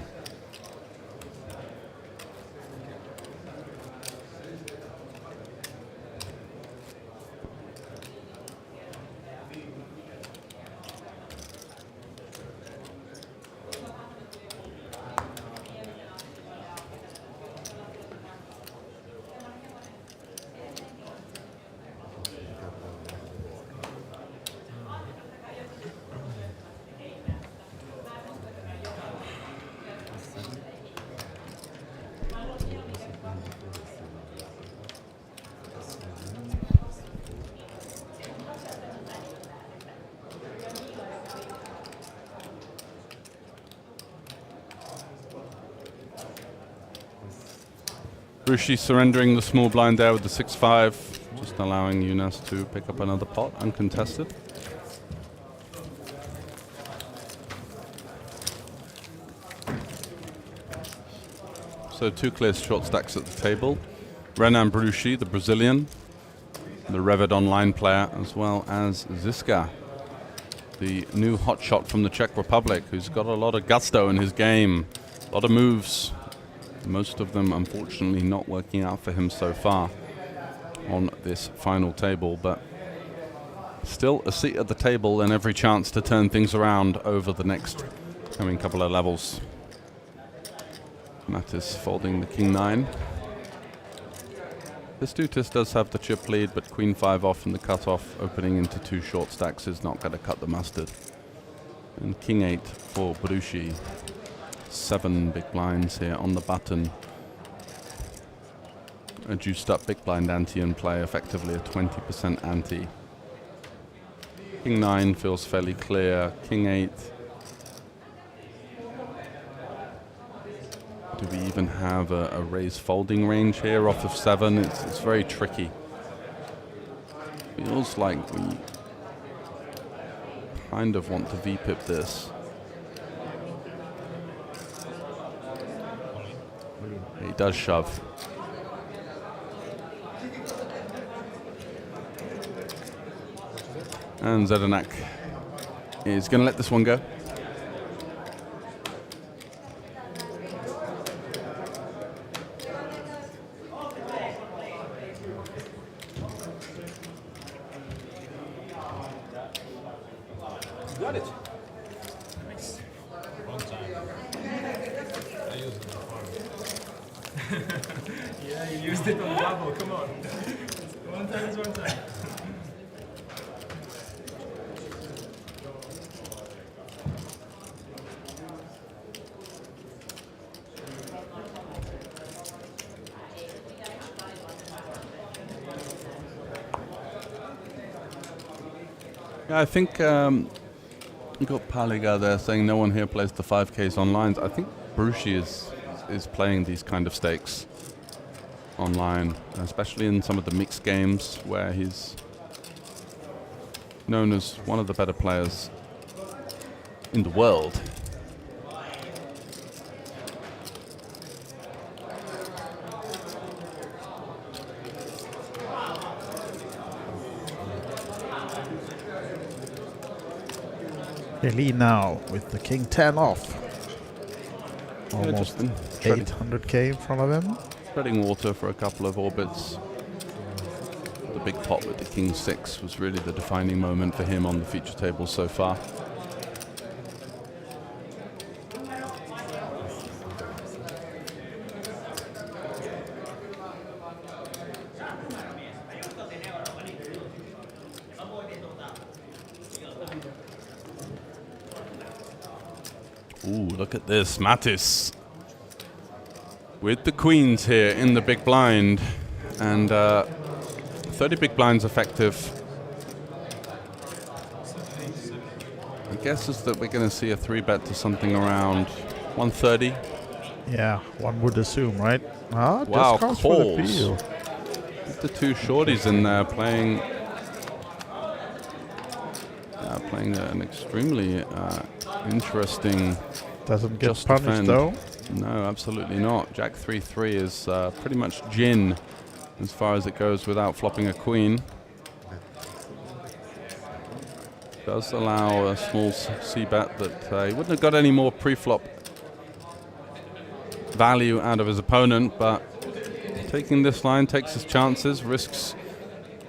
Bruschi surrendering the small blind there with the 6-5, just allowing Jonas to pick up another pot uncontested. So two clear short stacks at the table. Renan Bruschi, the Brazilian, the Revid Online player, as well as Ziska, the new hotshot from the Czech Republic, who's got a lot of gusto in his game, a lot of moves. Most of them, unfortunately, not working out for him so far on this final table, but still a seat at the table and every chance to turn things around over the next coming couple of levels. Mattis folding the King 9. Kestutis does have the chip lead, but Queen 5 off and the cutoff opening into two short stacks is not going to cut the mustard. And King 8 for Bruschi. 7 big blinds here on the button. a juiced up big blind ante in play, effectively a 20% ante. King 9 feels fairly clear. King 8. Do we even have a raise folding range here off of 7? It's very tricky. Feels like we kind of want to V-pip this. He does shove. And Zdenek is going to let this one go. Got it. Nice. Wrong time. I used it before. Yeah, you used it on bubble. Come on. One time is one time. Yeah, I think you got Paliga there saying no one here plays the 5Ks online. I think Brucey is playing these kind of stakes online, especially in some of the mixed games where he's known as one of the better players in the world. They lead now with the King 10 off. Almost 800k in front of him. Spreading water for a couple of orbits. The big pot with the King 6 was really the defining moment for him on the feature table so far. Ooh, look at this. Mattis with the queens here in the big blind. And 30 big blinds effective. My guess is that we're going to see a 3-bet to something around 130. Yeah, one would assume, right? Ah, wow, just comes for the calls. feel. The two shorties in there playing an extremely interesting. Doesn't get just punished defend. though. No, absolutely not. Jack 3-3 is pretty much gin as far as it goes without flopping a queen. Does allow a small c-bet that he wouldn't have got any more pre-flop value out of his opponent, but taking this line takes his chances, risks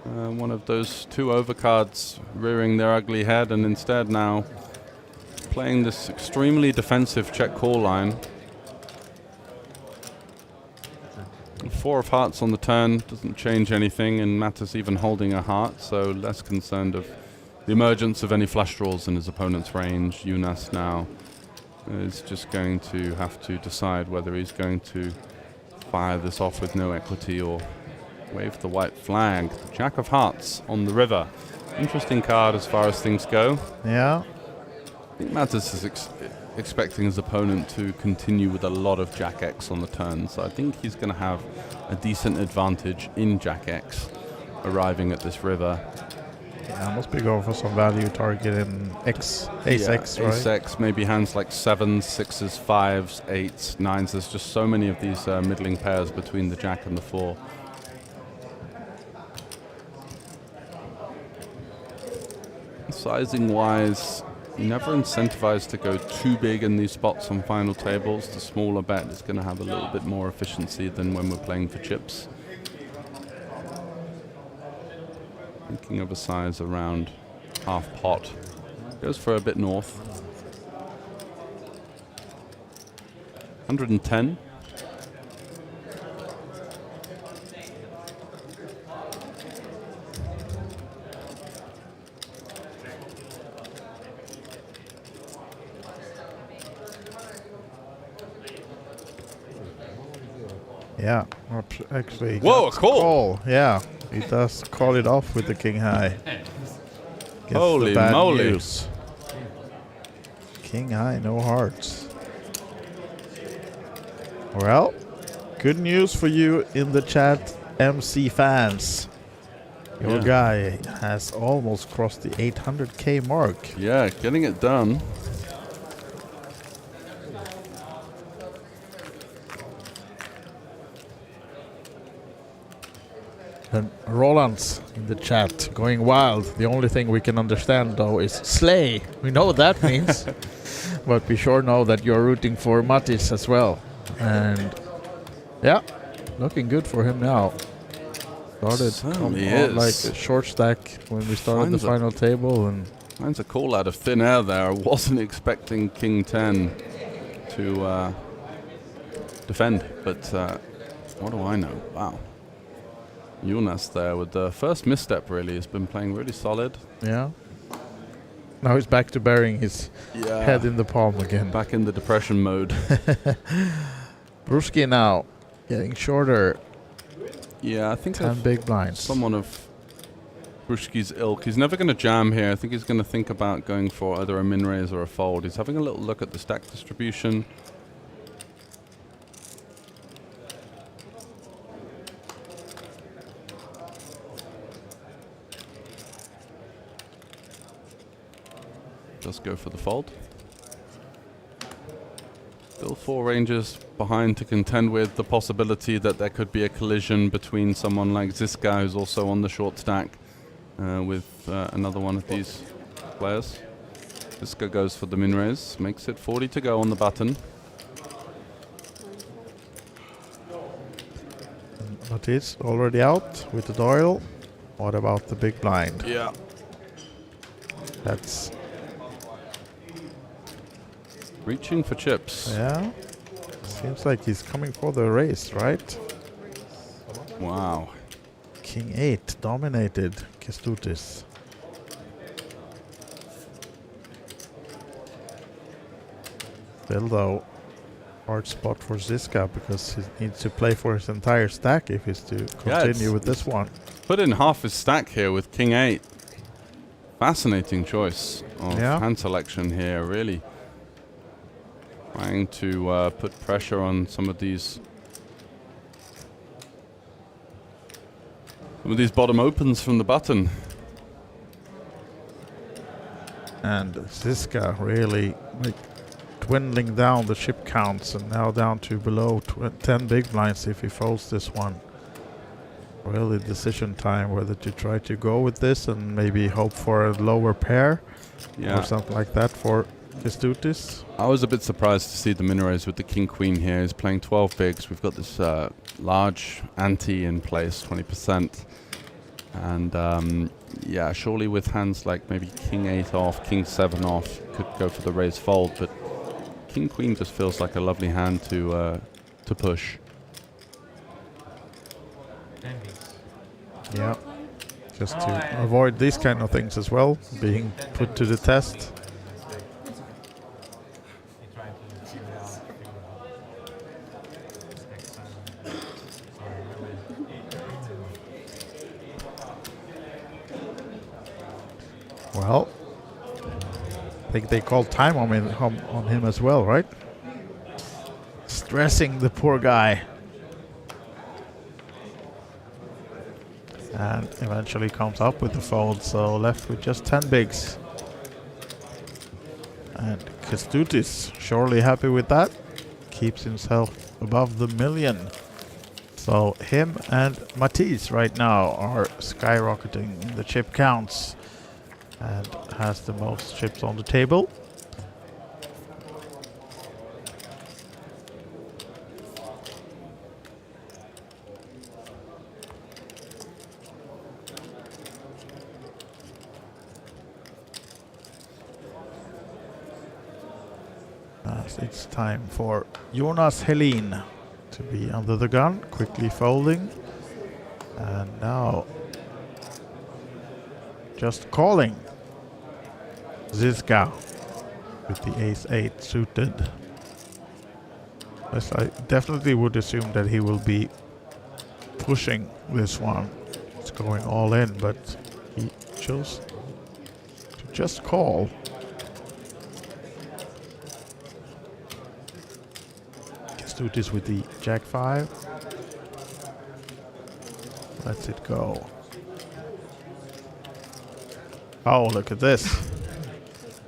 one of those two overcards rearing their ugly head, and instead now playing this extremely defensive check call line. 4 of hearts on the turn doesn't change anything, and Mattis even holding a heart, so less concerned of the emergence of any flush draws in his opponent's range. Jonas now is just going to have to decide whether he's going to fire this off with no equity or wave the white flag. Jack of hearts on the river. Interesting card as far as things go. Yeah. I think Mattis is expecting his opponent to continue with a lot of Jack X on the turn, so I think he's going to have a decent advantage in Jack X arriving at this river. Yeah, must be going for some value targeting X, Ace X, right? Ace X, maybe hands like 7s, 6s, 5s, 8s, 9s. There's just so many of these middling pairs between the Jack and the 4. Sizing wise, you're never incentivized to go too big in these spots on final tables. The smaller bet is going to have a little bit more efficiency than when we're playing for chips. Thinking of a size around half pot. Goes for a bit north. 110. Yeah, actually. Whoa, a call! Yeah, he does call it off with the king high. Gets Holy the bad moly. news. King high, no hearts. Well, good news for you in the chat, MC fans. Your guy has almost crossed the 800k mark. Yeah, getting it done. And Roland's in the chat, going wild. The only thing we can understand, though, is slay. We know what that means. But we sure know that you're rooting for Mattis as well. And yeah, looking good for him now. Started like a short stack when we started the final table. And finds a call out of thin air there. I wasn't expecting King 10 to defend, but what do I know? Wow. Jonas there with the first misstep, really. Has been playing really solid. Yeah. Now he's back to burying his head in the palm again. Back in the depression mode. Bruski now getting shorter. Yeah, I think 10 big blinds. Someone of Bruski's ilk. He's never going to jam here. I think he's going to think about going for either a min raise or a fold. He's having a little look at the stack distribution. Does go for the fold. Still 4 ranges behind to contend with. The possibility that there could be a collision between someone like Ziska, who's also on the short stack, with another one of these players. Ziska goes for the min raise, makes it 40 to go on the button. Matisse already out with the Doyle. What about the big blind? Yeah. That's reaching for chips. Yeah. Seems like he's coming for the race, right? Wow. King 8 dominated Kestutis. Still though, hard spot for Ziska because he needs to play for his entire stack if he's to continue with this one. Put in half his stack here with King 8. Fascinating choice of hand selection here, really. Trying to put pressure on some of these bottom opens from the button. And Ziska really dwindling down the chip counts and now down to below 10 big blinds if he folds this one. Really decision time whether to try to go with this and maybe hope for a lower pair or something like that for Kestutis. I was a bit surprised to see the min raise with the King Queen here. He's playing 12 bigs. We've got this large ante in place, 20%. And yeah, surely with hands like maybe King 8 off, King 7 off, could go for the raise fold. But King Queen just feels like a lovely hand to push. Yeah, just to avoid these kind of things as well, being put to the test. Well, I think they called time on him as well, right? Stressing the poor guy. And eventually comes up with the fold, so left with just 10 bigs. And Kestutis surely happy with that. Keeps himself above the million. So him and Matisse right now are skyrocketing in the chip counts and has the most chips on the table. It's time for Jonas Helin to be under the gun, quickly folding. And now just calling Ziska with the ace-8 suited. Yes, I definitely would assume that he will be pushing this one. It's going all in, but he chose to just call. Let's do this with the Jack 5. Lets it go. Oh, look at this.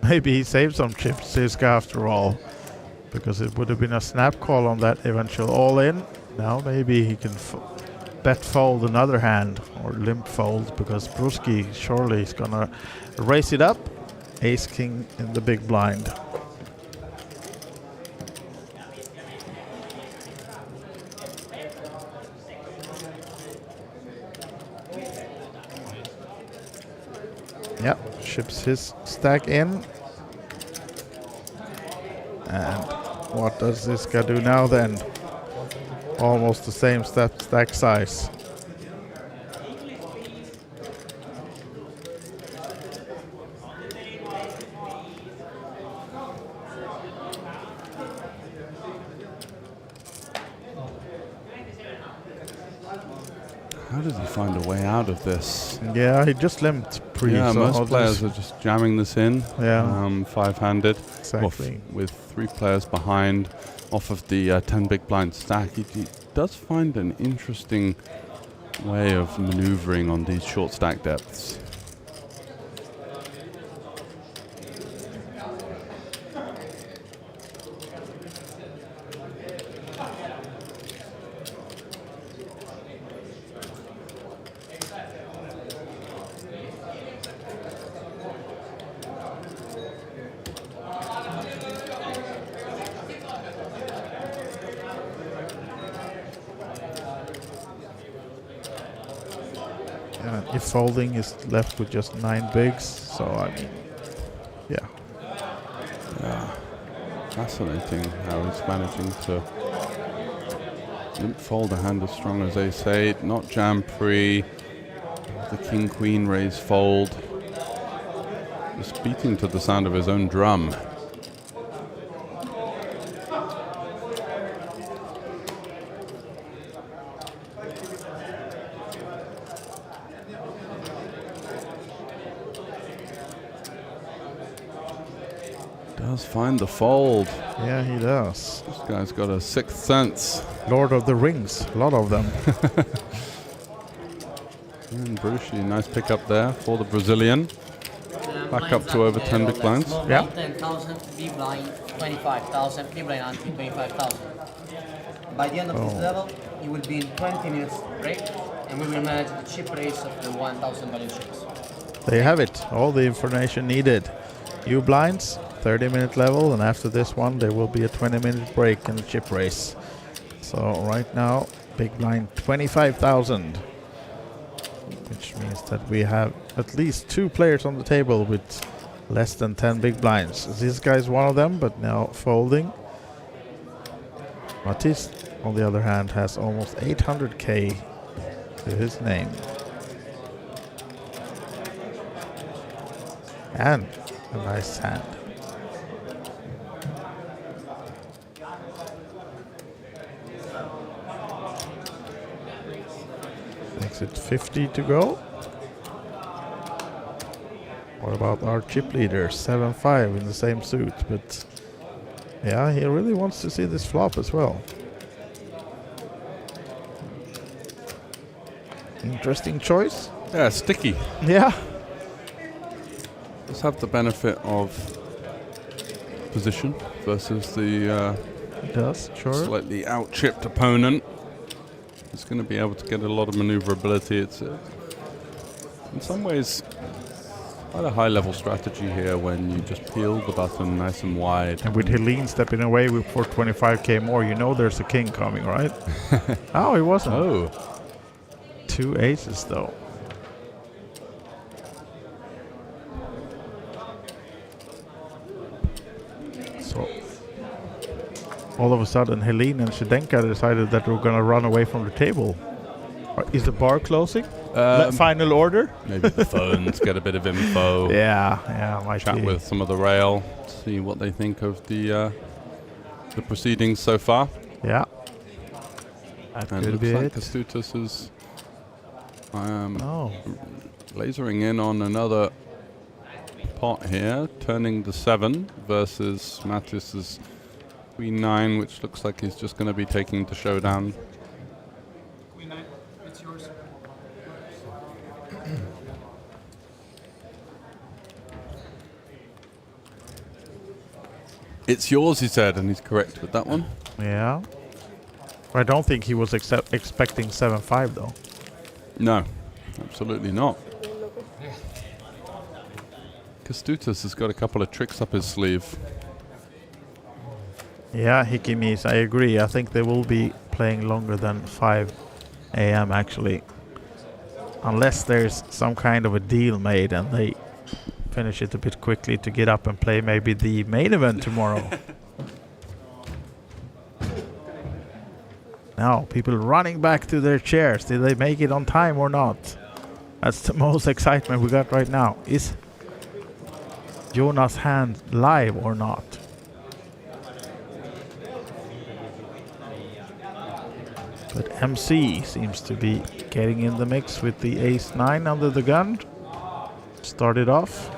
Maybe he saved some chips, Siska, after all. Because it would have been a snap call on that eventual all-in. Now maybe he can bet fold another hand. Or limp fold, because Bruski surely is gonna raise it up. Ace-king in the big blind. Yep, ships his stack in. And what does this guy do now then? Almost the same stack size. How did he find a way out of this? Yeah, he just limped pre. Yeah, so most players are just jamming this in. Yeah. Five-handed. Exactly. With 3 players behind off of the 10 big blind stack. He does find an interesting way of maneuvering on these short stack depths. If folding is left with just 9 bigs, so I mean, yeah. Yeah, fascinating how he's managing to limp fold a hand as strong as ace-8, not jam pre, the king-queen raise fold, just beating to the sound of his own drum. Does find the fold. Yeah, he does. This guy's got a sixth sense. Lord of the Rings, a lot of them. And Brucey, nice pick up there for the Brazilian. Back up to over 10 big blinds. Yeah. 10,000, big blind 25,000, big blind ante 25,000. By the end of this level, you will be in 20 minutes break, and we will manage the chip race of the 1,000 value chips. There you have it. All the information needed. U blinds, 30-minute level, and after this one there will be a 20-minute break in the chip race. So right now, big blind 25,000, which means that we have at least 2 players on the table with less than 10 big blinds. This guy's one of them, but now folding. Matisse, on the other hand, has almost 800k to his name. And a nice hand. Makes it 50 to go. What about our chip leader? 7-5 in the same suit, but yeah, he really wants to see this flop as well. Interesting choice. Yeah, sticky. Yeah. Does have the benefit of position versus the slightly out-chipped opponent. He's going to be able to get a lot of maneuverability. It's in some ways quite a high-level strategy here when you just peel the button nice and wide. And with Helene stepping away for 25k more, you know there's a king coming, right? Oh, he wasn't. Oh. 2 aces, though. So, all of a sudden, Helene and Zdenka decided that we're going to run away from the table. Is the bar closing? Final order? Maybe the phones get a bit of info. Yeah, might chat be. with some of the rail, see what they think of the proceedings so far. Yeah. That And could looks be like it. Kęstutis is lasering in on another pot here, turning the 7 versus Mattis's Queen 9, which looks like he's just going to be taking the showdown. Queen 9, it's yours. It's yours, he said, and he's correct with that one. Yeah. I don't think he was expecting 7-5 though. No, absolutely not. Kęstutis has got a couple of tricks up his sleeve. Yeah, Hikimis, I agree. I think they will be playing longer than 5 a.m. actually. Unless there's some kind of a deal made and they finish it a bit quickly to get up and play maybe the main event tomorrow. Now, people running back to their chairs. Did they make it on time or not? That's the most excitement we got right now. Is Jonas' hand live or not? But MC seems to be getting in the mix with the ace-9 under the gun. Started off.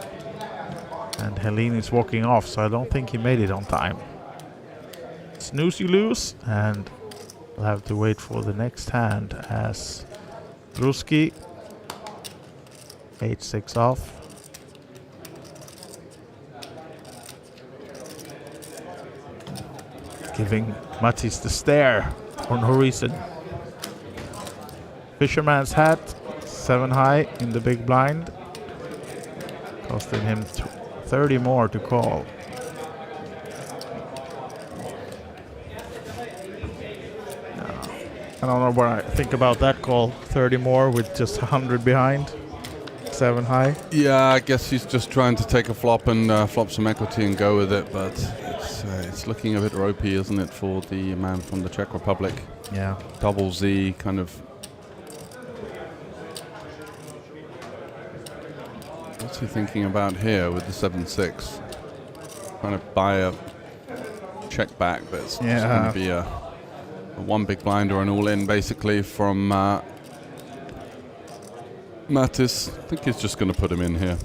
And Helene is walking off, so I don't think he made it on time. Snooze you lose, and we'll have to wait for the next hand as Ruski 8-6 off. Giving Mattis the stare for no reason. Fisherman's hat, 7 high in the big blind. Costing him 30 more to call. I don't know what I think about that call. 30 more with just 100 behind. 7 high. Yeah, I guess he's just trying to take a flop and flop some equity and go with it, but it's looking a bit ropey, isn't it, for the man from the Czech Republic? Yeah. Double Z kind of. What's he thinking about here with the 7-6? Trying to buy a check back, but it's just going to be a one big blind or an all-in basically from Mattis. I think he's just going to put him in here.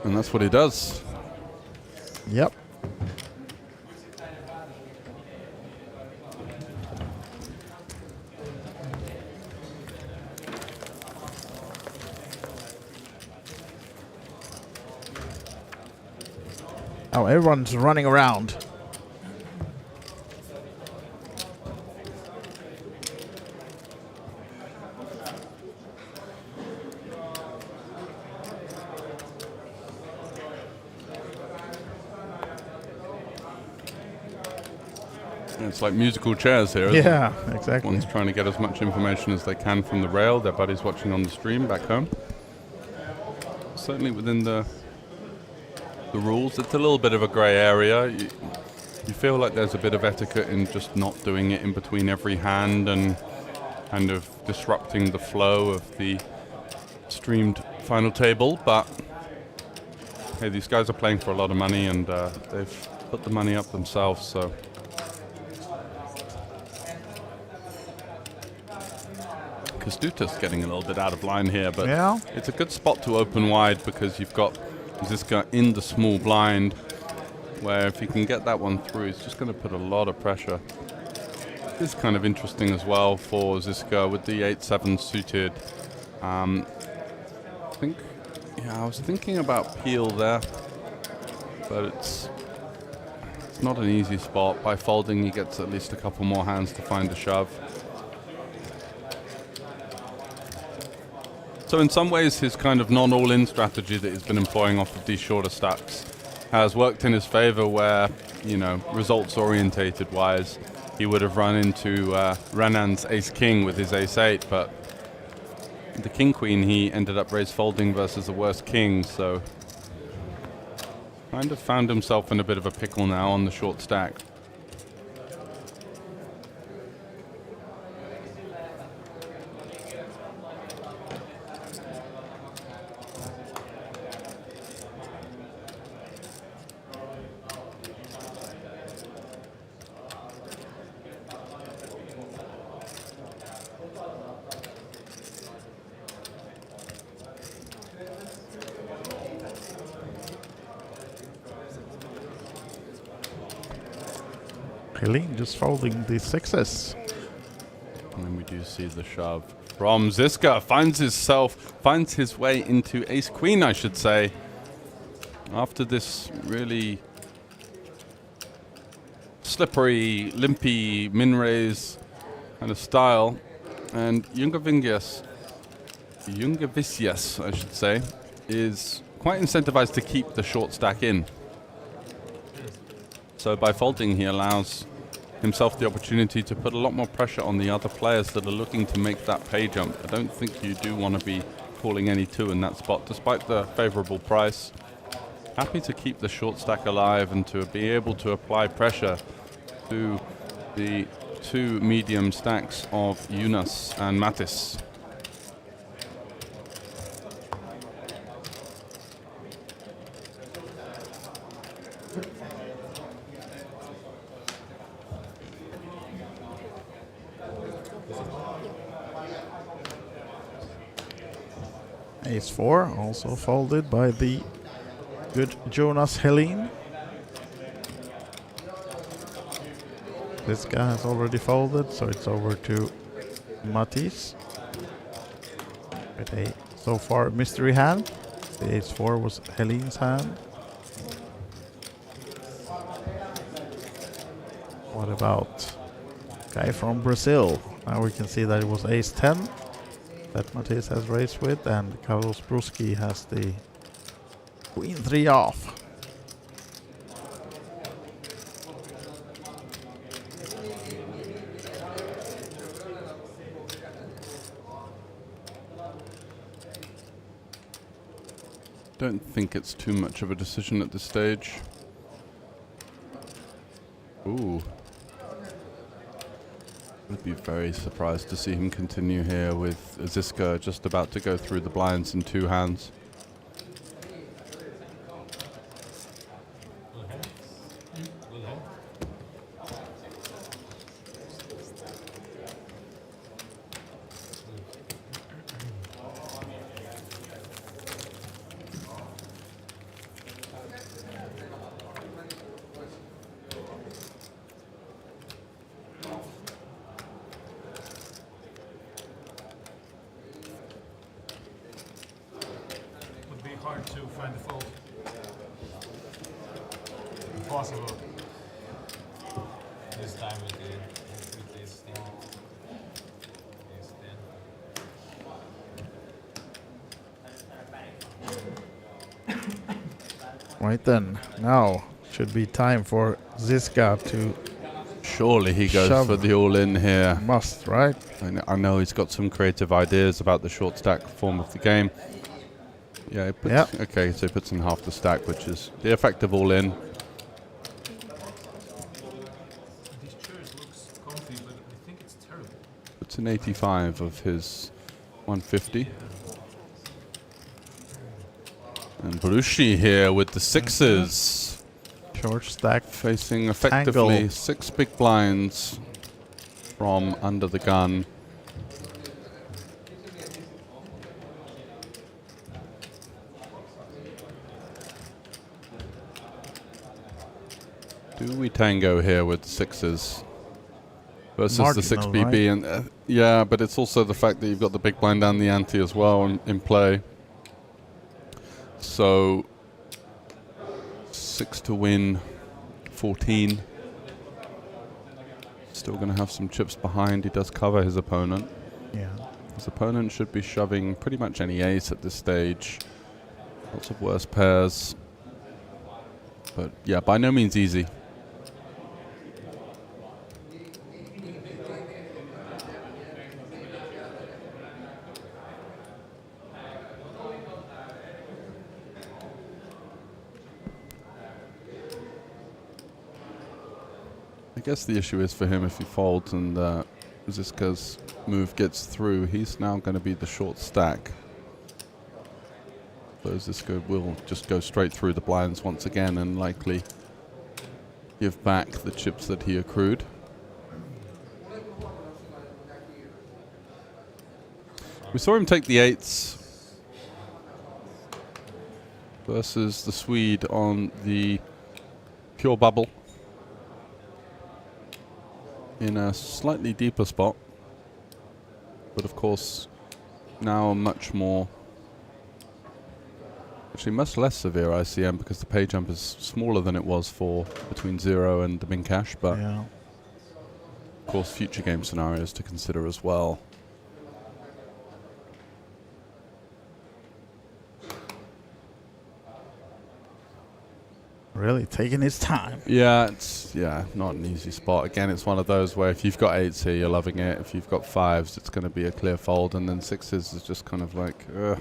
And that's what he does. Yep. Oh, everyone's running around. It's like musical chairs here, isn't Yeah, it? exactly. One's trying to get as much information as they can from the rail. Their buddies watching on the stream back home. Certainly within the rules, it's a little bit of a grey area. You feel like there's a bit of etiquette in just not doing it in between every hand and kind of disrupting the flow of the streamed final table. But hey, these guys are playing for a lot of money and they've put the money up themselves, so. Kęstutis getting a little bit out of line here, but it's a good spot to open wide because you've got Ziska in the small blind, where if he can get that one through, he's just going to put a lot of pressure. This is kind of interesting as well for Ziska with the 8-7 suited. I was thinking about Peel there, but it's not an easy spot. By folding, he gets at least a couple more hands to find a shove. So in some ways, his kind of non-all-in strategy that he's been employing off of these shorter stacks has worked in his favor where, results-orientated wise, he would have run into Renan's ace-king with his ace-8, but the king-queen, he ended up raise-folding versus the worst king, so kind of found himself in a bit of a pickle now on the short stack. Helene just folding the sixes. And then we do see the shove from Ziska. Finds his way into ace-queen, I should say. After this really slippery, limpy min-raise kind of style. And Jungavicius, I should say, is quite incentivized to keep the short stack in. So by folding, he allows himself the opportunity to put a lot more pressure on the other players that are looking to make that pay jump. I don't think you do want to be calling any two in that spot, despite the favorable price. Happy to keep the short stack alive and to be able to apply pressure to the two medium stacks of Jonas and Mattis. Ace-4 also folded by the good Jonas Helene. This guy has already folded, so it's over to Mattis. With a, so far, mystery hand. The Ace-4 was Helene's hand. What about guy from Brazil? Now we can see that it was Ace-10 that Mattis has raised with, and Carlos Bruski has the Queen-3 off. Don't think it's too much of a decision at this stage. Ooh. Would be very surprised to see him continue here with Ziska just about to go through the blinds in two hands. Hard to find the fold. Impossible. This time with this thing. Right then, now should be time for Ziska to. Surely he goes for the all-in here. Must, right? I know he's got some creative ideas about the short stack form of the game. Yeah, he puts, okay, so he puts in half the stack, which is the effective all-in. These chairs looks comfy, but I think it's terrible. Puts in 85 of his 150. And Belushi here with the sixes. Short stack. Facing effectively Angle. 6 big blinds from under the gun. Do we tango here with sixes versus Marginal, the 6 BB? right? And yeah, but it's also the fact that you've got the big blind and the ante as well in play. So 6 to win, 14. Still going to have some chips behind. He does cover his opponent. Yeah. His opponent should be shoving pretty much any ace at this stage. Lots of worse pairs. But yeah, by no means easy. I guess the issue is for him if he folds and Ziska's move gets through, he's now going to be the short stack. So Ziska will just go straight through the blinds once again and likely give back the chips that he accrued. We saw him take the 8s versus the Swede on the pure bubble. in a slightly deeper spot. But of course, now much more, actually much less severe ICM, because the pay jump is smaller than it was for between 0 and the min cash, but Yeah. of course future game scenarios to consider as well. Really taking his time. Yeah, it's not an easy spot. Again, it's one of those where if you've got 8s here, you're loving it. If you've got 5s, it's going to be a clear fold, and then 6s is just kind of like, ugh.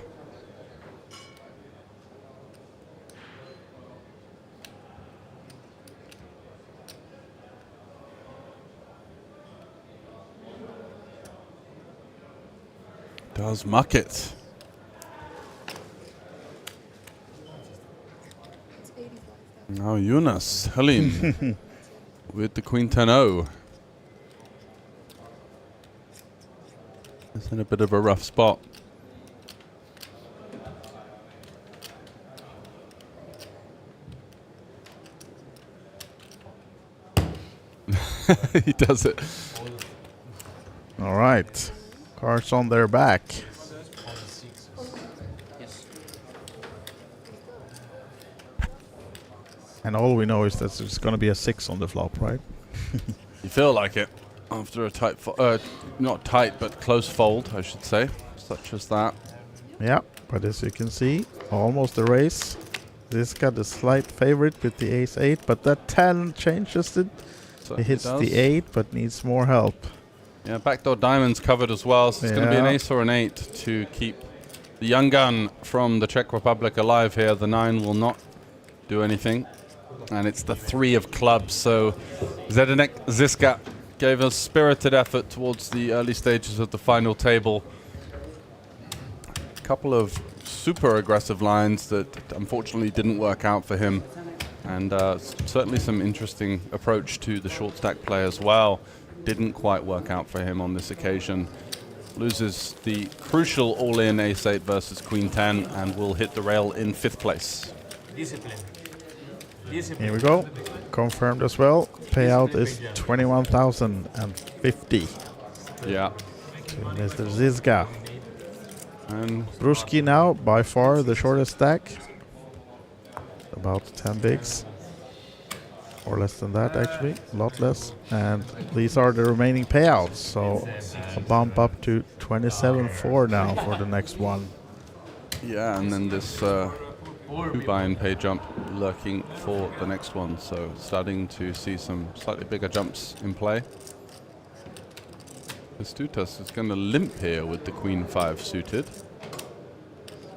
Does muck it. Now Yunus Halim with the Queen 10-0. It's in a bit of a rough spot. He does it. All right. Cards on their back. And all we know is that there's going to be a 6 on the flop, right? You feel like it after a tight, not tight, but close fold, I should say, such as that. Yeah, but as you can see, almost a race. This got a slight favorite with the ace-8, but that 10 changes it. He hits the 8, but needs more help. Yeah, backdoor diamonds covered as well, so it's going to be an ace or an 8 to keep the young gun from the Czech Republic alive here. The 9 will not do anything. And it's the 3 of clubs, so Zdeněk Ziska gave a spirited effort towards the early stages of the final table. A couple of super aggressive lines that unfortunately didn't work out for him, and certainly some interesting approach to the short stack play as well. Didn't quite work out for him on this occasion. Loses the crucial all-in ace-8 versus queen 10 and will hit the rail in 5th place. Discipline. Here we go. Confirmed as well. Payout is 21,050. Yeah. To Mr. Zizka. And Bruski now, by far the shortest stack. About 10 bigs. Or less than that, actually. A lot less. And these are the remaining payouts. So a bump up to 27.4 now for the next one. Yeah, and then this 2-buy-in pay jump lurking for the next one. So starting to see some slightly bigger jumps in play. Astutas is going to limp here with the queen 5 suited.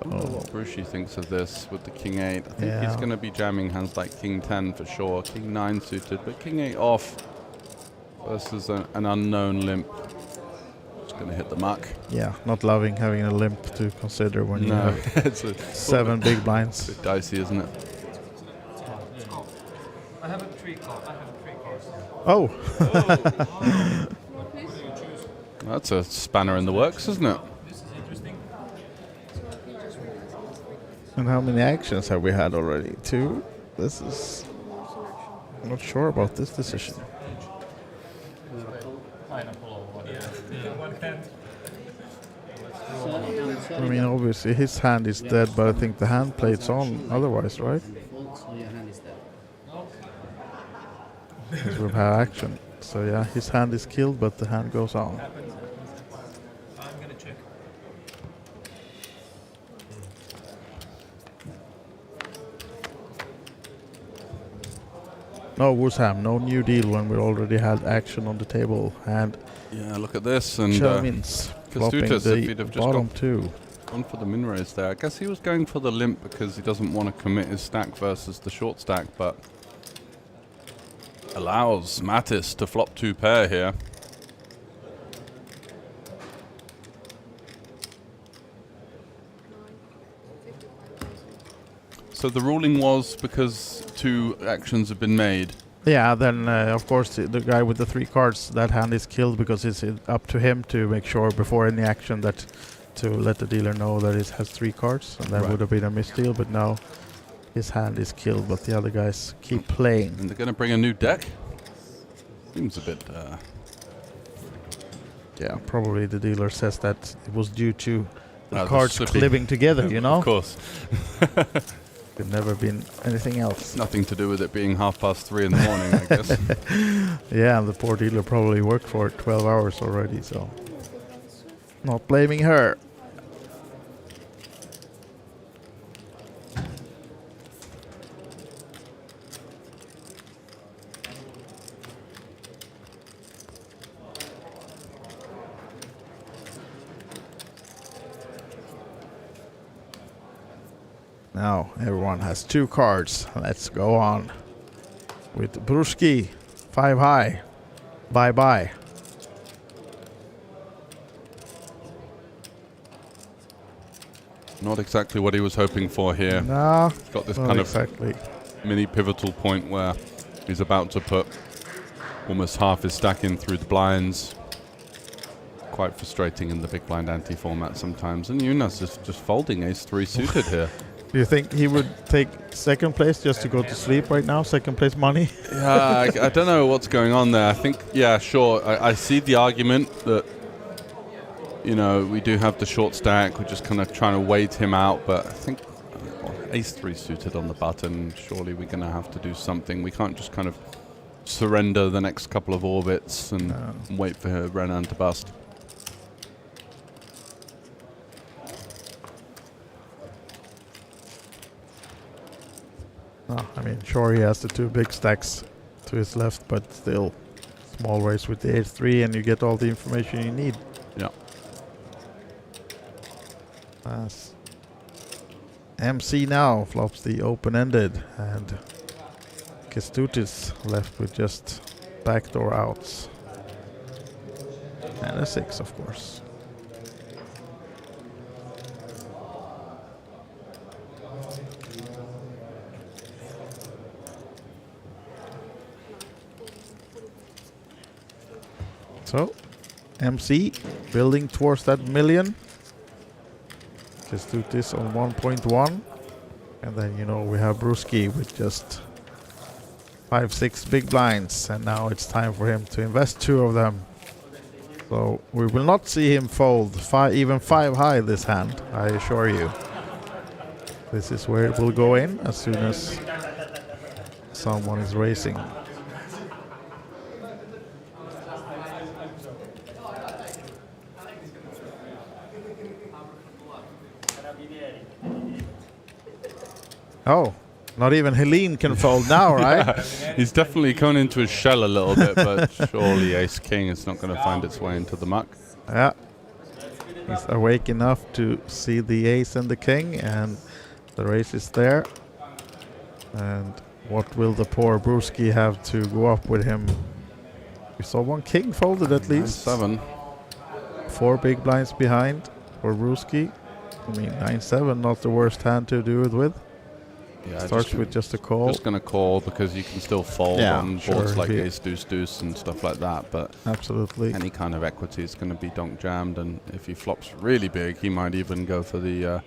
I don't know what Brushi thinks of this with the king 8. I think he's going to be jamming hands like king 10 for sure. King 9 suited, but king 8 off versus an unknown limp. It's going to hit the muck. Yeah, not loving having a limp to consider when you have it's 7 big blinds. It's a bit dicey, isn't it? I have a 3 card. Oh! That's a spanner in the works, isn't it? And how many actions have we had already? 2? This is... I'm not sure about this decision. I mean, obviously his hand is dead, but I think the hand plays on otherwise, right? Because we've had action. So yeah, his hand is killed, but the hand goes on. I'm gonna check. No, Wusham, no new deal when we already had action on the table. And yeah, look at this. And Chelmins flopping Kestutis, the if he'd have just bottom 2. Gone for the min raise there. I guess he was going for the limp because he doesn't want to commit his stack versus the short stack, but allows Mattis to flop 2 pair here. So the ruling was because 2 actions have been made. Yeah, then of course the guy with the 3 cards, that hand is killed because it's up to him to make sure before any action that to let the dealer know that it has 3 cards, and that would have been a misdeal, but now his hand is killed, but the other guys keep playing. And they're going to bring a new deck? Seems a bit Yeah, probably the dealer says that it was due to the the cards slippy. clipping together, you know? Of course. Could never been anything else. Nothing to do with it being 3:30 in the morning, I guess. Yeah, and the poor dealer probably worked for 12 hours already, so not blaming her. Now everyone has 2 cards. Let's go on with Bruski, 5 high. Bye bye. Not exactly what he was hoping for here. No, he's got this not kind exactly. of mini pivotal point where he's about to put almost half his stack in through the blinds. Quite frustrating in the big blind ante format sometimes. And Jonas is just folding ace-3 suited here. Do you think he would take second place just to go to sleep right now? Second place money? Yeah, I don't know what's going on there. I think, yeah, sure. I see the argument that, you know, we do have the short stack. We're just kind of trying to wait him out. But I think ace-3 suited on the button. Surely we're going to have to do something. We can't just kind of surrender the next couple of orbits and wait for Renan to bust. No, I mean, sure, he has the 2 big stacks to his left, but still, small raise with the ace-3 and you get all the information you need. Yeah. As MC now flops the open-ended, and Kestutis left with just backdoor outs. And a 6, of course. So, MC building towards that million. Just do this on 1.1. And then, you know, we have Bruski with just 5-6 big blinds. And now it's time for him to invest 2 of them. So we will not see him fold even 5 high this hand, I assure you. This is where it will go in as soon as someone is racing. Oh, not even Helene can fold now, right? He's definitely coming into his shell a little bit, but surely ace-king is not going to find its way into the muck. Yeah. He's awake enough to see the ace and the king, and the race is there. And what will the poor Bruski have to go up with him? We saw 1 king folded at least. 9-7. 4 big blinds behind for Bruski. I mean, 9-7, not the worst hand to do it with. Yeah, starts with just a call. Just going to call because you can still fold on boards like ace deuce deuce and stuff like that. But absolutely, any kind of equity is going to be donk jammed, and if he flops really big, he might even go for the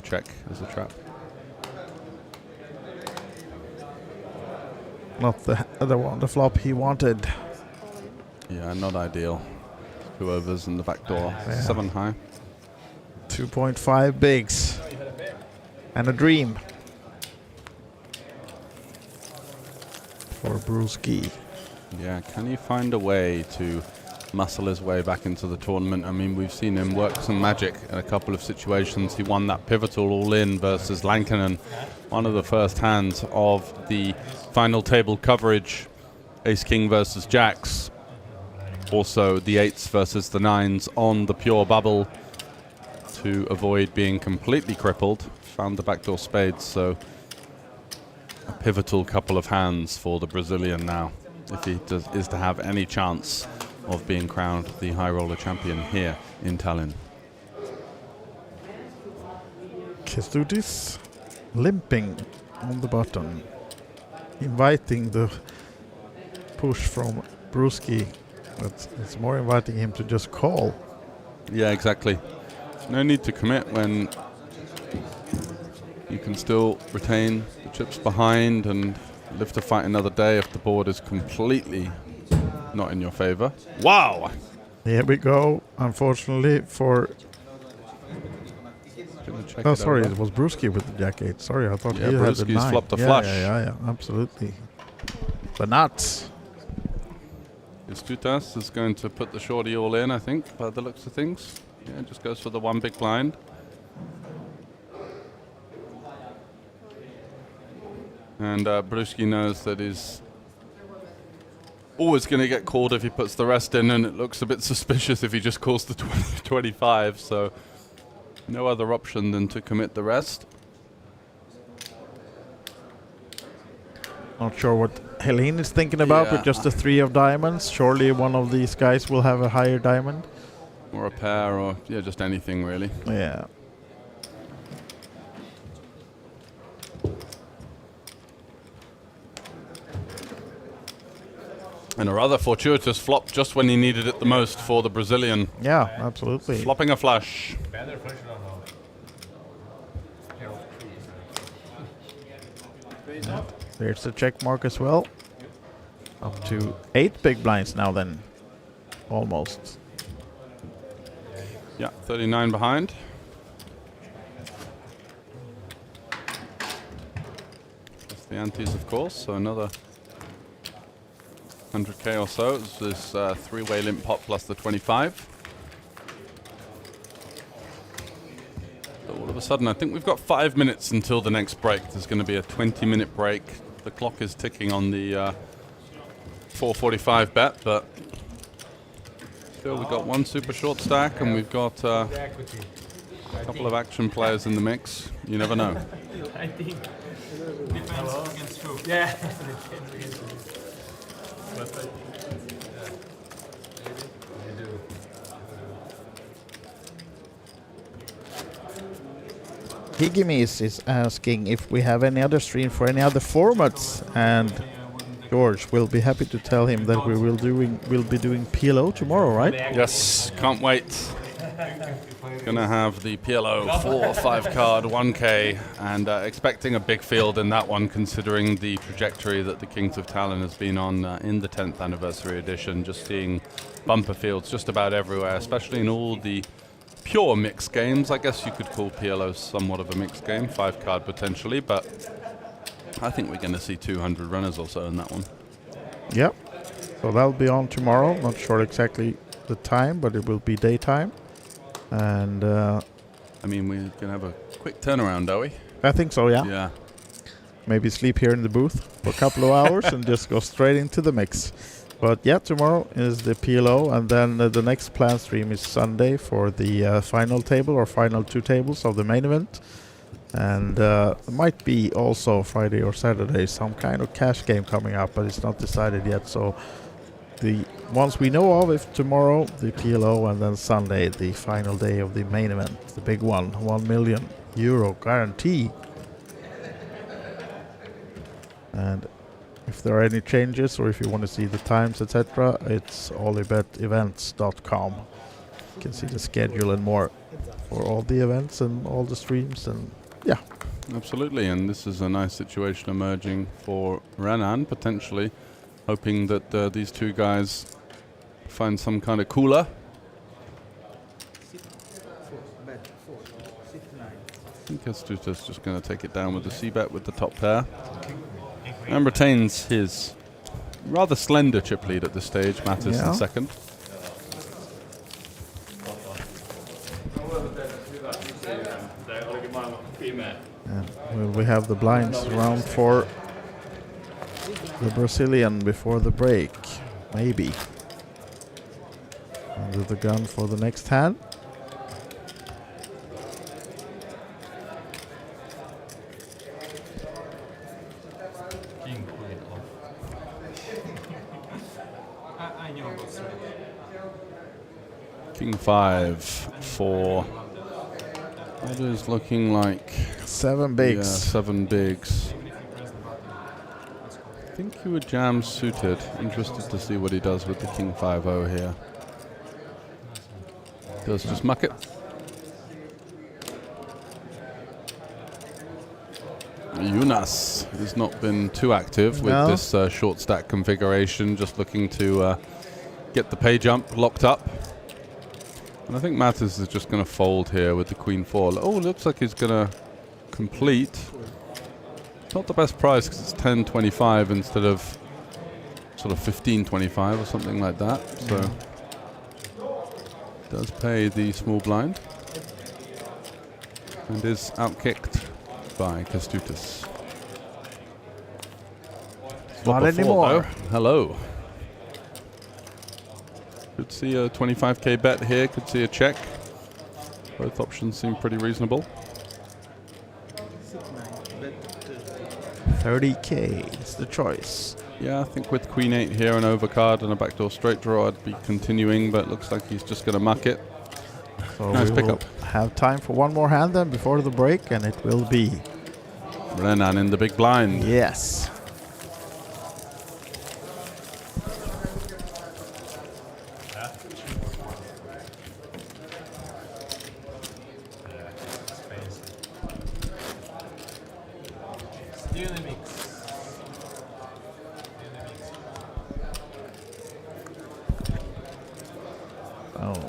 check as a trap. Not the other one, the flop he wanted. Yeah, not ideal. 2 overs in the back door. Yeah. 7 high. 2.5 bigs and a dream for Bruski. Yeah, can he find a way to muscle his way back into the tournament? I mean, we've seen him work some magic in a couple of situations. He won that pivotal all-in versus Lankinen, one of the first hands of the final table coverage, ace-king versus jacks. Also the 8s versus the 9s on the pure bubble to avoid being completely crippled. Found the backdoor spades, so a pivotal couple of hands for the Brazilian now, if he is to have any chance of being crowned the Highroller champion here in Tallinn. Kestutis limping on the button, inviting the push from Bruski, but it's more inviting him to just call. Yeah, exactly. No need to commit when you can still retain the chips behind and live to fight another day if the board is completely not in your favor. Wow! Here we go. Unfortunately for... Oh, sorry, it was Brewski with the jack-8. Sorry, I thought he had the 9. Brewski's flopped a yeah, flush. Yeah, absolutely. But not. Istutas is going to put the shorty all in, I think, by the looks of things. Yeah, just goes for the one big blind. And Brewski knows that he's always going to get called if he puts the rest in, and it looks a bit suspicious if he just calls the 25, so no other option than to commit the rest. Not sure what Helene is thinking about with just the 3 of diamonds. Surely one of these guys will have a higher diamond. Or a pair, or yeah, just anything really. Yeah. And a rather fortuitous flop just when he needed it the most for the Brazilian. Yeah, absolutely. Flopping a flush. There's the check mark as well. Up to 8 big blinds now then. Almost. Yeah, 39 behind. That's the antes, of course, so another 100k or so. It's this 3-way limp pot plus the 25. So all of a sudden, I think we've got 5 minutes until the next break. There's going to be a 20-minute break. The clock is ticking on the 4:45 bet, but still we've got one super short stack, and we've got a couple of action players in the mix. You never know. I think depends against who. Yeah. Higimis is asking if we have any other stream for any other formats, and George will be happy to tell him that we'll be doing PLO tomorrow, right? Yes, can't wait. Gonna have the PLO 4 or 5 card 1K, and expecting a big field in that one, considering the trajectory that the Kings of Tallinn has been on in the 10th anniversary edition. Just seeing bumper fields just about everywhere, especially in all the pure mixed games. I guess you could call PLO somewhat of a mixed game, 5 card potentially, but I think we're going to see 200 runners or so in that one. Yep. So that'll be on tomorrow. Not sure exactly the time, but it will be daytime. And I mean, we're going to have a quick turnaround, are we? I think so, yeah. Yeah. Maybe sleep here in the booth for a couple of hours and just go straight into the mix. But yeah, tomorrow is the PLO, and then the next planned stream is Sunday for the final table or final 2 tables of the main event. And it might be also Friday or Saturday some kind of cash game coming up, but it's not decided yet. So the ones we know of, if tomorrow the PLO, and then Sunday the final day of the main event, the big one, €1 million guarantee. And if there are any changes, or if you want to see the times, etc., it's olibetevents.com. You can see the schedule and more for all the events and all the streams, and yeah. Absolutely, and this is a nice situation emerging for Renan, potentially hoping that these two guys find some kind of cooler. I think Astuta's just going to take it down with the C-bet with the top pair. And retains his rather slender chip lead at this stage. Mattis in second. And we have the blinds round for the Brazilian before the break. Maybe. Under the gun for the next hand. King 5 for what is looking like 7 bigs. Yeah, 7 bigs. I think he would jam suited. Interested to see what he does with the King 5-0 here. Does just muck it. Jonas has not been too active with this short stack configuration, just looking to get the pay jump locked up. And I think Mattis is just going to fold here with the queen 4. Oh, looks like he's going to complete. Not the best price because it's 10.25 instead of sort of 15.25 or something like that. So does pay the small blind and is outkicked by Kęstutis. Not anymore. Hello. Could see a 25k bet here, could see a check. Both options seem pretty reasonable. 30k is the choice. Yeah, I think with queen 8 here, an overcard and a backdoor straight draw, I'd be continuing, but looks like he's just going to muck it. So nice we pickup. will have time for one more hand then before the break, and it will be Renan in the big blind. Yes.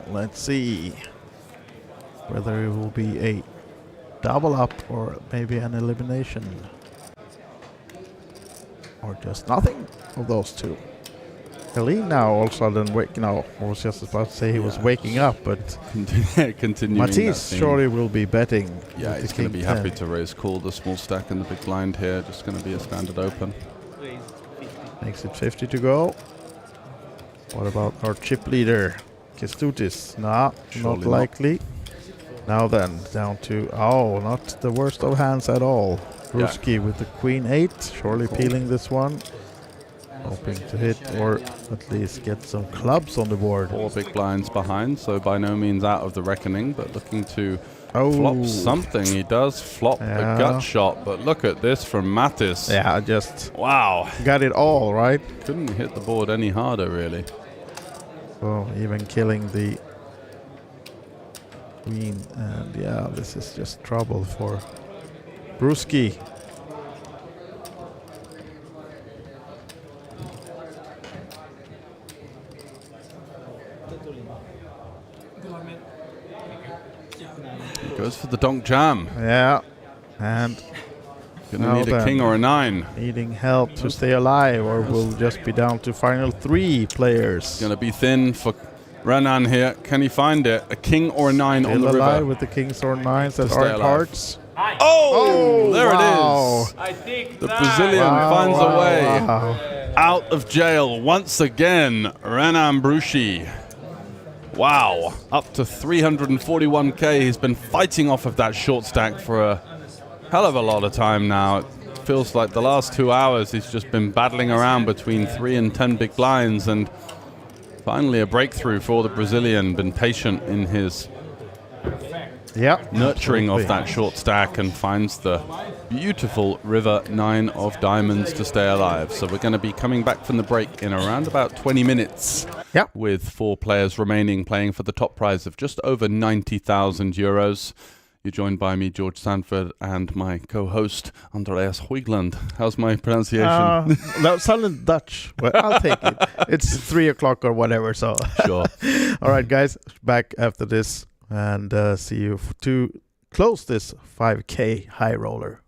Let's see whether it will be a double up or maybe an elimination or just nothing of those two. Helene now all of a sudden waking up. I was just about to say he was waking up, but continuing. Matisse surely will be betting. Yeah, he's going to be happy to raise call the small stack in the big blind here. Just going to be a standard open. Makes it 50 to go. What about our chip leader? Kęstutis, nah, not likely. Now then, down to, not the worst of hands at all. Ruski with the queen 8, surely peeling this one. Hoping to hit or at least get some clubs on the board. 4 big blinds behind, so by no means out of the reckoning, but looking to flop something. He does flop a gut shot, but look at this from Mattis. Yeah, just wow. Got it all, right? Couldn't hit the board any harder, really. Oh, even killing the queen, and yeah, this is just trouble for Ruski. Goes for the donk jam. Yeah, and gonna need a king or a 9. Needing help to stay alive, or we'll just be down to final 3 players. Gonna be thin for Renan here. Can he find it? A king or a 9 Still on the alive river? With the kings or 9s that aren't hearts. Oh, there wow. it is. I think the Brazilian finds a way out of jail once again. Renan Bruschi. Wow, up to 341k. He's been fighting off of that short stack for a hell of a lot of time now. It feels like the last 2 hours he's just been battling around between 3 and 10 big blinds, and finally a breakthrough for the Brazilian. Been patient in his nurturing of that short stack and finds the beautiful river 9 of diamonds to stay alive. So we're going to be coming back from the break in around about 20 minutes with 4 players remaining, playing for the top prize of just over 90,000 euros. You're joined by me, George Sanford, and my co-host, Andreas Hoigland. How's my pronunciation? That sounded Dutch, but I'll take it. It's 3 o'clock or whatever, so. Sure. All right, guys, back after this, and see you to close this 5K high roller.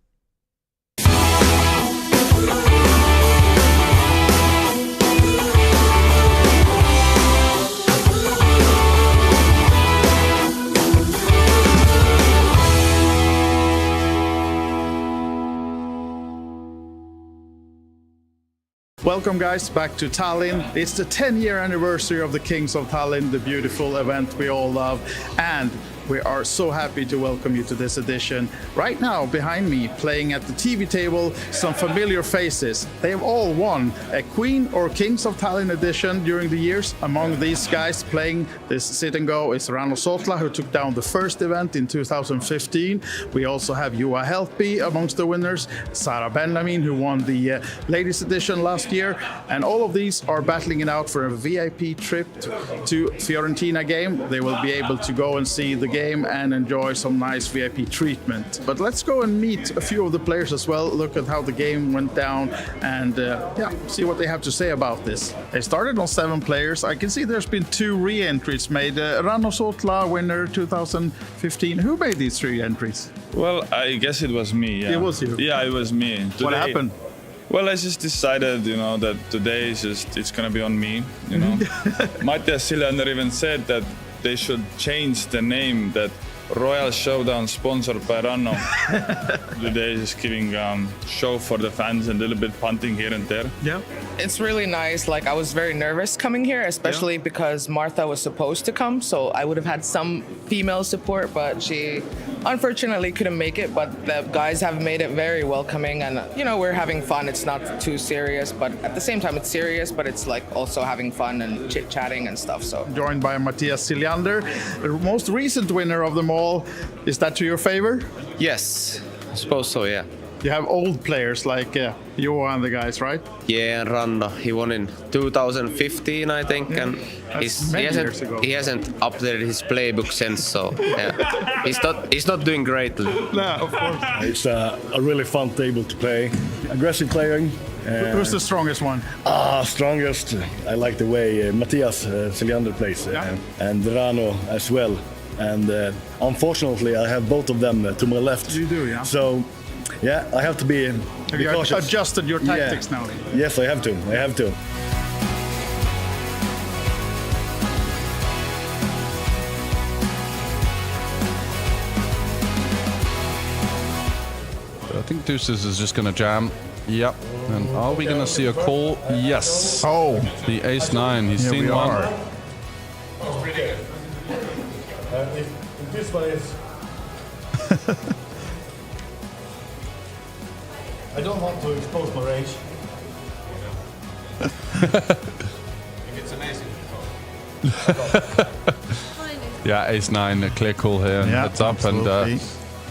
Welcome guys back to Tallinn. It's the 10-year anniversary of the Kings of Tallinn, the beautiful event we all love, and we are so happy to welcome you to this edition. Right now, behind me, playing at the TV table, some familiar faces. They've all won a Queen or Kings of Tallinn edition during the years. Among these guys playing this sit and go is Rano Sotla, who took down the first event in 2015. We also have Juha Helppi amongst the winners, Sarah Benjamin, who won the ladies edition last year, and all of these are battling it out for a VIP trip to Fiorentina game. They will be able to go and see the game game and enjoy some nice VIP treatment. But let's go and meet a few of the players as well, look at how the game went down, and see what they have to say about this. They started on 7 players. I can see there's been 2 re-entries made. Rano Sotla, winner 2015. Who made these 3 entries? Well, I guess it was me. Yeah. It was you? Yeah, it was me. Today, What happened? Well, I just decided, that today it's gonna be on me. Matias Sillander even said that they should change the name, that Royal Showdown sponsored by Ranno. Today is giving show for the fans and a little bit punting here and there. Yeah. It's really nice. Like, I was very nervous coming here, especially because Martha was supposed to come, so I would have had some female support, but she unfortunately couldn't make it. But the guys have made it very welcoming, and we're having fun. It's not too serious, but at the same time it's serious, but it's like also having fun and chit-chatting and stuff. So joined by Matias Sillander, the most recent winner of them all. Is that to your favor? Yes, I suppose so, yeah. You have old players like Johan and the guys, right? Yeah, and Ranno, he won in 2015, I think, and he hasn't updated his playbook since, so yeah. He's not doing great. No, of course. It's a really fun table to play. Aggressive playing. Who's the strongest one? Strongest. I like the way Matias Sillander plays, and Rano as well. And unfortunately, I have both of them to my left. You do, yeah. So, yeah, I have to be Have you cautious. adjusted your tactics now? Yes, I have to. I think Deuces is just going to jam. Yep. And are we going to see a call? Yes. Oh. The ace-9. He's seen one. That's pretty good. If this one is... I don't want to expose my range. I think it's amazing. Yeah, ace-9, a clear call here. Yeah, Heads up, absolutely. and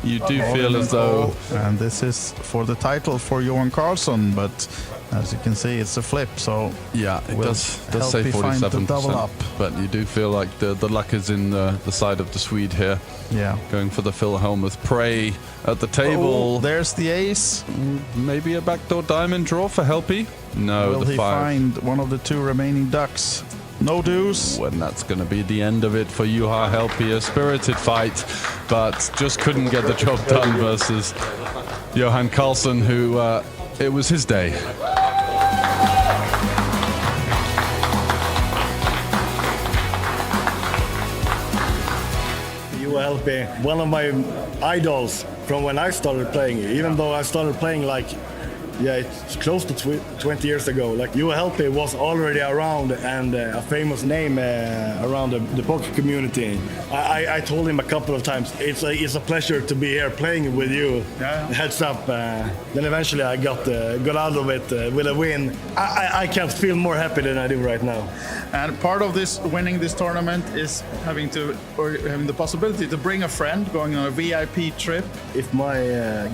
you do feel as though... And this is for the title for Johan Karlsson, but as you can see, it's a flip, so... Yeah, it does say help you find the double 47%, up. but you do feel like the luck is in the side of the Swede here. Yeah. Going for the Philhelm with Prey at the table. Oh, there's the ace. Maybe a backdoor diamond draw for Helpy? No, Will the he 5. find one of the 2 remaining ducks? No deuce. And that's going to be the end of it for Juha Helpy. A spirited fight, but just couldn't get the job done versus Johan Karlsson, who it was his day. You will help me. One of my idols from when I started playing, even though I started playing like, it's close to 20 years ago. Like, You Help Me was already around and a famous name around the poker community. I told him a couple of times, it's a pleasure to be here playing with you. Yeah. Heads up. Then eventually I got out of it with a win. I can't feel more happy than I do right now. And part of this winning this tournament is having the possibility to bring a friend, going on a VIP trip. If my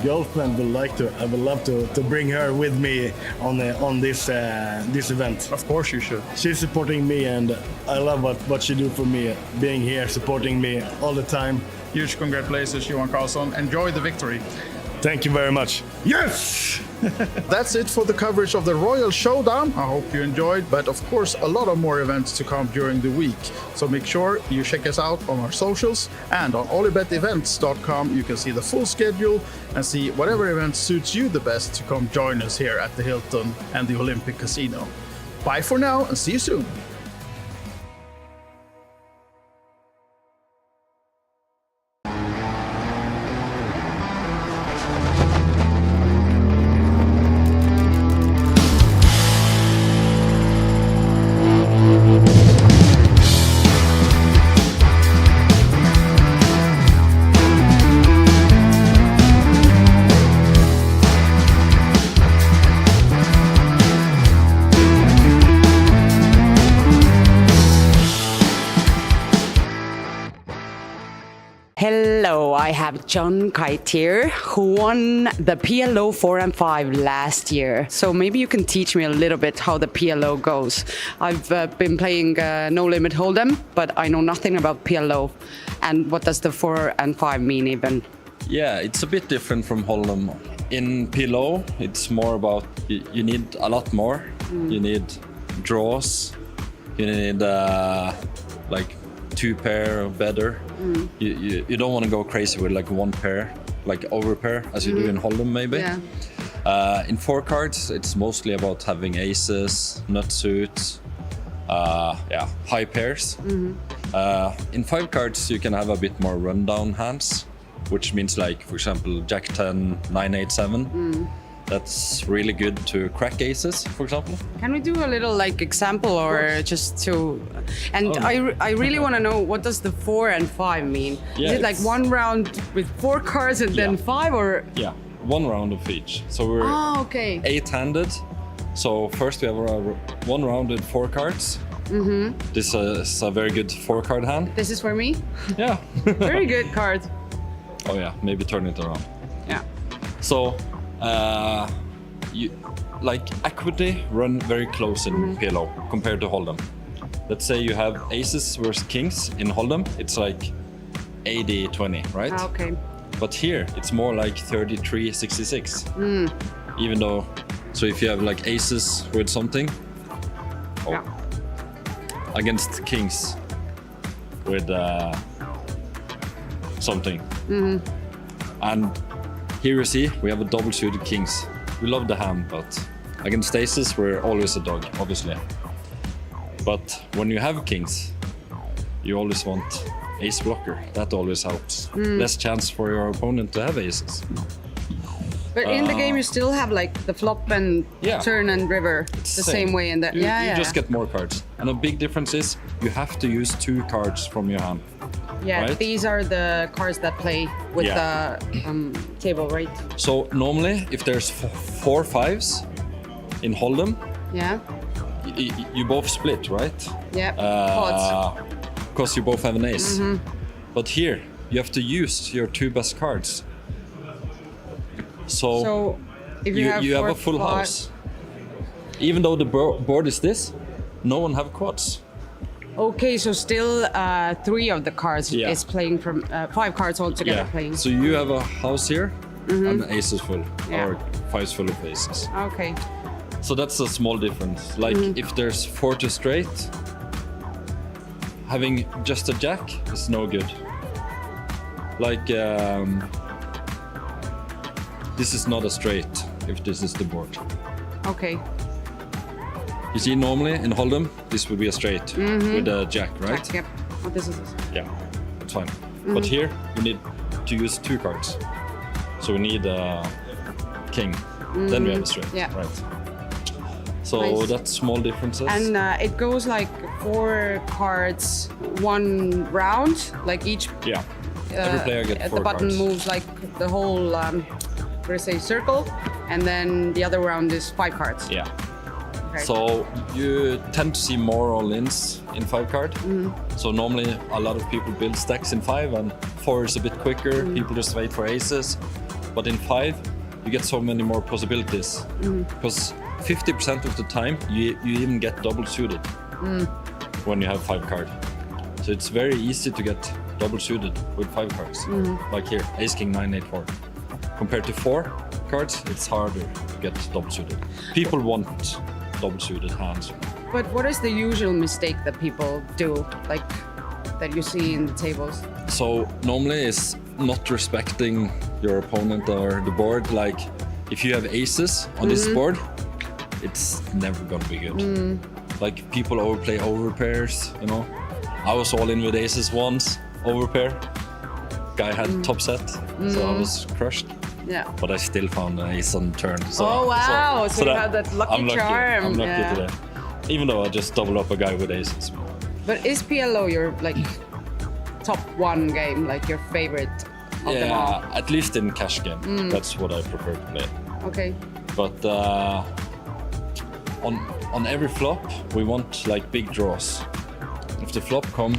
girlfriend would like to, I would love to bring her with me on this event. Of course you should. She's supporting me, and I love what she do for me, being here, supporting me all the time. Huge congratulations, Johan Karlsson. Enjoy the victory. Thank you very much. Yes! That's it for the coverage of the Royal Showdown. I hope you enjoyed, but of course a lot of more events to come during the week. So make sure you check us out on our socials, and on olibetevents.com you can see the full schedule and see whatever event suits you the best to come join us here at the Hilton and the Olympic Casino. Bye for now and see you soon. I have John Kite here, who won the PLO 4 and 5 last year. So maybe you can teach me a little bit how the PLO goes. I've been playing No Limit Hold'em, but I know nothing about PLO. And what does the 4 and 5 mean even? Yeah, it's a bit different from Hold'em. In PLO, it's more about you need a lot more. You need draws. You need like 2 pair or better. You don't want to go crazy with like 1 pair, like over pair, as you do in Hold'em maybe. Yeah. In 4 cards, it's mostly about having aces, nut suits, high pairs. In 5 cards, you can have a bit more rundown hands, which means like, for example, Jack 10, 9, 8, 7. That's really good to crack aces, for example. Can we do a little like example or just to... And I really want to know, what does the 4 and 5 mean? Yeah, Is it like 1 round with 4 cards and then 5 or... Yeah, 1 round of each. So we're 8-handed. So first we have 1 round with 4 cards. This is a very good 4-card hand. This is for me? Yeah. Very good card. Oh yeah, maybe turn it around. Yeah. So, you like equity run very close in PLO compared to Hold'em. Let's say you have aces versus kings in Hold'em, it's like 80-20, right? Okay. But here it's more like 33-66. Even though, so if you have like aces with something, against kings with something. And here you see we have a double suited kings. We love the hand, but against aces we're always a dog, obviously. But when you have kings, you always want ace blocker. That always helps. Less chance for your opponent to have aces. But in the game you still have like the flop and turn and river the same way in that. You just get more cards. And a big difference is you have to use 2 cards from your hand. Yeah, right? These are the cards that play with the table, right? So normally, if there's 4 5s in Hold'em, you both split, right? Yeah, odds. Because you both have an ace. But here, you have to use your 2 best cards. So if you have have a full house. Even though the board is this, no one have quads. Okay, so still 3 of the cards is playing from 5 cards altogether playing. So you have a house here and aces full, or 5s full of aces. Okay. So that's a small difference. Like if there's 4 to straight, having just a jack is no good. Like this is not a straight if this is the board. Okay. You see, normally in Hold'em, this would be a straight with a jack, right? Jack, yep. Oh, this is this. Yeah, that's fine. But here, you need to use 2 cards. So we need a king. Then we have a straight, right? So that's small differences. And it goes like 4 cards, 1 round, like each. Yeah. Every player gets 4 the button cards. moves like the whole, circle, and then the other round is 5 cards. Yeah. Okay. So you tend to see more all-ins in 5 card. So normally a lot of people build stacks in 5 and 4 is a bit quicker. People just wait for aces. But in 5, you get so many more possibilities. Because 50% of the time you even get double suited when you have 5 card. So it's very easy to get double suited with 5 cards. Like here, ace, king, 9, 8, 4. Compared to 4 cards, it's harder to get double suited. People want double suited hands. But what is the usual mistake that people do, like that you see in the tables? So normally it's not respecting your opponent or the board. Like if you have aces on this board, it's never gonna be good. Like people overplay over pairs, you know. I was all in with aces once, over pair. Guy had top set, so I was crushed. Yeah. But I still found an ace on turn. So, oh wow! So you that, have that lucky I'm charm. I'm lucky today. Even though I just double up a guy with aces. But is PLO your like top 1 game, like your favorite of them all? Yeah, at least in cash game. That's what I prefer to play. Okay. But on every flop, we want like big draws. If the flop come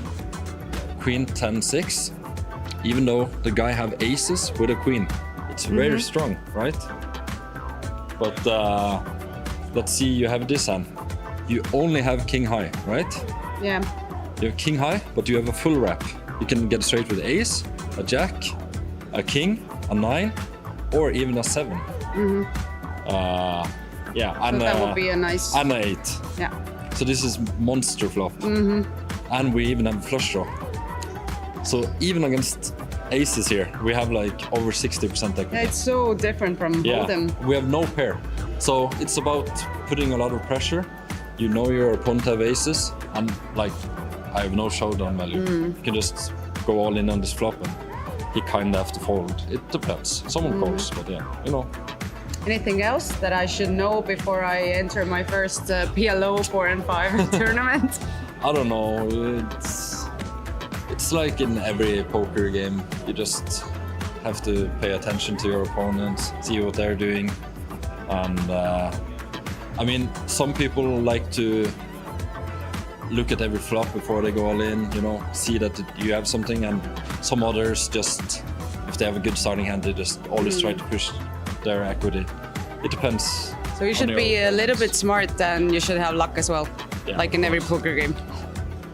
Queen 10-6, even though the guy have aces with a queen. It's very strong, right? But let's see, you have this hand. You only have king high, right? Yeah. You have king high, but you have a full wrap. You can get straight with ace, a jack, a king, a 9, or even a 7. Yeah, So that would be a nice... and an 8. Yeah. So this is monster flop. And we even have flush draw. So even against aces here, we have like over 60% equity. Yeah, it's so different from Hold'em. We have no pair. So it's about putting a lot of pressure. You know your opponent have aces, and like I have no showdown value. You can just go all in on this flop, and he kind of have to fold. It depends. Someone calls, but yeah, you know. Anything else that I should know before I enter my first PLO 4 and 5 tournament? I don't know. It's like in every poker game. You just have to pay attention to your opponent, see what they're doing, and I mean, some people like to look at every flop before they go all in, you know, see that you have something, and some others just, if they have a good starting hand, they just always try to push their equity. It depends. So you should be a little bit smart, and you should have luck as well, like in every poker game.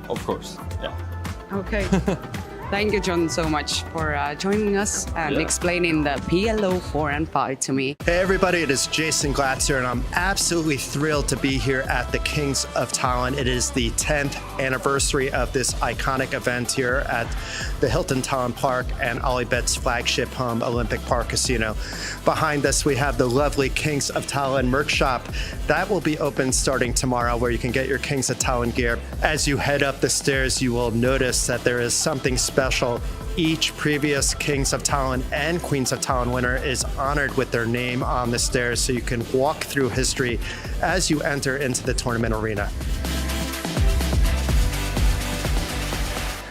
Of course, yeah. Okay. Thank you, John, so much for joining us and explaining the PLO 4 and 5 to me. Hey everybody, it is Jason Glatzer, and I'm absolutely thrilled to be here at the Kings of Tallinn. It is the 10th anniversary of this iconic event here at the Hilton Tallinn Park and Alibet's flagship home, Olympic Park Casino. Behind us, we have the lovely Kings of Tallinn merch shop. That will be open starting tomorrow, where you can get your Kings of Tallinn gear. As you head up the stairs, you will notice that there is something special. Each previous Kings of Tallinn and Queens of Tallinn winner is honored with their name on the stairs, so you can walk through history as you enter into the tournament arena.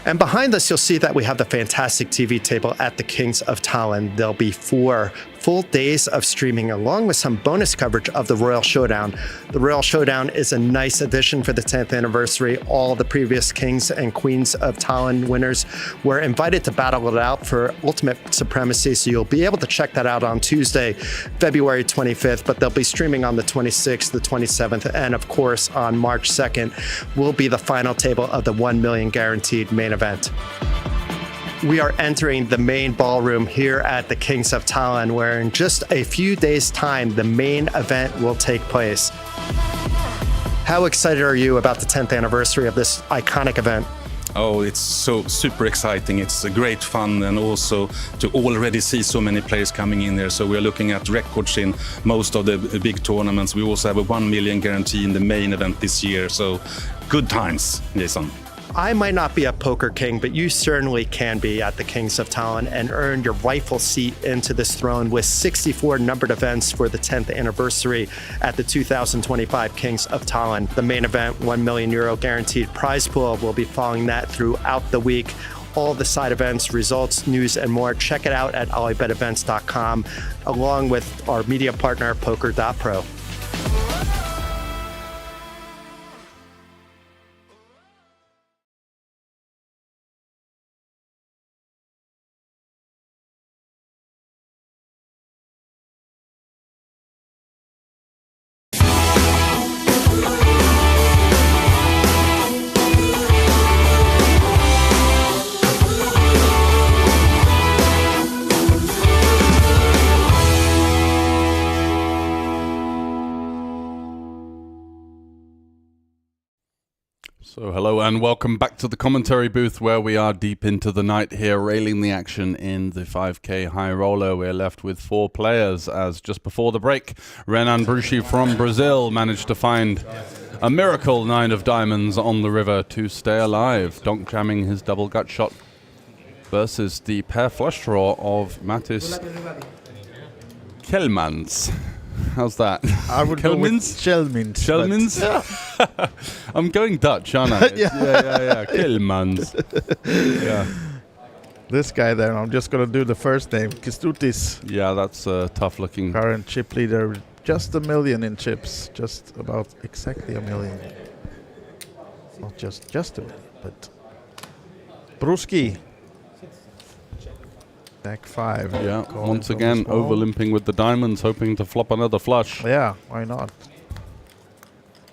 And behind us, you'll see that we have the fantastic TV table at the Kings of Tallinn. There'll be 4 full days of streaming, along with some bonus coverage of the Royal Showdown. The Royal Showdown is a nice addition for the 10th anniversary. All the previous Kings and Queens of Tallinn winners were invited to battle it out for ultimate supremacy, so you'll be able to check that out on Tuesday, February 25th, but they'll be streaming on the 26th, the 27th, and of course on March 2nd will be the final table of the 1 million guaranteed main event. We are entering the main ballroom here at the Kings of Tallinn, where in just a few days' time, the main event will take place. How excited are you about the 10th anniversary of this iconic event? Oh, it's so super exciting. It's great fun, and also to already see so many players coming in there. So we're looking at records in most of the big tournaments. We also have a 1 million guarantee in the main event this year. So good times, Jason. I might not be a poker king, but you certainly can be at the Kings of Tallinn and earn your rightful seat into this throne with 64 numbered events for the 10th anniversary at the 2025 Kings of Tallinn. The main event, €1 million guaranteed prize pool, will be following that throughout the week. All the side events, results, news, and more. Check it out at alibetevents.com, along with our media partner, Poker.pro. So hello and welcome back to the commentary booth, where we are deep into the night here, railing the action in the 5K Highroller. We're left with 4 players, as just before the break, Renan Brucci from Brazil managed to find a miracle 9 of diamonds on the river to stay alive, donk jamming his double gut shot versus the pair flush draw of Mattis Kelmans. How's that? I would go with Chelmins. Chelmins? I'm going Dutch, aren't I? Yeah. Kelmans. Yeah. This guy there, I'm just going to do the first name. Kestutis. Yeah, that's tough looking. Current chip leader, just 1 million in chips. Just about exactly 1 million. Not just 1 million, but Bruski. Deck 5. Yeah, Calling once from again, small. over limping with the diamonds, hoping to flop another flush. Yeah, why not?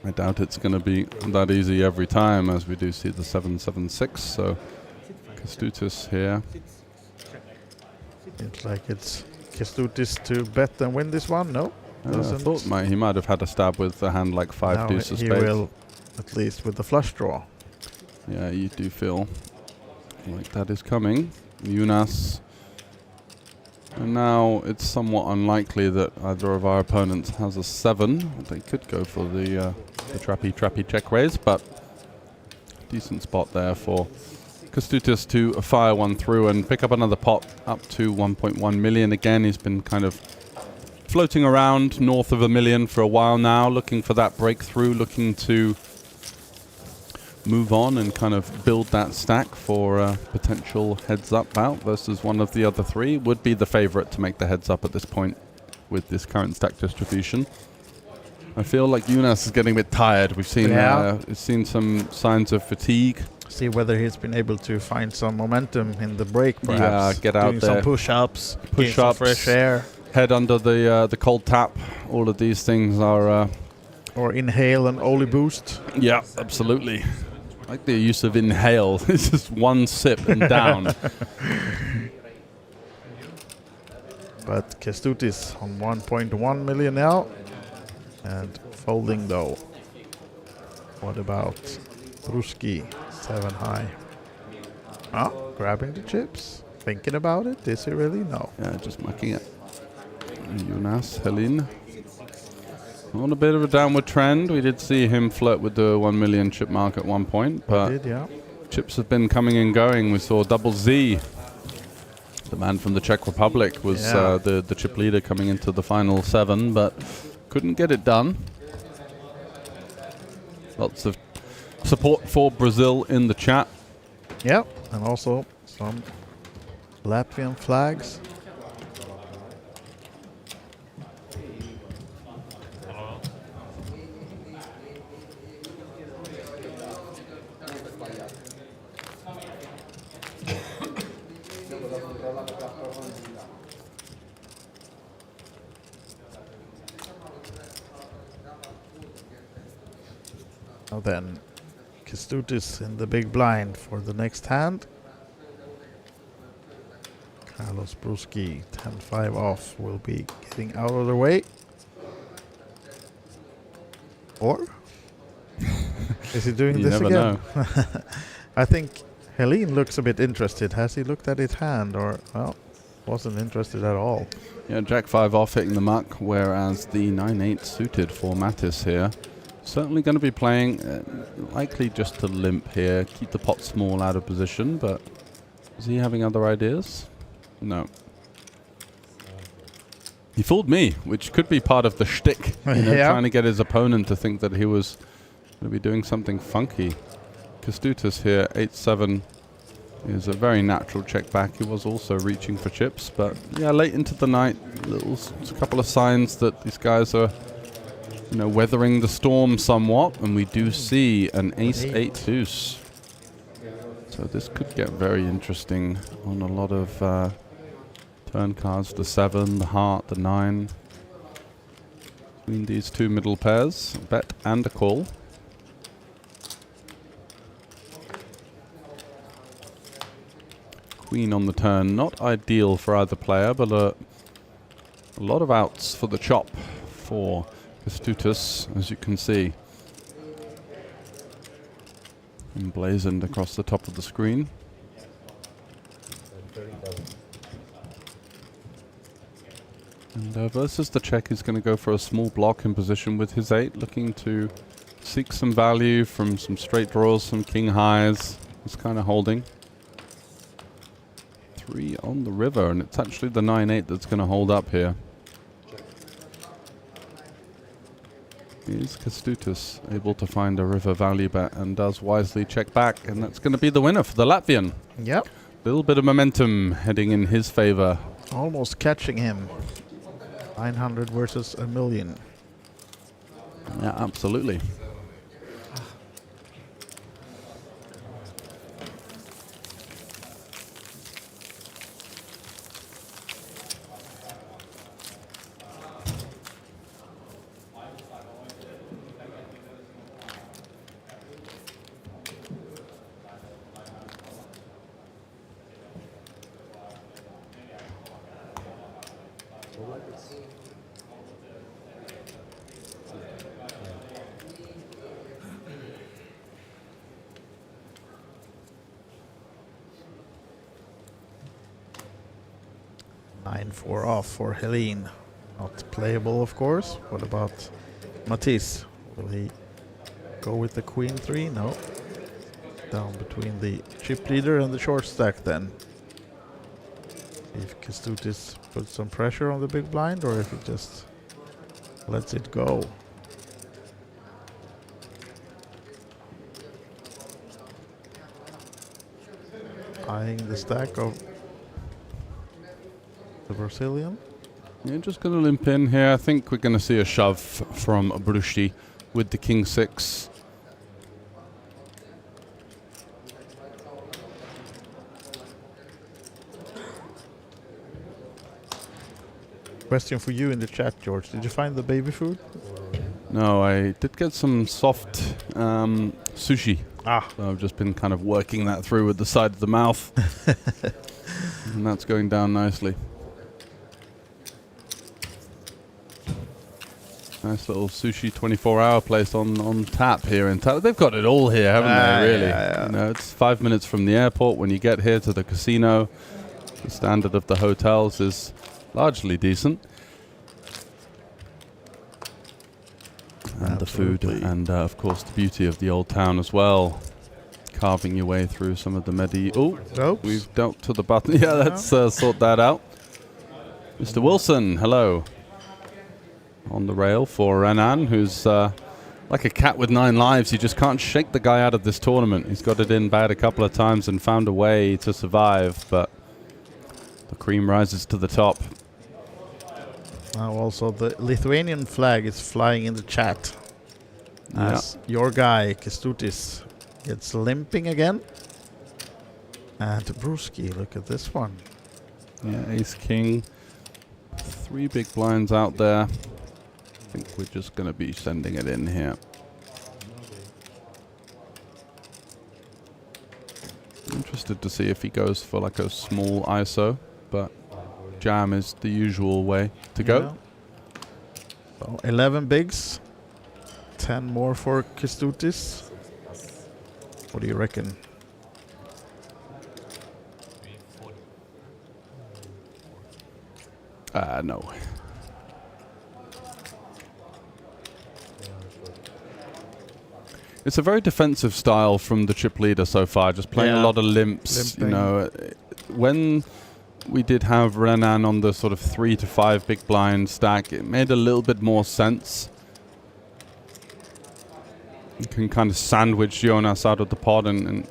I doubt it's going to be that easy every time, as we do see the 7-7-6. So Kęstutis here. It's like it's Kęstutis to bet and win this one. No, I doesn't. thought he might have had a stab with a hand like 5 Now deuces he spades. will, at least with the flush draw. Yeah, you do feel like that is coming. Jonas. And now it's somewhat unlikely that either of our opponents has a 7. They could go for the trappy check raise, but decent spot there for Kęstutis to fire one through and pick up another pot up to 1.1 million. Again, he's been kind of floating around north of $1 million for a while now, looking for that breakthrough, looking to move on and kind of build that stack for a potential heads-up bout versus one of the other 3. Would be the favorite to make the heads-up at this point with this current stack distribution. I feel like Jonas is getting a bit tired. We've seen some signs of fatigue. See whether he's been able to find some momentum in the break, perhaps. Yeah, get out doing there. some push-ups, get some fresh air. Head under the cold tap. All of these things are... or inhale and Oli boost. Yeah, absolutely. I like the use of inhale. It's just one sip and down. But Kęstutis on 1.1 million now. And folding though. What about Bruski? 7 high. Oh, grabbing the chips. Thinking about it. Is he really? No. Yeah, just mucking it. Jonas, Helene. On a bit of a downward trend. We did see him flirt with the 1 million chip mark at one point, but chips have been coming and going. We saw Double Z, the man from the Czech Republic, was the chip leader coming into the final 7, but couldn't get it done. Lots of support for Brazil in the chat. Yep, and also some Latvian flags. Now then, Kęstutis in the big blind for the next hand. Carlos Bruski, 10-5 off, will be getting out of the way. Or? Is he doing this never again? know. I think Helene looks a bit interested. Has he looked at his hand or, well, wasn't interested at all? Yeah, Jack 5 off hitting the muck, whereas the 9-8 suited for Mattis here. Certainly going to be playing, likely just to limp here, keep the pot small out of position, but is he having other ideas? No. He fooled me, which could be part of the shtick, trying to get his opponent to think that he was going to be doing something funky. Kęstutis here, 8-7, is a very natural check back. He was also reaching for chips, but yeah, late into the night, a couple of signs that these guys are weathering the storm somewhat, and we do see an ace-8 deuce. So this could get very interesting on a lot of turn cards. The 7, the heart, the 9. Between these two middle pairs, a bet and a call. Queen on the turn, not ideal for either player, but a lot of outs for the chop for Kęstutis, as you can see. Emblazoned across the top of the screen. And versus the Czech, he's going to go for a small block in position with his 8, looking to seek some value from some straight draws, some king highs. He's kind of holding. 3 on the river, and it's actually the 9-8 that's going to hold up here. Is Kęstutis able to find a river value bet and does wisely check back, and that's going to be the winner for the Latvian. Yep. Little bit of momentum heading in his favor. Almost catching him. 900 versus $1 million. Yeah, absolutely. 9-4 off for Helene. Not playable, of course. What about Matisse? Will he go with the queen 3? No. Down between the chip leader and the short stack then. If Kestutis puts some pressure on the big blind or if he just lets it go. Eyeing the stack of the Brazilian. Yeah, just going to limp in here. I think we're going to see a shove from Bruschi with the king 6. Question for you in the chat, George. Did you find the baby food? No, I did get some soft sushi. Ah. So I've just been kind of working that through with the side of the mouth. And that's going down nicely. Nice little sushi 24-hour place on tap here in Tallinn. They've got it all here, haven't they, really? Yeah. You know, it's 5 minutes from the airport. When you get here to the casino, the standard of the hotels is largely decent. And the food, and of course the beauty of the old town as well. Carving your way through some of the medieval... Oh, we've dealt to the button. Yeah, let's sort that out. Mr. Wilson, hello. On the rail for Renan, who's like a cat with 9 lives. You just can't shake the guy out of this tournament. He's got it in bad a couple of times and found a way to survive, but the cream rises to the top. Now also the Lithuanian flag is flying in the chat. As your guy, Kestutis, gets limping again. And Bruski, look at this one. Yeah, ace king. 3 big blinds out there. I think we're just going to be sending it in here. Interested to see if he goes for like a small ISO, but jam is the usual way to go. So 11 bigs, 10 more for Kestutis. What do you reckon? No. It's a very defensive style from the chip leader so far, just playing a lot of limps. You know, when we did have Renan on the sort of 3 to 5 big blind stack, it made a little bit more sense. You can kind of sandwich Jonas out of the pod and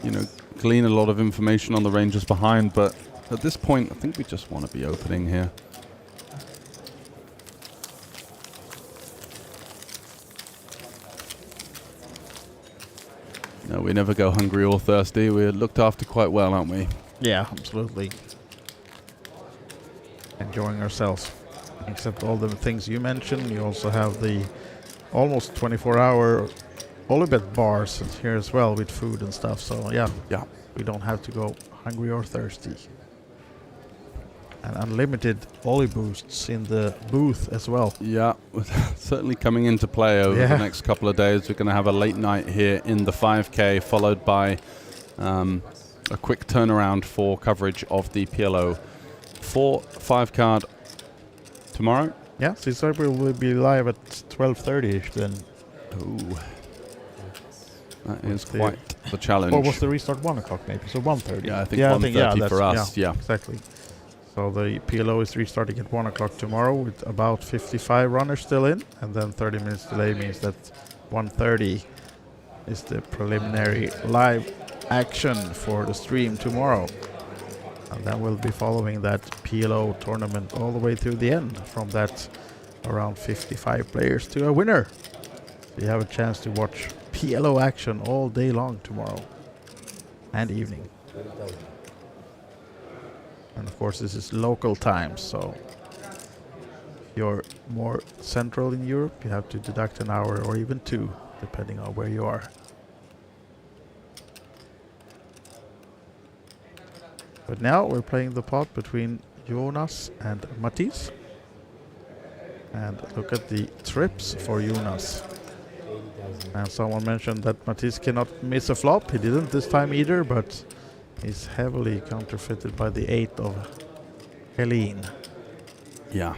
you know, glean a lot of information on the ranges behind, but at this point, I think we just want to be opening here. No, we never go hungry or thirsty. We're looked after quite well, aren't we? Yeah, absolutely. Enjoying ourselves. Except all the things you mentioned, you also have the almost 24-hour Olibet bars here as well with food and stuff. So yeah, we don't have to go hungry or thirsty. And unlimited Oli boosts in the booth as well. Yeah, certainly coming into play over the next couple of days. We're going to have a late night here in the 5K, followed by a quick turnaround for coverage of the PLO 4-5 card tomorrow. Yeah, so will be live at 12:30ish then. Ooh. That is quite the challenge. Or was the restart 1 o'clock maybe? So 1:30. Yeah, I think 1:30 for us. Yeah, exactly. So the PLO is restarting at 1 o'clock tomorrow with about 55 runners still in, and then 30 minutes delay means that 1:30 is the preliminary live action for the stream tomorrow. And then we'll be following that PLO tournament all the way through the end, from that around 55 players to a winner. So you have a chance to watch PLO action all day long tomorrow and evening. And of course this is local time, so if you're more central in Europe, you have to deduct an hour or even 2, depending on where you are. But now we're playing the pot between Jonas and Matisse. And look at the trips for Jonas. And someone mentioned that Matisse cannot miss a flop. He didn't this time either, but he's heavily counterfeited by the 8 of Helene. Yeah.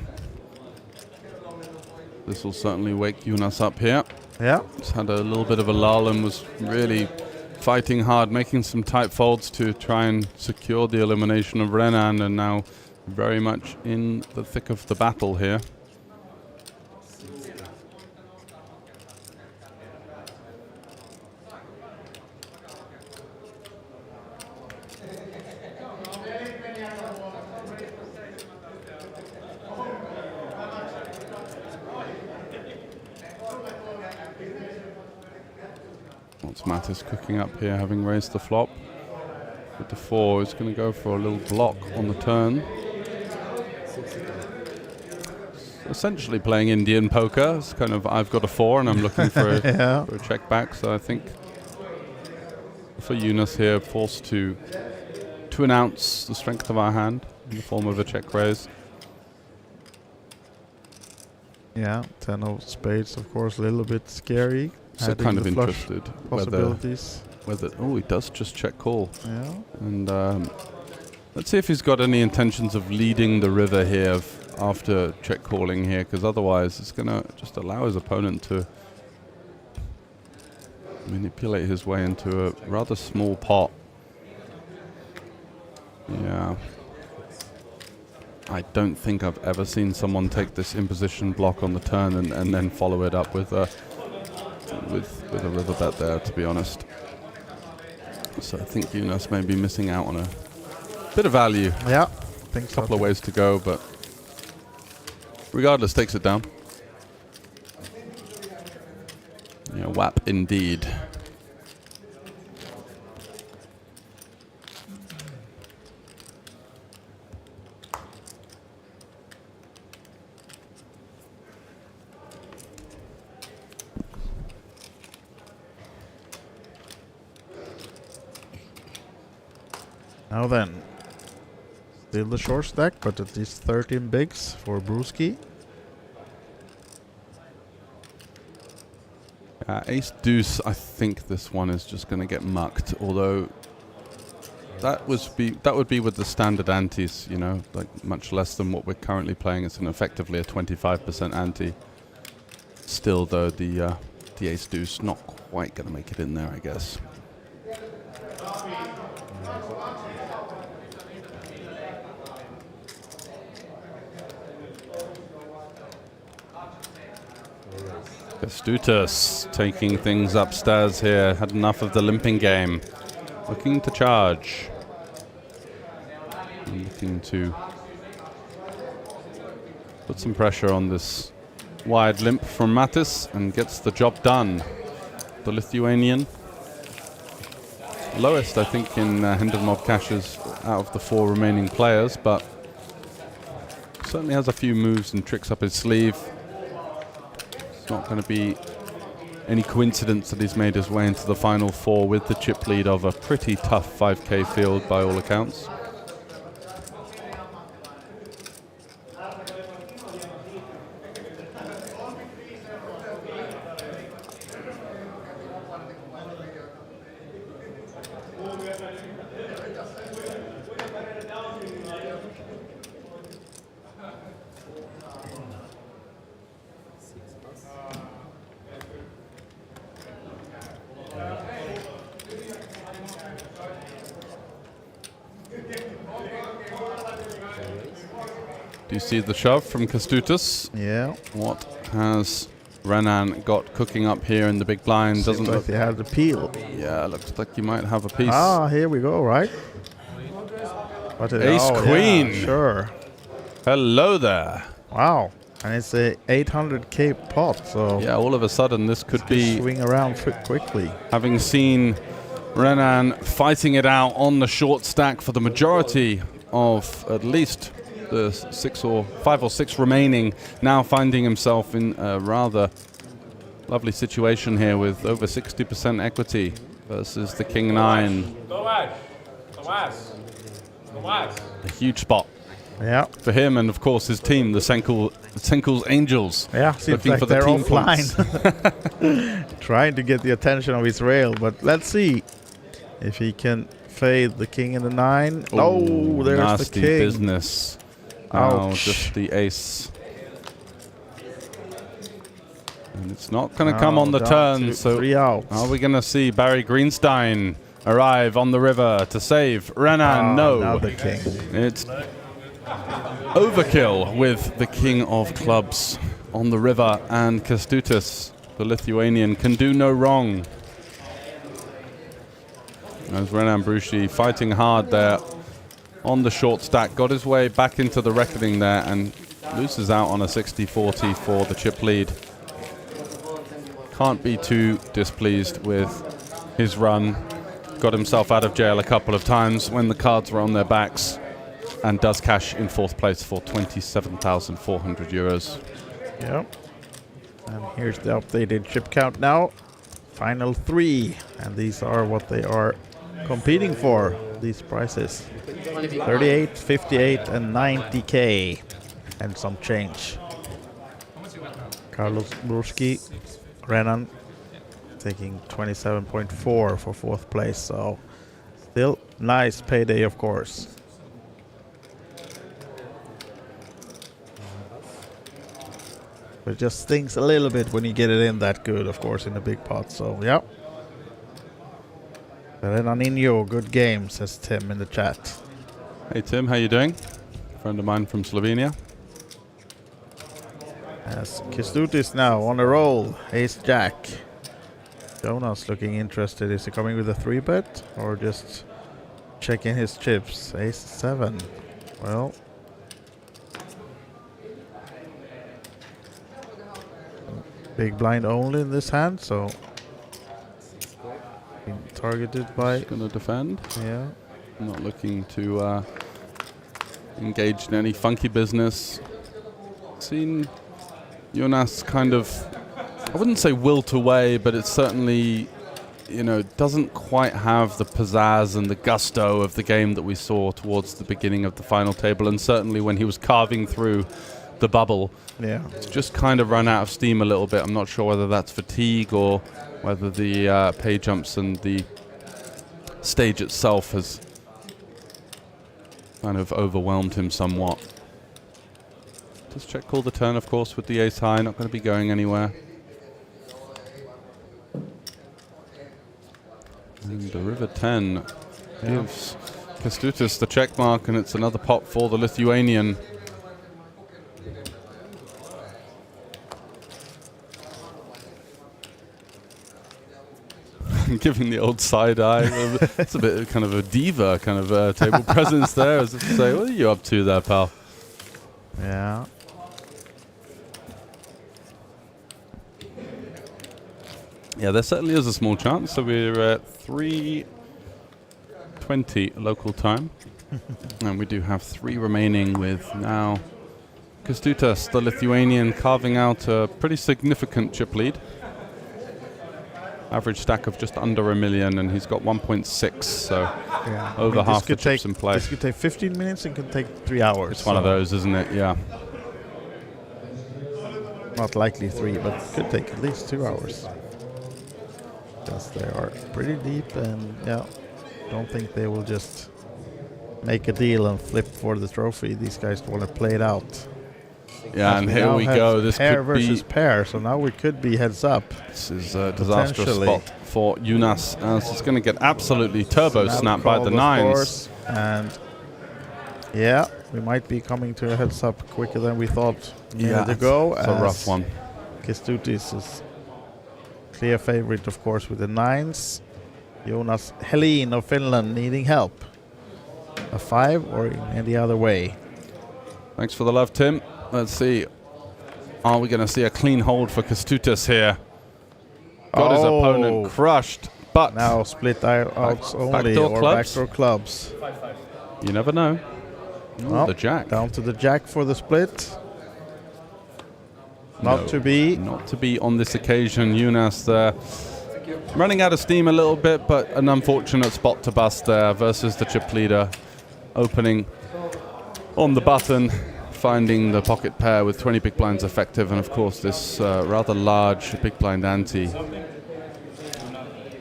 This will certainly wake Jonas up here. Yeah. He's had a little bit of a lull and was really fighting hard, making some tight folds to try and secure the elimination of Renan, and now very much in the thick of the battle here. What's Mattis cooking up here, having raised the flop? With the 4, he's going to go for a little block on the turn. Essentially playing Indian poker. It's kind of, I've got a 4 and I'm looking for a, yeah. for a check back. So I think for Jonas here, forced to announce the strength of our hand in the form of a check raise. Yeah, 10 of spades, of course, a little bit scary. So kind of interested possibilities. Whether he does just check call. Yeah. And let's see if he's got any intentions of leading the river here after check calling here, because otherwise it's going to just allow his opponent to manipulate his way into a rather small pot. Yeah. I don't think I've ever seen someone take this imposition block on the turn and then follow it up with a river bet there, to be honest. So I think Jonas may be missing out on a bit of value. Yeah, I think so. A couple of ways to go, but regardless, takes it down. Yeah, whap indeed. Now then, still the short stack, but at least 13 bigs for Brewski. Ace deuce, I think this one is just going to get mucked, although that would be with the standard antes, you know, like much less than what we're currently playing. It's effectively a 25% ante. Still though, the ace deuce not quite going to make it in there, I guess. Kestutis taking things upstairs here. Had enough of the limping game. Looking to charge. Looking to put some pressure on this wide limp from Mattis and gets the job done. The Lithuanian. Lowest, I think, in Hindenmob cashes out of the 4 remaining players, but certainly has a few moves and tricks up his sleeve. Not going to be any coincidence that he's made his way into the final 4 with the chip lead of a pretty tough 5k field by all accounts. Do you see the shove from Kestutis? Yeah. What has Renan got cooking up here in the big blind? Doesn't look like they have the peel. Yeah, looks like you might have a piece. Ah, here we go, right? Ace Queen. Yeah, sure. Hello there. Wow. And it's a 800k pot, so yeah, all of a sudden this could be swing around quickly. Having seen Renan fighting it out on the short stack for the majority of at least the 5 or 6 remaining, now finding himself in a rather lovely situation here with over 60% equity versus the King 9. A huge spot. Yeah. For him and, of course, his team, the Senkul's Angels. Yeah, seems looking like for the they're team offline. Trying to get the attention of Israel, but let's see if he can fade the king and the 9. Oh, there's nasty the king. Business. Oh, just the ace. And it's not going to come on the turn, so 3 out. are we going to see Barry Greenstein arrive on the river to save Renan? No. Now the king. It's overkill with the king of clubs on the river, and Kęstutis, the Lithuanian, can do no wrong. As Renan Bruschi fighting hard there on the short stack, got his way back into the reckoning there and loses out on a 60-40 for the chip lead. Can't be too displeased with his run. Got himself out of jail a couple of times when the cards were on their backs, and does cash in 4th place for 27,400 euros. Yep. And here's the updated chip count now. Final 3. And these are what they are competing for, these prizes. 38, 58, and 90k. And some change. Carlos Bruschi, Renan, taking 27.4 for 4th place. So still nice payday, of course. But it just stings a little bit when you get it in that good, of course, in the big pot. So, yeah. Renaninho, good game, says Tim in the chat. Hey, Tim, how you doing? Friend of mine from Slovenia. As Kęstutis now on a roll. Ace-Jack. Jonas looking interested. Is he coming with a 3-bet or just checking his chips? Ace-7. Well... big blind only in this hand, so being targeted by. Going to defend. Yeah. Not looking to engage in any funky business. Seen Jonas kind of, I wouldn't say wilt away, but it's certainly, you know, doesn't quite have the pizzazz and the gusto of the game that we saw towards the beginning of the final table, and certainly when he was carving through the bubble. Yeah. It's just kind of run out of steam a little bit. I'm not sure whether that's fatigue or whether the pay jumps and the stage itself has kind of overwhelmed him somewhat. Just check call the turn, of course, with the ace high. Not going to be going anywhere. And the river 10 gives Kęstutis the check mark, and it's another pot for the Lithuanian. Giving the old side eye. It's a bit kind of a diva kind of table presence there, as if to say, what are you up to there, pal? Yeah. Yeah, there certainly is a small chance. So we're at 3:20 local time. And we do have 3 remaining, with now Kęstutis, the Lithuanian, carving out a pretty significant chip lead. Average stack of just under $1 million, and he's got 1.6, so over half the chips in play. This could take 15 minutes and could take 3 hours. It's one of those, isn't it? Yeah. Not likely 3, but could take at least 2 hours. Because they are pretty deep, and yeah, don't think they will just make a deal and flip for the trophy. These guys want to play it out. Yeah, and here we go. This pair could versus be pair, so now we could be heads up. This is a disastrous spot for Jonas, as it's going to get absolutely turbo snapped by the 9s. And yeah, we might be coming to a heads up quicker than we thought a minute ago. It's a rough one. Kęstutis is clear favorite, of course, with the 9s. Jonas Helin of Finland needing help. A 5 or in any other way. Thanks for the love, Tim. Let's see. Are we going to see a clean hold for Kęstutis here? Got his opponent crushed, but now split outs only, backdoor or clubs? backdoor clubs. You never know. Well, the jack. Down to the jack for the split. Not to be. Not to be on this occasion. Jonas there running out of steam a little bit, but an unfortunate spot to bust there versus the chip leader, opening on the button, finding the pocket pair with 20 big blinds effective, and of course this rather large big blind ante.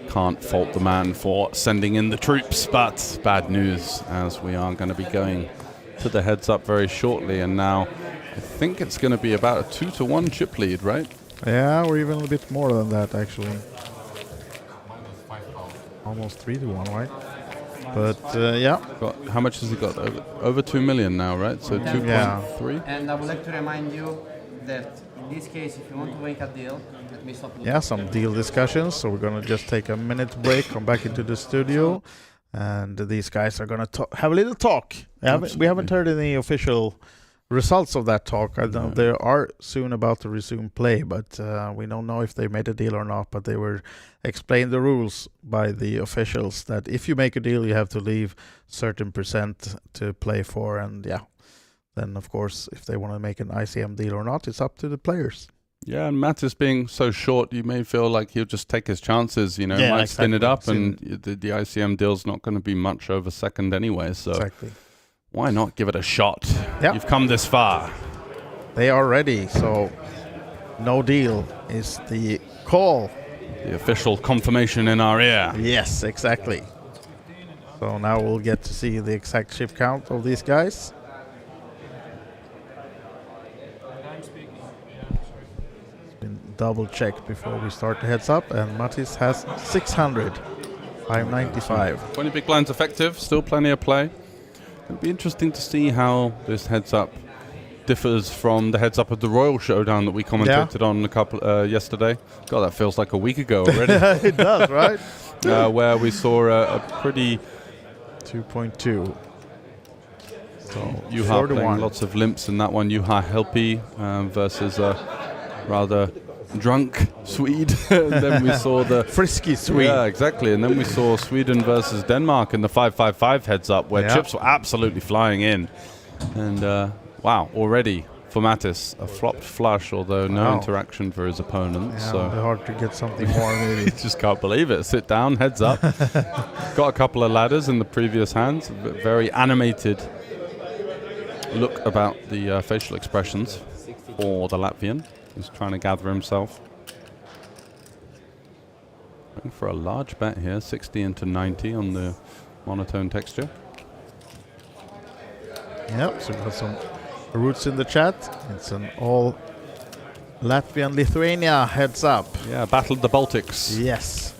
Can't fault the man for sending in the troops, but bad news as we are going to be going to the heads up very shortly, and now I think it's going to be about a 2-1 chip lead, right? Yeah, or even a bit more than that actually. Almost 3-1, right? But yeah. How much has he got? Over 2 million now, right? So 2.3. And I would like to remind you that in this case, if you want to make a deal, let me stop. Yeah, some deal discussions. So we're gonna just take a minute break, come back into the studio, and these guys are gonna have a little talk. We haven't heard any official results of that talk. I know they are soon about to resume play, but we don't know if they made a deal or not. But they were explained the rules by the officials that if you make a deal, you have to leave certain percent to play for, and yeah. Then, of course, if they want to make an ICM deal or not, it's up to the players. Yeah, and Mattis being so short, you may feel like he'll just take his chances, you know, might spin it up, and the ICM deal's not going to be much over second anyway, so why not give it a shot? Yep. You've come this far. They are ready, so no deal is the call. The official confirmation in our ear. Yes, exactly. So now we'll get to see the exact chip count of these guys. Double check before we start the heads up, and Mattis has 600, 595. 20 big blinds effective, still plenty of play. It'll be interesting to see how this heads up differs from the heads up of the Royal Showdown that we commentated on a couple yesterday. God, that feels like a week ago already. It does, right? Where we saw a pretty 2.2. So Juha playing lots of limps in that one. Juha Helpi versus rather drunk Swede. And then we saw the frisky Swede. Yeah, exactly. And then we saw Sweden versus Denmark in the 5-5-5 heads up, where chips were absolutely flying in. And wow, already for Mattis, a flopped flush, although no interaction for his opponent. Yeah, so hard to get something more maybe. Just can't believe it. Sit down, heads up. Got a couple of ladders in the previous hands. Very animated look about the facial expressions for the Latvian. He's trying to gather himself. Going for a large bet here, 60 into 90 on the monotone texture. Yep, so we've got some roots in the chat. It's an all Latvian-Lithuania heads up. Yeah, battled the Baltics. Yes.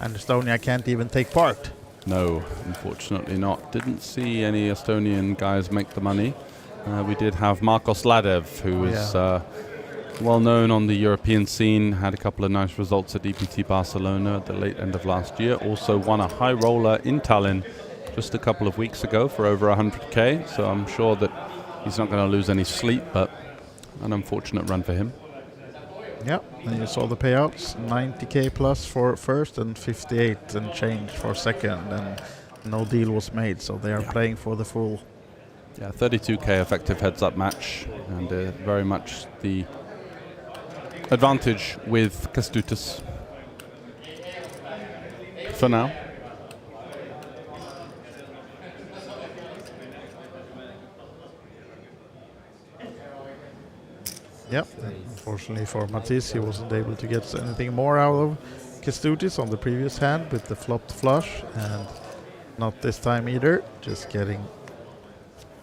And Estonia can't even take part. No, unfortunately not. Didn't see any Estonian guys make the money. We did have Marcos Ladev, who is well known on the European scene, had a couple of nice results at EPT Barcelona at the late end of last year. Also won a high roller in Tallinn just a couple of weeks ago for over 100k. So I'm sure that he's not going to lose any sleep, but an unfortunate run for him. Yep, and you saw the payouts, 90k plus for first and 58 and change for second, and no deal was made, so they are playing for the full. Yeah, 32k effective heads up match, and very much the advantage with Kęstutis for now. Yep, unfortunately for Mattis, he wasn't able to get anything more out of Kęstutis on the previous hand with the flopped flush, and not this time either, just getting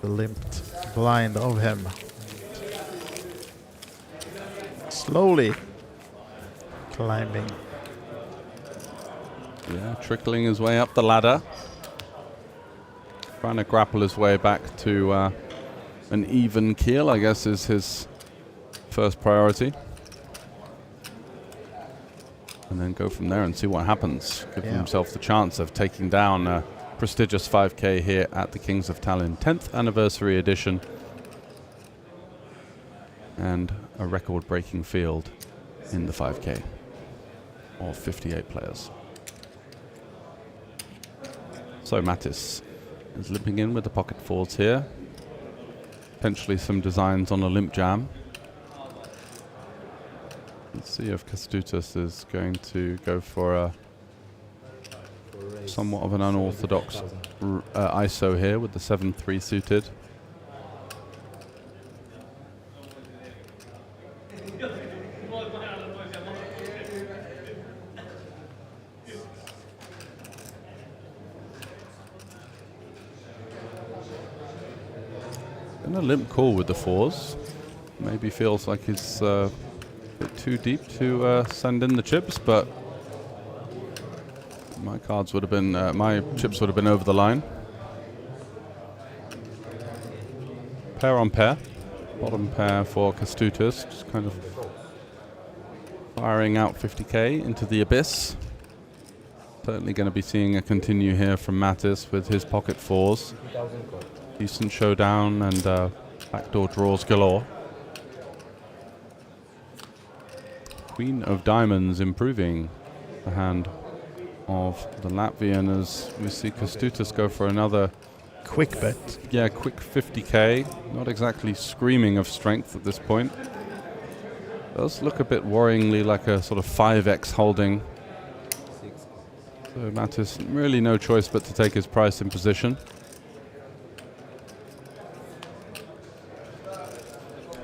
the limped blind of him. Slowly climbing. Yeah, trickling his way up the ladder. Trying to grapple his way back to an even keel, I guess, is his first priority. And then go from there and see what happens. Give himself the chance of taking down a prestigious 5k here at the Kings of Tallinn 10th anniversary edition. And a record-breaking field in the 5k of 58 players. So Mattis is limping in with the pocket fours here. Potentially some designs on a limp jam. Let's see if Kęstutis is going to go for a somewhat of an unorthodox ISO here with the 7-3 suited. Gonna limp call with the 4s. Maybe feels like he's a bit too deep to send in the chips, but my cards would have been, my chips would have been over the line. Pair on pair. Bottom pair for Kęstutis, just kind of firing out 50k into the abyss. Certainly going to be seeing a continue here from Mattis with his pocket 4s. Decent showdown and backdoor draws galore. Queen of Diamonds improving the hand of the Latvian as we see Kęstutis go for another quick bet. Yeah, quick 50k. Not exactly screaming of strength at this point. Does look a bit worryingly like a sort of 5x holding. So Mattis really no choice but to take his price in position.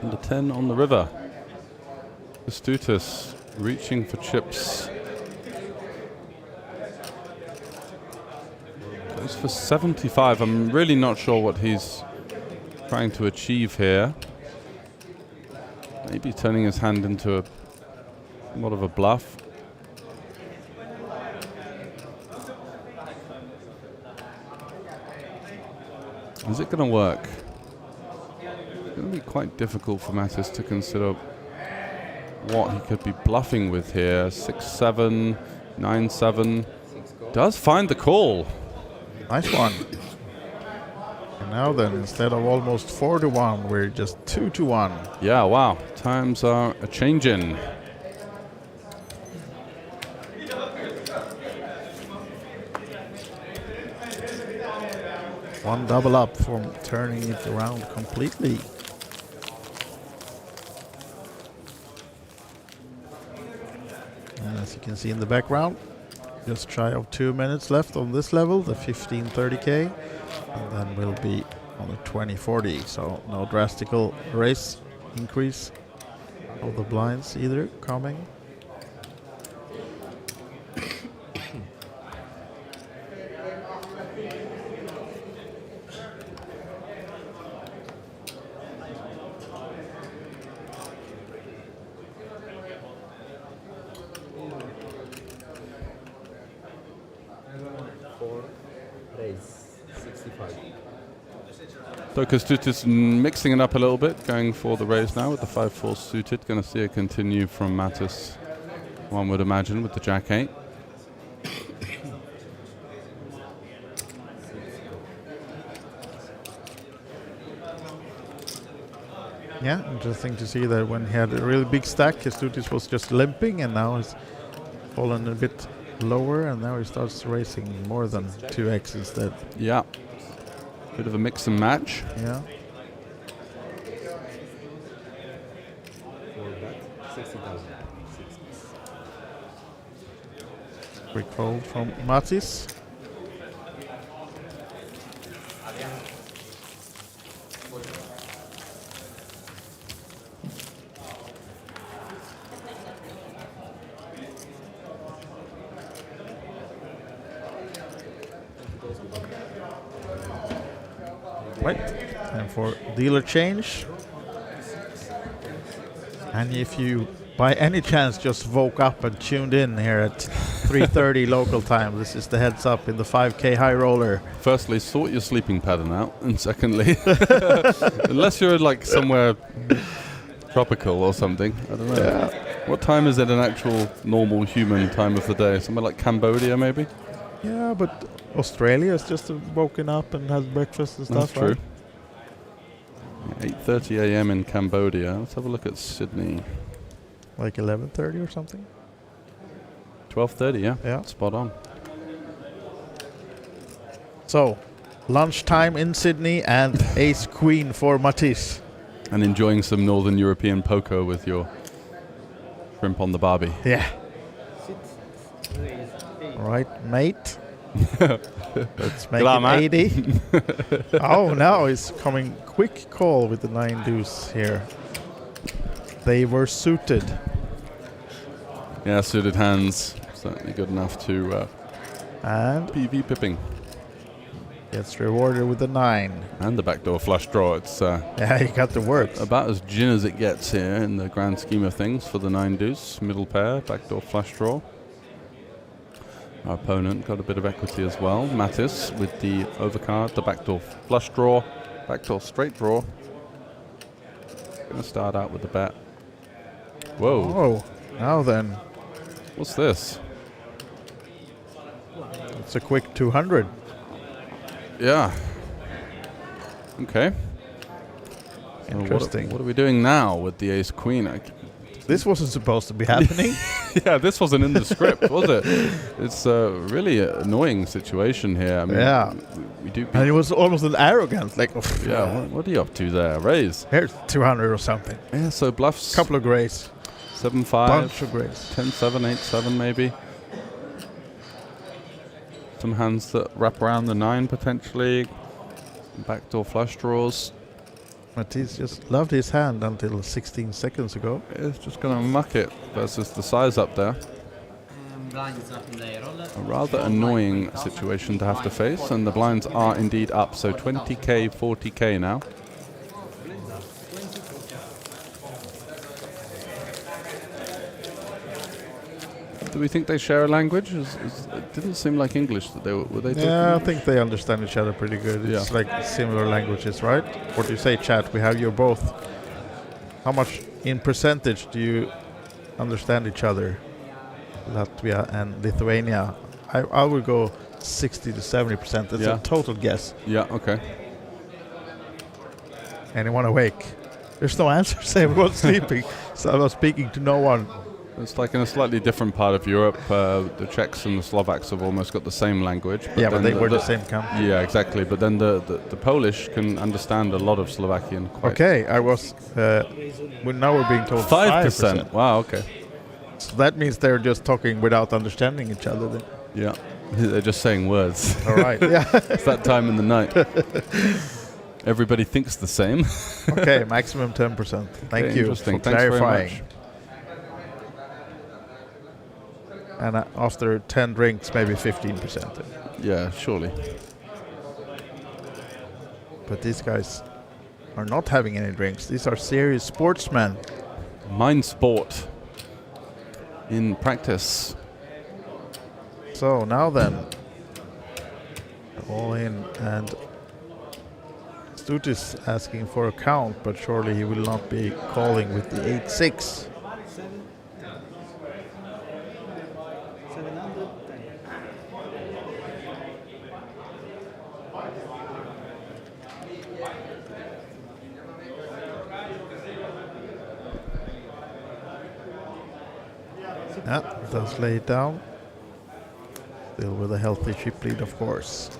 And a 10 on the river. Kęstutis reaching for chips. Goes for 75. I'm really not sure what he's trying to achieve here. Maybe turning his hand into somewhat of a bluff. Is it going to work? It's going to be quite difficult for Mattis to consider what he could be bluffing with here. 6-7, 9-7. Does find the call. Nice one. And now then, instead of almost 4-1, we're just 2-1. Yeah, wow. Times are a changing. One double up from turning it around completely. And as you can see in the background, just shy of 2 minutes left on this level, the 1530k, and then we'll be on the 2040. So no drastical race increase of the blinds either coming. So Kęstutis mixing it up a little bit, going for the raise now with the 5-4 suited. Going to see a continue from Mattis, one would imagine, with the Jack 8. Yeah, interesting to see that when he had a really big stack, Kęstutis was just limping, and now he's fallen a bit lower, and now he starts racing more than 2x instead. Yeah. Bit of a mix and match. Yeah. Quick hold from Mattis. Right, and for dealer change. And if you by any chance just woke up and tuned in here at 3:30 local time, this is the heads up in the 5K Highroller. Firstly, sort your sleeping pattern out, and secondly, unless you're like somewhere tropical or something, I don't know. Yeah. What time is it an actual normal human time of the day? Somewhere like Cambodia, maybe? Yeah, but Australia's just woken up and has breakfast and stuff. That's true. 8:30 a.m. in Cambodia. Let's have a look at Sydney. Like 11:30 or something? 12:30, yeah. Yeah. Spot on. So, lunchtime in Sydney and ace queen for Matisse. And enjoying some Northern European poker with your shrimp on the barbie. Yeah. All right, mate. Let's make it 80. Oh, now it's coming quick call with the 9 deuce here. They were suited. Yeah, suited hands. Certainly good enough to and PV pipping. Gets rewarded with a 9. And the backdoor flush draw. It's yeah, you got the works. About as gin as it gets here in the grand scheme of things for the 9 deuce. Middle pair, backdoor flush draw. Our opponent got a bit of equity as well. Mattis with the overcard, the backdoor flush draw, backdoor straight draw. Gonna start out with the bet. Whoa. Oh, now then. What's this? It's a quick 200. Yeah. Okay. So Interesting. What are we doing now with the ace queen? This wasn't supposed to be happening. Yeah, this wasn't in the script, was it? It's a really annoying situation here. I mean, yeah. We do. And it was almost an arrogant, like. Yeah. What are you up to there? Raise. Here's 200 or something. Yeah. So bluffs. Couple of grays. 7-5. Bunch of grays. 10-7, 8-7 maybe. Some hands that wrap around the 9 potentially. Backdoor flush draws. Matisse just loved his hand until 16 seconds ago. It's just going to muck it versus the size up there. A rather annoying situation to have to face, and the blinds are indeed up. So 20k, 40k now. Do we think they share a language? It didn't seem like English that they were they talking Yeah, I English? think they understand each other pretty good. It's like similar languages, right? What do you say, chat? We have you both. How much in percentage do you understand each other? Latvia and Lithuania. I would go 60 to 70%. That's a total guess. Yeah, okay. Anyone awake? There's no answers. Everyone's sleeping. So I was speaking to no one. It's like in a slightly different part of Europe. The Czechs and the Slovaks have almost got the same language. But they were the same country. Yeah, exactly. But then the Polish can understand a lot of Slovakian quite. Okay, I was. Now we're being told 5%. Wow, okay. So that means they're just talking without understanding each other then. Yeah, they're just saying words. All right. Yeah. It's that time in the night. Everybody thinks the same. Okay, maximum 10%. Thank you for Thanks clarifying. very much. And after 10 drinks, maybe 15%. Yeah, surely. But these guys are not having any drinks. These are serious sportsmen. Mind sport in practice. So now then, all in, and Stut is asking for a count, but surely he will not be calling with the 8-6. Yeah, does lay it down. Still with a healthy chip lead, of course.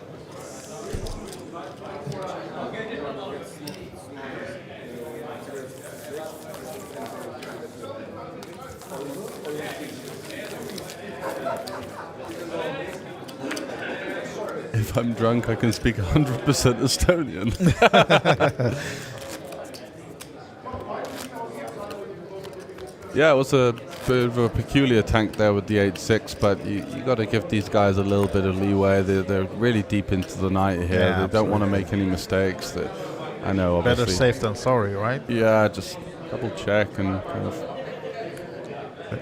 If I'm drunk, I can speak 100% Estonian. Yeah, it was a bit of a peculiar tank there with the 8-6, but you got to give these guys a little bit of leeway. They're really deep into the night here. Yeah, they don't want to make any mistakes. I know, obviously. Better safe than sorry, right? Yeah, just double check and kind of.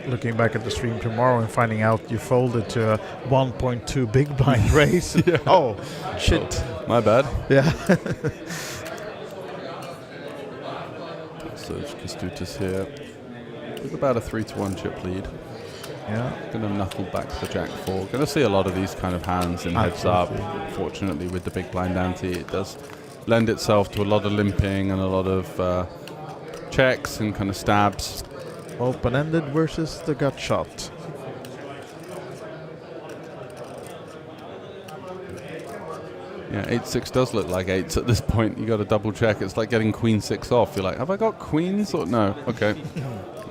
Looking back at the stream tomorrow and finding out you folded to a 1.2 big blind raise. Yeah. Oh, shit. Oh, my bad. Yeah. So Kestutis here with about a 3-1 chip lead. Yeah. Going to knuckle back the Jack 4. Going to see a lot of these kind of hands in heads up. Fortunately, with the big blind ante, it does lend itself to a lot of limping and a lot of checks and kind of stabs. Open-ended versus the gut shot. Yeah, 8-6 does look like 8s at this point. You got to double check. It's like getting queen 6 off. You're like, have I got queens or no? Okay.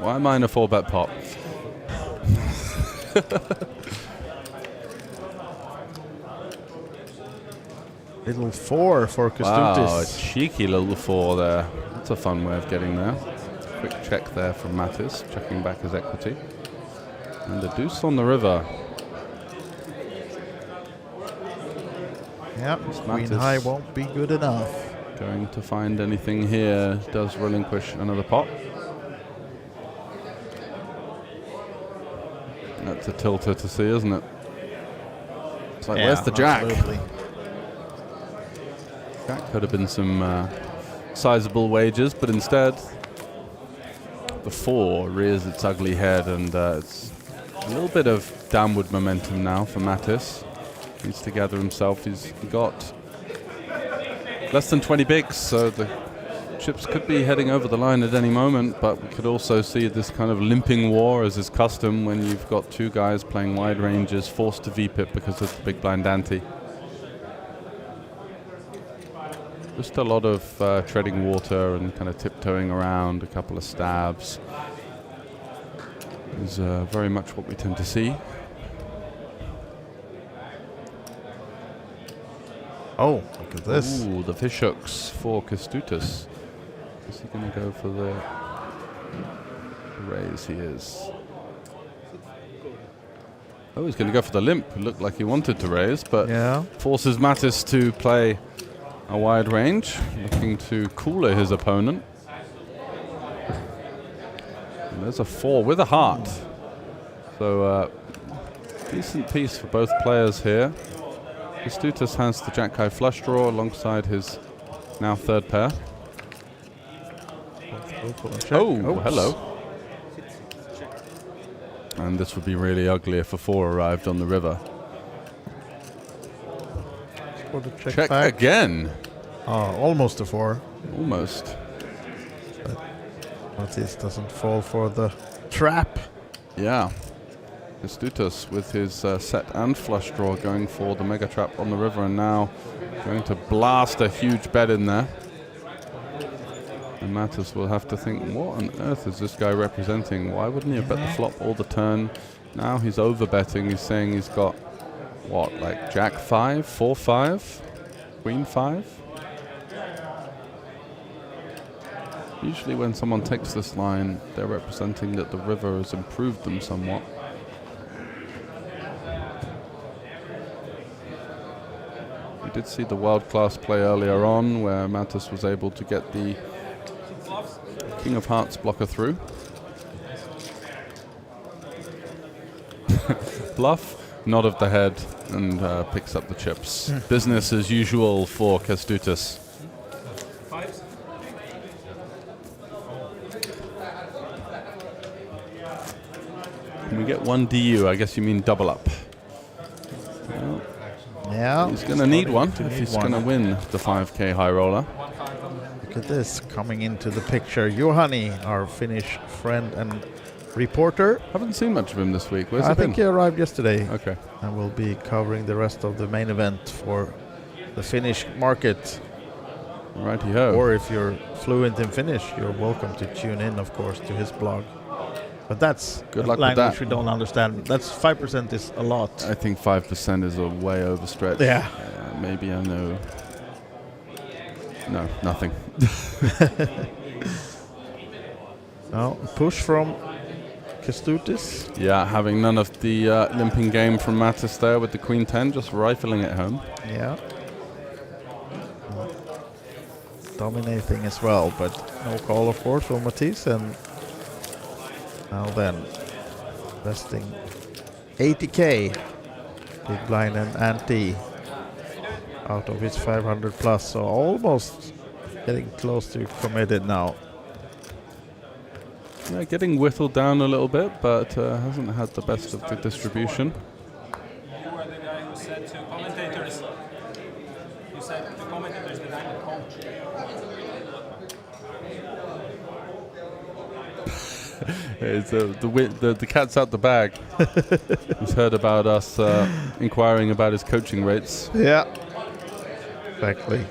Why am I in a 4-bet pot? Little 4 for Kestutis. Wow, a cheeky little 4 there. That's a fun way of getting there. Quick check there from Mattis, checking back his equity. And the deuce on the river. Yeah, queen high won't be good enough. Going to find anything here. Does relinquish another pot. That's a tilter to see, isn't it? It's like, where's the jack? Absolutely. That could have been some sizable wagers, but instead the 4 rears its ugly head, and it's a little bit of downward momentum now for Mattis. Needs to gather himself. He's got less than 20 bigs, so the chips could be heading over the line at any moment, but we could also see this kind of limping war as is custom when you've got 2 guys playing wide ranges forced to VPIP because of the big blind ante. Just a lot of treading water and kind of tiptoeing around, a couple of stabs. Is very much what we tend to see. Oh, look at this. Ooh, the fish hooks for Kęstutis. Is he going to go for the raise? He is. Oh, he's going to go for the limp. It looked like he wanted to raise, but forces Mattis to play a wide range, looking to cooler his opponent. And there's a 4 with a heart. So decent piece for both players here. Kęstutis has the jack high flush draw alongside his now 3rd pair. Oh, hello. And this would be really ugly if a 4 arrived on the river. Check again. Oh, almost a 4. Almost. But Mattis doesn't fall for the trap. Yeah. Kęstutis with his set and flush draw going for the mega trap on the river, and now going to blast a huge bet in there. And Mattis will have to think, what on earth is this guy representing? Why wouldn't he have bet the flop all the turn? Now he's over betting. He's saying he's got what, like jack 5, 4, 5, queen 5? Usually when someone takes this line, they're representing that the river has improved them somewhat. We did see the world-class play earlier on where Mattis was able to get the King of Hearts blocker through. Bluff, nod of the head, and picks up the chips. Business as usual for Kęstutis. Can we get 1 DU? I guess you mean double up. Well, yeah. He's going to need one if he's going to win the 5K high roller. Look at this coming into the picture. Juhani, our Finnish friend and reporter. Haven't seen much of him this week. Where's I think been? he arrived yesterday. Okay. And will be covering the rest of the main event for the Finnish market. Righty-ho. Or if you're fluent in Finnish, you're welcome to tune in, of course, to his blog. But that's good luck language with that. we don't understand. That's 5% is a lot. I think 5% is a way overstretched. Yeah. Maybe I know. No, nothing. Now, push from Kęstutis. Yeah, having none of the limping game from Mattis there with the queen 10, just rifling it home. Yeah. Dominating as well, but no call, of course, for Mattis. And now then, investing 80k, big blind and ante out of his 500 plus, so almost getting close to committed now. Yeah, getting whittled down a little bit, but hasn't had the best of the distribution. You were the guy who said to commentators, you said to commentators that I'm a coach. It's, the cat's out the bag. He's heard about us inquiring about his coaching rates. Yeah, exactly.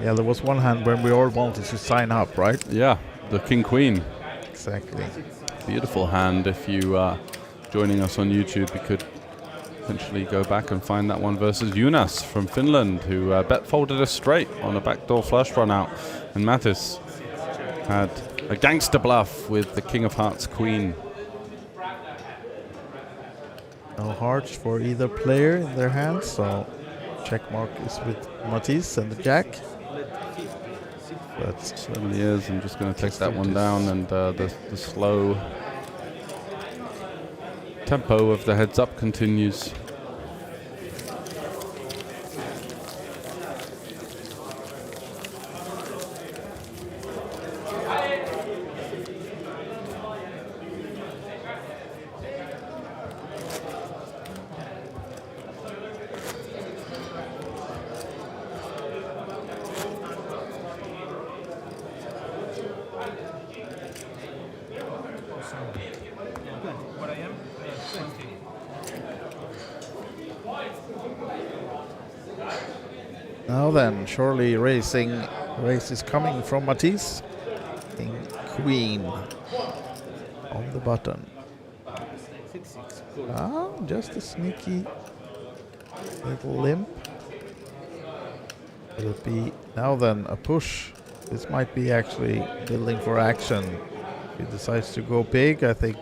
Yeah, there was one hand when we all wanted to sign up, right? Yeah, the King Queen. Exactly. Beautiful hand. If you are joining us on YouTube, you could potentially go back and find that one versus Jonas from Finland, who bet folded a straight on a backdoor flush run out. And Mattis had a gangster bluff with the King of Hearts Queen. No hearts for either player in their hands. So check mark is with Matisse and the jack. But it certainly is. I'm just going to take that one down, and the slow tempo of the heads up continues. Now then, surely race is coming from Matisse. King, Queen on the button. Just a sneaky little limp. Will it be now then a push? This might be actually building for action. If he decides to go big, I think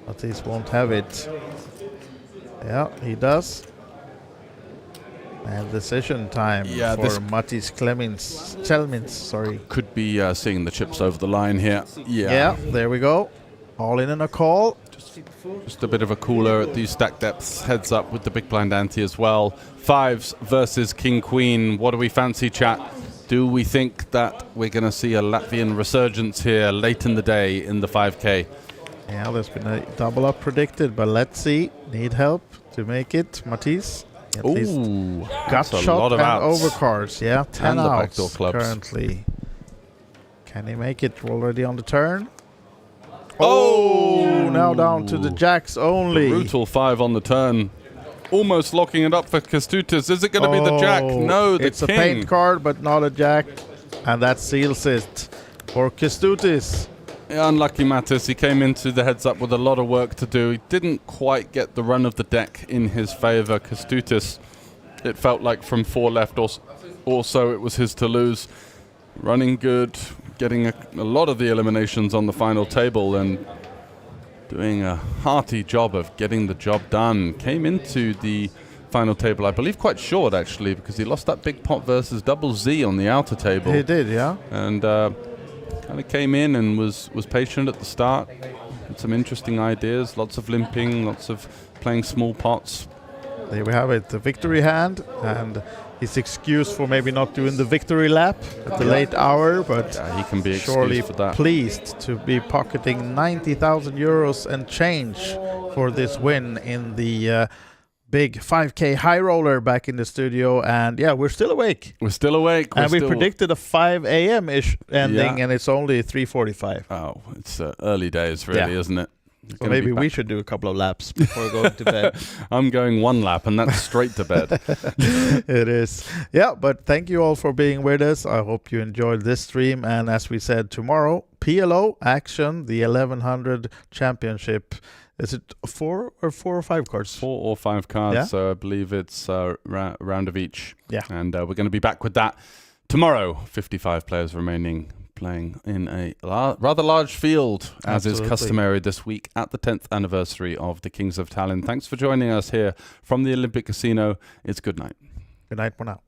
Matisse won't have it. Yeah, he does. And decision time for Matisse Chelmins, sorry. Could be seeing the chips over the line here. Yeah, there we go. All in a call. Just a bit of a cooler at these stack depths. Heads up with the big blind ante as well. Fives versus King Queen. What do we fancy, chat? Do we think that we're going to see a Latvian resurgence here late in the day in the 5K? Yeah, there's been a double up predicted, but let's see. Need help to make it, Matisse. Ooh, gut shot and overcards. Yeah, 10 and the outs backdoor clubs currently. Can he make it already on the turn? Oh, now down to the jacks only. Brutal 5 on the turn. Almost locking it up for Kęstutis. Is it going to be the jack? No, the it's king. A paint card, but not a jack. And that seals it for Kęstutis. Yeah, unlucky Mattis. He came into the heads up with a lot of work to do. He didn't quite get the run of the deck in his favor. Kęstutis, it felt like from 4 left also it was his to lose. Running good, getting a lot of the eliminations on the final table and doing a hearty job of getting the job done. Came into the final table, I believe, quite short actually, because he lost that big pot versus Double Z on the outer table. He did, yeah. And kind of came in and was patient at the start. Had some interesting ideas, lots of limping, lots of playing small pots. There we have it, the victory hand, and his excuse for maybe not doing the victory lap at the late hour, but he can be surely excused for that. Pleased to be pocketing 90,000 euros and change for this win in the big 5K high roller back in the studio. And yeah, we're still awake. We're still awake. And we predicted a 5 a.m.-ish ending, and it's only 3:45. Oh, it's early days really, isn't it? So maybe we should do a couple of laps before going to bed. I'm going 1 lap, and that's straight to bed. It is. Yeah, but thank you all for being with us. I hope you enjoyed this stream. And as we said, tomorrow, PLO action, the 1100 championship. Is it 4 or 5 cards? 4 or 5 cards. Yeah? So I believe it's a round of each. Yeah. And we're going to be back with that tomorrow. 55 players remaining, playing in a rather large field, as is customary this week at the 10th anniversary of the Kings of Tallinn. Thanks for joining us here from the Olympic Casino. It's good night. Good night for now.